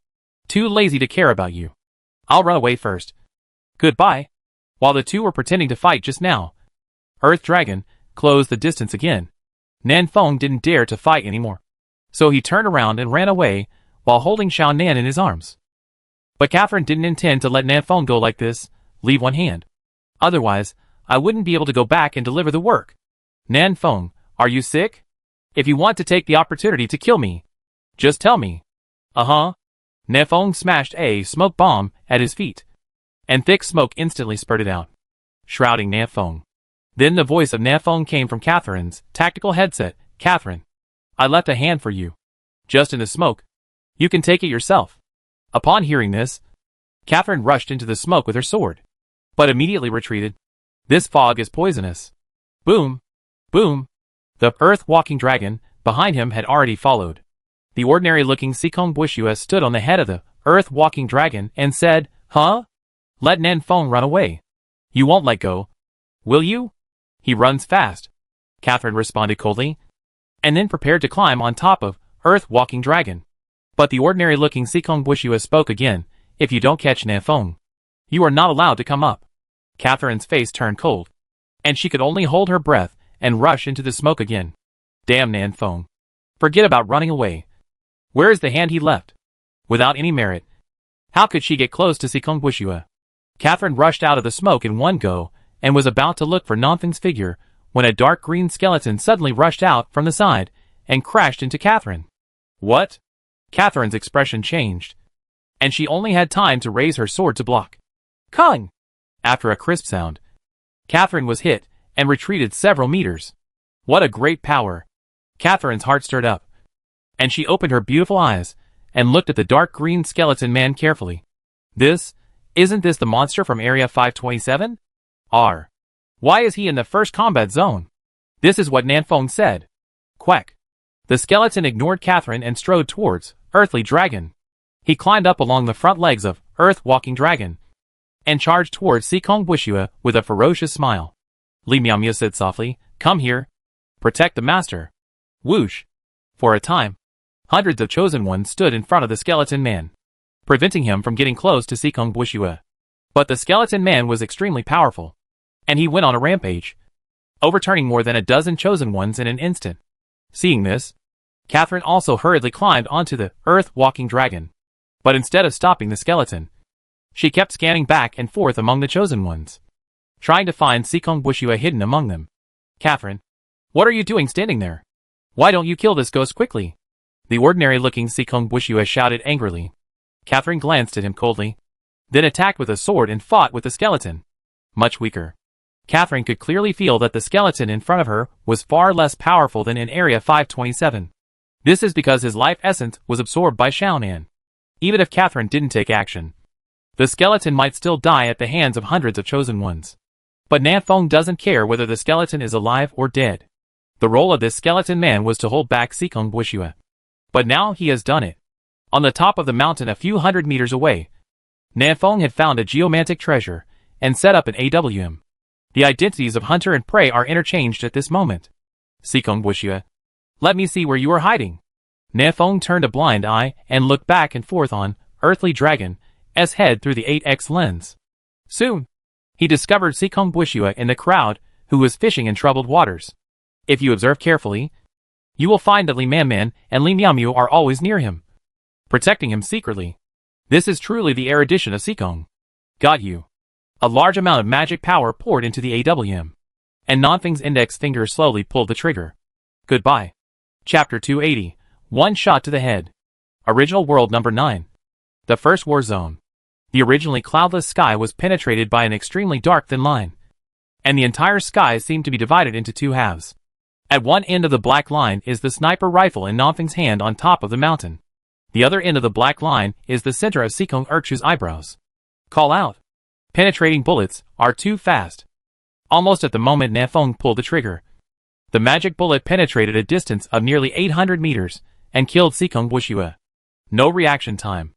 Too lazy to care about you. I'll run away first. Goodbye. While the two were pretending to fight just now, Earth Dragon closed the distance again. Na Fong didn't dare to fight anymore, so he turned around and ran away while holding Xiao Nan in his arms. But Catherine didn't intend to let Na Fong go like this, leave one hand. Otherwise, I wouldn't be able to go back and deliver the work. Na Fong, are you sick? If you want to take the opportunity to kill me, just tell me. Uh-huh. Na Fong smashed a smoke bomb at his feet, and thick smoke instantly spurted out, shrouding Na Fong. Then the voice of Na Fong came from Catherine's tactical headset. Catherine, I left a hand for you. Just in the smoke. You can take it yourself. Upon hearing this, Catherine rushed into the smoke with her sword, but immediately retreated. This fog is poisonous. Boom! Boom! The earth-walking dragon behind him had already followed. The ordinary-looking Sikong Bushua stood on the head of the earth-walking dragon and said, Huh? Let Na Fong run away. You won't let go, will you? He runs fast, Catherine responded coldly, and then prepared to climb on top of earth-walking dragon. But the ordinary-looking Sikong Bushua spoke again, If you don't catch Na Fong, you are not allowed to come up. Catherine's face turned cold, and she could only hold her breath and rush into the smoke again. Damn Na Fong. Forget about running away. Where is the hand he left? Without any merit, how could she get close to Sikong Bushua? Catherine rushed out of the smoke in one go and was about to look for Nanfeng's figure when a dark green skeleton suddenly rushed out from the side and crashed into Catherine. What? Catherine's expression changed, and she only had time to raise her sword to block. Kung! After a crisp sound, Catherine was hit and retreated several meters. What a great power! Catherine's heart stirred up, and she opened her beautiful eyes and looked at the dark green skeleton man carefully. Isn't this the monster from Area 527? Why is he in the first combat zone? This is what Na Fong said. Quack. The skeleton ignored Catherine and strode towards Earthly Dragon. He climbed up along the front legs of Earth-Walking Dragon and charged towards Sikong Bushua with a ferocious smile. Li Miaomia said softly, Come here. Protect the master. Whoosh. For a time, hundreds of chosen ones stood in front of the skeleton man, preventing him from getting close to Sikong Bushua. But the skeleton man was extremely powerful, and he went on a rampage, overturning more than a dozen chosen ones in an instant. Seeing this, Catherine also hurriedly climbed onto the earth-walking dragon. But instead of stopping the skeleton, she kept scanning back and forth among the chosen ones, trying to find Sikong Bushua hidden among them. Catherine, what are you doing standing there? Why don't you kill this ghost quickly? The ordinary-looking Sikong Bushua shouted angrily. Catherine glanced at him coldly, then attacked with a sword and fought with the skeleton. Much weaker. Catherine could clearly feel that the skeleton in front of her was far less powerful than in Area 527. This is because his life essence was absorbed by Xiaonan. Even if Catherine didn't take action, the skeleton might still die at the hands of hundreds of chosen ones. But Nanfeng doesn't care whether the skeleton is alive or dead. The role of this skeleton man was to hold back Sikong Buishue. But now he has done it. On the top of the mountain a few hundred meters away, Nanfeng had found a geomantic treasure and set up an AWM. The identities of hunter and prey are interchanged at this moment. Sikong Buishue, let me see where you are hiding. Nanfeng turned a blind eye and looked back and forth on Earthly Dragon's head through the 8X lens. Soon, he discovered Sikong Buishue in the crowd, who was fishing in troubled waters. If you observe carefully, you will find that Li Manman and Li Miaomu are always near him, protecting him secretly. This is truly the erudition of Sikong. Got you. A large amount of magic power poured into the AWM, and Nanfeng's index finger slowly pulled the trigger. Goodbye. Chapter 280. One shot to the head. Original world number 9. The first war zone. The originally cloudless sky was penetrated by an extremely dark thin line, and the entire sky seemed to be divided into two halves. At one end of the black line is the sniper rifle in Nanfeng's hand on top of the mountain. The other end of the black line is the center of Sikong Erchu's eyebrows. Call out. Penetrating bullets are too fast. Almost at the moment Nanfeng pulled the trigger, the magic bullet penetrated a distance of nearly 800 meters and killed Sikong Buishue. No reaction time.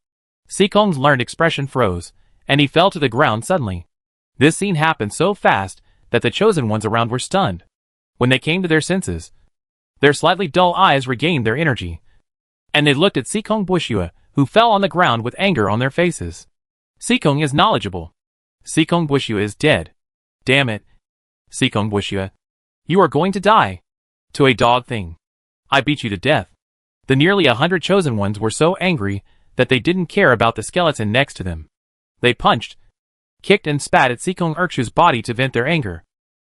Sikong's learned expression froze, and he fell to the ground suddenly. This scene happened so fast that the chosen ones around were stunned. When they came to their senses, their slightly dull eyes regained their energy, and they looked at Sikong Buishue, who fell on the ground with anger on their faces. Sikong is knowledgeable. Sikong Buishue is dead. Damn it. Sikong Buishue, you are going to die. To a dog thing. I beat you to death. The nearly 100 chosen ones were so angry that they didn't care about the skeleton next to them. They punched, kicked and spat at Sikong Erchu's body to vent their anger.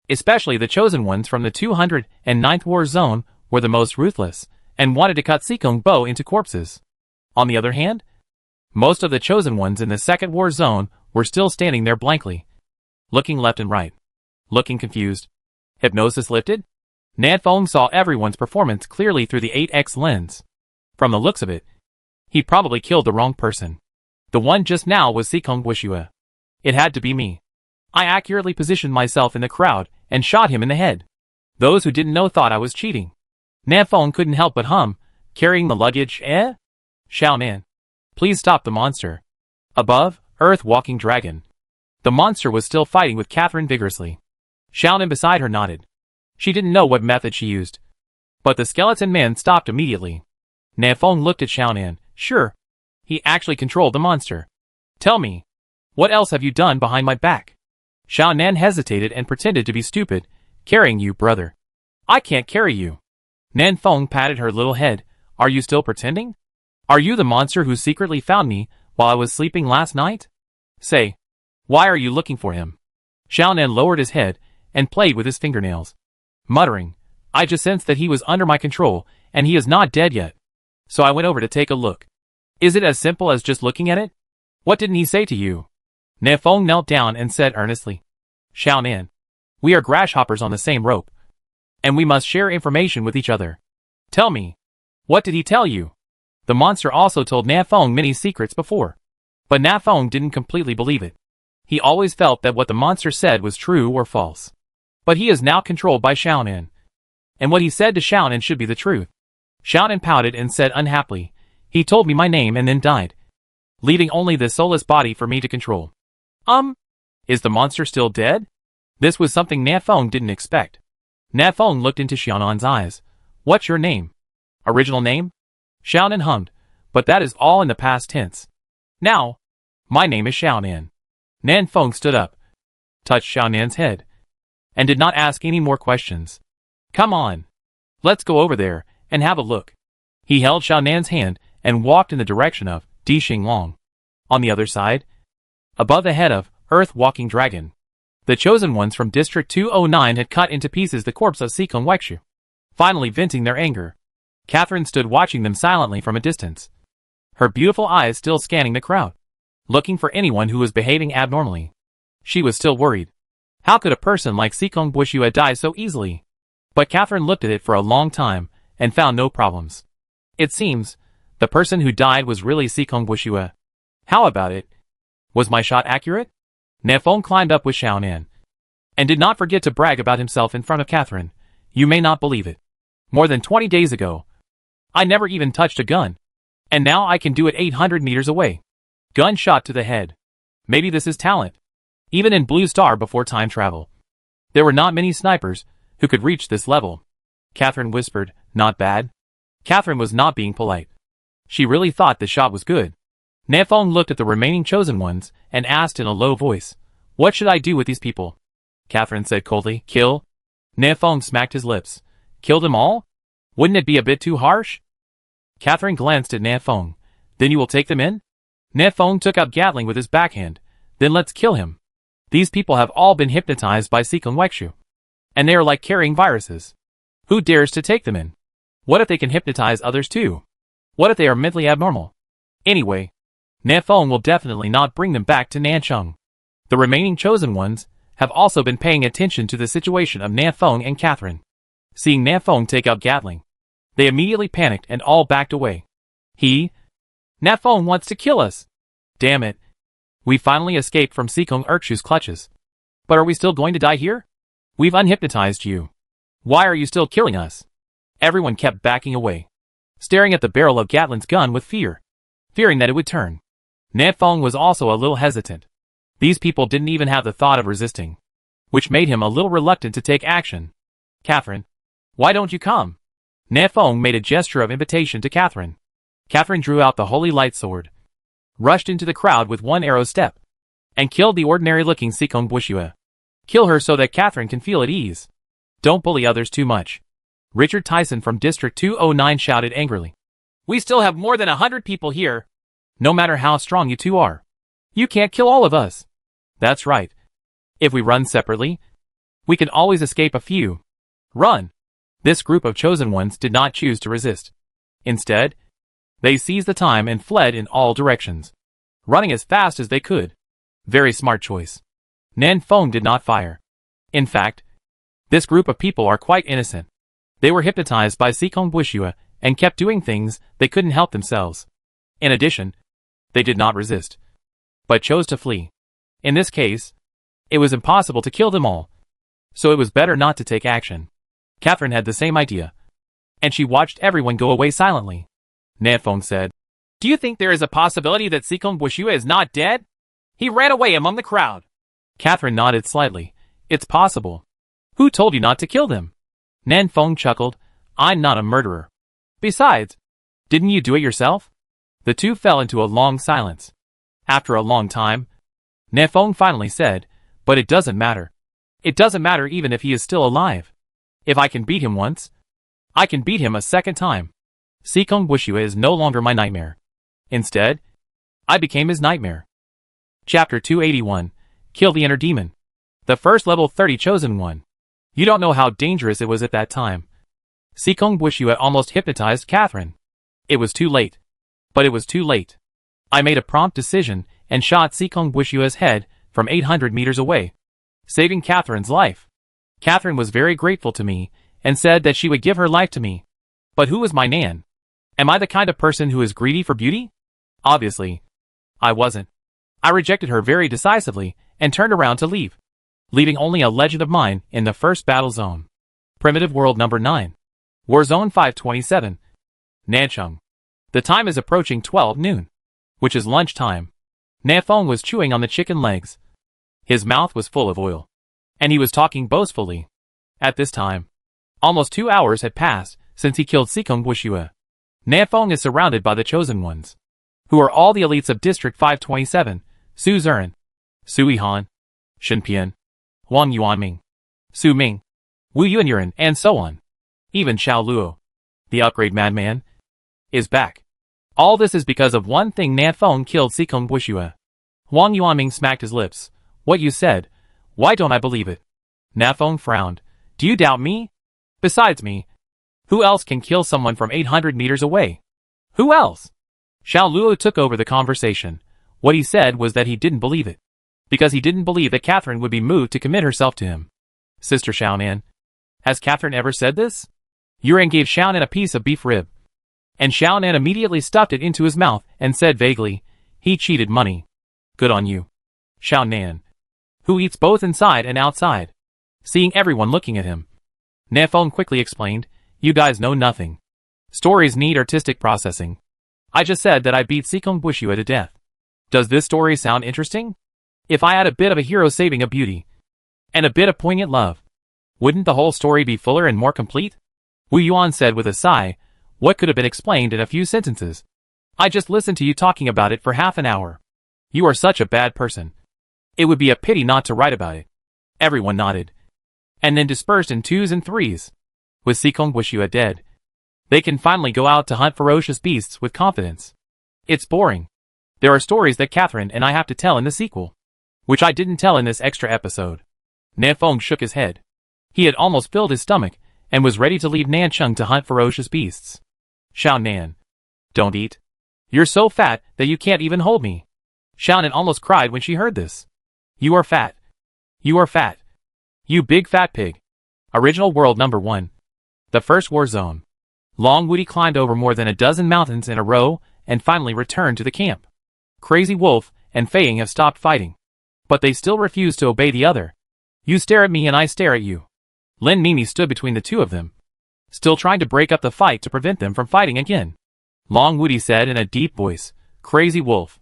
Especially the chosen ones from the 209th war zone were the most ruthless, and wanted to cut Sikong Bo into corpses. On the other hand, most of the chosen ones in the second war zone were still standing there blankly, looking left and right, looking confused. Hypnosis lifted? Nanfeng saw everyone's performance clearly through the 8X lens. From the looks of it, he probably killed the wrong person. The one just now was Sikong Buishue. It had to be me. I accurately positioned myself in the crowd and shot him in the head. Those who didn't know thought I was cheating. Nanfeng couldn't help but hum, carrying the luggage. Xiaonan, please stop the monster. Above, Earth Walking Dragon. The monster was still fighting with Catherine vigorously. Xiaonan beside her nodded. She didn't know what method she used, but the skeleton man stopped immediately. Nanfeng looked at Xiaonan. Sure, he actually controlled the monster. Tell me, what else have you done behind my back? Xiaonan hesitated and pretended to be stupid. Carrying you, brother. I can't carry you. Nanfeng patted her little head. Are you still pretending? Are you the monster who secretly found me while I was sleeping last night? Say, why are you looking for him? Xiaonan lowered his head and played with his fingernails, muttering, I just sensed that he was under my control and he is not dead yet. So I went over to take a look. Is it as simple as just looking at it? What didn't he say to you? Nanfeng knelt down and said earnestly, Xiaonan, we are grasshoppers on the same rope, and we must share information with each other. Tell me, what did he tell you? The monster also told Nanfeng many secrets before, but Nanfeng didn't completely believe it. He always felt that what the monster said was true or false. But he is now controlled by Xiaonan, and what he said to Xiaonan should be the truth. Xiaonan pouted and said unhappily, he told me my name and then died, leaving only this soulless body for me to control. Is the monster still dead? This was something Nanfeng didn't expect. Nanfeng looked into Xiaonan's eyes. What's your name? Original name? Xiaonan hummed, but that is all in the past tense. Now, my name is Xiaonan. Nanfeng stood up, touched Xiaonan's head, and did not ask any more questions. Come on. Let's go over there and have a look. He held Xiaonan's hand and walked in the direction of Di Xinglong. On the other side, above the head of Earth Walking Dragon, the chosen ones from District 209 had cut into pieces the corpse of Sikong Wexu. Finally venting their anger, Catherine stood watching them silently from a distance, her beautiful eyes still scanning the crowd, looking for anyone who was behaving abnormally. She was still worried. How could a person like Sikong Buishue die so easily? But Catherine looked at it for a long time and found no problems. It seems, the person who died was really Sikong Bushue. How about it? Was my shot accurate? Nefong climbed up with Xiaonan. And did not forget to brag about himself in front of Catherine. You may not believe it. More than 20 days ago, I never even touched a gun. And now I can do it 800 meters away. Gunshot to the head. Maybe this is talent. Even in Blue Star before time travel, there were not many snipers who could reach this level. Catherine whispered, not bad. Catherine was not being polite. She really thought the shot was good. Nefong looked at the remaining chosen ones and asked in a low voice, what should I do with these people? Catherine said coldly, kill. Nefong smacked his lips. Kill them all? Wouldn't it be a bit too harsh? Catherine glanced at Nefong. Then you will take them in? Nefong took out Gatling with his backhand. Then let's kill him. These people have all been hypnotized by Sikong Wekshu. And they are like carrying viruses. Who dares to take them in? What if they can hypnotize others too? What if they are mentally abnormal? Anyway, Nefong will definitely not bring them back to Nanchung. The remaining chosen ones have also been paying attention to the situation of Nefong and Catherine. Seeing Nefong take out Gatling, they immediately panicked and all backed away. Nefong wants to kill us. Damn it. We finally escaped from Sikong Erkshu's clutches. But are we still going to die here? We've unhypnotized you. Why are you still killing us? Everyone kept backing away, staring at the barrel of Gatling's gun with fear, fearing that it would turn. Nefong was also a little hesitant. These people didn't even have the thought of resisting, which made him a little reluctant to take action. Catherine, why don't you come? Nefong made a gesture of invitation to Catherine. Catherine drew out the holy light sword, rushed into the crowd with one arrow step, and killed the ordinary-looking Sikong Bushue. Kill her so that Catherine can feel at ease. Don't bully others too much. Richard Tyson from District 209 shouted angrily. We still have more than 100 people here. No matter how strong you two are, you can't kill all of us. That's right. If we run separately, we can always escape a few. Run. This group of chosen ones did not choose to resist. Instead, they seized the time and fled in all directions, running as fast as they could. Very smart choice. Nefong did not fire. In fact, this group of people are quite innocent. They were hypnotized by Sikong Bushue and kept doing things they couldn't help themselves. In addition, they did not resist, but chose to flee. In this case, it was impossible to kill them all, so it was better not to take action. Catherine had the same idea, and she watched everyone go away silently. Nefong said, do you think there is a possibility that Sikong Bushue is not dead? He ran away among the crowd. Catherine nodded slightly. It's possible. Who told you not to kill them? Nefong chuckled. I'm not a murderer. Besides, didn't you do it yourself? The two fell into a long silence. After a long time, Nefong finally said, but it doesn't matter. It doesn't matter even if he is still alive. If I can beat him once, I can beat him a second time. Sikong Bushue is no longer my nightmare. Instead, I became his nightmare. Chapter 281. Kill the Inner Demon. The first level 30 chosen one. You don't know how dangerous it was at that time. Sikong Bushue almost hypnotized Catherine. It was too late. But it was too late. I made a prompt decision and shot Sikong Bushue's head from 800 meters away, saving Catherine's life. Catherine was very grateful to me and said that she would give her life to me. But who is my Nan? Am I the kind of person who is greedy for beauty? Obviously, I wasn't. I rejected her very decisively and turned around to leave, leaving only a legend of mine in the first battle zone. Primitive World Number 9. War Zone 527. Nanchung. The time is approaching 12 noon, which is lunch time. Nefong was chewing on the chicken legs. His mouth was full of oil, and he was talking boastfully. At this time, almost 2 hours had passed since he killed Sikong Bushue. Nefong is surrounded by the chosen ones, who are all the elites of District 527, Su Zuran, Su Yihan, Shen Pian, Wang Yuanming, Su Ming, Wu Yuanyuan, and so on. Even Xiao Luo, the upgrade madman, is back. All this is because of one thing. Nefong killed Sikong Bushue. Wang Yuanming smacked his lips. What you said, why don't I believe it? Nefong frowned. Do you doubt me? Besides me, who else can kill someone from 800 meters away? Who else? Xiao Luo took over the conversation. What he said was that he didn't believe it, because he didn't believe that Catherine would be moved to commit herself to him. Sister Xiaonan, has Catherine ever said this? Yuran gave Xiaonan a piece of beef rib, And Xiaonan immediately stuffed it into his mouth and said vaguely, he cheated money. Good on you. Xiaonan. Who eats both inside and outside. Seeing everyone looking at him, Nafeng quickly explained, you guys know nothing. Stories need artistic processing. I just said that I beat Sikong Bushua to death. Does this story sound interesting? If I had a bit of a hero saving a beauty, and a bit of poignant love, wouldn't the whole story be fuller and more complete? Wu Yuan said with a sigh, what could have been explained in a few sentences? I just listened to you talking about it for half an hour. You are such a bad person. It would be a pity not to write about it. Everyone nodded, and then dispersed in twos and threes. With Sikong Bushua dead, they can finally go out to hunt ferocious beasts with confidence. It's boring. There are stories that Catherine and I have to tell in the sequel, which I didn't tell in this extra episode. Nafeng shook his head. He had almost filled his stomach, and was ready to leave Nancheng to hunt ferocious beasts. Xiaonan. Don't eat. You're so fat that you can't even hold me. Xiaonan almost cried when she heard this. You are fat. You are fat. You big fat pig. Original World Number 1. The First War Zone. Long Woody climbed over more than a dozen mountains in a row, and finally returned to the camp. Crazy Wolf and Fei Ying have stopped fighting, but they still refuse to obey the other. You stare at me and I stare at you. Lin Mimi stood between the two of them, still trying to break up the fight to prevent them from fighting again. Long Woody said in a deep voice, Crazy Wolf.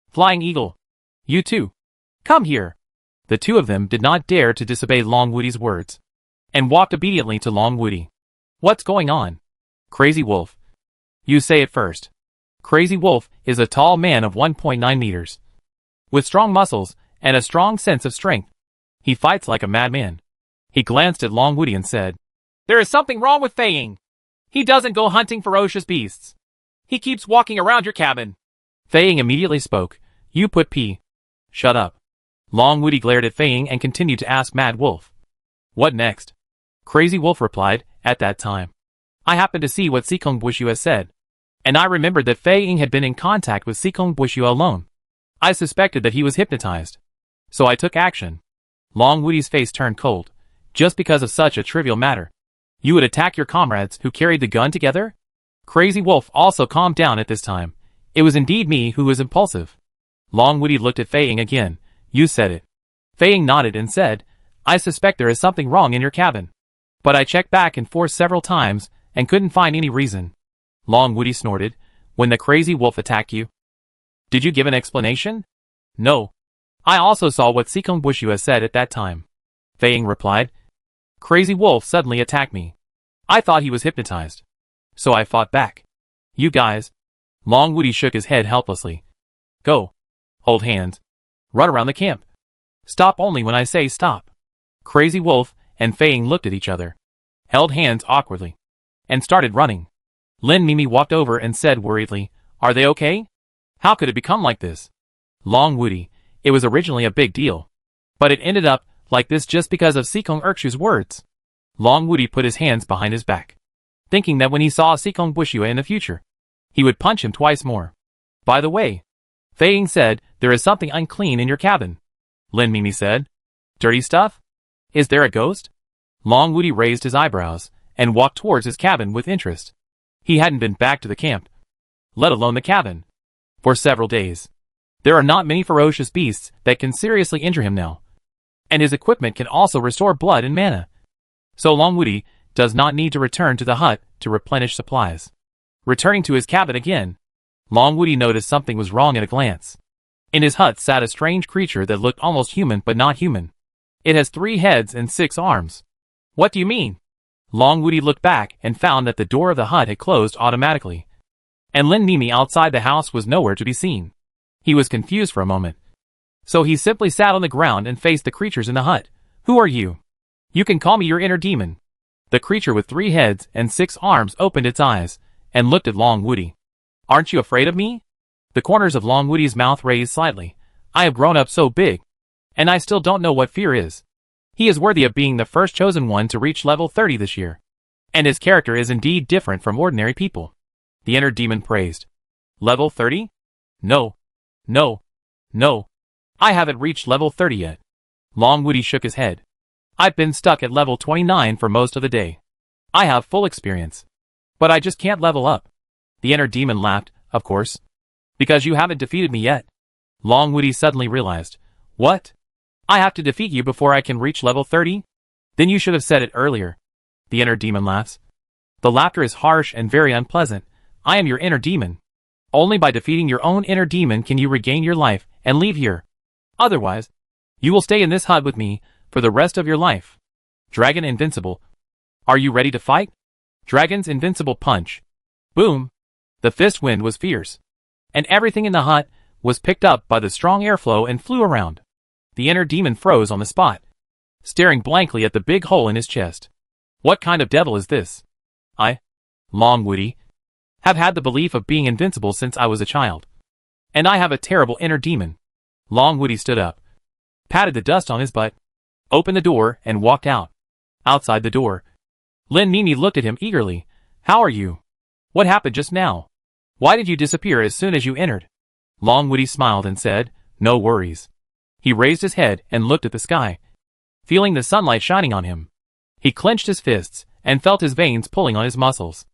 Flying Eagle. You too. Come here. The two of them did not dare to disobey Long Woody's words, and walked obediently to Long Woody. What's going on? Crazy Wolf. You say it first. Crazy Wolf is a tall man of 1.9 meters. With strong muscles, and a strong sense of strength. He fights like a madman. He glanced at Long Woody and said, there is something wrong with Fei Ying. He doesn't go hunting ferocious beasts. He keeps walking around your cabin. Fei Ying immediately spoke, you put P. Shut up. Long Woody glared at Fei Ying and continued to ask Mad Wolf. What next? Crazy Wolf replied, at that time, I happened to see what Sikong Bushua said, and I remembered that Fei Ying had been in contact with Sikong Bushua alone. I suspected that he was hypnotized, so I took action. Long Woody's face turned cold, just because of such a trivial matter. You would attack your comrades who carried the gun together? Crazy Wolf also calmed down at this time. It was indeed me who was impulsive. Long Woody looked at Fei Ying again. You said it. Fei Ying nodded and said, I suspect there is something wrong in your cabin. But I checked back and forth several times, and couldn't find any reason. Long Woody snorted, when the Crazy Wolf attacked you. Did you give an explanation? No. I also saw what Sikong Bushua said at that time. Fei Ying replied. Crazy Wolf suddenly attacked me. I thought he was hypnotized, so I fought back. You guys. Long Woody shook his head helplessly. Go. Hold hands. Run around the camp. Stop only when I say stop. Crazy Wolf and Fei Ying looked at each other, held hands awkwardly, and started running. Lin Mimi walked over and said worriedly, are they okay? How could it become like this? Long Woody, it was originally a big deal, but it ended up like this just because of Sikong Erkshu's words. Long Woody put his hands behind his back, thinking that when he saw Sikong Bushua in the future, he would punch him twice more. By the way, Fei Ying said, there is something unclean in your cabin. Lin Mimi said, dirty stuff? Is there a ghost? Long Woody raised his eyebrows, and walked towards his cabin with interest. He hadn't been back to the camp, let alone the cabin, for several days. There are not many ferocious beasts that can seriously injure him now, and his equipment can also restore blood and mana. So Long Woody does not need to return to the hut to replenish supplies. Returning to his cabin again, Long Woody noticed something was wrong at a glance. In his hut sat a strange creature that looked almost human but not human. It has 3 heads and 6 arms. What do you mean? Long Woody looked back and found that the door of the hut had closed automatically, and Lin Mimi outside the house was nowhere to be seen. He was confused for a moment, so he simply sat on the ground and faced the creatures in the hut. Who are you? You can call me your inner demon. The creature with 3 heads and 6 arms opened its eyes and looked at Long Woody. Aren't you afraid of me? The corners of Long Woody's mouth raised slightly. I have grown up so big, and I still don't know what fear is. He is worthy of being the first chosen one to reach level 30 this year, and his character is indeed different from ordinary people. The inner demon praised. Level 30? No. No. No. I haven't reached level 30 yet. Long Woody shook his head. I've been stuck at level 29 for most of the day. I have full experience, but I just can't level up. The inner demon laughed, of course. Because you haven't defeated me yet. Long Woody suddenly realized. What? I have to defeat you before I can reach level 30? Then you should have said it earlier. The inner demon laughs. The laughter is harsh and very unpleasant. I am your inner demon. Only by defeating your own inner demon can you regain your life and leave here. Otherwise, you will stay in this hut with me for the rest of your life. Dragon Invincible. Are you ready to fight? Dragon's Invincible Punch. Boom. The fist wind was fierce. And everything in the hut was picked up by the strong airflow and flew around. The inner demon froze on the spot, staring blankly at the big hole in his chest. What kind of devil is this? I, Long Woody, have had the belief of being invincible since I was a child. And I have a terrible inner demon. Long Woody stood up, patted the dust on his butt, opened the door, and walked out. Outside the door, Lin Mimi looked at him eagerly. How are you? What happened just now? Why did you disappear as soon as you entered? Long Woody smiled and said, No worries. He raised his head and looked at the sky, feeling the sunlight shining on him. He clenched his fists and felt his veins pulling on his muscles.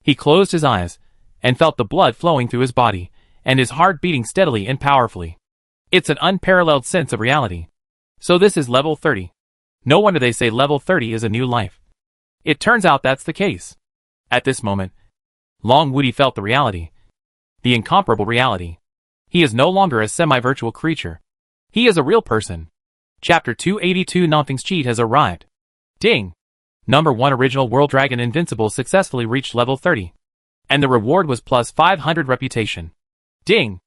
He closed his eyes and felt the blood flowing through his body and his heart beating steadily and powerfully. It's an unparalleled sense of reality. So this is level 30. No wonder they say level 30 is a new life. It turns out that's the case. At this moment, Long Woody felt the reality. The incomparable reality. He is no longer a semi-virtual creature. He is a real person. Chapter 282 Nothing's Cheat has arrived. Ding! Number 1 Original World Dragon Invincible successfully reached level 30. And the reward was plus 500 reputation. Ding!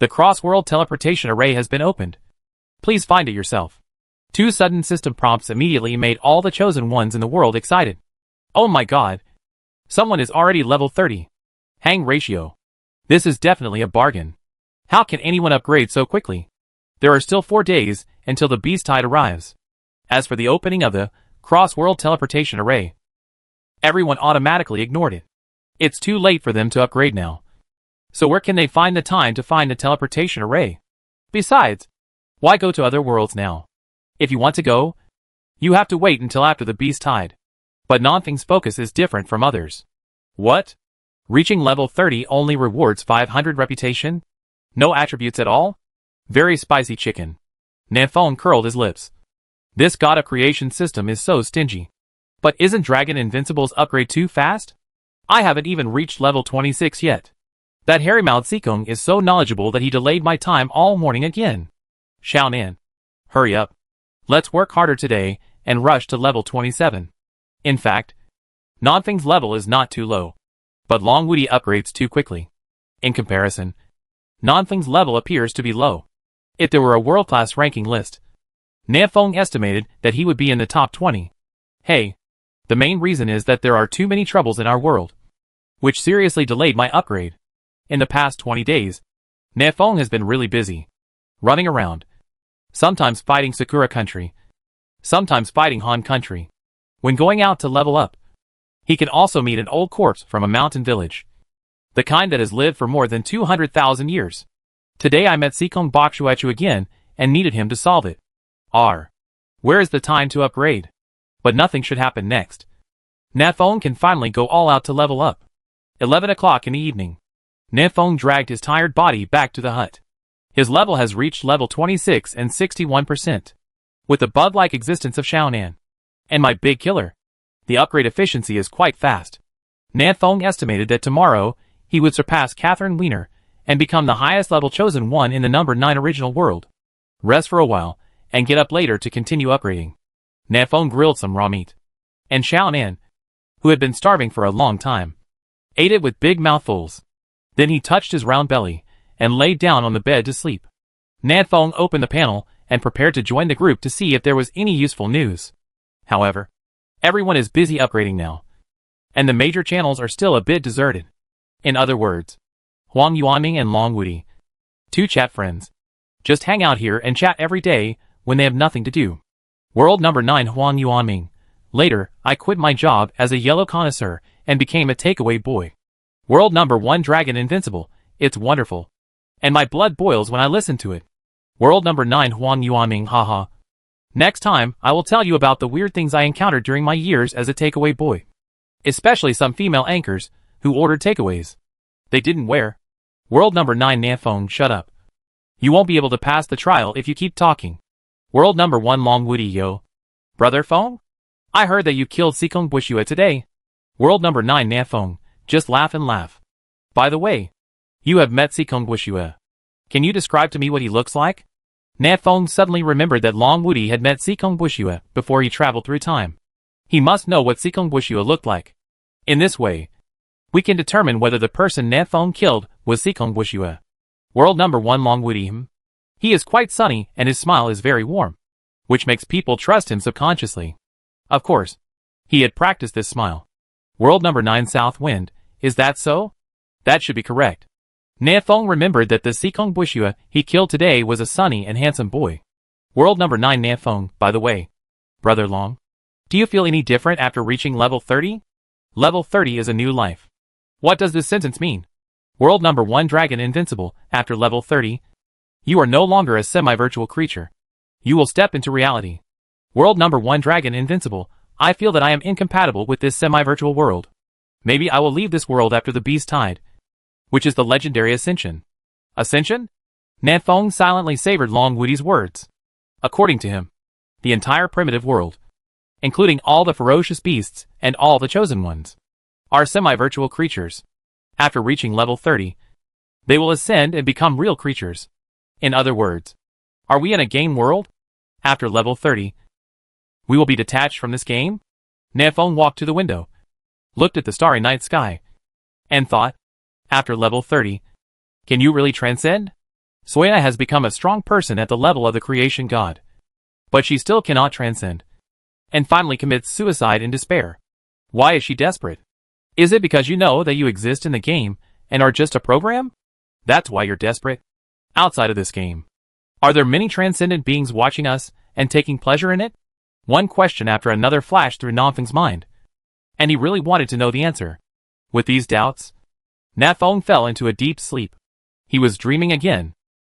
The cross-world teleportation array has been opened. Please find it yourself. 2 sudden system prompts immediately made all the chosen ones in the world excited. Oh my god! Someone is already level 30. Hang ratio. This is definitely a bargain. How can anyone upgrade so quickly? There are still 4 days until the beast tide arrives. As for the opening of the cross-world teleportation array, everyone automatically ignored it. It's too late for them to upgrade now. So where can they find the time to find the teleportation array? Besides, why go to other worlds now? If you want to go, you have to wait until after the beast tide. But Nothing's focus is different from others. What? Reaching level 30 only rewards 500 reputation? No attributes at all? Very spicy chicken. Nanfone curled his lips. This god of creation system is so stingy. But isn't Dragon Invincible's upgrade too fast? I haven't even reached level 26 yet. That hairy-mouthed Seekung is so knowledgeable that he delayed my time all morning again. Xiaonan. Hurry up. Let's work harder today and rush to level 27. In fact, Nothing's level is not too low. But Long Woody upgrades too quickly. In comparison, Nothing's level appears to be low. If there were a world-class ranking list, Nanfone estimated that he would be in the top 20. Hey, the main reason is that there are too many troubles in our world, which seriously delayed my upgrade. In the past 20 days, Nanfone has been really busy, running around, sometimes fighting Sakura country, sometimes fighting Han country. When going out to level up, he can also meet an old corpse from a mountain village, the kind that has lived for more than 200,000 years. Today I met Seekung Bakshuechu again and needed him to solve it. Where is the time to upgrade? But nothing should happen next. Nanfone can finally go all out to level up. 11 o'clock in the evening. Nanfone dragged his tired body back to the hut. His level has reached level 26 and 61%. With the bug-like existence of Xiaonan. And my big killer. The upgrade efficiency is quite fast. Nanfone estimated that tomorrow, he would surpass Catherine Wiener and become the highest level chosen one in the number 9 original world. Rest for a while, and get up later to continue upgrading. Nanfone grilled some raw meat. And Xiaonan, who had been starving for a long time, ate it with big mouthfuls. Then he touched his round belly, and laid down on the bed to sleep. Nanfone opened the panel, and prepared to join the group to see if there was any useful news. However, everyone is busy upgrading now. And the major channels are still a bit deserted. In other words, Huang Yuanming and Long Woody, 2 chat friends, just hang out here and chat every day when they have nothing to do. World number 9 Huang Yuanming. Later, I quit my job as a yellow connoisseur and became a takeaway boy. World number 1 Dragon Invincible. It's wonderful. And my blood boils when I listen to it. World number 9 Huang Yuanming haha. Next time, I will tell you about the weird things I encountered during my years as a takeaway boy. Especially some female anchors, who ordered takeaways. They didn't where? World number 9 Nafeng, shut up. You won't be able to pass the trial if you keep talking. World number 1 Long Woody yo. Brother Feng? I heard that you killed Sikong Bushua today. World number 9 Nafeng, just laugh and laugh. By the way, you have met Sikong Bushua. Can you describe to me what he looks like? Nafeng suddenly remembered that Long Woody had met Sikong Bushua before he traveled through time. He must know what Sikong Bushua looked like. In this way, we can determine whether the person Nafeng killed was Sikong Bushua. World number 1 Long Woody. He is quite sunny and his smile is very warm, which makes people trust him subconsciously. Of course, he had practiced this smile. World number 9 South Wind, is that so? That should be correct. Nafeng remembered that the Sikong Bushua he killed today was a sunny and handsome boy. World number 9 Nafeng, by the way. Brother Long, do you feel any different after reaching level 30? Level 30 is a new life. What does this sentence mean? World number 1 Dragon Invincible, after level 30, you are no longer a semi-virtual creature. You will step into reality. World number 1 Dragon Invincible, I feel that I am incompatible with this semi-virtual world. Maybe I will leave this world after the beast tide, which is the legendary Ascension. Ascension? Nafeng silently savored Long Woody's words. According to him, the entire primitive world, including all the ferocious beasts and all the chosen ones, are semi-virtual creatures. After reaching level 30, they will ascend and become real creatures. In other words, are we in a game world? After level 30, we will be detached from this game? Nafeng walked to the window, looked at the starry night sky, and thought, after level 30, can you really transcend? Suena has become a strong person at the level of the creation god, but she still cannot transcend, and finally commits suicide in despair. Why is she desperate? Is it because you know that you exist in the game and are just a program? That's why you're desperate. Outside of this game, are there many transcendent beings watching us and taking pleasure in it? One question after another flashed through Nafeng's mind, and he really wanted to know the answer. With these doubts, Nafeng fell into a deep sleep. He was dreaming again.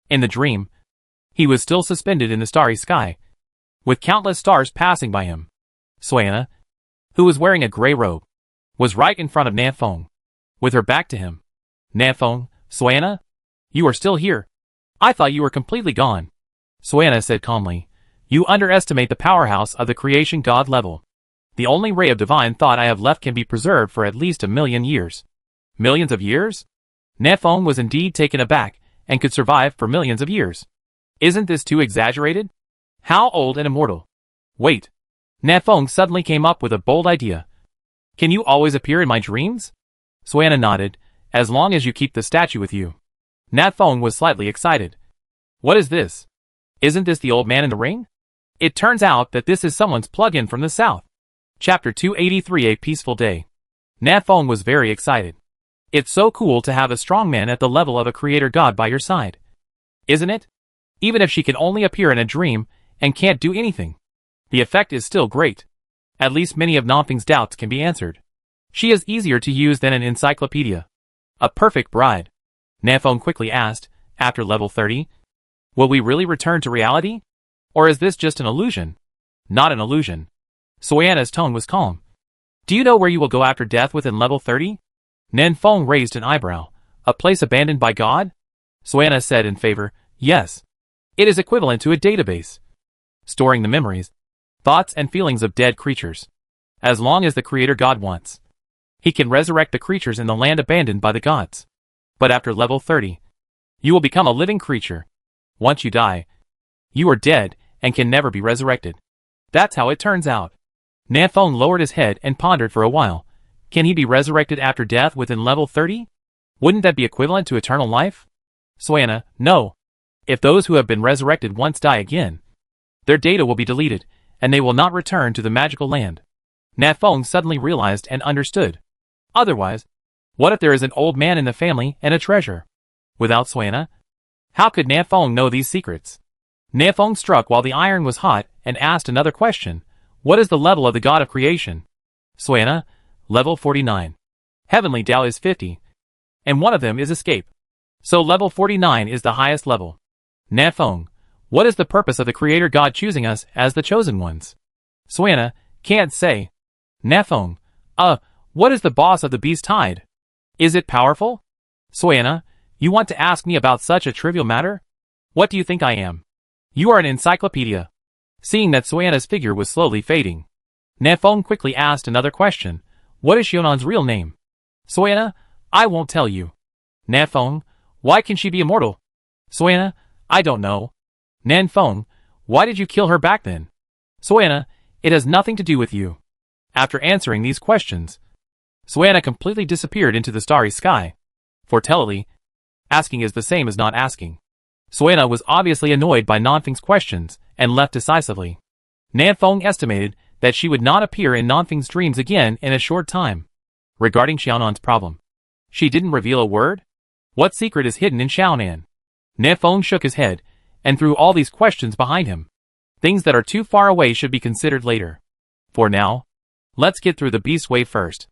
In the dream, he was still suspended in the starry sky, with countless stars passing by him. Suena, who was wearing a gray robe, was right in front of Nafeng, with her back to him. Nafeng, Suena, you are still here. I thought you were completely gone. Suena said calmly, you underestimate the powerhouse of the creation god level. The only ray of divine thought I have left can be preserved for at least 1,000,000 years. Millions of years? Nafeng was indeed taken aback and could survive for millions of years. Isn't this too exaggerated? How old and immortal? Wait. Nafeng suddenly came up with a bold idea. Can you always appear in my dreams? Suena nodded, as long as you keep the statue with you. Nafeng was slightly excited. What is this? Isn't this the old man in the ring? It turns out that this is someone's plug-in from the south. Chapter 283 A Peaceful Day. Nafeng was very excited. It's so cool to have a strong man at the level of a creator god by your side. Isn't it? Even if she can only appear in a dream and can't do anything, the effect is still great. At least many of Nafeng's doubts can be answered. She is easier to use than an encyclopedia. A perfect bride. Nafeng quickly asked, after level 30, will we really return to reality? Or is this just an illusion? Not an illusion. Suena's tone was calm. Do you know where you will go after death within level 30? Nafeng raised an eyebrow. A place abandoned by God? Suena said in favor, yes. It is equivalent to a database, storing the memories, thoughts and feelings of dead creatures. As long as the creator god wants, he can resurrect the creatures in the land abandoned by the gods. But after level 30, you will become a living creature. Once you die, you are dead and can never be resurrected. That's how it turns out. Nafeng lowered his head and pondered for a while. Can he be resurrected after death within level 30? Wouldn't that be equivalent to eternal life? Suena, no. If those who have been resurrected once die again, their data will be deleted, and they will not return to the magical land. Nafeng suddenly realized and understood. Otherwise, what if there is an old man in the family and a treasure? Without Suena, how could Nafeng know these secrets? Nafeng struck while the iron was hot and asked another question. What is the level of the god of creation? Suena, level 49. Heavenly Tao is 50. And one of them is escape. So level 49 is the highest level. Nafeng, what is the purpose of the creator god choosing us as the chosen ones? Suena, can't say. Nafeng, what is the boss of the beast tide? Is it powerful? Soyana, you want to ask me about such a trivial matter? What do you think I am? You are an encyclopedia. Seeing that Soyana's figure was slowly fading, Nefeng quickly asked another question. What is Xionan's real name? Soyana, I won't tell you. Nefeng, why can she be immortal? Soyana, I don't know. Nefeng, why did you kill her back then? Soyana, it has nothing to do with you. After answering these questions, Soyana completely disappeared into the starry sky. For Telly, asking is the same as not asking. Soyana was obviously annoyed by Nanfeng's questions and left decisively. Nanfeng estimated that she would not appear in Nanfeng's dreams again in a short time. Regarding Xiaonan's problem, she didn't reveal a word? What secret is hidden in Xiaonan? Nanfeng shook his head and threw all these questions behind him. Things that are too far away should be considered later. For now, let's get through the beast wave first.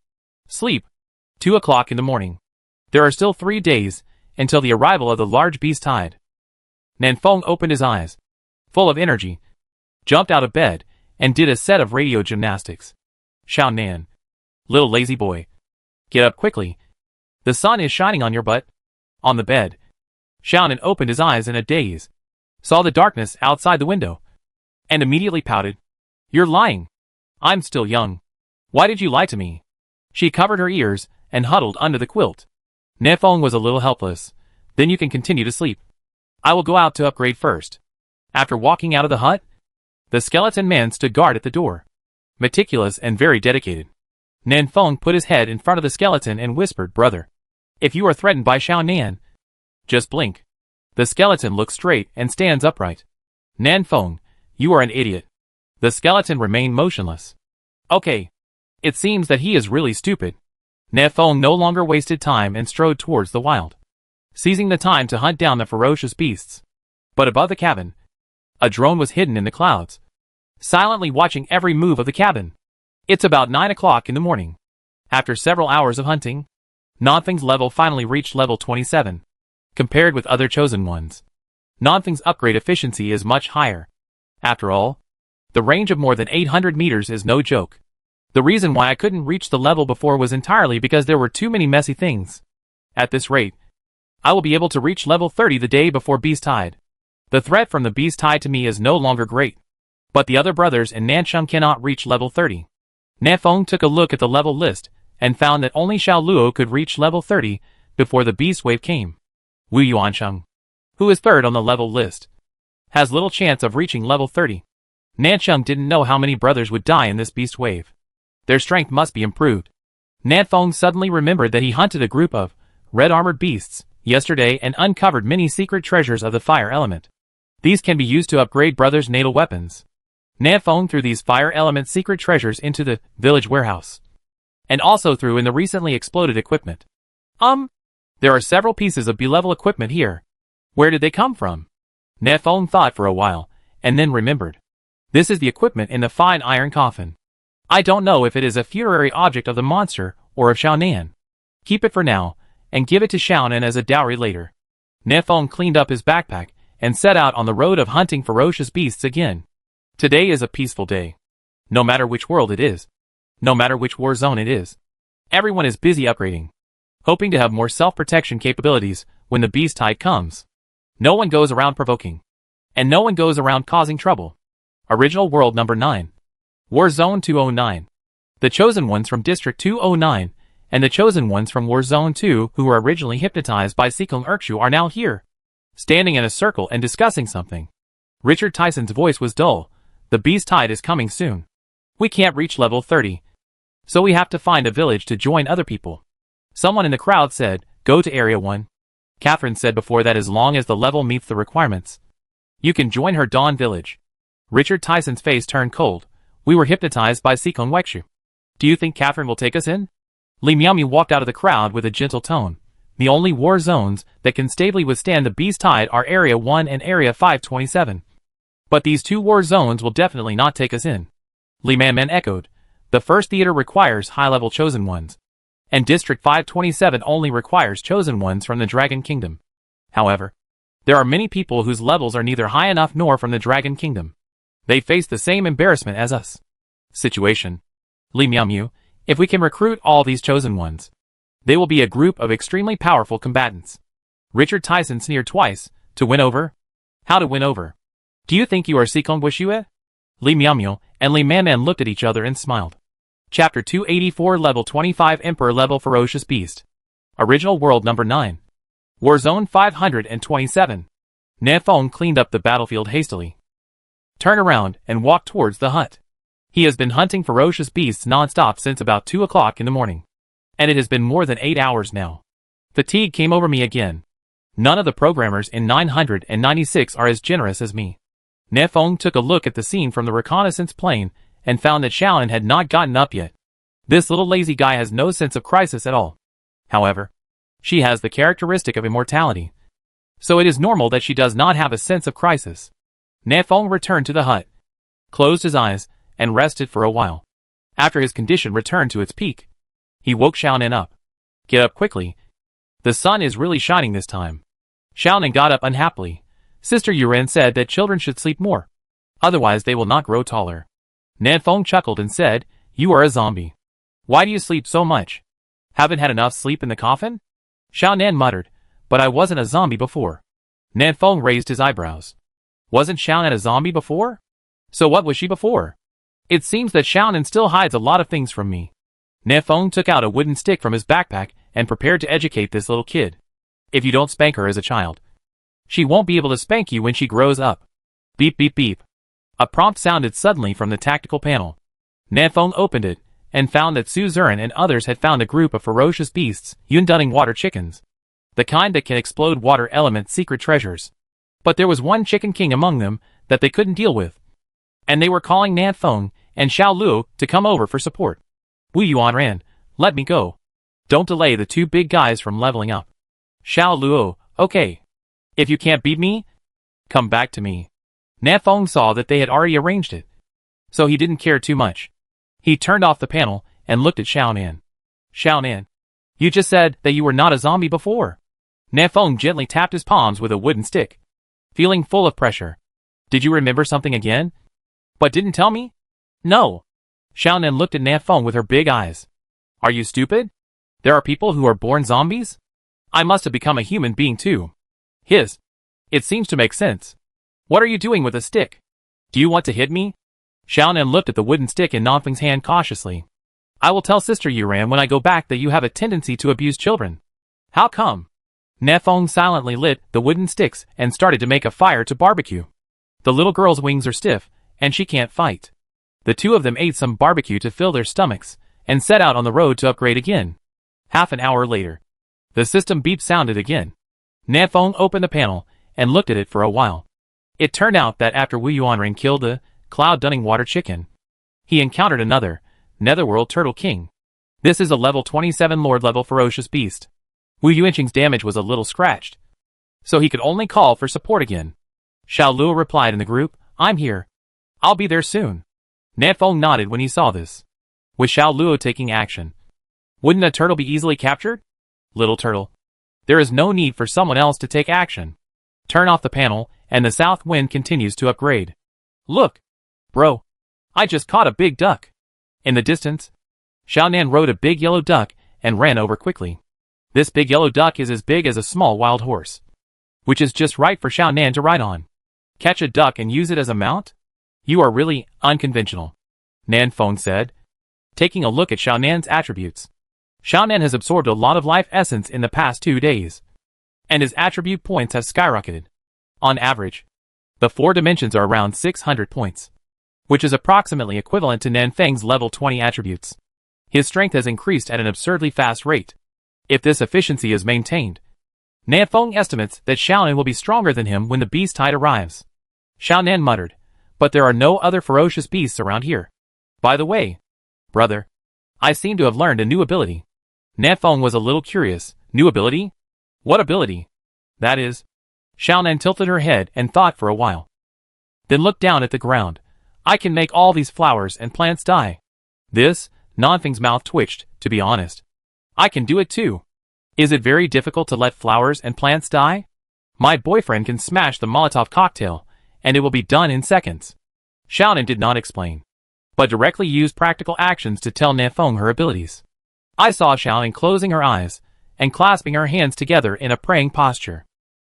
Sleep. 2 o'clock in the morning. There are still 3 days until the arrival of the large beast tide. Nanfeng opened his eyes, full of energy, jumped out of bed, and did a set of radio gymnastics. Xiaonan, little lazy boy, get up quickly. The sun is shining on your butt. On the bed, Xiaonan opened his eyes in a daze, saw the darkness outside the window, and immediately pouted. You're lying. I'm still young. Why did you lie to me? She covered her ears and huddled under the quilt. Nefeng was a little helpless. Then you can continue to sleep. I will go out to upgrade first. After walking out of the hut, the skeleton man stood guard at the door. Meticulous and very dedicated. Nanfeng put his head in front of the skeleton and whispered, Brother, if you are threatened by Xiaonan, just blink. The skeleton looks straight and stands upright. Nanfeng, you are an idiot. The skeleton remained motionless. Okay. It seems that he is really stupid. Nefeng no longer wasted time and strode towards the wild, seizing the time to hunt down the ferocious beasts. But above the cabin, a drone was hidden in the clouds, silently watching every move of the cabin. It's about 9 o'clock in the morning. After several hours of hunting, Nanfeng's level finally reached level 27. Compared with other chosen ones, Nanfeng's upgrade efficiency is much higher. After all, the range of more than 800 meters is no joke. The reason why I couldn't reach the level before was entirely because there were too many messy things. At this rate, I will be able to reach level 30 the day before Beast Tide. The threat from the Beast Tide to me is no longer great. But the other brothers in Nansheng cannot reach level 30. Nefeng took a look at the level list and found that only Xiao Luo could reach level 30 before the beast wave came. Wu Yuansheng, who is third on the level list, has little chance of reaching level 30. Nansheng didn't know how many brothers would die in this beast wave. Their strength must be improved. Nanfeng suddenly remembered that he hunted a group of red-armored beasts yesterday and uncovered many secret treasures of the fire element. These can be used to upgrade brothers' natal weapons. Nanfeng threw these fire element secret treasures into the village warehouse, and also threw in the recently exploded equipment. There are several pieces of B-level equipment here. Where did they come from? Nefeng thought for a while, and then remembered. This is the equipment in the fine iron coffin. I don't know if it is a funerary object of the monster or of Xiaonan. Keep it for now, and give it to Xiaonan as a dowry later. Nefeng cleaned up his backpack and set out on the road of hunting ferocious beasts again. Today is a peaceful day. No matter which world it is, no matter which war zone it is, everyone is busy upgrading, hoping to have more self-protection capabilities when the beast tide comes. No one goes around provoking, and no one goes around causing trouble. Original World Number 9. War Zone 209. The chosen ones from District 209 and the chosen ones from War Zone 2 who were originally hypnotized by Seekung Urkshu are now here, standing in a circle and discussing something. Richard Tyson's voice was dull. The beast tide is coming soon. We can't reach level 30, so we have to find a village to join other people. Someone in the crowd said, go to Area 1. Catherine said before that as long as the level meets the requirements, you can join her Dawn Village. Richard Tyson's face turned cold. We were hypnotized by Seekung Urkshu. Do you think Catherine will take us in? Li Miaomi walked out of the crowd with a gentle tone. The only war zones that can stably withstand the beast tide are Area 1 and Area 527. But these two war zones will definitely not take us in. Li Manman echoed. The first theater requires high-level chosen ones, and District 527 only requires chosen ones from the Dragon Kingdom. However, there are many people whose levels are neither high enough nor from the Dragon Kingdom. They face the same embarrassment as us. Situation. Li Miaomu, if we can recruit all these chosen ones, They will be a group of extremely powerful combatants. Richard Tyson sneered twice. To win over? How to win over? Do you think you are Sikong Bushue? Li Miaomyo and Li Manman looked at each other and smiled. Chapter 284 Level 25 Emperor Level Ferocious Beast. Original World Number 9. Warzone 527. Nanfeng cleaned up the battlefield hastily. Turn around and walk towards the hut. He has been hunting ferocious beasts non-stop since about 2 o'clock in the morning. And it has been more than 8 hours now. Fatigue came over me again. None of the programmers in 996 are as generous as me. Nanfeng took a look at the scene from the reconnaissance plane and found that Xiaonan had not gotten up yet. This little lazy guy has no sense of crisis at all. However, she has the characteristic of immortality. So it is normal that she does not have a sense of crisis. Nanfeng returned to the hut, closed his eyes, and rested for a while. After his condition returned to its peak, he woke Xiaonan up. Get up quickly. The sun is really shining this time. Xiaonan got up unhappily. Sister Yuren said that children should sleep more. Otherwise they will not grow taller. Nanfeng chuckled and said, You are a zombie. Why do you sleep so much? Haven't had enough sleep in the coffin? Xiaonan muttered, But I wasn't a zombie before. Nanfeng raised his eyebrows. Wasn't Xiaonan a zombie before? So what was she before? It seems that Xiaonan still hides a lot of things from me. Nanfeng took out a wooden stick from his backpack and prepared to educate this little kid. If you don't spank her as a child, she won't be able to spank you when she grows up. Beep beep beep. A prompt sounded suddenly from the tactical panel. Nanfeng opened it and found that Su Zuran and others had found a group of ferocious beasts, Yundunning water chickens. The kind that can explode water element secret treasures. But there was one chicken king among them that they couldn't deal with. And they were calling Nanfeng and Xiao Luo to come over for support. Wu Yuanran, let me go. Don't delay the two big guys from leveling up. Xiao Luo, okay. If you can't beat me, come back to me. Nanfeng saw that they had already arranged it. So he didn't care too much. He turned off the panel and looked at Xiaonan. Xiaonan, you just said that you were not a zombie before. Nanfeng gently tapped his palms with a wooden stick, feeling full of pressure. Did you remember something again? But didn't tell me? No. Xiaonan looked at Nanfeng with her big eyes. Are you stupid? There are people who are born zombies? I must have become a human being too. It seems to make sense. What are you doing with a stick? Do you want to hit me? Xiaonan looked at the wooden stick in Nanfeng's hand cautiously. I will tell Sister Yuran when I go back that you have a tendency to abuse children. How come? Nanfeng silently lit the wooden sticks and started to make a fire to barbecue. The little girl's wings are stiff, and she can't fight. The two of them ate some barbecue to fill their stomachs, and set out on the road to upgrade again. Half an hour later, the system beep sounded again. Nanfeng opened the panel and looked at it for a while. It turned out that after Wu Yuanring killed the Cloud-Dunning water chicken, he encountered another Netherworld Turtle King. This is a level 27 Lord level ferocious beast. Wu Yuanqing's damage was a little scratched, so he could only call for support again. Xiao Luo replied in the group, I'm here. I'll be there soon. Nanfeng nodded when he saw this. With Xiao Luo taking action, wouldn't a turtle be easily captured? Little turtle, there is no need for someone else to take action. Turn off the panel, and the south wind continues to upgrade. Look, bro, I just caught a big duck. In the distance, Xiaonan rode a big yellow duck and ran over quickly. This big yellow duck is as big as a small wild horse, which is just right for Xiaonan to ride on. Catch a duck and use it as a mount? You are really unconventional, Nanfeng said, taking a look at Xiaonan's attributes. Xiaonan has absorbed a lot of life essence in the past 2 days, and his attribute points have skyrocketed. On average, the 4 dimensions are around 600 points, which is approximately equivalent to Nanfeng's level 20 attributes. His strength has increased at an absurdly fast rate. If this efficiency is maintained, Nanfeng estimates that Xiaonan will be stronger than him when the beast tide arrives. Xiaonan muttered, but there are no other ferocious beasts around here. By the way, brother, I seem to have learned a new ability. Nanfeng was a little curious. New ability? What ability? That is. Xiaonan tilted her head and thought for a while. Then looked down at the ground. I can make all these flowers and plants die. This, Nanfeng's mouth twitched, to be honest. I can do it too. Is it very difficult to let flowers and plants die? My boyfriend can smash the Molotov cocktail, and it will be done in seconds. Xiaonan did not explain, but directly used practical actions to tell Nanfeng her abilities. I saw Xiaonan closing her eyes and clasping her hands together in a praying posture.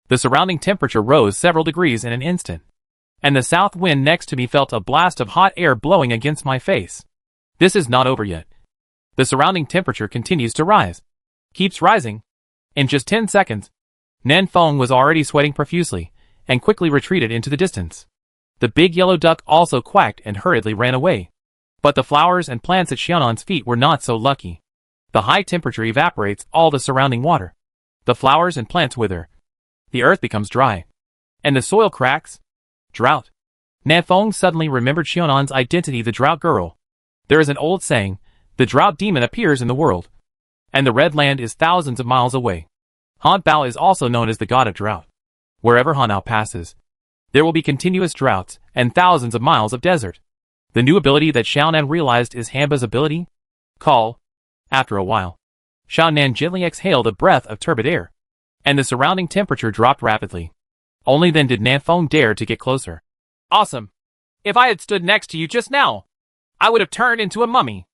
The surrounding temperature rose several degrees in an instant, and the south wind next to me felt a blast of hot air blowing against my face. This is not over yet. The surrounding temperature continues to rise. Keeps rising. In just 10 seconds, Nan Feng was already sweating profusely and quickly retreated into the distance. The big yellow duck also quacked and hurriedly ran away. But the flowers and plants at Xiaonan's feet were not so lucky. The high temperature evaporates all the surrounding water. The flowers and plants wither. The earth becomes dry. And the soil cracks. Drought. Nan Feng suddenly remembered Xiaonan's identity, the drought girl. There is an old saying, the drought demon appears in the world. And the red land is thousands of miles away. Han Bao is also known as the god of drought. Wherever Han Bao passes, there will be continuous droughts and thousands of miles of desert. The new ability that Xiaonan realized is Hanba's ability? Call. After a while, Xiaonan gently exhaled a breath of turbid air, and the surrounding temperature dropped rapidly. Only then did Nan Feng dare to get closer. Awesome! If I had stood next to you just now, I would have turned into a mummy.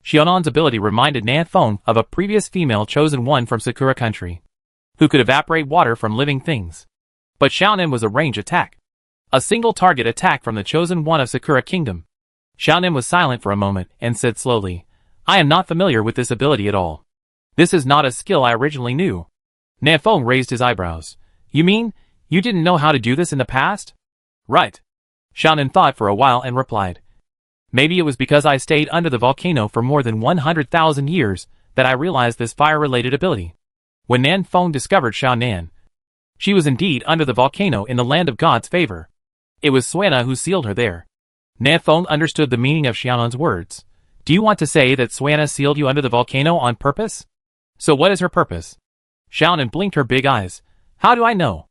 Xiaonan's ability reminded Nan Feng of a previous female chosen one from Sakura country, who could evaporate water from living things. But Xiaonan was a range attack. A single target attack from the chosen one of Sakura kingdom. Xiaonan was silent for a moment and said slowly, I am not familiar with this ability at all. This is not a skill I originally knew. Nan Feng raised his eyebrows. You mean, you didn't know how to do this in the past? Right. Xiaonan thought for a while and replied. Maybe it was because I stayed under the volcano for more than 100,000 years that I realized this fire-related ability. When Nan Feng discovered Xiaonan, she was indeed under the volcano in the land of God's favor. It was Suena who sealed her there. Nan Feng understood the meaning of Xiaonan's words. Do you want to say that Suena sealed you under the volcano on purpose? So what is her purpose? Xiaonan blinked her big eyes. How do I know?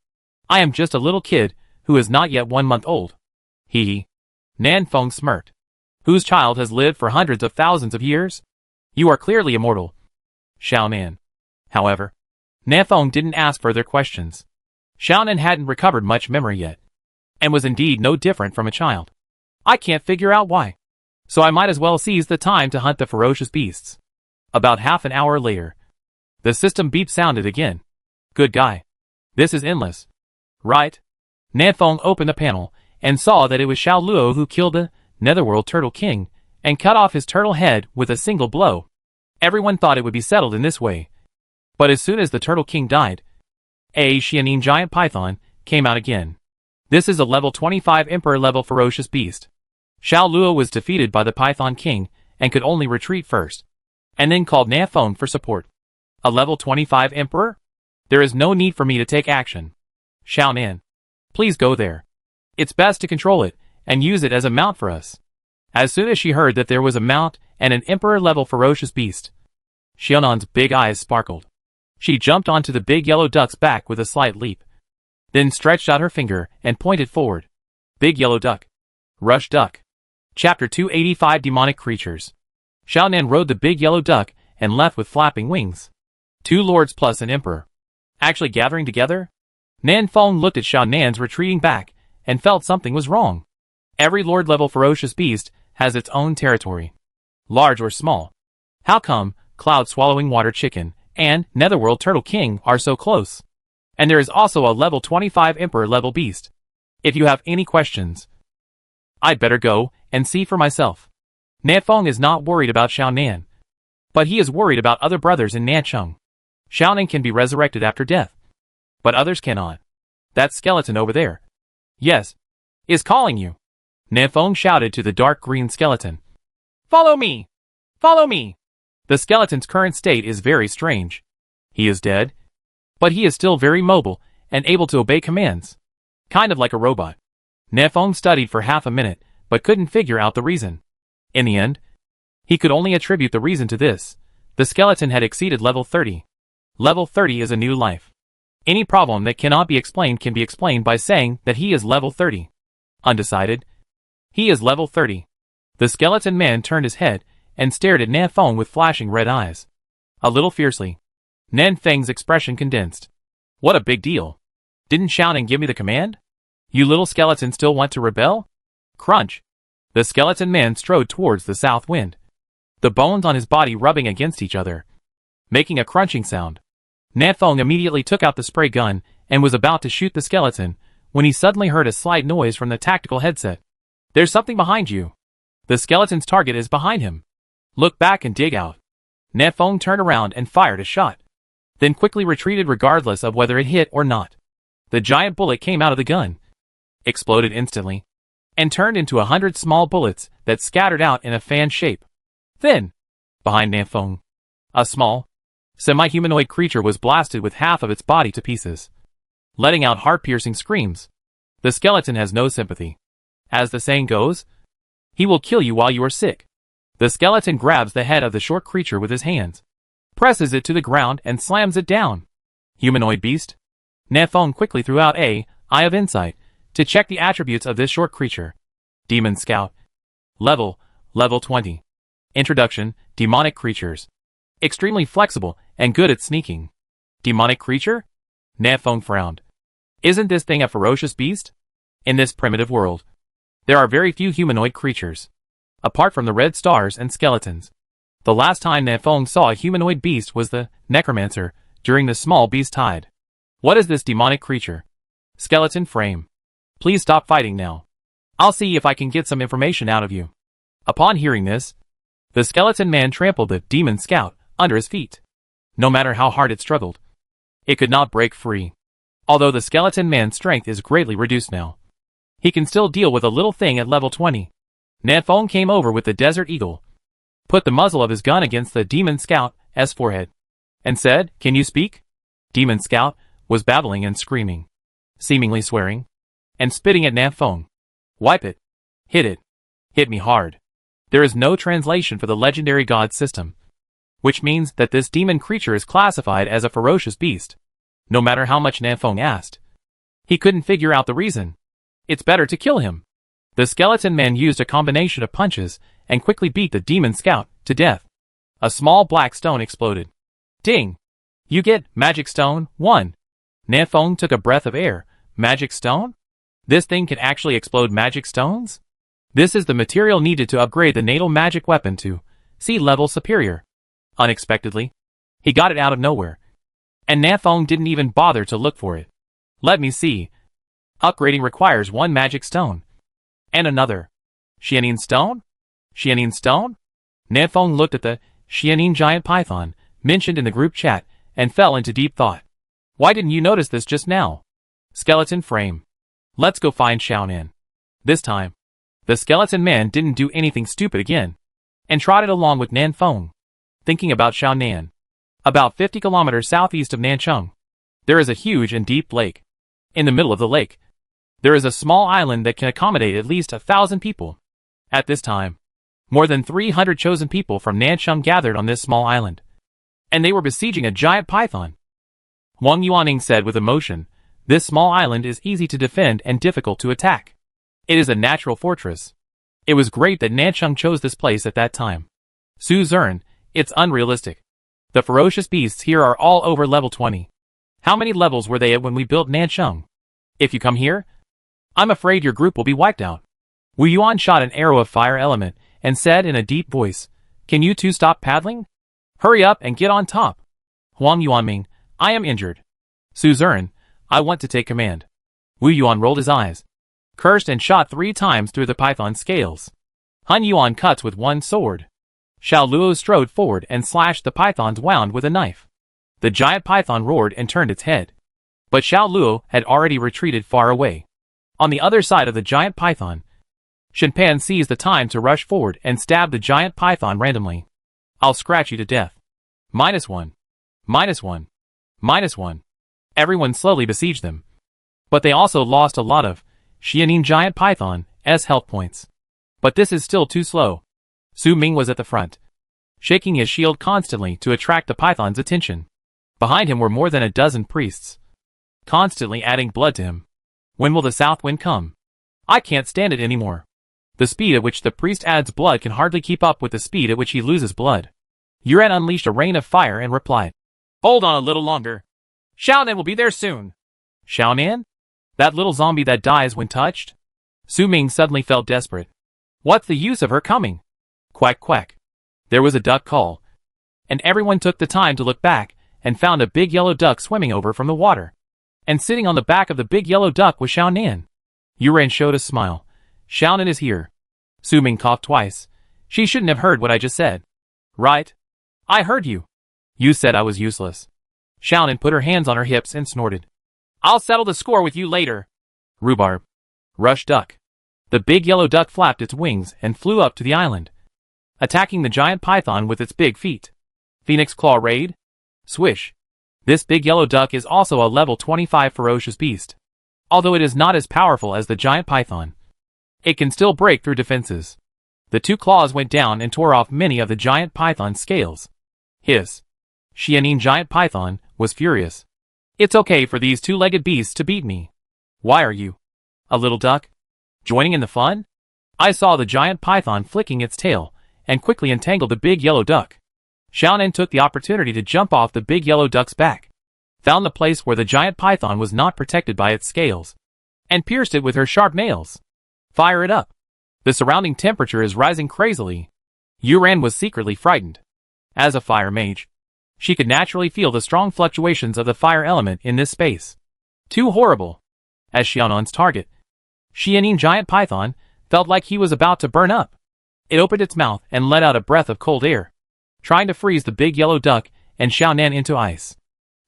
I am just a little kid who is not yet 1 month old. Hee. Nan Feng smirked. Whose child has lived for hundreds of thousands of years? You are clearly immortal. Xiaonan. However, Nan Feng didn't ask further questions. Xiaonan hadn't recovered much memory yet, and was indeed no different from a child. I can't figure out why. So I might as well seize the time to hunt the ferocious beasts. About half an hour later, the system beep sounded again. Good guy. This is endless. Right? Nan Feng opened the panel and saw that it was Xiao Luo who killed the Netherworld Turtle King and cut off his turtle head with a single blow. Everyone thought it would be settled in this way. But as soon as the Turtle King died, a Xianin giant python came out again. This is a level 25 Emperor level ferocious beast. Xiao Luo was defeated by the Python King and could only retreat first, and then called Nan Feng for support. A level 25 Emperor? There is no need for me to take action. Xiaonan, please go there. It's best to control it and use it as a mount for us. As soon as she heard that there was a mount and an Emperor level ferocious beast, Xiaonan's big eyes sparkled. She jumped onto the big yellow duck's back with a slight leap, then stretched out her finger and pointed forward. Big yellow duck. Rush duck. Chapter 285 Demonic Creatures. Xiaonan rode the big yellow duck and left with flapping wings. 2 lords plus an emperor. Actually gathering together? Nan Feng looked at Xiaonan's retreating back and felt something was wrong. Every lord-level ferocious beast has its own territory, large or small. How come Cloud-Swallowing Water Chicken and Netherworld Turtle King are so close? And there is also a level 25 Emperor level beast. If you have any questions, I'd better go and see for myself. Nan Feng is not worried about Xiaonan, but he is worried about other brothers in Nancheng. Xiaonan can be resurrected after death, but others cannot. That skeleton over there, yes, is calling you. Nan Feng shouted to the dark green skeleton. Follow me! Follow me! The skeleton's current state is very strange. He is dead, but he is still very mobile and able to obey commands. Kind of like a robot. Nan Feng studied for half a minute, but couldn't figure out the reason. In the end, he could only attribute the reason to this. The skeleton had exceeded level 30. Level 30 is a new life. Any problem that cannot be explained can be explained by saying that he is level 30. Undecided. He is level 30. The skeleton man turned his head and stared at Nan Feng with flashing red eyes. A little fiercely. Nan Feng's expression condensed. What a big deal. Didn't Xiaonan give me the command? You little skeleton still want to rebel? Crunch. The skeleton man strode towards the south wind. the bones on his body rubbing against each other, making a crunching sound. Nanfeng immediately took out the spray gun and was about to shoot the skeleton when he suddenly heard a slight noise from the tactical headset. There's something behind you. The skeleton's target is behind him. Look back and dig out. Nanfeng turned around and fired a shot, then quickly retreated regardless of whether it hit or not. The giant bullet came out of the gun, exploded instantly, and turned into 100 small bullets that scattered out in a fan shape. Then, behind Nanfeng, a small, semi-humanoid creature was blasted with half of its body to pieces, letting out heart-piercing screams. The skeleton has no sympathy. As the saying goes, he will kill you while you are sick. The skeleton grabs the head of the short creature with his hands, presses it to the ground and slams it down. Humanoid beast? Nanfeng quickly threw out a Eye of Insight to check the attributes of this short creature. Demon Scout. Level 20. Introduction, demonic creatures. Extremely flexible and good at sneaking. Demonic creature? Nanfeng frowned. Isn't this thing a ferocious beast? In this primitive world, there are very few humanoid creatures, apart from the red stars and skeletons. The last time Nanfeng saw a humanoid beast was the necromancer during the small beast tide. What is this demonic creature? Skeleton frame. Please stop fighting now. I'll see if I can get some information out of you. Upon hearing this, the skeleton man trampled the demon scout under his feet. No matter how hard it struggled, it could not break free. Although the skeleton man's strength is greatly reduced now, he can still deal with a little thing at level 20. Nanfeng came over with the Desert Eagle, put the muzzle of his gun against the demon scout's forehead, and said, "Can you speak?" Demon Scout was babbling and screaming, seemingly swearing, and spitting at Nanfeng. Wipe it. Hit it. Hit me hard. There is no translation for the legendary god system, which means that this demon creature is classified as a ferocious beast. No matter how much Nanfeng asked, he couldn't figure out the reason. It's better to kill him. The skeleton man used a combination of punches and quickly beat the demon scout to death. A small black stone exploded. Ding! You get Magic Stone 1. Nanfeng took a breath of air. Magic Stone? This thing can actually explode magic stones? This is the material needed to upgrade the natal magic weapon to C-level superior. Unexpectedly, he got it out of nowhere, and Nanfeng didn't even bother to look for it. Let me see. Upgrading requires 1 magic stone. And another. Xianin stone? Xianin stone? Nanfeng looked at the Xianin giant python mentioned in the group chat and fell into deep thought. Why didn't you notice this just now? Skeleton frame. Let's go find Xiaonan. This time, the skeleton man didn't do anything stupid again, and trotted along with Nanfeng, thinking about Xiaonan. About 50 kilometers southeast of Nancheng, there is a huge and deep lake. In the middle of the lake, there is a small island that can accommodate at least 1,000 people. At this time, more than 300 chosen people from Nancheng gathered on this small island, and they were besieging a giant python. Wang Yuaning said with emotion, "This small island is easy to defend and difficult to attack. It is a natural fortress. It was great that Nancheng chose this place at that time. Su Zern, it's unrealistic. The ferocious beasts here are all over level 20. How many levels were they at when we built Nancheng? If you come here, I'm afraid your group will be wiped out." Wu Yuan shot an arrow of fire element and said in a deep voice, "Can you two stop paddling? Hurry up and get on top." Huang Yuanming, "I am injured." Su Zern, "I want to take command." Wu Yuan rolled his eyes, cursed and shot 3 times through the python's scales. Hun Yuan cuts with 1 sword. Xiao Luo strode forward and slashed the python's wound with a knife. The giant python roared and turned its head, but Xiao Luo had already retreated far away. On the other side of the giant python, Shinpan seized the time to rush forward and stab the giant python randomly. "I'll scratch you to death." -1. -1. -1. Everyone slowly besieged them, but they also lost a lot of Xianin giant python's health points. But this is still too slow. Su Ming was at the front, shaking his shield constantly to attract the python's attention. Behind him were more than a dozen priests, constantly adding blood to him. When will the south wind come? I can't stand it anymore. The speed at which the priest adds blood can hardly keep up with the speed at which he loses blood. Yuan unleashed a rain of fire and replied, "Hold on a little longer. Xiaonan will be there soon." Xiaonan? That little zombie that dies when touched? Su Ming suddenly felt desperate. What's the use of her coming? Quack quack. There was a duck call, and everyone took the time to look back and found a big yellow duck swimming over from the water. And sitting on the back of the big yellow duck was Xiao Nan. Yuran showed a smile. Xiao Nan is here. Su Ming coughed twice. She shouldn't have heard what I just said. Right? I heard you. You said I was useless. Xiao Nan put her hands on her hips and snorted. I'll settle the score with you later. Rhubarb. Rush duck. The big yellow duck flapped its wings and flew up to the island, attacking the giant python with its big feet. Phoenix Claw Raid? Swish. This big yellow duck is also a level 25 ferocious beast. Although it is not as powerful as the giant python, it can still break through defenses. The two claws went down and tore off many of the giant python's scales. Hiss. Xianin giant python was furious. It's okay for these two-legged beasts to beat me. Why are you, a little duck, joining in the fun? I saw the giant python flicking its tail and quickly entangled the big yellow duck. Xiao Nan took the opportunity to jump off the big yellow duck's back, found the place where the giant python was not protected by its scales, and pierced it with her sharp nails. Fire it up. The surrounding temperature is rising crazily. Yuran was secretly frightened. As a fire mage, she could naturally feel the strong fluctuations of the fire element in this space. Too horrible. As Xiaonan's target, Xianin giant python felt like he was about to burn up. It opened its mouth and let out a breath of cold air, trying to freeze the big yellow duck and Xiao Nan into ice.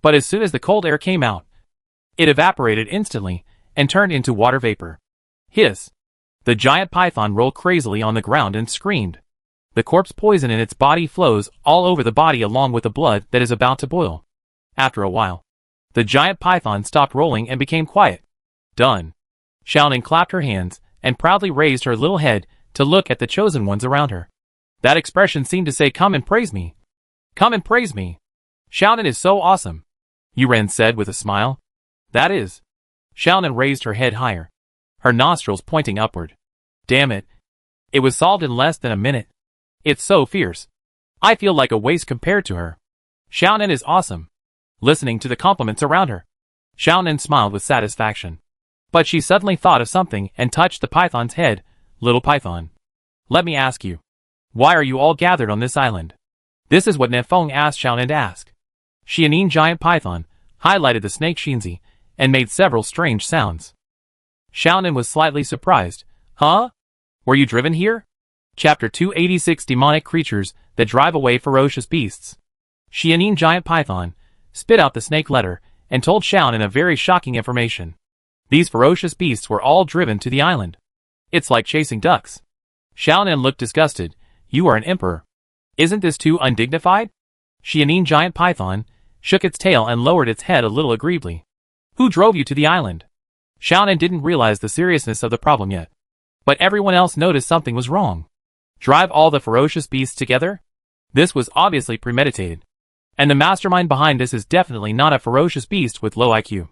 But as soon as the cold air came out, it evaporated instantly and turned into water vapor. Hiss. The giant python rolled crazily on the ground and screamed. The corpse poison in its body flows all over the body along with the blood that is about to boil. After a while, the giant python stopped rolling and became quiet. Done. Xiao Nan clapped her hands and proudly raised her little head to look at the chosen ones around her. That expression seemed to say, come and praise me. Come and praise me. Xiao Nan is so awesome, Yuran said with a smile. That is. Xiao Nan raised her head higher, her nostrils pointing upward. Damn it. It was solved in less than a minute. It's so fierce. I feel like a waste compared to her. Xiao Nan is awesome. Listening to the compliments around her, Xiao Nan smiled with satisfaction. But she suddenly thought of something and touched the python's head. Little python, let me ask you, why are you all gathered on this island? This is what Nefeng asked Xiao Nan to ask. Xianin giant python highlighted the snake Shinzi and made several strange sounds. Xiao Nan was slightly surprised. Huh? Were you driven here? Chapter 286 Demonic Creatures that Drive Away Ferocious Beasts. Xianin giant python spit out the snake letter and told Xiao Nan a very shocking information. These ferocious beasts were all driven to the island. It's like chasing ducks. Xiao Nan looked disgusted. You are an emperor. Isn't this too undignified? Xianin giant python shook its tail and lowered its head a little aggrievedly. Who drove you to the island? Xiao Nan didn't realize the seriousness of the problem yet, but everyone else noticed something was wrong. Drive all the ferocious beasts together? This was obviously premeditated, and the mastermind behind this is definitely not a ferocious beast with low IQ.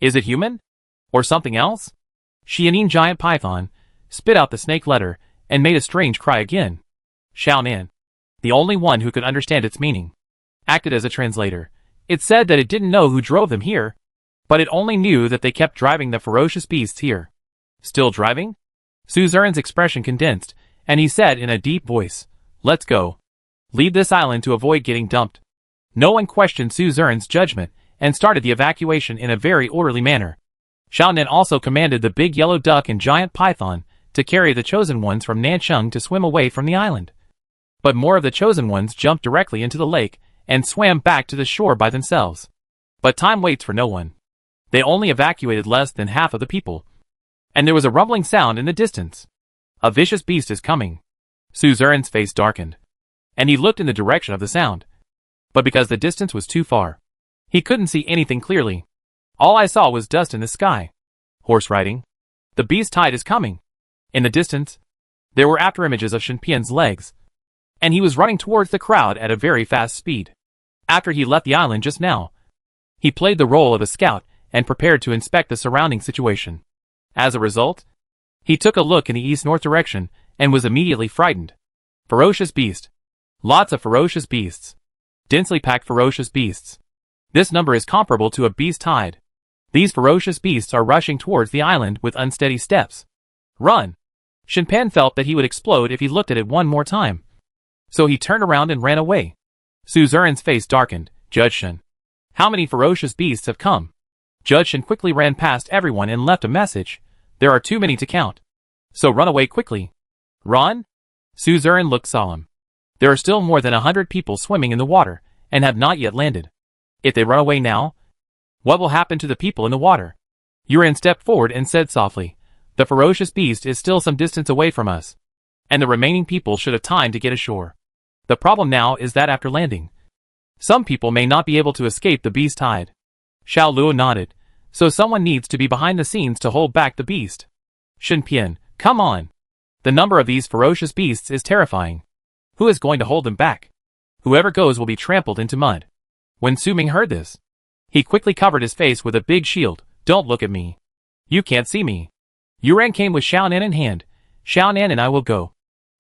Is it human? Or something else? Xianin giant python spit out the snake letter and made a strange cry again. Xiao Nan, the only one who could understand its meaning, acted as a translator. It said that it didn't know who drove them here, but it only knew that they kept driving the ferocious beasts here. Still driving? Su Zern's expression condensed, and he said in a deep voice, let's go. Leave this island to avoid getting dumped. No one questioned Su Zern's judgment and started the evacuation in a very orderly manner. Xiao Nan also commanded the big yellow duck and giant python to carry the chosen ones from Nancheng to swim away from the island. But more of the chosen ones jumped directly into the lake and swam back to the shore by themselves. But time waits for no one. They only evacuated less than half of the people. And there was a rumbling sound in the distance. A vicious beast is coming. Su Zern's face darkened, and he looked in the direction of the sound. But because the distance was too far, he couldn't see anything clearly. All I saw was dust in the sky. Horse riding. The beast tide is coming. In the distance, there were afterimages of Shenpian's legs, and he was running towards the crowd at a very fast speed. After he left the island just now, he played the role of a scout and prepared to inspect the surrounding situation. As a result, he took a look in the east-north direction and was immediately frightened. Ferocious beast. Lots of ferocious beasts. Densely packed ferocious beasts. This number is comparable to a beast tide. These ferocious beasts are rushing towards the island with unsteady steps. Run! Shenpan felt that he would explode if he looked at it one more time. So he turned around and ran away. Su Zhen's face darkened. Judge Shen. How many ferocious beasts have come? Judge Shen quickly ran past everyone and left a message. There are too many to count. So run away quickly. Run? Su Zhen looked solemn. There are still more than 100 people swimming in the water, and have not yet landed. If they run away now, what will happen to the people in the water? Yuran stepped forward and said softly, the ferocious beast is still some distance away from us, and the remaining people should have time to get ashore. The problem now is that after landing, some people may not be able to escape the beast tide. Xiao Luo nodded. So someone needs to be behind the scenes to hold back the beast. Shen Pian, come on. The number of these ferocious beasts is terrifying. Who is going to hold them back? Whoever goes will be trampled into mud. When Su Ming heard this, he quickly covered his face with a big shield. Don't look at me. You can't see me. Yuran came with Xiaonan in hand. Xiaonan and I will go.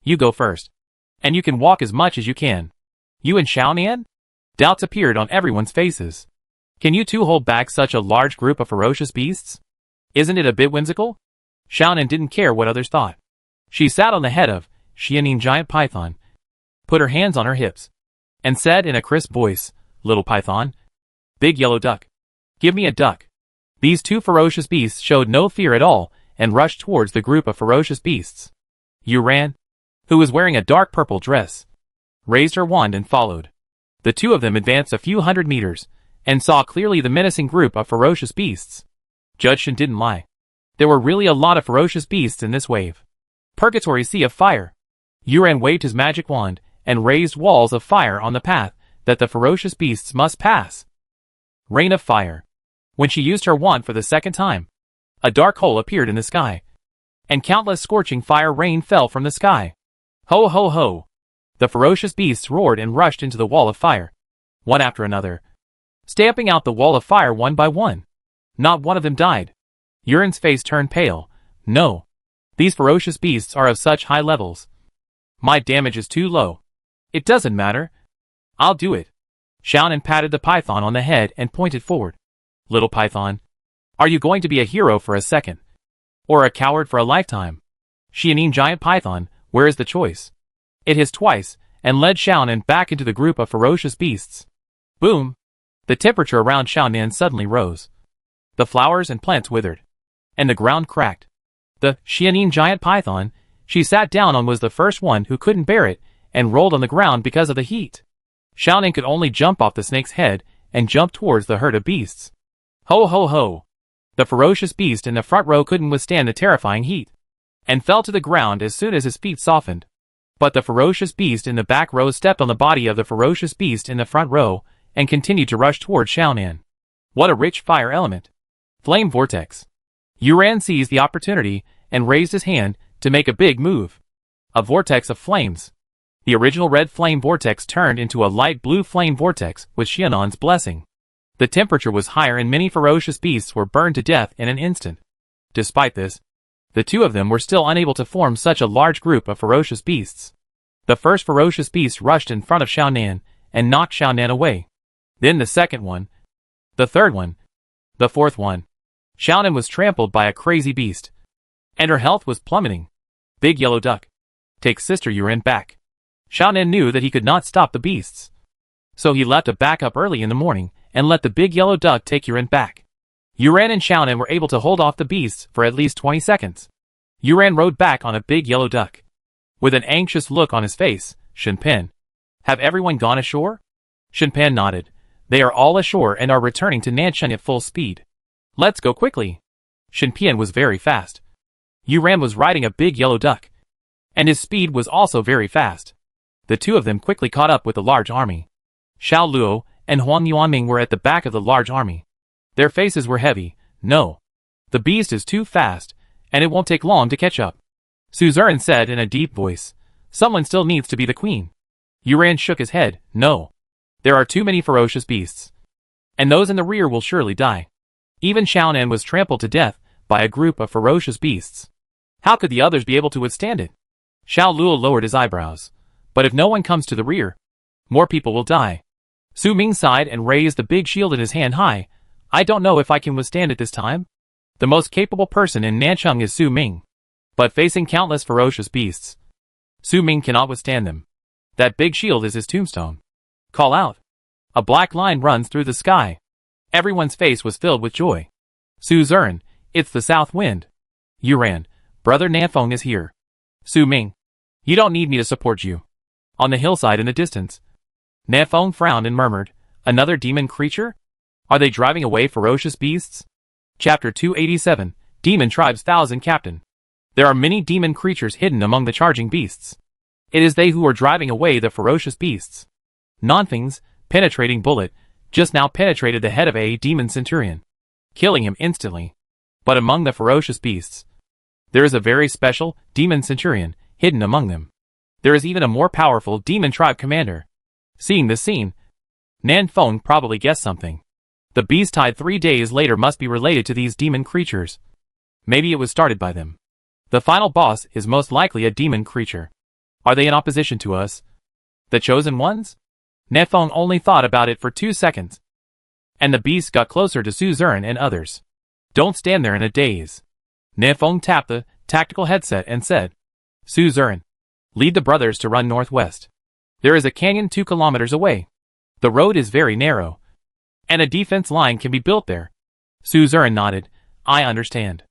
You go first. And you can walk as much as you can. You and Xiaonan? Doubts appeared on everyone's faces. Can you two hold back such a large group of ferocious beasts? Isn't it a bit whimsical? Xiaonan didn't care what others thought. She sat on the head of Xianin giant python, put her hands on her hips, and said in a crisp voice, Little python, big yellow duck, give me a duck. These two ferocious beasts showed no fear at all and rushed towards the group of ferocious beasts. Yuran, who was wearing a dark purple dress, raised her wand and followed. The two of them advanced a few hundred meters, and saw clearly the menacing group of ferocious beasts. Judge Shen didn't lie. There were really a lot of ferocious beasts in this wave. Purgatory Sea of Fire. Yuran waved his magic wand, and raised walls of fire on the path that the ferocious beasts must pass. Rain of Fire. When she used her wand for the second time, a dark hole appeared in the sky, and countless scorching fire rain fell from the sky. Ho ho ho! The ferocious beasts roared and rushed into the wall of fire, one after another, stamping out the wall of fire one by one. Not one of them died. Yuran's face turned pale. No. These ferocious beasts are of such high levels. My damage is too low. It doesn't matter. I'll do it. Xiaonan patted the python on the head and pointed forward. Little python, are you going to be a hero for a second? Or a coward for a lifetime? Xianin giant python, where is the choice? It hissed twice, and led Xiaonan back into the group of ferocious beasts. Boom! The temperature around Xiaonan suddenly rose. The flowers and plants withered, and the ground cracked. The Xianin giant python she sat down on was the first one who couldn't bear it and rolled on the ground because of the heat. Xiaonan could only jump off the snake's head and jump towards the herd of beasts. Ho ho ho! The ferocious beast in the front row couldn't withstand the terrifying heat, and fell to the ground as soon as his feet softened. But the ferocious beast in the back row stepped on the body of the ferocious beast in the front row, and continued to rush toward Xiaonan. What a rich fire element! Flame Vortex. Yuran seized the opportunity and raised his hand to make a big move. A vortex of flames. The original red flame vortex turned into a light blue flame vortex with Xianan's blessing. The temperature was higher and many ferocious beasts were burned to death in an instant. Despite this, the two of them were still unable to form such a large group of ferocious beasts. The first ferocious beast rushed in front of Xiaonan and knocked Xiaonan away. Then the second one. The third one. The fourth one. Xiaonan was trampled by a crazy beast, and her health was plummeting. Big yellow duck, take Sister Yuran back. Xiaonan knew that he could not stop the beasts, so he left a backup early in the morning and let the big yellow duck take Yuran back. Yuran and Xiaonan were able to hold off the beasts for at least 20 seconds. Yuran rode back on a big yellow duck. With an anxious look on his face, Shenpen, have everyone gone ashore? Shenpen nodded. They are all ashore and are returning to Nanshan at full speed. Let's go quickly. Shenpian was very fast. Yuran was riding a big yellow duck, and his speed was also very fast. The two of them quickly caught up with the large army. Xiao Luo and Huang Yuanming were at the back of the large army. Their faces were heavy. No. The beast is too fast, and it won't take long to catch up. Su Zhen said in a deep voice. Someone still needs to be the queen. Yuran shook his head. No. There are too many ferocious beasts, and those in the rear will surely die. Even Xiaonan was trampled to death by a group of ferocious beasts. How could the others be able to withstand it? Xiao Luo lowered his eyebrows. But if no one comes to the rear, more people will die. Su Ming sighed and raised the big shield in his hand high. I don't know if I can withstand it this time. The most capable person in Nanchang is Su Ming, but facing countless ferocious beasts, Su Ming cannot withstand them. That big shield is his tombstone. Call out. A black line runs through the sky. Everyone's face was filled with joy. Suzerain, it's the south wind. Yuran, brother Nanfeng is here. Su Ming, you don't need me to support you. On the hillside in the distance, Nanfeng frowned and murmured, another demon creature? Are they driving away ferocious beasts? Chapter 287, Demon Tribe's Thousand Captain. There are many demon creatures hidden among the charging beasts. It is they who are driving away the ferocious beasts. Nanfeng's penetrating bullet just now penetrated the head of a demon centurion, killing him instantly. But among the ferocious beasts, there is a very special demon centurion hidden among them. There is even a more powerful demon tribe commander. Seeing this scene, Nanfeng probably guessed something. The beast tide 3 days later must be related to these demon creatures. Maybe it was started by them. The final boss is most likely a demon creature. Are they in opposition to us? The chosen ones? Nanfeng only thought about it for 2 seconds. And the beast got closer to Suzerain and others. Don't stand there in a daze. Nanfeng tapped the tactical headset and said, Suzerain, lead the brothers to run northwest. There is a canyon 2 kilometers away. The road is very narrow, and a defense line can be built there. Suzerain nodded. I understand.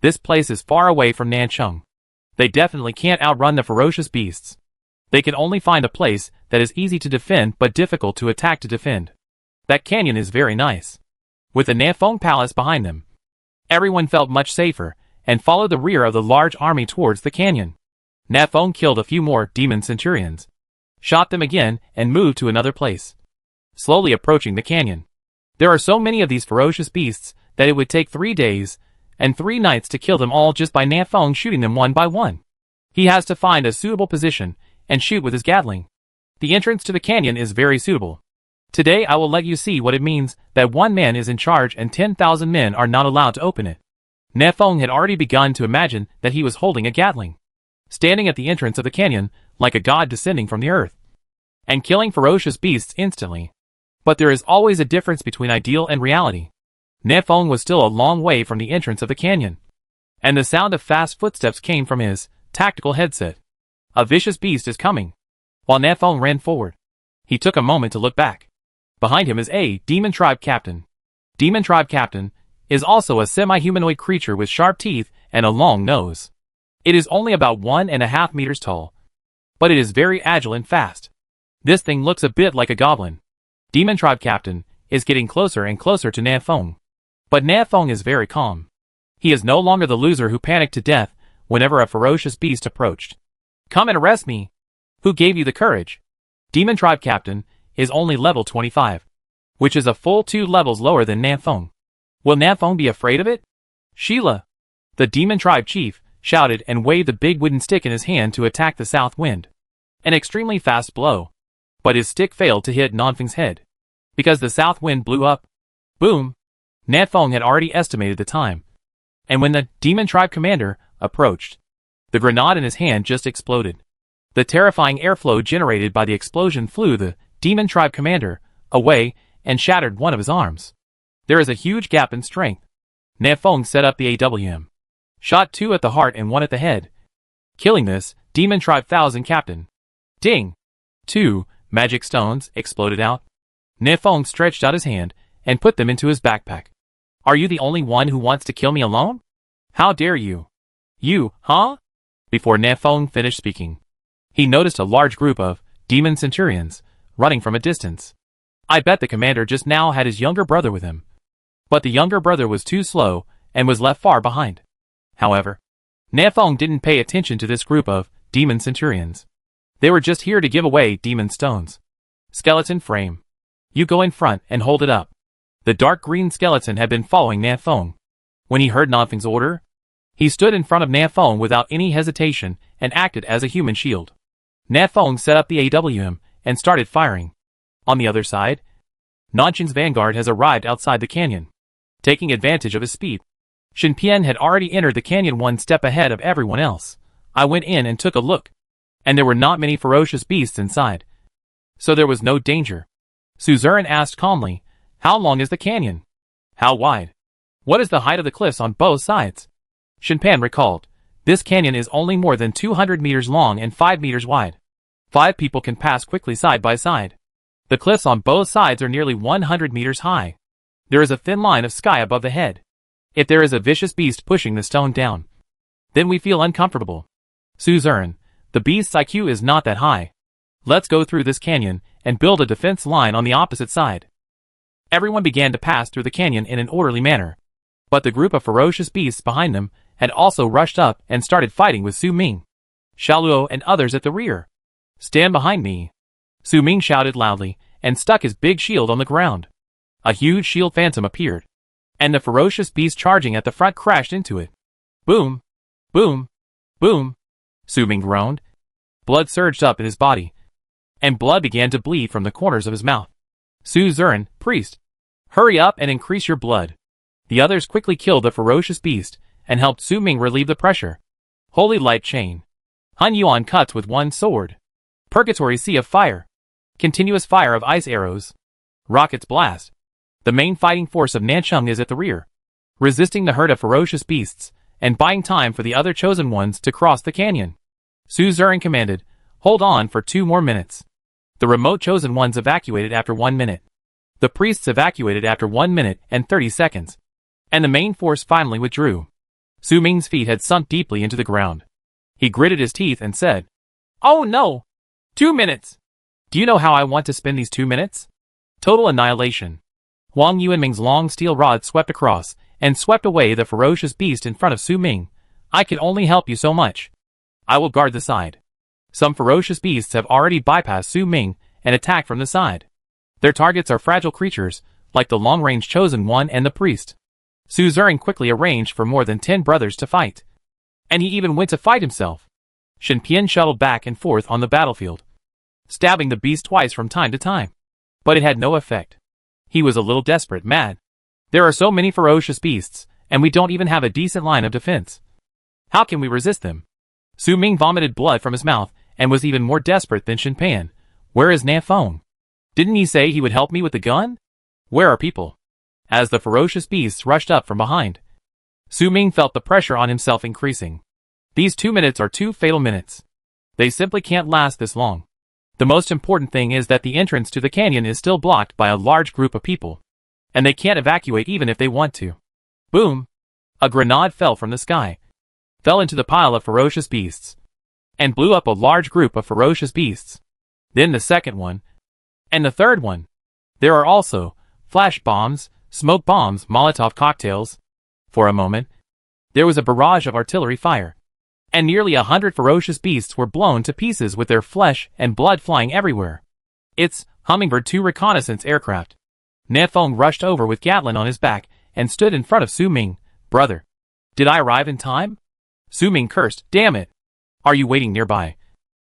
This place is far away from Nancheng. They definitely can't outrun the ferocious beasts. They can only find a place that is easy to defend but difficult to attack to defend. That canyon is very nice. With the Nanfeng Palace behind them, everyone felt much safer and followed the rear of the large army towards the canyon. Nanfeng killed a few more demon centurions, shot them again, and moved to another place, slowly approaching the canyon. There are so many of these ferocious beasts that it would take 3 days and 3 nights to kill them all just by Nanfeng shooting them one by one. He has to find a suitable position and shoot with his Gatling. The entrance to the canyon is very suitable. Today I will let you see what it means that one man is in charge and 10,000 men are not allowed to open it. Nanfeng had already begun to imagine that he was holding a Gatling, standing at the entrance of the canyon like a god descending from the earth, and killing ferocious beasts instantly. But there is always a difference between ideal and reality. Nanfeng was still a long way from the entrance of the canyon, and the sound of fast footsteps came from his tactical headset. A vicious beast is coming. While Nanfeng ran forward, he took a moment to look back. Behind him is a Demon Tribe Captain. Demon Tribe Captain is also a semi-humanoid creature with sharp teeth and a long nose. It is only about 1.5 meters tall, but it is very agile and fast. This thing looks a bit like a goblin. Demon Tribe Captain is getting closer and closer to Nanfeng. But Nanfeng is very calm. He is no longer the loser who panicked to death whenever a ferocious beast approached. Come and arrest me. Who gave you the courage? Demon Tribe Captain is only level 25, which is a full 2 levels lower than Nanfeng. Will Nanfeng be afraid of it? Sheila, the Demon Tribe Chief, shouted and waved the big wooden stick in his hand to attack the south wind. An extremely fast blow. But his stick failed to hit Nanfeng's head, because the south wind blew up. Boom! Nanfeng had already estimated the time, and when the Demon Tribe commander approached, the grenade in his hand just exploded. The terrifying airflow generated by the explosion flew the Demon Tribe commander away and shattered one of his arms. There is a huge gap in strength. Nanfeng set up the AWM, shot 2 at the heart and 1 at the head, killing this Demon Tribe 1000 captain. Ding! 2 magic stones exploded out. Nanfeng stretched out his hand and put them into his backpack. Are you the only one who wants to kill me alone? How dare you? You, huh? Before Nanfeng finished speaking, he noticed a large group of demon centurions running from a distance. I bet the commander just now had his younger brother with him. But the younger brother was too slow and was left far behind. However, Nanfeng didn't pay attention to this group of demon centurions. They were just here to give away demon stones. Skeleton frame. You go in front and hold it up. The dark green skeleton had been following Nanfeng. When he heard Nanfeng's order, he stood in front of Nanfeng without any hesitation and acted as a human shield. Nanfeng set up the AWM and started firing. On the other side, Nancheng's vanguard has arrived outside the canyon, taking advantage of his speed. Shinpian had already entered the canyon 1 step ahead of everyone else. I went in and took a look, and there were not many ferocious beasts inside, so there was no danger. Suzerain asked calmly, how long is the canyon? How wide? What is the height of the cliffs on both sides? Shinpan recalled, this canyon is only more than 200 meters long and 5 meters wide. 5 people can pass quickly side by side. The cliffs on both sides are nearly 100 meters high. There is a thin line of sky above the head. If there is a vicious beast pushing the stone down, then we feel uncomfortable. Suzerain, the beast's IQ is not that high. Let's go through this canyon and build a defense line on the opposite side. Everyone began to pass through the canyon in an orderly manner. But the group of ferocious beasts behind them had also rushed up and started fighting with Su Ming, Xiaoluo and others at the rear. Stand behind me. Su Ming shouted loudly and stuck his big shield on the ground. A huge shield phantom appeared, and the ferocious beast charging at the front crashed into it. Boom! Boom! Boom! Su Ming groaned. Blood surged up in his body, and blood began to bleed from the corners of his mouth. Suzerain, priest, hurry up and increase your blood. The others quickly killed the ferocious beast and helped Su Ming relieve the pressure. Holy light chain. Han Yuan cuts with one sword. Purgatory sea of fire. Continuous fire of ice arrows. Rockets blast. The main fighting force of Nancheng is at the rear, resisting the herd of ferocious beasts and buying time for the other chosen ones to cross the canyon. Suzerain commanded, hold on for 2 more minutes. The remote chosen ones evacuated after 1 minute. The priests evacuated after 1 minute and 30 seconds. And the main force finally withdrew. Su Ming's feet had sunk deeply into the ground. He gritted his teeth and said, "Oh no! 2 minutes! Do you know how I want to spend these 2 minutes? Total annihilation." Wang Yuanming's long steel rod swept across and swept away the ferocious beast in front of Su Ming. "I can only help you so much. I will guard the side." Some ferocious beasts have already bypassed Su Ming and attacked from the side. Their targets are fragile creatures, like the long-range chosen one and the priest. Suzerain quickly arranged for more than 10 brothers to fight. And he even went to fight himself. Shen Pian shuttled back and forth on the battlefield, stabbing the beast twice from time to time. But it had no effect. He was a little desperate, mad. There are so many ferocious beasts, and we don't even have a decent line of defense. How can we resist them? Su Ming vomited blood from his mouth and was even more desperate than Shen Pan. Where is Nanfeng? Didn't he say he would help me with the gun? Where are people? As the ferocious beasts rushed up from behind, Su Ming felt the pressure on himself increasing. These 2 minutes are 2 fatal minutes. They simply can't last this long. The most important thing is that the entrance to the canyon is still blocked by a large group of people, and they can't evacuate even if they want to. Boom! A grenade fell from the sky, fell into the pile of ferocious beasts, and blew up a large group of ferocious beasts. Then the second one, and the third one. There are also flash bombs, smoke bombs, Molotov cocktails. For a moment, there was a barrage of artillery fire, and nearly 100 ferocious beasts were blown to pieces with their flesh and blood flying everywhere. It's Hummingbird 2 reconnaissance aircraft. Nanfeng rushed over with Gatlin on his back and stood in front of Su Ming. Brother, did I arrive in time? Su Ming cursed, damn it. Are you waiting nearby?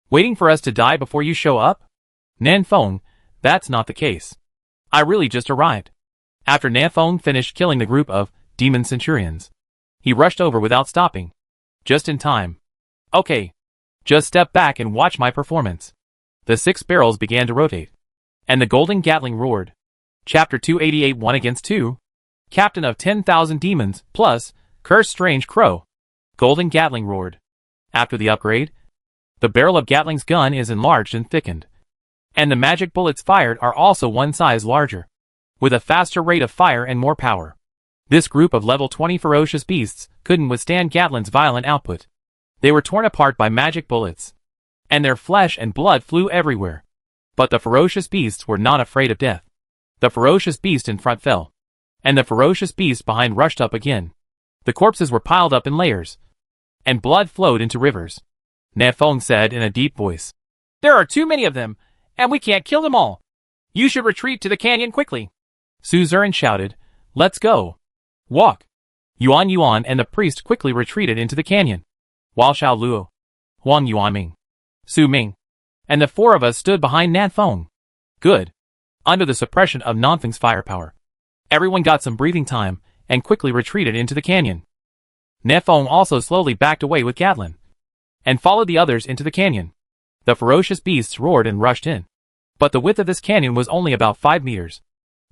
Waiting for us to die before you show up? Nanfeng, that's not the case. I really just arrived. After Nanfeng finished killing the group of demon centurions, he rushed over without stopping. Just in time. Okay. Just step back and watch my performance. The 6 barrels began to rotate, and the golden Gatling roared. Chapter 288 1 against 2. Captain of 10,000 demons, plus, cursed strange crow. Golden Gatling roared. After the upgrade, the barrel of Gatling's gun is enlarged and thickened, and the magic bullets fired are also 1 size larger, with a faster rate of fire and more power. This group of level 20 ferocious beasts couldn't withstand Gatlin's violent output. They were torn apart by magic bullets, and their flesh and blood flew everywhere. But the ferocious beasts were not afraid of death. The ferocious beast in front fell, and the ferocious beast behind rushed up again. The corpses were piled up in layers, and blood flowed into rivers. Nanfeng said in a deep voice, "There are too many of them, and we can't kill them all. You should retreat to the canyon quickly." Suzerain shouted, "Let's go. Walk." Yuan and the priest quickly retreated into the canyon, while Xiaoluo, Wang Yuanming, Su Ming, and the 4 of us stood behind Nanfeng. Good. Under the suppression of Nanfeng's firepower, everyone got some breathing time and quickly retreated into the canyon. Nanfeng also slowly backed away with Gatlin, and followed the others into the canyon. The ferocious beasts roared and rushed in, but the width of this canyon was only about 5 meters,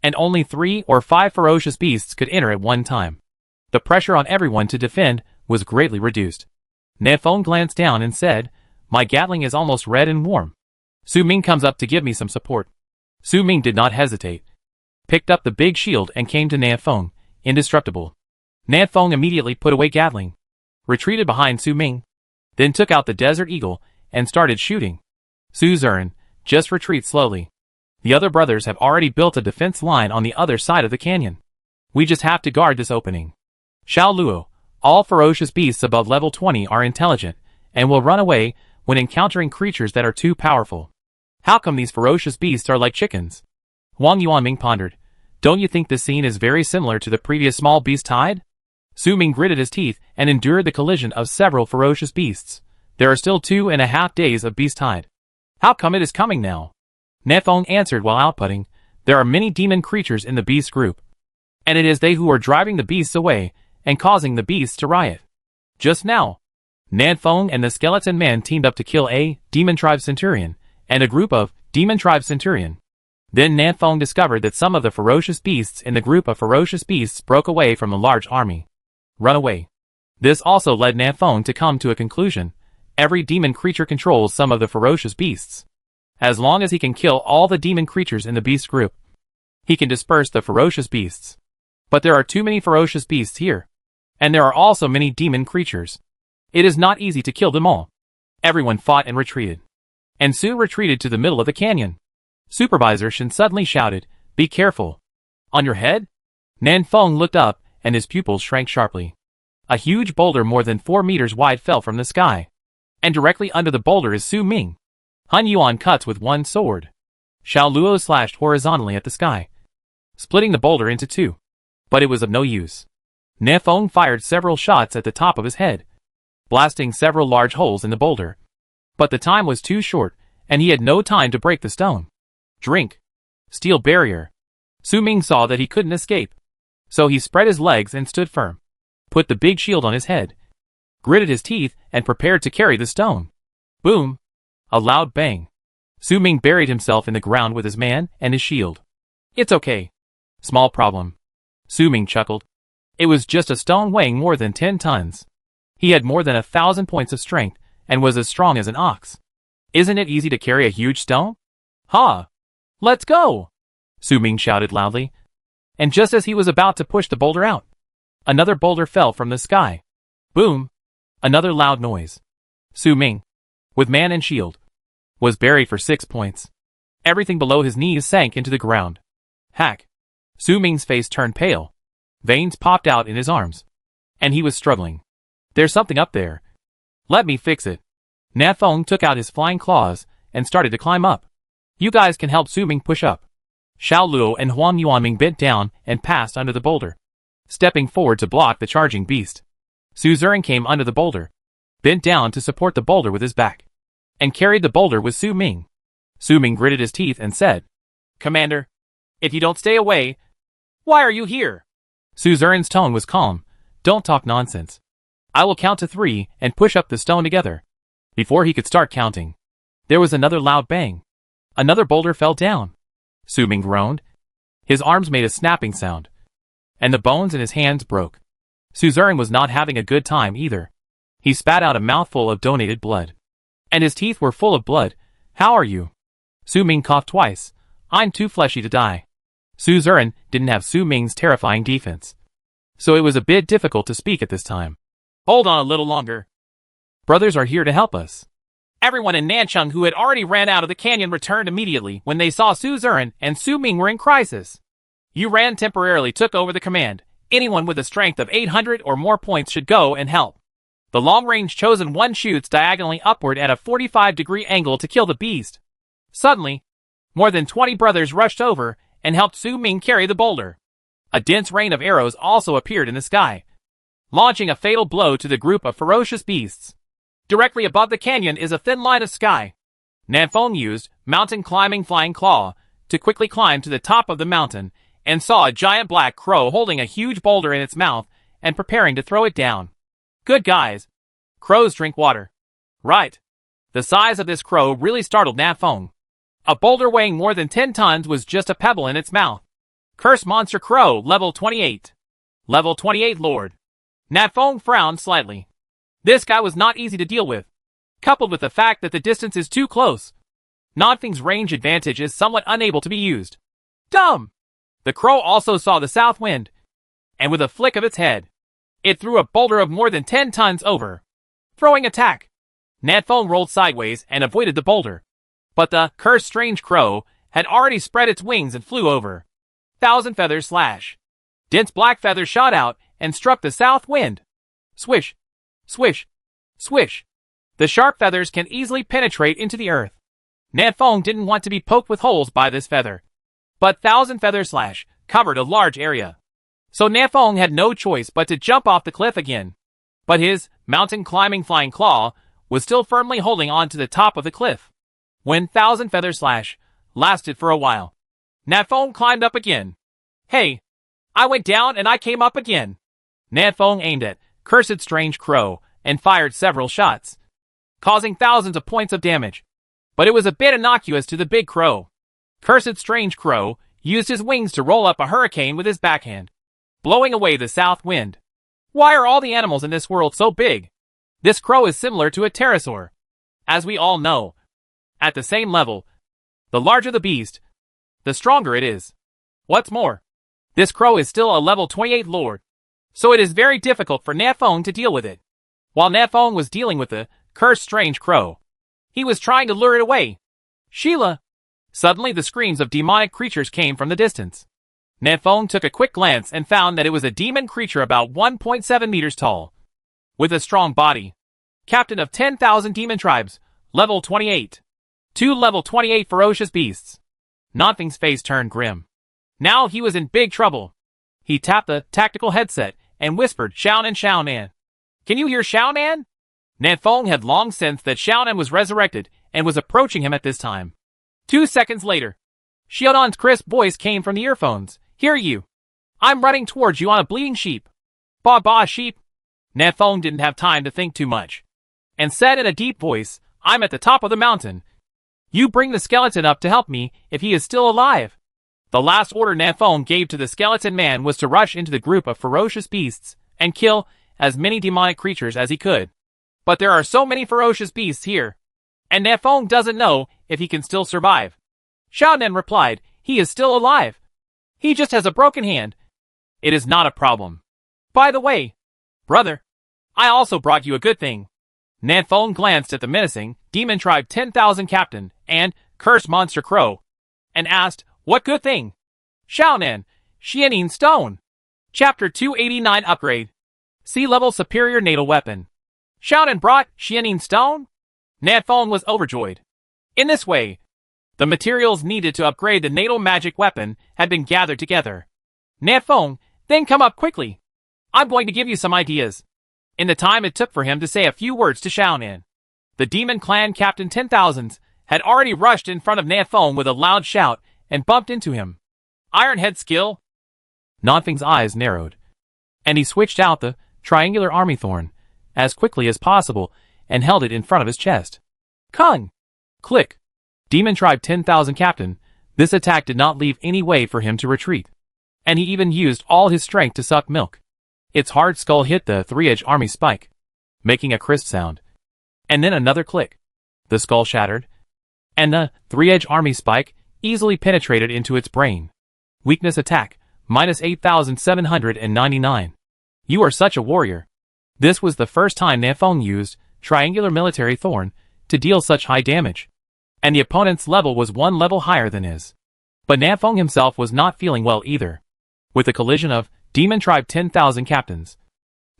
and only 3 or 5 ferocious beasts could enter at one time. The pressure on everyone to defend was greatly reduced. Nanfeng glanced down and said, "My Gatling is almost red and warm. Su Ming comes up to give me some support. Su Ming did not hesitate. Picked up the big shield and came to Nan Feng, indestructible. Nan Feng immediately put away Gatling, retreated behind Su Ming, then took out the Desert Eagle and started shooting. Su Zern, just retreat slowly. The other brothers have already built a defense line on the other side of the canyon. We just have to guard this opening. Xiao Luo, all ferocious beasts above level 20 are intelligent, and will run away when encountering creatures that are too powerful. How come these ferocious beasts are like chickens? Wang Yuanming pondered. Don't you think this scene is very similar to the previous small beast tide? Su Ming gritted his teeth and endured the collision of several ferocious beasts. There are still 2.5 days of beast tide. How come it is coming now? Nan Feng answered while outputting. There are many demon creatures in the beast group, and it is they who are driving the beasts away and causing the beasts to riot. Just now, Nan Feng and the skeleton man teamed up to kill a demon tribe centurion and a group of demon tribe centurion. Then Nan Feng discovered that some of the ferocious beasts in the group of ferocious beasts broke away from a large army. Run away. This also led Nan Feng to come to a conclusion. Every demon creature controls some of the ferocious beasts. As long as he can kill all the demon creatures in the beast group, he can disperse the ferocious beasts. But there are too many ferocious beasts here. And there are also many demon creatures. It is not easy to kill them all. Everyone fought and retreated. And soon retreated to the middle of the canyon. Supervisor Shen suddenly shouted, "Be careful. On your head?" Nan Feng looked up, and his pupils shrank sharply. A huge boulder more than 4 meters wide fell from the sky. And directly under the boulder is Su Ming. Hun Yuan cuts with one sword. Xiao Luo slashed horizontally at the sky, splitting the boulder into 2. But it was of no use. Nan Feng fired several shots at the top of his head, blasting several large holes in the boulder. But the time was too short, and he had no time to break the stone. Drink. Steel barrier. Su Ming saw that he couldn't escape. So he spread his legs and stood firm, put the big shield on his head, gritted his teeth, and prepared to carry the stone. Boom! A loud bang. Su Ming buried himself in the ground with his man and his shield. It's okay. Small problem. Su Ming chuckled. It was just a stone weighing more than 10 tons. He had more than 1,000 points of strength and was as strong as an ox. Isn't it easy to carry a huge stone? Ha! Let's go! Su Ming shouted loudly. And just as he was about to push the boulder out, another boulder fell from the sky. Boom! Another loud noise. Su Ming, with man and shield, was buried for 6 points. Everything below his knees sank into the ground. Hack! Su Ming's face turned pale. Veins popped out in his arms. And he was struggling. There's something up there. Let me fix it. Nan Feng took out his flying claws and started to climb up. You guys can help Su Ming push up. Xiao Luo and Huang Yuanming bent down and passed under the boulder, stepping forward to block the charging beast. Su Zern came under the boulder, bent down to support the boulder with his back, and carried the boulder with Su Ming. Su Ming gritted his teeth and said, "Commander, if you don't stay away, why are you here?" Su Zern's tone was calm. Don't talk nonsense. I will count to 3 and push up the stone together. Before he could start counting, there was another loud bang. Another boulder fell down. Su Ming groaned. His arms made a snapping sound, and the bones in his hands broke. Su Zern was not having a good time either. He spat out a mouthful of donated blood, and his teeth were full of blood. How are you? Su Ming coughed twice. I'm too fleshy to die. Su Zern didn't have Su Ming's terrifying defense, so it was a bit difficult to speak at this time. Hold on a little longer. Brothers are here to help us. Everyone in Nancheng who had already ran out of the canyon returned immediately when they saw Su Zern and Su Ming were in crisis. Yu Ran temporarily took over the command. Anyone with a strength of 800 or more points should go and help. The long-range chosen one shoots diagonally upward at a 45-degree angle to kill the beast. Suddenly, more than 20 brothers rushed over and helped Su Ming carry the boulder. A dense rain of arrows also appeared in the sky, launching a fatal blow to the group of ferocious beasts. Directly above the canyon is a thin line of sky. Nan Feng used mountain climbing flying claw to quickly climb to the top of the mountain and saw a giant black crow holding a huge boulder in its mouth and preparing to throw it down. Good guys. Crows drink water. Right. The size of this crow really startled Nan Feng. A boulder weighing more than 10 tons was just a pebble in its mouth. Curse monster crow, level 28. Level 28 lord. Nan Feng frowned slightly. This guy was not easy to deal with, coupled with the fact that the distance is too close. Nodfing's range advantage is somewhat unable to be used. Dumb! The crow also saw the south wind, and with a flick of its head, it threw a boulder of more than 10 tons over. Throwing attack. Nafong rolled sideways and avoided the boulder. But the cursed strange crow had already spread its wings and flew over. Thousand feathers slash. Dense black feathers shot out and struck the south wind. Swish, swish, swish. The sharp feathers can easily penetrate into the earth. Nafong didn't want to be poked with holes by this feather. But thousand feather slash covered a large area. So Nafong had no choice but to jump off the cliff again. But his mountain climbing flying claw was still firmly holding on to the top of the cliff. When thousand feather slash lasted for a while, Nafong climbed up again. Hey, I went down and I came up again. Nafong aimed at cursed strange crow and fired several shots, causing thousands of points of damage. But it was a bit innocuous to the big crow. Cursed strange crow used his wings to roll up a hurricane with his backhand, blowing away the south wind. Why are all the animals in this world so big? This crow is similar to a pterosaur. As we all know, at the same level, the larger the beast, the stronger it is. What's more, this crow is still a level 28 lord, so it is very difficult for Nafong to deal with it. While Nafong was dealing with the cursed strange crow, he was trying to lure it away. Sheila! Suddenly the screams of demonic creatures came from the distance. Nafong took a quick glance and found that it was a demon creature about 1.7 meters tall, with a strong body. Captain of 10,000 demon tribes, level 28. 2 level 28 ferocious beasts. Nodfing's face turned grim. Now he was in big trouble. He tapped the tactical headset and whispered, Xiaonan, Xiaonan. Can you hear Xiaonan? Nafong had long sensed that Xiaonan was resurrected and was approaching him at this time. 2 seconds later, Xiaonan's crisp voice came from the earphones. Hear you. I'm running towards you on a bleeding sheep. Ba ba sheep. Nafong didn't have time to think too much, and said in a deep voice, I'm at the top of the mountain. You bring the skeleton up to help me if he is still alive. The last order Nafong gave to the skeleton man was to rush into the group of ferocious beasts and kill as many demonic creatures as he could. But there are so many ferocious beasts here, and Nafong doesn't know if he can still survive. Xiaonan replied, he is still alive. He just has a broken hand. It is not a problem. By the way, brother, I also brought you a good thing. Nafong glanced at the menacing demon tribe 10,000 captain and cursed monster crow, and asked, what good thing? Xiaonan, Xianin Stone. Chapter 289 Upgrade. Sea-level superior natal weapon. Xiaonan brought Xianin Stone? Nafong was overjoyed. In this way, the materials needed to upgrade the natal magic weapon had been gathered together. Nafong, then come up quickly. I'm going to give you some ideas. In the time it took for him to say a few words to Xiaonan, the demon clan captain 10,000s had already rushed in front of Nafong with a loud shout and bumped into him. Ironhead skill? Nodfing's eyes narrowed, and he switched out the triangular army thorn as quickly as possible and held it in front of his chest. Kung! Click! Demon tribe 10,000 captain, this attack did not leave any way for him to retreat, and he even used all his strength to suck milk. Its hard skull hit the three-edged army spike, making a crisp sound. And then another click. The skull shattered, and the three-edged army spike easily penetrated into its brain. Weakness attack, minus 8,799. You are such a warrior. This was the first time Nafong used triangular military thorn to deal such high damage, and the opponent's level was 1 level higher than his. But Nafong himself was not feeling well either. With the collision of Demon Tribe 10,000 captains,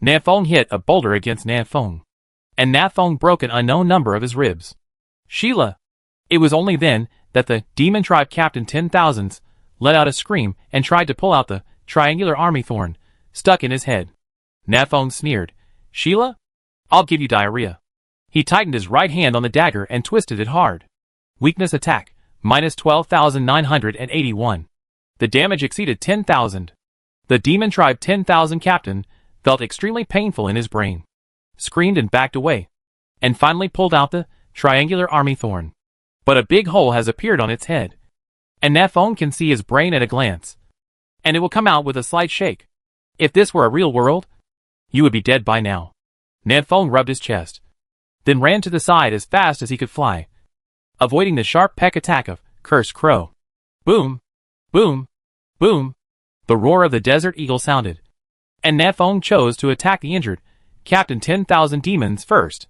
Nafong hit a boulder against Nafong, and Nafong broke an unknown number of his ribs. Sheila! It was only then that the Demon Tribe Captain 10,000s let out a scream and tried to pull out the triangular army thorn stuck in his head. Nafong sneered, Sheila? I'll give you diarrhea. He tightened his right hand on the dagger and twisted it hard. Weakness attack, minus 12,981. The damage exceeded 10,000. The Demon Tribe 10,000 captain felt extremely painful in his brain, screamed and backed away, and finally pulled out the triangular army thorn. But a big hole has appeared on its head, and Nafong can see his brain at a glance, and it will come out with a slight shake. If this were a real world, you would be dead by now. Nafong rubbed his chest, then ran to the side as fast as he could fly. avoiding the sharp peck attack of Cursed Crow. Boom! Boom! Boom! The roar of the Desert Eagle sounded, and Nafong chose to attack the injured Captain 10,000 Demons first.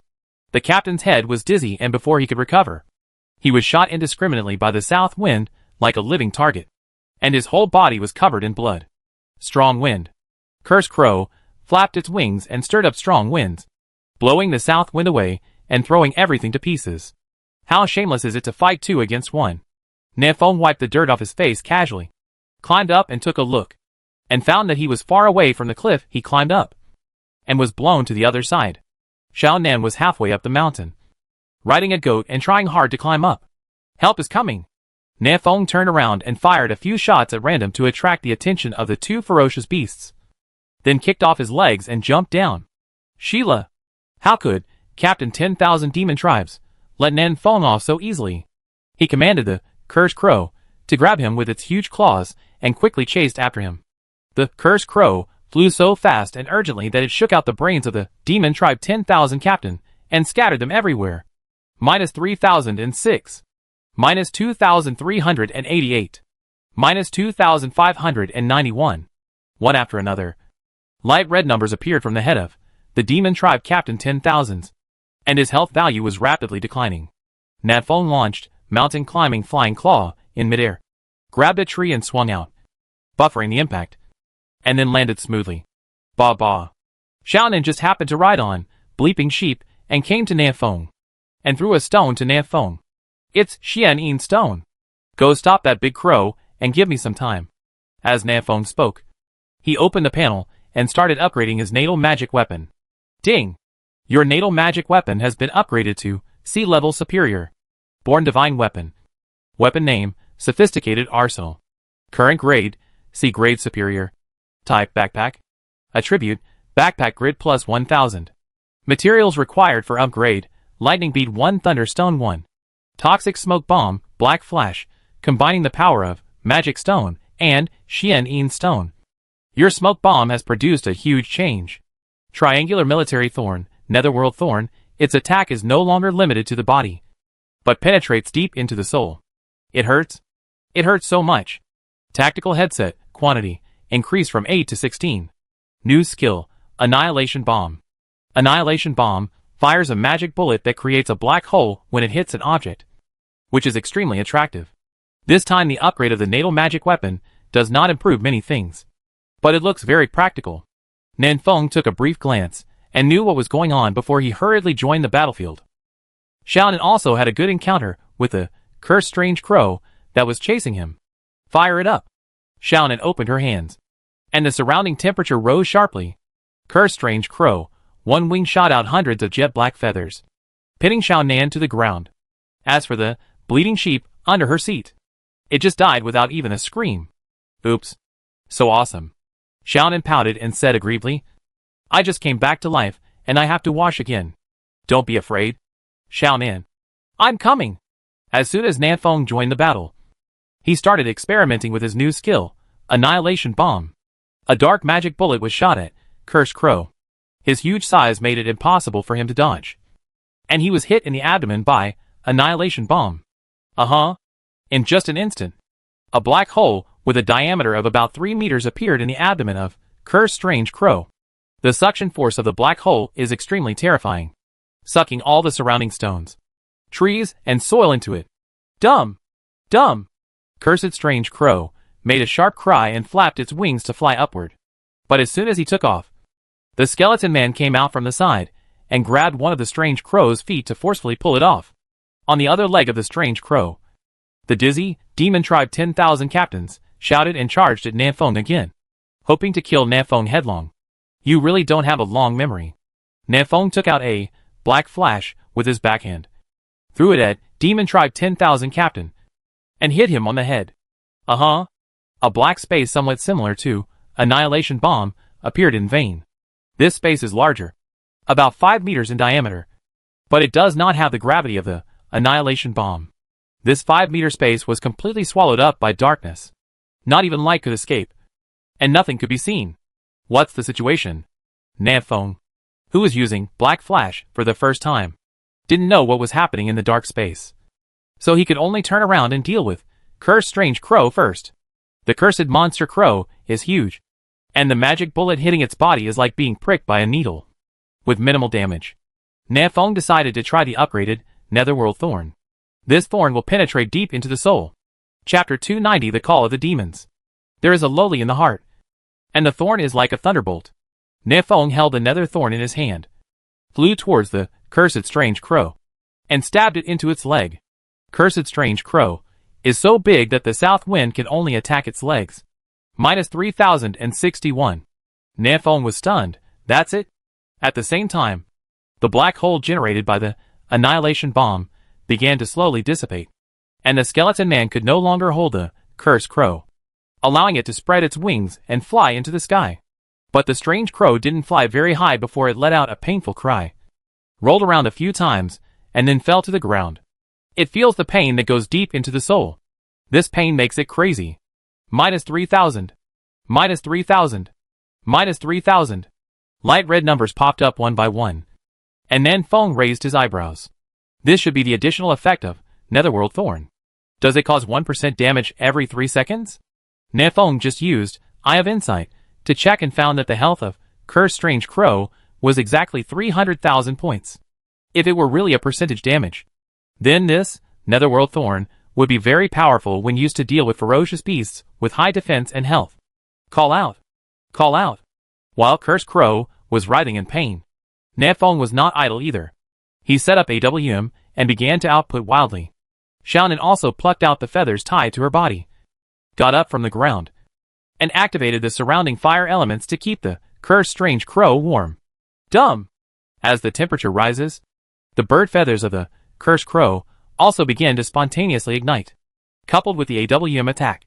The captain's head was dizzy, and before he could recover, he was shot indiscriminately by the south wind like a living target, and his whole body was covered in blood. Strong wind. Cursed Crow flapped its wings and stirred up strong winds, blowing the south wind away and throwing everything to pieces. How shameless is it to fight two against one? Nafong wiped the dirt off his face casually, climbed up and took a look, and found that he was far away from the cliff he climbed up, and was blown to the other side. Xiao Nan was halfway up the mountain, riding a goat and trying hard to climb up. Help is coming! Nafong turned around and fired a few shots at random to attract the attention of the two ferocious beasts, then kicked off his legs and jumped down. Sheila! How could Captain 10,000 Demon Tribes let Nafong off so easily? He commanded the Cursed Crow to grab him with its huge claws and quickly chased after him. The Cursed Crow flew so fast and urgently that it shook out the brains of the Demon Tribe 10,000 captain and scattered them everywhere. Minus 3,006. Minus 2,388. Minus 2,591. One after another, light red numbers appeared from the head of the Demon Tribe Captain 10,000s, and his health value was rapidly declining. Nafong launched mountain climbing flying claw in midair, grabbed a tree and swung out, buffering the impact, and then landed smoothly. Ba ba. Xiaonan just happened to ride on bleeping sheep and came to Nafong, and threw a stone to Nafong. It's Xian stone. Go stop that big crow and give me some time. As Nafong spoke, he opened the panel and started upgrading his natal magic weapon. Ding! Your natal magic weapon has been upgraded to C-level superior. Born Divine Weapon. Weapon name, Sophisticated Arsenal. Current grade, C grade superior. Type Backpack. Attribute, Backpack grid plus 1000. Materials required for upgrade, Lightning Bead 1 Thunderstone 1. Toxic Smoke Bomb, Black Flash, combining the power of Magic Stone and Xian Stone. Your smoke bomb has produced a huge change. Triangular Military Thorn, Netherworld Thorn, its attack is no longer limited to the body, but penetrates deep into the soul. It hurts? It hurts so much. Tactical Headset, quantity, increased from 8 to 16. New skill, Annihilation Bomb. Annihilation Bomb fires a magic bullet that creates a black hole when it hits an object, which is extremely attractive. This time the upgrade of the natal magic weapon does not improve many things, but it looks very practical. Nafong took a brief glance and knew what was going on before he hurriedly joined the battlefield. Xiaonan also had a good encounter with the cursed strange crow that was chasing him. Fire it up. Xiaonan opened her hands, and the surrounding temperature rose sharply. Cursed strange crow, one wing shot out hundreds of jet black feathers, pinning Xiaonan to the ground. As for the bleeding sheep under her seat, it just died without even a scream. Oops. So awesome. Xiaonan pouted and said aggrievedly, I just came back to life, and I have to wash again. Don't be afraid. Xiaonan. I'm coming. As soon as Nafong joined the battle, he started experimenting with his new skill, Annihilation Bomb. A dark magic bullet was shot at Cursed Crow. His huge size made it impossible for him to dodge, and he was hit in the abdomen by Annihilation Bomb. In just an instant, a black hole with a diameter of about 3 meters appeared in the abdomen of Cursed Strange Crow. The suction force of the black hole is extremely terrifying, sucking all the surrounding stones, trees, and soil into it. Dumb! Dumb! Cursed Strange Crow made a sharp cry and flapped its wings to fly upward. But as soon as he took off, the skeleton man came out from the side and grabbed one of the strange crow's feet to forcefully pull it off. On the other leg of the strange crow, the dizzy Demon Tribe 10,000 captains shouted and charged at Nafong again, hoping to kill Nafong headlong. You really don't have a long memory. Nafong took out a black flash with his backhand, threw it at Demon Tribe 10,000 captain, and hit him on the head. A black space somewhat similar to Annihilation Bomb appeared in vain. This space is larger, about 5 meters in diameter, but it does not have the gravity of the Annihilation Bomb. This 5-meter space was completely swallowed up by darkness. Not even light could escape, and nothing could be seen. What's the situation? Nafong, who was using Black Flash for the first time, didn't know what was happening in the dark space. so he could only turn around and deal with Cursed Strange Crow first. The cursed monster crow is huge, and the magic bullet hitting its body is like being pricked by a needle. With minimal damage, Na Fong decided to try the upgraded Netherworld Thorn. This thorn will penetrate deep into the soul. Chapter 290, The Call of the Demons. There is a lowly in the heart, and the thorn is like a thunderbolt. Na Fong held the nether thorn in his hand, flew towards the cursed strange crow, and stabbed it into its leg. Cursed strange crow is so big that the south wind can only attack its legs. Minus 3061. Na Fong was stunned. That's it. At the same time, the black hole generated by the annihilation bomb began to slowly dissipate, and the skeleton man could no longer hold the cursed crow, allowing it to spread its wings and fly into the sky. But the strange crow didn't fly very high before it let out a painful cry, rolled around a few times, and then fell to the ground. It feels the pain that goes deep into the soul. This pain makes it crazy. Minus 3000. Minus 3000. Minus 3000. Light red numbers popped up one by one, and Na Fong raised his eyebrows. This should be the additional effect of Netherworld Thorn. Does it cause 1% damage every 3 seconds? Na Fong just used Eye of Insight to check and found that the health of Cursed Strange Crow was exactly 300,000 points. If it were really a percentage damage, then this Netherworld Thorn would be very powerful when used to deal with ferocious beasts with high defense and health. Call out! Call out! While Cursed Crow was writhing in pain, Na Fong was not idle either. He set up AWM and began to output wildly. Xiaonan also plucked out the feathers tied to her body, got up from the ground, and activated the surrounding fire elements to keep the Cursed Strange Crow warm. Dumb! As the temperature rises, the bird feathers of the Cursed Crow also begin to spontaneously ignite. Coupled with the AWM attack,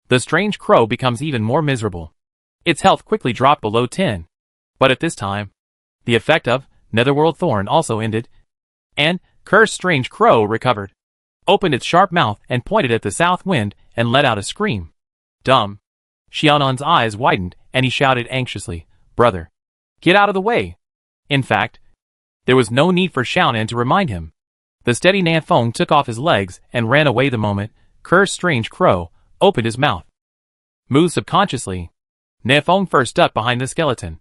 the strange crow becomes even more miserable. Its health quickly dropped below 10. But at this time, the effect of Netherworld Thorn also ended, and Cursed Strange Crow recovered, opened its sharp mouth and pointed at the south wind and let out a scream. Dumb! Xiaonan's eyes widened and he shouted anxiously, "Brother, get out of the way!" In fact, there was no need for Xiaonan to remind him. The steady Na Fong took off his legs and ran away the moment Cursed Strange Crow opened his mouth. Moved subconsciously, Na Fong first ducked behind the skeleton,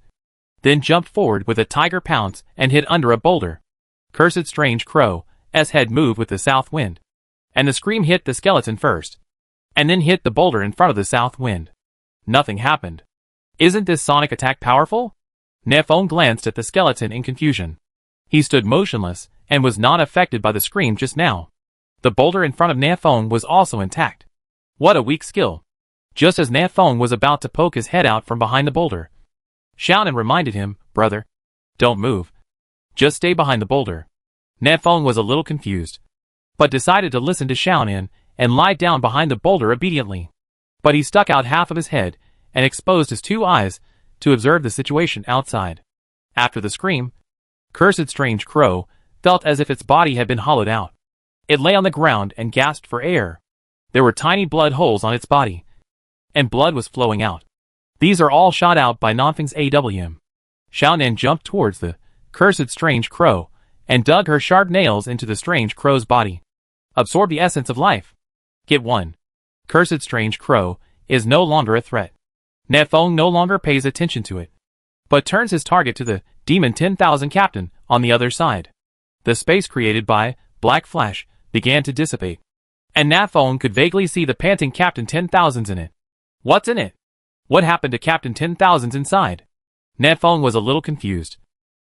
then jumped forward with a tiger pounce and hid under a boulder. Cursed Strange Crow's head moved with the south wind, and the scream hit the skeleton first, and then hit the boulder in front of the south wind. Nothing happened. Isn't this sonic attack powerful? Na Fong glanced at the skeleton in confusion. He stood motionless and was not affected by the scream just now. The boulder in front of Na Fong was also intact. What a weak skill. Just as Na Fong was about to poke his head out from behind the boulder, Xiaonan reminded him, "Brother, don't move. Just stay behind the boulder." Na Fong was a little confused, but decided to listen to Xiaonan and lie down behind the boulder obediently. But he stuck out half of his head and exposed his 2 eyes to observe the situation outside. After the scream, Cursed Strange Crow felt as if its body had been hollowed out. It lay on the ground and gasped for air. There were tiny blood holes on its body, and blood was flowing out. These are all shot out by Na Fong's AWM. Xiaonan jumped towards the Cursed Strange Crow and dug her sharp nails into the strange crow's body. Absorb the essence of life. Get 1. Cursed Strange Crow is no longer a threat. Na Fong no longer pays attention to it, but turns his target to the Demon 10,000 Captain on the other side. The space created by Black Flash began to dissipate, and Na Fong could vaguely see the panting Captain 10,000s in it. What's in it? What happened to Captain 10,000s inside? Na Fong was a little confused,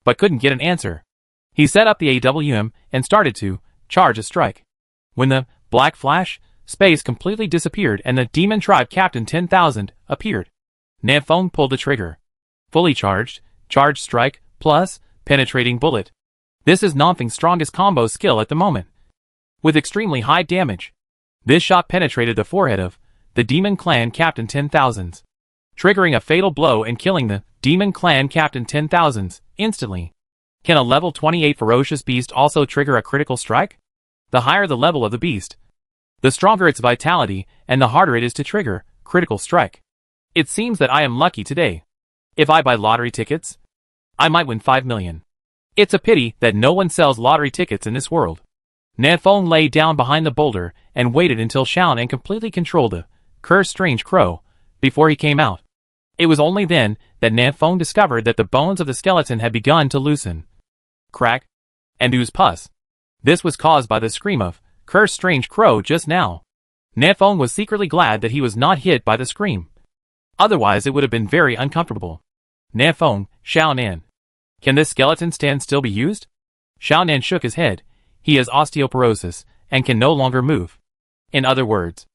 but couldn't get an answer. He set up the AWM and started to charge a strike. When the Black Flash space completely disappeared and the Demon Tribe Captain 10,000 appeared, Na Fong pulled the trigger. Fully charged strike plus penetrating bullet. This is Na Fong's strongest combo skill at the moment, with extremely high damage. This shot penetrated the forehead of the Demon Clan Captain 10,000s, triggering a fatal blow and killing the Demon Clan Captain 10,000s instantly. Can a level 28 ferocious beast also trigger a critical strike? The higher the level of the beast, the stronger its vitality and the harder it is to trigger critical strike. It seems that I am lucky today. If I buy lottery tickets, I might win 5 million. It's a pity that no one sells lottery tickets in this world. Nanfeng lay down behind the boulder and waited until Xiaonan completely controlled the cursed strange crow before he came out. It was only then that Nanfeng discovered that the bones of the skeleton had begun to loosen, crack, and ooze pus. This was caused by the scream of cursed strange crow just now. Nanfeng was secretly glad that he was not hit by the scream. Otherwise it would have been very uncomfortable. Nanfeng, Xiaonan. Can this skeleton stand still be used? Xiaonan shook his head. He has osteoporosis and can no longer move. In other words,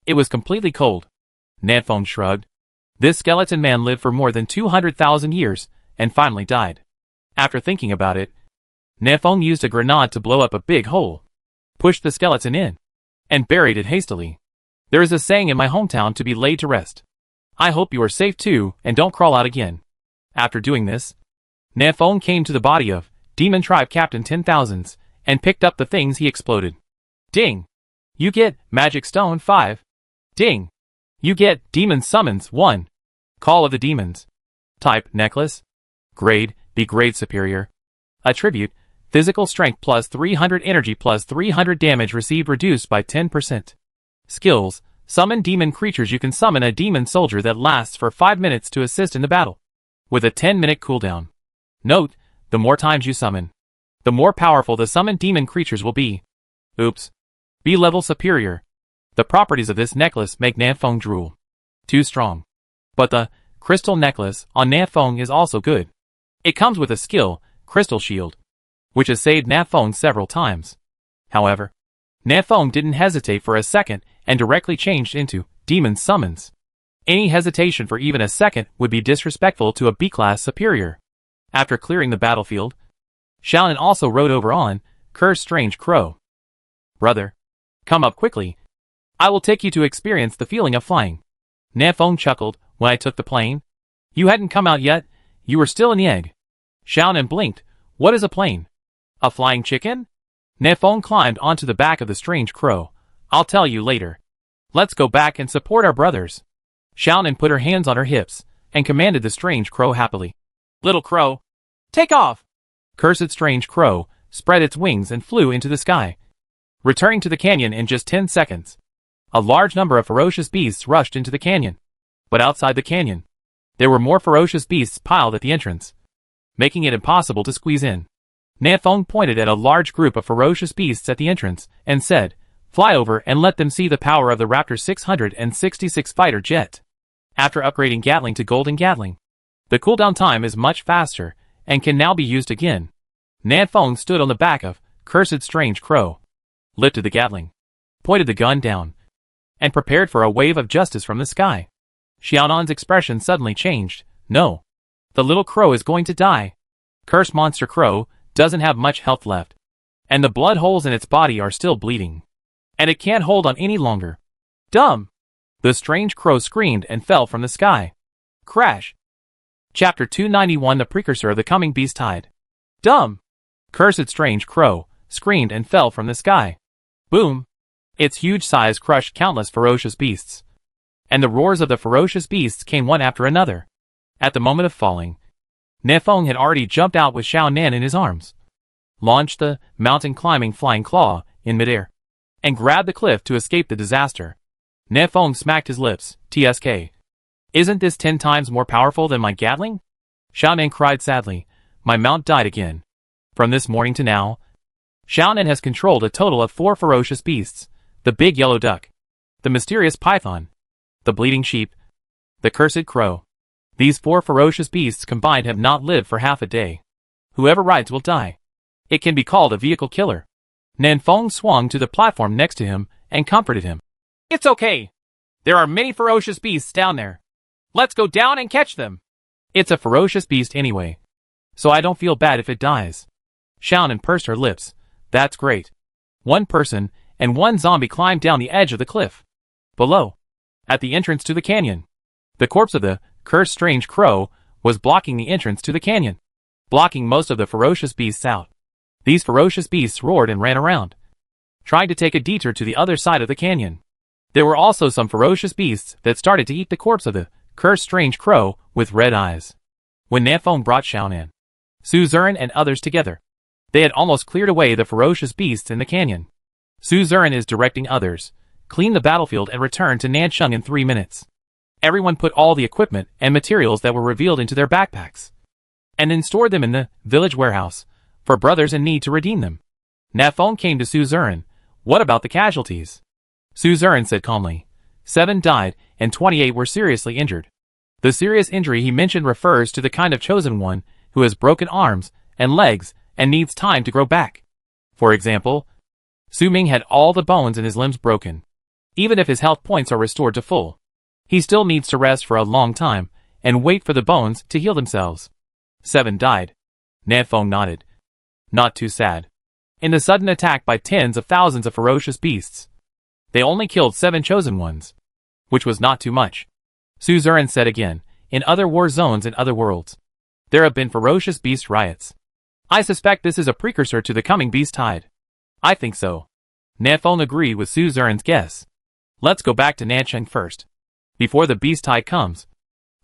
it was completely cold. Nanfeng shrugged. This skeleton man lived for more than 200,000 years and finally died. After thinking about it, Nanfeng used a grenade to blow up a big hole, pushed the skeleton in, and buried it hastily. There is a saying in my hometown to be laid to rest. I hope you are safe too and don't crawl out again. After doing this, Nanfeng came to the body of Demon Tribe Captain 10,000s and picked up the things he exploded. Ding! You get Magic Stone 5. Ding! You get Demon Summons 1. Call of the Demons. Type Necklace. Grade B grade superior. Attribute Physical Strength plus 300 Energy plus 300 Damage received reduced by 10%. Skills Summon demon creatures. You can summon a demon soldier that lasts for 5 minutes to assist in the battle, with a 10-minute cooldown. Note, the more times you summon, the more powerful the summoned demon creatures will be. Oops. B level superior. The properties of this necklace make Nanfeng drool. Too strong. But the crystal necklace on Nanfeng is also good. It comes with a skill, Crystal Shield, which has saved Nanfeng several times. However, Nanfeng didn't hesitate for a second and directly changed into Demon Summons. Any hesitation for even a second would be disrespectful to a B-class superior. After clearing the battlefield, Xiaonan also rode over on Cursed Strange Crow. Brother, come up quickly. I will take you to experience the feeling of flying. Nanfeng chuckled. When I took the plane, you hadn't come out yet, you were still in the egg. Xiaonan blinked. What is a plane? A flying chicken? Nanfeng climbed onto the back of the strange crow. I'll tell you later. Let's go back and support our brothers. Xiaonan put her hands on her hips and commanded the strange crow happily. Little crow, take off! Cursed strange crow spread its wings and flew into the sky, returning to the canyon in just 10 seconds. A large number of ferocious beasts rushed into the canyon. But outside the canyon, there were more ferocious beasts piled at the entrance, making it impossible to squeeze in. Nanfeng pointed at a large group of ferocious beasts at the entrance and said, Fly over and let them see the power of the Raptor 666 fighter jet. After upgrading Gatling to Golden Gatling, the cooldown time is much faster and can now be used again. Nanfeng stood on the back of Cursed Strange Crow, lifted the Gatling, pointed the gun down, and prepared for a wave of justice from the sky. Xiaonan's expression suddenly changed. No. The little crow is going to die. Cursed monster crow doesn't have much health left, and the blood holes in its body are still bleeding, and it can't hold on any longer. Dumb! The strange crow screamed and fell from the sky. Crash! Chapter 291 The Precursor of the Coming Beast Tide. Dumb! Cursed strange crow screamed and fell from the sky. Boom! Its huge size crushed countless ferocious beasts, and the roars of the ferocious beasts came one after another. At the moment of falling, Nanfeng had already jumped out with Xiaonan in his arms, launched the mountain-climbing flying claw in midair, and grabbed the cliff to escape the disaster. Nanfeng smacked his lips. TSK. Isn't this 10 times more powerful than my Gatling? Xiaonan cried sadly. My mount died again. From this morning to now, Xiaonan has controlled a total of 4 ferocious beasts: the big yellow duck, the mysterious python, the bleeding sheep, the cursed crow. These 4 ferocious beasts combined have not lived for half a day. Whoever rides will die. It can be called a vehicle killer. Nanfeng swung to the platform next to him and comforted him. It's okay. There are many ferocious beasts down there. Let's go down and catch them. It's a ferocious beast anyway, so I don't feel bad if it dies. Xiaonan pursed her lips. That's great. 1 person and 1 zombie climbed down the edge of the cliff. Below, at the entrance to the canyon, the corpse of the cursed strange crow was blocking the entrance to the canyon, blocking most of the ferocious beasts out. These ferocious beasts roared and ran around, trying to take a detour to the other side of the canyon. There were also some ferocious beasts that started to eat the corpse of the cursed strange crow with red eyes. When Nanfeng brought Xiaonan, Su Zuran and others together, They had almost cleared away the ferocious beasts in the canyon. Suzerain is directing others. Clean the battlefield and return to Nanchung in 3 minutes. Everyone put all the equipment and materials that were revealed into their backpacks, and then stored them in the village warehouse, for brothers in need to redeem them. Nafong came to Suzerain. What about the casualties? Suzerain said calmly. 7 died, and 28 were seriously injured. The serious injury he mentioned refers to the kind of chosen one who has broken arms and legs and needs time to grow back. For example, Su Ming had all the bones in his limbs broken. Even if his health points are restored to full, he still needs to rest for a long time and wait for the bones to heal themselves. 7 died. Nafong nodded. Not too sad. In the sudden attack by tens of thousands of ferocious beasts, they only killed 7 chosen ones, which was not too much. Suzerain said again, in other war zones and other worlds, there have been ferocious beast riots. I suspect this is a precursor to the coming beast tide. I think so. Nafong agreed with Suzerain's guess. Let's go back to Nanchung first. Before the beast tide comes,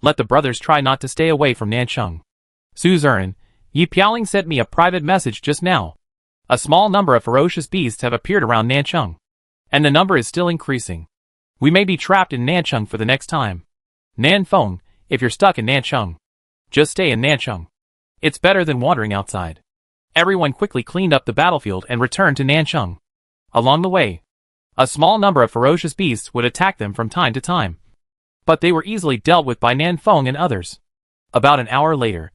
let the brothers try not to stay away from Nanchung. Suzerain, Yi Piaoling sent me a private message just now. A small number of ferocious beasts have appeared around Nanchung, and the number is still increasing. We may be trapped in Nanchung for the next time. Nanfeng, if you're stuck in Nanchung, just stay in Nanchung. It's better than wandering outside. Everyone quickly cleaned up the battlefield and returned to Nanchung. Along the way, a small number of ferocious beasts would attack them from time to time, but they were easily dealt with by Nanfeng and others. About an hour later,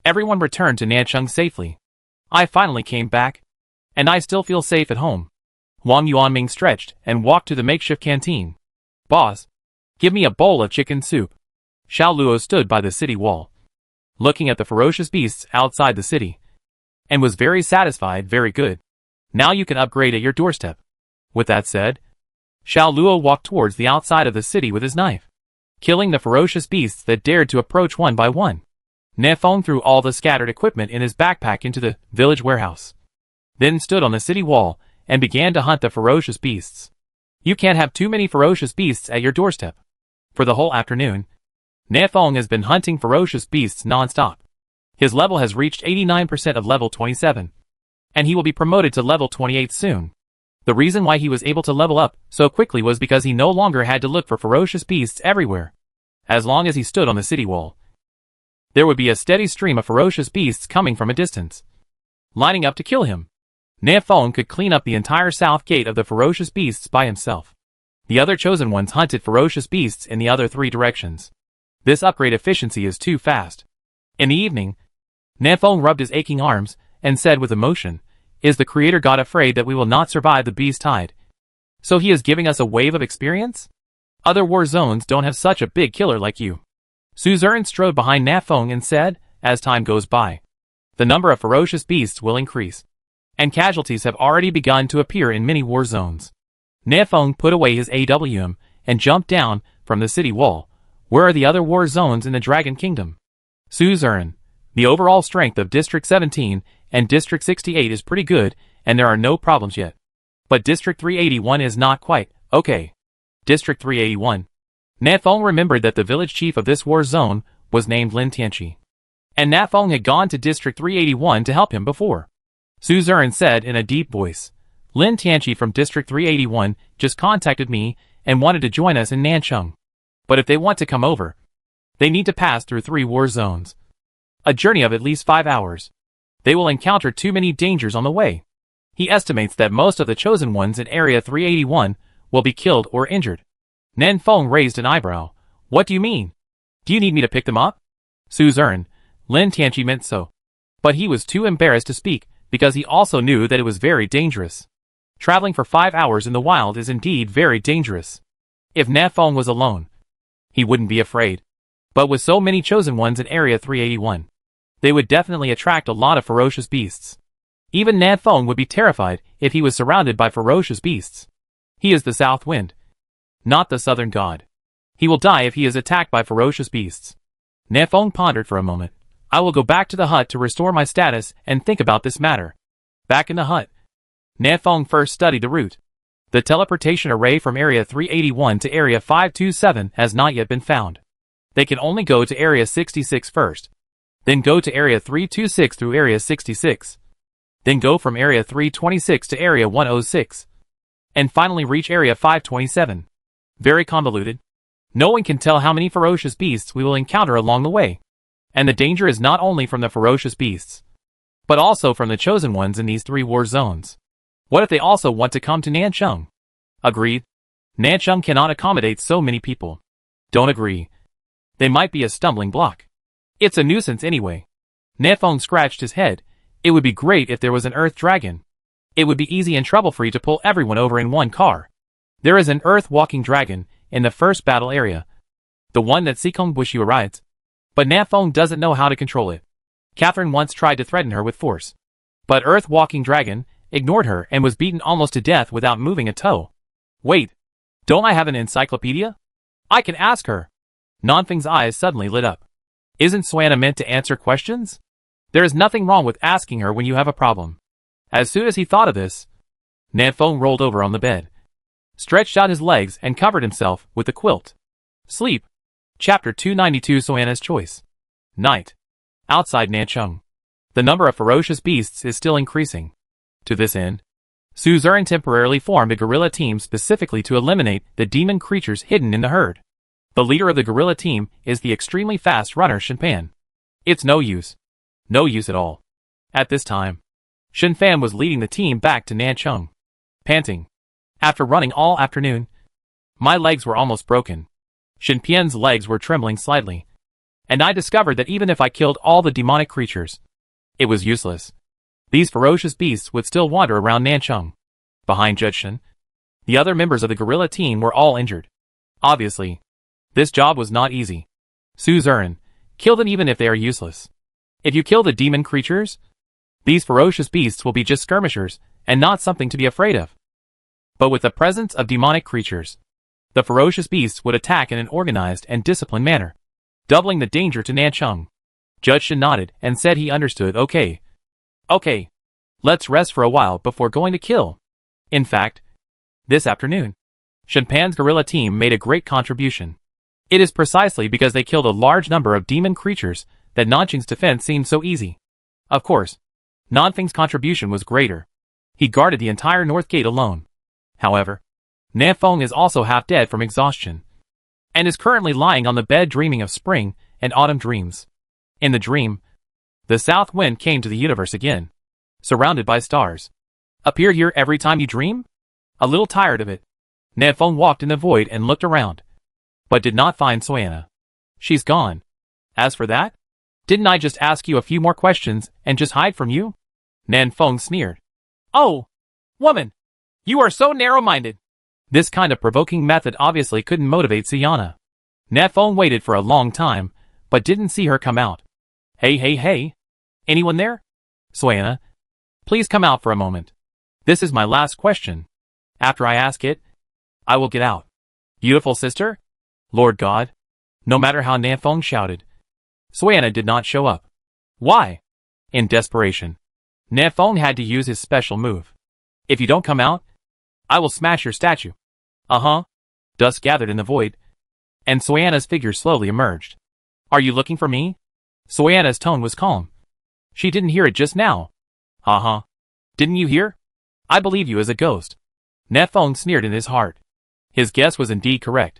everyone returned to Nanchung safely. I finally came back, and I still feel safe at home. Wang Yuanming stretched and walked to the makeshift canteen. Boss, give me a bowl of chicken soup. Xiao Luo stood by the city wall, looking at the ferocious beasts outside the city, and was very satisfied. Very good. Now you can upgrade at your doorstep. With that said, Xiao Luo walked towards the outside of the city with his knife, killing the ferocious beasts that dared to approach one by one. Nefeng threw all the scattered equipment in his backpack into the village warehouse, then stood on the city wall and began to hunt the ferocious beasts. You can't have too many ferocious beasts at your doorstep. For the whole afternoon, Nefeng has been hunting ferocious beasts non-stop. His level has reached 89% of level 27, and he will be promoted to level 28 soon. The reason why he was able to level up so quickly was because he no longer had to look for ferocious beasts everywhere. As long as he stood on the city wall, there would be a steady stream of ferocious beasts coming from a distance, lining up to kill him. Nefeng could clean up the entire south gate of the ferocious beasts by himself. The other chosen ones hunted ferocious beasts in the other 3 directions. This upgrade efficiency is too fast. In the evening, Nefeng rubbed his aching arms and said with emotion, "Is the Creator God afraid that we will not survive the beast tide? So he is giving us a wave of experience? Other war zones don't have such a big killer like you." Suzerain strode behind Nafeng and said, "As time goes by, the number of ferocious beasts will increase, and casualties have already begun to appear in many war zones." Nafeng put away his AWM and jumped down from the city wall. "Where are the other war zones in the Dragon Kingdom?" Suzerain, the overall strength of District 17 and District 68 is pretty good, and there are no problems yet. But District 381 is not quite okay. District 381. Nafeng remembered that the village chief of this war zone was named Lin Tianqi, and Nafeng had gone to District 381 to help him before. Suzerain said in a deep voice, "Lin Tianqi from District 381 just contacted me and wanted to join us in Nanchung. But if they want to come over, they need to pass through 3 war zones. A journey of at least 5 hours. They will encounter too many dangers on the way." He estimates that most of the chosen ones in Area 381 will be killed or injured. Nanfeng raised an eyebrow. "What do you mean? Do you need me to pick them up?" Suzerain, Lin Tianqi meant so, but he was too embarrassed to speak because he also knew that it was very dangerous. Traveling for 5 hours in the wild is indeed very dangerous. If Nafeng was alone, he wouldn't be afraid. But with so many chosen ones in Area 381, they would definitely attract a lot of ferocious beasts. Even Nafeng would be terrified if he was surrounded by ferocious beasts. He is the south wind, not the southern god. He will die if he is attacked by ferocious beasts. Nafeng pondered for a moment. "I will go back to the hut to restore my status and think about this matter." Back in the hut, Nafeng first studied the route. The teleportation array from Area 381 to Area 527 has not yet been found. They can only go to Area 66 first, then go to Area 326 through Area 66. then go from Area 326 to Area 106, and finally reach Area 527. Very convoluted. No one can tell how many ferocious beasts we will encounter along the way. And the danger is not only from the ferocious beasts, but also from the chosen ones in these 3 war zones. What if they also want to come to Nanchung? Agreed. Nanchung cannot accommodate so many people. Don't agree. They might be a stumbling block. It's a nuisance anyway. Nefeng scratched his head. It would be great if there was an earth dragon. It would be easy and trouble-free to pull everyone over in one car. There is an earth-walking dragon in the first battle area, the one that Sikong Bushua rides. But Nafeng doesn't know how to control it. Catherine once tried to threaten her with force. But Earth-Walking Dragon ignored her and was beaten almost to death without moving a toe. Wait, don't I have an encyclopedia? I can ask her. Nanfeng's eyes suddenly lit up. Isn't Suana meant to answer questions? There is nothing wrong with asking her when you have a problem. As soon as he thought of this, Nanfeng rolled over on the bed, stretched out his legs and covered himself with the quilt. Sleep. Chapter 292 Suana's Choice. Night. Outside Nanchung, the number of ferocious beasts is still increasing. To this end, Suzerain temporarily formed a guerrilla team specifically to eliminate the demon creatures hidden in the herd. The leader of the guerrilla team is the extremely fast runner Shinpan. It's no use. No use at all. At this time, Shinfan was leading the team back to Nanchung. Panting. After running all afternoon, my legs were almost broken. Shinpian's legs were trembling slightly. And I discovered that even if I killed all the demonic creatures, it was useless. These ferocious beasts would still wander around Nanchung. Behind Judge Shin, the other members of the guerrilla team were all injured. Obviously, this job was not easy. Suzerain, kill them even if they are useless. If you kill the demon creatures, these ferocious beasts will be just skirmishers and not something to be afraid of. But with the presence of demonic creatures, the ferocious beasts would attack in an organized and disciplined manner, doubling the danger to Nanchung. Judge Shin nodded and said he understood. Okay, let's rest for a while before going to kill. In fact, this afternoon, Shinpan's guerrilla team made a great contribution. It is precisely because they killed a large number of demon creatures that Nanchung's defense seemed so easy. Of course, Nanfeng's contribution was greater. He guarded the entire north gate alone. However, Nanfeng is also half dead from exhaustion, and is currently lying on the bed dreaming of spring and autumn dreams. In the dream, the south wind came to the universe again, surrounded by stars. Appear here every time you dream? A little tired of it, Nanfeng walked in the void and looked around, but did not find Suana. She's gone. As for that, didn't I just ask you a few more questions and just hide from you? Nanfeng sneered. Oh, woman, you are so narrow-minded. This kind of provoking method obviously couldn't motivate Suana. Nanfeng waited for a long time, but didn't see her come out. Hey. Anyone there? Suana, please come out for a moment. This is my last question. After I ask it, I will get out. Beautiful sister? Lord God? No matter how Nanfeng shouted, Suana did not show up. Why? In desperation, Nanfeng had to use his special move. If you don't come out, I will smash your statue. Dust gathered in the void, and Suana's figure slowly emerged. Are you looking for me? Suana's tone was calm. She didn't hear it just now. Didn't you hear? I believe you as a ghost. Nanfeng sneered in his heart. His guess was indeed correct.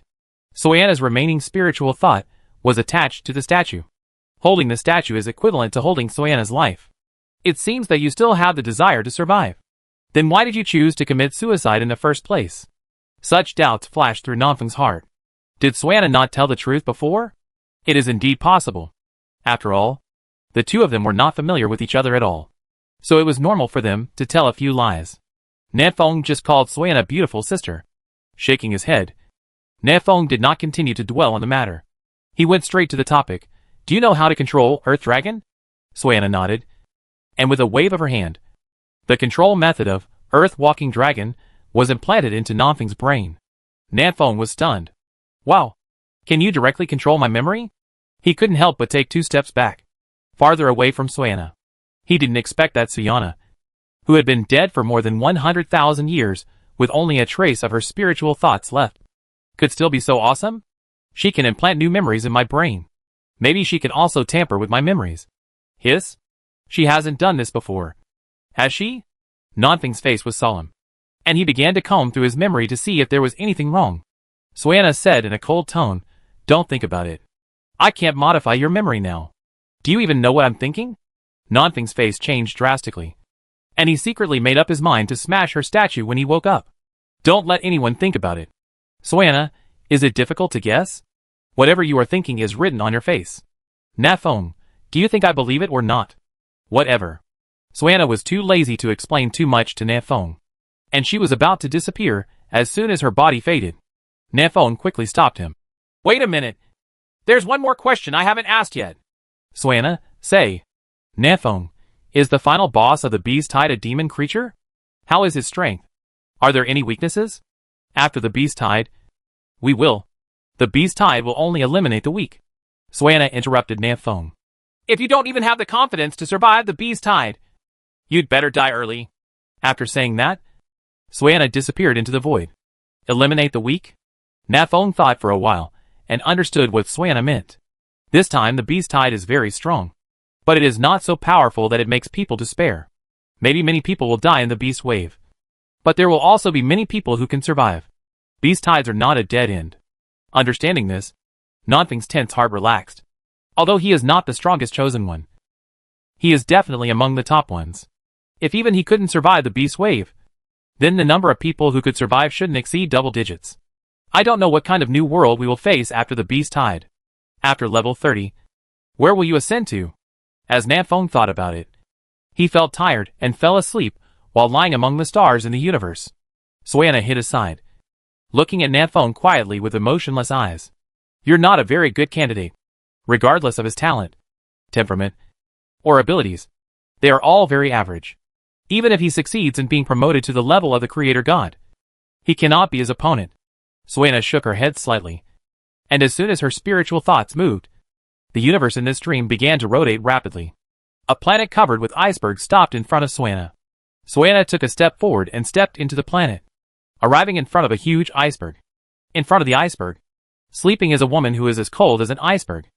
Suana's remaining spiritual thought was attached to the statue. Holding the statue is equivalent to holding Suana's life. It seems that you still have the desire to survive. Then why did you choose to commit suicide in the first place? Such doubts flashed through Nanfeng's heart. Did Suana not tell the truth before? It is indeed possible. After all, the two of them were not familiar with each other at all, so it was normal for them to tell a few lies. Nanfeng just called Suana beautiful sister. Shaking his head, Nanfeng did not continue to dwell on the matter. He went straight to the topic. Do you know how to control Earth Dragon? Suana nodded, and with a wave of her hand, the control method of Earth Walking Dragon was implanted into Nanfeng's brain. Nanfeng was stunned. Wow, can you directly control my memory? He couldn't help but take 2 steps back, farther away from Suana. He didn't expect that Suana, who had been dead for more than 100,000 years with only a trace of her spiritual thoughts left, could still be so awesome? She can implant new memories in my brain. Maybe she can also tamper with my memories. Hiss? She hasn't done this before. Has she? Nanfeng's face was solemn, and he began to comb through his memory to see if there was anything wrong. Suana said in a cold tone, "Don't think about it. I can't modify your memory now. Do you even know what I'm thinking?" Nanfeng's face changed drastically, and he secretly made up his mind to smash her statue when he woke up. "Don't let anyone think about it. Suana, is it difficult to guess? Whatever you are thinking is written on your face. Nafeng, do you think I believe it or not?" "Whatever." Suana was too lazy to explain too much to Nafeng, and she was about to disappear as soon as her body faded. Nafeng quickly stopped him. "Wait a minute. There's one more question I haven't asked yet." "Suana, say." "Nafeng, is the final boss of the Beast Tide a demon creature? How is his strength? Are there any weaknesses?" "After the Beast Tide, we will. The Beast Tide will only eliminate the weak." Suana interrupted Nafeng. "If you don't even have the confidence to survive the Beast Tide, you'd better die early." After saying that, Suana disappeared into the void. Eliminate the weak? Nafeng thought for a while, and understood what Suana meant. This time the Beast Tide is very strong, but it is not so powerful that it makes people despair. Maybe many people will die in the Beast Wave, but there will also be many people who can survive. Beast Tides are not a dead end. Understanding this, Nanfeng's tense heart relaxed. Although he is not the strongest chosen one, he is definitely among the top ones. If even he couldn't survive the Beast Wave, then the number of people who could survive shouldn't exceed double digits. I don't know what kind of new world we will face after the Beast Tide. After level 30, where will you ascend to? As Nafeng thought about it, he felt tired and fell asleep while lying among the stars in the universe. Suana hid aside, looking at Nafeng quietly with emotionless eyes. "You're not a very good candidate. Regardless of his talent, temperament, or abilities, they are all very average. Even if he succeeds in being promoted to the level of the Creator God, he cannot be his opponent." Suana shook her head slightly, and as soon as her spiritual thoughts moved, the universe in this dream began to rotate rapidly. A planet covered with icebergs stopped in front of Suana. Suana took a step forward and stepped into the planet, arriving in front of a huge iceberg. In front of the iceberg, sleeping is a woman who is as cold as an iceberg.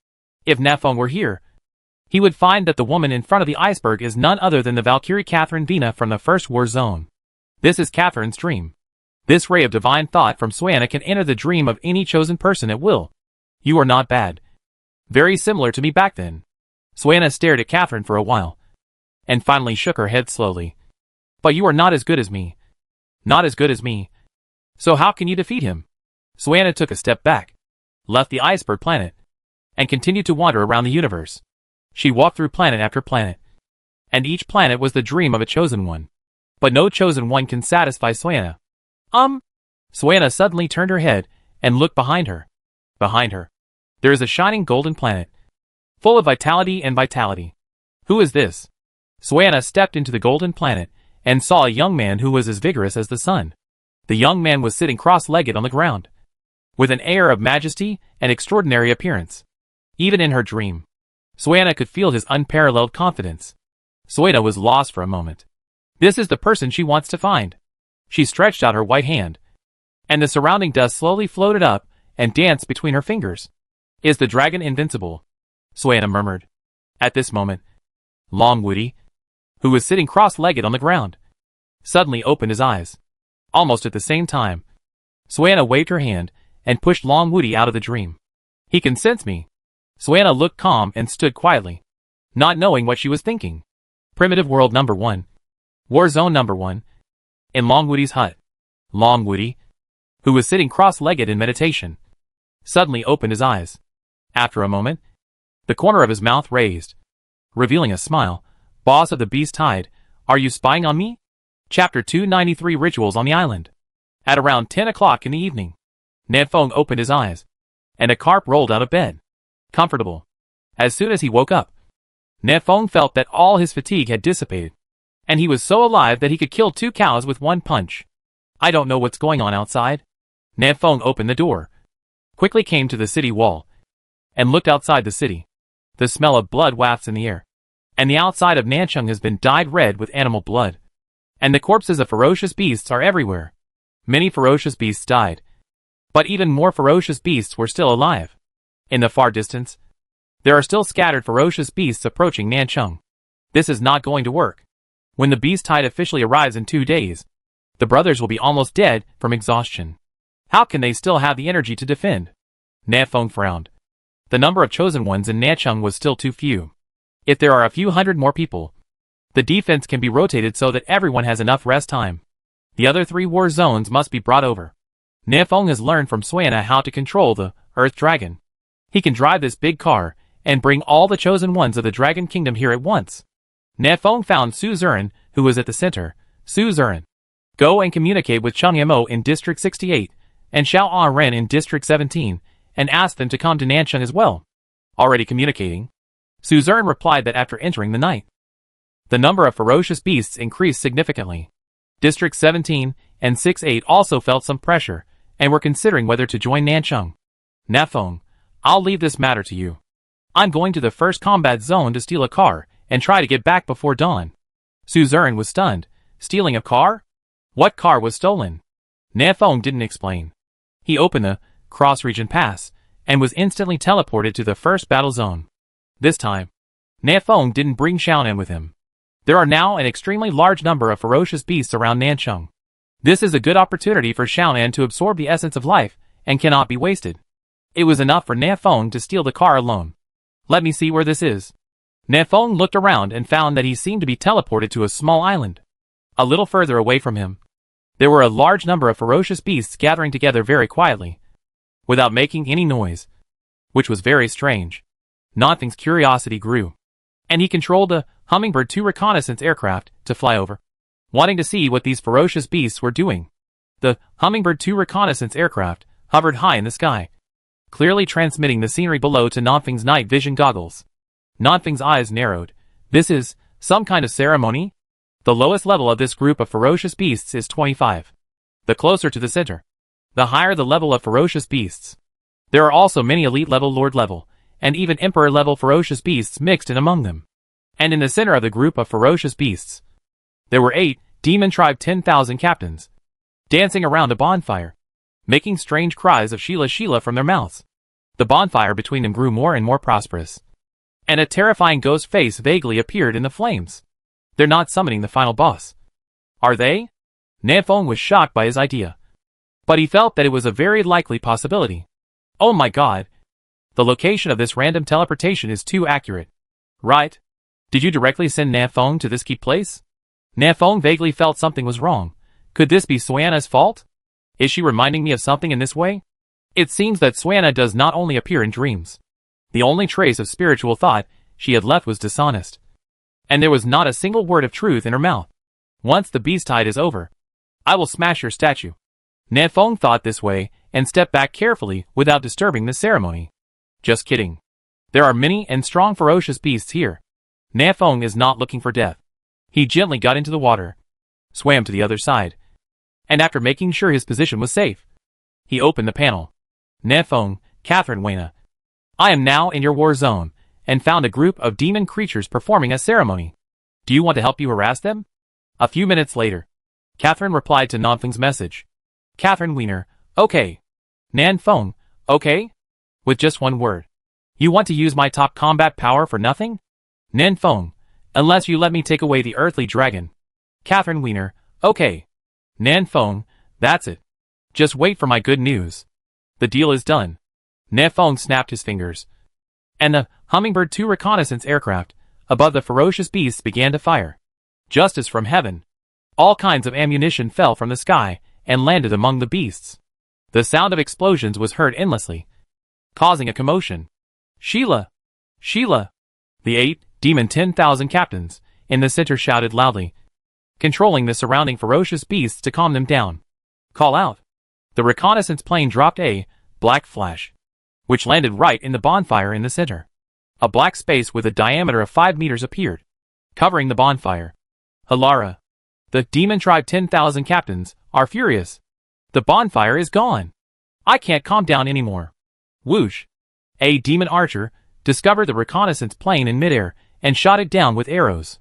If Nafeng were here, he would find that the woman in front of the iceberg is none other than the Valkyrie Catherine Vina from the first war zone. This is Catherine's dream. This ray of divine thought from Suana can enter the dream of any chosen person at will. "You are not bad. Very similar to me back then." Suana stared at Catherine for a while, and finally shook her head slowly. "But you are not as good as me. Not as good as me. So how can you defeat him?" Suana took a step back, left the iceberg planet, and continued to wander around the universe. She walked through planet after planet, and each planet was the dream of a chosen one. But no chosen one can satisfy Suana. Suana suddenly turned her head and looked behind her. Behind her, there is a shining golden planet, full of vitality and vitality. Who is this? Suana stepped into the golden planet and saw a young man who was as vigorous as the sun. The young man was sitting cross-legged on the ground, with an air of majesty and extraordinary appearance. Even in her dream, Suana could feel his unparalleled confidence. Suana was lost for a moment. This is the person she wants to find. She stretched out her white hand, and the surrounding dust slowly floated up and danced between her fingers. "Is the dragon invincible?" Suana murmured. At this moment, Longwoody, who was sitting cross-legged on the ground, suddenly opened his eyes. Almost at the same time, Suana waved her hand and pushed Longwoody out of the dream. "He can sense me." Suana looked calm and stood quietly, not knowing what she was thinking. Primitive World Number 1. War Zone Number 1. In Longwoody's hut, Longwoody, who was sitting cross-legged in meditation, suddenly opened his eyes. After a moment, the corner of his mouth raised, revealing a smile. "Boss of the Beast Tide, are you spying on me?" Chapter 293 Rituals on the Island. At around 10 o'clock in the evening, Nafeng opened his eyes, and a carp rolled out of bed. Comfortable. As soon as he woke up, Nafeng felt that all his fatigue had dissipated, and he was so alive that he could kill 2 cows with 1 punch. "I don't know what's going on outside." Nafeng opened the door, quickly came to the city wall, and looked outside the city. The smell of blood wafts in the air, and the outside of Nancheng has been dyed red with animal blood, and the corpses of ferocious beasts are everywhere. Many ferocious beasts died, but even more ferocious beasts were still alive. In the far distance, there are still scattered ferocious beasts approaching Nancheng. This is not going to work. When the beast tide officially arrives in 2 days, the brothers will be almost dead from exhaustion. How can they still have the energy to defend? Nanfeng frowned. The number of chosen ones in Nancheng was still too few. If there are a few hundred more people, the defense can be rotated so that everyone has enough rest time. The other 3 war zones must be brought over. Nanfeng has learned from Suana how to control the Earth Dragon. He can drive this big car and bring all the chosen ones of the Dragon Kingdom here at once. Nanfeng found Su Zuran, who was at the center. Su Zuran, go and communicate with Cheng Mo in District 68 and Xiao Ren in District 17 and ask them to come to Nancheng as well. Already communicating. Su Zuran replied that after entering the night, the number of ferocious beasts increased significantly. District 17 and 68 also felt some pressure and were considering whether to join Nancheng. Nanfeng, I'll leave this matter to you. I'm going to the first combat zone to steal a car and try to get back before dawn. Su Zuran was stunned. Stealing a car? What car was stolen? Nanfeng didn't explain. He opened the cross-region pass and was instantly teleported to the first battle zone. This time, Nanfeng didn't bring Xiaonan with him. There are now an extremely large number of ferocious beasts around Nancheng. This is a good opportunity for Xiaonan to absorb the essence of life and cannot be wasted. It was enough for Nanfeng to steal the car alone. Let me see where this is. Nanfeng looked around and found that he seemed to be teleported to a small island. A little further away from him, there were a large number of ferocious beasts gathering together very quietly, without making any noise, which was very strange. Nanfeng's curiosity grew, and he controlled the Hummingbird 2 reconnaissance aircraft to fly over, wanting to see what these ferocious beasts were doing. The Hummingbird 2 reconnaissance aircraft hovered high in the sky, clearly transmitting the scenery below to Nanfeng's night vision goggles. Nanfeng's eyes narrowed. This is some kind of ceremony? The lowest level of this group of ferocious beasts is 25. The closer to the center, the higher the level of ferocious beasts. There are also many elite level, lord level, and even emperor level ferocious beasts mixed in among them. And in the center of the group of ferocious beasts, there were 8 demon tribe 10,000 captains, dancing around a bonfire, making strange cries of Sheila Sheila from their mouths. The bonfire between them grew more and more prosperous, and a terrifying ghost face vaguely appeared in the flames. They're not summoning the final boss, are they? Nanfeng was shocked by his idea, but he felt that it was a very likely possibility. Oh my god. The location of this random teleportation is too accurate. Right? Did you directly send Nanfeng to this key place? Nanfeng vaguely felt something was wrong. Could this be Suana's fault? Is she reminding me of something in this way? It seems that Suana does not only appear in dreams. The only trace of spiritual thought she had left was dishonest, and there was not a single word of truth in her mouth. Once the beast tide is over, I will smash your statue. Nanfeng thought this way and stepped back carefully without disturbing the ceremony. Just kidding. There are many and strong ferocious beasts here. Nanfeng is not looking for death. He gently got into the water, swam to the other side, and after making sure his position was safe, he opened the panel. Nanfeng, Catherine Weina, I am now in your war zone, and found a group of demon creatures performing a ceremony. Do you want to help you harass them? A few minutes later, Catherine replied to Nanfeng's message. Catherine Weiner, okay. Nanfeng, okay? With just one word. You want to use my top combat power for nothing? Nanfeng, unless you let me take away the earthly dragon. Catherine Weiner, okay. Nanfeng, that's it. Just wait for my good news. The deal is done. Nanfeng snapped his fingers, and the Hummingbird 2 reconnaissance aircraft above the ferocious beasts began to fire. Justice from heaven. All kinds of ammunition fell from the sky and landed among the beasts. The sound of explosions was heard endlessly, causing a commotion. Sheila! Sheila! The 8 demon 10,000 captains in the center shouted loudly, controlling the surrounding ferocious beasts to calm them down. Call out. The reconnaissance plane dropped a black flash, which landed right in the bonfire in the center. A black space with a diameter of 5 meters appeared, covering the bonfire. Halara! The demon tribe 10,000 captains are furious. The bonfire is gone. I can't calm down anymore. Whoosh! A demon archer discovered the reconnaissance plane in midair and shot it down with arrows.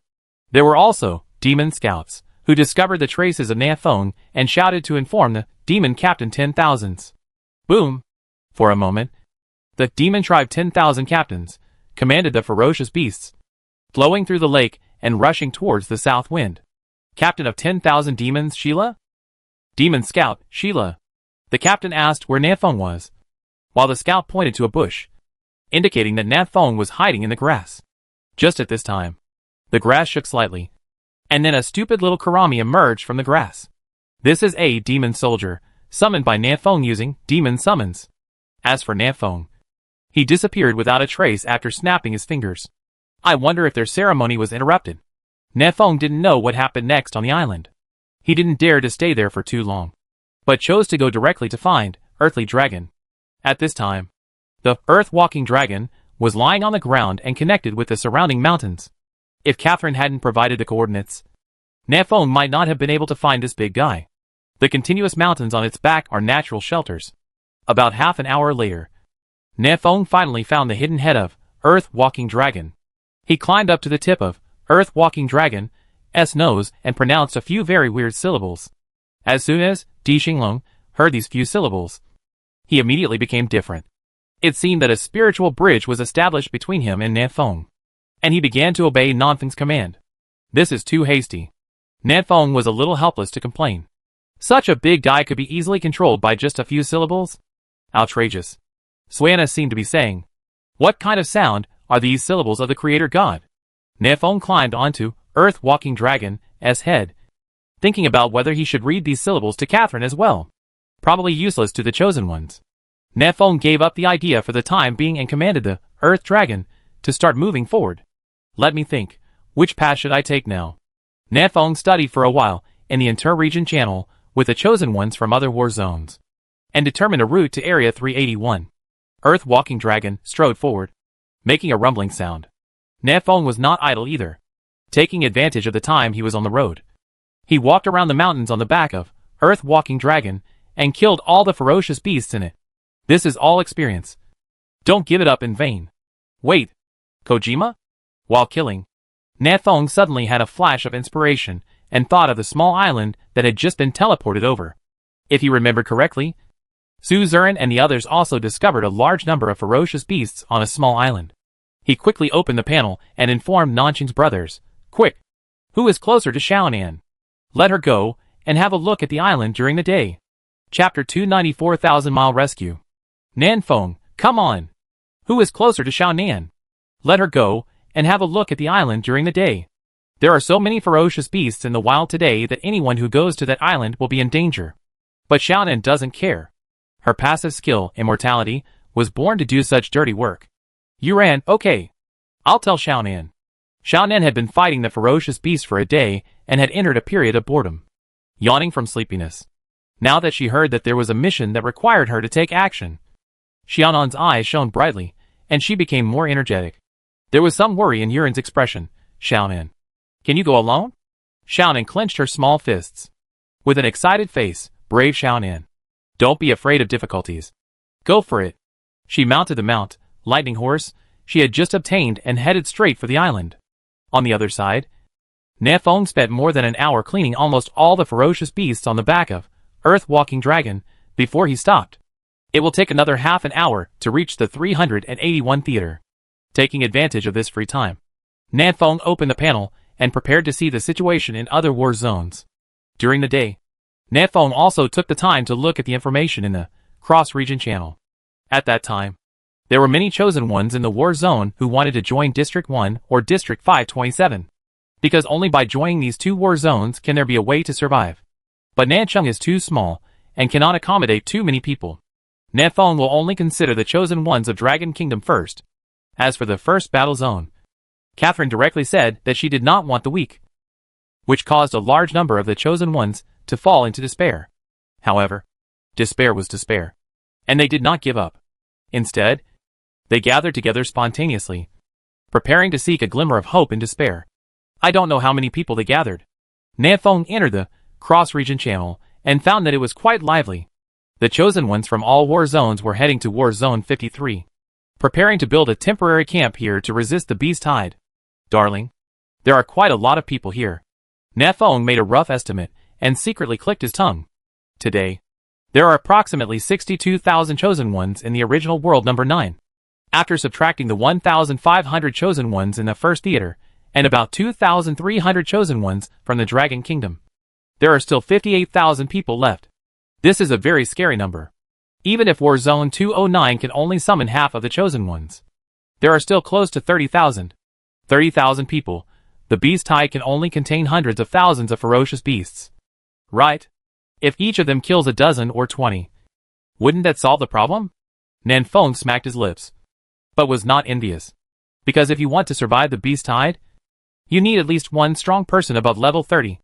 There were also demon scouts who discovered the traces of Nanfeng and shouted to inform the demon captain 10,000s. Boom! For a moment, the demon tribe 10,000 captains commanded the ferocious beasts, flowing through the lake and rushing towards the south wind. Captain of 10,000 demons, Sheila? Demon Scout, Sheila. The captain asked where Nanfeng was, while the scout pointed to a bush, indicating that Nanfeng was hiding in the grass. Just at this time, the grass shook slightly, and then a stupid little Karami emerged from the grass. This is a demon soldier, summoned by Nanfeng using demon summons. As for Nanfeng, he disappeared without a trace after snapping his fingers. I wonder if their ceremony was interrupted. Nanfeng didn't know what happened next on the island. He didn't dare to stay there for too long, but chose to go directly to find Earthly Dragon. At this time, the Earth-walking dragon was lying on the ground and connected with the surrounding mountains. If Catherine hadn't provided the coordinates, Nanfeng might not have been able to find this big guy. The continuous mountains on its back are natural shelters. About half an hour later, Nanfeng finally found the hidden head of Earth-walking dragon. He climbed up to the tip of Earth-walking dragon's nose and pronounced a few very weird syllables. As soon as Di Xinglong heard these few syllables, he immediately became different. It seemed that a spiritual bridge was established between him and Nanfeng, and he began to obey Nanfeng's command. This is too hasty. Nanfeng was a little helpless to complain. Such a big guy could be easily controlled by just a few syllables? Outrageous. Suana seemed to be saying, what kind of sound are these syllables of the creator god? Nanfeng climbed onto Earth-walking dragon's head, thinking about whether he should read these syllables to Catherine as well. Probably useless to the chosen ones. Nanfeng gave up the idea for the time being and commanded the Earth Dragon to start moving forward. Let me think, which path should I take now? Nanfeng studied for a while in the inter-region channel with the chosen ones from other war zones, and determined a route to Area 381. Earth-walking dragon strode forward, making a rumbling sound. Nanfeng was not idle either. Taking advantage of the time he was on the road, he walked around the mountains on the back of Earth-walking dragon and killed all the ferocious beasts in it. This is all experience. Don't give it up in vain. Wait, Kojima? While killing, Nanfeng suddenly had a flash of inspiration and thought of the small island that had just been teleported over. If he remembered correctly, Su Zurin and the others also discovered a large number of ferocious beasts on a small island. He quickly opened the panel and informed Nanqing's brothers, quick, who is closer to Xiaonan? Let her go and have a look at the island during the day. Chapter 294,000-Mile Rescue. Nanfeng, come on! Who is closer to Xiaonan? Let her go and have a look at the island during the day. There are so many ferocious beasts in the wild today that anyone who goes to that island will be in danger. But Xiaonan doesn't care. Her passive skill, immortality, was born to do such dirty work. Yuran, okay. I'll tell Xiaonan. Xiaonan had been fighting the ferocious beast for a day and had entered a period of boredom, yawning from sleepiness. Now that she heard that there was a mission that required her to take action, Xiaonan's eyes shone brightly, and she became more energetic. There was some worry in Yuran's expression. Xiaonan, can you go alone? Xiaonan clenched her small fists. With an excited face, brave Xiaonan. Don't be afraid of difficulties. Go for it. She mounted the lightning horse she had just obtained and headed straight for the island. On the other side, Nanfeng spent more than an hour cleaning almost all the ferocious beasts on the back of Earth-walking dragon before he stopped. It will take another half an hour to reach the 381 theater. Taking advantage of this free time, Nanfeng opened the panel and prepared to see the situation in other war zones. During the day, Nanfeng also took the time to look at the information in the cross-region channel. At that time, there were many chosen ones in the war zone who wanted to join District 1 or District 527, because only by joining these two war zones can there be a way to survive. But Nancheng is too small and cannot accommodate too many people. Nanfeng will only consider the chosen ones of Dragon Kingdom first. As for the first battle zone, Catherine directly said that she did not want the weak, which caused a large number of the chosen ones to fall into despair. However, despair was despair, and they did not give up. Instead, they gathered together spontaneously, preparing to seek a glimmer of hope in despair. I don't know how many people they gathered. Nanfeng entered the cross-region channel and found that it was quite lively. The chosen ones from all war zones were heading to War Zone 53, preparing to build a temporary camp here to resist the beast tide. Darling, there are quite a lot of people here. Nanfeng made a rough estimate and secretly clicked his tongue. Today, there are approximately 62,000 chosen ones in the original world number 9. After subtracting the 1,500 chosen ones in the first theater and about 2,300 chosen ones from the Dragon Kingdom. There are still 58,000 people left. This is a very scary number. Even if War Zone 209 can only summon half of the chosen ones, there are still close to 30,000. 30,000 people. The beast tide can only contain hundreds of thousands of ferocious beasts. Right? If each of them kills a dozen or 20, wouldn't that solve the problem? Nanfeng smacked his lips, but was not envious. Because if you want to survive the beast tide, you need at least one strong person above level 30.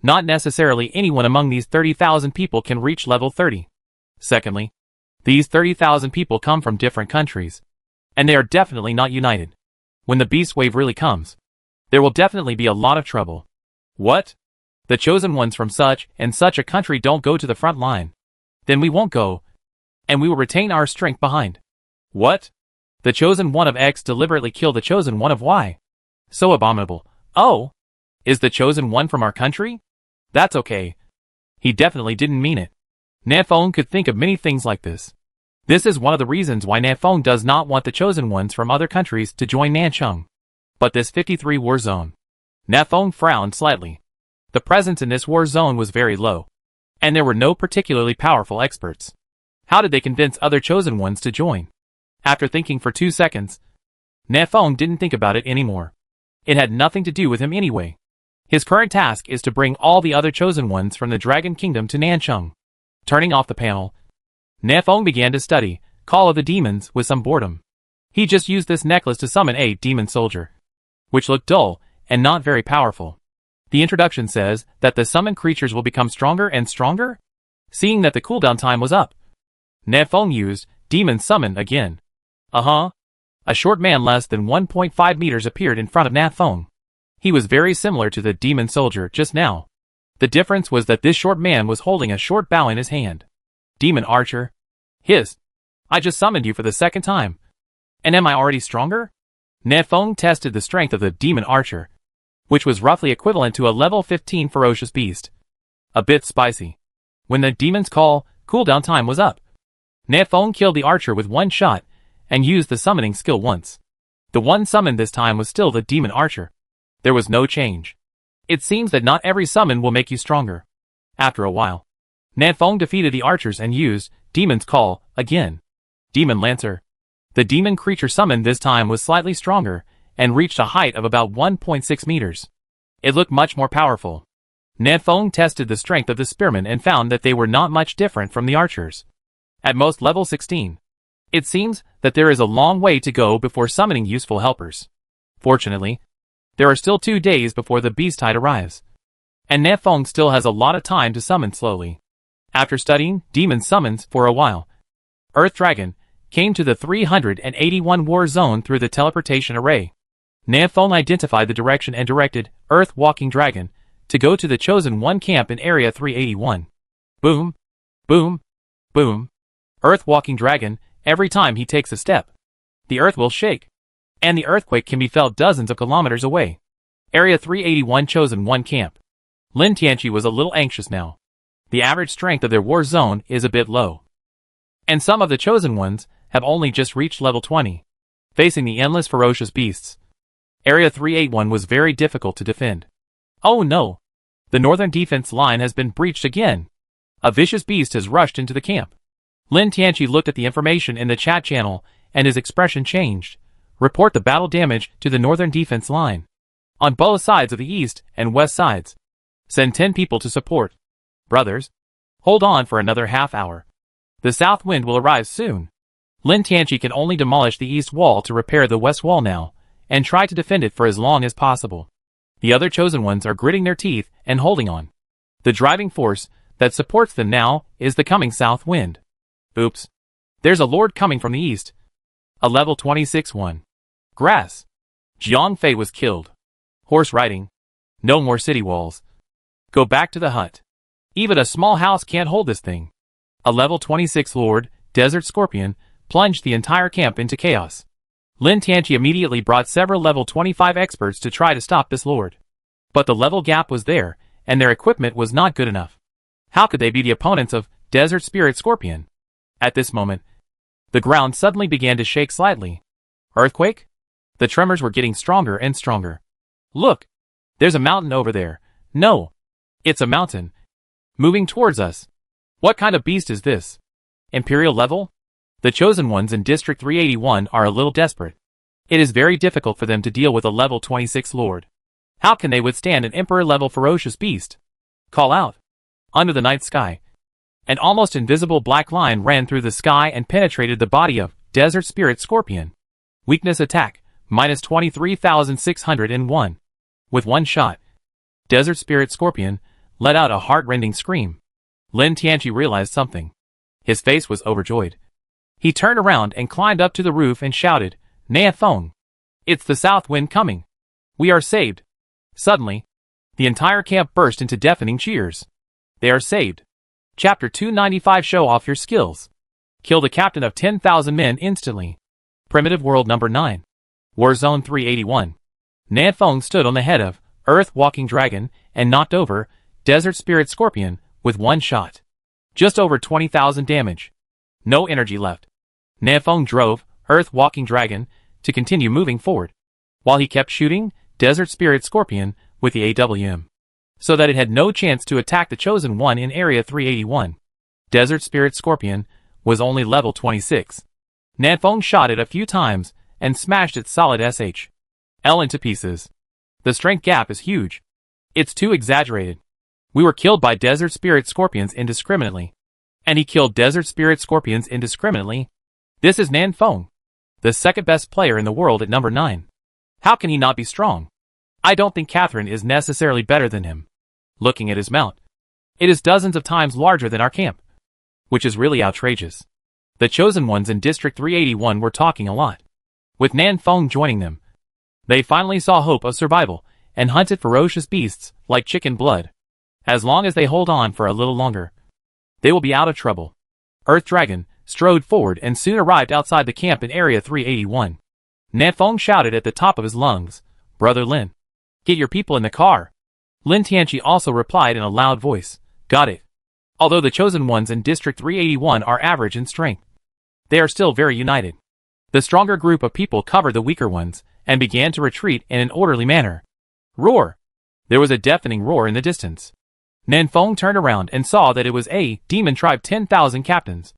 Not necessarily anyone among these 30,000 people can reach level 30. Secondly, these 30,000 people come from different countries, and they are definitely not united. When the beast wave really comes, there will definitely be a lot of trouble. What? The chosen ones from such and such a country don't go to the front line. Then we won't go, and we will retain our strength behind. What? The chosen one of X deliberately killed the chosen one of Y. So abominable. Oh, is the chosen one from our country? That's okay. He definitely didn't mean it. Nanfeng could think of many things like this. This is one of the reasons why Nanfeng does not want the chosen ones from other countries to join Nancheng. But this 53 war zone. Nanfeng frowned slightly. The presence in this war zone was very low, and there were no particularly powerful experts. How did they convince other chosen ones to join? After thinking for 2 seconds, Nanfeng didn't think about it anymore. It had nothing to do with him anyway. His current task is to bring all the other chosen ones from the Dragon Kingdom to Nancheng. Turning off the panel, Nanfeng began to study Call of the Demons with some boredom. He just used this necklace to summon a demon soldier, which looked dull and not very powerful. The introduction says that the summoned creatures will become stronger and stronger. Seeing that the cooldown time was up, Nanfeng used Demon Summon again. A short man less than 1.5 meters appeared in front of Nanfeng. He was very similar to the demon soldier just now. The difference was that this short man was holding a short bow in his hand. Demon Archer. Hiss. I just summoned you for the second time. And am I already stronger? Nanfeng tested the strength of the Demon Archer, which was roughly equivalent to a level 15 ferocious beast. A bit spicy. When the demon's call cooldown time was up, Nanfeng killed the archer with one shot and used the summoning skill once. The one summoned this time was still the Demon Archer. There was no change. It seems that not every summon will make you stronger. After a while, Nanfeng defeated the archers and used Demon's Call again. Demon Lancer. The demon creature summoned this time was slightly stronger and reached a height of about 1.6 meters. It looked much more powerful. Nanfeng tested the strength of the spearmen and found that they were not much different from the archers. At most level 16. It seems that there is a long way to go before summoning useful helpers. Fortunately, there are still 2 days before the beast tide arrives, and Nanfeng still has a lot of time to summon slowly. After studying demon summons for a while, Earth Dragon came to the 381 war zone through the teleportation array. Nanfeng identified the direction and directed Earth Walking Dragon to go to the chosen one camp in area 381. Boom, boom, boom. Earth Walking Dragon, every time he takes a step, the earth will shake, and the earthquake can be felt dozens of kilometers away. Area 381 chosen one camp. Lin Tianqi was a little anxious now. The average strength of their war zone is a bit low, and some of the chosen ones have only just reached level 20, facing the endless ferocious beasts. Area 381 was very difficult to defend. Oh no! The northern defense line has been breached again. A vicious beast has rushed into the camp. Lin Tianqi looked at the information in the chat channel and his expression changed. Report the battle damage to the northern defense line. On both sides of the east and west sides. Send 10 people to support. Brothers, hold on for another half hour. The south wind will arrive soon. Lin Tianqi can only demolish the east wall to repair the west wall now, and try to defend it for as long as possible. The other chosen ones are gritting their teeth and holding on. The driving force that supports them now is the coming south wind. Oops. There's a lord coming from the east. A level 26 one. Grass. Jiang Fei was killed. Horse riding. No more city walls. Go back to the hut. Even a small house can't hold this thing. A level 26 lord, Desert Scorpion, plunged the entire camp into chaos. Lin Tianqi immediately brought several level 25 experts to try to stop this lord. But the level gap was there, and their equipment was not good enough. How could they be the opponents of Desert Spirit Scorpion? At this moment, the ground suddenly began to shake slightly. Earthquake? The tremors were getting stronger and stronger. Look! There's a mountain over there. No! It's a mountain. Moving towards us. What kind of beast is this? Imperial level? The chosen ones in District 381 are a little desperate. It is very difficult for them to deal with a level 26 lord. How can they withstand an emperor-level ferocious beast? Call out. Under the night sky. An almost invisible black line ran through the sky and penetrated the body of Desert Spirit Scorpion. Weakness attack, minus 23,601. With one shot, Desert Spirit Scorpion let out a heart-rending scream. Lin Tianqi realized something. His face was overjoyed. He turned around and climbed up to the roof and shouted, "Nea Feng! It's the south wind coming! We are saved!" Suddenly, the entire camp burst into deafening cheers. They are saved. Chapter 295. Show off your skills. Kill the captain of 10,000 men instantly. Primitive World Number 9. Warzone 381. Nea Feng stood on the head of Earth Walking Dragon and knocked over Desert Spirit Scorpion with one shot. Just over 20,000 damage. No energy left. Nea Feng drove Earth Walking Dragon to continue moving forward, while he kept shooting Desert Spirit Scorpion with the AWM, so that it had no chance to attack the Chosen One in Area 381. Desert Spirit Scorpion was only level 26. Nea Feng shot it a few times and smashed its solid SHL into pieces. The strength gap is huge. It's too exaggerated. We were killed by Desert Spirit Scorpions indiscriminately. And he killed Desert Spirit Scorpions indiscriminately? This is Nea Feng, the second best player in the world at number 9. How can he not be strong? I don't think Catherine is necessarily better than him. Looking at his mount, it is dozens of times larger than our camp, which is really outrageous. The chosen ones in District 381 were talking a lot. With Nea Feng joining them, they finally saw hope of survival and hunted ferocious beasts like chicken blood. As long as they hold on for a little longer, they will be out of trouble. Earth Dragon strode forward and soon arrived outside the camp in Area 381. Nea Feng shouted at the top of his lungs, "Brother Lin, get your people in the car." Lin Tianqi also replied in a loud voice, "Got it." Although the chosen ones in District 381 are average in strength, they are still very united. The stronger group of people covered the weaker ones and began to retreat in an orderly manner. Roar! There was a deafening roar in the distance. Nea Feng turned around and saw that it was a demon tribe 10,000 captains,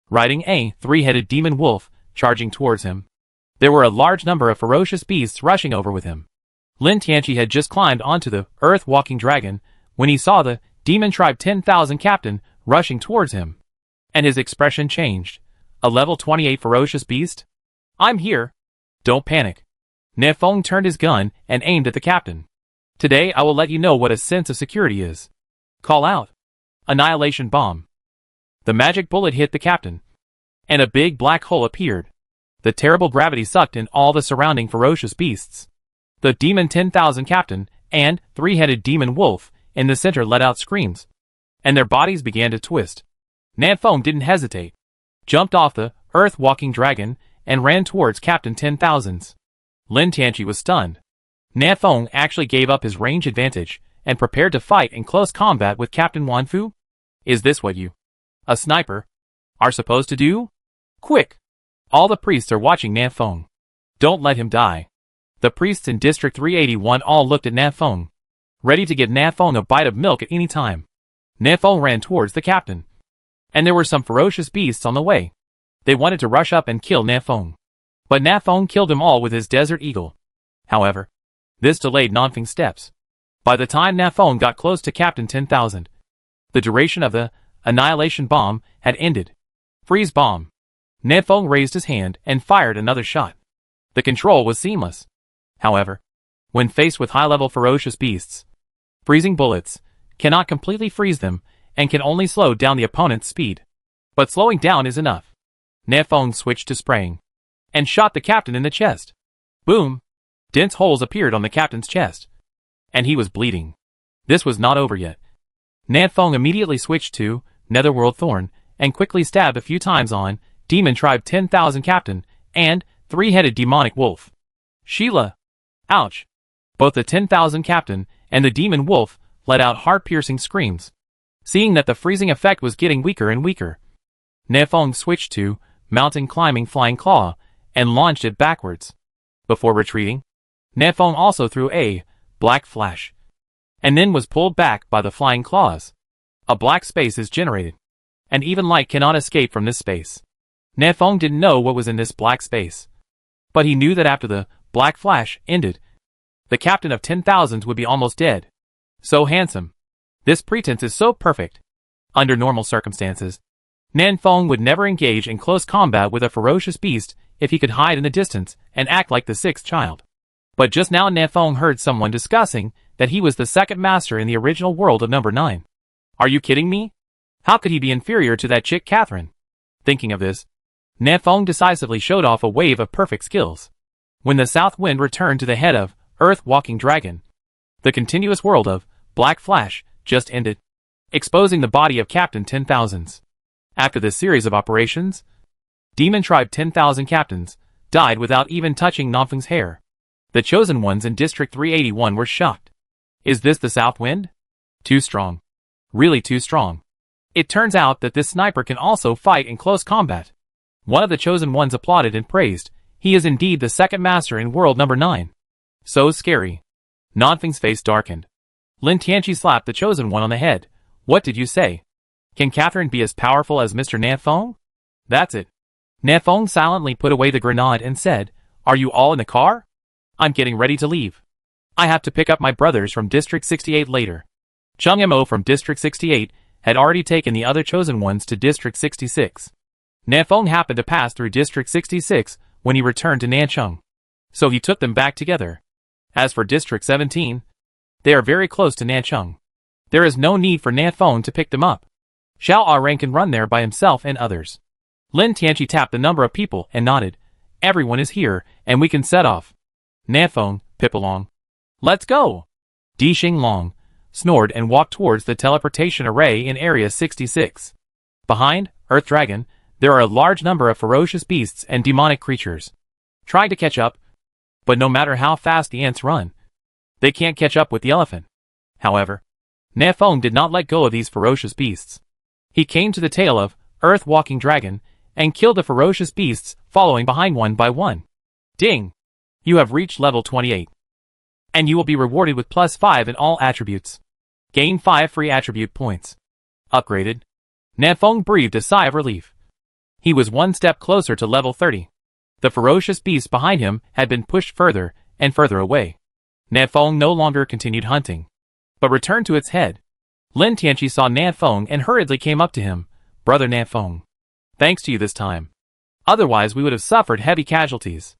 riding a three-headed demon wolf, charging towards him. There were a large number of ferocious beasts rushing over with him. Lin Tianqi had just climbed onto the Earth Walking Dragon when he saw the demon tribe 10,000 captain rushing towards him. And his expression changed. A level 28 ferocious beast? I'm here. Don't panic. Nea Feng turned his gun and aimed at the captain. Today I will let you know what a sense of security is. Call out. Annihilation bomb. The magic bullet hit the captain, and a big black hole appeared. The terrible gravity sucked in all the surrounding ferocious beasts. The demon 10,000 captain and three-headed demon wolf in the center let out screams, and their bodies began to twist. Nea Feng didn't hesitate, jumped off the Earth Walking Dragon and ran towards Captain 10,000's. Lin Tianqi was stunned. Nea Feng actually gave up his range advantage and prepared to fight in close combat with Captain Wanfu? Is this what you, a sniper, are supposed to do? Quick! All the priests are watching Nea Feng. Don't let him die. The priests in District 381 all looked at Nea Feng, ready to give Nea Feng a bite of milk at any time. Nea Feng ran towards the captain, and there were some ferocious beasts on the way. They wanted to rush up and kill Nea Feng, but Nea Feng killed them all with his Desert Eagle. However, this delayed Nea Feng's steps. By the time Nea Feng got close to Captain 10,000, the duration of the annihilation bomb had ended. Freeze bomb. Nea Feng raised his hand and fired another shot. The control was seamless. However, when faced with high-level ferocious beasts, freezing bullets cannot completely freeze them and can only slow down the opponent's speed. But slowing down is enough. Nea Feng switched to spraying and shot the captain in the chest. Boom! Dense holes appeared on the captain's chest, and he was bleeding. This was not over yet. Nea Feng immediately switched to Netherworld Thorn and quickly stabbed a few times on Demon Tribe 10,000 Captain and three-headed demonic wolf. Sheila! Ouch! Both the 10,000 Captain and the demon wolf let out heart-piercing screams. Seeing that the freezing effect was getting weaker and weaker, Nea Feng switched to Mountain Climbing Flying Claw and launched it backwards. Before retreating, Nea Feng also threw a black flash, and then was pulled back by the flying claws. A black space is generated, and even light cannot escape from this space. Nefeng didn't know what was in this black space, but he knew that after the black flash ended, the captain of 10,000s would be almost dead. So handsome. This pretense is so perfect. Under normal circumstances, Nefeng would never engage in close combat with a ferocious beast if he could hide in the distance and act like the sixth child. But just now Nefeng heard someone discussing that he was the second master in the original world of number 9. Are you kidding me? How could he be inferior to that chick Catherine? Thinking of this, Nefeng decisively showed off a wave of perfect skills. When the south wind returned to the head of Earth Walking Dragon, the continuous world of Black Flash just ended, exposing the body of Captain 10,000s. After this series of operations, Demon Tribe 10,000 captains died without even touching Nefeng's hair. The chosen ones in District 381 were shocked. Is this the south wind? Too strong. Really too strong. It turns out that this sniper can also fight in close combat. One of the chosen ones applauded and praised. He is indeed the second master in world number 9. So scary. Nefeng's face darkened. Lin Tianqi slapped the chosen one on the head. What did you say? Can Catherine be as powerful as Mr. Nefeng? That's it. Nefeng silently put away the grenade and said, Are you all in the car? I'm getting ready to leave. I have to pick up my brothers from District 68 later. Chung Mo from District 68 had already taken the other chosen ones to District 66. Nefeng happened to pass through District 66 when he returned to Nanchung, so he took them back together. As for District 17, they are very close to Nanchung. There is no need for Nefeng to pick them up. Xiao Arang can run there by himself and others. Lin Tianqi tapped the number of people and nodded. Everyone is here, and we can set off. Nefeng, pip along. Let's go! Di Xinglong snored and walked towards the teleportation array in Area 66. Behind Earth Dragon, there are a large number of ferocious beasts and demonic creatures, trying to catch up, but no matter how fast the ants run, they can't catch up with the elephant. However, Nefeng did not let go of these ferocious beasts. He came to the tail of Earth Walking Dragon and killed the ferocious beasts following behind one by one. Ding! You have reached level 28. And you will be rewarded with +5 in all attributes. Gain 5 free attribute points. Upgraded. Nefeng breathed a sigh of relief. He was one step closer to level 30. The ferocious beast behind him had been pushed further and further away. Nefeng no longer continued hunting, but returned to its head. Lin Tianqi saw Nefeng and hurriedly came up to him. Brother Nefeng, thanks to you this time. Otherwise we would have suffered heavy casualties.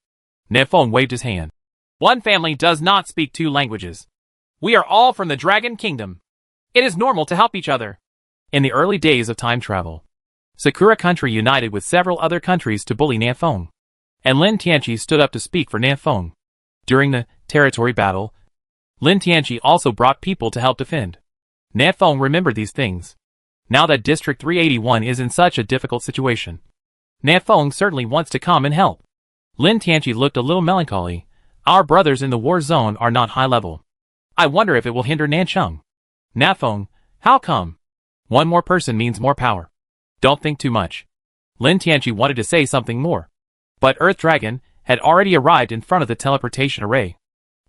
Nefeng waved his hand. One family does not speak 2 languages. We are all from the Dragon Kingdom. It is normal to help each other. In the early days of time travel, Sakura Country united with several other countries to bully Nefeng, and Lin Tianqi stood up to speak for Nefeng. During the territory battle, Lin Tianqi also brought people to help defend. Nefeng remembered these things. Now that District 381 is in such a difficult situation, Nefeng certainly wants to come and help. Lin Tianqi looked a little melancholy. Our brothers in the war zone are not high level. I wonder if it will hinder Nanchung. Nefeng, how come? One more person means more power. Don't think too much. Lin Tianqi wanted to say something more, but Earth Dragon had already arrived in front of the teleportation array.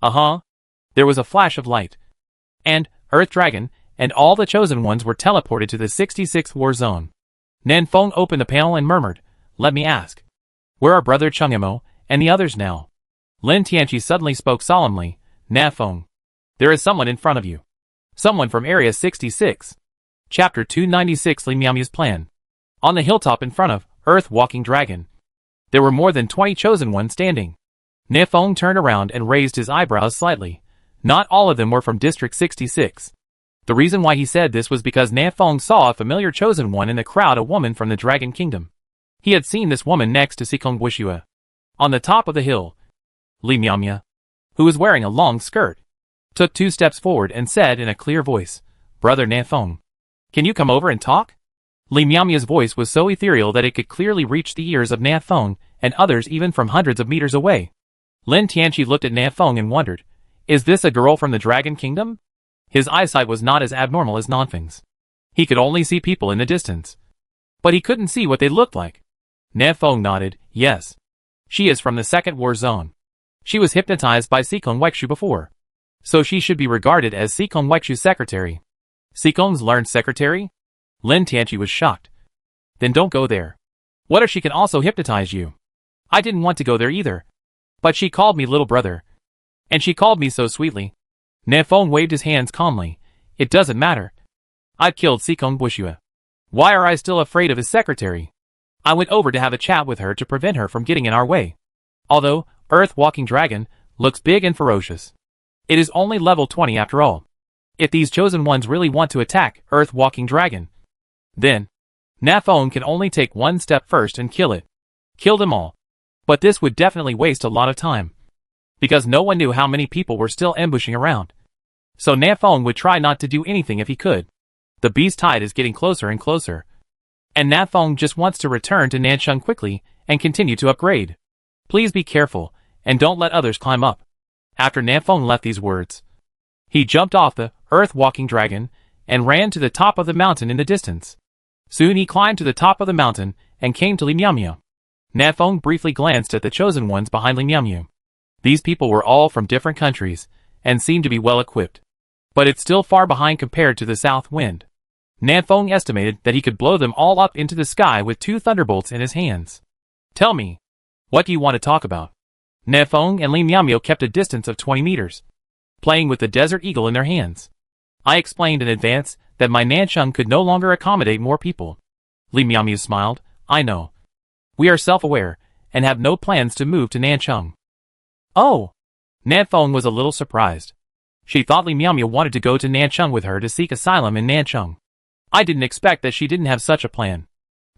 There was a flash of light, and Earth Dragon and all the chosen ones were teleported to the 66th war zone. Nefeng opened the panel and murmured, Let me ask. Where are Brother Chungimo and the others now? Lin Tianqi suddenly spoke solemnly. Nefeng, there is someone in front of you. Someone from Area 66. Chapter 296 Li Miamia's Plan. On the hilltop in front of Earth Walking Dragon, there were more than 20 chosen ones standing. Nefeng turned around and raised his eyebrows slightly. Not all of them were from District 66. The reason why he said this was because Nefeng saw a familiar chosen one in the crowd, a woman from the Dragon Kingdom. He had seen this woman next to Sikong Wishua. On the top of the hill, Li Miamia, who was wearing a long skirt, took 2 steps forward and said in a clear voice, Brother Nefeng, can you come over and talk? Li Miamia's voice was so ethereal that it could clearly reach the ears of Nefeng and others even from hundreds of meters away. Lin Tianqi looked at Nefeng and wondered, is this a girl from the Dragon Kingdom? His eyesight was not as abnormal as Nefeng's. He could only see people in the distance, but he couldn't see what they looked like. Nefeng nodded, yes. She is from the second war zone. She was hypnotized by Sikong Wekshu before, So she should be regarded as Sikong Wexu's secretary. Sikong's learned secretary? Lin Tianchi was shocked. Then don't go there. What if she can also hypnotize you? I didn't want to go there either. But she called me little brother. And she called me so sweetly. Nanfeng waved his hands calmly. It doesn't matter. I've killed Sikong Bushua. Why are I still afraid of his secretary? I went over to have a chat with her to prevent her from getting in our way. Although, Earth-walking dragon looks big and ferocious. It is only level 20 after all. If these chosen ones really want to attack Earth-walking dragon, then Nafeng can only take one step first and kill it. Kill them all. But this would definitely waste a lot of time. Because no one knew how many people were still ambushing around. So Nafeng would try not to do anything if he could. The beast tide is getting closer and closer. And Nafeng just wants to return to Nancheng quickly and continue to upgrade. Please be careful, and don't let others climb up. After Nafeng left these words, he jumped off the Earth-walking dragon and ran to the top of the mountain in the distance. Soon he climbed to the top of the mountain and came to Li Miamiu. Nafeng briefly glanced at the chosen ones behind Li Miamiu. These people were all from different countries and seemed to be well equipped. But it's still far behind compared to the south wind. Nafeng estimated that he could blow them all up into the sky with 2 thunderbolts in his hands. Tell me, what do you want to talk about? Nafeng and Li Miamiu kept a distance of 20 meters, playing with the desert eagle in their hands. I explained in advance that my Nancheng could no longer accommodate more people. Li Miamiu smiled. I know. We are self-aware and have no plans to move to Nancheng. Oh! Nafeng was a little surprised. She thought Li Miamiu wanted to go to Nancheng with her to seek asylum in Nancheng. I didn't expect that she didn't have such a plan.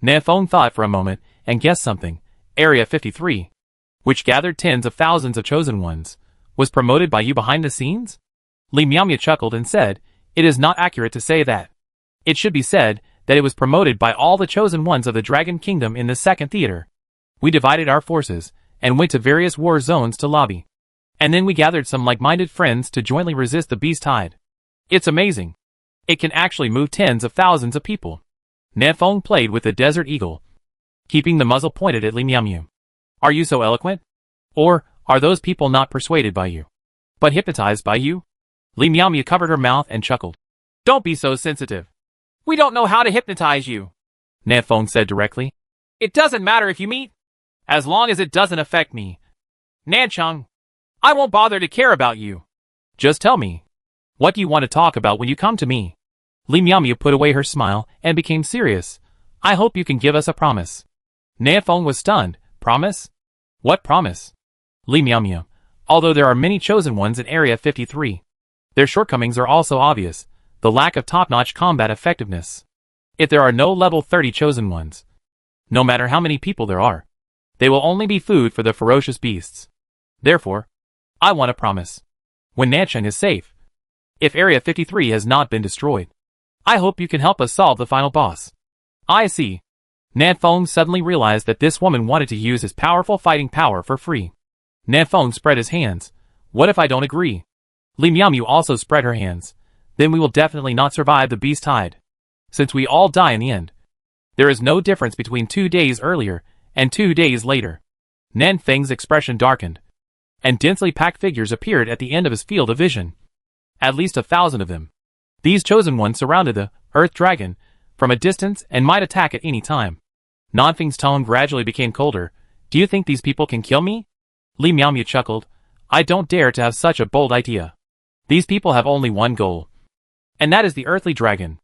Nafeng thought for a moment and guessed something. Area 53, which gathered tens of thousands of chosen ones, was promoted by you behind the scenes? Li Miamiu chuckled and said, it is not accurate to say that. It should be said that it was promoted by all the chosen ones of the Dragon Kingdom in the second theater. We divided our forces and went to various war zones to lobby. And then we gathered some like-minded friends to jointly resist the beast tide. It's amazing. It can actually move tens of thousands of people. Nafeng played with the desert eagle, keeping the muzzle pointed at Li Miamiu. Are you so eloquent? Or are those people not persuaded by you, but hypnotized by you? Li Miamiu covered her mouth and chuckled. Don't be so sensitive. We don't know how to hypnotize you, Nafeng said directly. It doesn't matter if you meet, as long as it doesn't affect me. Nancheng, I won't bother to care about you. Just tell me, what do you want to talk about when you come to me? Li Miamiu put away her smile and became serious. I hope you can give us a promise. Nafeng was stunned. Promise? What promise? Li Miamiu. Although there are many chosen ones in Area 53, their shortcomings are also obvious. The lack of top-notch combat effectiveness. If there are no level 30 chosen ones, no matter how many people there are, they will only be food for the ferocious beasts. Therefore, I want a promise. When Nancheng is safe, if Area 53 has not been destroyed, I hope you can help us solve the final boss. I see. Nafeng suddenly realized that this woman wanted to use his powerful fighting power for free. Nafeng spread his hands. What if I don't agree? Li Miamiu also spread her hands. Then we will definitely not survive the beast tide. Since we all die in the end. There is no difference between 2 days earlier and 2 days later. Nafeng's expression darkened, and densely packed figures appeared at the end of his field of vision. At least 1,000 of them. These chosen ones surrounded the Earth Dragon from a distance and might attack at any time. Nanfeng's tone gradually became colder. Do you think these people can kill me? Li Miamiu chuckled. I don't dare to have such a bold idea. These people have only one goal. And that is the earthly dragon.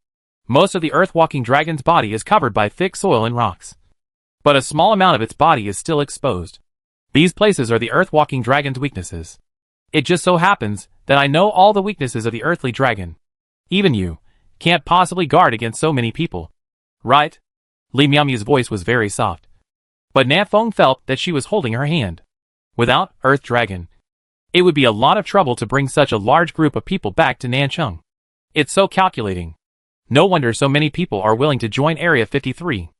Most of the earth-walking dragon's body is covered by thick soil and rocks. But a small amount of its body is still exposed. These places are the earth-walking dragon's weaknesses. It just so happens that I know all the weaknesses of the earthly dragon. Even you can't possibly guard against so many people. Right? Li Miamiu's voice was very soft. But Nafeng felt that she was holding her hand. Without Earth Dragon, it would be a lot of trouble to bring such a large group of people back to Nancheng. It's so calculating. No wonder so many people are willing to join Area 53.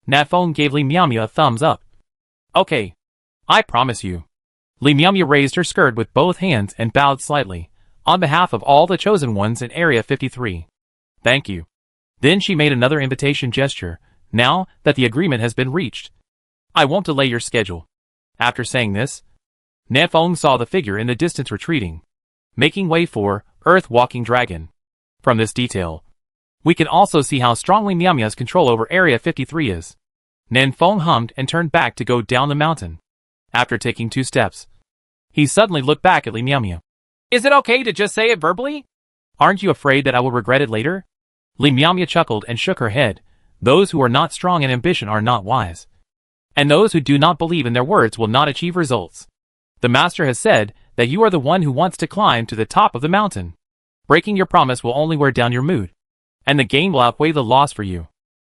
Nafeng gave Li Miamiu a thumbs up. Okay. I promise you. Li Miamiu raised her skirt with both hands and bowed slightly, on behalf of all the chosen ones in Area 53. Thank you. Then she made another invitation gesture. Now that the agreement has been reached, I won't delay your schedule. After saying this, Nafeng saw the figure in the distance retreating. making way for Earth-walking dragon. From this detail, we can also see how strongly Miamia's control over Area 53 is. Nanfeng hummed and turned back to go down the mountain. After taking 2 steps, he suddenly looked back at Li Miamia. Is it okay to just say it verbally? Aren't you afraid that I will regret it later? Li Miamia chuckled and shook her head. Those who are not strong in ambition are not wise. And those who do not believe in their words will not achieve results. The master has said that you are the one who wants to climb to the top of the mountain. Breaking your promise will only wear down your mood, and the gain will outweigh the loss for you.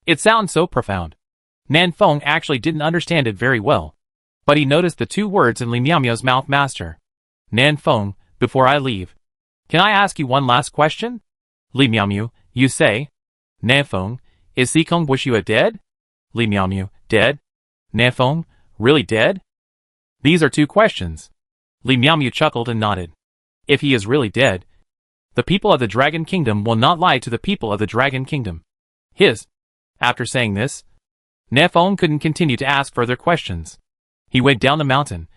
It sounds so profound. Nanfeng actually didn't understand it very well, but he noticed the 2 words in Li Miamia's mouth. Master. Nanfeng, before I leave, can I ask you one last question? Li Miamiu, you say? Nanfeng, is Sikong Wushua dead? Li Miamiu, dead? Nanfeng, really dead? These are 2 questions. Li Miamiu chuckled and nodded. If he is really dead, the people of the Dragon Kingdom will not lie to the people of the Dragon Kingdom. After saying this, Nanfeng couldn't continue to ask further questions. He went down the mountain,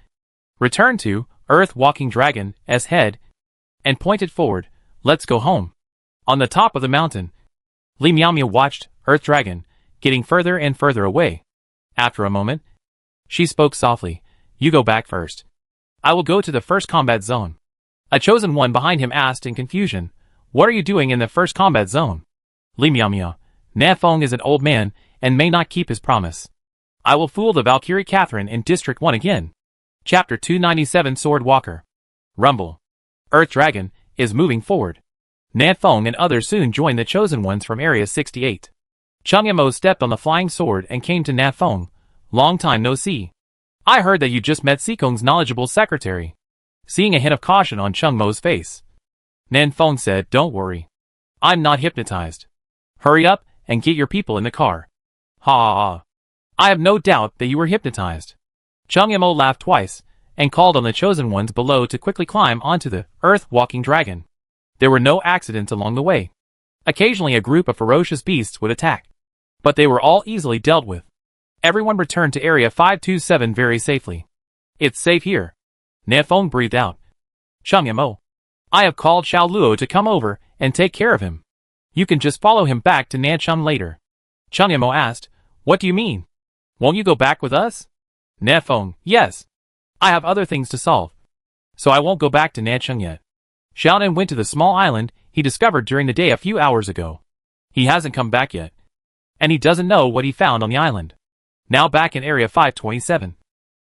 returned to Earth-walking dragon's head, and pointed forward. Let's go home. On the top of the mountain, Li Miamia watched Earth Dragon getting further and further away. After a moment, she spoke softly. You go back first. I will go to the first combat zone. A chosen one behind him asked in confusion. What are you doing in the first combat zone? Li Miamia, Nanfeng is an old man and may not keep his promise. I will fool the Valkyrie Catherine in District 1 again. Chapter 297 Sword Walker. Rumble. Earth Dragon is moving forward. Nanfeng and others soon joined the chosen ones from Area 68. Chung Yamo stepped on the flying sword and came to Nanfeng. Long time no see. I heard that you just met Sikong's knowledgeable secretary. Seeing a hint of caution on Chung Mo's face, Nanfeng said, Don't worry. I'm not hypnotized. Hurry up and get your people in the car. Ha ha ha. I have no doubt that you were hypnotized. Chung Yamo laughed twice and called on the chosen ones below to quickly climb onto the Earth-walking dragon. There were no accidents along the way. Occasionally a group of ferocious beasts would attack, but they were all easily dealt with. Everyone returned to Area 527 very safely. It's safe here. Nanfeng breathed out. Chung Yamo, I have called Xiao Luo to come over and take care of him. You can just follow him back to Nancheng later. Chung Yamo asked, What do you mean? Won't you go back with us? Nanfeng, yes. I have other things to solve, so I won't go back to Nancheng yet. Xiaonan went to the small island he discovered during the day a few hours ago. He hasn't come back yet, and he doesn't know what he found on the island. Now back in Area 527.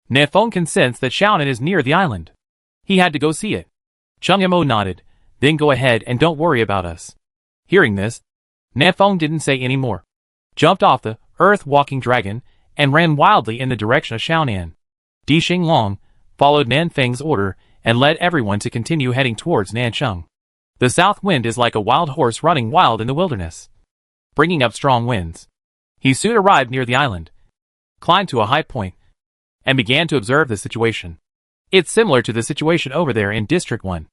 Nanfeng can sense that Xiaonan is near the island. He had to go see it. Chung Yamo nodded, then go ahead and don't worry about us. Hearing this, Nanfeng didn't say any more. Jumped off the Earth-walking dragon and ran wildly in the direction of Xiaonan. Di Xinglong followed Nanfeng's order and led everyone to continue heading towards Nancheng. The south wind is like a wild horse running wild in the wilderness, bringing up strong winds. He soon arrived near the island, climbed to a high point, and began to observe the situation. It's similar to the situation over there in District 1.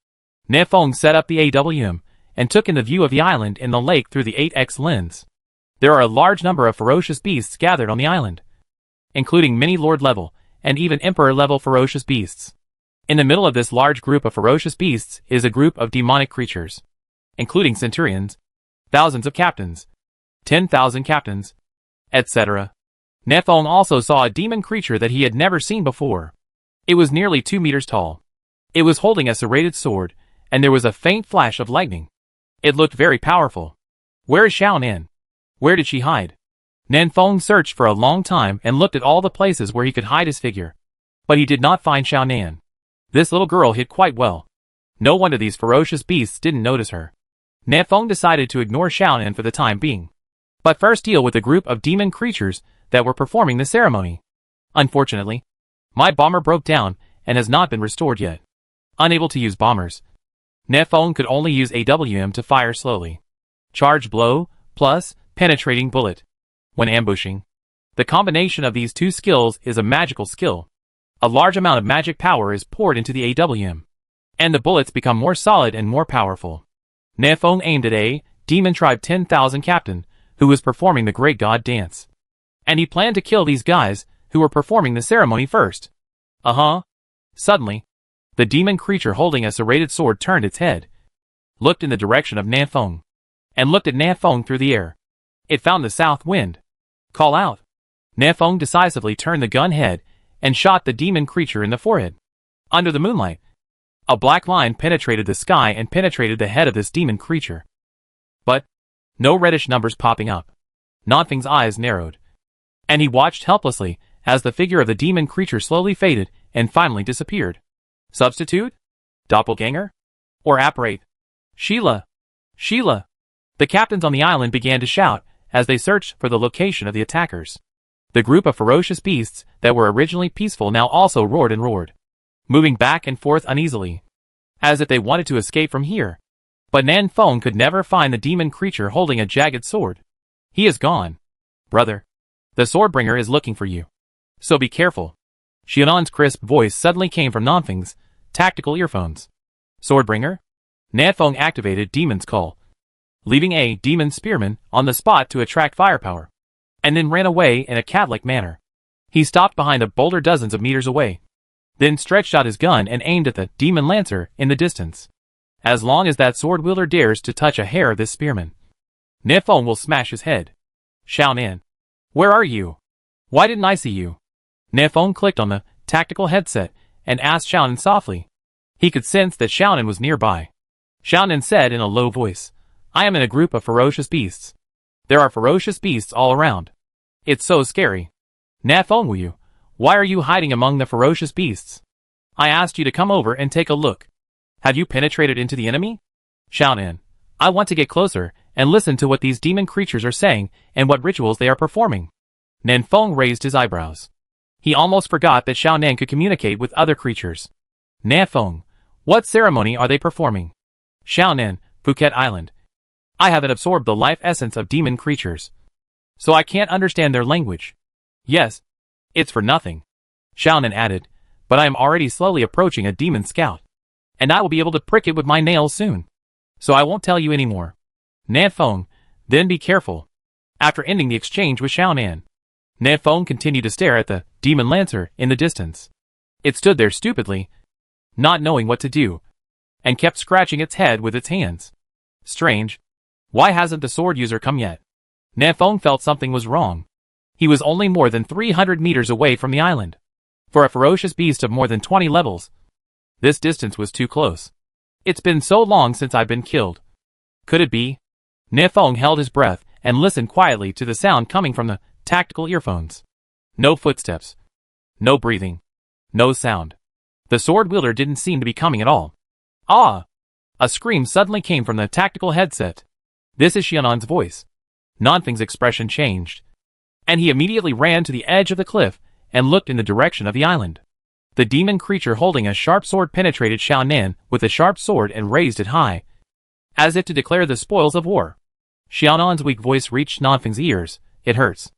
Nanfeng set up the AWM and took in the view of the island in the lake through the 8X lens. There are a large number of ferocious beasts gathered on the island, including many Lord-level and even Emperor-level ferocious beasts. In the middle of this large group of ferocious beasts is a group of demonic creatures, including centurions, thousands of captains, 10,000 captains, etc. Nanfeng also saw a demon creature that he had never seen before. It was nearly 2 meters tall. It was holding a serrated sword, and there was a faint flash of lightning. It looked very powerful. Where is Xiaonan? Where did she hide? Nanfeng searched for a long time and looked at all the places where he could hide his figure, but he did not find Xiaonan. This little girl hid quite well. No wonder these ferocious beasts didn't notice her. Nanfeng decided to ignore Xiaonan for the time being, but first deal with a group of demon creatures that were performing the ceremony. Unfortunately, my bomber broke down and has not been restored yet. Unable to use bombers, Nanfeng could only use AWM to fire slowly. Charge blow plus penetrating bullet. When ambushing, the combination of these two skills is a magical skill. A large amount of magic power is poured into the AWM, and the bullets become more solid and more powerful. Nanfeng aimed at a demon tribe 10,000 captain who was performing the Great God dance, and he planned to kill these guys who were performing the ceremony first. Suddenly, The demon creature holding a serrated sword turned its head, looked in the direction of Nanfeng, and looked at Nanfeng through the air. It found the south wind. Call out. Nanfeng decisively turned the gun head and shot the demon creature in the forehead. Under the moonlight, a black line penetrated the sky and penetrated the head of this demon creature. But no reddish numbers popping up. Nanfeng's eyes narrowed, and he watched helplessly as the figure of the demon creature slowly faded and finally disappeared. Substitute? Doppelganger? Or apparate? Sheila! Sheila! The captains on the island began to shout as they searched for the location of the attackers. The group of ferocious beasts that were originally peaceful now also roared and roared, moving back and forth uneasily, as if they wanted to escape from here. But Nanfeng could never find the demon creature holding a jagged sword. He is gone. Brother, the swordbringer is looking for you. So be careful. Xianan's crisp voice suddenly came from Nanfeng's tactical earphones. Swordbringer? Nanfeng activated Demon's Call, leaving a demon spearman on the spot to attract firepower, and then ran away in a cat-like manner. He stopped behind a boulder dozens of meters away, then stretched out his gun and aimed at the demon lancer in the distance. As long as that sword wielder dares to touch a hair of this spearman, Nanfeng will smash his head. Xiaonan, where are you? Why didn't I see you? Nanfeng clicked on the tactical headset and asked Xiaonan softly. He could sense that Xiaonan was nearby. Xiaonan said in a low voice, I am in a group of ferocious beasts. There are ferocious beasts all around. It's so scary. Nanfeng, why are you hiding among the ferocious beasts? I asked you to come over and take a look. Have you penetrated into the enemy? Xiaonan, I want to get closer and listen to what these demon creatures are saying and what rituals they are performing. Nanfeng raised his eyebrows. He almost forgot that Xiaonan could communicate with other creatures. Nanfeng, what ceremony are they performing? Xiaonan, Phuket Island. I haven't absorbed the life essence of demon creatures, so I can't understand their language. Yes, it's for nothing. Xiaonan added, but I am already slowly approaching a demon scout, and I will be able to prick it with my nails soon. So I won't tell you anymore. Nanfeng, then be careful. After ending the exchange with Xiaonan, Nanfeng continued to stare at the demon lancer in the distance. It stood there stupidly, not knowing what to do, and kept scratching its head with its hands. Strange. Why hasn't the sword user come yet? Nanfeng felt something was wrong. He was only more than 300 meters away from the island. For a ferocious beast of more than 20 levels, this distance was too close. It's been so long since I've been killed. Could it be? Nanfeng held his breath and listened quietly to the sound coming from the tactical earphones. No footsteps. No breathing. No sound. The sword wielder didn't seem to be coming at all. Ah! A scream suddenly came from the tactical headset. This is Xianan's voice. Nanfeng's expression changed, and he immediately ran to the edge of the cliff and looked in the direction of the island. The demon creature holding a sharp sword penetrated Xiaonan with the sharp sword and raised it high, as if to declare the spoils of war. Xiaonan's weak voice reached Nanfeng's ears. It hurts.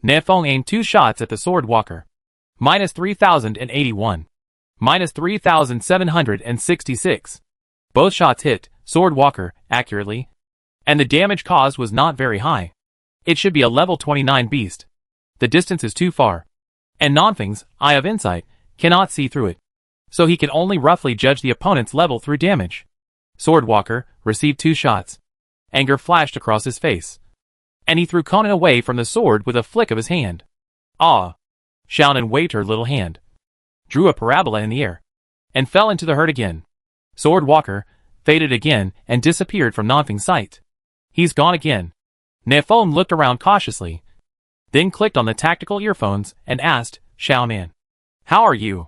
Nanfeng aimed 2 shots at the sword walker. Minus 3081. Minus 3766. Both shots hit sword walker accurately, and the damage caused was not very high. It should be a level 29 beast. The distance is too far, and Nanfeng's eye of insight cannot see through it, so he can only roughly judge the opponent's level through damage. Swordwalker received 2 shots. Anger flashed across his face, and he threw Conan away from the sword with a flick of his hand. Ah! Xiaonan waved her little hand, drew a parabola in the air, and fell into the herd again. Swordwalker faded again and disappeared from Nanfeng's sight. He's gone again. Nanfeng looked around cautiously, then clicked on the tactical earphones and asked, Xiaonan, how are you?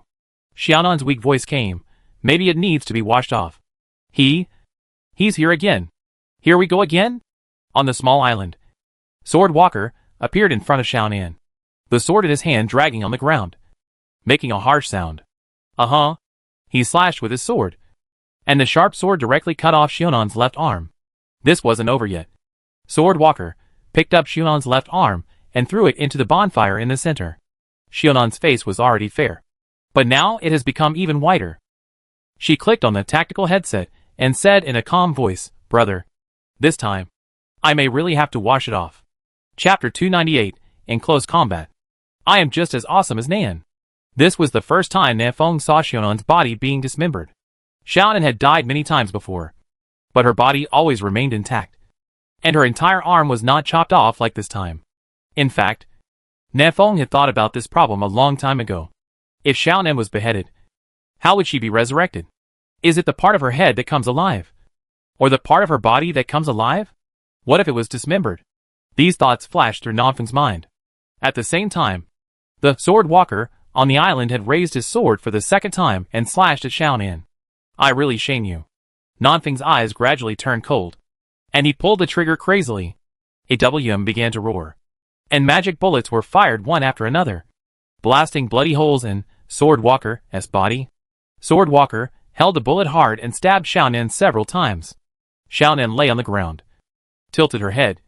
Xiaonan's weak voice came. Maybe it needs to be washed off. He's here again. Here we go again? On the small island, Swordwalker appeared in front of Xiaonan, the sword in his hand dragging on the ground, making a harsh sound. Uh-huh. He slashed with his sword, and the sharp sword directly cut off Xiaonan's left arm. This wasn't over yet. Swordwalker picked up Xiaonan's left arm and threw it into the bonfire in the center. Xiaonan's face was already fair, but now it has become even whiter. She clicked on the tactical headset and said in a calm voice, Brother, this time, I may really have to wash it off. Chapter 298, In Close Combat. I am just as awesome as Nan. This was the first time Nanfeng saw Xiaonan's body being dismembered. Xiaonan had died many times before, but her body always remained intact, and her entire arm was not chopped off like this time. In fact, Nanfeng had thought about this problem a long time ago. If Xiaonan was beheaded, how would she be resurrected? Is it the part of her head that comes alive? Or the part of her body that comes alive? What if it was dismembered? These thoughts flashed through Nanfeng's mind. At the same time, the sword walker on the island had raised his sword for the second time and slashed at Xiaonan. I really shame you. Nanfeng's eyes gradually turned cold, and he pulled the trigger crazily. AWM began to roar, and magic bullets were fired one after another, blasting bloody holes in Sword Walker's body. Sword Walker held the bullet hard and stabbed Xiaonan several times. Xiaonan lay on the ground, tilted her head,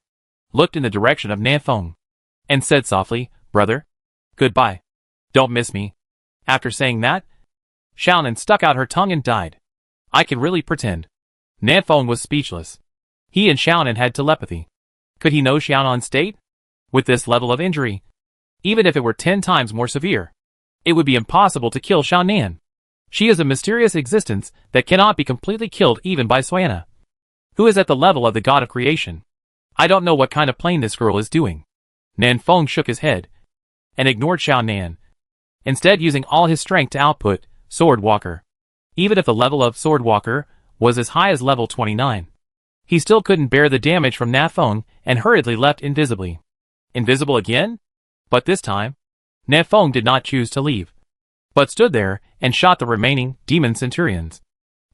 looked in the direction of Nanfeng, and said softly, "Brother, goodbye. Don't miss me." After saying that, Xiaonan stuck out her tongue and died. I can really pretend. Nanfeng was speechless. He and Xiaonan had telepathy. Could he know Xiaonan's state? With this level of injury, even if it were 10 times more severe, it would be impossible to kill Xiaonan. She is a mysterious existence that cannot be completely killed even by Suana, who is at the level of the god of creation. I don't know what kind of playing this girl is doing. Nanfeng shook his head and ignored Xiaonan, instead using all his strength to output Sword Walker. Even if the level of Sword Walker was as high as level 29, he still couldn't bear the damage from Nanfeng and hurriedly left invisibly. Invisible again? But this time, Nanfeng did not choose to leave, but stood there and shot the remaining demon centurions,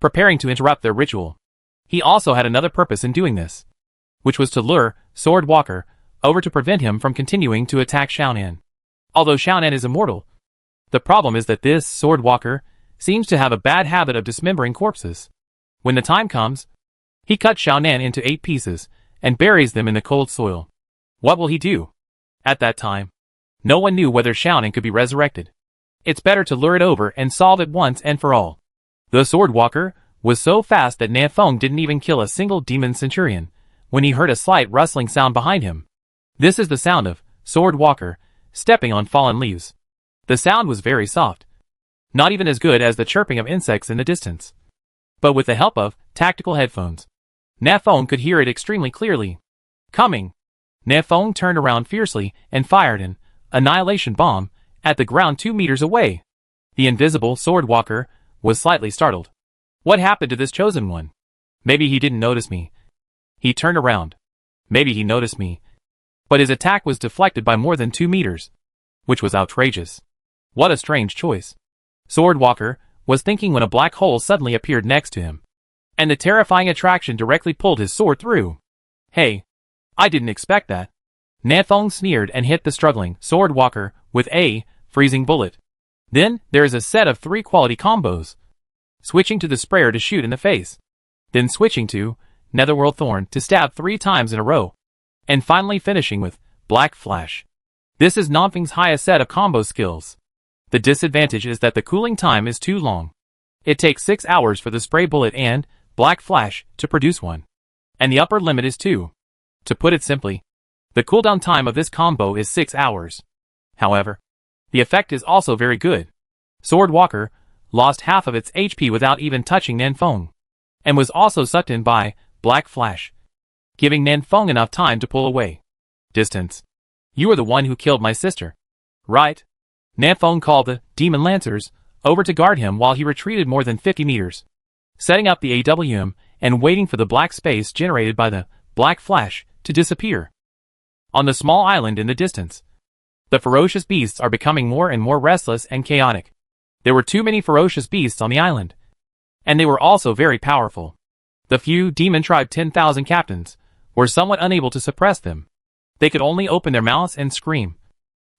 preparing to interrupt their ritual. He also had another purpose in doing this, which was to lure Sword Walker over to prevent him from continuing to attack Xiaonan. Although Xiaonan is immortal, the problem is that this Sword Walker seems to have a bad habit of dismembering corpses. When the time comes, he cuts Xiaonan into 8 pieces and buries them in the cold soil. What will he do? At that time, no one knew whether Xiaonan could be resurrected. It's better to lure it over and solve it once and for all. The Sword Walker was so fast that Nanfeng didn't even kill a single demon centurion when he heard a slight rustling sound behind him. This is the sound of Sword Walker stepping on fallen leaves. The sound was very soft, not even as good as the chirping of insects in the distance. But with the help of tactical headphones, Nanfeng could hear it extremely clearly. Coming! Nanfeng turned around fiercely and fired an annihilation bomb at the ground 2 meters away. The invisible Sword Walker was slightly startled. What happened to this chosen one? Maybe he didn't notice me. He turned around. Maybe he noticed me. But his attack was deflected by more than 2 meters, which was outrageous. What a strange choice. Sword Walker was thinking when a black hole suddenly appeared next to him, and the terrifying attraction directly pulled his sword through. Hey, I didn't expect that. Nanfeng sneered and hit the struggling Sword Walker with a freezing bullet. Then there is a set of 3 quality combos. Switching to the sprayer to shoot in the face. Then switching to Netherworld Thorn to stab 3 times in a row. And finally finishing with Black Flash. This is Nanfeng's highest set of combo skills. The disadvantage is that the cooling time is too long. It takes 6 hours for the spray bullet and Black Flash to produce one. And the upper limit is 2. To put it simply, the cooldown time of this combo is 6 hours. However, the effect is also very good. Sword Walker lost half of its HP without even touching Nanfeng, and was also sucked in by Black Flash, giving Nanfeng enough time to pull away. Distance. You are the one who killed my sister, right? Nanfeng called the Demon Lancers over to guard him while he retreated more than 50 meters, setting up the AWM and waiting for the black space generated by the Black Flash to disappear. On the small island in the distance, the ferocious beasts are becoming more and more restless and chaotic. There were too many ferocious beasts on the island, and they were also very powerful. The few Demon Tribe 10,000 captains were somewhat unable to suppress them. They could only open their mouths and scream,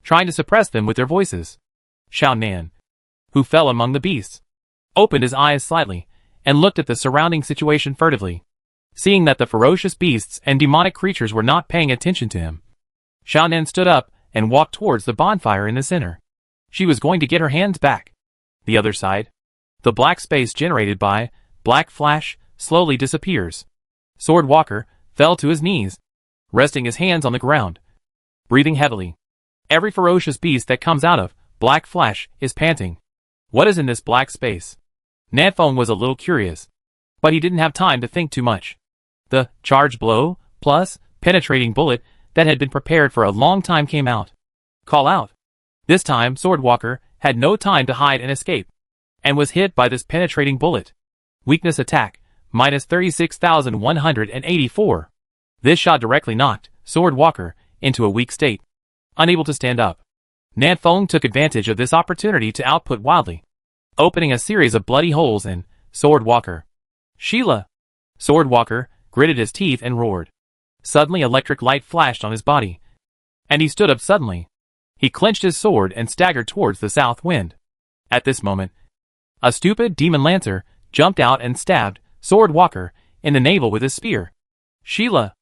trying to suppress them with their voices. Xiaonan, who fell among the beasts, opened his eyes slightly and looked at the surrounding situation furtively. Seeing that the ferocious beasts and demonic creatures were not paying attention to him, Xiaonan stood up and walked towards the bonfire in the center. She was going to get her hands back. The other side, the black space generated by Black Flash slowly disappears. Sword Walker fell to his knees, resting his hands on the ground, breathing heavily. Every ferocious beast that comes out of black flash is panting. What is in this black space? Nanfeng was a little curious, but he didn't have time to think too much. The charge blow plus penetrating bullet that had been prepared for a long time came out. Call out. This time Swordwalker had no time to hide and escape, and was hit by this penetrating bullet. Weakness attack, minus 36,184. This shot directly knocked Swordwalker into a weak state. Unable to stand up, Nanfeng took advantage of this opportunity to output wildly, opening a series of bloody holes in Swordwalker. Sheila! Swordwalker gritted his teeth and roared. Suddenly electric light flashed on his body, and he stood up suddenly. He clenched his sword and staggered towards the south wind. At this moment, a stupid demon lancer jumped out and stabbed Swordwalker in the navel with his spear. Sheila!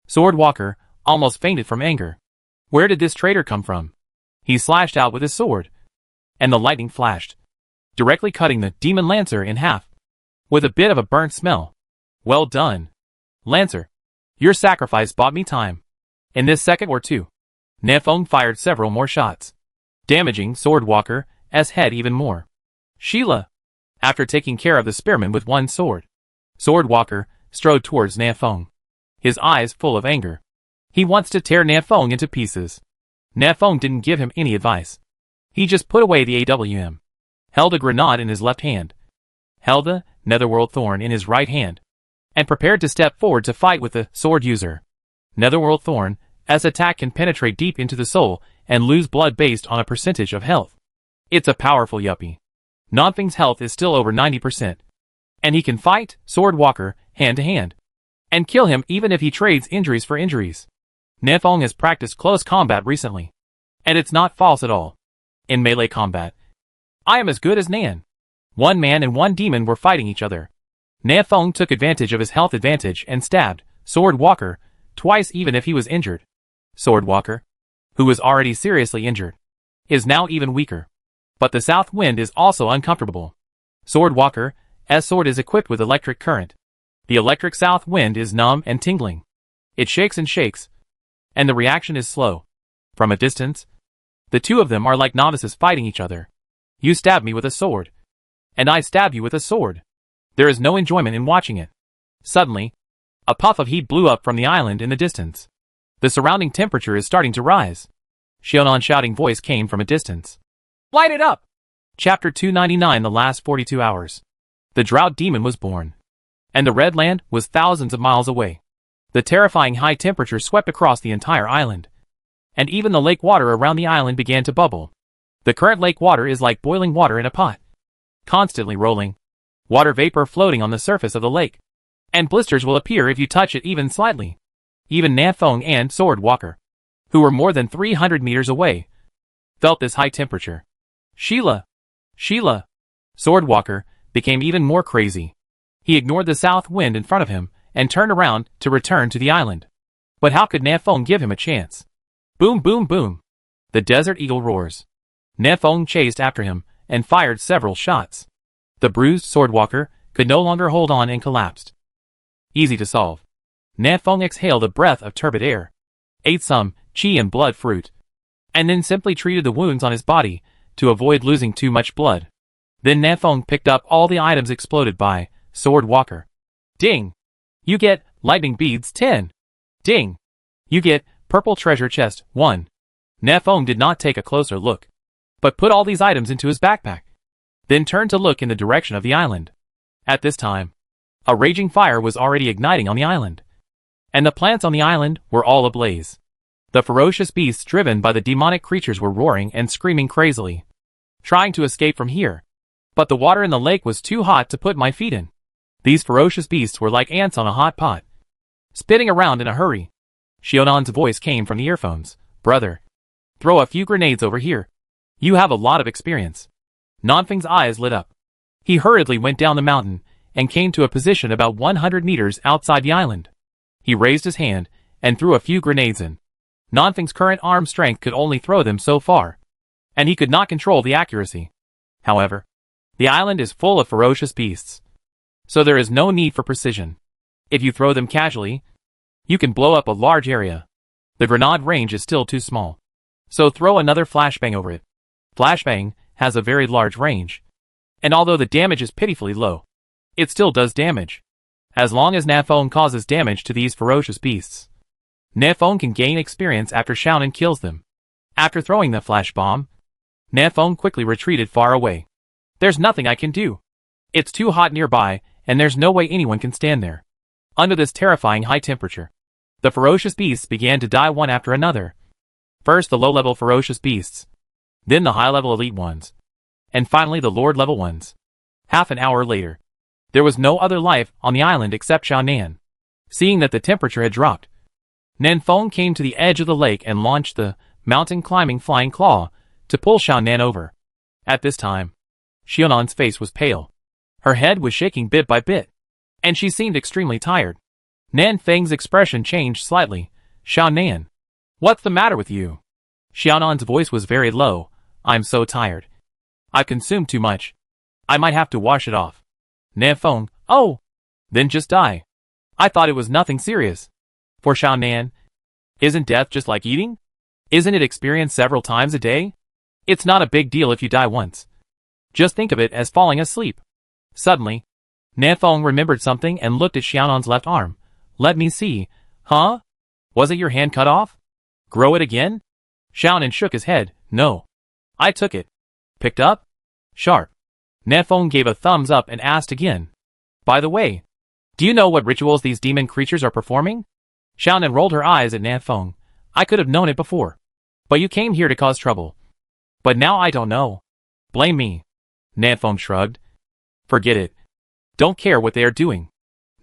Swordwalker almost fainted from anger. Where did this traitor come from? He slashed out with his sword, and the lightning flashed, directly cutting the demon lancer in half, with a bit of a burnt smell. Well done, Lancer. Your sacrifice bought me time. In this second or two, Nanfeng fired several more shots, damaging Swordwalker's head even more. Sheila! After taking care of the spearman with one sword, Swordwalker strode towards Nanfeng, his eyes full of anger. He wants to tear Nanfeng into pieces. Nanfeng didn't give him any advice. He just put away the AWM, held a grenade in his left hand, held a netherworld thorn in his right hand, and prepared to step forward to fight with the sword user. Netherworld thorn, as attack can penetrate deep into the soul and lose blood based on a percentage of health. It's a powerful yuppie. Nanfeng's health is still over 90%, and he can fight Swordwalker hand to hand, and kill him even if he trades injuries for injuries. Nanfeng has practiced close combat recently, and it's not false at all. In melee combat, I am as good as Nan. One man and one demon were fighting each other. Nanfeng took advantage of his health advantage and stabbed Swordwalker twice even if he was injured. Swordwalker, who was already seriously injured, is now even weaker. But the south wind is also uncomfortable. Swordwalker's sword is equipped with electric current. The electric south wind is numb and tingling. It shakes and shakes, and the reaction is slow. From a distance, the two of them are like novices fighting each other. You stab me with a sword, and I stab you with a sword. There is no enjoyment in watching it. Suddenly, a puff of heat blew up from the island in the distance. The surrounding temperature is starting to rise. Xionan's shouting voice came from a distance. Light it up! Chapter 299. The last 42 hours. The drought demon was born, and the red land was thousands of miles away. The terrifying high temperature swept across the entire island, and even the lake water around the island began to bubble. The current lake water is like boiling water in a pot, constantly rolling. Water vapor floating on the surface of the lake, and blisters will appear if you touch it even slightly. Even Nanfeng and Swordwalker, who were more than 300 meters away, felt this high temperature. Sheila! Sheila! Swordwalker became even more crazy. He ignored the south wind in front of him and turned around to return to the island. But how could Nanfeng give him a chance? Boom, boom, boom. The desert eagle roars. Nanfeng chased after him and fired several shots. The bruised Swordwalker could no longer hold on and collapsed. Easy to solve. Nanfeng exhaled a breath of turbid air, ate some qi and blood fruit, and then simply treated the wounds on his body to avoid losing too much blood. Then Nanfeng picked up all the items exploded by Swordwalker. Ding! You get lightning beads 10. Ding! You get purple treasure chest 1. Nanfeng did not take a closer look, but put all these items into his backpack, then turned to look in the direction of the island. At this time, a raging fire was already igniting on the island, and the plants on the island were all ablaze. The ferocious beasts driven by the demonic creatures were roaring and screaming crazily, trying to escape from here. But the water in the lake was too hot to put my feet in. These ferocious beasts were like ants on a hot pot, spinning around in a hurry. Xionan's voice came from the earphones. Brother, throw a few grenades over here. You have a lot of experience. Nanfeng's eyes lit up. He hurriedly went down the mountain and came to a position about 100 meters outside the island. He raised his hand and threw a few grenades in. Nanfeng's current arm strength could only throw them so far, and he could not control the accuracy. However, the island is full of ferocious beasts, so there is no need for precision. If you throw them casually, you can blow up a large area. The grenade range is still too small, so throw another flashbang over it. Flashbang has a very large range. And although the damage is pitifully low, it still does damage. As long as Nafong causes damage to these ferocious beasts, Nafong can gain experience after Xiaonan kills them. After throwing the flash bomb, Nafong quickly retreated far away. There's nothing I can do. It's too hot nearby, and there's no way anyone can stand there. Under this terrifying high temperature, the ferocious beasts began to die one after another. First the low-level ferocious beasts, then the high-level elite ones, and finally the lord-level ones. Half an hour later, there was no other life on the island except Xiaonan. Seeing that the temperature had dropped, Nanfeng came to the edge of the lake and launched the mountain-climbing flying claw to pull Xiaonan over. At this time, Xiaonan's face was pale. Her head was shaking bit by bit, and she seemed extremely tired. Nanfeng's expression changed slightly. Xiaonan, what's the matter with you? Xiaonan's voice was very low. I'm so tired. I've consumed too much. I might have to wash it off. Nanfeng, oh, then just die. I thought it was nothing serious. For Xiaonan, isn't death just like eating? Isn't it experienced several times a day? It's not a big deal if you die once. Just think of it as falling asleep. Suddenly, Nanfeng remembered something and looked at Xiaonan's left arm. Let me see. Huh? Was it your hand cut off? Grow it again? Xiaonan shook his head. No. I took it. Picked up? Sharp. Nanfeng gave a thumbs up and asked again. By the way, do you know what rituals these demon creatures are performing? Xiaonan rolled her eyes at Nanfeng. I could have known it before. But you came here to cause trouble. But now I don't know. Blame me. Nanfeng shrugged. Forget it. Don't care what they are doing.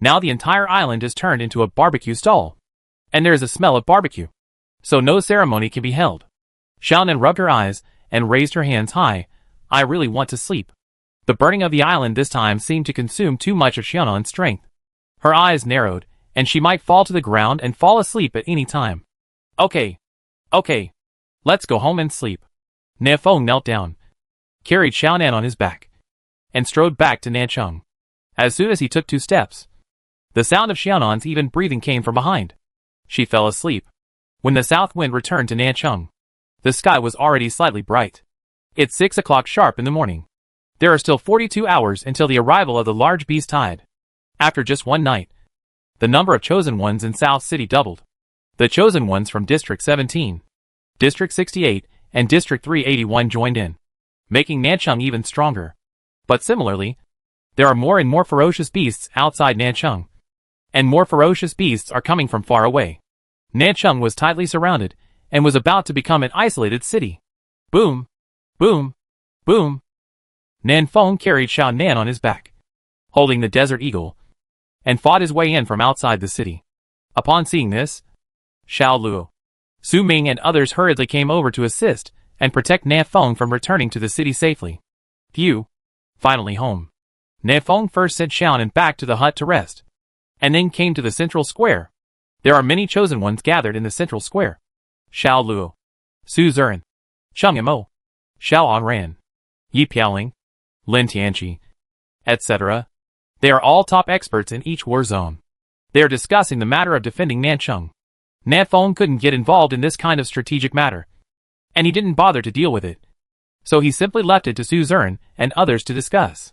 Now the entire island is turned into a barbecue stall. And there is a smell of barbecue. So no ceremony can be held. Xiaonan rubbed her eyes and raised her hands high. I really want to sleep. The burning of the island this time seemed to consume too much of Xiaonan's strength. Her eyes narrowed, and she might fall to the ground and fall asleep at any time. Okay. Let's go home and sleep. Nanfeng knelt down, carried Xiaonan on his back, and strode back to Nancheng. As soon as he took 2 steps, the sound of Xiaonan's even breathing came from behind. She fell asleep. When the south wind returned to Nancheng, the sky was already slightly bright. It's 6 o'clock sharp in the morning. There are still 42 hours until the arrival of the large beast tide. After just one night, the number of chosen ones in South City doubled. The chosen ones from District 17, District 68, and District 381 joined in, making Nancheng even stronger. But similarly, there are more and more ferocious beasts outside Nancheng, and more ferocious beasts are coming from far away. Nancheng was tightly surrounded, and was about to become an isolated city. Boom! Boom! Boom! Nanfeng carried Xiaonan on his back, holding the Desert Eagle, and fought his way in from outside the city. Upon seeing this, Xiao Luo, Su Ming and others hurriedly came over to assist and protect Nanfeng from returning to the city safely. Phew! Finally home. Nanfeng first sent Xiaonan back to the hut to rest, and then came to the central square. There are many chosen ones gathered in the central square. Xiao Luo, Su Zuran, Cheng Yamo, Xiao Anran, Yi Piaoling, Lin Tianqi, etc. They are all top experts in each war zone. They are discussing the matter of defending Nancheng. Nanfeng couldn't get involved in this kind of strategic matter, and he didn't bother to deal with it. So he simply left it to Su Zuran and others to discuss.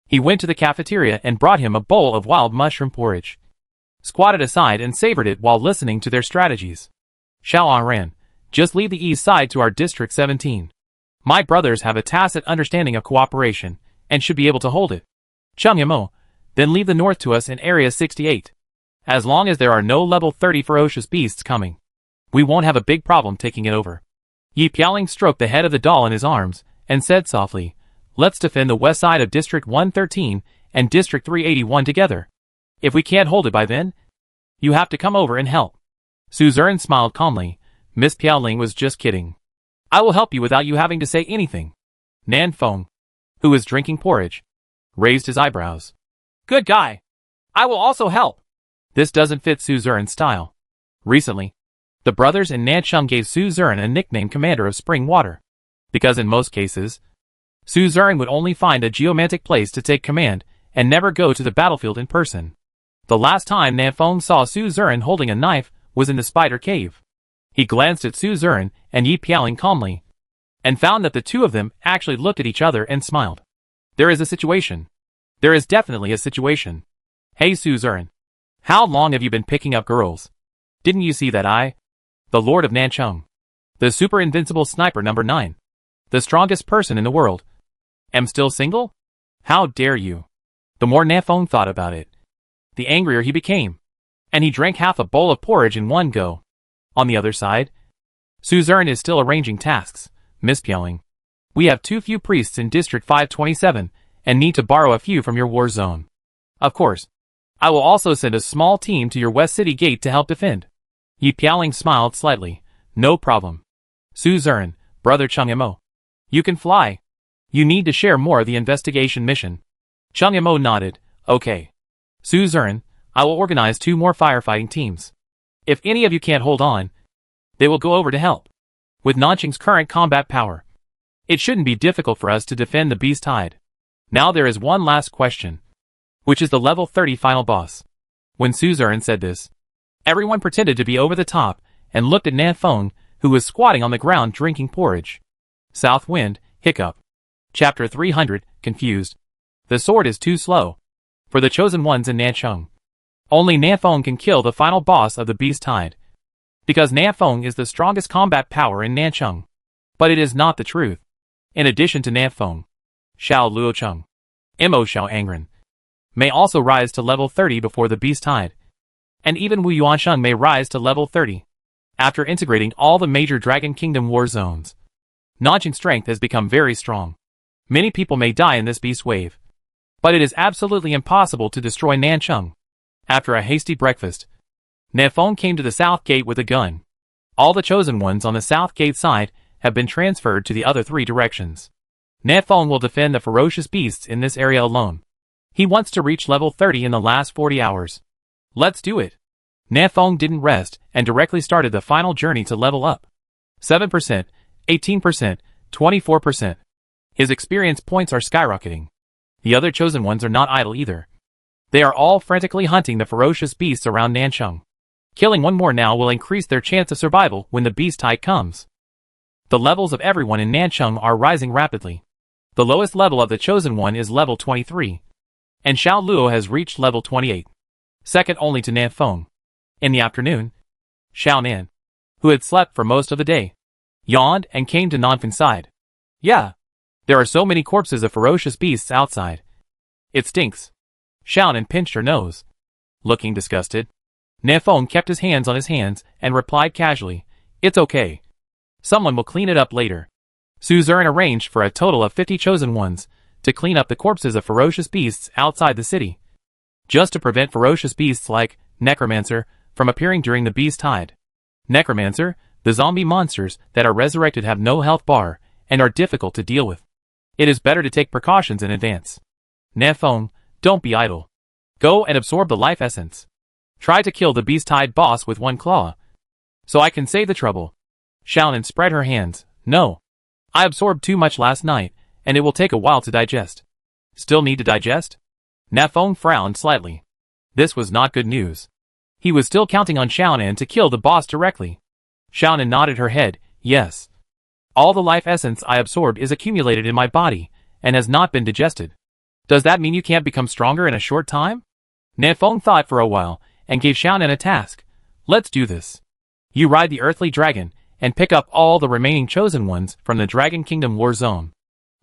He went to the cafeteria and brought him a bowl of wild mushroom porridge, squatted aside and savored it while listening to their strategies. Xiao Anran, just leave the east side to our District 17. My brothers have a tacit understanding of cooperation, and should be able to hold it. Cheng Yamo, then leave the north to us in Area 68. As long as there are no level 30 ferocious beasts coming, we won't have a big problem taking it over. Yi Piaoling stroked the head of the doll in his arms, and said softly, let's defend the west side of District 113 and District 381 together. If we can't hold it by then, you have to come over and help. Su Zuran smiled calmly. Miss Piaoling was just kidding. I will help you without you having to say anything. Nanfeng, who was drinking porridge, raised his eyebrows. Good guy. I will also help. This doesn't fit Su Zuran's style. Recently, the brothers in Nancheng gave Su Zuran a nickname Commander of Spring Water, because in most cases, Su Zuran would only find a geomantic place to take command and never go to the battlefield in person. The last time Nanfeng saw Su Zuran holding a knife was in the spider cave. He glanced at Su Zuran and Yi Piaoling calmly, and found that the two of them actually looked at each other and smiled. There is a situation. There is definitely a situation. Hey Suzerain. How long have you been picking up girls? Didn't you see that I, the Lord of Nanchung, the super invincible sniper number 9, the strongest person in the world, am still single? How dare you? The more Nafeng thought about it, the angrier he became, and he drank half a bowl of porridge in one go. On the other side, Suzerain is still arranging tasks. Miss Pyong. We have too few priests in District 527 and need to borrow a few from your war zone. Of course, I will also send a small team to your West City gate to help defend. Yi Piaoling smiled slightly. No problem. Suzerain, brother Chung Mo. You can fly. You need to share more of the investigation mission. Chung Mo nodded. Okay. Suzerain, I will organize 2 more firefighting teams. If any of you can't hold on, they will go over to help. With Nanching's current combat power, it shouldn't be difficult for us to defend the Beast Tide. Now there is one last question, which is the level 30 final boss. When Suzerain said this, everyone pretended to be over the top and looked at Nafeng, who was squatting on the ground drinking porridge. South Wind, hiccup. Chapter 300, confused. The sword is too slow for the chosen ones in Nanchung. Only Nafeng can kill the final boss of the Beast Tide, because Nafeng is the strongest combat power in Nanchung. But it is not the truth. In addition to Nafeng, Xiao Luocheng, Mo Xiao Angren, may also rise to level 30 before the Beast Tide. And even Wu Yuansheng may rise to level 30. After integrating all the major Dragon Kingdom war zones, Nanching's strength has become very strong. Many people may die in this beast wave, but it is absolutely impossible to destroy Nanchung. After a hasty breakfast, Nafeng came to the south gate with a gun. All the chosen ones on the south gate side have been transferred to the other 3 directions. Nafeng will defend the ferocious beasts in this area alone. He wants to reach level 30 in the last 40 hours. Let's do it. Nafeng didn't rest and directly started the final journey to level up. 7%, 18%, 24%. His experience points are skyrocketing. The other chosen ones are not idle either. They are all frantically hunting the ferocious beasts around Nanchung. Killing one more now will increase their chance of survival when the Beast Tide comes. The levels of everyone in Nanchung are rising rapidly. The lowest level of the chosen one is level 23. And Xiao Luo has reached level 28. Second only to Nafeng. In the afternoon, Xiao Nan, who had slept for most of the day, yawned and came to Nanfeng's side. Yeah. There are so many corpses of ferocious beasts outside. It stinks. Xiao Nan pinched her nose. Looking disgusted, Nafeng kept his hands on his hands and replied casually, It's okay. Someone will clean it up later. Suzerain arranged for a total of 50 chosen ones to clean up the corpses of ferocious beasts outside the city, just to prevent ferocious beasts like Necromancer from appearing during the Beast Tide. Necromancer, the zombie monsters that are resurrected have no health bar and are difficult to deal with. It is better to take precautions in advance. Nafeng, don't be idle. Go and absorb the life essence. Try to kill the Beast Tide boss with one claw, so I can save the trouble. Xiao Nan spread her hands. No. I absorbed too much last night, and it will take a while to digest. Still need to digest? Nafeng frowned slightly. This was not good news. He was still counting on Xiao Nan to kill the boss directly. Xiao Nan nodded her head. Yes. All the life essence I absorbed is accumulated in my body, and has not been digested. Does that mean you can't become stronger in a short time? Nafeng thought for a while, and gave Xiao Nan a task. Let's do this. You ride the earthly dragon, and pick up all the remaining chosen ones from the Dragon Kingdom War Zone.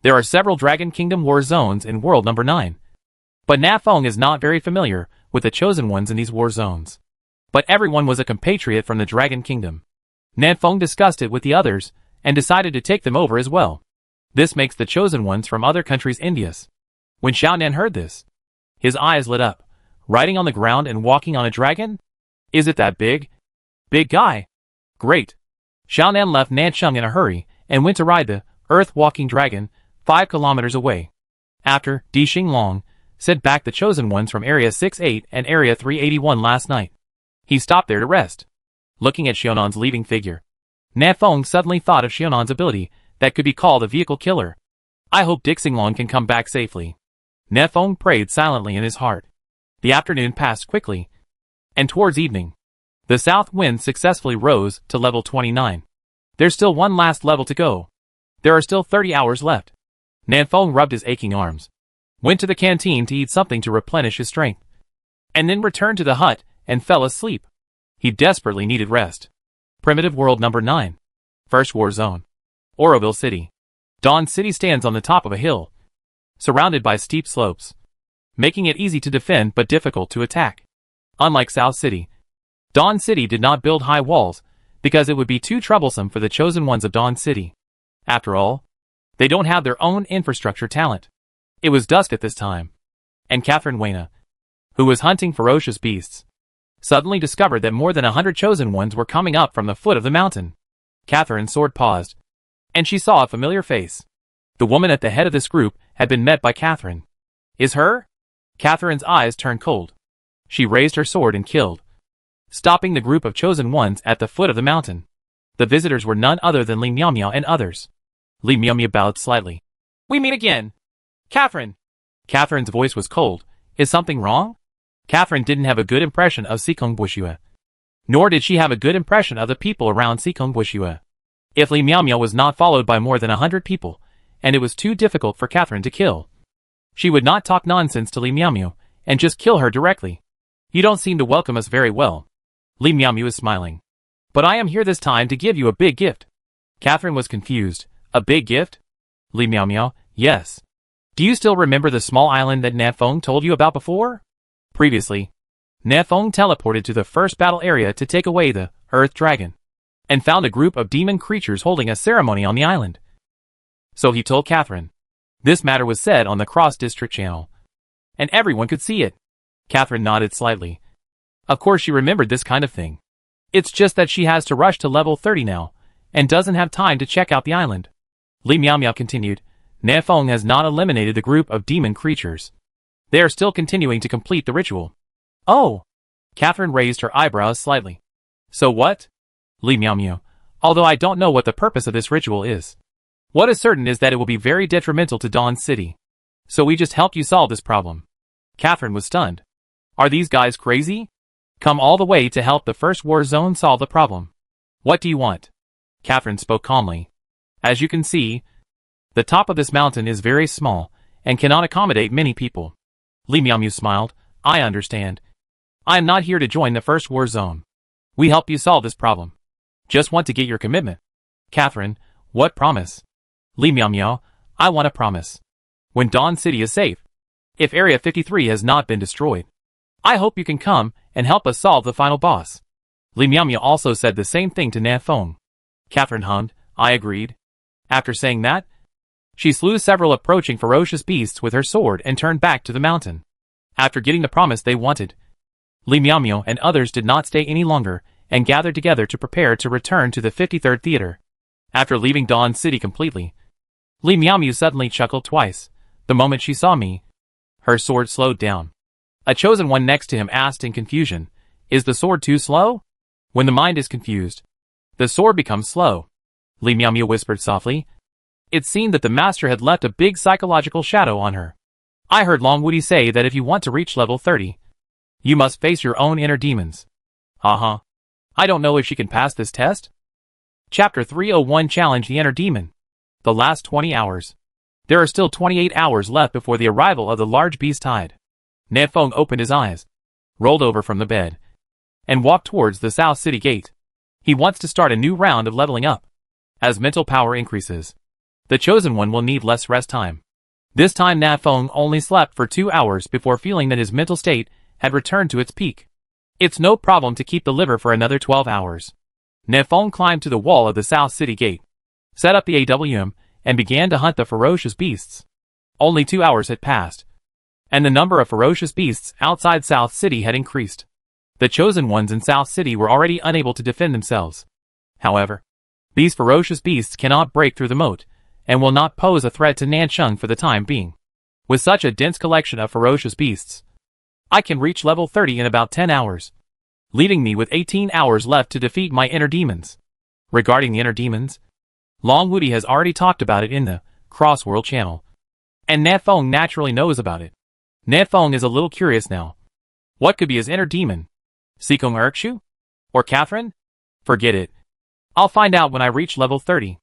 There are several Dragon Kingdom War Zones in world number 9. But Nafeng is not very familiar with the chosen ones in these war zones. But everyone was a compatriot from the Dragon Kingdom. Nafeng discussed it with the others, and decided to take them over as well. This makes the chosen ones from other countries envious. When Xiao Nan heard this, his eyes lit up. Riding on the ground and walking on a dragon? Is it that big? Big guy. Great. Xiao Nan left Nanchung in a hurry, and went to ride the earth-walking dragon 5 kilometers away. After, Di Xinglong sent back the chosen ones from Area 68 and Area 381 last night. He stopped there to rest. Looking at Xiaonan's leaving figure, Nafeng suddenly thought of Xiaonan's ability that could be called a vehicle killer. I hope Di Xinglong can come back safely. Nafeng prayed silently in his heart. The afternoon passed quickly, and towards evening, the south wind successfully rose to level 29. There's still one last level to go. There are still 30 hours left. Nanfeng rubbed his aching arms, went to the canteen to eat something to replenish his strength, and then returned to the hut and fell asleep. He desperately needed rest. Primitive World Number 9. First War Zone. Oroville City. Dawn City stands on the top of a hill, surrounded by steep slopes, making it easy to defend but difficult to attack. Unlike South City, Dawn City did not build high walls because it would be too troublesome for the chosen ones of Dawn City. After all, they don't have their own infrastructure talent. It was dusk at this time, and Catherine Wayna, who was hunting ferocious beasts, suddenly discovered that more than 100 chosen ones were coming up from the foot of the mountain. Catherine's sword paused, and she saw a familiar face. The woman at the head of this group had been met by Catherine. Is her? Catherine's eyes turned cold. She raised her sword and killed, stopping the group of chosen ones at the foot of the mountain. The visitors were none other than Li Miao and others. Li Miao bowed slightly. We meet again. Catherine. Catherine's voice was cold. Is something wrong? Catherine didn't have a good impression of Sikong Bushue. Nor did she have a good impression of the people around Sikong Bushue. If Li Miao was not followed by more than 100 people, and it was too difficult for Catherine to kill, she would not talk nonsense to Li Miao and just kill her directly. You don't seem to welcome us very well. Li Miao is smiling. But I am here this time to give you a big gift. Catherine was confused. A big gift? Li Miao, yes. Do you still remember the small island that Nanfeng told you about before? Previously, Nanfeng teleported to the first battle area to take away the Earth Dragon, and found a group of demon creatures holding a ceremony on the island. So he told Catherine. This matter was said on the cross-district channel, and everyone could see it. Catherine nodded slightly. Of course she remembered this kind of thing. It's just that she has to rush to level 30 now, and doesn't have time to check out the island. Li Miao continued. Nanfeng has not eliminated the group of demon creatures. They are still continuing to complete the ritual. Oh! Catherine raised her eyebrows slightly. So what? Li Miao, although I don't know what the purpose of this ritual is. What is certain is that it will be very detrimental to Dawn City. So we just helped you solve this problem. Catherine was stunned. Are these guys crazy? Come all the way to help the First War Zone solve the problem. What do you want? Catherine spoke calmly. As you can see, the top of this mountain is very small and cannot accommodate many people. Li Miao smiled. I understand. I am not here to join the First War Zone. We help you solve this problem. Just want to get your commitment. Catherine, what promise? Li Miao, I want a promise. When Dawn City is safe, if Area 53 has not been destroyed, I hope you can come and help us solve the final boss. Li Miao also said the same thing to Nanfeng. Catherine hummed. I agreed. After saying that, she slew several approaching ferocious beasts with her sword and turned back to the mountain. After getting the promise they wanted, Li Miao and others did not stay any longer and gathered together to prepare to return to the 53rd Theater. After leaving Dawn City completely, Li Miao suddenly chuckled twice. The moment she saw me, her sword slowed down. A chosen one next to him asked in confusion, Is the sword too slow? When the mind is confused, the sword becomes slow. Li Miao whispered softly. It seemed that the master had left a big psychological shadow on her. I heard Long Woody say that if you want to reach level 30, you must face your own inner demons. Uh-huh. I don't know if she can pass this test. Chapter 301 Challenge the Inner Demon. The last 20 hours. There are still 28 hours left before the arrival of the large beast tide. Nanfeng opened his eyes, rolled over from the bed, and walked towards the South City gate. He wants to start a new round of leveling up. As mental power increases, the chosen one will need less rest time. This time Nanfeng only slept for 2 hours before feeling that his mental state had returned to its peak. It's no problem to keep the liver for another 12 hours. Nanfeng climbed to the wall of the South City gate, set up the AWM, and began to hunt the ferocious beasts. Only 2 hours had passed, and the number of ferocious beasts outside South City had increased. The chosen ones in South City were already unable to defend themselves. However, these ferocious beasts cannot break through the moat, and will not pose a threat to Nancheng for the time being. With such a dense collection of ferocious beasts, I can reach level 30 in about 10 hours, leaving me with 18 hours left to defeat my inner demons. Regarding the inner demons, Long Woody has already talked about it in the Crossworld channel, and Nanfeng naturally knows about it. Nanfeng is a little curious now. What could be his inner demon? Sikong Erkshu? Or Catherine? Forget it. I'll find out when I reach level 30.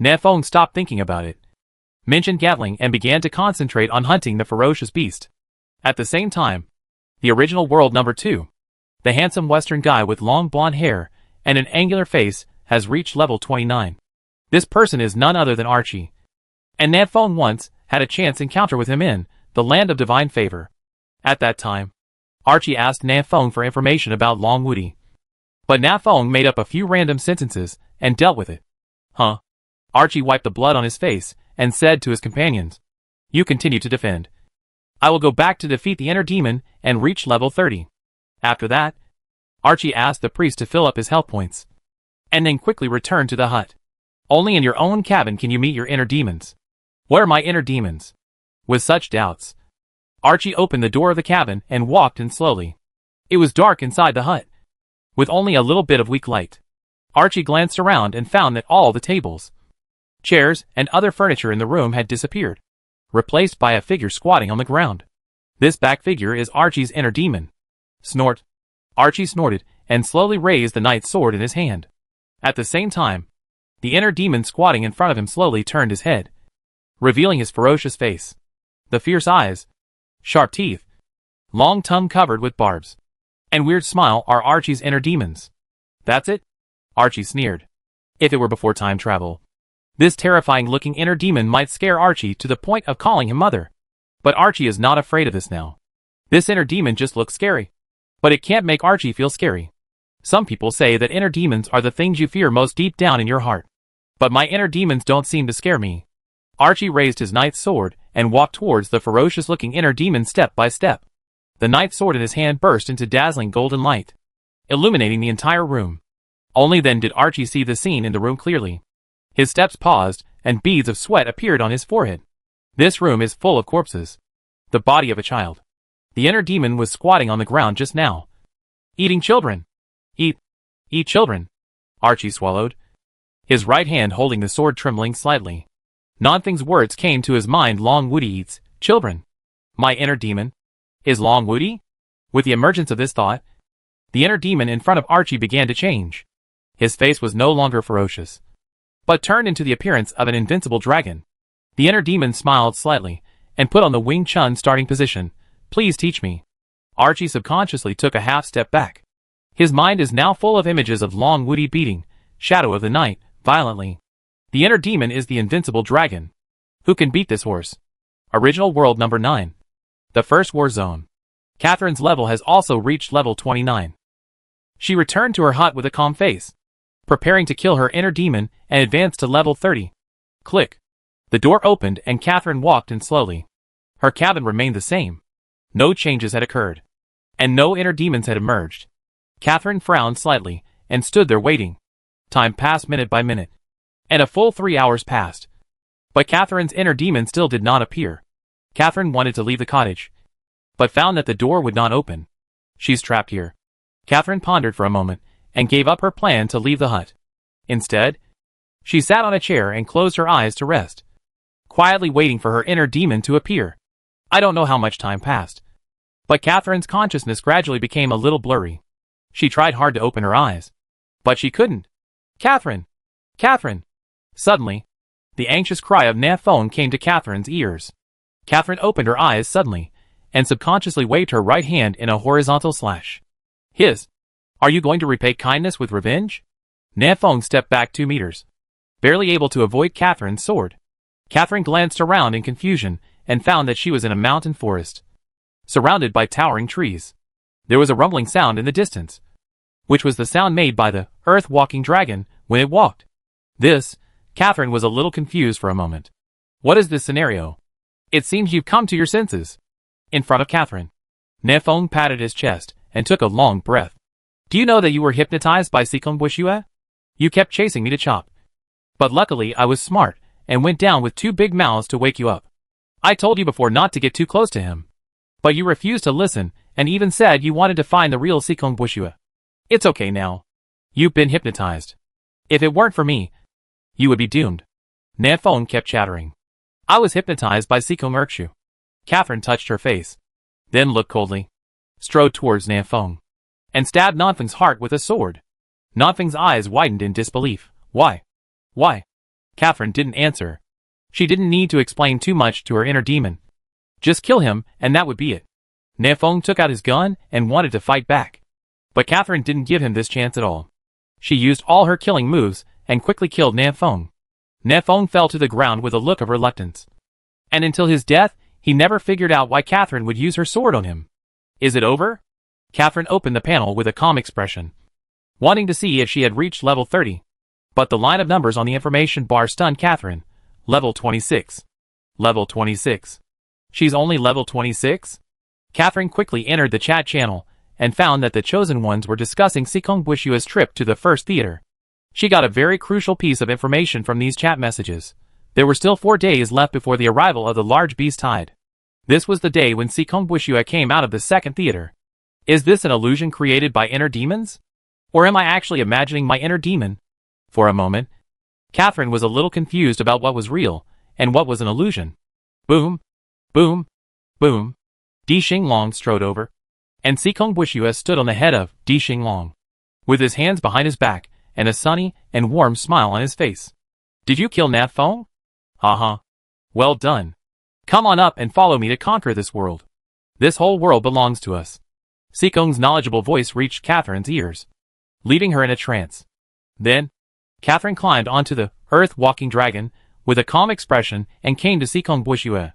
Nafong stopped thinking about it, mentioned Gatling, and began to concentrate on hunting the ferocious beast. At the same time, the original world number 2, the handsome Western guy with long blonde hair and an angular face, has reached level 29. This person is none other than Archie, and Nafong once had a chance encounter with him in the land of divine favor. At that time, Archie asked Nafong for information about Long Woody, but Nafong made up a few random sentences and dealt with it. Huh? Archie wiped the blood on his face and said to his companions, "You continue to defend. I will go back to defeat the inner demon and reach level 30. After that, Archie asked the priest to fill up his health points, and then quickly returned to the hut. Only in your own cabin can you meet your inner demons. What are my inner demons? With such doubts, Archie opened the door of the cabin and walked in slowly. It was dark inside the hut, with only a little bit of weak light. Archie glanced around and found that all the tables, chairs, and other furniture in the room had disappeared, replaced by a figure squatting on the ground. This back figure is Archie's inner demon. Snort. Archie snorted and slowly raised the knight's sword in his hand. At the same time, the inner demon squatting in front of him slowly turned his head, revealing his ferocious face. The fierce eyes, sharp teeth, long tongue covered with barbs, and weird smile are Archie's inner demons. That's it? Archie sneered. If it were before time travel, this terrifying-looking inner demon might scare Archie to the point of calling him mother. But Archie is not afraid of this now. This inner demon just looks scary. But it can't make Archie feel scary. Some people say that inner demons are the things you fear most deep down in your heart. But my inner demons don't seem to scare me. Archie raised his knight's sword and walked towards the ferocious-looking inner demon step by step. The knight's sword in his hand burst into dazzling golden light, illuminating the entire room. Only then did Archie see the scene in the room clearly. His steps paused, and beads of sweat appeared on his forehead. This room is full of corpses. The body of a child. The inner demon was squatting on the ground just now, eating children. Eat children. Archie swallowed, his right hand holding the sword trembling slightly. Nonthing's words came to his mind. Long Woody eats children. My inner demon is Long Woody? With the emergence of this thought, the inner demon in front of Archie began to change. His face was no longer ferocious, but turned into the appearance of an invincible dragon. The inner demon smiled slightly and put on the Wing Chun starting position. Please teach me. Archie subconsciously took a half step back. His mind is now full of images of Long Woody beating Shadow of the Night violently. The inner demon is the invincible dragon. Who can beat this horse? Original world number 9. The first war zone. Catherine's level has also reached level 29. She returned to her hut with a calm face, preparing to kill her inner demon and advance to level 30. Click. The door opened and Catherine walked in slowly. Her cabin remained the same. No changes had occurred, and no inner demons had emerged. Catherine frowned slightly and stood there waiting. Time passed minute by minute, and a full 3 hours passed. But Catherine's inner demon still did not appear. Catherine wanted to leave the cottage, but found that the door would not open. She's trapped here. Catherine pondered for a moment and gave up her plan to leave the hut. Instead, she sat on a chair and closed her eyes to rest, quietly waiting for her inner demon to appear. I don't know how much time passed, but Catherine's consciousness gradually became a little blurry. She tried hard to open her eyes, but she couldn't. Catherine! Catherine! Suddenly, the anxious cry of Nafong came to Catherine's ears. Catherine opened her eyes suddenly, and subconsciously waved her right hand in a horizontal slash. Hiss! Are you going to repay kindness with revenge? Nafong stepped back 2 meters, barely able to avoid Catherine's sword. Catherine glanced around in confusion and found that she was in a mountain forest, surrounded by towering trees. There was a rumbling sound in the distance, which was the sound made by the earth-walking dragon when it walked. Catherine was a little confused for a moment. What is this scenario? It seems you've come to your senses. In front of Catherine, Nafong patted his chest and took a long breath. Do you know that you were hypnotized by Sikong Bushua? You kept chasing me to chop. But luckily I was smart and went down with 2 big mouths to wake you up. I told you before not to get too close to him, but you refused to listen and even said you wanted to find the real Sikong Bushua. It's okay now. You've been hypnotized. If it weren't for me, you would be doomed. Nafong kept chattering. I was hypnotized by Sikong Urkshu. Catherine touched her face, then looked coldly, strode towards Nafong, and stabbed Nonfeng's heart with a sword. Nonfeng's eyes widened in disbelief. Why? Why? Catherine didn't answer. She didn't need to explain too much to her inner demon. Just kill him, and that would be it. Nefeng took out his gun and wanted to fight back. But Catherine didn't give him this chance at all. She used all her killing moves and quickly killed Nefeng. Nefeng fell to the ground with a look of reluctance. And until his death, he never figured out why Catherine would use her sword on him. Is it over? Catherine opened the panel with a calm expression, wanting to see if she had reached level 30. But the line of numbers on the information bar stunned Catherine. Level 26. Level 26. She's only level 26? Catherine quickly entered the chat channel and found that the Chosen Ones were discussing Sikong Buishua's trip to the first theater. She got a very crucial piece of information from these chat messages. There were still 4 days left before the arrival of the large beast tide. This was the day when Sikong Buishua came out of the second theater. Is this an illusion created by inner demons? Or am I actually imagining my inner demon? For a moment, Catherine was a little confused about what was real and what was an illusion. Boom, boom, boom. Di Xinglong strode over, and Sikong Buishua stood on the head of Di Xinglong, with his hands behind his back and a sunny and warm smile on his face. Did you kill Nat Feng? Haha. Well done. Come on up and follow me to conquer this world. This whole world belongs to us. Sikong's knowledgeable voice reached Catherine's ears, leaving her in a trance. Then, Catherine climbed onto the earth-walking dragon with a calm expression and came to Sikong Buishua.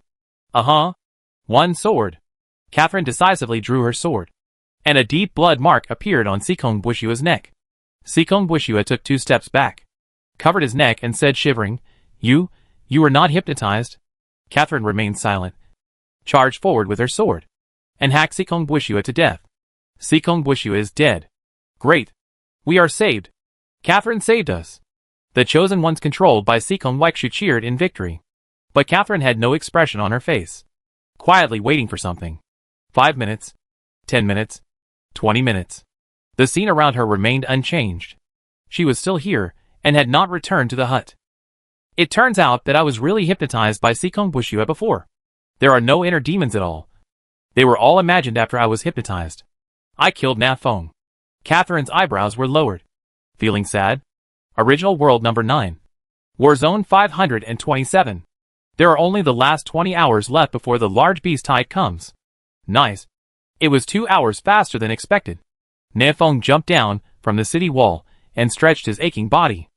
One sword. Catherine decisively drew her sword, and a deep blood mark appeared on Sikong Buishua's neck. Sikong Buishua took 2 steps back, covered his neck and said shivering, You were not hypnotized. Catherine remained silent, charged forward with her sword, and hacked Sikong Buishua to death. Sikong Buishua is dead. Great. We are saved. Catherine saved us. The Chosen Ones controlled by Sikong Buishua cheered in victory. But Catherine had no expression on her face, quietly waiting for something. 5 minutes, 10 minutes, 20 minutes. The scene around her remained unchanged. She was still here, and had not returned to the hut. It turns out that I was really hypnotized by Sikong Buishua before. There are no inner demons at all. They were all imagined after I was hypnotized. I killed Nat Feng. Catherine's eyebrows were lowered. Feeling sad? Original World Number 9. Warzone 527. There are only the last 20 hours left before the large beast tide comes. Nice. It was 2 hours faster than expected. Nefeng jumped down from the city wall and stretched his aching body.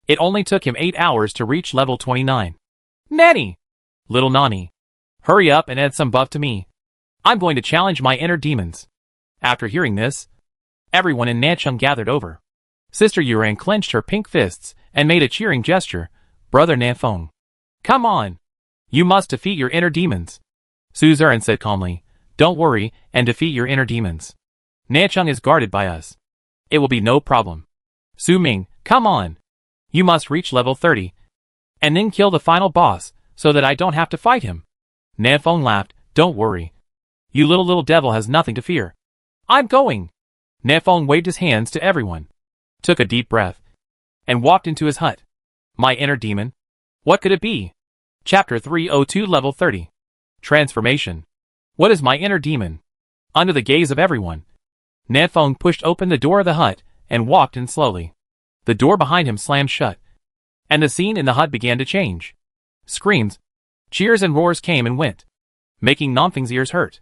It only took him 8 hours to reach level 29. Nanny! Little Nani. Hurry up and add some buff to me. I'm going to challenge my inner demons. After hearing this, everyone in Nancheng gathered over. Sister Yurang clenched her pink fists and made a cheering gesture. Brother Nefeng. Come on. You must defeat your inner demons. Suzerain said calmly. Don't worry and defeat your inner demons. Nancheng is guarded by us. It will be no problem. Su Ming, come on. You must reach level 30. And then kill the final boss, so that I don't have to fight him. Nanfeng laughed. Don't worry. You little devil has nothing to fear. I'm going. Nanfeng waved his hands to everyone, took a deep breath, and walked into his hut. My inner demon? What could it be? Chapter 302 Level 30. Transformation. What is my inner demon? Under the gaze of everyone, Nanfeng pushed open the door of the hut and walked in slowly. The door behind him slammed shut, and the scene in the hut began to change. Screams, cheers and roars came and went, making Nanfeng's ears hurt.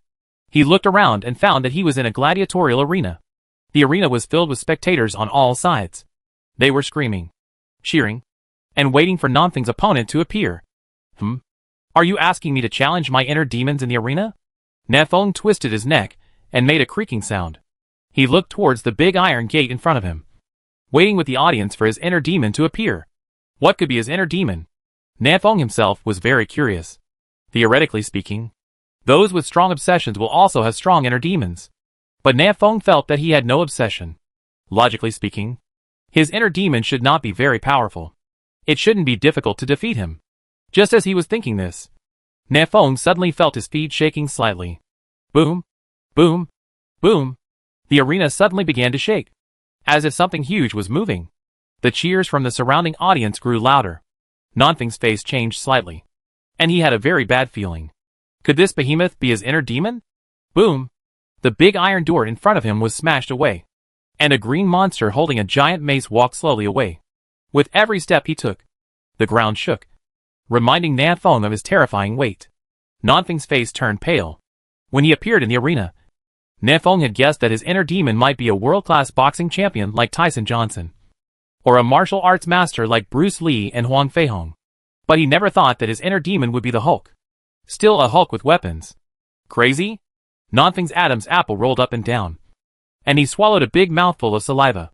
He looked around and found that he was in a gladiatorial arena. The arena was filled with spectators on all sides. They were screaming, cheering, and waiting for Nanfeng's opponent to appear. Are you asking me to challenge my inner demons in the arena? Nanfeng twisted his neck and made a creaking sound. He looked towards the big iron gate in front of him, waiting with the audience for his inner demon to appear. What could be his inner demon? Nanfeng himself was very curious. Theoretically speaking, those with strong obsessions will also have strong inner demons. But Nanfeng felt that he had no obsession. Logically speaking, his inner demon should not be very powerful. It shouldn't be difficult to defeat him. Just as he was thinking this, Nanfeng suddenly felt his feet shaking slightly. Boom, boom, boom. The arena suddenly began to shake, as if something huge was moving. The cheers from the surrounding audience grew louder. Nanfeng's face changed slightly, and he had a very bad feeling. Could this behemoth be his inner demon? Boom! The big iron door in front of him was smashed away, and a green monster holding a giant mace walked slowly away. With every step he took, The ground shook, reminding Nanfeng of his terrifying weight. Nanfeng's face turned pale. When he appeared in the arena, Nanfeng had guessed that his inner demon might be a world-class boxing champion like Tyson Johnson, or a martial arts master like Bruce Lee and Huang Feihong. But he never thought that his inner demon would be the Hulk. Still a Hulk with weapons. Crazy? Nanfeng's Adam's apple rolled up and down, and he swallowed a big mouthful of saliva.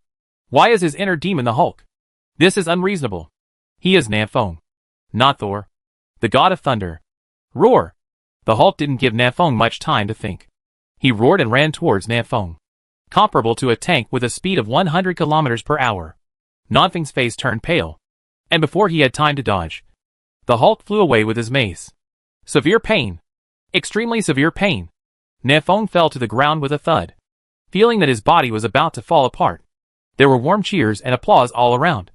Why is his inner demon the Hulk? This is unreasonable. He is Nanfeng, not Thor, the god of thunder. Roar! The Hulk didn't give Nanfeng much time to think. He roared and ran towards Nanfeng, comparable to a tank with a speed of 100 kilometers per hour. Nanfeng's face turned pale, and before he had time to dodge, the Hulk flew away with his mace. Severe pain. Extremely severe pain. Nanfeng fell to the ground with a thud, feeling that his body was about to fall apart. There were warm cheers and applause all around,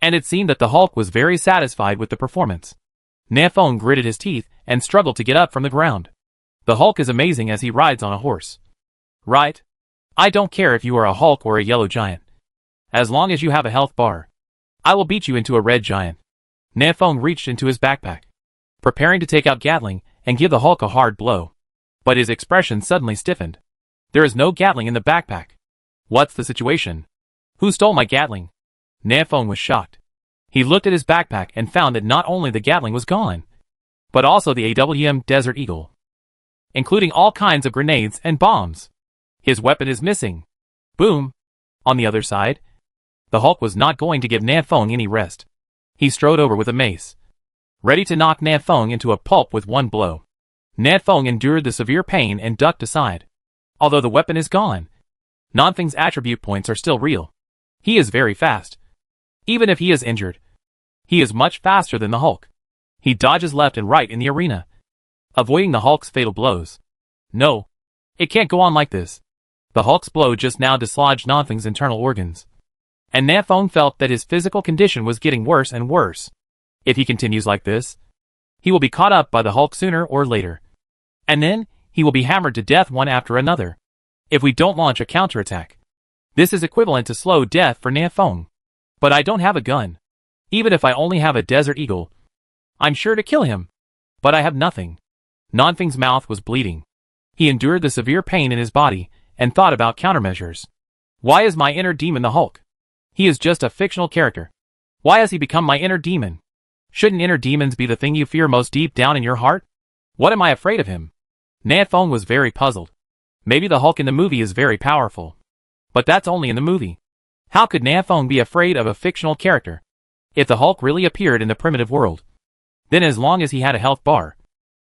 and it seemed that the Hulk was very satisfied with the performance. Nanfeng gritted his teeth and struggled to get up from the ground. The Hulk is amazing as he rides on a horse. Right? I don't care if you are a Hulk or a yellow giant. As long as you have a health bar, I will beat you into a red giant. Nanfeng reached into his backpack, preparing to take out Gatling and give the Hulk a hard blow. But his expression suddenly stiffened. There is no Gatling in the backpack. What's the situation? Who stole my Gatling? Nanfeng was shocked. He looked at his backpack and found that not only the Gatling was gone, but also the AWM Desert Eagle, including all kinds of grenades and bombs. His weapon is missing. Boom! On the other side, the Hulk was not going to give Nanfeng any rest. He strode over with a mace, ready to knock Nanfeng into a pulp with one blow. Nanfeng endured the severe pain and ducked aside. Although the weapon is gone, Nanfeng's attribute points are still real. He is very fast. Even if he is injured, he is much faster than the Hulk. He dodges left and right in the arena, avoiding the Hulk's fatal blows. No, it can't go on like this. The Hulk's blow just now dislodged Nanfeng's internal organs, and Nanfeng felt that his physical condition was getting worse and worse. If he continues like this, he will be caught up by the Hulk sooner or later, and then he will be hammered to death one after another, if we don't launch a counterattack. This is equivalent to slow death for Nanfeng. But I don't have a gun. Even if I only have a Desert Eagle, I'm sure to kill him. But I have nothing. Nanfeng's mouth was bleeding. He endured the severe pain in his body and thought about countermeasures. Why is my inner demon the Hulk? He is just a fictional character. Why has he become my inner demon? Shouldn't inner demons be the thing you fear most deep down in your heart? What am I afraid of him? Nanfeng was very puzzled. Maybe the Hulk in the movie is very powerful. But that's only in the movie. How could Nanfeng be afraid of a fictional character? If the Hulk really appeared in the primitive world, then as long as he had a health bar,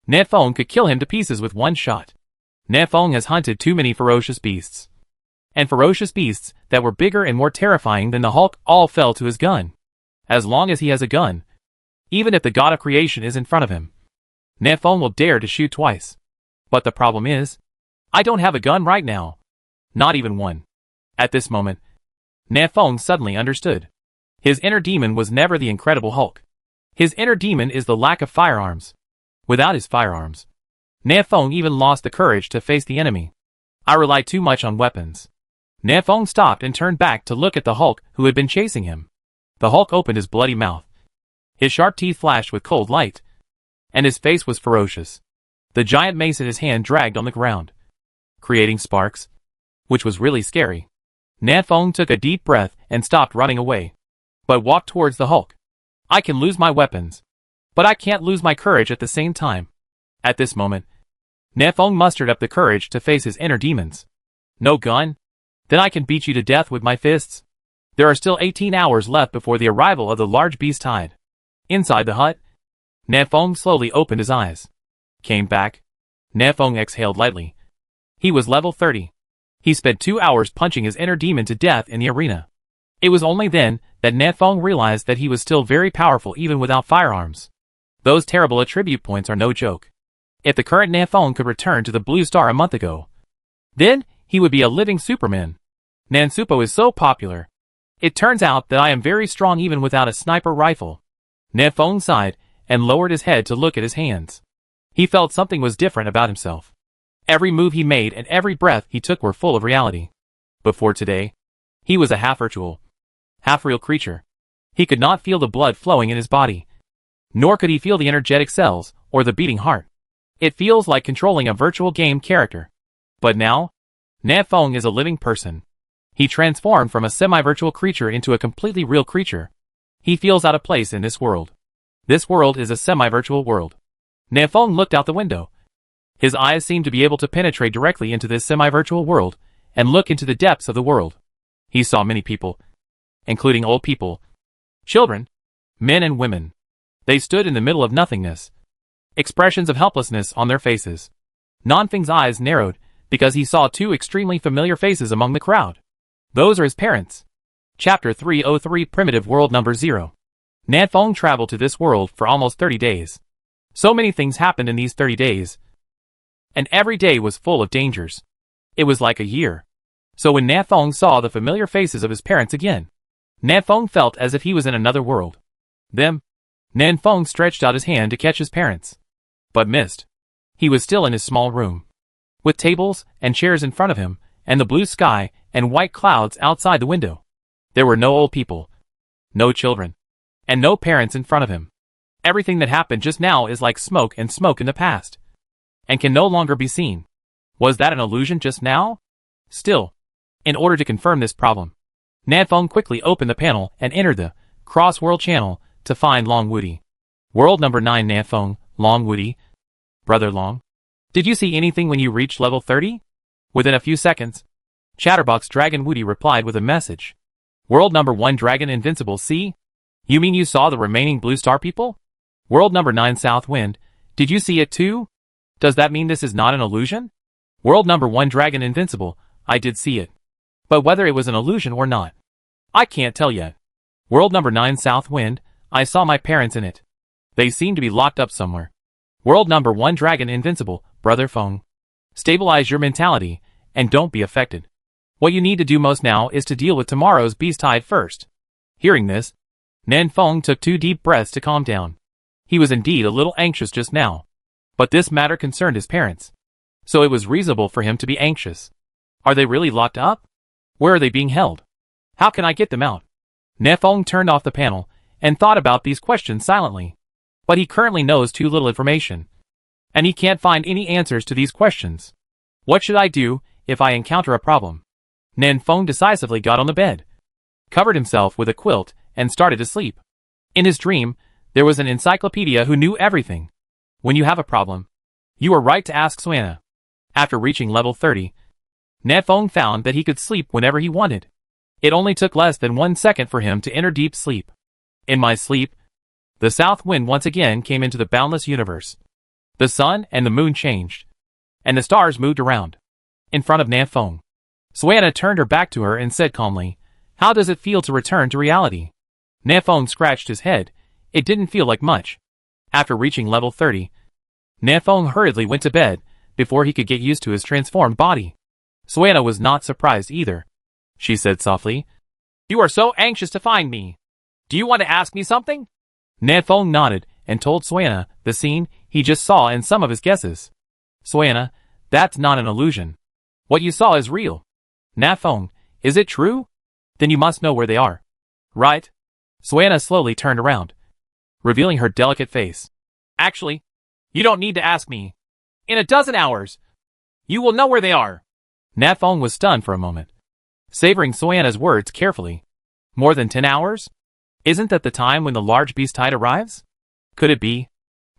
Nanfeng could kill him to pieces with one shot. Nanfeng has hunted too many ferocious beasts, and ferocious beasts that were bigger and more terrifying than the Hulk all fell to his gun. As long as he has a gun, even if the god of creation is in front of him, Nanfeng will dare to shoot twice. But the problem is, I don't have a gun right now. Not even one. At this moment, Nanfeng suddenly understood. His inner demon was never the Incredible Hulk. His inner demon is the lack of firearms. Without his firearms, Nanfeng even lost the courage to face the enemy. I rely too much on weapons. Nanfeng stopped and turned back to look at the Hulk who had been chasing him. The Hulk opened his bloody mouth. His sharp teeth flashed with cold light, and his face was ferocious. The giant mace in his hand dragged on the ground, creating sparks, which was really scary. Nanfeng took a deep breath and stopped running away, but walked towards the Hulk. I can lose my weapons, but I can't lose my courage at the same time. At this moment, Nanfeng mustered up the courage to face his inner demons. No gun? Then I can beat you to death with my fists. There are still 18 hours left before the arrival of the large beast tide. Inside the hut, Nanfeng slowly opened his eyes. Came back. Nanfeng exhaled lightly. He was level 30. He spent 2 hours punching his inner demon to death in the arena. It was only then that Nanfeng realized that he was still very powerful even without firearms. Those terrible attribute points are no joke. If the current Nanfeng could return to the Blue Star a month ago, then he would be a living Superman. Nansupo is so popular. It turns out that I am very strong even without a sniper rifle. Nanfeng sighed and lowered his head to look at his hands. He felt something was different about himself. Every move he made and every breath he took were full of reality. Before today, he was a half-virtual, half-real creature. He could not feel the blood flowing in his body. Nor could he feel the energetic cells, or the beating heart. It feels like controlling a virtual game character. But now, Nafeng is a living person. He transformed from a semi-virtual creature into a completely real creature. He feels out of place in this world. This world is a semi-virtual world. Nafeng looked out the window. His eyes seemed to be able to penetrate directly into this semi-virtual world, and look into the depths of the world. He saw many people, including old people, children, men and women. They stood in the middle of nothingness. Expressions of helplessness on their faces. Nanfeng's eyes narrowed, because he saw two extremely familiar faces among the crowd. Those are his parents. Chapter 303 Primitive World Number 0. Nafeng traveled to this world for almost 30 days. So many things happened in these 30 days. And every day was full of dangers. It was like a year. So when Nafeng saw the familiar faces of his parents again, Nafeng felt as if he was in another world. Then, Nafeng stretched out his hand to catch his parents. But missed. He was still in his small room. With tables and chairs in front of him, and the blue sky and white clouds outside the window. There were no old people, no children, and no parents in front of him. Everything that happened just now is like smoke in the past, and can no longer be seen. Was that an illusion just now? Still, in order to confirm this problem, Nafeng quickly opened the panel and entered the cross-world channel to find Long Woody. World number 9 Nafeng, Long Woody. Brother Long, did you see anything when you reached level 30? Within a few seconds, Chatterbox Dragon Woody replied with a message. World number 1 Dragon Invincible C? You mean you saw the remaining Blue Star people? World number 9 South Wind, did you see it too? Does that mean this is not an illusion? World number 1 Dragon Invincible, I did see it. But whether it was an illusion or not, I can't tell yet. World number 9 South Wind, I saw my parents in it. They seem to be locked up somewhere. World number 1 Dragon Invincible, Brother Feng. Stabilize your mentality, and don't be affected. What you need to do most now is to deal with tomorrow's beast tide first. Hearing this, Nafeng took 2 deep breaths to calm down. He was indeed a little anxious just now. But this matter concerned his parents. So it was reasonable for him to be anxious. Are they really locked up? Where are they being held? How can I get them out? Nafeng turned off the panel, and thought about these questions silently. But he currently knows too little information. And he can't find any answers to these questions. What should I do if I encounter a problem? Nafeng decisively got on the bed, covered himself with a quilt, and started to sleep. In his dream, there was an encyclopedia who knew everything. When you have a problem, you are right to ask Suana. After reaching level 30, Nafeng found that he could sleep whenever he wanted. It only took less than 1 second for him to enter deep sleep. In my sleep, the south wind once again came into the boundless universe. The sun and the moon changed, and the stars moved around. In front of Nafeng, Suana turned her back to her and said calmly, "How does it feel to return to reality?" Nafeng scratched his head. It didn't feel like much. After reaching level 30, Nafeng hurriedly went to bed before he could get used to his transformed body. Suana was not surprised either. She said softly, "You are so anxious to find me. Do you want to ask me something?" Nafeng nodded and told Suana the scene he just saw and some of his guesses. "Suana, that's not an illusion. What you saw is real." "Nafeng, is it true? Then you must know where they are." "Right." Suana slowly turned around, revealing her delicate face. "Actually, you don't need to ask me. In a dozen hours, you will know where they are." Nafeng was stunned for a moment, savoring Suana's words carefully. More than 10 hours? Isn't that the time when the large beast tide arrives? Could it be?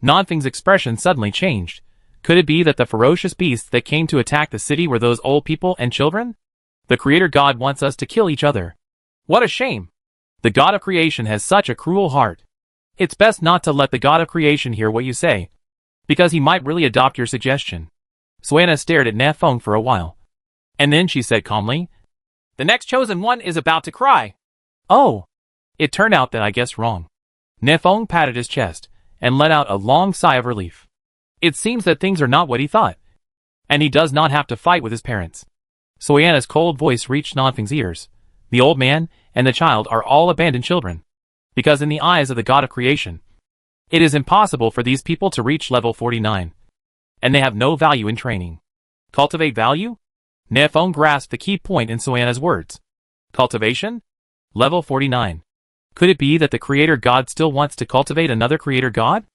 Nanfeng's expression suddenly changed. Could it be that the ferocious beasts that came to attack the city were those old people and children? The Creator God wants us to kill each other. What a shame! The God of Creation has such a cruel heart. It's best not to let the God of Creation hear what you say, because he might really adopt your suggestion. Suana stared at Nafeng for a while, and then she said calmly, "The next chosen one is about to cry." "Oh, it turned out that I guessed wrong." Nafeng patted his chest and let out a long sigh of relief. It seems that things are not what he thought, and he does not have to fight with his parents. Suana's cold voice reached Nanfeng's ears. The old man and the child are all abandoned children, because in the eyes of the God of Creation, it is impossible for these people to reach level 49, and they have no value in training. Cultivate value? Nafeng grasped the key point in Suana's words. Cultivation? Level 49. Could it be that the creator god still wants to cultivate another creator god?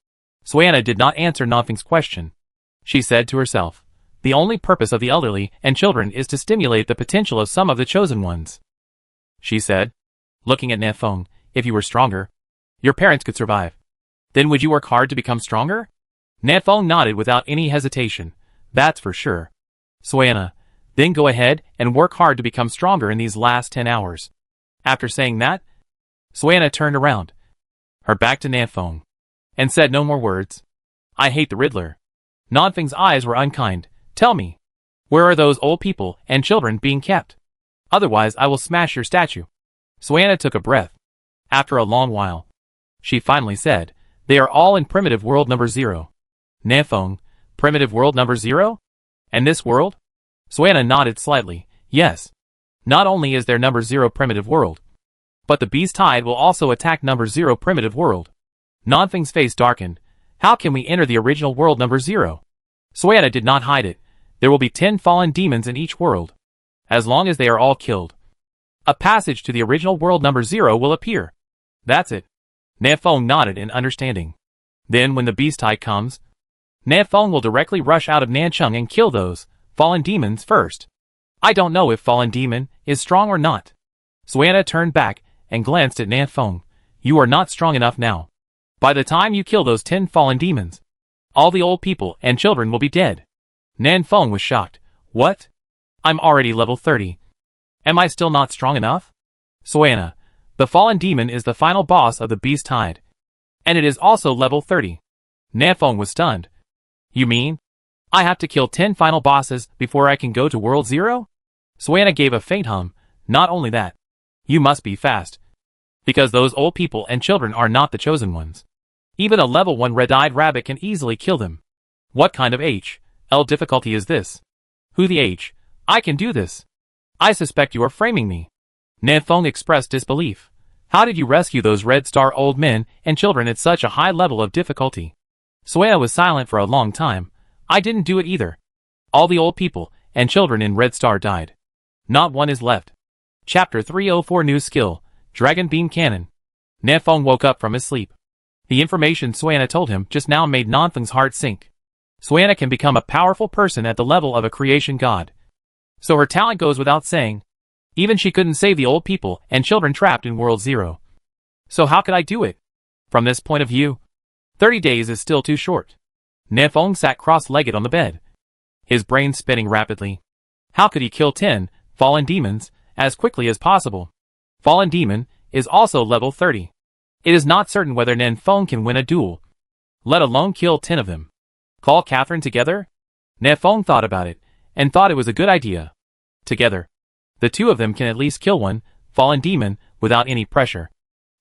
Suanna did not answer Nonfeng's question. She said to herself, the only purpose of the elderly and children is to stimulate the potential of some of the chosen ones. She said, looking at Nonfeng, if you were stronger, your parents could survive. Then would you work hard to become stronger? Nonfeng nodded without any hesitation. That's for sure. Suanna, then go ahead and work hard to become stronger in these last 10 hours. After saying that, Suanna turned around, her back to Nonfeng, and said no more words. I hate the Riddler. Nonfeng's eyes were unkind. Tell me, where are those old people and children being kept? Otherwise I will smash your statue. Suanna took a breath. After a long while, she finally said, they are all in primitive world number 0. Nonfeng, primitive world number 0? And this world? Suanna nodded slightly. Yes. Not only is there number 0 primitive world, but the beast tide will also attack number 0 primitive world. Nonfeng's face darkened. How can we enter the original world number 0? Suanna did not hide it. There will be 10 fallen demons in each world. As long as they are all killed, a passage to the original world number 0 will appear. That's it. Nonfeng nodded in understanding. Then when the beast tide comes, Nonfeng will directly rush out of Nancheng and kill those fallen demons first. I don't know if fallen demon is strong or not. Suanna turned back and glanced at Nonfeng. You are not strong enough now. By the time you kill those 10 fallen demons, all the old people and children will be dead. Nonfeng was shocked. What? I'm already level 30. Am I still not strong enough? Suanna, the fallen demon is the final boss of the beast tide. And it is also level 30. Nonfeng was stunned. You mean, I have to kill 10 final bosses before I can go to World 0? Suanna gave a faint hum. Not only that, you must be fast. Because those old people and children are not the chosen ones. Even a level 1 red-eyed rabbit can easily kill them. What kind of HL difficulty is this? Who the H? I can do this. I suspect you are framing me. Nonfeng expressed disbelief. How did you rescue those red star old men and children at such a high level of difficulty? Suanna was silent for a long time. I didn't do it either. All the old people and children in Red Star died. Not one is left. Chapter 304 New Skill, Dragon Beam Cannon. Nonfeng woke up from his sleep. The information Suanna told him just now made Nonfeng's heart sink. Suanna can become a powerful person at the level of a creation god. So her talent goes without saying. Even she couldn't save the old people and children trapped in World 0. So how could I do it? From this point of view, 30 days is still too short. Nonfeng sat cross-legged on the bed, his brain spinning rapidly. How could he kill 10 fallen demons as quickly as possible? Fallen demon is also level 30. It is not certain whether Nonfeng can win a duel, let alone kill 10 of them. Call Catherine together? Nonfeng thought about it, and thought it was a good idea. Together, the two of them can at least kill one fallen demon without any pressure.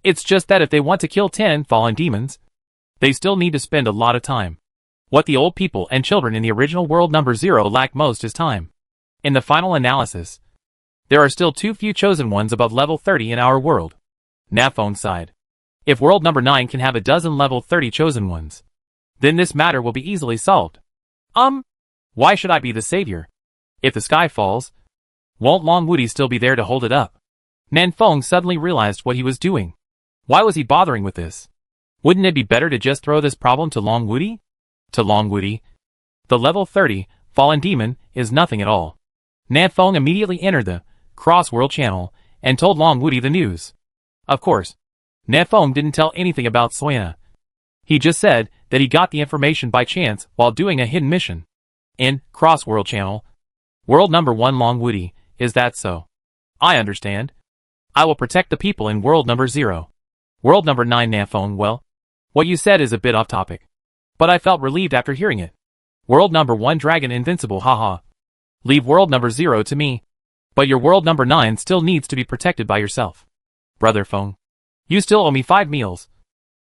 It's just that if they want to kill 10 fallen demons, they still need to spend a lot of time. What the old people and children in the original world number 0 lack most is time. In the final analysis, there are still too few chosen ones above level 30 in our world. Nonfeng sighed. If world number 9 can have a dozen level 30 chosen ones, then this matter will be easily solved. Why should I be the savior? If the sky falls, won't Long Woody still be there to hold it up? Nonfeng suddenly realized what he was doing. Why was he bothering with this? Wouldn't it be better to just throw this problem to Long Woody? To Long Woody, the level 30 fallen demon is nothing at all. Nonfeng immediately entered the Cross-World channel and told Long Woody the news. Of course, Nonfeng didn't tell anything about Suanna. He just said that he got the information by chance while doing a hidden mission. In Cross-World channel, world number 1 Long Woody, is that so? I understand. I will protect the people in world number 0. World number 9 Nonfeng, well, what you said is a bit off topic. But I felt relieved after hearing it. World number 1 Dragon Invincible, haha. Leave world number 0 to me. But your world number 9 still needs to be protected by yourself. Brother Feng, you still owe me 5 meals.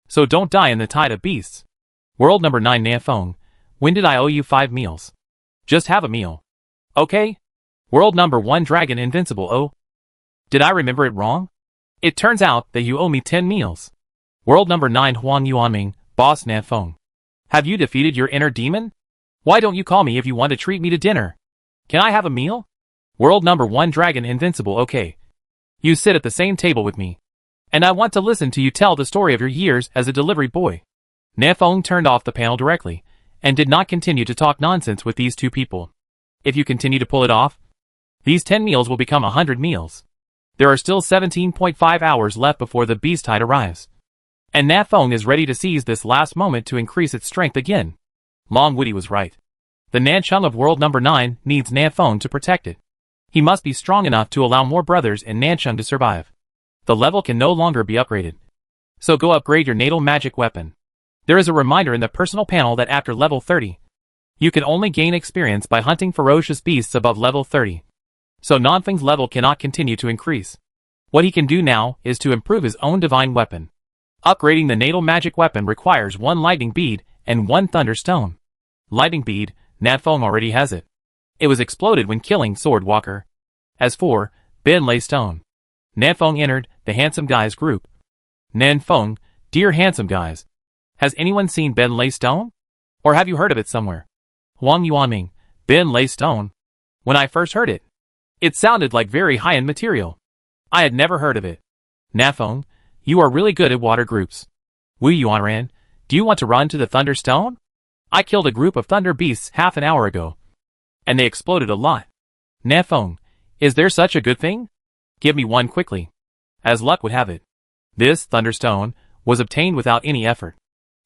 So don't die in the tide of beasts. World number 9 Nonfeng, when did I owe you 5 meals? Just have a meal. Okay? World number 1 Dragon Invincible, oh. Did I remember it wrong? It turns out that you owe me 10 meals. World number 9 Huang Yuanming, Boss Nonfeng. Have you defeated your inner demon? Why don't you call me if you want to treat me to dinner? Can I have a meal? World number 1 Dragon Invincible, okay. You sit at the same table with me. And I want to listen to you tell the story of your years as a delivery boy. Na Fong turned off the panel directly, and did not continue to talk nonsense with these two people. If you continue to pull it off, these 10 meals will become 100 meals. There are still 17.5 hours left before the beast tide arrives. And Na Fong is ready to seize this last moment to increase its strength again. Long Woody was right. The Nanchung of World Number 9 needs Na Fong to protect it. He must be strong enough to allow more brothers in Nanchung to survive. The level can no longer be upgraded. So go upgrade your natal magic weapon. There is a reminder in the personal panel that after level 30, you can only gain experience by hunting ferocious beasts above level 30. So Nanfeng's level cannot continue to increase. What he can do now is to improve his own divine weapon. Upgrading the natal magic weapon requires 1 lightning bead and 1 thunder stone. Lightning bead, Na Fong already has it. It was exploded when killing Sword Walker. As for Ben Lei Stone, Na Fong entered the handsome guys group. Na Fong, dear handsome guys. Has anyone seen Ben Lei Stone? Or have you heard of it somewhere? Huang Yuanming, Ben Lei Stone. When I first heard it, it sounded like very high-end material. I had never heard of it. Na Fong, you are really good at water groups. Wu Yuanran, do you want to run to the Thunder Stone? I killed a group of thunder beasts half an hour ago. And they exploded a lot. Na Fong, is there such a good thing? Give me one quickly. As luck would have it, this Thunderstone was obtained without any effort,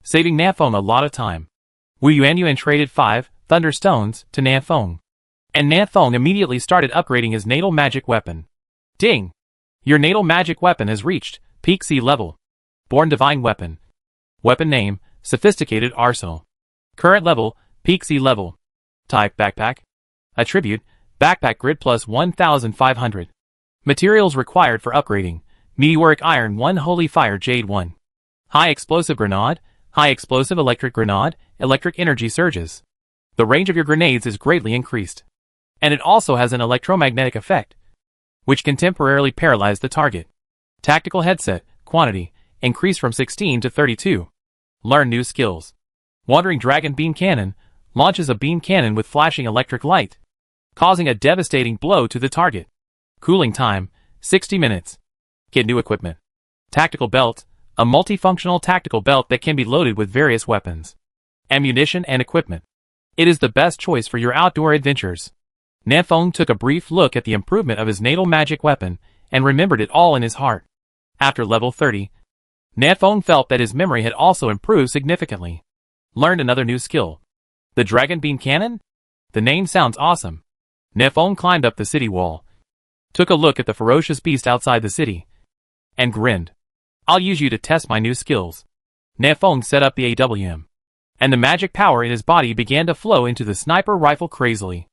saving Na Fong a lot of time. Wu Yuanyuan traded 5 Thunderstones to Na Fong, and Na Fong immediately started upgrading his natal magic weapon. Ding! Your natal magic weapon has reached peak C level. Born Divine Weapon. Weapon name, Sophisticated Arsenal. Current level, peak C level. Type Backpack. Attribute, Backpack Grid plus 1500. Materials required for upgrading, Meteoric Iron 1 Holy Fire Jade 1. High Explosive Grenade, High Explosive Electric Grenade, Electric Energy Surges. The range of your grenades is greatly increased. And it also has an electromagnetic effect, which can temporarily paralyze the target. Tactical Headset, Quantity, increased from 16 to 32. Learn new skills. Wandering Dragon Beam Cannon, launches a beam cannon with flashing electric light, causing a devastating blow to the target. Cooling time, 60 minutes. Get new equipment. Tactical Belt, a multifunctional tactical belt that can be loaded with various weapons, ammunition and equipment. It is the best choice for your outdoor adventures. Na Fong took a brief look at the improvement of his natal magic weapon and remembered it all in his heart. After level 30, Na Fong felt that his memory had also improved significantly. Learned another new skill. The Dragon Beam Cannon? The name sounds awesome. Na Fong climbed up the city wall, took a look at the ferocious beast outside the city, and grinned. I'll use you to test my new skills. Na Fong set up the AWM, and the magic power in his body began to flow into the sniper rifle crazily.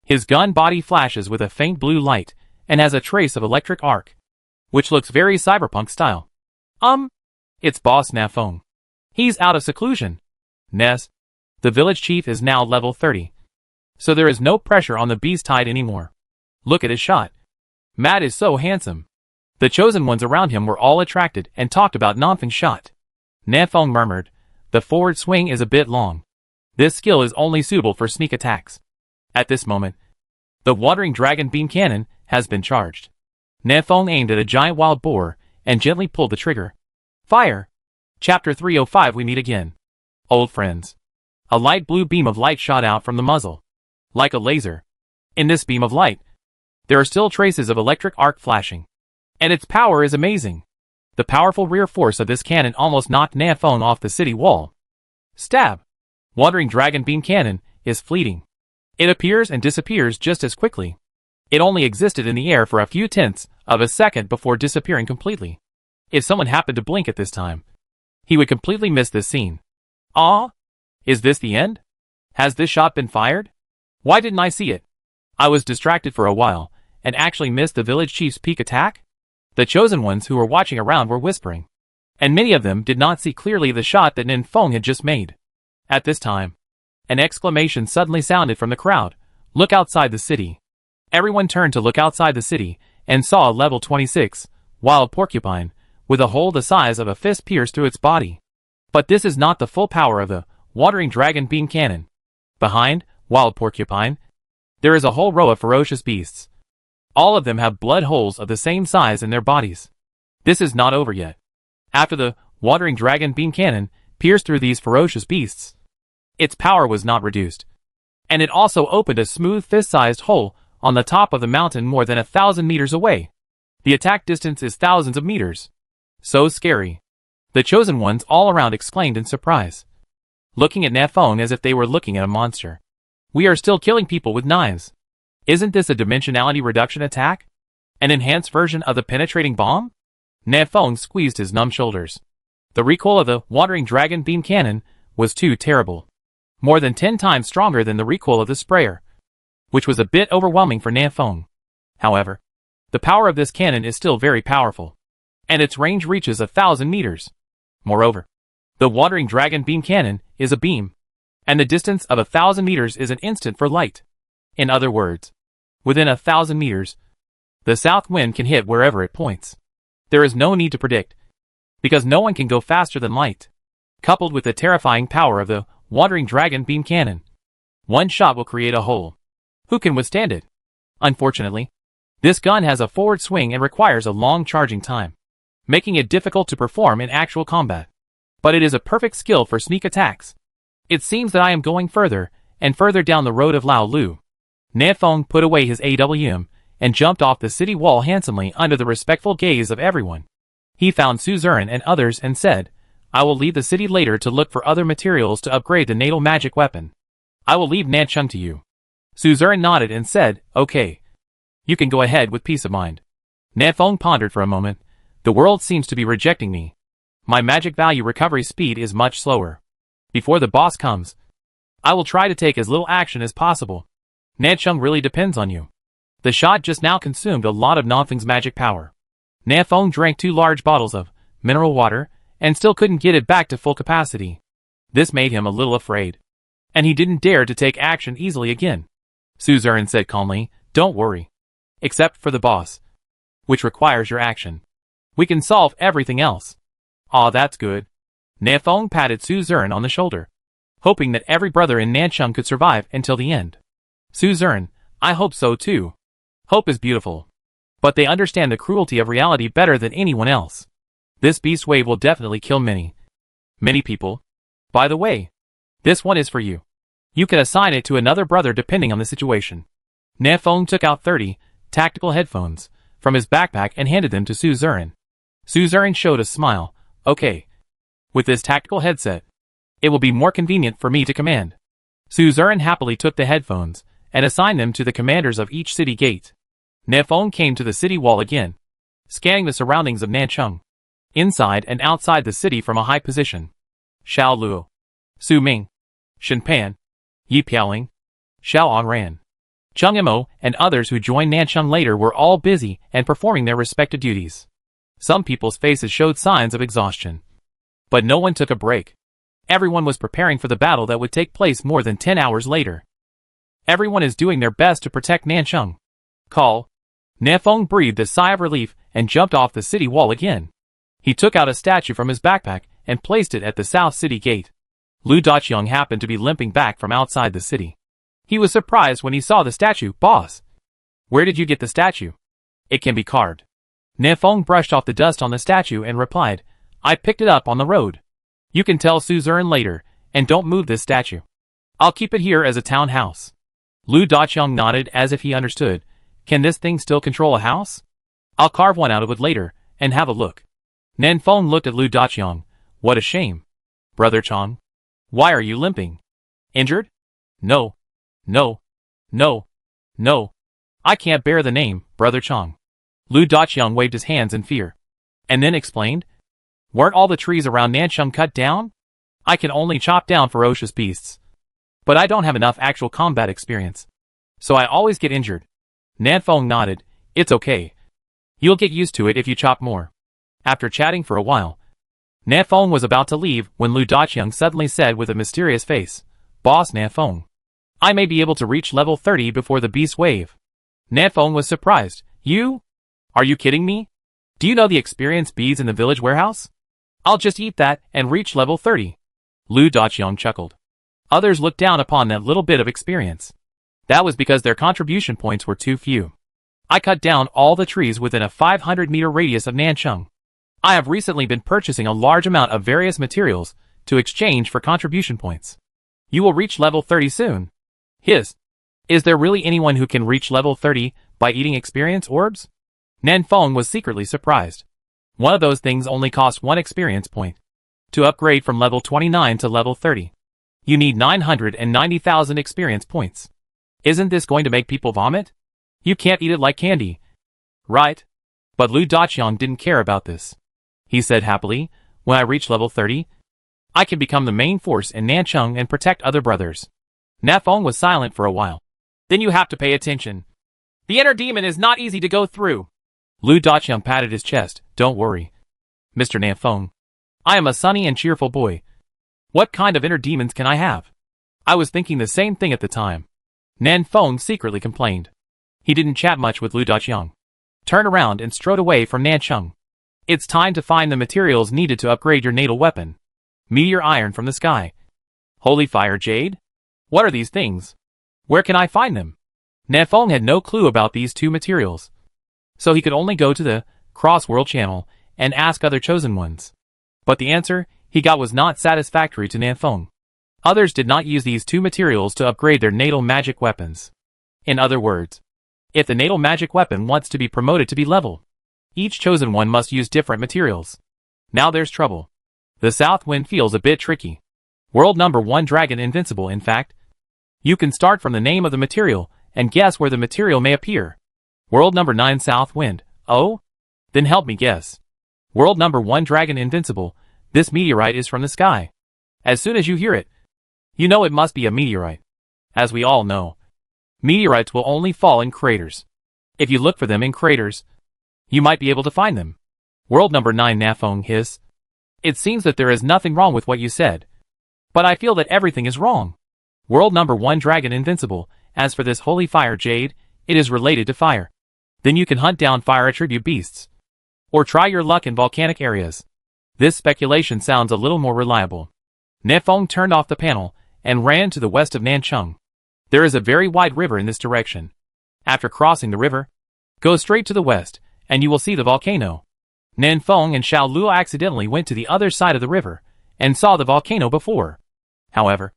His gun body flashes with a faint blue light, and has a trace of electric arc, which looks very cyberpunk style. It's Boss Na Fong. He's out of seclusion. Ness, the village chief is now level 30. So there is no pressure on the beast tide anymore. Look at his shot. Matt is so handsome. The chosen ones around him were all attracted and talked about Nanfeng's shot. Na Fong murmured, the forward swing is a bit long. This skill is only suitable for sneak attacks. At this moment, the Wandering Dragon Beam Cannon has been charged. Na Fong aimed at a giant wild boar and gently pulled the trigger. Fire! Chapter 305 We meet again. Old friends. A light blue beam of light shot out from the muzzle, like a laser. In this beam of light, there are still traces of electric arc flashing, and its power is amazing. The powerful rear force of this cannon almost knocked Na Fong off the city wall. Stab! Wandering Dragon Beam Cannon is fleeting. It appears and disappears just as quickly. It only existed in the air for a few tenths of a second before disappearing completely. If someone happened to blink at this time, he would completely miss this scene. Ah? Is this the end? Has this shot been fired? Why didn't I see it? I was distracted for a while, and actually missed the village chief's peak attack? The chosen ones who were watching around were whispering, and many of them did not see clearly the shot that Na Fong had just made. At this time, an exclamation suddenly sounded from the crowd. Look outside the city. Everyone turned to look outside the city, and saw a level 26, wild porcupine, with a hole the size of a fist pierced through its body. But this is not the full power of the Wandering Dragon Beam Cannon. Behind wild porcupine, there is a whole row of ferocious beasts. All of them have blood holes of the same size in their bodies. This is not over yet. After the Watering Dragon beam cannon pierced through these ferocious beasts, its power was not reduced. And it also opened a smooth fist-sized hole on the top of the mountain more than 1,000 meters away. The attack distance is thousands of meters. So scary. The chosen ones all around exclaimed in surprise, looking at Nafong as if they were looking at a monster. We are still killing people with knives. Isn't this a dimensionality reduction attack? An enhanced version of the penetrating bomb? Nafong squeezed his numb shoulders. The recoil of the Watering Dragon beam cannon was too terrible. More than 10 times stronger than the recoil of the sprayer, which was a bit overwhelming for Nafong. However, the power of this cannon is still very powerful, and its range reaches 1,000 meters. Moreover, the Watering Dragon beam cannon is a beam, and the distance of 1,000 meters is an instant for light. In other words, within 1,000 meters, the south wind can hit wherever it points. There is no need to predict, because no one can go faster than light. Coupled with the terrifying power of the Watering Dragon beam cannon, one shot will create a hole. Who can withstand it? Unfortunately, this gun has a forward swing and requires a long charging time, making it difficult to perform in actual combat. But it is a perfect skill for sneak attacks. It seems that I am going further and further down the road of Lao Lu. Nafong put away his AWM and jumped off the city wall handsomely under the respectful gaze of everyone. He found Suzerain and others and said, I will leave the city later to look for other materials to upgrade the natal magic weapon. I will leave Nanchung to you. Suzerain nodded and said, okay. You can go ahead with peace of mind. Nafong pondered for a moment. The world seems to be rejecting me. My magic value recovery speed is much slower. Before the boss comes, I will try to take as little action as possible. Nanchung really depends on you. The shot just now consumed a lot of Nafeng's magic power. Nafeng drank 2 large bottles of mineral water and still couldn't get it back to full capacity. This made him a little afraid, and he didn't dare to take action easily again. Suzerain said calmly, don't worry. Except for the boss, which requires your action. We can solve everything else. Aw, that's good. Nafeng patted Suzerain on the shoulder, hoping that every brother in Nanchung could survive until the end. Suzerain, I hope so too. Hope is beautiful, but they understand the cruelty of reality better than anyone else. This beast wave will definitely kill many people. By the way, this one is for you. You can assign it to another brother depending on the situation. Nafeng took out 30 tactical headphones from his backpack and handed them to Suzerain. Suzerain showed a smile. Okay. With this tactical headset, it will be more convenient for me to command. Suzerain happily took the headphones and assigned them to the commanders of each city gate. Nafeng came to the city wall again, scanning the surroundings of Nanchung, inside and outside the city from a high position. Xiao Luo, Su Ming, Shen Pan, Yi Piaoling, Xiao Onran, Chung Mo, and others who joined Nanchung later were all busy and performing their respective duties. Some people's faces showed signs of exhaustion, but no one took a break. Everyone was preparing for the battle that would take place more than 10 hours later. Everyone is doing their best to protect Nanchung. Call. Nafeng breathed a sigh of relief and jumped off the city wall again. He took out a statue from his backpack and placed it at the south city gate. Lu Daqiang happened to be limping back from outside the city. He was surprised when he saw the statue. Boss, where did you get the statue? It can be carved. Nafeng brushed off the dust on the statue and replied, I picked it up on the road. You can tell Suzerain later, and don't move this statue. I'll keep it here as a town house. Lu Daqiang nodded as if he understood. Can this thing still control a house? I'll carve one out of it later, and have a look. Nafeng looked at Lu Daqiang. What a shame. Brother Chang, why are you limping? Injured? No. I can't bear the name, Brother Chang. Lu Daqiang waved his hands in fear, and then explained, weren't all the trees around Nanchung cut down? I can only chop down ferocious beasts, but I don't have enough actual combat experience, so I always get injured. Nafeng nodded. It's okay. You'll get used to it if you chop more. After chatting for a while, Nafeng was about to leave when Lu Daqiang suddenly said with a mysterious face, Boss Nafeng, I may be able to reach level 30 before the beast wave. Nafeng was surprised. You? Are you kidding me? Do you know the experience beads in the village warehouse? I'll just eat that and reach level 30. Lu Daqiang chuckled. Others looked down upon that little bit of experience. That was because their contribution points were too few. I cut down all the trees within a 500-meter radius of Nanchung. I have recently been purchasing a large amount of various materials to exchange for contribution points. You will reach level 30 soon. Is there really anyone who can reach level 30 by eating experience orbs? Nanfeng was secretly surprised. One of those things only cost 1 experience point. To upgrade from level 29 to level 30, you need 990,000 experience points. Isn't this going to make people vomit? You can't eat it like candy, right? But Lu Daqiang didn't care about this. He said happily, when I reach level 30, I can become the main force in Nancheng and protect other brothers. Nafeng was silent for a while. Then you have to pay attention. The inner demon is not easy to go through. Lu Daqiang patted his chest. Don't worry, Mr. Nanfeng. I am a sunny and cheerful boy. What kind of inner demons can I have? I was thinking the same thing at the time. Nanfeng secretly complained. He didn't chat much with Lu Daqiang. Turned around and strode away from Nancheng. It's time to find the materials needed to upgrade your natal weapon. Meteor iron from the sky. Holy fire jade? What are these things? Where can I find them? Nanfeng had no clue about these two materials, so he could only go to the Cross-World channel and ask other chosen ones. But the answer he got was not satisfactory to Nanfeng. Others did not use these two materials to upgrade their natal magic weapons. In other words, if the natal magic weapon wants to be promoted to be level, each chosen one must use different materials. Now there's trouble. The south wind feels a bit tricky. World number 1 dragon invincible in fact. You can start from the name of the material and guess where the material may appear. World number 9 south wind. Oh? Then help me guess. World number 1 dragon invincible. This meteorite is from the sky. As soon as you hear it, you know it must be a meteorite. As we all know, meteorites will only fall in craters. If you look for them in craters, you might be able to find them. World number 9 Nafeng hiss. It seems that there is nothing wrong with what you said, but I feel that everything is wrong. World number 1 dragon invincible. As for this holy fire jade, it is related to fire. Then you can hunt down fire attribute beasts, or try your luck in volcanic areas. This speculation sounds a little more reliable. Nefeng turned off the panel and ran to the west of Nancheng. There is a very wide river in this direction. After crossing the river, go straight to the west, and you will see the volcano. Nanfeng and Xiao Luo accidentally went to the other side of the river, and saw the volcano before. However,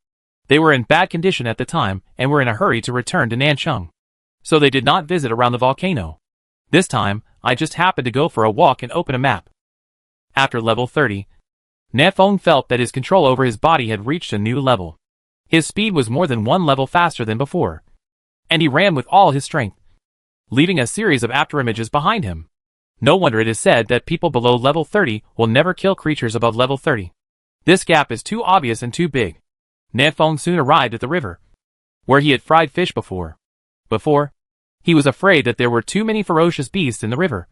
they were in bad condition at the time, and were in a hurry to return to Nancheng. So they did not visit around the volcano. This time, I just happened to go for a walk and open a map. After level 30, Nefeng felt that his control over his body had reached a new level. His speed was more than 1 level faster than before, and he ran with all his strength, leaving a series of afterimages behind him. No wonder it is said that people below level 30 will never kill creatures above level 30. This gap is too obvious and too big. Nefeng soon arrived at the river, where he had fried fish before. He was afraid that there were too many ferocious beasts in the river,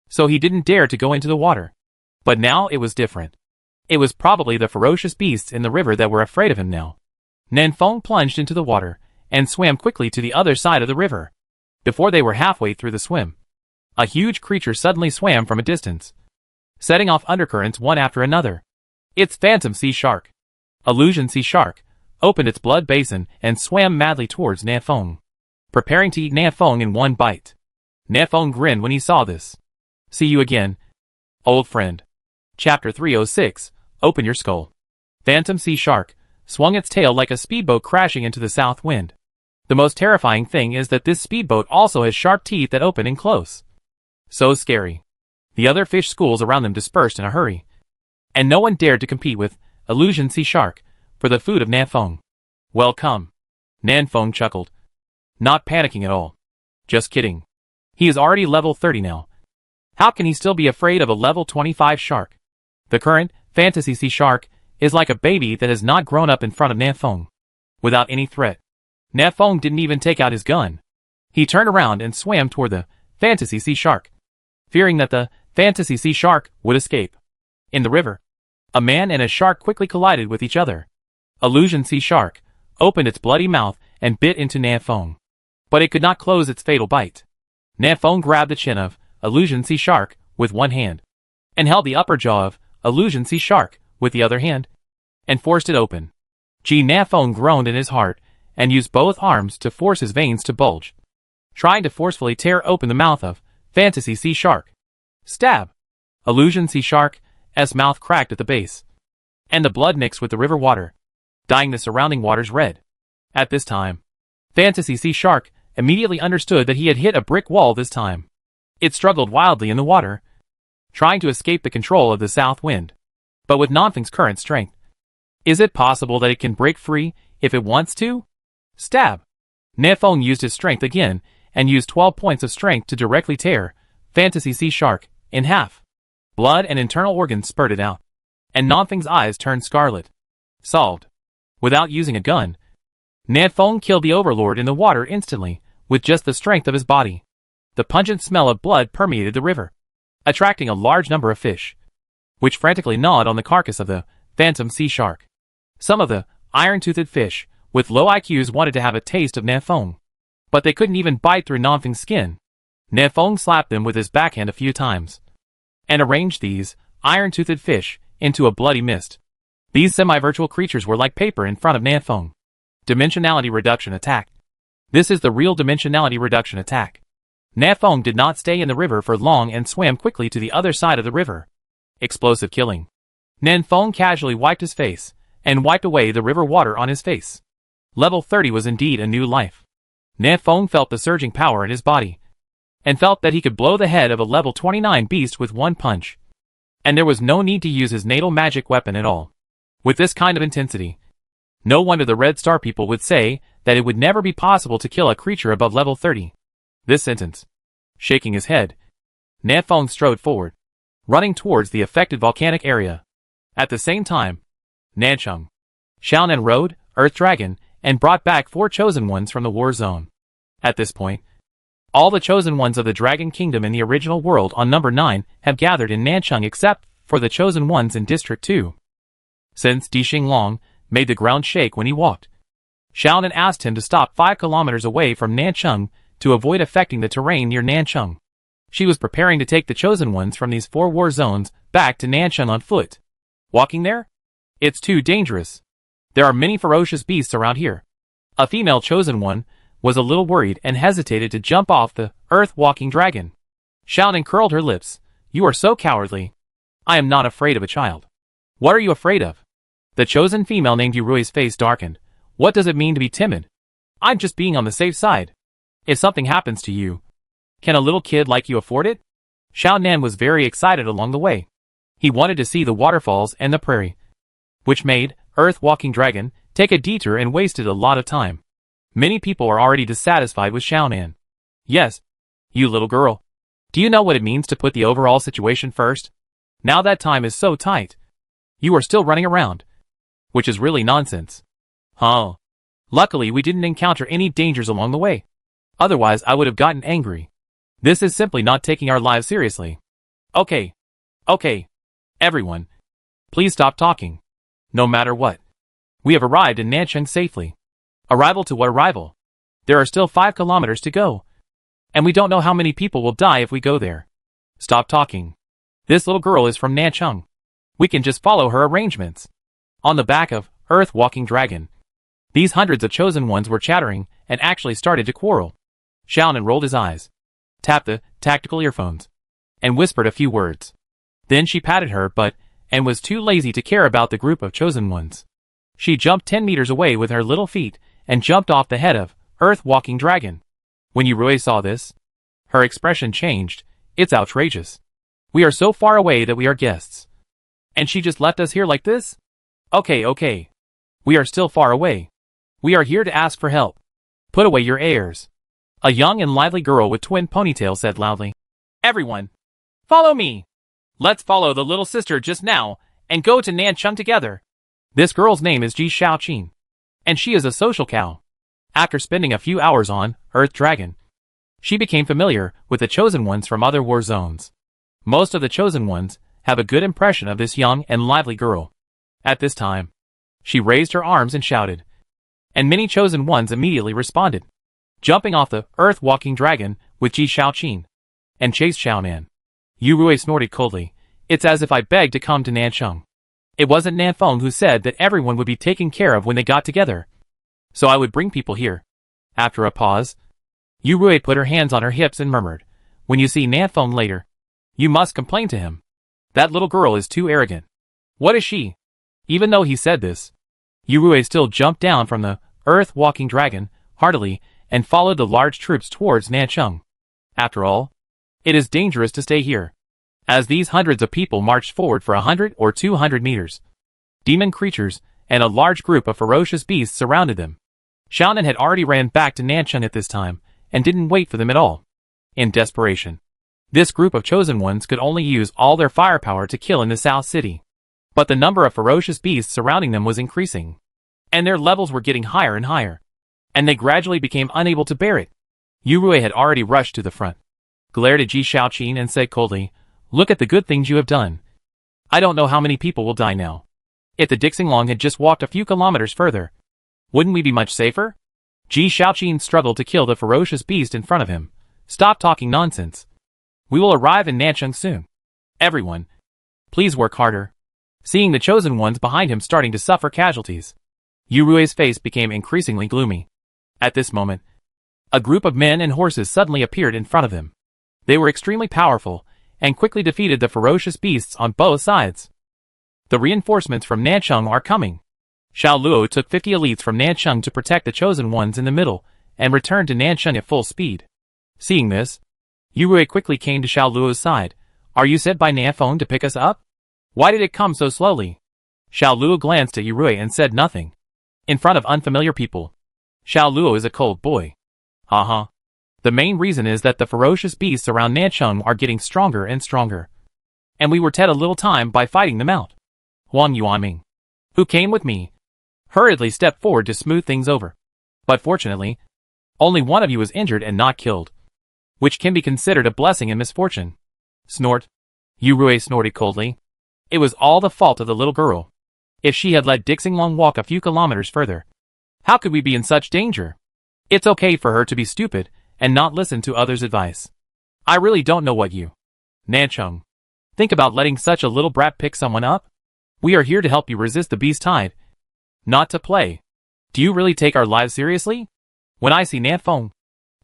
so he didn't dare to go into the water. But now it was different. It was probably the ferocious beasts in the river that were afraid of him now. Nanfeng plunged into the water, and swam quickly to the other side of the river. Before they were halfway through the swim, a huge creature suddenly swam from a distance, setting off undercurrents one after another. It's Phantom Sea Shark. Illusion Sea Shark opened its blood basin and swam madly towards Nafeng, preparing to eat Nafeng in one bite. Nafeng grinned when he saw this. See you again, old friend. Chapter 306, Open Your Skull. Phantom Sea Shark swung its tail like a speedboat crashing into the south wind. The most terrifying thing is that this speedboat also has sharp teeth that open and close. So scary. The other fish schools around them dispersed in a hurry, and no one dared to compete with Illusion Sea Shark for the food of Nanfeng. Welcome. Nanfeng chuckled, not panicking at all. Just kidding. He is already level 30 now. How can he still be afraid of a level 25 shark? The current Fantasy Sea Shark is like a baby that has not grown up in front of Nanfeng. Without any threat, Nanfeng didn't even take out his gun. He turned around and swam toward the Fantasy Sea Shark, fearing that the Fantasy Sea Shark would escape. In the river, a man and a shark quickly collided with each other. Illusion Sea Shark opened its bloody mouth and bit into Nanfeng, but it could not close its fatal bite. Nanfeng grabbed the chin of Illusion Sea Shark with one hand, and held the upper jaw of Illusion Sea Shark with the other hand, and forced it open. Nanfeng groaned in his heart, and used both arms to force his veins to bulge, trying to forcefully tear open the mouth of Fantasy Sea Shark. Stab! Illusion Sea Shark's mouth cracked at the base, and the blood mixed with the river water, dyeing the surrounding waters red. At this time, Fantasy Sea Shark immediately understood that he had hit a brick wall this time. It struggled wildly in the water, trying to escape the control of the south wind, but with Nanfeng's current strength. Is it possible that it can break free if it wants to? Stab! Nanfeng used his strength again and used 12 points of strength to directly tear Fantasy Sea Shark in half. Blood and internal organs spurted out, and Nanfeng's eyes turned scarlet. Solved. Without using a gun, Nanfeng killed the overlord in the water instantly with just the strength of his body. The pungent smell of blood permeated the river, attracting a large number of fish, which frantically gnawed on the carcass of the phantom sea shark. Some of the iron-toothed fish with low IQs wanted to have a taste of Nanfeng, but they couldn't even bite through Nanfeng's skin. Nanfeng slapped them with his backhand a few times, and arranged these iron-toothed fish into a bloody mist. These semi-virtual creatures were like paper in front of Nanfeng. Dimensionality Reduction Attack. This is the real Dimensionality Reduction Attack. Nanfeng did not stay in the river for long and swam quickly to the other side of the river. Explosive killing. Nanfeng casually wiped his face, and wiped away the river water on his face. Level 30 was indeed a new life. Nanfeng felt the surging power in his body, and felt that he could blow the head of a level 29 beast with one punch. And there was no need to use his natal magic weapon at all. With this kind of intensity, no wonder the Red Star people would say that it would never be possible to kill a creature above level 30. This sentence. Shaking his head, Nanfeng strode forward, running towards the affected volcanic area. At the same time, Nancheng, Xiaonan rode Earth Dragon and brought back 4 chosen ones from the war zone. At this point, all the chosen ones of the Dragon Kingdom in the original world on number 9 have gathered in Nancheng except for the chosen ones in District 2. Since Di Xinglong made the ground shake when he walked, Xiaonan asked him to stop 5 kilometers away from Nancheng to avoid affecting the terrain near Nancheng. She was preparing to take the chosen ones from these 4 war zones back to Nancheng on foot. Walking there? It's too dangerous. There are many ferocious beasts around here. A female chosen one was a little worried and hesitated to jump off the earth-walking dragon. Xiaonan curled her lips. You are so cowardly. I am not afraid of a child. What are you afraid of? The chosen female named Yurui's face darkened. What does it mean to be timid? I'm just being on the safe side. If something happens to you, can a little kid like you afford it? Xiaonan was very excited along the way. He wanted to see the waterfalls and the prairie, which made Earth-Walking Dragon take a detour and wasted a lot of time. Many people are already dissatisfied with Xiaonan. Yes, you little girl. Do you know what it means to put the overall situation first? Now that time is so tight. You are still running around, which is really nonsense. Huh. Luckily we didn't encounter any dangers along the way. Otherwise I would have gotten angry. This is simply not taking our lives seriously. Okay. Everyone, please stop talking. No matter what. We have arrived in Nancheng safely. Arrival to what arrival? There are still 5 kilometers to go. And we don't know how many people will die if we go there. Stop talking. This little girl is from Nancheng. We can just follow her arrangements. On the back of Earth-Walking Dragon, these hundreds of chosen ones were chattering and actually started to quarrel. Xiaonan rolled his eyes, tapped the tactical earphones, and whispered a few words. Then she patted her butt and was too lazy to care about the group of chosen ones. She jumped 10 meters away with her little feet and jumped off the head of Earth-Walking Dragon. When Yurui saw this, her expression changed. It's outrageous. We are so far away that we are guests. And she just left us here like this? Okay. We are still far away. We are here to ask for help. Put away your airs. A young and lively girl with twin ponytails said loudly. Everyone, follow me. Let's follow the little sister just now and go to Nancheng together. This girl's name is Ji Xiaoqin, and she is a social cow. After spending a few hours on Earth Dragon, she became familiar with the chosen ones from other war zones. Most of the chosen ones have a good impression of this young and lively girl. At this time, she raised her arms and shouted, and many chosen ones immediately responded, jumping off the Earth-Walking Dragon with Ji Xiaoqin, and chased Xiaonan. Yurui snorted coldly. It's as if I begged to come to Nancheng. It wasn't Nanfeng who said that everyone would be taken care of when they got together. So I would bring people here. After a pause, Yurui put her hands on her hips and murmured, when you see Nanfeng later, you must complain to him. That little girl is too arrogant. What is she? Even though he said this, Yurui still jumped down from the earth-walking dragon, heartily, and followed the large troops towards Nanchung. After all, it is dangerous to stay here. As these hundreds of people marched forward for 100 or 200 meters, demon creatures and a large group of ferocious beasts surrounded them. Xiaonan had already ran back to Nanchung at this time, and didn't wait for them at all. In desperation, this group of chosen ones could only use all their firepower to kill in the South City. But the number of ferocious beasts surrounding them was increasing, and their levels were getting higher and higher, and they gradually became unable to bear it. Yurui had already rushed to the front, glared at Ji Shaoqin and said coldly, "Look at the good things you have done. I don't know how many people will die now. If the Dixinglong had just walked a few kilometers further, wouldn't we be much safer?" Ji Shaoqin struggled to kill the ferocious beast in front of him. "Stop talking nonsense. We will arrive in Nanchung soon. Everyone, please work harder." Seeing the chosen ones behind him starting to suffer casualties, Yurui's face became increasingly gloomy. At this moment, a group of men and horses suddenly appeared in front of him. They were extremely powerful, and quickly defeated the ferocious beasts on both sides. "The reinforcements from Nanchung are coming." Xiao Luo took 50 elites from Nanchung to protect the chosen ones in the middle, and returned to Nanchung at full speed. Seeing this, Yurui quickly came to Xiao Luo's side. "Are you sent by Nanfeng to pick us up? Why did it come so slowly?" Xiao Luo glanced at Yurui and said nothing. In front of unfamiliar people, Xiao Luo is a cold boy. The main reason is that the ferocious beasts around Nanchung are getting stronger and stronger, and we were dead a little time by fighting them out. Wang Yuanming, who came with me, hurriedly stepped forward to smooth things over. But fortunately, only one of you was injured and not killed, which can be considered a blessing and misfortune. Snort. Yurui snorted coldly. It was all the fault of the little girl. If she had let Dixinglong walk a few kilometers further, how could we be in such danger? It's okay for her to be stupid and not listen to others' advice. I really don't know what you, Nanchung, think about letting such a little brat pick someone up. We are here to help you resist the beast tide, not to play. Do you really take our lives seriously? When I see Nanfeng,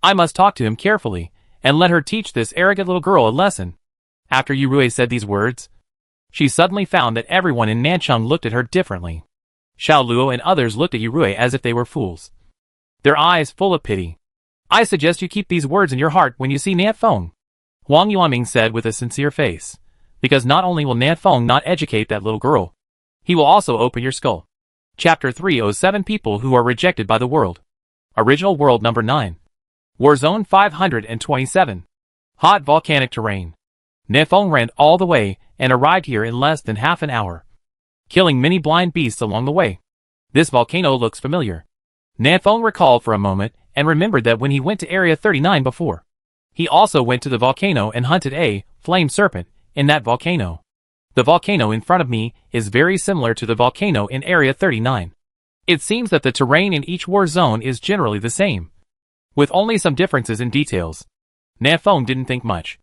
I must talk to him carefully and let her teach this arrogant little girl a lesson." After Yurui said these words, she suddenly found that everyone in Nanchung looked at her differently. Xiao Luo and others looked at Yurui as if they were fools, their eyes full of pity. "I suggest you keep these words in your heart when you see Nanfeng," Wang Yuanming said with a sincere face, "because not only will Nanfeng not educate that little girl, he will also open your skull." Chapter 307 People Who Are Rejected by the World. Original World Number 9. Warzone 527. Hot volcanic terrain. Nanfeng ran all the way and arrived here in less than half an hour, killing many blind beasts along the way. This volcano looks familiar. Nanfeng recalled for a moment and remembered that when he went to Area 39 before, he also went to the volcano and hunted a flame serpent in that volcano. The volcano in front of me is very similar to the volcano in Area 39. It seems that the terrain in each war zone is generally the same, with only some differences in details. Nanfeng didn't think much,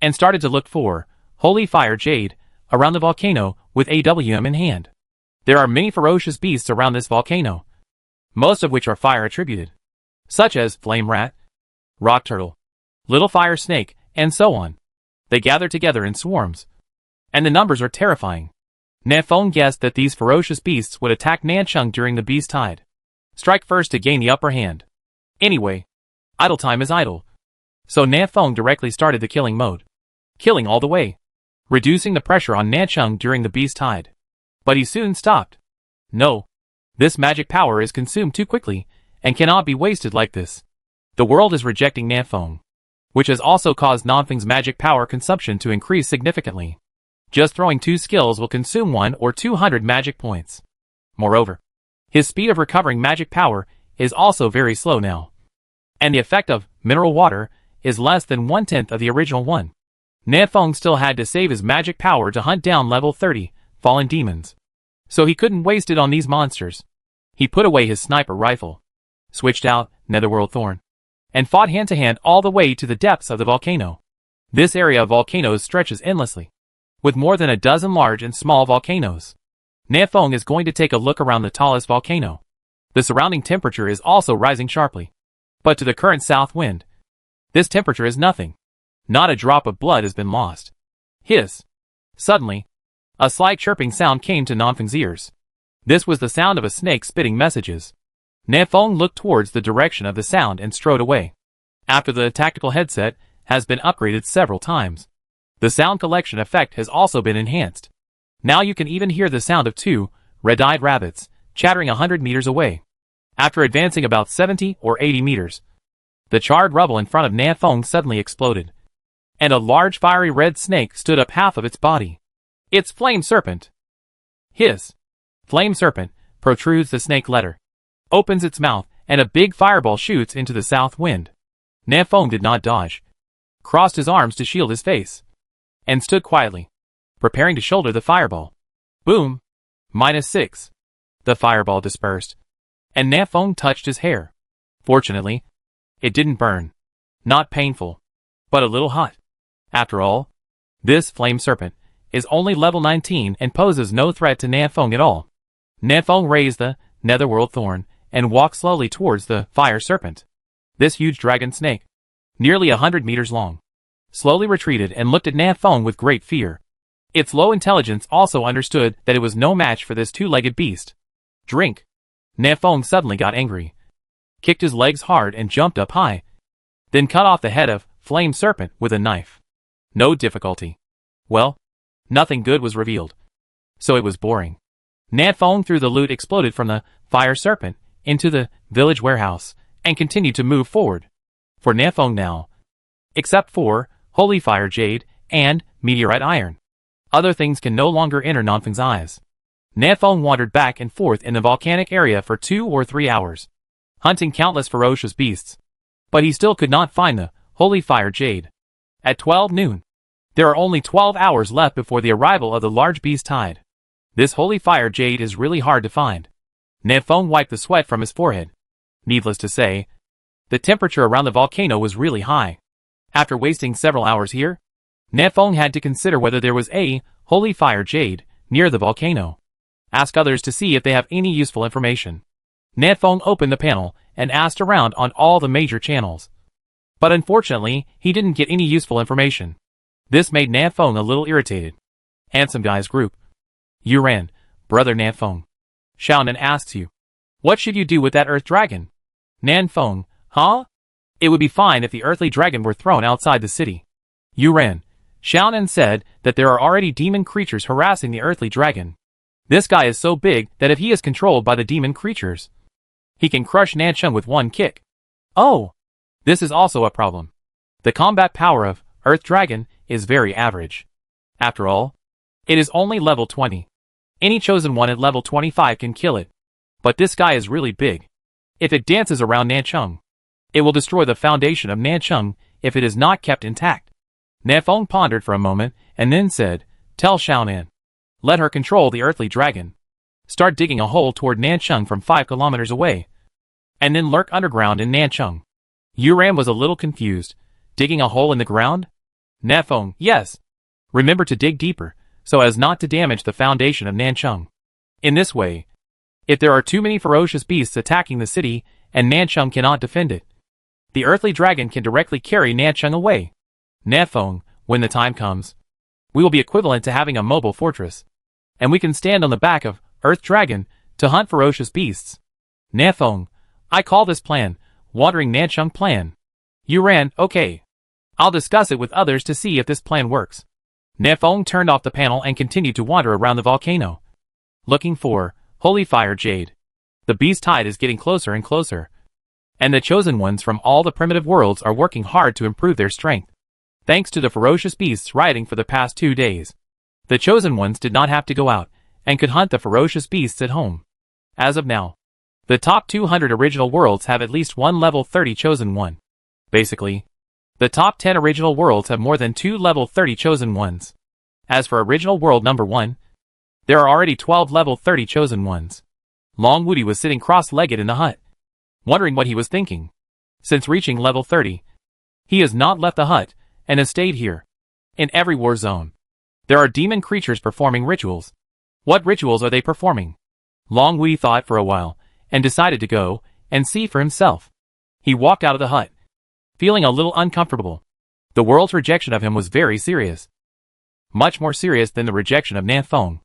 and started to look for holy fire jade around the volcano with AWM in hand. There are many ferocious beasts around this volcano, most of which are fire attributed, such as flame rat, rock turtle, little fire snake, and so on. They gather together in swarms, and the numbers are terrifying. Nanfeng guessed that these ferocious beasts would attack Nanchung during the beast tide. Strike first to gain the upper hand. Anyway, idle time is idle. So Nanfeng directly started the killing mode. Killing all the way, reducing the pressure on Nanchung during the beast tide. But he soon stopped. No, this magic power is consumed too quickly, and cannot be wasted like this. The world is rejecting Nanfeng, which has also caused Nanfeng's magic power consumption to increase significantly. Just throwing 2 skills will consume 1 or 200 magic points. Moreover, his speed of recovering magic power is also very slow now. And the effect of mineral water is less than 1/10 of the original one. Nanfeng still had to save his magic power to hunt down level 30 fallen demons, so he couldn't waste it on these monsters. He put away his sniper rifle, switched out Netherworld Thorn, and fought hand-to-hand all the way to the depths of the volcano. This area of volcanoes stretches endlessly, with more than a dozen large and small volcanoes. Nanfeng is going to take a look around the tallest volcano. The surrounding temperature is also rising sharply, but to the current south wind, this temperature is nothing. Not a drop of blood has been lost. Hiss. Suddenly, a slight chirping sound came to Nanfeng's ears. This was the sound of a snake spitting messages. Nanfeng looked towards the direction of the sound and strode away. After the tactical headset has been upgraded several times, the sound collection effect has also been enhanced. Now you can even hear the sound of two red-eyed rabbits chattering 100 meters away. After advancing about 70 or 80 meters, the charred rubble in front of Nanfeng suddenly exploded, and a large fiery red snake stood up half of its body. It's Flame Serpent. Hiss. Flame Serpent protrudes the snake letter, opens its mouth, and a big fireball shoots into the south wind. Nanfeng did not dodge, crossed his arms to shield his face, and stood quietly, preparing to shoulder the fireball. Boom! -6. The fireball dispersed, and Nanfeng touched his hair. Fortunately, it didn't burn. Not painful, but a little hot. After all, this Flame Serpent is only level 19 and poses no threat to Nanfeng at all. Nanfeng raised the Netherworld Thorn and walked slowly towards the Fire Serpent. This huge dragon snake, nearly 100 meters long, slowly retreated and looked at Nanfeng with great fear. Its low intelligence also understood that it was no match for this two-legged beast. Drink! Nanfeng suddenly got angry, kicked his legs hard and jumped up high, then cut off the head of Flame Serpent with a knife. No difficulty. Well, nothing good was revealed, so it was boring. Nanfeng threw the loot exploded from the Fire Serpent into the village warehouse and continued to move forward. For Nanfeng now, except for Holy Fire Jade and Meteorite Iron, other things can no longer enter Nanfeng's eyes. Nanfeng wandered back and forth in the volcanic area for 2 or 3 hours, hunting countless ferocious beasts, but he still could not find the Holy Fire Jade. At 12 noon, there are only 12 hours left before the arrival of the large beast tide. This Holy Fire Jade is really hard to find. Nanfeng wiped the sweat from his forehead. Needless to say, the temperature around the volcano was really high. After wasting several hours here, Nanfeng had to consider whether there was a Holy Fire Jade near the volcano. Ask others to see if they have any useful information. Nanfeng opened the panel and asked around on all the major channels. But unfortunately, he didn't get any useful information. This made Nanfeng a little irritated. Handsome Guy's group. Yuran, brother Nanfeng. Xiaonan asks you, what should you do with that earth dragon? Nanfeng, huh? It would be fine if the earthly dragon were thrown outside the city. Yuran, Xiaonan said that there are already demon creatures harassing the earthly dragon. This guy is so big that if he is controlled by the demon creatures, he can crush Nancheng with one kick. Oh! This is also a problem. The combat power of Earth Dragon is very average. After all, it is only level 20. Any chosen one at level 25 can kill it. But this guy is really big. If it dances around Nancheng, it will destroy the foundation of Nancheng if it is not kept intact. Nanfeng pondered for a moment and then said, tell Xiaonan, let her control the earthly dragon. Start digging a hole toward Nancheng from 5 kilometers away, and then lurk underground in Nancheng. Yuran was a little confused. Digging a hole in the ground? Nanfeng, yes. Remember to dig deeper, so as not to damage the foundation of Nancheng. In this way, if there are too many ferocious beasts attacking the city and Nancheng cannot defend it, the earthly dragon can directly carry Nancheng away. Nanfeng, when the time comes, we will be equivalent to having a mobile fortress, and we can stand on the back of Earth Dragon to hunt ferocious beasts. Nanfeng, I call this plan, Wandering Nancheng Plan. Yuran, okay. I'll discuss it with others to see if this plan works. Nanfeng turned off the panel and continued to wander around the volcano, looking for Holy Fire Jade. The beast tide is getting closer and closer, and the chosen ones from all the primitive worlds are working hard to improve their strength. Thanks to the ferocious beasts rioting for the past 2 days, the chosen ones did not have to go out and could hunt the ferocious beasts at home. As of now, the top 200 original worlds have at least one level 30 chosen one. Basically, the top 10 original worlds have more than 2 level 30 chosen ones. As for original world number 1, there are already 12 level 30 chosen ones. Long Woody was sitting cross-legged in the hut, wondering what he was thinking. Since reaching level 30, he has not left the hut and has stayed here. In every war zone, there are demon creatures performing rituals. What rituals are they performing? Long Woody thought for a while and decided to go and see for himself. He walked out of the hut, feeling a little uncomfortable. The world's rejection of him was very serious. much more serious than the rejection of Nanfeng.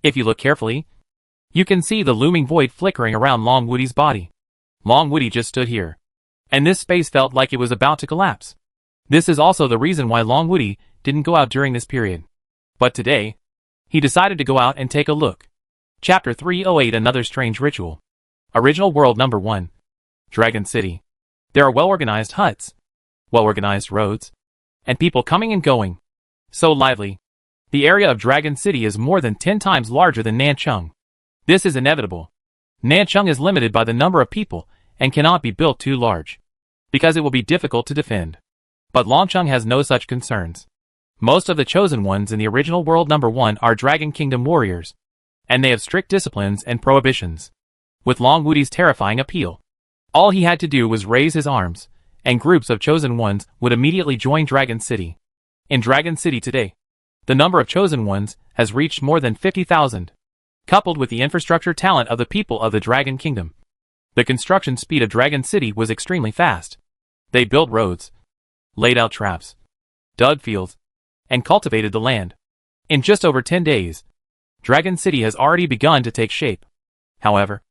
If you look carefully, you can see the looming void flickering around Long Woody's body. Long Woody just stood here, and this space felt like it was about to collapse. This is also the reason why Long Woody didn't go out during this period. But today, he decided to go out and take a look. Chapter 308 Another Strange Ritual. Original World Number 1. Dragon City. There are well-organized huts, well-organized roads, and people coming and going. So lively. The area of Dragon City is more than 10 times larger than Nancheng. This is inevitable. Nancheng is limited by the number of people and cannot be built too large, because it will be difficult to defend. But Longcheng has no such concerns. Most of the chosen ones in the original world number 1 are Dragon Kingdom warriors, and they have strict disciplines and prohibitions. With Long Woody's terrifying appeal, all he had to do was raise his arms, and groups of chosen ones would immediately join Dragon City. In Dragon City today, the number of chosen ones has reached more than 50,000. Coupled with the infrastructure talent of the people of the Dragon Kingdom, the construction speed of Dragon City was extremely fast. They built roads, laid out traps, dug fields, and cultivated the land. In just over 10 days, Dragon City has already begun to take shape. However,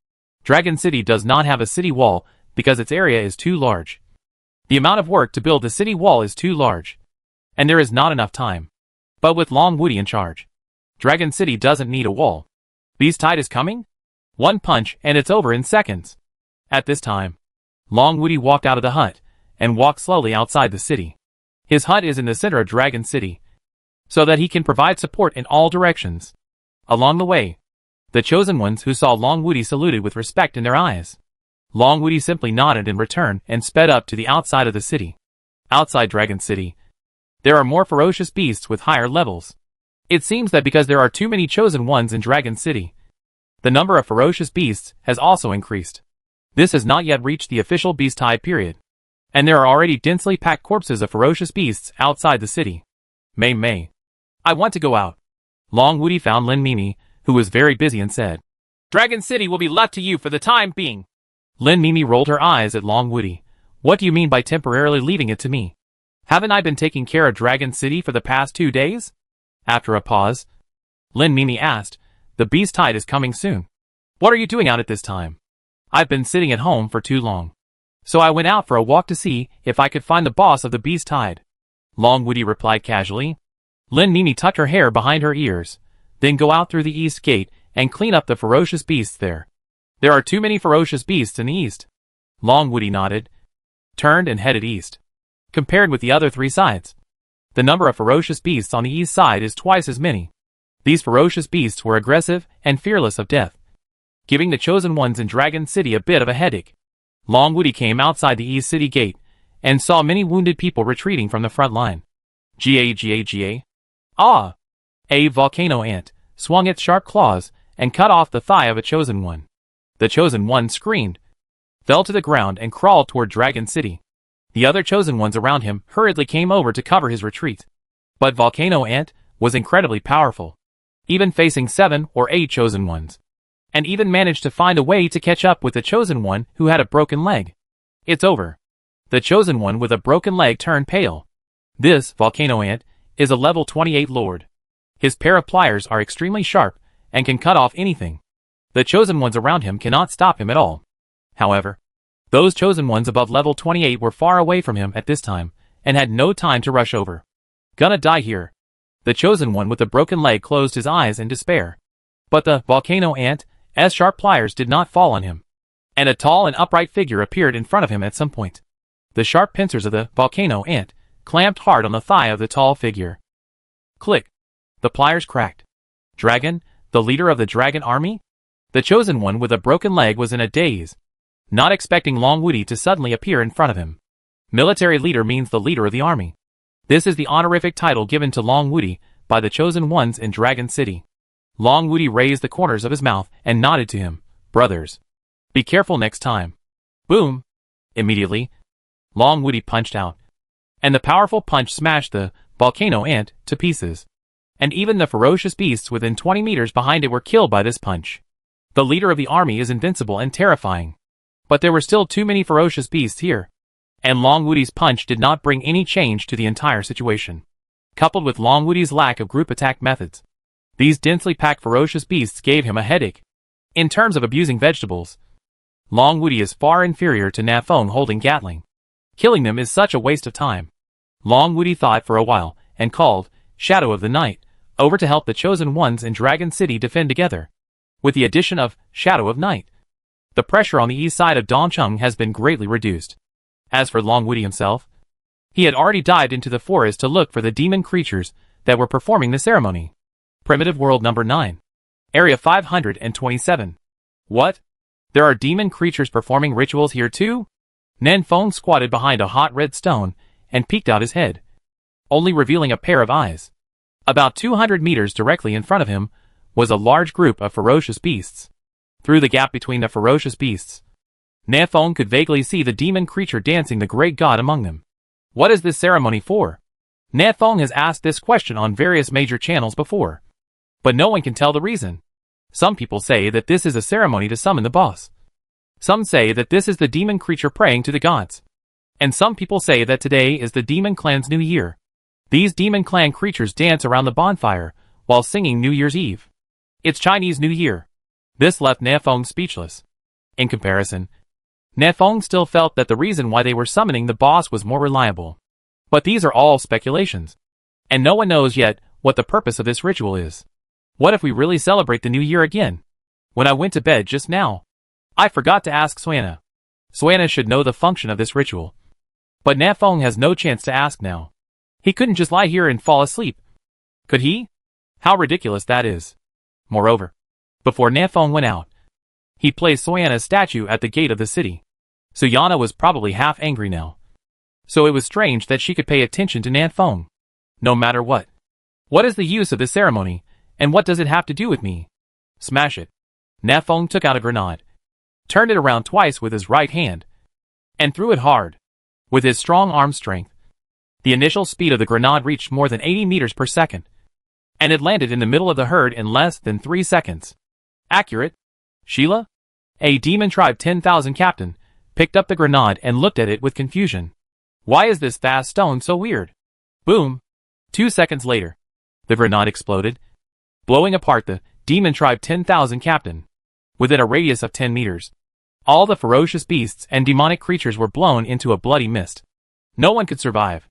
Dragon City does not have a city wall because its area is too large. The amount of work to build the city wall is too large, and there is not enough time. But with Long Woody in charge, Dragon City doesn't need a wall. Beast Tide is coming? One punch and it's over in seconds. At this time, Long Woody walked out of the hut and walked slowly outside the city. His hut is in the center of Dragon City, so that he can provide support in all directions. Along the way, the chosen ones who saw Long Woody saluted with respect in their eyes. Long Woody simply nodded in return and sped up to the outside of the city. Outside Dragon City, there are more ferocious beasts with higher levels. It seems that because there are too many chosen ones in Dragon City, the number of ferocious beasts has also increased. This has not yet reached the official beast tide period, and there are already densely packed corpses of ferocious beasts outside the city. May. I want to go out. Long Woody found Lin Mimi, who was very busy, and said, Dragon City will be left to you for the time being. Lin Mimi rolled her eyes at Long Woody. What do you mean by temporarily leaving it to me? Haven't I been taking care of Dragon City for the past 2 days? After a pause, Lin Mimi asked, the beast tide is coming soon. What are you doing out at this time? I've been sitting at home for too long, so I went out for a walk to see if I could find the boss of the beast tide. Long Woody replied casually. Lin Mimi tucked her hair behind her ears, then go out through the east gate and clean up the ferocious beasts there. There are too many ferocious beasts in the east. Long Woody nodded, turned and headed east. Compared with the other 3 sides, the number of ferocious beasts on the east side is twice as many. These ferocious beasts were aggressive and fearless of death, giving the chosen ones in Dragon City a bit of a headache. Long Woody came outside the east city gate and saw many wounded people retreating from the front line. Ga. Ah! A volcano ant swung its sharp claws and cut off the thigh of a chosen one. The chosen one screamed, fell to the ground and crawled toward Dragon City. The other chosen ones around him hurriedly came over to cover his retreat. But Volcano Ant was incredibly powerful, even facing 7 or 8 chosen ones, and even managed to find a way to catch up with the chosen one who had a broken leg. It's over. The chosen one with a broken leg turned pale. This Volcano Ant is a level 28 lord. His pair of pliers are extremely sharp and can cut off anything. The chosen ones around him cannot stop him at all. However, those chosen ones above level 28 were far away from him at this time, and had no time to rush over. Gonna die here. The chosen one with the broken leg closed his eyes in despair. But the Volcano Ant's sharp pliers did not fall on him, and a tall and upright figure appeared in front of him at some point. The sharp pincers of the Volcano Ant clamped hard on the thigh of the tall figure. Click. The pliers cracked. Dragon, the leader of the dragon army? The chosen one with a broken leg was in a daze, not expecting Long Woody to suddenly appear in front of him. Military leader means the leader of the army. This is the honorific title given to Long Woody by the chosen ones in Dragon City. Long Woody raised the corners of his mouth and nodded to him. Brothers, be careful next time. Boom! Immediately, Long Woody punched out, and the powerful punch smashed the Volcano Ant to pieces. And even the ferocious beasts within 20 meters behind it were killed by this punch. The leader of the army is invincible and terrifying. But there were still too many ferocious beasts here, and Long Woody's punch did not bring any change to the entire situation. coupled with Long Woody's lack of group attack methods. These densely packed ferocious beasts gave him a headache. In terms of abusing vegetables, Long Woody is far inferior to Na Fong holding Gatling. Killing them is such a waste of time. Long Woody thought for a while, and called, Shadow of the Night, over to help the Chosen Ones in Dragon City defend together. With the addition of Shadow of Night, the pressure on the east side of Dongcheng has been greatly reduced. As for Long Woody himself, he had already dived into the forest to look for the demon creatures that were performing the ceremony. Primitive World Number 9. Area 527. What? There are demon creatures performing rituals here too? Nan Fong squatted behind a hot red stone and peeked out his head, only revealing a pair of eyes. About 200 meters directly in front of him was a large group of ferocious beasts. Through the gap between the ferocious beasts, Na Fong could vaguely see the demon creature dancing the great god among them. What is this ceremony for? Na Fong has asked this question on various major channels before, but no one can tell the reason. Some people say that this is a ceremony to summon the boss. Some say that this is the demon creature praying to the gods. And some people say that today is the demon clan's new year. These demon clan creatures dance around the bonfire while singing New Year's Eve. It's Chinese New Year. This left Na Fong speechless. In comparison, Na Fong still felt that the reason why they were summoning the boss was more reliable. But these are all speculations. And no one knows yet what the purpose of this ritual is. What if we really celebrate the new year again? When I went to bed just now, I forgot to ask Suana. Suana should know the function of this ritual. But Na Fong has no chance to ask now. He couldn't just lie here and fall asleep. Could he? How ridiculous that is. Moreover, before Na Fong went out, he placed Suana's statue at the gate of the city. Suana was probably half angry now. So it was strange that she could pay attention to Na Fong. No matter what. What is the use of this ceremony, and what does it have to do with me? Smash it. Na Fong took out a grenade, turned it around twice with his right hand, and threw it hard. With his strong arm strength, the initial speed of the grenade reached more than 80 meters per second, and it landed in the middle of the herd in less than 3 seconds. Accurate? Sheila, a demon tribe 10,000 captain, picked up the grenade and looked at it with confusion. Why is this fast stone so weird? Boom! 2 seconds later, the grenade exploded, blowing apart the demon tribe 10,000 captain. Within a radius of 10 meters, all the ferocious beasts and demonic creatures were blown into a bloody mist. No one could survive.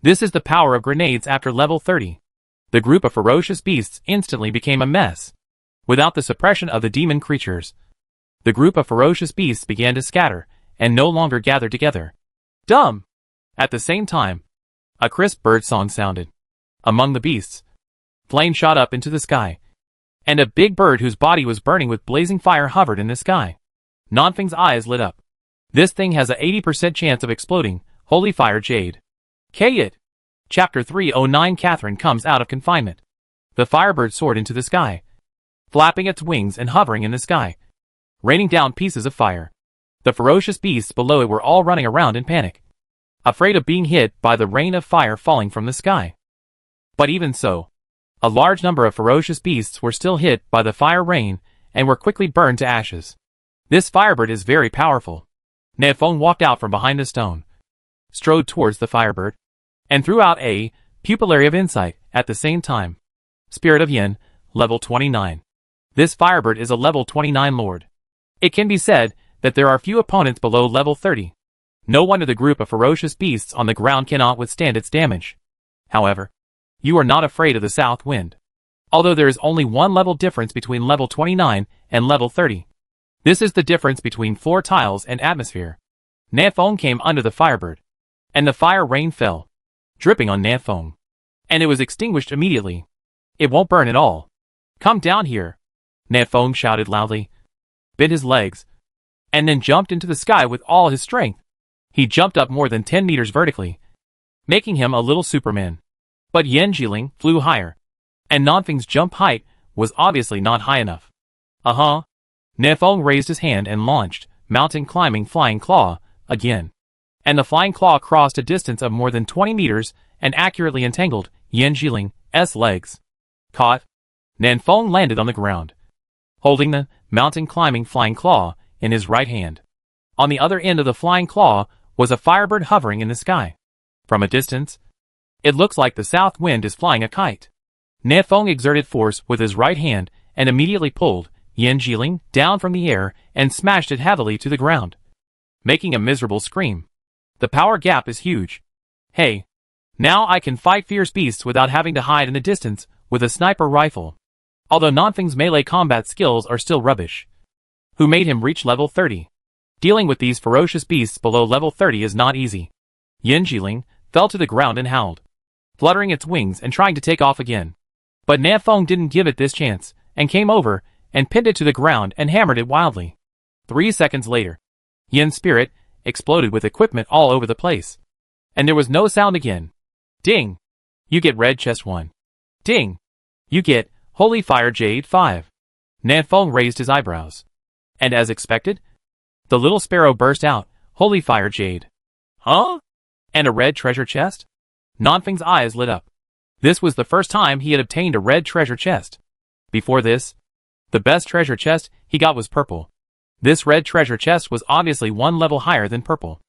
This is the power of grenades after level 30. The group of ferocious beasts instantly became a mess. Without the suppression of the demon creatures, the group of ferocious beasts began to scatter and no longer gather together. Dumb! At the same time, a crisp bird song sounded. Among the beasts, flame shot up into the sky, and a big bird whose body was burning with blazing fire hovered in the sky. Nanfeng's eyes lit up. This thing has a 80% chance of exploding. Holy fire jade. K-it! Chapter 309. Catherine comes out of confinement. The firebird soared into the sky, flapping its wings and hovering in the sky, raining down pieces of fire. The ferocious beasts below it were all running around in panic, afraid of being hit by the rain of fire falling from the sky. But even so, a large number of ferocious beasts were still hit by the fire rain and were quickly burned to ashes. This firebird is very powerful. Na Fong walked out from behind the stone, strode towards the firebird, and threw out a pupillary of insight at the same time. Spirit of Yin, level 29. This firebird is a level 29 lord. It can be said that there are few opponents below level 30. No wonder the group of ferocious beasts on the ground cannot withstand its damage. However, you are not afraid of the south wind. Although there is only one level difference between level 29 and level 30. This is the difference between floor tiles and atmosphere. Na Fong came under the firebird, and the fire rain fell, dripping on Na Fong. And it was extinguished immediately. It won't burn at all. Come down here, Na Fong shouted loudly, bent his legs, and then jumped into the sky with all his strength. He jumped up more than 10 meters vertically, making him a little Superman. But Yan Jiling flew higher, and Nanfeng's jump height was obviously not high enough. Na Fong raised his hand and launched mountain climbing flying claw again. And the flying claw crossed a distance of more than 20 meters and accurately entangled Yan Jiling's legs. Caught, Na Fong landed on the ground, holding the mountain climbing flying claw in his right hand. On the other end of the flying claw was a firebird hovering in the sky. From a distance, It looks like the south wind is flying a kite. Nefeng exerted force with his right hand and immediately pulled Yan Jiling down from the air and smashed it heavily to the ground, making a miserable scream. The power gap is huge. Hey, now I can fight fierce beasts without having to hide in the distance with a sniper rifle. Although Nanfeng's melee combat skills are still rubbish. Who made him reach level 30? Dealing with these ferocious beasts below level 30 is not easy. Yan Jiling fell to the ground and howled, fluttering its wings and trying to take off again. But Nefeng didn't give it this chance, and came over, and pinned it to the ground and hammered it wildly. 3 seconds later, Yan's spirit exploded with equipment all over the place. And there was no sound again. Ding! You get red chest 1. Ding! You get Holy Fire Jade 5. Nefeng raised his eyebrows. And as expected, the little sparrow burst out, Holy Fire Jade. Huh? And a red treasure chest? Nanfeng's eyes lit up. This was the first time he had obtained a red treasure chest. Before this, the best treasure chest he got was purple. This red treasure chest was obviously one level higher than purple.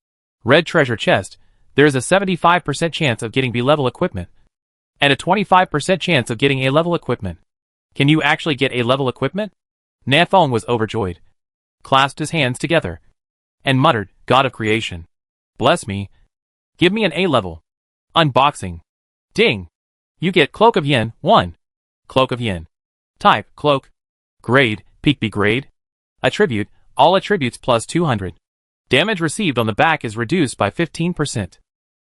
Red treasure chest, there is a 75% chance of getting B-level equipment, and a 25% chance of getting A-level equipment. Can you actually get A-level equipment? Nefeng was overjoyed, clasped his hands together, and muttered, God of creation, bless me, give me an A-level. Unboxing. Ding! You get Cloak of Yin 1. Cloak of Yin. Type, Cloak. Grade, Peak B grade. Attribute, all attributes plus 200. Damage received on the back is reduced by 15%.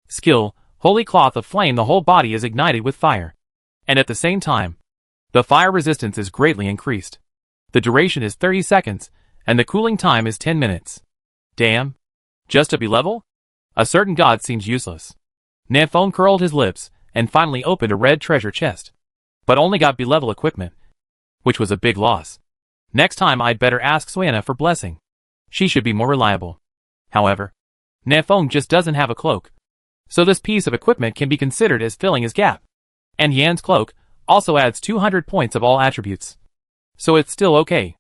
Skill, Holy Cloth of Flame. The whole body is ignited with fire. And at the same time, the fire resistance is greatly increased. The duration is 30 seconds, and the cooling time is 10 minutes. Damn. Just to be level? A certain god seems useless. Nefeng curled his lips, and finally opened a red treasure chest. But only got B-level equipment, which was a big loss. Next time I'd better ask Suana for blessing. She should be more reliable. However, Nefeng just doesn't have a cloak, so this piece of equipment can be considered as filling his gap. And Yan's cloak also adds 200 points of all attributes, so it's still okay.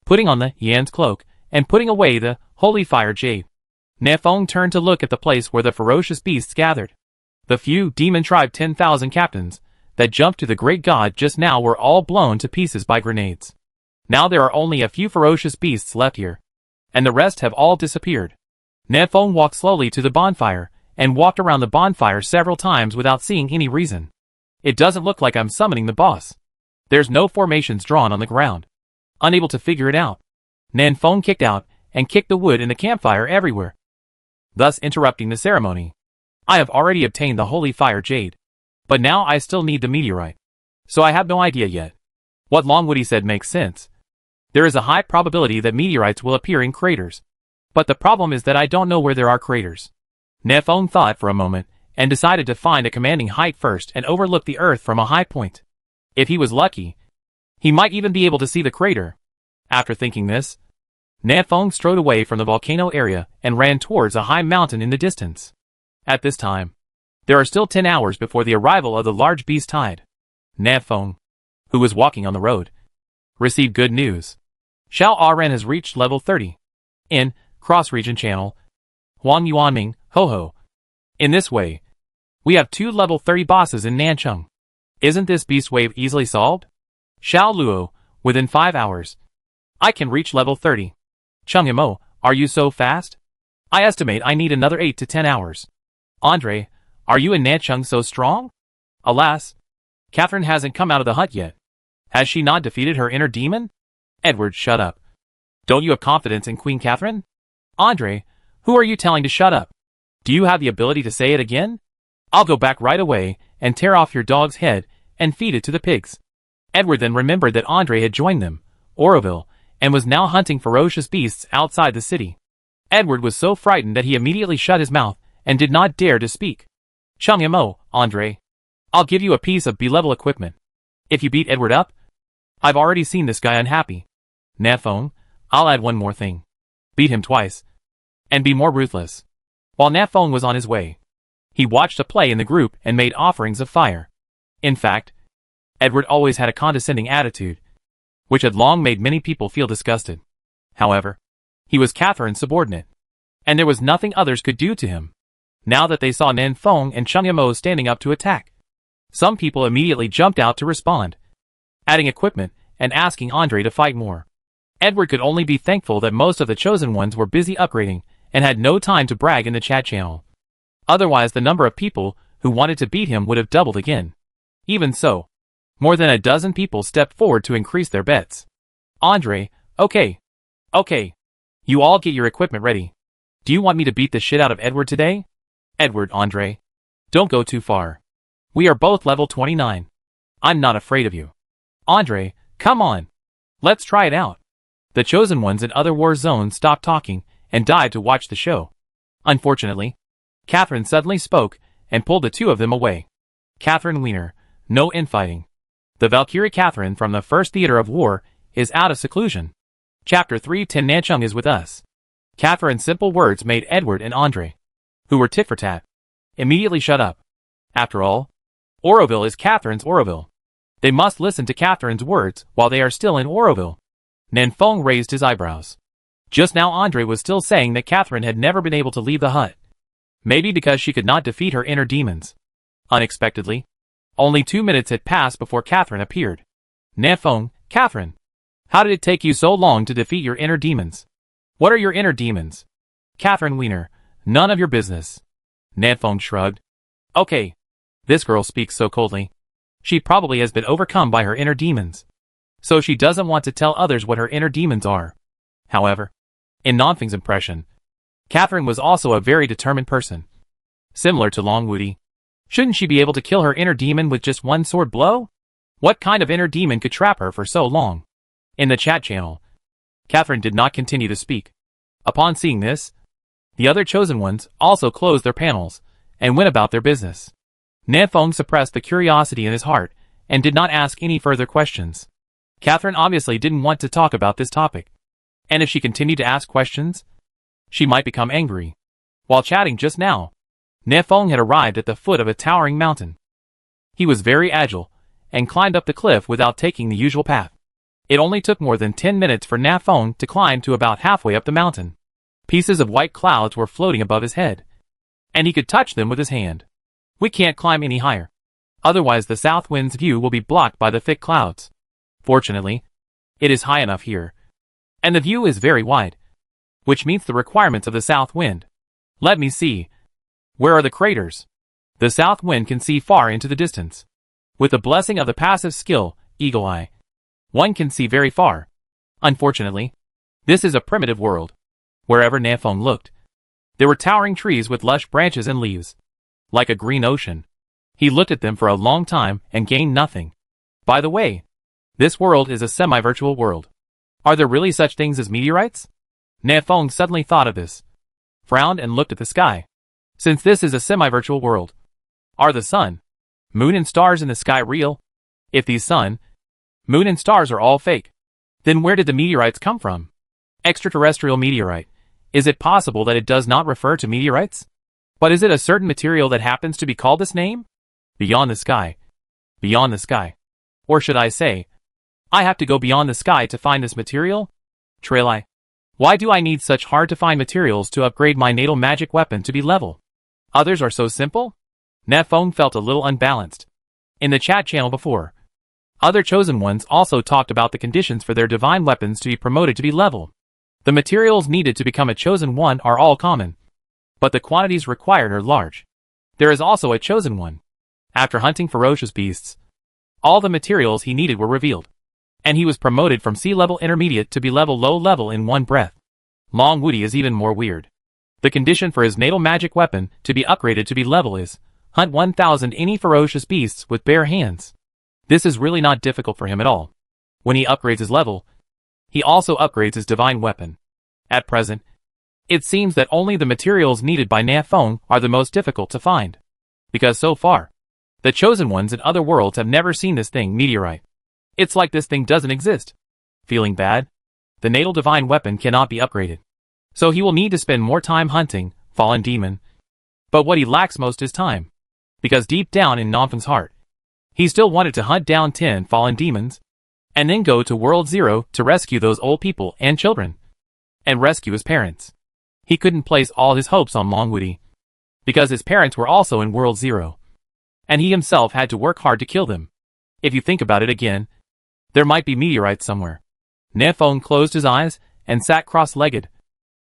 Putting on the Yan's cloak, and putting away the Holy Fire Jade, Nefeng turned to look at the place where the ferocious beasts gathered. The few demon tribe 10,000 captains that jumped to the great god just now were all blown to pieces by grenades. Now there are only a few ferocious beasts left here, and the rest have all disappeared. Nefeng walked slowly to the bonfire, and walked around the bonfire several times without seeing any reason. It doesn't look like I'm summoning the boss. There's no formations drawn on the ground. Unable to figure it out, Nefeng kicked out, and kicked the wood in the campfire everywhere, thus interrupting the ceremony. I have already obtained the Holy Fire Jade, but now I still need the meteorite, so I have no idea yet. What Longwoody said makes sense. There is a high probability that meteorites will appear in craters, but the problem is that I don't know where there are craters. Nefeng thought for a moment, and decided to find a commanding height first and overlook the earth from a high point. If he was lucky, he might even be able to see the crater. After thinking this, Nefeng strode away from the volcano area and ran towards a high mountain in the distance. At this time, there are still 10 hours before the arrival of the large beast tide. Nefeng, who was walking on the road, received good news. Xiao Aran has reached level 30. In cross-region channel, Huang Yuanming, ho ho. In this way, we have 2 level 30 bosses in Nancheng. Isn't this beast wave easily solved? Xiao Luo, within 5 hours, I can reach level 30. Cheng Yamo, are you so fast? I estimate I need another 8 to 10 hours. Andre, are you in Nancheng so strong? Alas, Catherine hasn't come out of the hut yet. Has she not defeated her inner demon? Edward, shut up. Don't you have confidence in Queen Catherine? Andre, who are you telling to shut up? Do you have the ability to say it again? I'll go back right away and tear off your dog's head and feed it to the pigs. Edward then remembered that Andre had joined them, Oroville, and was now hunting ferocious beasts outside the city. Edward was so frightened that he immediately shut his mouth and did not dare to speak. Cheng Yamo, Andre, I'll give you a piece of B-level equipment if you beat Edward up. I've already seen this guy unhappy. Nefeng, I'll add one more thing. Beat him twice, and be more ruthless. While Nefeng was on his way, he watched a play in the group and made offerings of fire. In fact, Edward always had a condescending attitude, which had long made many people feel disgusted. However, he was Catherine's subordinate, and there was nothing others could do to him. now that they saw Nanfeng and Chung Yamo standing up to attack. Some people immediately jumped out to respond, adding equipment and asking Andre to fight more. Edward could only be thankful that most of the chosen ones were busy upgrading and had no time to brag in the chat channel. Otherwise, the number of people who wanted to beat him would have doubled again. Even so, more than a dozen people stepped forward to increase their bets. Andre, okay. You all get your equipment ready. Do you want me to beat the shit out of Edward today? Edward, Andre. Don't go too far. We are both level 29. I'm not afraid of you. Andre, come on. Let's try it out. The chosen ones in other war zones stopped talking and died to watch the show. Unfortunately, Catherine suddenly spoke and pulled the two of them away. Catherine Wiener, no infighting. The Valkyrie Catherine from the first theater of war is out of seclusion. Chapter 3:10 Nanchung is with us. Catherine's simple words made Edward and Andre, who were tit for tat, immediately shut up. After all, Oroville is Catherine's Oroville. They must listen to Catherine's words while they are still in Oroville. Nanfeng raised his eyebrows. Just now Andre was still saying that Catherine had never been able to leave the hut. Maybe because she could not defeat her inner demons. Unexpectedly, only 2 minutes had passed before Catherine appeared. Nanfeng, Catherine, how did it take you so long to defeat your inner demons? What are your inner demons? Catherine Wiener, none of your business. Nanfeng shrugged. Okay. This girl speaks so coldly. She probably has been overcome by her inner demons. So she doesn't want to tell others what her inner demons are. However, in Nanfeng's impression, Catherine was also a very determined person. Similar to Long Wudi. Shouldn't she be able to kill her inner demon with just one sword blow? What kind of inner demon could trap her for so long? In the chat channel, Catherine did not continue to speak. Upon seeing this, the other chosen ones also closed their panels and went about their business. Nanfeng suppressed the curiosity in his heart and did not ask any further questions. Catherine obviously didn't want to talk about this topic, and if she continued to ask questions, she might become angry. While chatting just now, Nanfeng had arrived at the foot of a towering mountain. He was very agile and climbed up the cliff without taking the usual path. It only took more than 10 minutes for Nanfeng to climb to about halfway up the mountain. Pieces of white clouds were floating above his head, and he could touch them with his hand. We can't climb any higher. Otherwise the south wind's view will be blocked by the thick clouds. Fortunately, it is high enough here, and the view is very wide, which meets the requirements of the south wind. Let me see. Where are the craters? The south wind can see far into the distance. With the blessing of the passive skill, Eagle Eye, one can see very far. Unfortunately, this is a primitive world. Wherever Nanfeng looked, there were towering trees with lush branches and leaves, like a green ocean. He looked at them for a long time and gained nothing. By the way, this world is a semi-virtual world. Are there really such things as meteorites? Nanfeng suddenly thought of this, frowned and looked at the sky. Since this is a semi-virtual world, are the sun, moon and stars in the sky real? If these sun, moon and stars are all fake, then where did the meteorites come from? Extraterrestrial meteorite. Is it possible that it does not refer to meteorites? But is it a certain material that happens to be called this name? Beyond the sky. Beyond the sky. Or should I say, I have to go beyond the sky to find this material? Trail Eye. Why do I need such hard-to-find materials to upgrade my natal magic weapon to be level? Others are so simple? Nanfeng felt a little unbalanced. In the chat channel before, other chosen ones also talked about the conditions for their divine weapons to be promoted to be level. The materials needed to become a chosen one are all common, but the quantities required are large. There is also a chosen one. After hunting ferocious beasts, all the materials he needed were revealed, and he was promoted from C-level intermediate to B-level low level in one breath. Long Wudi is even more weird. The condition for his natal magic weapon to be upgraded to be level is, hunt 1,000 any ferocious beasts with bare hands. This is really not difficult for him at all. When he upgrades his level, he also upgrades his divine weapon. At present, it seems that only the materials needed by Nanfeng are the most difficult to find. Because so far, the chosen ones in other worlds have never seen this thing, meteorite. It's like this thing doesn't exist. Feeling bad? The natal divine weapon cannot be upgraded. So he will need to spend more time hunting fallen demon. But what he lacks most is time. Because deep down in Nanfeng's heart, he still wanted to hunt down 10 fallen demons, and then go to World Zero to rescue those old people and children, and rescue his parents. He couldn't place all his hopes on Long Wudi. because his parents were also in World Zero. And he himself had to work hard to kill them. If you think about it again, there might be meteorites somewhere. Nefong closed his eyes and sat cross-legged,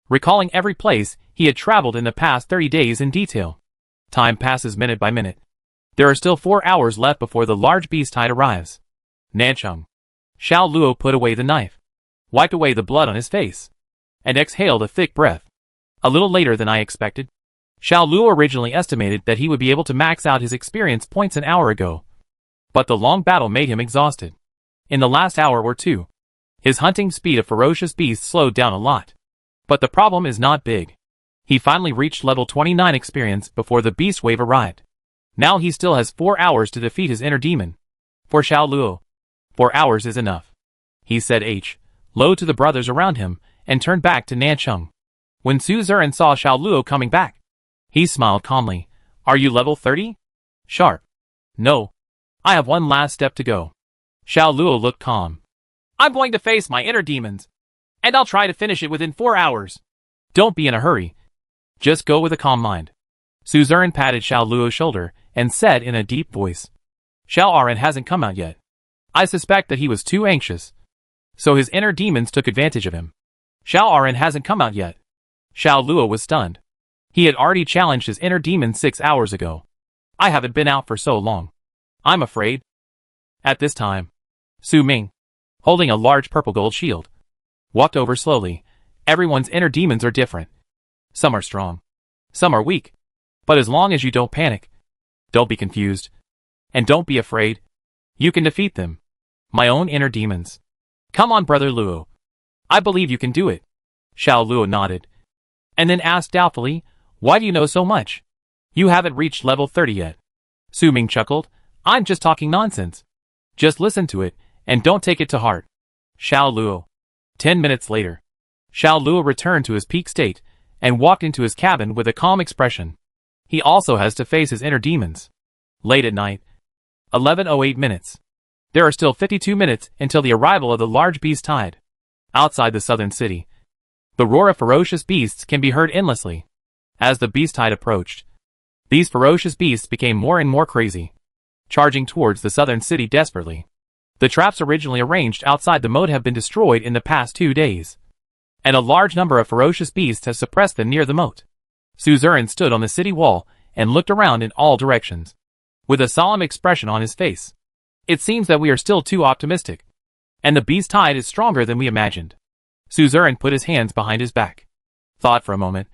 recalling every place he had traveled in the past 30 days in detail. Time passes minute by minute. There are still 4 hours left before the large beast tide arrives. Nanchung. Xiao Luo put away the knife, wiped away the blood on his face, and exhaled a thick breath. A little later than I expected. Xiao Luo originally estimated that he would be able to max out his experience points an hour ago. But the long battle made him exhausted. In the last hour or two, his hunting speed of ferocious beasts slowed down a lot. But the problem is not big. He finally reached level 29 experience before the beast wave arrived. Now he still has 4 hours to defeat his inner demon. For Xiao Luo, 4 hours is enough. He said low to the brothers around him, and turned back to Nanchung. When Su Ziren saw Xiao Luo coming back, he smiled calmly. Are you level 30? Sharp. No. I have one last step to go. Xiao Luo looked calm. I'm going to face my inner demons, and I'll try to finish it within 4 hours. Don't be in a hurry. Just go with a calm mind. Su Ziren patted Xiao Luo's shoulder and said in a deep voice. Xiao Aran hasn't come out yet. I suspect that he was too anxious, so his inner demons took advantage of him. Xiao Aran hasn't come out yet. Xiao Luo was stunned. He had already challenged his inner demon 6 hours ago. I haven't been out for so long. I'm afraid. At this time, Su Ming, holding a large purple gold shield, walked over slowly. Everyone's inner demons are different. Some are strong. Some are weak. But as long as you don't panic, don't be confused, and don't be afraid, you can defeat them. My own inner demons. Come on, Brother Luo. I believe you can do it. Xiao Luo nodded, and then asked doubtfully, why do you know so much? You haven't reached level 30 yet. Su Ming chuckled, I'm just talking nonsense. Just listen to it, and don't take it to heart. Xiao Luo. 10 minutes later, Xiao Luo returned to his peak state, and walked into his cabin with a calm expression. He also has to face his inner demons. Late at night. 11:08 minutes. There are still 52 minutes until the arrival of the large beast tide. Outside the southern city, the roar of ferocious beasts can be heard endlessly. As the beast tide approached, these ferocious beasts became more and more crazy, charging towards the southern city desperately. The traps originally arranged outside the moat have been destroyed in the past 2 days, and a large number of ferocious beasts have suppressed them near the moat. Su Ziren stood on the city wall and looked around in all directions, with a solemn expression on his face. It seems that we are still too optimistic, and the beast tide is stronger than we imagined. Su Ziren put his hands behind his back, thought for a moment,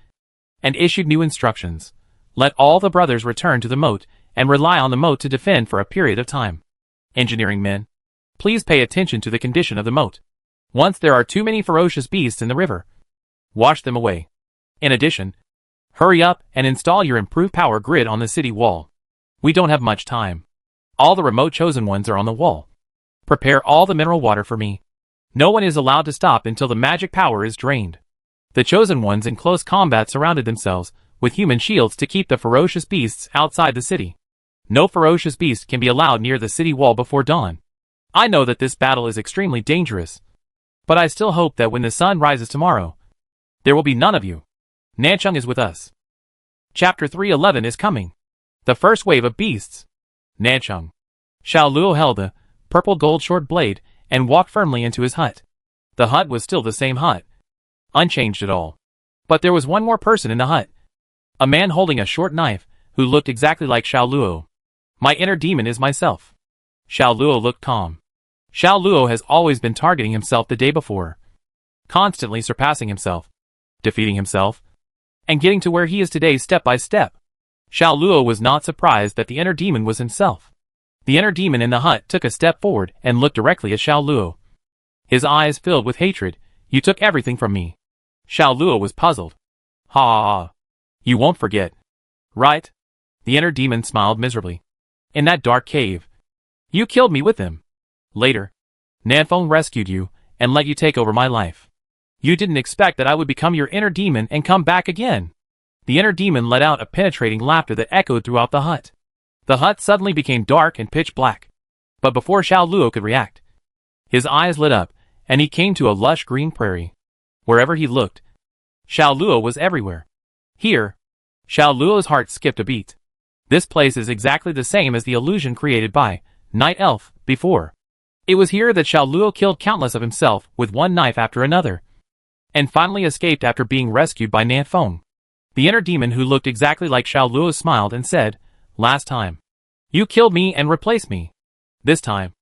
and issued new instructions. Let all the brothers return to the moat and rely on the moat to defend for a period of time. Engineering men, please pay attention to the condition of the moat. Once there are too many ferocious beasts in the river, wash them away. In addition, hurry up and install your improved power grid on the city wall. We don't have much time. All the remote chosen ones are on the wall. Prepare all the mineral water for me. No one is allowed to stop until the magic power is drained. The chosen ones in close combat surrounded themselves with human shields to keep the ferocious beasts outside the city. No ferocious beast can be allowed near the city wall before dawn. I know that this battle is extremely dangerous, but I still hope that when the sun rises tomorrow, there will be none of you. Nanchung is with us. Chapter 311 is coming. The first wave of beasts. Nanchung. Xiao Luo held a purple gold short blade and walked firmly into his hut. The hut was still the same hut, unchanged at all. But there was one more person in the hut. A man holding a short knife, who looked exactly like Xiao Luo. My inner demon is myself. Xiao Luo looked calm. Xiao Luo has always been targeting himself the day before, constantly surpassing himself, defeating himself, and getting to where he is today step by step. Xiao Luo was not surprised that the inner demon was himself. The inner demon in the hut took a step forward and looked directly at Xiao Luo. His eyes filled with hatred. You took everything from me. Xiao Luo was puzzled. Ha ha ha. You won't forget, right? The inner demon smiled miserably. In that dark cave, you killed me with him. Later, Nanfeng rescued you and let you take over my life. You didn't expect that I would become your inner demon and come back again. The inner demon let out a penetrating laughter that echoed throughout the hut. The hut suddenly became dark and pitch black. But before Xiao Luo could react, his eyes lit up, and he came to a lush green prairie. Wherever he looked, Xiao Luo was everywhere. Here, Xiao Luo's heart skipped a beat. This place is exactly the same as the illusion created by Night Elf before. It was here that Xiao Luo killed countless of himself with one knife after another, and finally escaped after being rescued by Nanfeng. The inner demon who looked exactly like Xiao Luo smiled and said, "Last time, you killed me and replaced me. This time,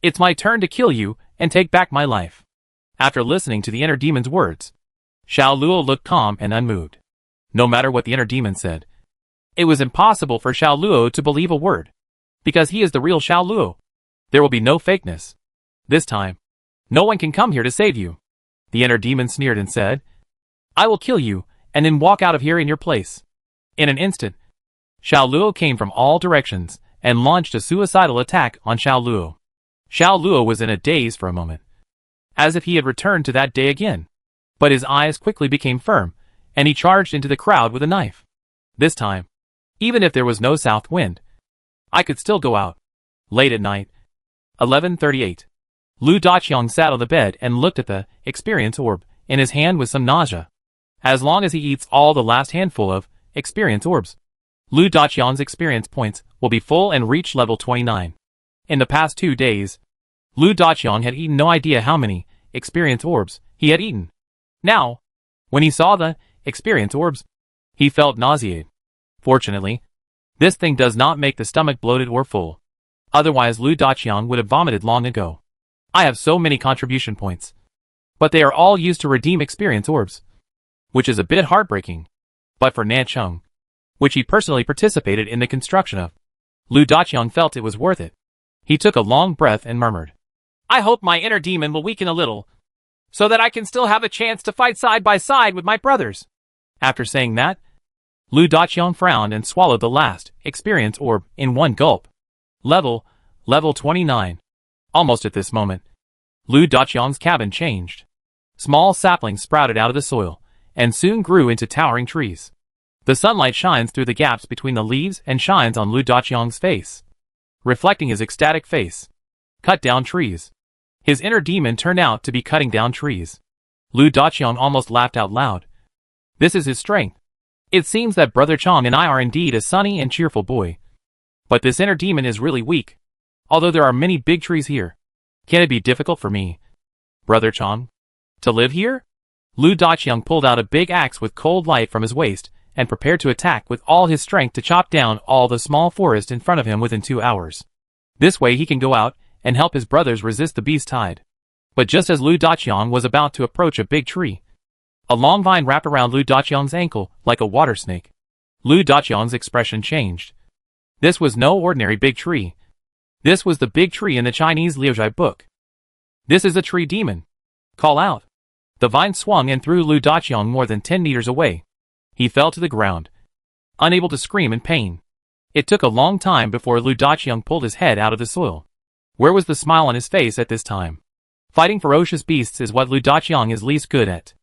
it's my turn to kill you and take back my life." After listening to the inner demon's words, Xiao Luo looked calm and unmoved. No matter what the inner demon said, it was impossible for Xiao Luo to believe a word, because he is the real Xiao Luo. There will be no fakeness. This time, no one can come here to save you. The inner demon sneered and said, "I will kill you, and then walk out of here in your place." In an instant, Xiao Luo came from all directions, and launched a suicidal attack on Xiao Luo. Xiao Luo was in a daze for a moment, as if he had returned to that day again. But his eyes quickly became firm, and he charged into the crowd with a knife. This time, even if there was no south wind, I could still go out. Late at night, 11:38. Lu Daqiang sat on the bed and looked at the experience orb in his hand with some nausea. As long as he eats all the last handful of experience orbs, Lu Daqiang's experience points will be full and reach level 29. In the past 2 days, Lu Daqiang had eaten no idea how many experience orbs he had eaten. Now, when he saw the experience orbs, he felt nauseated. Fortunately, this thing does not make the stomach bloated or full. Otherwise Lu Daqiang would have vomited long ago. I have so many contribution points, but they are all used to redeem experience orbs, which is a bit heartbreaking. But for Nancheng, which he personally participated in the construction of, Lu Daqiang felt it was worth it. He took a long breath and murmured, "I hope my inner demon will weaken a little, so that I can still have a chance to fight side by side with my brothers." After saying that, Lu Daqiang frowned and swallowed the last experience orb in one gulp. Level 29. Almost at this moment, Lu Daqiang's cabin changed. Small saplings sprouted out of the soil, and soon grew into towering trees. The sunlight shines through the gaps between the leaves and shines on Lu Daqiang's face, reflecting his ecstatic face. Cut down trees. His inner demon turned out to be cutting down trees. Lu Daqiang almost laughed out loud. This is his strength. It seems that Brother Chong and I are indeed a sunny and cheerful boy. But this inner demon is really weak. Although there are many big trees here, can it be difficult for me, Brother Chong, to live here? Lu Daqiang pulled out a big axe with cold light from his waist and prepared to attack with all his strength to chop down all the small forest in front of him within 2 hours. This way he can go out and help his brothers resist the beast tide. But just as Lu Daqiang was about to approach a big tree, a long vine wrapped around Lu Daqiang's ankle like a water snake. Lu Daqiang's expression changed. This was no ordinary big tree. This was the big tree in the Chinese Liuzhai book. This is a tree demon. Call out. The vine swung and threw Lu Daqiang more than 10 meters away. He fell to the ground, unable to scream in pain. It took a long time before Lu Daqiang pulled his head out of the soil. Where was the smile on his face at this time? Fighting ferocious beasts is what Lu Daqiang is least good at.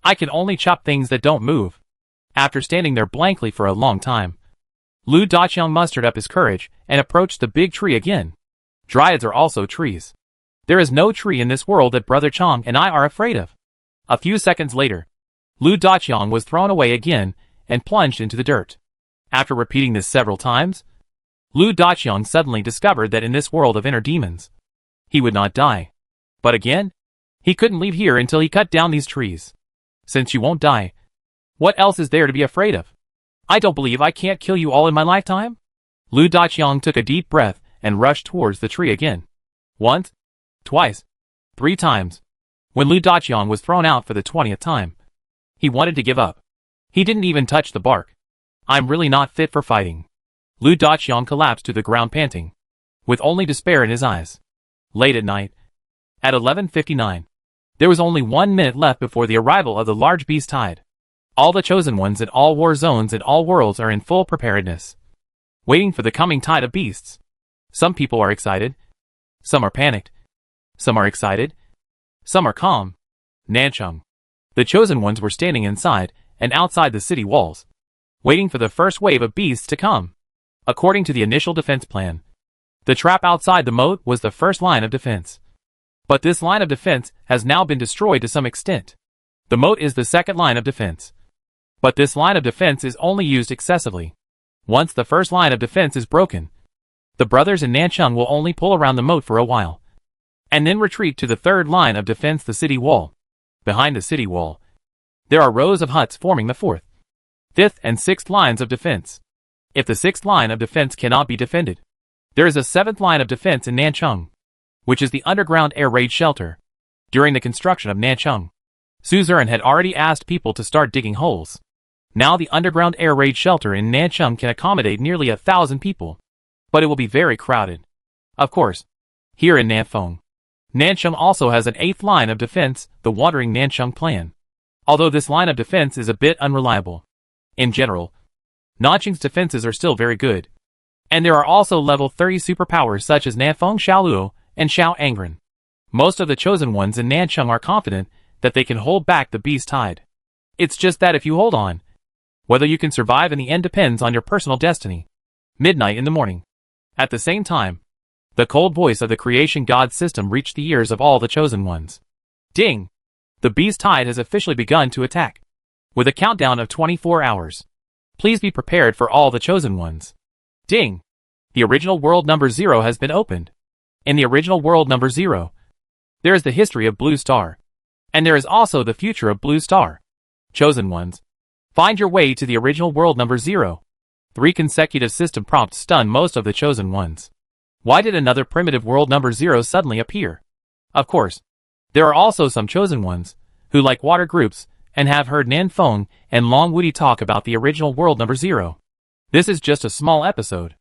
I can only chop things that don't move. After standing there blankly for a long time, Lu Daqiang mustered up his courage and approached the big tree again. Dryads are also trees. There is no tree in this world that Brother Chong and I are afraid of. A few seconds later, Lu Daqiang was thrown away again and plunged into the dirt. After repeating this several times, Lu Daqiang suddenly discovered that in this world of inner demons, he would not die. But again, he couldn't leave here until he cut down these trees. Since you won't die, what else is there to be afraid of? I don't believe I can't kill you all in my lifetime. Lu Daqiang took a deep breath and rushed towards the tree again. Once, twice, 3 times. When Lu Daqiang was thrown out for the 20th time, he wanted to give up. He didn't even touch the bark. I'm really not fit for fighting. Lu Daqiang collapsed to the ground panting, with only despair in his eyes. Late at night, at 11:59, there was only 1 minute left before the arrival of the large beast tide. All the chosen ones in all war zones and all worlds are in full preparedness, waiting for the coming tide of beasts. Some people are excited, some are panicked, some are excited, some are calm. Nancheng. The chosen ones were standing inside and outside the city walls, waiting for the first wave of beasts to come. According to the initial defense plan, the trap outside the moat was the first line of defense. But this line of defense has now been destroyed to some extent. The moat is the second line of defense. But this line of defense is only used excessively. Once the first line of defense is broken, the brothers in Nanchung will only pull around the moat for a while, and then retreat to the third line of defense, the city wall. Behind the city wall, there are rows of huts forming the fourth, fifth, and sixth lines of defense. If the sixth line of defense cannot be defended, there is a seventh line of defense in Nanchung, which is the underground air raid shelter. During the construction of Nanchung, Suzerain had already asked people to start digging holes. Now the underground air raid shelter in Nanchung can accommodate nearly 1,000 people, but it will be very crowded. Of course, here in Nanfeng, Nanchung also has an eighth line of defense, the Wandering Nanchung Plan. Although this line of defense is a bit unreliable. In general, Nanchung's defenses are still very good. And there are also level 30 superpowers such as Nanfeng Xiaoluo and Xiao Angren. Most of the chosen ones in Nanchung are confident that they can hold back the beast tide. It's just that if you hold on, whether you can survive in the end depends on your personal destiny. Midnight in the morning. At the same time, the cold voice of the creation god system reached the ears of all the chosen ones. Ding! The beast tide has officially begun to attack. With a countdown of 24 hours. Please be prepared for all the chosen ones. Ding! The original world number 0 has been opened. In the original world number 0, there is the history of Blue Star. And there is also the future of Blue Star. Chosen ones, find your way to the original world number 0. 3 consecutive system prompts stun most of the chosen ones. Why did another primitive world number 0 suddenly appear? Of course, there are also some chosen ones, who like water groups, and have heard Nanfeng and Long Woody talk about the original world number 0. This is just a small episode.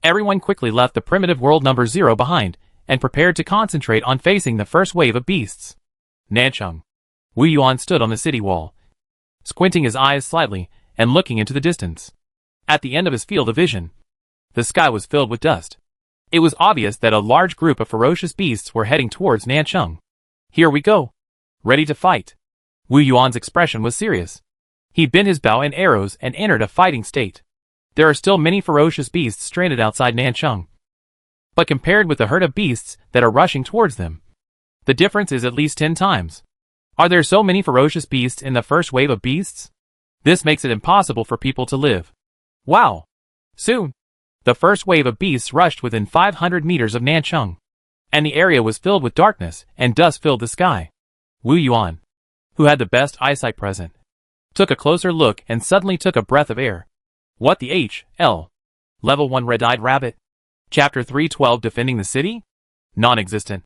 Everyone quickly left the primitive world number 0 behind, and prepared to concentrate on facing the first wave of beasts. Nanchung. Wu Yuan stood on the city wall, squinting his eyes slightly, and looking into the distance. At the end of his field of vision, the sky was filled with dust. It was obvious that a large group of ferocious beasts were heading towards Nanchung. Here we go. Ready to fight. Wu Yuan's expression was serious. He bent his bow and arrows and entered a fighting state. There are still many ferocious beasts stranded outside Nanchung. But compared with the herd of beasts that are rushing towards them, the difference is at least 10 times. Are there so many ferocious beasts in the first wave of beasts? This makes it impossible for people to live. Wow! Soon, the first wave of beasts rushed within 500 meters of Nanchung, and the area was filled with darkness, and dust filled the sky. Wu Yuan, who had the best eyesight present, took a closer look and suddenly took a breath of air. What the H.L. Level 1 Red-Eyed Rabbit? Chapter 312 Defending the City? Non-existent.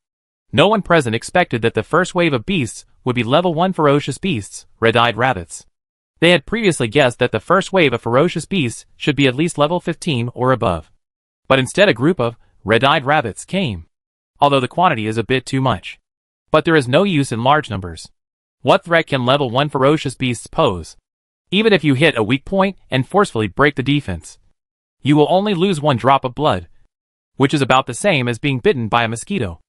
No one present expected that the first wave of beasts would be level 1 ferocious beasts, red-eyed rabbits. They had previously guessed that the first wave of ferocious beasts should be at least level 15 or above. But instead a group of red-eyed rabbits came. Although the quantity is a bit too much. But there is no use in large numbers. What threat can level 1 ferocious beasts pose? Even if you hit a weak point and forcefully break the defense, you will only lose 1 drop of blood, which is about the same as being bitten by a mosquito.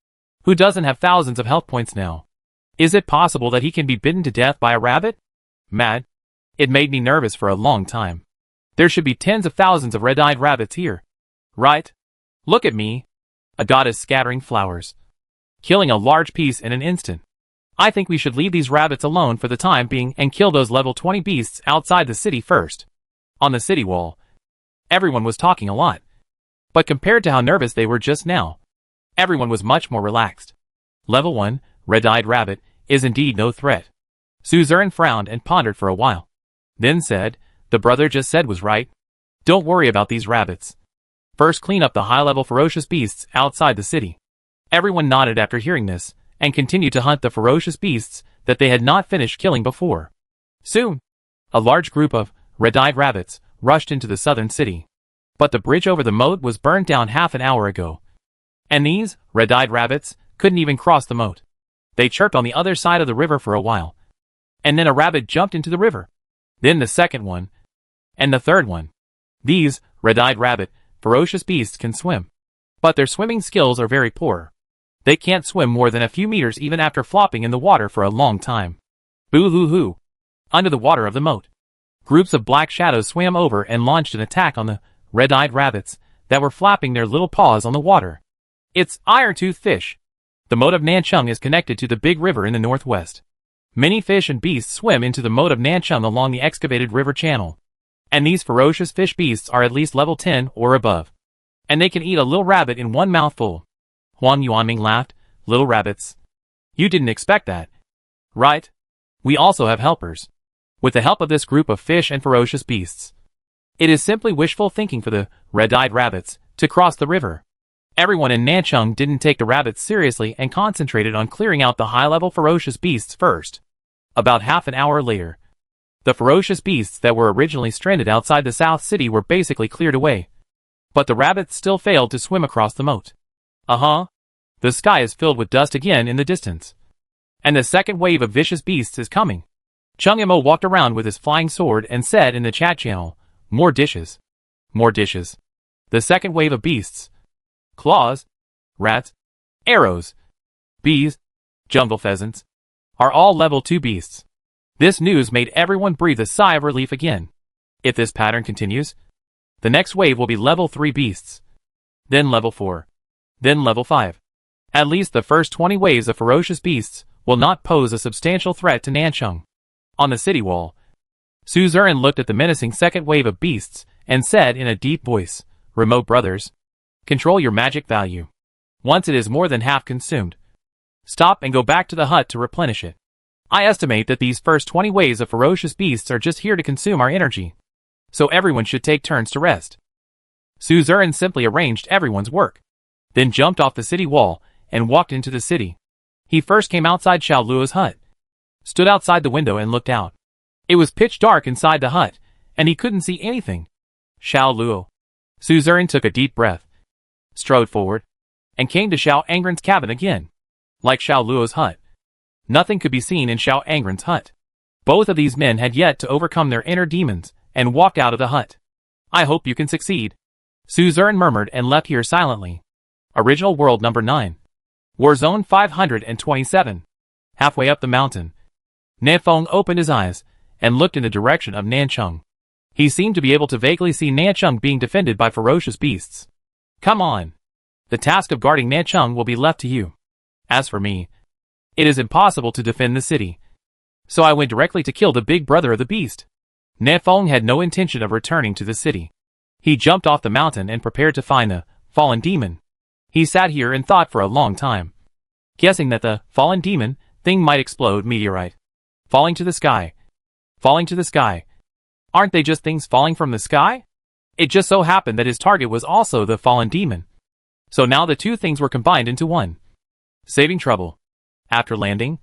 Who doesn't have thousands of health points now? Is it possible that he can be bitten to death by a rabbit? Mad. It made me nervous for a long time. There should be tens of thousands of red-eyed rabbits here. Right? Look at me. A goddess scattering flowers. Killing a large piece in an instant. I think we should leave these rabbits alone for the time being and kill those level 20 beasts outside the city first. On the city wall, everyone was talking a lot. But compared to how nervous they were just now, everyone was much more relaxed. Level 1, red-eyed rabbit, is indeed no threat. Suzerain frowned and pondered for a while. Then said, the brother just said was right. Don't worry about these rabbits. First clean up the high-level ferocious beasts outside the city. Everyone nodded after hearing this, and continued to hunt the ferocious beasts that they had not finished killing before. Soon, a large group of red-eyed rabbits rushed into the southern city. But the bridge over the moat was burned down half an hour ago. And these red-eyed rabbits couldn't even cross the moat. They chirped on the other side of the river for a while. And then a rabbit jumped into the river. Then the second one. And the third one. These red-eyed rabbit, ferocious beasts can swim. But their swimming skills are very poor. They can't swim more than a few meters even after flopping in the water for a long time. Boo-hoo-hoo. Under the water of the moat, groups of black shadows swam over and launched an attack on the red-eyed rabbits that were flapping their little paws on the water. It's iron-tooth fish. The moat of Nanchung is connected to the big river in the northwest. Many fish and beasts swim into the moat of Nanchung along the excavated river channel. And these ferocious fish beasts are at least level 10 or above. And they can eat a little rabbit in one mouthful. Huang Yuanming laughed. Little rabbits. You didn't expect that. Right? We also have helpers. With the help of this group of fish and ferocious beasts. It is simply wishful thinking for the red-eyed rabbits to cross the river. Everyone in Nanchung didn't take the rabbits seriously and concentrated on clearing out the high-level ferocious beasts first. About half an hour later, the ferocious beasts that were originally stranded outside the South City were basically cleared away. But the rabbits still failed to swim across the moat. The sky is filled with dust again in the distance. And the second wave of vicious beasts is coming. Chung Imo walked around with his flying sword and said in the chat channel, more dishes. More dishes. The second wave of beasts. Claws, rats, arrows, bees, jungle pheasants, are all level 2 beasts. This news made everyone breathe a sigh of relief again. If this pattern continues, the next wave will be level 3 beasts. Then level 4. Then level 5. At least the first 20 waves of ferocious beasts will not pose a substantial threat to Nanchung. On the city wall, Su Zurin looked at the menacing second wave of beasts and said in a deep voice, Remote brothers, control your magic value. Once it is more than half consumed, stop and go back to the hut to replenish it. I estimate that these first 20 waves of ferocious beasts are just here to consume our energy. So everyone should take turns to rest. Su Zurin simply arranged everyone's work, then jumped off the city wall and walked into the city. He first came outside Xiao Luo's hut, stood outside the window and looked out. It was pitch dark inside the hut, and he couldn't see anything. Xiao Luo. Su Zurin took a deep breath, strode forward, and came to Xiao Angren's cabin again. Like Xiao Luo's hut, nothing could be seen in Xiao Angren's hut. Both of these men had yet to overcome their inner demons and walked out of the hut. I hope you can succeed. Su Zurin murmured and left here silently. Original World Number 9. War Zone 527. Halfway up the mountain, Nanfeng opened his eyes and looked in the direction of Nanchung. He seemed to be able to vaguely see Nanchung being defended by ferocious beasts. Come on. The task of guarding Nanchung will be left to you. As for me, it is impossible to defend the city. So I went directly to kill the big brother of the beast. Nanfeng had no intention of returning to the city. He jumped off the mountain and prepared to find the fallen demon. He sat here and thought for a long time, guessing that the fallen demon thing might explode meteorite. Falling to the sky. Falling to the sky. Aren't they just things falling from the sky? It just so happened that his target was also the fallen demon. So now the two things were combined into one. Saving trouble. After landing,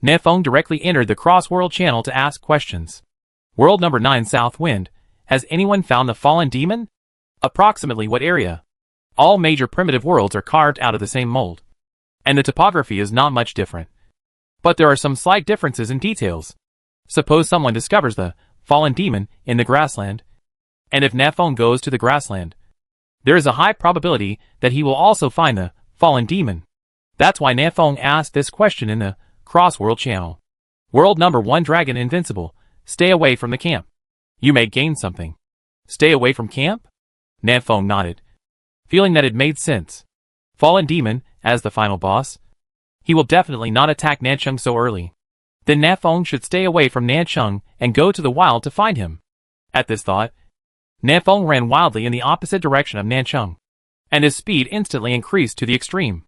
Nanfeng directly entered the cross-world channel to ask questions. World number 9 South Wind. Has anyone found the fallen demon? Approximately what area? All major primitive worlds are carved out of the same mold, and the topography is not much different. But there are some slight differences in details. Suppose someone discovers the fallen demon in the grassland, and if Nanfeng goes to the grassland, there is a high probability that he will also find the fallen demon. That's why Nanfeng asked this question in the cross-world channel. World number 1 Dragon Invincible. Stay away from the camp. You may gain something. Stay away from camp? Nanfeng nodded, feeling that it made sense. Fallen demon, as the final boss. He will definitely not attack Nanchung so early. Then Nanfeng should stay away from Nanchung and go to the wild to find him. At this thought, Nanfeng ran wildly in the opposite direction of Nanchung, and his speed instantly increased to the extreme.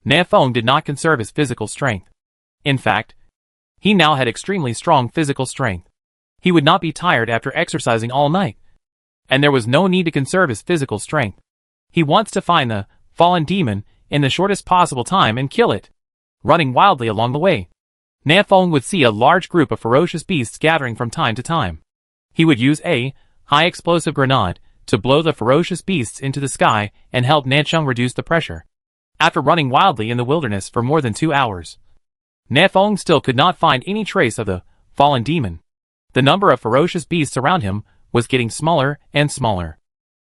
Nanfeng did not conserve his physical strength. In fact, he now had extremely strong physical strength. He would not be tired after exercising all night. And there was no need to conserve his physical strength. He wants to find the fallen demon in the shortest possible time and kill it. Running wildly along the way, Nanfeng would see a large group of ferocious beasts gathering from time to time. He would use a high-explosive grenade to blow the ferocious beasts into the sky and help Nanchung reduce the pressure. After running wildly in the wilderness for more than 2 hours, Nanfeng still could not find any trace of the fallen demon. The number of ferocious beasts around him was getting smaller and smaller.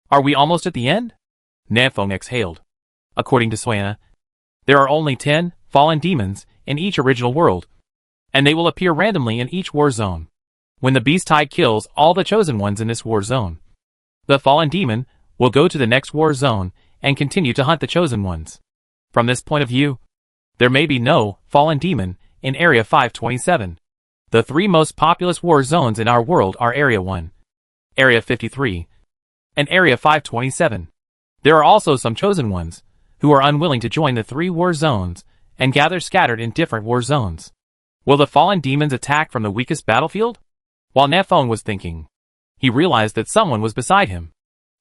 Are we almost at the end? Nanfeng exhaled. According to Suena, there are only 10 fallen demons in each original world, and they will appear randomly in each war zone. When the beast tide kills all the chosen ones in this war zone, the fallen demon will go to the next war zone and continue to hunt the chosen ones. From this point of view, there may be no fallen demon in Area 527. The three most populous war zones in our world are Area 1, Area 53, and Area 527. There are also some chosen ones, who are unwilling to join the three war zones, and gather scattered in different war zones. Will the fallen demons attack from the weakest battlefield? While Na Fong was thinking, he realized that someone was beside him.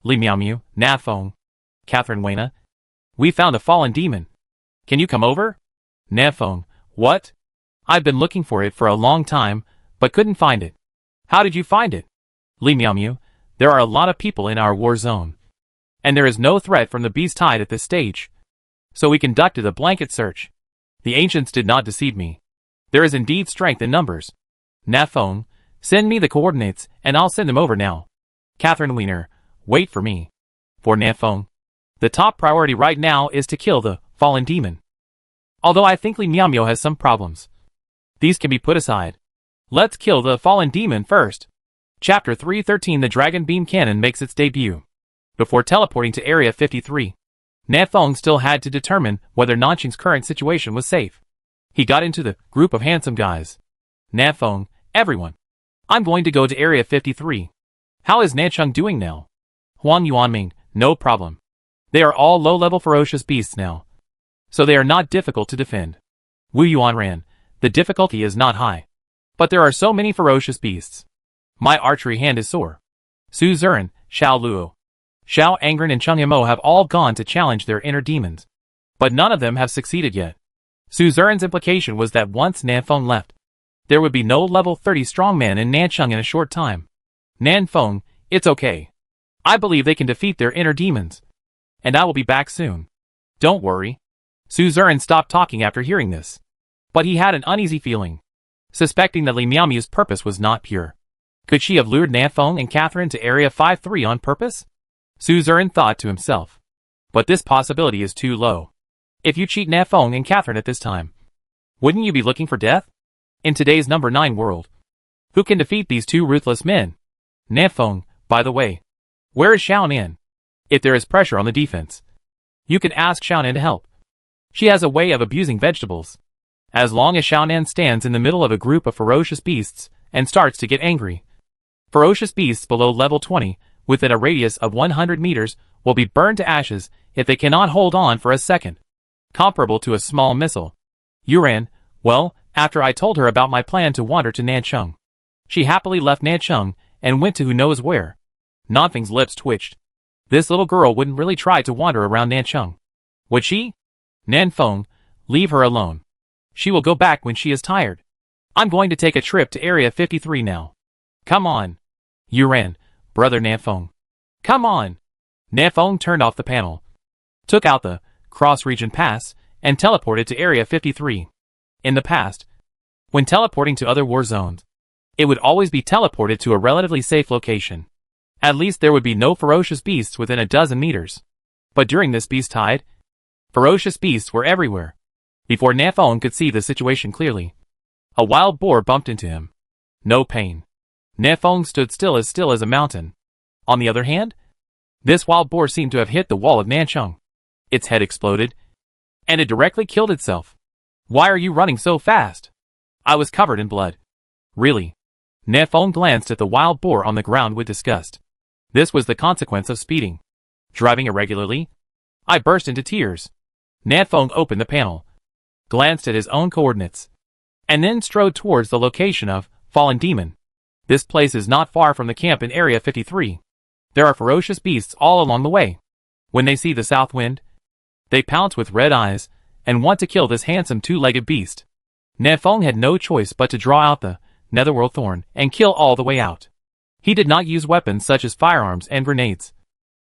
Li Miaomiu, Na Fong, Catherine Weina. We found a fallen demon. Can you come over? Na Fong, what? I've been looking for it for a long time, but couldn't find it. How did you find it? Li Miaomiu, there are a lot of people in our war zone. And there is no threat from the beast tide at this stage. So we conducted a blanket search. The ancients did not deceive me. There is indeed strength in numbers. Na Fong, send me the coordinates, and I'll send them over now. Catherine Weiner, wait for me. For Na Fong, the top priority right now is to kill the fallen demon. Although I think Li Miaomiu has some problems. These can be put aside. Let's kill the fallen demon first. Chapter 313. The Dragon Beam Cannon makes its debut. Before teleporting to Area 53, Na Fong still had to determine whether Nanqing's current situation was safe. He got into the group of handsome guys. Na Fong, everyone. I'm going to go to Area 53. How is Nancheng doing now? Huang Yuanming, no problem. They are all low-level ferocious beasts now, so they are not difficult to defend. Wu Yuanran, the difficulty is not high, but there are so many ferocious beasts. My archery hand is sore. Su Zuran, Xiao Luo, Xiao Angren and Cheng Yimo have all gone to challenge their inner demons, but none of them have succeeded yet. Su Zuran's implication was that once Na Fong left, there would be no level 30 strongman in Nancheng in a short time. Na Fong, it's okay. I believe they can defeat their inner demons, and I will be back soon. Don't worry. Su Zuran stopped talking after hearing this, but he had an uneasy feeling, suspecting that Li Miaomiu's purpose was not pure. Could she have lured Na Fong and Catherine to Area 53 on purpose? Su Zuran thought to himself. But this possibility is too low. If you cheat Na Fong and Catherine at this time, wouldn't you be looking for death? In today's number 9 world, who can defeat these two ruthless men? Na Fong, by the way. Where is Xiaonan? If there is pressure on the defense, you can ask Xiaonan to help. She has a way of abusing vegetables. As long as Xiaonan stands in the middle of a group of ferocious beasts and starts to get angry, ferocious beasts below level 20, within a radius of 100 meters, will be burned to ashes if they cannot hold on for a second. Comparable to a small missile. Yuran, well, after I told her about my plan to wander to Nancheng, she happily left Nancheng and went to who knows where. Nanfeng's lips twitched. This little girl wouldn't really try to wander around Nancheng, would she? Na Fong, leave her alone. She will go back when she is tired. I'm going to take a trip to Area 53 now. Come on. Yuran, brother Na Fong. Come on. Na Fong turned off the panel, took out the cross-region pass, and teleported to Area 53. In the past, when teleporting to other war zones, it would always be teleported to a relatively safe location. At least there would be no ferocious beasts within a dozen meters. But during this beast tide, ferocious beasts were everywhere. Before Na Fong could see the situation clearly, a wild boar bumped into him. No pain. Na Fong stood still as a mountain. On the other hand, this wild boar seemed to have hit the wall of Nancheng. Its head exploded, and it directly killed itself. Why are you running so fast? I was covered in blood. Really? Na Fong glanced at the wild boar on the ground with disgust. This was the consequence of speeding. Driving irregularly? I burst into tears. Na Fong opened the panel, glanced at his own coordinates, and then strode towards the location of Fallen Demon. This place is not far from the camp in Area 53. There are ferocious beasts all along the way. When they see the south wind, they pounce with red eyes and want to kill this handsome two-legged beast. Na Fong had no choice but to draw out the Netherworld Thorn and kill all the way out. He did not use weapons such as firearms and grenades,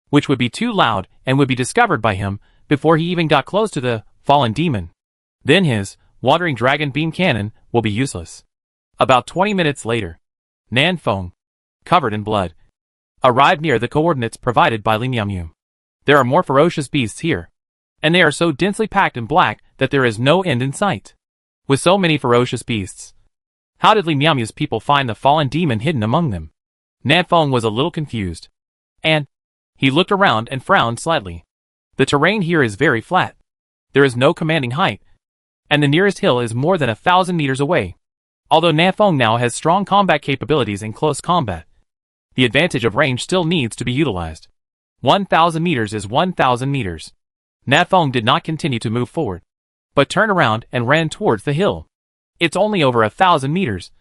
which would be too loud and would be discovered by him before he even got close to the Fallen Demon. Then his Wandering Dragon Beam Cannon will be useless. About 20 minutes later, Na Fong, covered in blood, arrived near the coordinates provided by Li Miaomiu. There are more ferocious beasts here, and they are so densely packed in black that there is no end in sight. With so many ferocious beasts, how did Li Miaomiu's people find the Fallen Demon hidden among them? Na Fong was a little confused, and he looked around and frowned slightly. The terrain here is very flat. There is no commanding height, and the nearest hill is more than 1,000 meters away. Although Nanfeng now has strong combat capabilities in close combat, the advantage of range still needs to be utilized. 1,000 meters is 1,000 meters. Nanfeng did not continue to move forward, but turned around and ran towards the hill. It's only over 1,000 meters,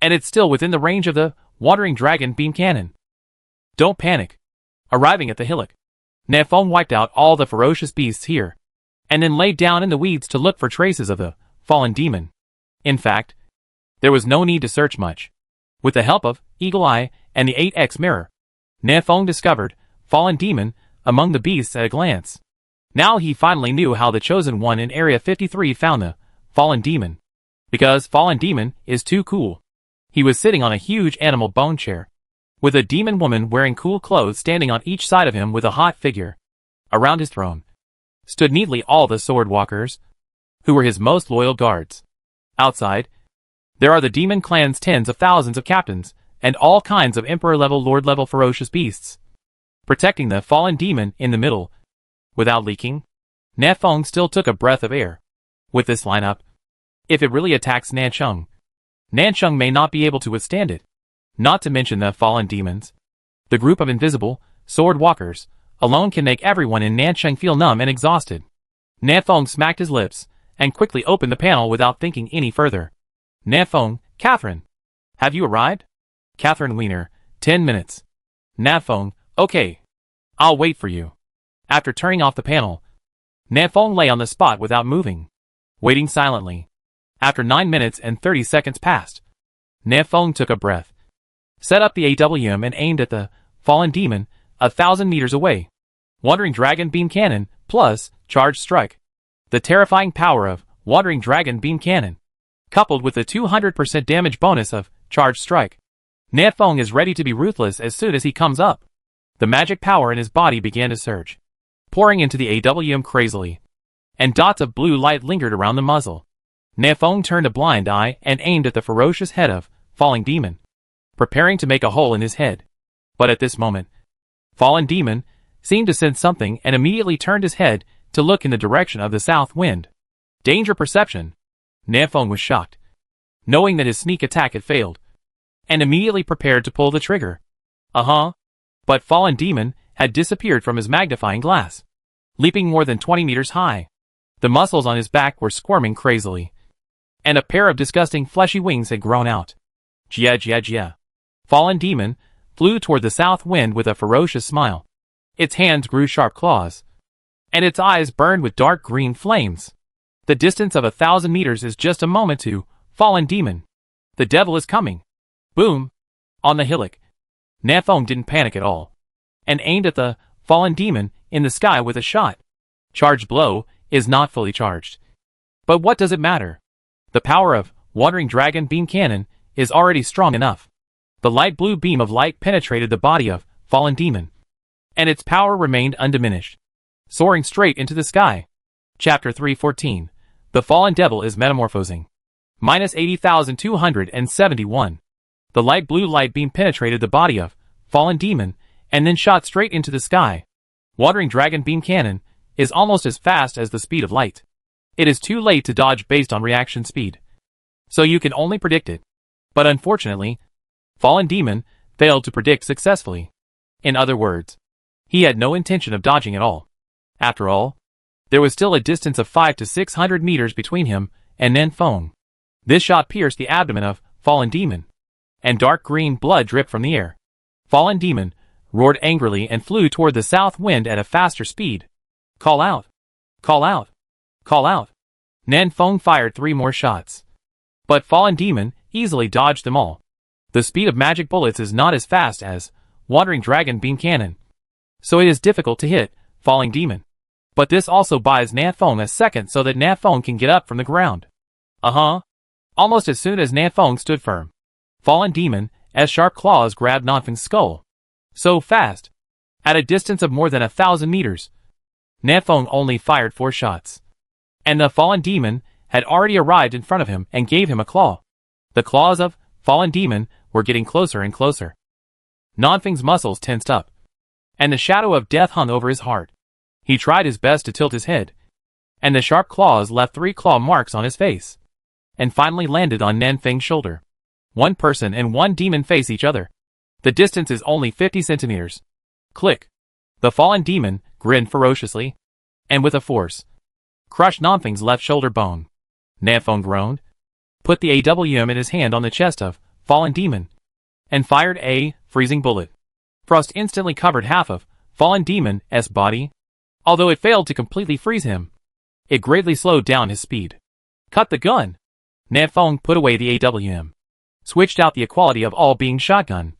and it's still within the range of the Wandering Dragon beam cannon. Don't panic. Arriving at the hillock, Nanfeng wiped out all the ferocious beasts here, and then laid down in the weeds to look for traces of the fallen demon. In fact, there was no need to search much. With the help of Eagle Eye and the 8X mirror, Nanfeng discovered fallen demon among the beasts at a glance. Now he finally knew how the Chosen One in Area 53 found the fallen demon. Because fallen demon is too cool. He was sitting on a huge animal bone chair, with a demon woman wearing cool clothes standing on each side of him with a hot figure. Around his throne stood neatly all the sword walkers, who were his most loyal guards. Outside, there are the demon clan's tens of thousands of captains, and all kinds of emperor-level, lord-level ferocious beasts, protecting the fallen demon in the middle. Without leaking, Nanfeng still took a breath of air. With this lineup, if it really attacks Nancheng may not be able to withstand it. Not to mention the fallen demons. The group of invisible sword walkers alone can make everyone in Nancheng feel numb and exhausted. Nanfeng smacked his lips and quickly opened the panel without thinking any further. Nanfeng, Catherine. Have you arrived? Catherine Wiener, 10 minutes. Nanfeng, okay. I'll wait for you. After turning off the panel, Nanfeng lay on the spot without moving, waiting silently. After 9 minutes and 30 seconds passed, Nanfeng took a breath, set up the AWM and aimed at the fallen demon 1,000 meters away. Wandering Dragon Beam Cannon plus Charged Strike. The terrifying power of Wandering Dragon Beam Cannon, coupled with the 200% damage bonus of Charged Strike. Nanfeng is ready to be ruthless as soon as he comes up. The magic power in his body began to surge, pouring into the AWM crazily, and dots of blue light lingered around the muzzle. Nanfeng turned a blind eye and aimed at the ferocious head of Falling Demon, preparing to make a hole in his head. But at this moment, Fallen Demon seemed to sense something and immediately turned his head to look in the direction of the south wind. Danger perception. Nanfeng was shocked, knowing that his sneak attack had failed, and immediately prepared to pull the trigger. But Fallen Demon had disappeared from his magnifying glass, leaping more than 20 meters high. The muscles on his back were squirming crazily, and a pair of disgusting fleshy wings had grown out. Jia. Fallen Demon flew toward the south wind with a ferocious smile. Its hands grew sharp claws, and its eyes burned with dark green flames. The distance of 1,000 meters is just a moment to Fallen Demon. The devil is coming. Boom! On the hillock, Nanfeng didn't panic at all, and aimed at the Fallen Demon in the sky with a shot. Charged blow is not fully charged. But what does it matter? The power of Wandering Dragon Beam Cannon is already strong enough. The light blue beam of light penetrated the body of Fallen Demon, and its power remained undiminished, soaring straight into the sky. Chapter 314. The Fallen Devil is Metamorphosing. Minus 80,271. The light blue light beam penetrated the body of Fallen Demon, and then shot straight into the sky. Wandering Dragon Beam Cannon is almost as fast as the speed of light. It is too late to dodge based on reaction speed, so you can only predict it. But unfortunately, Fallen Demon failed to predict successfully. In other words, he had no intention of dodging at all. After all, there was still a distance of 500 to 600 meters between him and Nanfeng. This shot pierced the abdomen of Fallen Demon, and dark green blood dripped from the air. Fallen Demon roared angrily and flew toward the south wind at a faster speed. Call out! Call out! Call out! Nanfeng fired 3 more shots, but Fallen Demon easily dodged them all. The speed of magic bullets is not as fast as Wandering Dragon Beam Cannon, so it is difficult to hit Falling Demon. But this also buys Nanfeng a second so that Nanfeng can get up from the ground. Almost as soon as Nanfeng stood firm, Fallen Demon, as sharp claws grabbed Nanfeng's skull. So fast, at a distance of more than 1,000 meters, Nanfeng only fired 4 shots, and the Fallen Demon had already arrived in front of him and gave him a claw. The claws of Fallen Demon were getting closer and closer. Nanfeng's muscles tensed up, and the shadow of death hung over his heart. He tried his best to tilt his head, and the sharp claws left 3 claw marks on his face. and finally landed on Nanfeng's shoulder. One person and one demon face each other. The distance is only 50 centimeters. Click. The fallen demon grinned ferociously, and with a force, crushed Nanfeng's left shoulder bone. Nanfeng groaned, put the AWM in his hand on the chest of fallen demon, and fired a freezing bullet. Frost instantly covered half of fallen demon's body. Although it failed to completely freeze him, it greatly slowed down his speed. Cut the gun! Nanfeng put away the AWM, switched out the equality of all-being shotgun,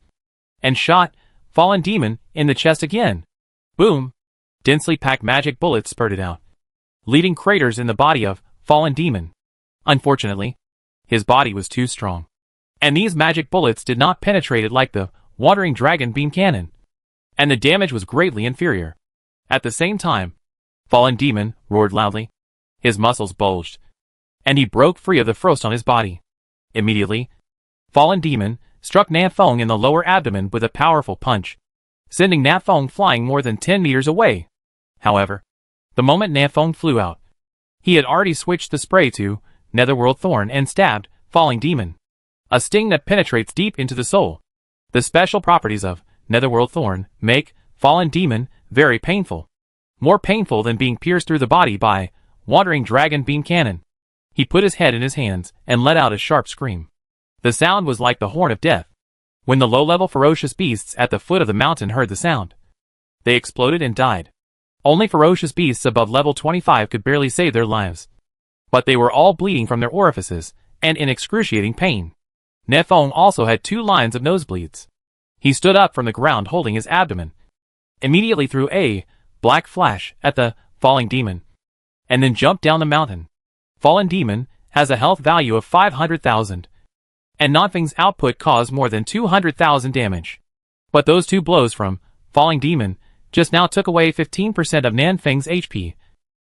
and shot fallen demon in the chest again. Boom! Densely packed magic bullets spurted out, leaving craters in the body of fallen demon. Unfortunately, his body was too strong, and these magic bullets did not penetrate it like the wandering dragon beam cannon, and the damage was greatly inferior. At the same time, fallen demon roared loudly. His muscles bulged, and he broke free of the frost on his body. Immediately, fallen demon struck Nanfeng in the lower abdomen with a powerful punch, sending Nanfeng flying more than 10 meters away. However, the moment Nanfeng flew out, he had already switched the spray to Netherworld Thorn and stabbed falling demon, a sting that penetrates deep into the soul. The special properties of Netherworld Thorn make fallen demon very painful, more painful than being pierced through the body by wandering dragon beam cannon. He put his head in his hands and let out a sharp scream. The sound was like the horn of death. When the low-level ferocious beasts at the foot of the mountain heard the sound, they exploded and died. Only ferocious beasts above level 25 could barely save their lives, but they were all bleeding from their orifices and in excruciating pain. Nanfeng also had 2 lines of nosebleeds. He stood up from the ground holding his abdomen, immediately threw a black flash at the falling demon, and then jumped down the mountain. Fallen demon has a health value of 500,000, and Nanfeng's output caused more than 200,000 damage. But those 2 blows from falling demon just now took away 15% of Nanfeng's HP,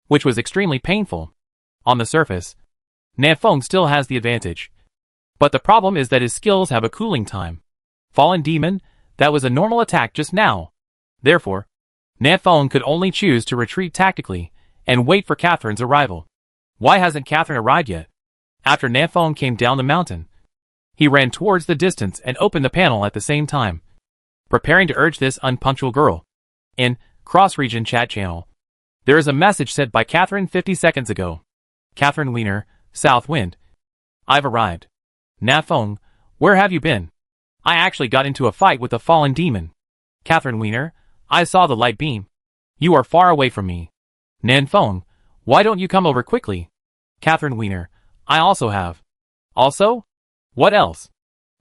which was extremely painful. On the surface, Nanfeng still has the advantage, but the problem is that his skills have a cooling time. Fallen demon, that was a normal attack just now. Therefore, Nanfeng could only choose to retreat tactically and wait for Catherine's arrival. Why hasn't Catherine arrived yet? After Nanfeng came down the mountain, he ran towards the distance and opened the panel at the same time, preparing to urge this unpunctual girl. In cross-region chat channel, there is a message sent by Catherine 50 seconds ago. Catherine Wiener, South Wind. I've arrived. Nanfeng, where have you been? I actually got into a fight with a fallen demon. Catherine Wiener, I saw the light beam. You are far away from me. Nanfeng, why don't you come over quickly? Catherine Wiener, I also have. Also? What else?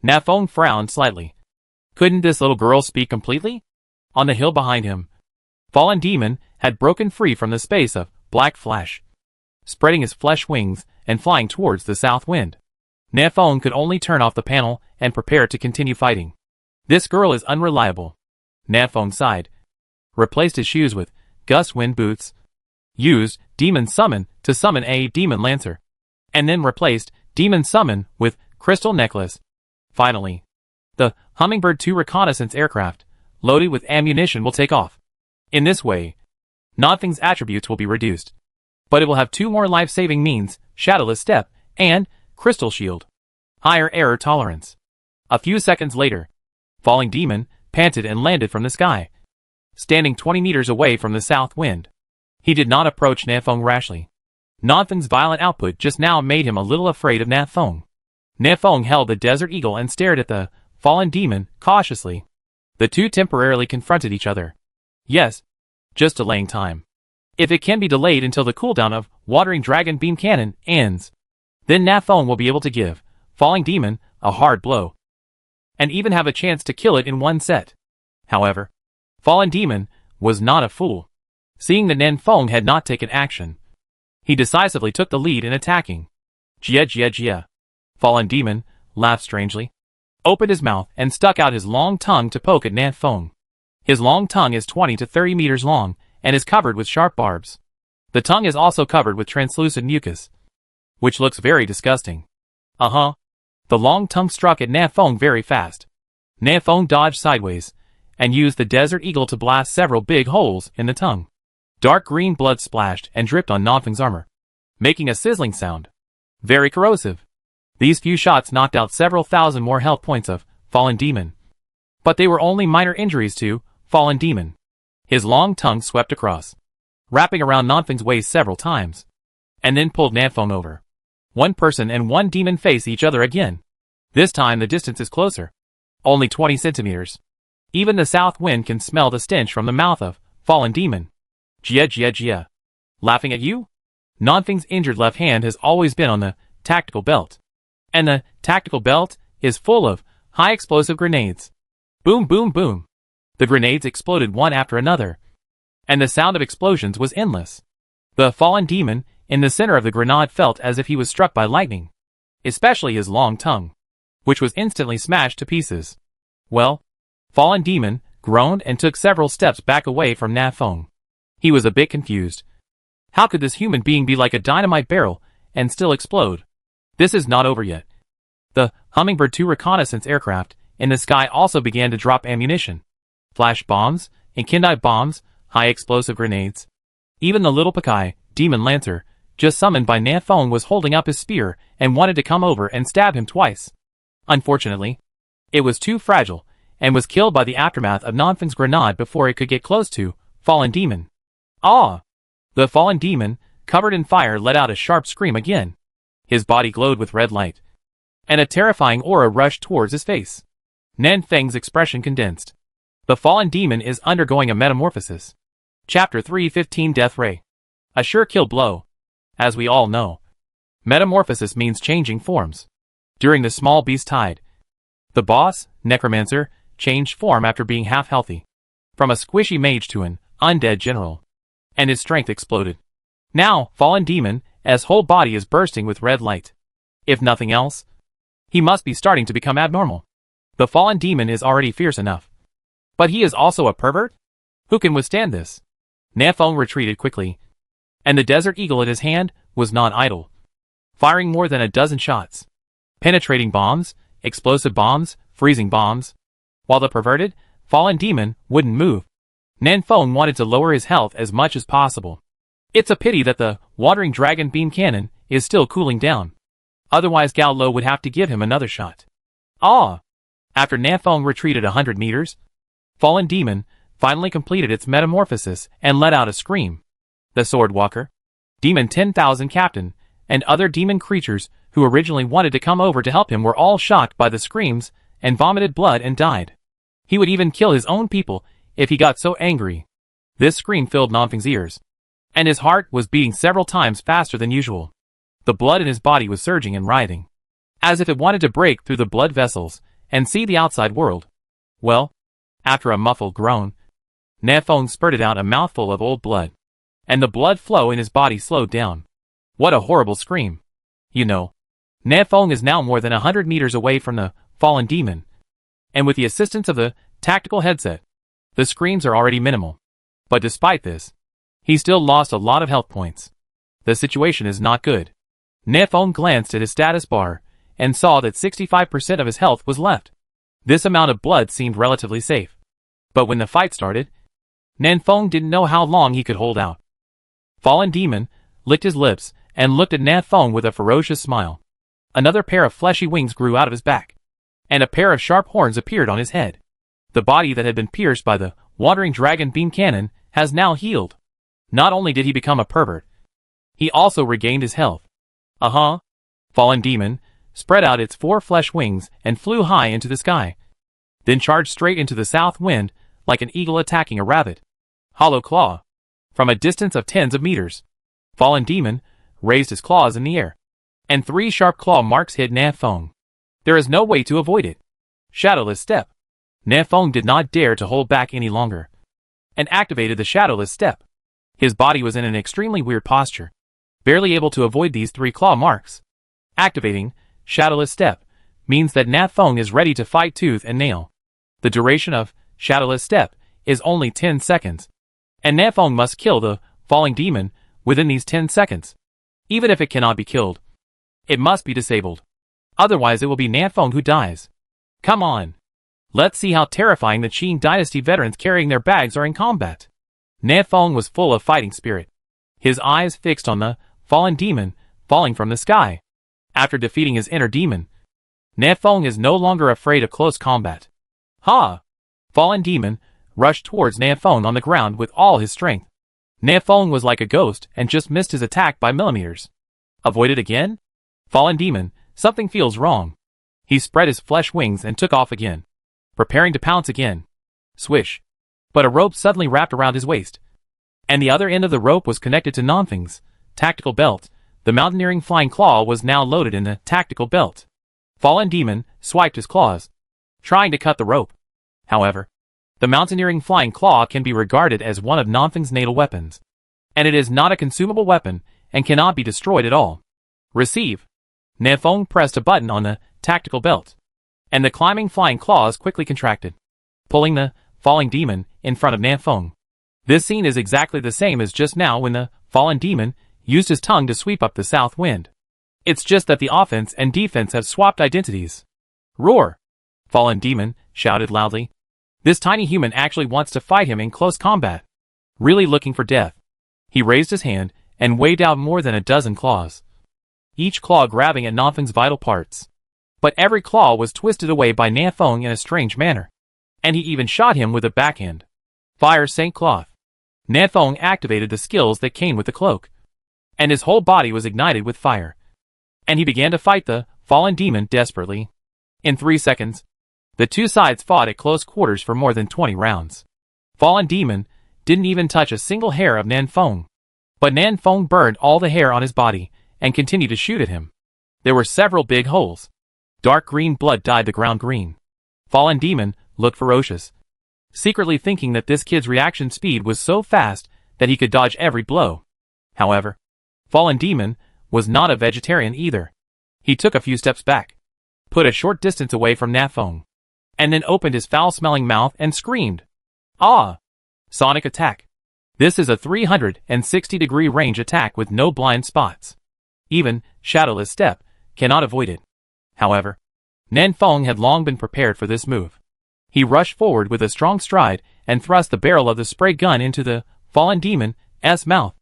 Nanfeng frowned slightly. Couldn't this little girl speak completely? On the hill behind him, fallen demon had broken free from the space of black flash, spreading his flesh wings and flying towards the south wind. Nanfeng could only turn off the panel and prepare to continue fighting. This girl is unreliable. Nanfeng sighed, replaced his shoes with gust wind boots, used demon summon to summon a demon lancer, and then replaced demon summon with crystal necklace. Finally, the Hummingbird 2 reconnaissance aircraft, loaded with ammunition, will take off. In this way, Nanfeng's attributes will be reduced, but it will have 2 more life-saving means, Shadowless Step and Crystal Shield. Higher error tolerance. A few seconds later, falling demon panted and landed from the sky, standing 20 meters away from the south wind. He did not approach Nanfeng rashly. Nanfeng's violent output just now made him a little afraid of Nanfeng. Nanfeng held the Desert Eagle and stared at the fallen demon cautiously. The 2 temporarily confronted each other. Yes, just delaying time. If it can be delayed until the cooldown of Wandering Dragon Beam Cannon ends, then Nanfeng will be able to give falling demon a hard blow, and even have a chance to kill it in one set. However, fallen demon was not a fool. Seeing that Nanfeng had not taken action, he decisively took the lead in attacking. Jia jia jia. Fallen demon laughed strangely, opened his mouth and stuck out his long tongue to poke at Nanfeng. His long tongue is 20 to 30 meters long and is covered with sharp barbs. The tongue is also covered with translucent mucus, which looks very disgusting. The long tongue struck at Nanfeng very fast. Nanfeng dodged sideways and used the Desert Eagle to blast several big holes in the tongue. Dark green blood splashed and dripped on Nanfeng's armor, making a sizzling sound. Very corrosive. These few shots knocked out several thousand more health points of Fallen Demon. But they were only minor injuries to Fallen Demon. His long tongue swept across, wrapping around Nanfeng's waist several times, and then pulled Nanfeng over. One person and one demon face each other again. This time the distance is closer. Only 20 centimeters. Even the south wind can smell the stench from the mouth of Fallen Demon. Jia jia jia. Laughing at you? Nanfeng's injured left hand has always been on the tactical belt. And the tactical belt is full of high explosive grenades. Boom boom boom. The grenades exploded one after another, and the sound of explosions was endless. The Fallen Demon in the center of the grenade felt as if he was struck by lightning, especially his long tongue, which was instantly smashed to pieces. Well, Fallen Demon groaned and took several steps back away from Nanfeng. He was a bit confused. How could this human being be like a dynamite barrel and still explode? This is not over yet. The Hummingbird 2 reconnaissance aircraft in the sky also began to drop ammunition. Flash bombs, Inkindai bombs, high explosive grenades. Even the little Pakai, demon lancer, just summoned by Nanfeng, was holding up his spear and wanted to come over and stab him twice. Unfortunately, it was too fragile and was killed by the aftermath of Nanfeng's grenade before it could get close to Fallen Demon. Ah! The Fallen Demon, covered in fire, let out a sharp scream again. His body glowed with red light, and a terrifying aura rushed towards his face. Nanfeng's expression condensed. The Fallen Demon is undergoing a metamorphosis. Chapter 315 Death Ray. A sure kill blow. As we all know, metamorphosis means changing forms. During the small beast tide, the boss, Necromancer, changed form after being half healthy, from a squishy mage to an undead general, and his strength exploded. Now, Fallen Demon, his whole body is bursting with red light. If nothing else, he must be starting to become abnormal. The Fallen Demon is already fierce enough, but he is also a pervert? Who can withstand this? Nanfeng retreated quickly, and the Desert Eagle at his hand was not idle, firing more than a dozen shots. Penetrating bombs, explosive bombs, freezing bombs. While the perverted, Fallen Demon wouldn't move. Nanfeng wanted to lower his health as much as possible. It's a pity that the Wandering Dragon Beam Cannon is still cooling down. Otherwise Gao Lo would have to give him another shot. Ah! After Nanfeng retreated 100 meters, Fallen Demon finally completed its metamorphosis and let out a scream. The Swordwalker, Demon 10,000 Captain, and other demon creatures who originally wanted to come over to help him were all shocked by the screams and vomited blood and died. He would even kill his own people if he got so angry. This scream filled Nanfeng's ears, and his heart was beating several times faster than usual. The blood in his body was surging and writhing, as if it wanted to break through the blood vessels and see the outside world. Well, after a muffled groan, Nanfeng spurted out a mouthful of old blood, and the blood flow in his body slowed down. What a horrible scream. You know, Nanfeng is now more than 100 meters away from the Fallen Demon, and with the assistance of the tactical headset, the screams are already minimal. But despite this, he still lost a lot of health points. The situation is not good. Nanfeng glanced at his status bar and saw that 65% of his health was left. This amount of blood seemed relatively safe. But when the fight started, Nanfeng didn't know how long he could hold out. Fallen Demon licked his lips and looked at Nanfeng with a ferocious smile. Another pair of fleshy wings grew out of his back, and a pair of sharp horns appeared on his head. The body that had been pierced by the Wandering Dragon Beam Cannon has now healed. Not only did he become a pervert, he also regained his health. Fallen Demon spread out its 4 flesh wings and flew high into the sky, then charged straight into the south wind like an eagle attacking a rabbit. Hollow claw. From a distance of tens of meters, Fallen Demon raised his claws in the air, and 3 sharp claw marks hit Nanfeng. There is no way to avoid it. Shadowless Step. Nanfeng did not dare to hold back any longer, and activated the Shadowless Step. His body was in an extremely weird posture, barely able to avoid these 3 claw marks. Activating Shadowless Step means that Nanfeng is ready to fight tooth and nail. The duration of Shadowless Step is only 10 seconds, and Nanfeng must kill the Falling Demon within these 10 seconds. Even if it cannot be killed, it must be disabled. Otherwise it will be Nanfeng who dies. Come on. Let's see how terrifying the Qing Dynasty veterans carrying their bags are in combat. Nanfeng was full of fighting spirit, his eyes fixed on the Fallen Demon falling from the sky. After defeating his inner demon, Nanfeng is no longer afraid of close combat. Ha! Fallen Demon rushed towards Nanfeng on the ground with all his strength. Nanfeng was like a ghost and just missed his attack by millimeters. Avoided again? Fallen Demon, something feels wrong. He spread his flesh wings and took off again, preparing to pounce again. Swish. But a rope suddenly wrapped around his waist, and the other end of the rope was connected to Nanfeng's tactical belt. The mountaineering flying claw was now loaded in the tactical belt. Fallen Demon swiped his claws, trying to cut the rope. However, the mountaineering flying claw can be regarded as one of Nanfeng's natal weapons, and it is not a consumable weapon and cannot be destroyed at all. Receive. Nanfeng pressed a button on the tactical belt, and the climbing flying claws quickly contracted, pulling the falling demon in front of Nanfeng. This scene is exactly the same as just now when the fallen demon used his tongue to sweep up the south wind. It's just that the offense and defense have swapped identities. Roar! Fallen Demon shouted loudly. This tiny human actually wants to fight him in close combat, really looking for death. He raised his hand and waved out more than a dozen claws, each claw grabbing at Nanfeng's vital parts. But every claw was twisted away by Nanfeng in a strange manner, and he even shot him with a backhand. Fire Saint Cloth. Nanfeng activated the skills that came with the cloak, and his whole body was ignited with fire, and he began to fight the fallen demon desperately. In 3 seconds, the two sides fought at close quarters for more than 20 rounds. Fallen Demon didn't even touch a single hair of Nanfeng, but Nanfeng burned all the hair on his body and continued to shoot at him. There were several big holes. Dark green blood dyed the ground green. Fallen Demon looked ferocious, secretly thinking that this kid's reaction speed was so fast that he could dodge every blow. However, Fallen Demon was not a vegetarian either. He took a few steps back, put a short distance away from Nanfeng, and then opened his foul-smelling mouth and screamed. Ah! Sonic Attack. This is a 360-degree range attack with no blind spots. Even Shadowless Step cannot avoid it. However, Nanfeng had long been prepared for this move. He rushed forward with a strong stride and thrust the barrel of the spray gun into the fallen demon's mouth.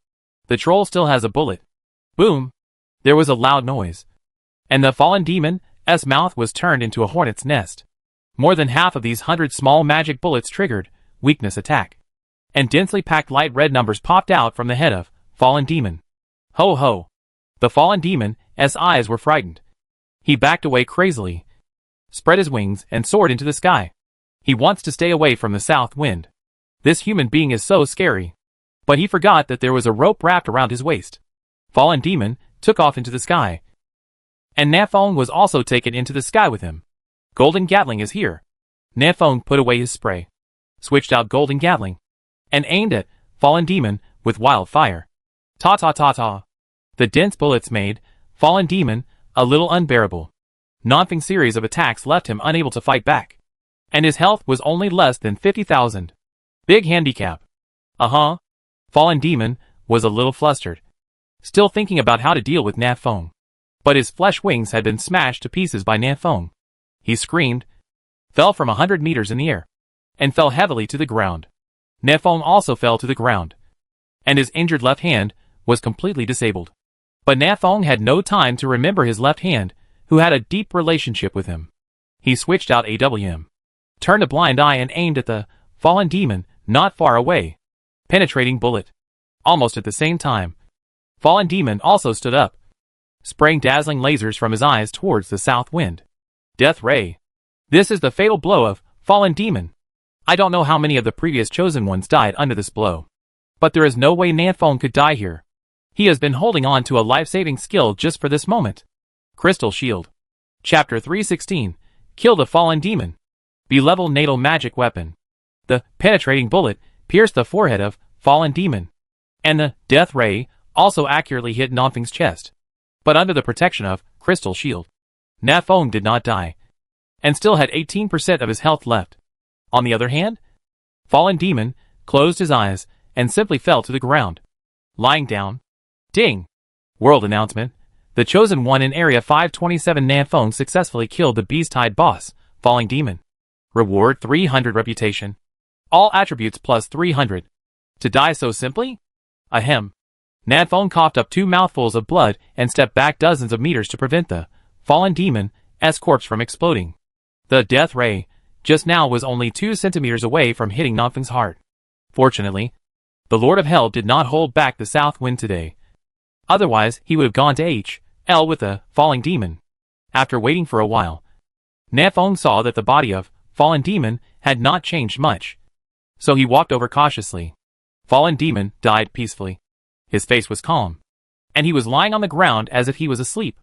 The troll still has a bullet. Boom! There was a loud noise, and the fallen demon's mouth was turned into a hornet's nest. More than half of these 100 small magic bullets triggered weakness attack, and densely packed light red numbers popped out from the head of fallen demon. Ho ho! The fallen demon's eyes were frightened. He backed away crazily, spread his wings, and soared into the sky. He wants to stay away from the south wind. This human being is so scary. But he forgot that there was a rope wrapped around his waist. Fallen Demon took off into the sky, and Nanfeng was also taken into the sky with him. Golden Gatling is here. Nanfeng put away his spray, switched out Golden Gatling, and aimed at Fallen Demon with wild fire. Ta ta ta ta. The dense bullets made Fallen Demon a little unbearable. Nanfeng's series of attacks left him unable to fight back, and his health was only less than 50,000. Big handicap. Fallen Demon was a little flustered, still thinking about how to deal with Nanfeng. But his flesh wings had been smashed to pieces by Nanfeng. He screamed, fell from 100 meters in the air, and fell heavily to the ground. Nanfeng also fell to the ground, and his injured left hand was completely disabled. But Nanfeng had no time to remember his left hand, who had a deep relationship with him. He switched out AWM, turned a blind eye, and aimed at the fallen demon not far away. Penetrating bullet. Almost at the same time, Fallen Demon also stood up, spraying dazzling lasers from his eyes towards the south wind. Death Ray. This is the fatal blow of Fallen Demon. I don't know how many of the previous chosen ones died under this blow, but there is no way Nanfeng could die here. He has been holding on to a life-saving skill just for this moment. Crystal Shield. Chapter 316. Kill the Fallen Demon. B-level natal magic weapon. The penetrating bullet pierced the forehead of Fallen Demon, and the Death Ray also accurately hit Nanfeng's chest. But under the protection of Crystal Shield, Nanfeng did not die, and still had 18% of his health left. On the other hand, Fallen Demon closed his eyes and simply fell to the ground, lying down. Ding! World announcement. The chosen one in Area 527 Nanfeng successfully killed the beast-eyed boss, Falling Demon. Reward 300 reputation. All attributes plus 300. To die so simply? Ahem. Nanfeng coughed up 2 mouthfuls of blood and stepped back dozens of meters to prevent the fallen demon's corpse from exploding. The death ray just now was only 2 centimeters away from hitting Nanfeng's heart. Fortunately, the Lord of Hell did not hold back the south wind today. Otherwise, he would have gone to H.L. with the falling demon. After waiting for a while, Nanfeng saw that the body of fallen demon had not changed much. So he walked over cautiously. Fallen demon died peacefully. His face was calm, and he was lying on the ground as if he was asleep.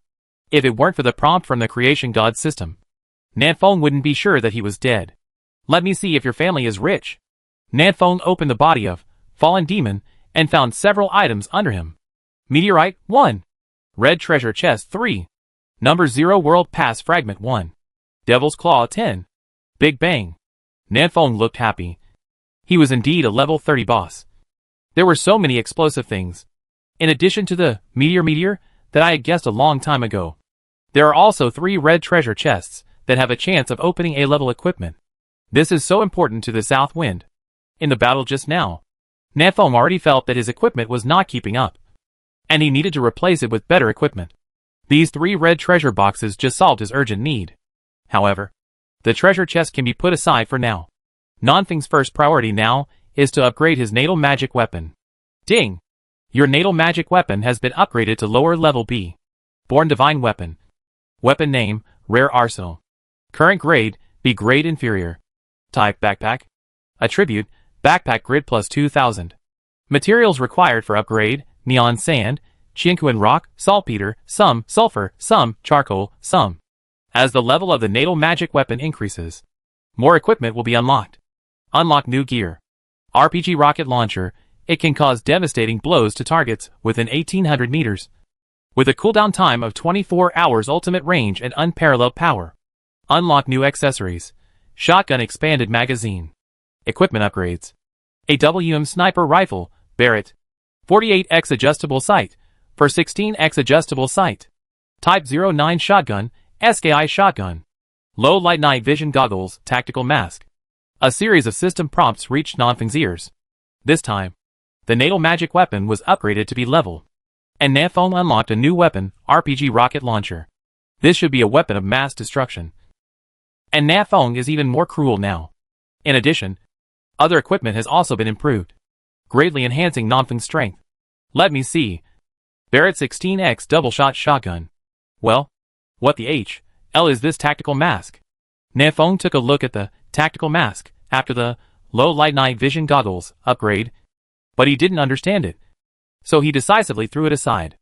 If it weren't for the prompt from the creation god system, Nanfeng wouldn't be sure that he was dead. Let me see if your family is rich. Nanfeng opened the body of fallen demon and found several items under him. Meteorite 1. Red treasure chest 3. Number 0 world pass fragment 1. Devil's claw 10. Big bang. Nanfeng looked happy. He was indeed a level 30 boss. There were so many explosive things. In addition to the meteor that I had guessed a long time ago. There are also 3 red treasure chests that have a chance of opening A-level equipment. This is so important to the south wind. In the battle just now, Nanfeng already felt that his equipment was not keeping up, and he needed to replace it with better equipment. These 3 red treasure boxes just solved his urgent need. However, the treasure chest can be put aside for now. Nanfeng's first priority now is to upgrade his natal magic weapon. Ding! Your natal magic weapon has been upgraded to lower level B. Born Divine Weapon. Weapon name, Rare Arsenal. Current grade, B grade inferior. Type Backpack. Attribute, Backpack grid plus 2000. Materials required for upgrade, neon sand, Chianquin rock, saltpeter, some sulfur, some charcoal, some. As the level of the natal magic weapon increases, more equipment will be unlocked. Unlock new gear. RPG rocket launcher. It can cause devastating blows to targets within 1800 meters. With a cooldown time of 24 hours, ultimate range and unparalleled power. Unlock new accessories. Shotgun expanded magazine. Equipment upgrades. AWM sniper rifle, Barrett. 48x adjustable sight. For 16x adjustable sight. Type 09 shotgun, SKI shotgun. Low light night vision goggles, tactical mask. A series of system prompts reached Nanfeng's ears. This time, the natal magic weapon was upgraded to be level. And Nanfeng unlocked a new weapon, RPG rocket launcher. This should be a weapon of mass destruction. And Nanfeng is even more cruel now. In addition, other equipment has also been improved, greatly enhancing Nanfeng's strength. Let me see. Barrett 16x double-shot shotgun. Well, what the H.L. is this tactical mask? Nanfeng took a look at the tactical mask after the low light night vision goggles upgrade, but he didn't understand it. So he decisively threw it aside.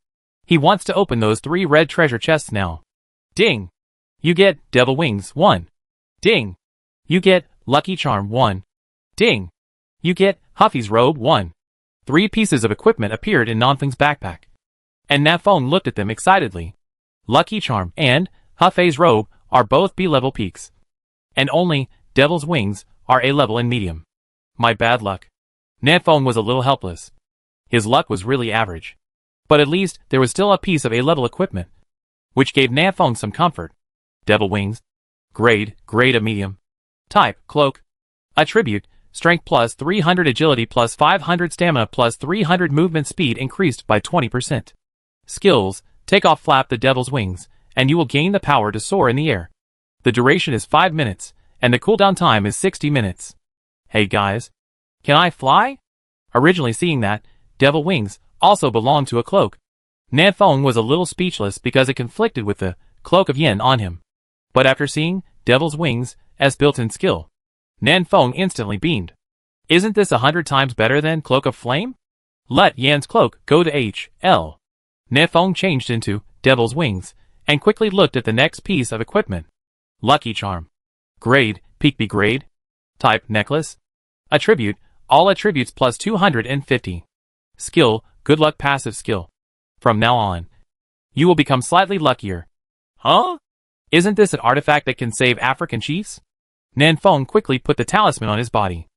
He wants to open those 3 red treasure chests now. Ding! You get Devil Wings 1. Ding! You get Lucky Charm 1. Ding! You get Huffy's Robe 1. 3 pieces of equipment appeared in Nanfeng's backpack. And Nanfeng looked at them excitedly. Lucky Charm and Huffy's Robe are both B-level peaks. And only Devil's Wings are A-level and medium. My bad luck. Nanfeng was a little helpless. His luck was really average. But at least there was still a piece of A-level equipment, which gave Nanfeng some comfort. Devil Wings. Grade of medium. Type, Cloak. Attribute, Strength plus 300 agility plus 500 stamina plus 300 movement speed increased by 20%. Skills, take off flap the devil's wings, and you will gain the power to soar in the air. The duration is 5 minutes, and the cooldown time is 60 minutes. Hey guys. Can I fly? Originally seeing that, Devil Wings also belonged to a cloak. Nanfeng was a little speechless because it conflicted with the Cloak of Yin on him. But after seeing Devil's Wings as built-in skill, Nanfeng instantly beamed. Isn't this 100 times better than Cloak of Flame? Let Yan's cloak go to H.L. Nanfeng changed into Devil's Wings and quickly looked at the next piece of equipment. Lucky Charm. Grade, Peak B grade. Type, Necklace. Attribute, all attributes plus 250. Skill, Good Luck passive skill. From now on, you will become slightly luckier. Huh? Isn't this an artifact that can save African chiefs? Nanfeng quickly put the talisman on his body.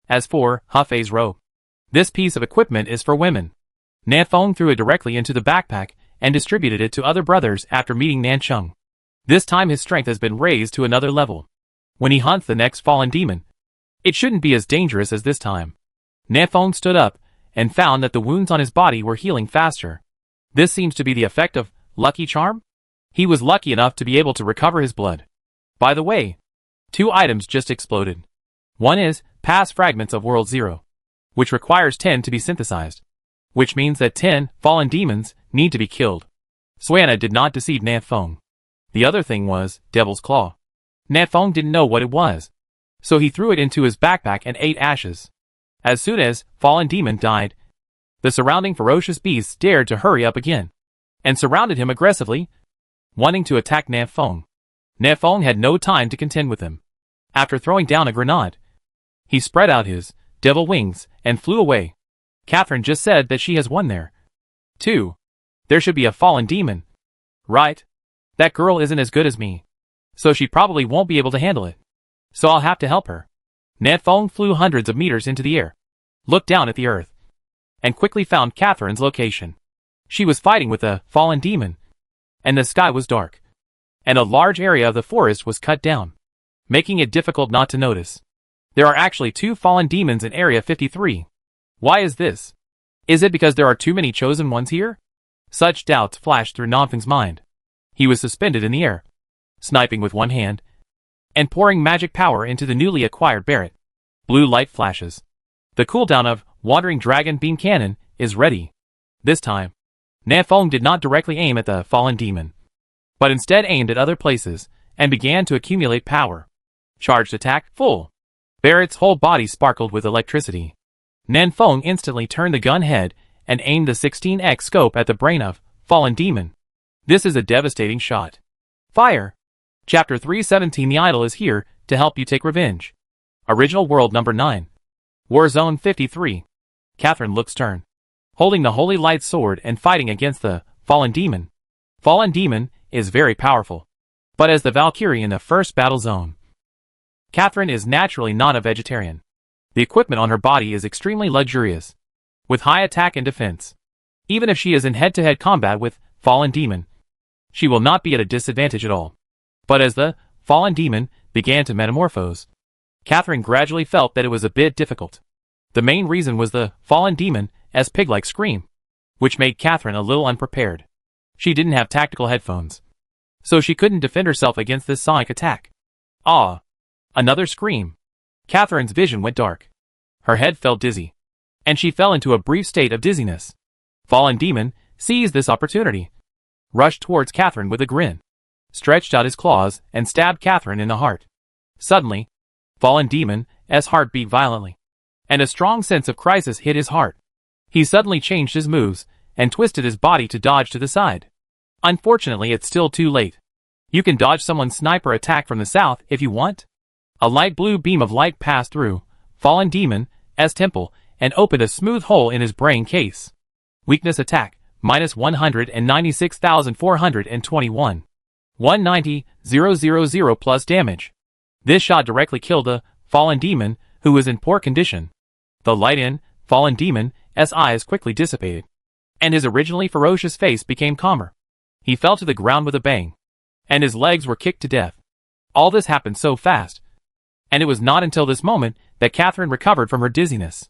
As for Huffei's robe, this piece of equipment is for women. Nanfeng threw it directly into the backpack and distributed it to other brothers after meeting Nancheng. This time his strength has been raised to another level. When he hunts the next fallen demon, it shouldn't be as dangerous as this time. Nanfeng stood up and found that the wounds on his body were healing faster. This seems to be the effect of lucky charm? He was lucky enough to be able to recover his blood. By the way, 2 items just exploded. One is past fragments of World 0, which requires 10 to be synthesized, which means that 10 fallen demons need to be killed. Suana did not deceive Nanfeng. The other thing was Devil's Claw. Nanfeng didn't know what it was, so he threw it into his backpack and ate ashes. As soon as fallen demon died, the surrounding ferocious beasts dared to hurry up again, and surrounded him aggressively, wanting to attack Nanfeng. Nanfeng had no time to contend with him. After throwing down a grenade, he spread out his devil wings and flew away. Catherine just said that she has one there. 2. There should be a fallen demon. Right? That girl isn't as good as me, so she probably won't be able to handle it. So I'll have to help her. Nanfeng flew hundreds of meters into the air, looked down at the earth, and quickly found Catherine's location. She was fighting with a fallen demon, and the sky was dark, and a large area of the forest was cut down, making it difficult not to notice. There are actually 2 fallen demons in Area 53. Why is this? Is it because there are too many chosen ones here? Such doubts flashed through Nanfeng's mind. He was suspended in the air, sniping with one hand, and pouring magic power into the newly acquired Barrett. Blue light flashes. The cooldown of Wandering Dragon Beam Cannon is ready. This time, Nanfeng did not directly aim at the fallen demon, but instead aimed at other places, and began to accumulate power. Charged attack, full. Barrett's whole body sparkled with electricity. Nanfeng instantly turned the gun head and aimed the 16x scope at the brain of fallen demon. This is a devastating shot. Fire! Chapter 317. The Idol is here to help you take revenge. Original World Number 9. Warzone 53. Catherine looked stern, holding the holy light sword and fighting against the fallen demon. Fallen demon is very powerful, but as the Valkyrie in the first battle zone, Catherine is naturally not a vegetarian. The equipment on her body is extremely luxurious, with high attack and defense. Even if she is in head-to-head combat with fallen demon, she will not be at a disadvantage at all. But as the fallen demon began to metamorphose, Catherine gradually felt that it was a bit difficult. The main reason was the fallen demon's pig-like scream, which made Catherine a little unprepared. She didn't have tactical headphones, so she couldn't defend herself against this sonic attack. Ah! Another scream. Catherine's vision went dark. Her head felt dizzy, and she fell into a brief state of dizziness. Fallen demon seized this opportunity, rushed towards Catherine with a grin, stretched out his claws and stabbed Catherine in the heart. Suddenly, fallen demon's heart beat violently, and a strong sense of crisis hit his heart. He suddenly changed his moves and twisted his body to dodge to the side. Unfortunately, it's still too late. You can dodge someone's sniper attack from the south if you want. A light blue beam of light passed through fallen demon's temple and opened a smooth hole in his brain case. Weakness attack, minus 196,421. 190,000 plus damage. This shot directly killed the fallen demon, who was in poor condition. The light in fallen demon's eyes quickly dissipated, and his originally ferocious face became calmer. He fell to the ground with a bang, and his legs were kicked to death. All this happened so fast, and it was not until this moment that Catherine recovered from her dizziness.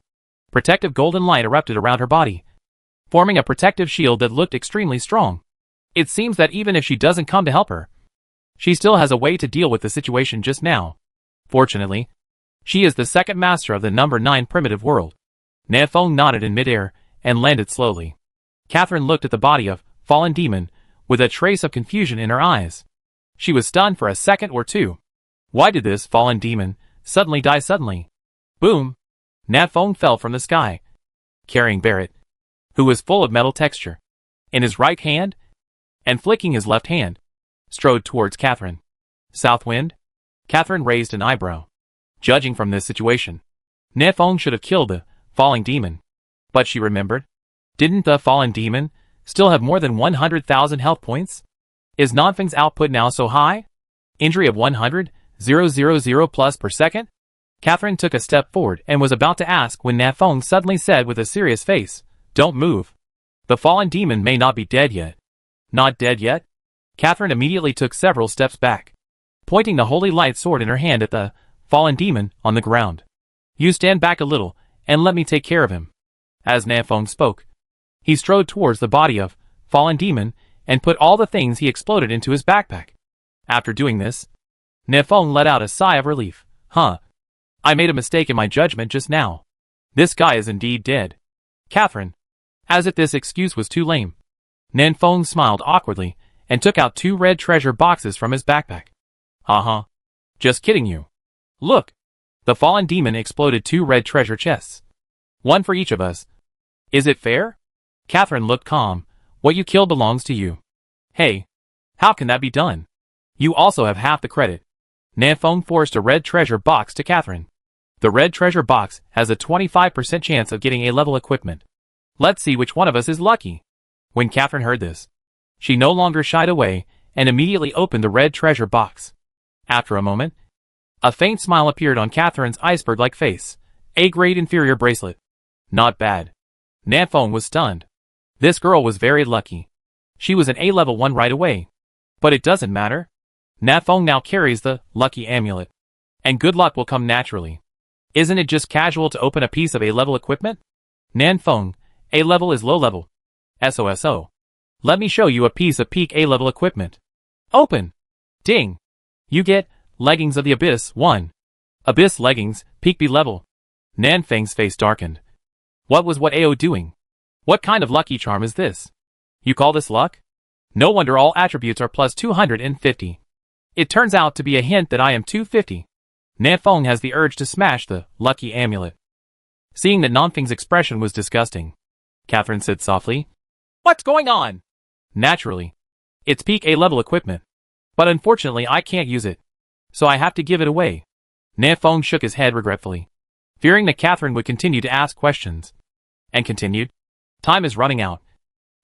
Protective golden light erupted around her body, forming a protective shield that looked extremely strong. It seems that even if she doesn't come to help her, she still has a way to deal with the situation just now. Fortunately, she is the second master of the number 9 primitive world. Nanfeng nodded in midair and landed slowly. Catherine looked at the body of fallen demon with a trace of confusion in her eyes. She was stunned for a second or two. Why did this fallen demon suddenly die suddenly? Boom! Nanfeng fell from the sky, carrying Barrett, who was full of metal texture, in his right hand, and flicking his left hand, strode towards Catherine. Southwind? Catherine raised an eyebrow. Judging from this situation, Nanfeng should have killed the falling demon. But she remembered. Didn't the fallen demon still have more than 100,000 health points? Is Nanfeng's output now so high? Injury of 100,000 plus per second? Catherine took a step forward and was about to ask when Nanfeng suddenly said with a serious face, "Don't move. The fallen demon may not be dead yet." Not dead yet? Catherine immediately took several steps back, pointing the holy light sword in her hand at the fallen demon on the ground. "You stand back a little, and let me take care of him." As Nanfeng spoke, he strode towards the body of Fallen Demon and put all the things he exploded into his backpack. After doing this, Nanfeng let out a sigh of relief. I made a mistake in my judgment just now. This guy is indeed dead. Catherine. As if this excuse was too lame, Nanfeng smiled awkwardly and took out 2 red treasure boxes from his backpack. Just kidding you. Look. The Fallen Demon exploded 2 red treasure chests. One for each of us. Is it fair? Catherine looked calm. What you kill belongs to you. Hey. How can that be done? You also have half the credit. Nanfeng forced a red treasure box to Catherine. The red treasure box has a 25% chance of getting A-level equipment. Let's see which one of us is lucky. When Catherine heard this, she no longer shied away and immediately opened the red treasure box. After a moment, a faint smile appeared on Catherine's iceberg-like face. A-grade inferior bracelet. Not bad. Nanfeng was stunned. This girl was very lucky. She was an A-level 1 right away. But it doesn't matter. Nanfeng now carries the lucky amulet. And good luck will come naturally. Isn't it just casual to open a piece of A-level equipment? Nanfeng, A-level is low level. SOSO. Let me show you a piece of peak A-level equipment. Open. Ding. You get leggings of the Abyss 1. Abyss leggings, peak B level. Nanfeng's face darkened. What was AO doing? What kind of lucky charm is this? You call this luck? No wonder all attributes are plus 250. It turns out to be a hint that I am 250. Nanfeng has the urge to smash the lucky amulet. Seeing that Nanfeng's expression was disgusting, Catherine said softly, What's going on? Naturally. It's peak A-level equipment. But unfortunately I can't use it. So I have to give it away. Nanfeng shook his head regretfully, fearing that Catherine would continue to ask questions. And continued, Time is running out.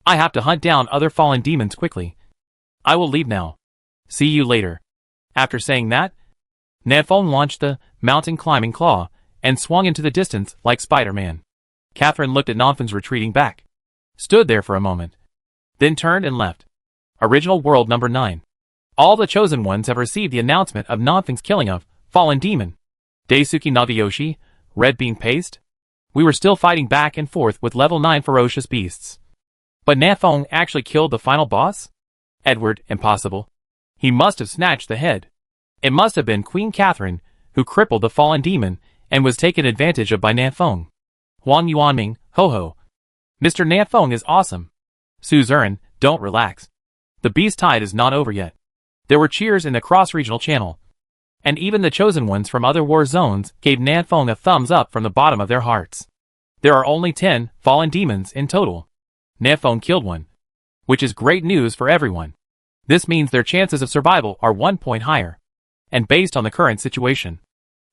I have to hunt down other fallen demons quickly. I will leave now. See you later. After saying that, Nanfeng launched the mountain climbing claw and swung into the distance like Spider-Man. Catherine looked at Nanfeng's retreating back, stood there for a moment, then turned and left. Original World Number 9. All the Chosen Ones have received the announcement of Nanfeng's killing of Fallen Demon. Daisuke Nagayoshi, Red Bean Paste. We were still fighting back and forth with level 9 ferocious beasts. But Nanfeng actually killed the final boss? Edward, impossible. He must have snatched the head. It must have been Queen Catherine who crippled the Fallen Demon and was taken advantage of by Nanfeng. Huang Yuanming, ho-ho. Mr. Nanfeng is awesome. Suzerain, don't relax. The beast tide is not over yet. There were cheers in the cross-regional channel. And even the chosen ones from other war zones gave Nanfeng a thumbs up from the bottom of their hearts. There are only 10 fallen demons in total. Nanfeng killed one, which is great news for everyone. This means their chances of survival are 1 point higher. And based on the current situation,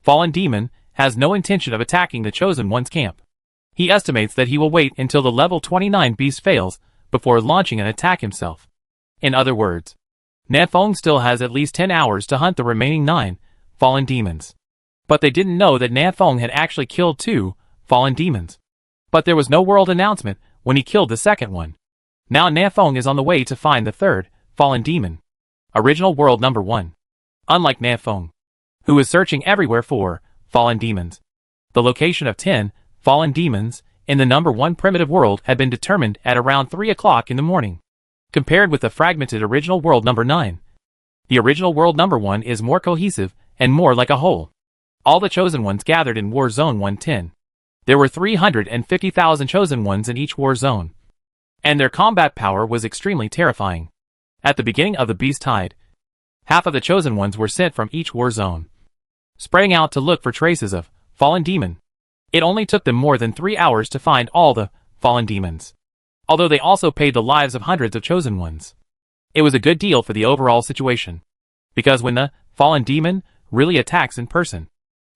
Fallen Demon has no intention of attacking the Chosen One's camp. He estimates that he will wait until the level 29 beast fails before launching an attack himself. In other words, Nanfeng still has at least 10 hours to hunt the remaining 9 fallen demons. But they didn't know that Nanfeng had actually killed 2 fallen demons. But there was no world announcement when he killed the second one. Now Nanfeng is on the way to find the third fallen demon. Original World Number 1. Unlike Nanfeng, who is searching everywhere for fallen demons, the location of 10 fallen demons in the number 1 primitive world had been determined at around 3 o'clock in the morning. Compared with the fragmented Original World Number 9, the Original World Number 1 is more cohesive and more like a whole. All the Chosen Ones gathered in War Zone 110. There were 350,000 Chosen Ones in each war zone, and their combat power was extremely terrifying. At the beginning of the Beast Tide, half of the Chosen Ones were sent from each war zone, spreading out to look for traces of Fallen Demon. It only took them more than 3 hours to find all the Fallen Demons, although they also paid the lives of hundreds of Chosen Ones. It was a good deal for the overall situation, because when the Fallen Demon really attacks in person,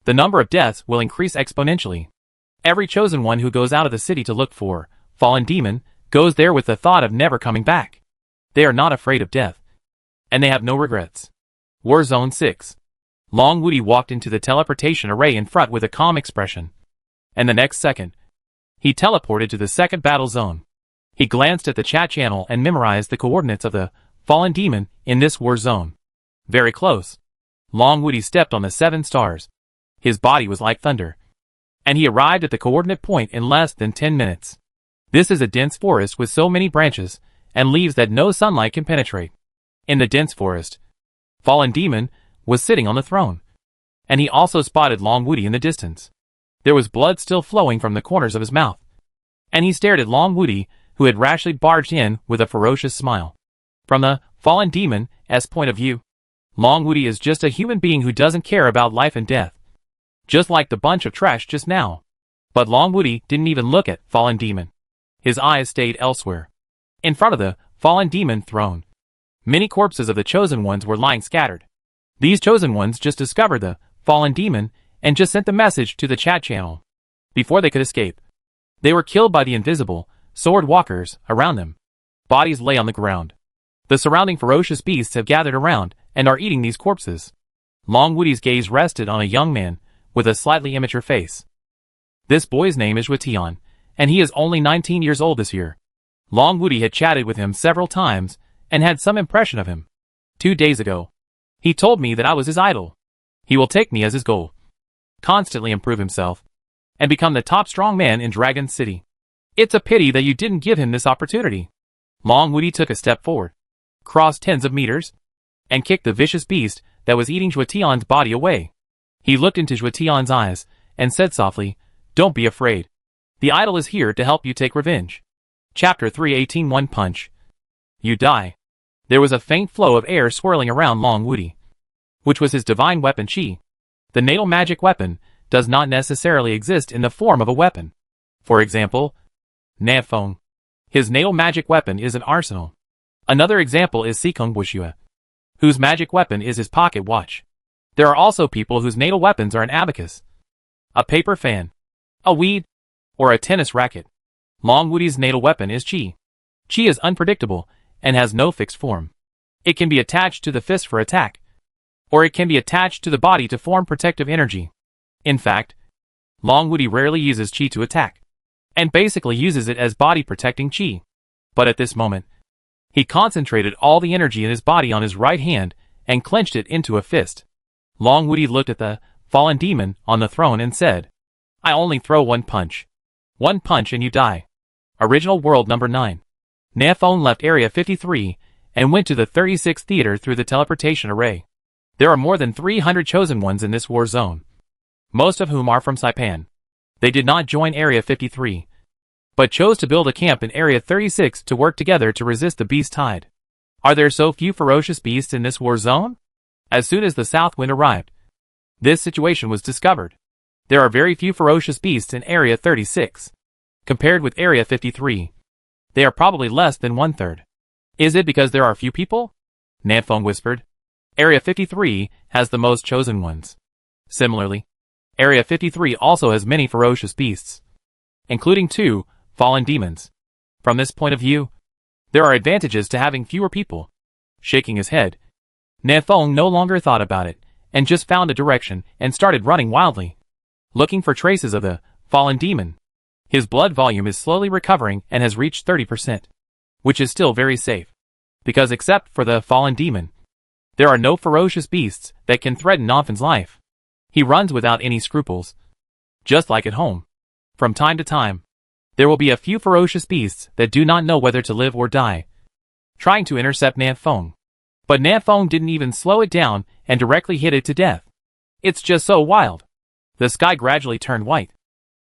the number of deaths will increase exponentially. Every Chosen One who goes out of the city to look for Fallen Demon goes there with the thought of never coming back. They are not afraid of death, and they have no regrets. War Zone 6. Long Woody walked into the teleportation array in front with a calm expression, and the next second, he teleported to the second battle zone. He glanced at the chat channel and memorized the coordinates of the Fallen Demon in this war zone. Very close. Long Woody stepped on the 7 stars. His body was like thunder, and he arrived at the coordinate point in less than 10 minutes. This is a dense forest with so many branches and leaves that no sunlight can penetrate. In the dense forest, Fallen Demon was sitting on the throne, and he also spotted Long Woody in the distance. There was blood still flowing from the corners of his mouth, and he stared at Long Woody, who had rashly barged in with a ferocious smile. From the Fallen Demon's point of view, Long Woody is just a human being who doesn't care about life and death, just like the bunch of trash just now. But Long Woody didn't even look at Fallen Demon. His eyes stayed elsewhere. In front of the Fallen Demon throne, many corpses of the Chosen Ones were lying scattered. These Chosen Ones just discovered the Fallen Demon and just sent the message to the chat channel before they could escape. They were killed by the invisible sword walkers around them. Bodies lay on the ground. The surrounding ferocious beasts have gathered around and are eating these corpses. Long Woody's gaze rested on a young man with a slightly immature face. This boy's name is Wation, and he is only 19 years old this year. Long Woody had chatted with him several times and had some impression of him. 2 days ago, he told me that I was his idol. He will take me as his goal, constantly improve himself, and become the top strong man in Dragon City. It's a pity that you didn't give him this opportunity. Long Woody took a step forward, crossed tens of meters, and kicked the vicious beast that was eating Wation's body away. He looked into Wation's eyes and said softly, "Don't be afraid. The idol is here to help you take revenge." Chapter 318 One Punch. You die. There was a faint flow of air swirling around Long Woody, which was his divine weapon Chi. The natal magic weapon does not necessarily exist in the form of a weapon. For example, Nafeng. His natal magic weapon is an arsenal. Another example is Sikung Wuxue, whose magic weapon is his pocket watch. There are also people whose natal weapons are an abacus, a paper fan, a weed, or a tennis racket. Long Woody's natal weapon is Chi. Chi is unpredictable and has no fixed form. It can be attached to the fist for attack, or it can be attached to the body to form protective energy. In fact, Long Woody rarely uses Chi to attack, and basically uses it as body protecting Chi. But at this moment, he concentrated all the energy in his body on his right hand and clenched it into a fist. Long Woody looked at the Fallen Demon on the throne and said, "I only throw one punch. One punch and you die." Original World Number 9. Nafeng left Area 53 and went to the 36th theater through the teleportation array. There are more than 300 Chosen Ones in this war zone, most of whom are from Saipan. They did not join Area 53, but chose to build a camp in Area 36 to work together to resist the beast tide. Are there so few ferocious beasts in this war zone? As soon as the South Wind arrived, this situation was discovered. There are very few ferocious beasts in Area 36. Compared with Area 53, they are probably less than 1/3. Is it because there are few people? Nafeng whispered. Area 53 has the most Chosen Ones. Similarly, Area 53 also has many ferocious beasts, including 2 Fallen Demons. From this point of view, there are advantages to having fewer people. Shaking his head, Nafeng no longer thought about it, and just found a direction and started running wildly, looking for traces of the Fallen Demon. His blood volume is slowly recovering and has reached 30%, which is still very safe, because except for the Fallen Demon, there are no ferocious beasts that can threaten Nafeng's life. He runs without any scruples, just like at home. From time to time, there will be a few ferocious beasts that do not know whether to live or die, trying to intercept Nafeng. But Nafeng didn't even slow it down and directly hit it to death. It's just so wild. The sky gradually turned white,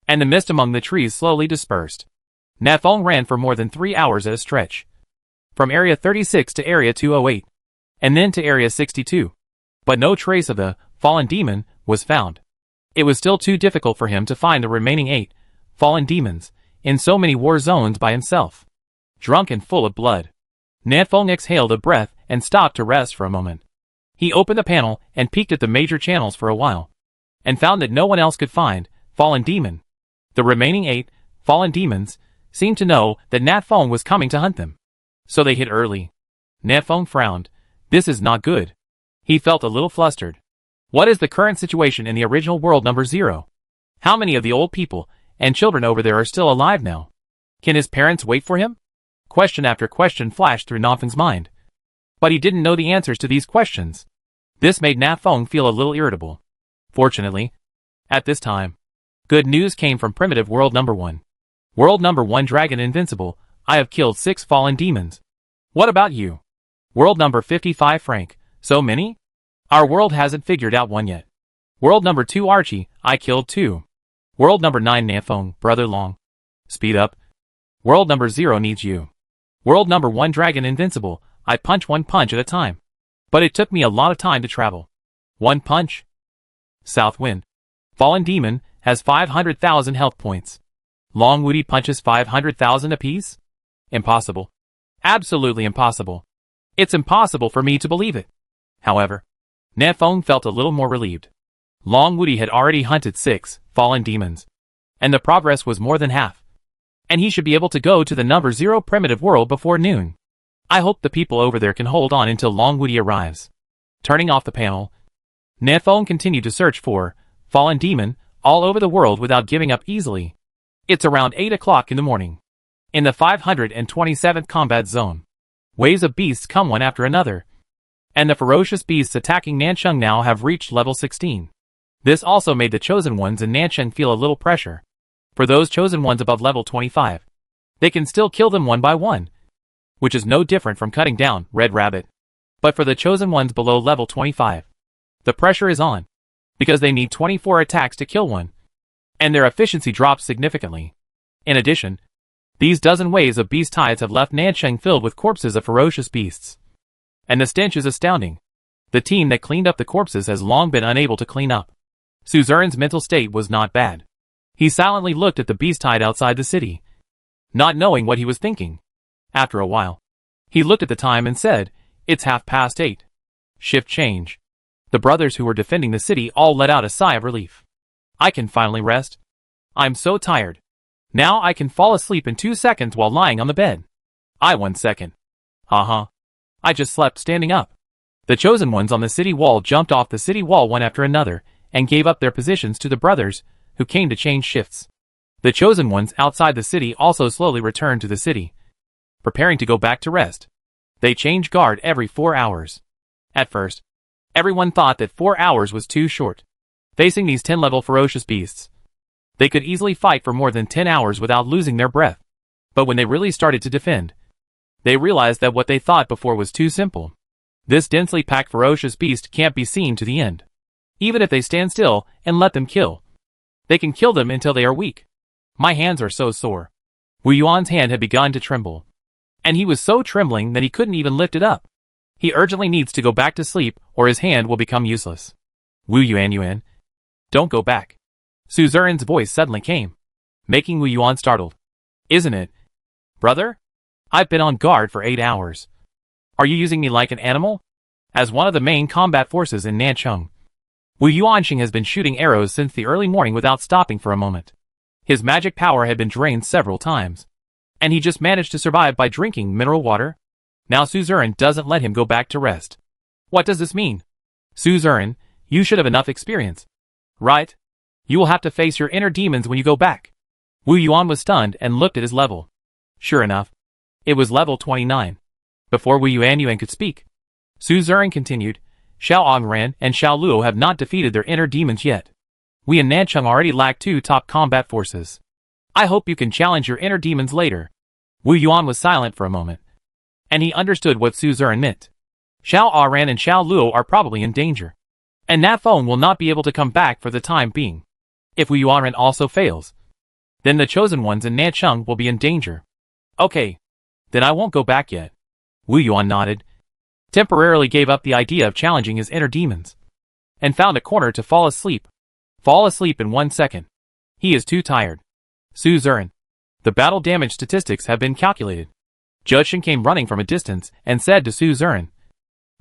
and the mist among the trees slowly dispersed. Nafeng ran for more than 3 hours at a stretch, from Area 36 to Area 208, and then to Area 62. But no trace of the Fallen Demon was found. It was still too difficult for him to find the remaining 8 Fallen Demons in so many war zones by himself. Drunk and full of blood, Nafeng exhaled a breath and stopped to rest for a moment. He opened the panel and peeked at the major channels for a while, and found that no one else could find Fallen Demon. The remaining 8 Fallen Demons seemed to know that Nafeng was coming to hunt them, so they hid early. Nafeng frowned. This is not good. He felt a little flustered. What is the current situation in the original world number 0? How many of the old people and children over there are still alive now? Can his parents wait for him? Question after question flashed through Nafeng's mind, but he didn't know the answers to these questions. This made Nafeng feel a little irritable. Fortunately, at this time, Good news came from primitive world number 1. World number 1 Dragon Invincible, I have killed 6 fallen demons. What about you? World number 55 Frank, so many? Our world hasn't figured out one yet. World number 2 Archie, I killed 2. World number 9 Nanfeng, brother Long. Speed up. World number 0 needs you. World number 1 Dragon Invincible, I punch one punch at a time. But it took me a lot of time to travel. One punch. South Wind. Fallen Demon, has 500,000 health points. Long Woody punches 500,000 apiece? Impossible. Absolutely impossible. It's impossible for me to believe it. However, Nanfeng felt a little more relieved. Long Woody had already hunted 6 fallen demons, and the progress was more than half. And he should be able to go to the number 0 primitive world before noon. I hope the people over there can hold on until Long Woody arrives. Turning off the panel, Nanfeng continued to search for fallen demon all over the world without giving up easily. It's around 8 o'clock in the morning. In the 527th combat zone, waves of beasts come one after another, and the ferocious beasts attacking Nancheng now have reached level 16. This also made the chosen ones in Nancheng feel a little pressure. For those chosen ones above level 25, they can still kill them one by one, which is no different from cutting down Red Rabbit. But for the chosen ones below level 25, the pressure is on, because they need 24 attacks to kill one, and their efficiency drops significantly. In addition, these dozen waves of beast tides have left Nancheng filled with corpses of ferocious beasts. And the stench is astounding. The team that cleaned up the corpses has long been unable to clean up. Suzerain's mental state was not bad. He silently looked at the beast tide outside the city, not knowing what he was thinking. After a while, he looked at the time and said, "It's 8:30. Shift change." The brothers who were defending the city all let out a sigh of relief. I can finally rest. I'm so tired. Now I can fall asleep in 2 seconds while lying on the bed. 1 second. I just slept standing up. The chosen ones on the city wall jumped off the city wall one after another and gave up their positions to the brothers who came to change shifts. The chosen ones outside the city also slowly returned to the city, preparing to go back to rest. They change guard every 4 hours. At first, everyone thought that 4 hours was too short. Facing these 10-level ferocious beasts, they could easily fight for more than 10 hours without losing their breath. But when they really started to defend, they realized that what they thought before was too simple. This densely packed ferocious beast can't be seen to the end. Even if they stand still and let them kill, they can kill them until they are weak. My hands are so sore. Wu Yuan's hand had begun to tremble, and he was so trembling that he couldn't even lift it up. He urgently needs to go back to sleep or his hand will become useless. Wu Yuan, don't go back. Suzerain's voice suddenly came, making Wu Yuan startled. Isn't it, brother? I've been on guard for 8 hours. Are you using me like an animal? As one of the main combat forces in Nancheng, Wu Yuanxing has been shooting arrows since the early morning without stopping for a moment. His magic power had been drained several times, and he just managed to survive by drinking mineral water. Now Suzerain doesn't let him go back to rest. What does this mean? Suzerain, you should have enough experience, right? You will have to face your inner demons when you go back. Wu Yuan was stunned and looked at his level. Sure enough, it was level 29. Before Wu Yuan could speak, Suzerain continued, Xiao Angran and Xiao Luo have not defeated their inner demons yet. We in Nancheng already lack 2 top combat forces. I hope you can challenge your inner demons later. Wu Yuan was silent for a moment, and he understood what Suzerain meant. Xiao Aran and Xiao Luo are probably in danger, and Nanfeng will not be able to come back for the time being. If Wu Yuan also fails, then the chosen ones in Nancheng will be in danger. Okay, then I won't go back yet. Wu Yuan nodded, temporarily gave up the idea of challenging his inner demons, and found a corner to fall asleep. Fall asleep in 1 second. He is too tired. Suzerain, the battle damage statistics have been calculated. Judson came running from a distance and said to Suzerain,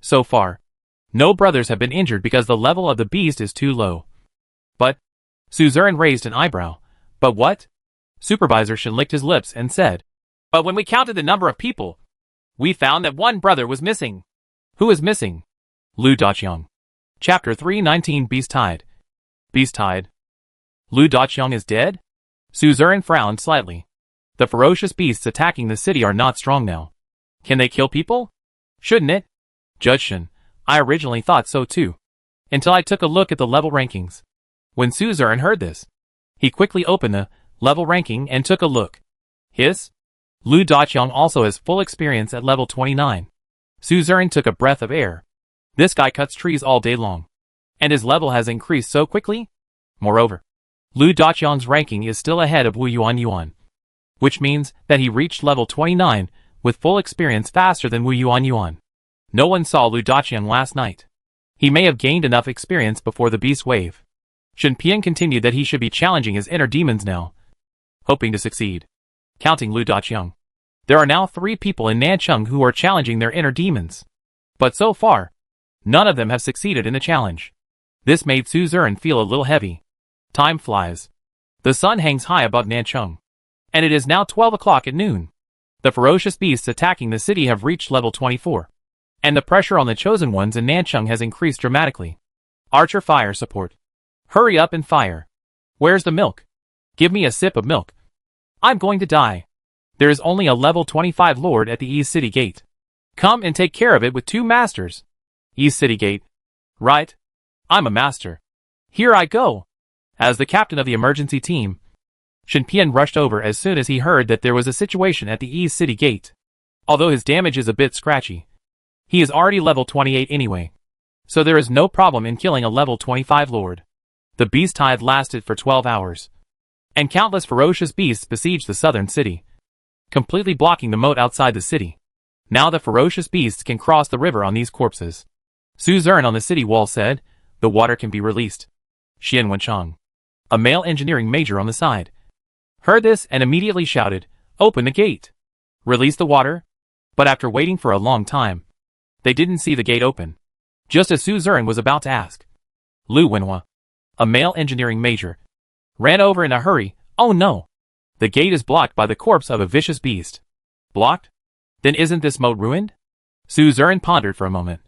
so far, no brothers have been injured because the level of the beast is too low. But, Suzerain raised an eyebrow. But what? Supervisor Shen licked his lips and said, but when we counted the number of people, we found that 1 brother was missing. Who is missing? Lu Daqiang. Chapter 319 Beast Tide. Beast Tide. Lu Daqiang is dead? Suzerain frowned slightly. The ferocious beasts attacking the city are not strong now. Can they kill people? Shouldn't it? Judge Shen, I originally thought so too, until I took a look at the level rankings. When Suzerain heard this, He quickly opened the level ranking and took a look. Hiss! Lu Daqiang also has full experience at level 29. Su Zern took a breath of air. This guy cuts trees all day long. And his level has increased so quickly? Moreover, Lu Daqiang's ranking is still ahead of Wu Yuan, which means that he reached level 29 with full experience faster than Wu Yuan. No one saw Lu Daqiang last night. He may have gained enough experience before the beast wave. Shen Pian continued that he should be challenging his inner demons now, hoping to succeed. Counting Lu Daqiang, there are now 3 people in Nancheng who are challenging their inner demons. But so far, none of them have succeeded in the challenge. This made Su Zern feel a little heavy. Time flies. The sun hangs high above Nancheng. And it is now 12 o'clock at noon. The ferocious beasts attacking the city have reached level 24. And the pressure on the chosen ones in Nancheng has increased dramatically. Archer fire support. Hurry up and fire. Where's the milk? Give me a sip of milk. I'm going to die. There is only a level 25 lord at the East City Gate. Come and take care of it with 2 masters. East City Gate. Right. I'm a master. Here I go. As the captain of the emergency team, Shen Pian rushed over as soon as he heard that there was a situation at the East City Gate. Although his damage is a bit scratchy, he is already level 28 anyway. So there is no problem in killing a level 25 lord. The beast tide lasted for 12 hours. And countless ferocious beasts besieged the southern city, completely blocking the moat outside the city. Now the ferocious beasts can cross the river on these corpses. Su Zern on the city wall said, the water can be released. Xian Wencheng, a male engineering major on the side, heard this and immediately shouted, open the gate. Release the water. But after waiting for a long time, they didn't see the gate open. Just as Su Zern was about to ask, Lu Wenhua, a male engineering major, ran over in a hurry. Oh no! The gate is blocked by the corpse of a vicious beast. Blocked? Then isn't this moat ruined? Su Zern pondered for a moment,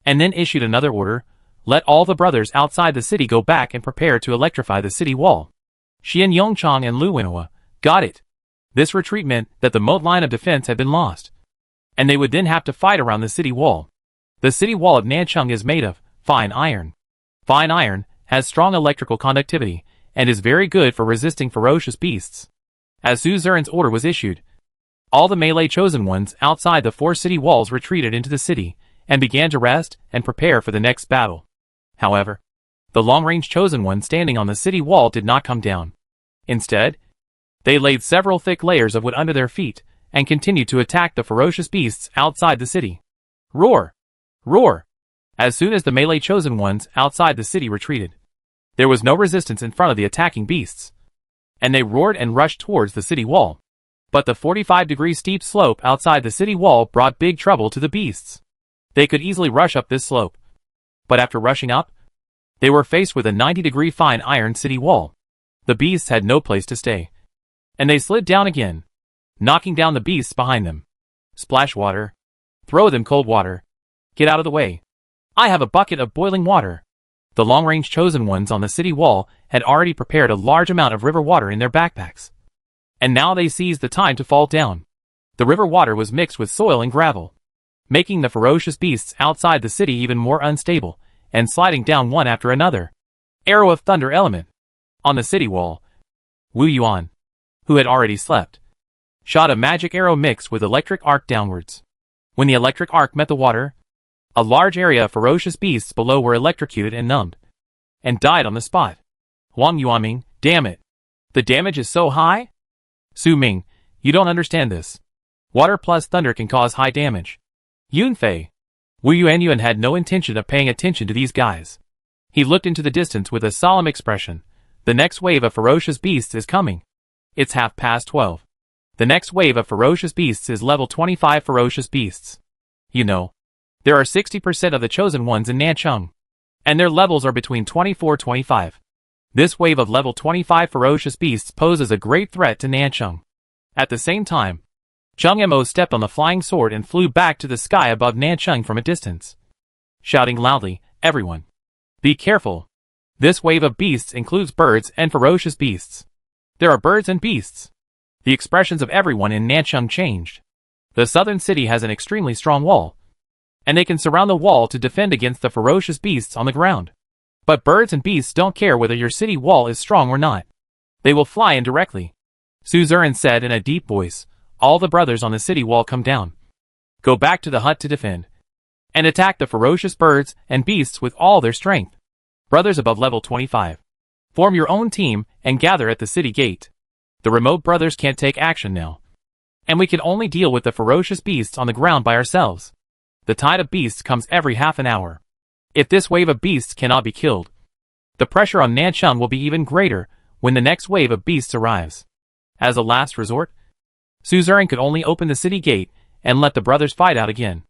and then issued another order. Let all the brothers outside the city go back and prepare to electrify the city wall. Xian Yongchang and Lu Wenhua got it. This retreat meant that the moat line of defense had been lost, and they would then have to fight around the city wall. The city wall of Nancheng is made of fine iron. Fine iron has strong electrical conductivity and is very good for resisting ferocious beasts. As Su Zern's order was issued, all the melee chosen ones outside the 4 city walls retreated into the city and began to rest and prepare for the next battle. However, the long-range chosen ones standing on the city wall did not come down. Instead, they laid several thick layers of wood under their feet and continued to attack the ferocious beasts outside the city. Roar! Roar! As soon as the melee chosen ones outside the city retreated, there was no resistance in front of the attacking beasts, and they roared and rushed towards the city wall. But the 45-degree steep slope outside the city wall brought big trouble to the beasts. They could easily rush up this slope, but after rushing up, they were faced with a 90-degree fine iron city wall. The beasts had no place to stay, and they slid down again, knocking down the beasts behind them. Splash water. Throw them cold water. Get out of the way. I have a bucket of boiling water. The long-range chosen ones on the city wall had already prepared a large amount of river water in their backpacks, and now they seized the time to fall down. The river water was mixed with soil and gravel, making the ferocious beasts outside the city even more unstable and sliding down one after another. Arrow of Thunder element. On the city wall, Wu Yuan, who had already slept, shot a magic arrow mixed with electric arc downwards. When the electric arc met the water, a large area of ferocious beasts below were electrocuted and numbed, and died on the spot. Wang Yuanming, damn it. The damage is so high? Su Ming, you don't understand this. Water plus thunder can cause high damage. Yunfei. Wu Yuanyuan had no intention of paying attention to these guys. He looked into the distance with a solemn expression. The next wave of ferocious beasts is coming. It's 12:30. The next wave of ferocious beasts is level 25 ferocious beasts. You know, there are 60% of the chosen ones in Nancheng, and their levels are between 24-25. This wave of level 25 ferocious beasts poses a great threat to Nancheng. At the same time, Cheng Mo stepped on the flying sword and flew back to the sky above Nancheng from a distance, shouting loudly, everyone, be careful. This wave of beasts includes birds and ferocious beasts. There are birds and beasts. The expressions of everyone in Nancheng changed. The southern city has an extremely strong wall, and they can surround the wall to defend against the ferocious beasts on the ground. But birds and beasts don't care whether your city wall is strong or not. They will fly in directly. Suzerain said in a deep voice. All the brothers on the city wall come down. Go back to the hut to defend. And attack the ferocious birds and beasts with all their strength. Brothers above level 25. Form your own team and gather at the city gate. The remote brothers can't take action now. And we can only deal with the ferocious beasts on the ground by ourselves. The tide of beasts comes every half an hour. If this wave of beasts cannot be killed, the pressure on Nanchun will be even greater when the next wave of beasts arrives. As a last resort, Suzerain could only open the city gate and let the brothers fight out again,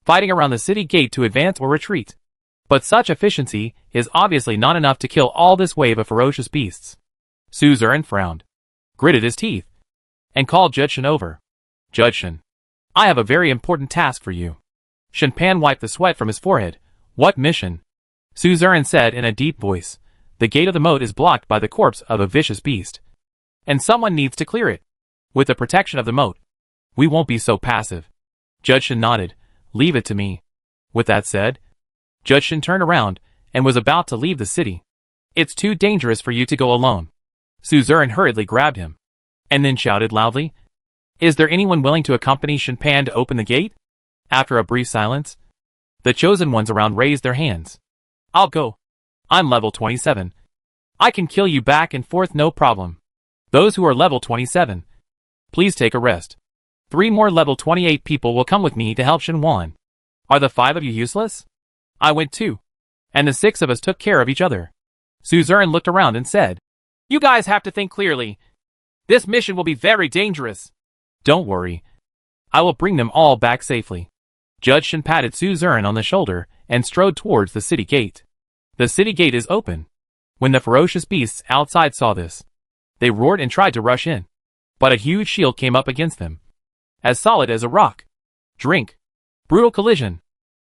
fighting around the city gate to advance or retreat. But such efficiency is obviously not enough to kill all this wave of ferocious beasts. Suzerain frowned, gritted his teeth, and called Judge Shen over. Judge Shen, I have a very important task for you. Shen Pan wiped the sweat from his forehead. What mission? Suzerain said in a deep voice. The gate of the moat is blocked by the corpse of a vicious beast. And someone needs to clear it. With the protection of the moat, we won't be so passive. Judge Shen nodded. Leave it to me. With that said, Judge Shen turned around and was about to leave the city. It's too dangerous for you to go alone. Suzerain hurriedly grabbed him, and then shouted loudly, Is there anyone willing to accompany Shen Pan to open the gate? After a brief silence, the chosen ones around raised their hands. I'll go. I'm level 27. I can kill you back and forth no problem. Those who are level 27, please take a rest. 3 more level 28 people will come with me to help Shen Wan. Are the 5 of you useless? I went too. And the 6 of us took care of each other. Suzerain looked around and said, You guys have to think clearly. This mission will be very dangerous. Don't worry. I will bring them all back safely. Judge Shen patted Suzerain on the shoulder and strode towards the city gate. The city gate is open. When the ferocious beasts outside saw this, they roared and tried to rush in. But a huge shield came up against them, as solid as a rock. Drink. Brutal collision.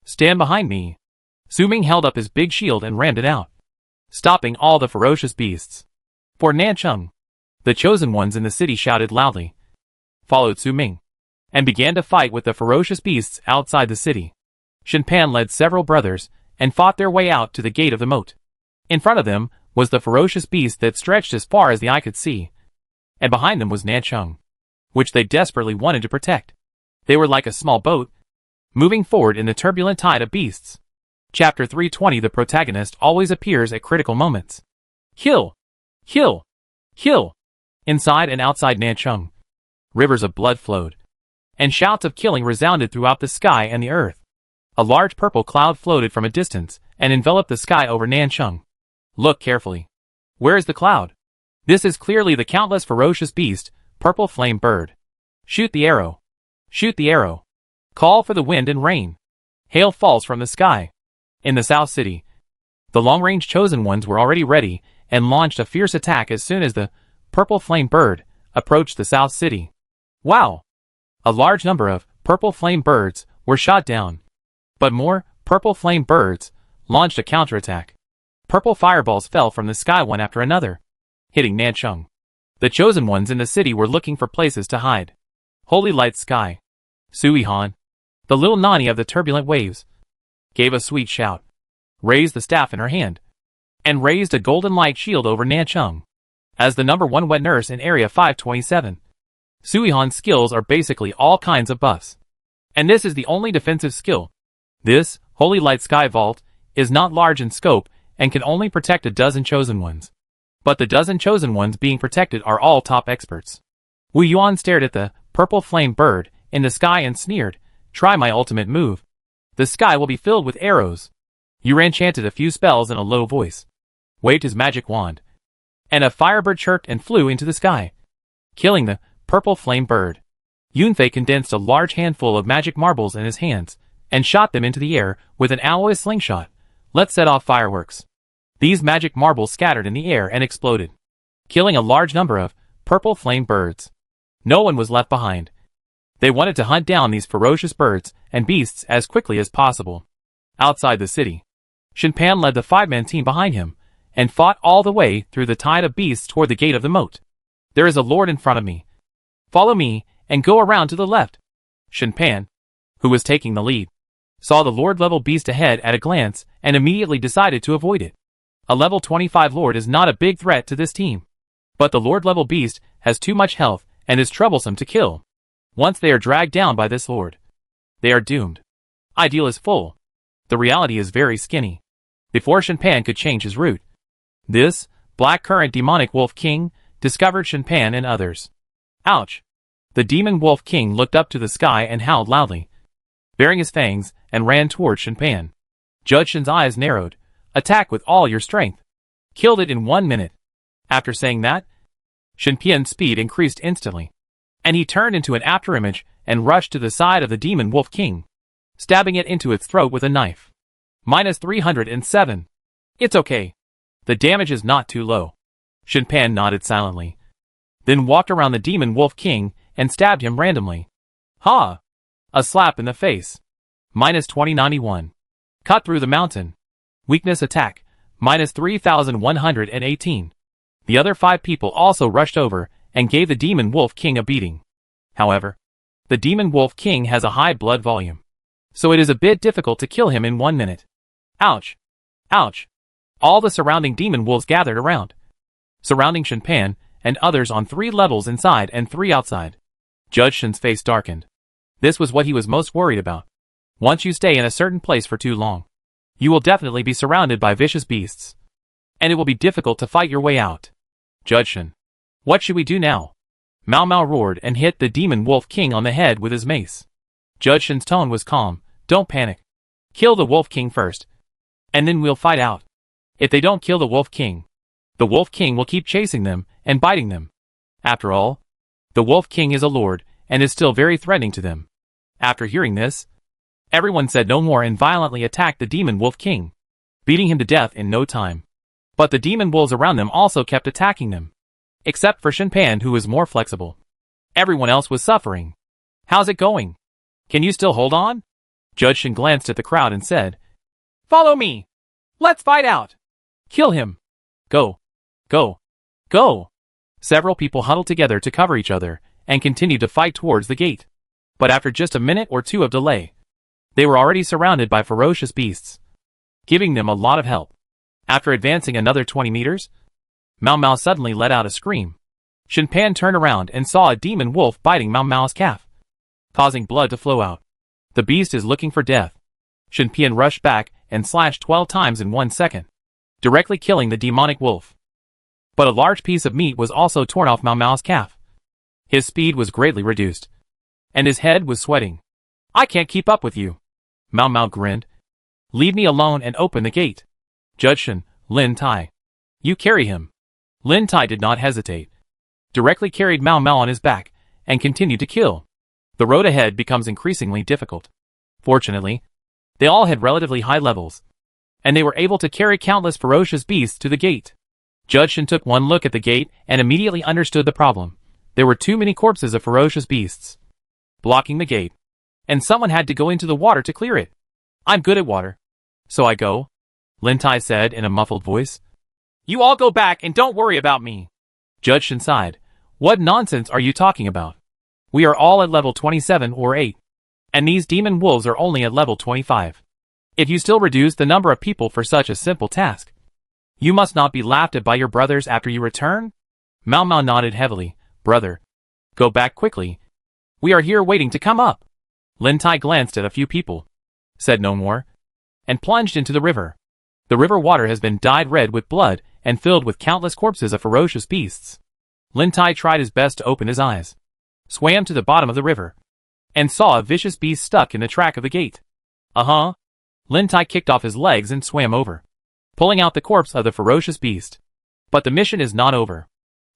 Stand behind me. Su Ming held up his big shield and rammed it out, stopping all the ferocious beasts. For Nanchun, the chosen ones in the city shouted loudly, followed Su Ming, and began to fight with the ferocious beasts outside the city. Shen Pan led several brothers and fought their way out to the gate of the moat. In front of them was the ferocious beast that stretched as far as the eye could see, and behind them was Nanchun, which they desperately wanted to protect. They were like a small boat, moving forward in the turbulent tide of beasts. Chapter 320. The protagonist always appears at critical moments. Kill! Kill! Kill! Inside and outside Nanchun, rivers of blood flowed, and shouts of killing resounded throughout the sky and the earth. A large purple cloud floated from a distance and enveloped the sky over Nanchun. Look carefully. Where is the cloud? This is clearly the countless ferocious beast, purple flame bird. Shoot the arrow. Shoot the arrow. Call for the wind and rain. Hail falls from the sky. In the South City, the long-range chosen ones were already ready and launched a fierce attack as soon as the purple flame bird approached the South City. Wow! A large number of purple flame birds were shot down. But more purple flame birds launched a counterattack. Purple fireballs fell from the sky one after another, hitting Nanchun. The chosen ones in the city were looking for places to hide. Holy Light Sky. Sui Han, the little Nani of the turbulent waves, gave a sweet shout, raised the staff in her hand, and raised a golden light shield over Nanchun. As the #1 wet nurse in Area 527, Sui Han's skills are basically all kinds of buffs. And this is the only defensive skill. This Holy Light Sky Vault is not large in scope and can only protect a dozen chosen ones. But the dozen chosen ones being protected are all top experts. Wu Yuan stared at the purple flame bird in the sky and sneered, Try my ultimate move. The sky will be filled with arrows. Yuan chanted a few spells in a low voice, waved his magic wand, and a firebird chirped and flew into the sky, killing the purple flame bird. Yunfei condensed a large handful of magic marbles in his hands and shot them into the air with an alloy slingshot. Let's set off fireworks. These magic marbles scattered in the air and exploded, killing a large number of purple flame birds. No one was left behind. They wanted to hunt down these ferocious birds and beasts as quickly as possible. Outside the city, Shen Pan led the 5-man team behind him and fought all the way through the tide of beasts toward the gate of the moat. There is a lord in front of me. Follow me and go around to the left. Shen Pan, who was taking the lead, saw the lord-level beast ahead at a glance and immediately decided to avoid it. A level 25 lord is not a big threat to this team. But the Lord-level beast has too much health and is troublesome to kill. Once they are dragged down by this Lord, they are doomed. Ideal is full. The reality is very skinny. Before Shinpan could change his route, this black current demonic wolf king discovered Shinpan and others. Ouch! The demon wolf king looked up to the sky and howled loudly, baring his fangs, and ran toward Shinpan. Judge Shin's eyes narrowed. Attack with all your strength. Killed it in 1 minute. After saying that, Shinpan's speed increased instantly, and he turned into an afterimage and rushed to the side of the demon wolf king, stabbing it into its throat with a knife. -307. It's okay. The damage is not too low. Shinpan nodded silently, then walked around the demon wolf king and stabbed him randomly. Ha! A slap in the face. -2091. Cut through the mountain. Weakness attack. -3118. The other 5 people also rushed over and gave the demon wolf king a beating. However, the demon wolf king has a high blood volume, so it is a bit difficult to kill him in 1 minute. Ouch! Ouch! All the surrounding demon wolves gathered around, surrounding Shinpan and others on 3 levels inside and 3 outside. Judge Shin's face darkened. This was what he was most worried about. Once you stay in a certain place for too long, you will definitely be surrounded by vicious beasts, and it will be difficult to fight your way out. Judge Shin, what should we do now? Mao Mao roared and hit the demon wolf king on the head with his mace. Judge Shin's tone was calm. Don't panic. Kill the wolf king first, and then we'll fight out. If they don't kill the wolf king will keep chasing them and biting them. After all, the wolf king is a lord and is still very threatening to them. After hearing this, everyone said no more and violently attacked the demon wolf king, beating him to death in no time. But the demon wolves around them also kept attacking them, except for Shinpan, who was more flexible. Everyone else was suffering. How's it going? Can you still hold on? Judge Shin glanced at the crowd and said, Follow me! Let's fight out! Kill him! Go! Go! Go! Several people huddled together to cover each other and continued to fight towards the gate. But after just a minute or 2 of delay, they were already surrounded by ferocious beasts, giving them a lot of help. After advancing another 20 meters, Mao Mao suddenly let out a scream. Shinpan turned around and saw a demon wolf biting Mao Mao's calf, causing blood to flow out. The beast is looking for death. Shinpan rushed back and slashed 12 times in 1 second, directly killing the demonic wolf. But a large piece of meat was also torn off Mao Mao's calf. His speed was greatly reduced, and his head was sweating. I can't keep up with you. Mao Mao grinned. Leave me alone and open the gate. Judge Shin, Lin Tai. You carry him. Lin Tai did not hesitate, directly carried Mao Mao on his back, and continued to kill. The road ahead becomes increasingly difficult. Fortunately, they all had relatively high levels, and they were able to carry countless ferocious beasts to the gate. Judge Shin took one look at the gate and immediately understood the problem. There were too many corpses of ferocious beasts blocking the gate, and someone had to go into the water to clear it. I'm good at water, so I go, Lin Tai said in a muffled voice. You all go back and don't worry about me. Judge Shin sighed. What nonsense are you talking about? We are all at level 27 or 8, and these demon wolves are only at level 25. If you still reduce the number of people for such a simple task, you must not be laughed at by your brothers after you return? Mao Mao nodded heavily. Brother, go back quickly. We are here waiting to come up. Lin Tai glanced at a few people, said no more, and plunged into the river. The river water has been dyed red with blood and filled with countless corpses of ferocious beasts. Lin Tai tried his best to open his eyes, swam to the bottom of the river, and saw a vicious beast stuck in the track of the gate. Lin Tai kicked off his legs and swam over, pulling out the corpse of the ferocious beast. But the mission is not over.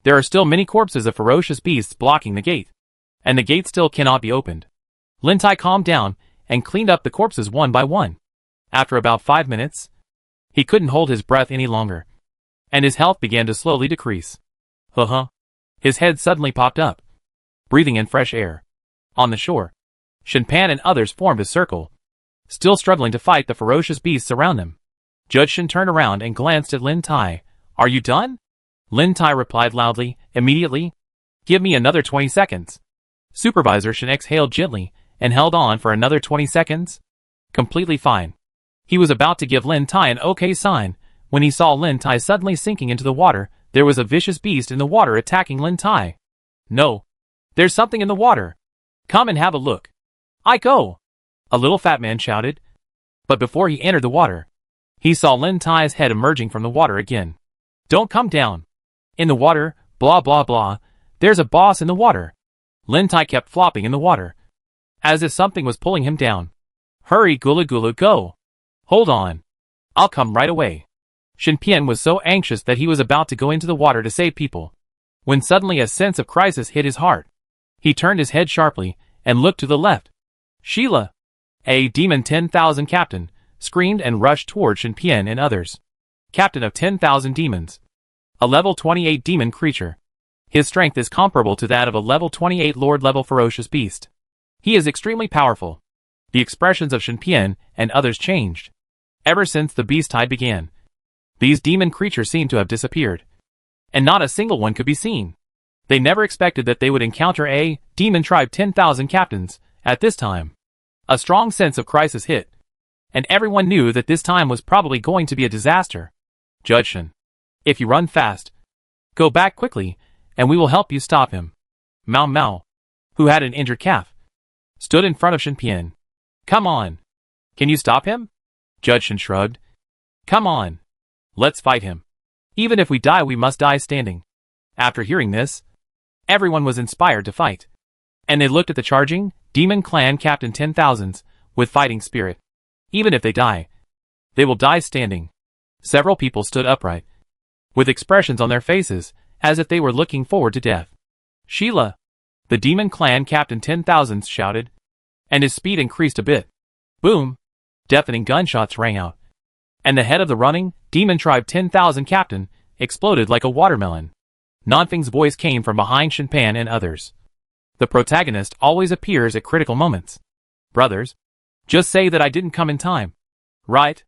There are still many corpses of ferocious beasts blocking the gate, and the gate still cannot be opened. Lin Tai calmed down and cleaned up the corpses one by one. After about 5 minutes, he couldn't hold his breath any longer, and his health began to slowly decrease. His head suddenly popped up, breathing in fresh air. On the shore, Shinpan and others formed a circle, still struggling to fight the ferocious beasts around them. Judge Shin turned around and glanced at Lin Tai. Are you done? Lin Tai replied loudly, immediately. Give me another 20 seconds. Supervisor Shin exhaled gently and held on for another 20 seconds. Completely fine. He was about to give Lin Tai an okay sign when he saw Lin Tai suddenly sinking into the water There was a vicious beast in the water attacking Lin Tai. No. There's something in the water. Come and have a look. I go. A little fat man shouted. But before he entered the water, he saw Lin Tai's head emerging from the water again. Don't come down. In the water, blah blah blah, there's a boss in the water. Lin Tai kept flopping in the water, as if something was pulling him down. Hurry, Gula Gula, go. Hold on. I'll come right away. Shen Pian was so anxious that he was about to go into the water to save people, when suddenly a sense of crisis hit his heart. He turned his head sharply and looked to the left. Sheila, a demon 10,000 captain, screamed and rushed toward Shen Pian and others. Captain of 10,000 demons. A level 28 demon creature. His strength is comparable to that of a level 28 lord-level ferocious beast. He is extremely powerful. The expressions of Shen Pian and others changed. Ever since the beast tide began, these demon creatures seemed to have disappeared, and not a single one could be seen. They never expected that they would encounter a demon tribe 10,000 captains at this time. A strong sense of crisis hit, and everyone knew that this time was probably going to be a disaster. Judge Shen, if you run fast, go back quickly, and we will help you stop him. Mao Mao, who had an injured calf, stood in front of Shen Pian. Come on. Can you stop him? Judge Shen shrugged. Come on. Let's fight him. Even if we die, we must die standing. After hearing this, everyone was inspired to fight. And they looked at the charging, demon clan captain 10,000s, with fighting spirit. Even if they die, they will die standing. Several people stood upright, with expressions on their faces, as if they were looking forward to death. Sheila, the demon clan captain 10,000s shouted, and his speed increased a bit. Boom! Deafening gunshots rang out, and the head of the running, demon tribe 10,000 captain, exploded like a watermelon. Nanfeng's voice came from behind Shen Pian and others. The protagonist always appears at critical moments. Brothers, just say that I didn't come in time. Right?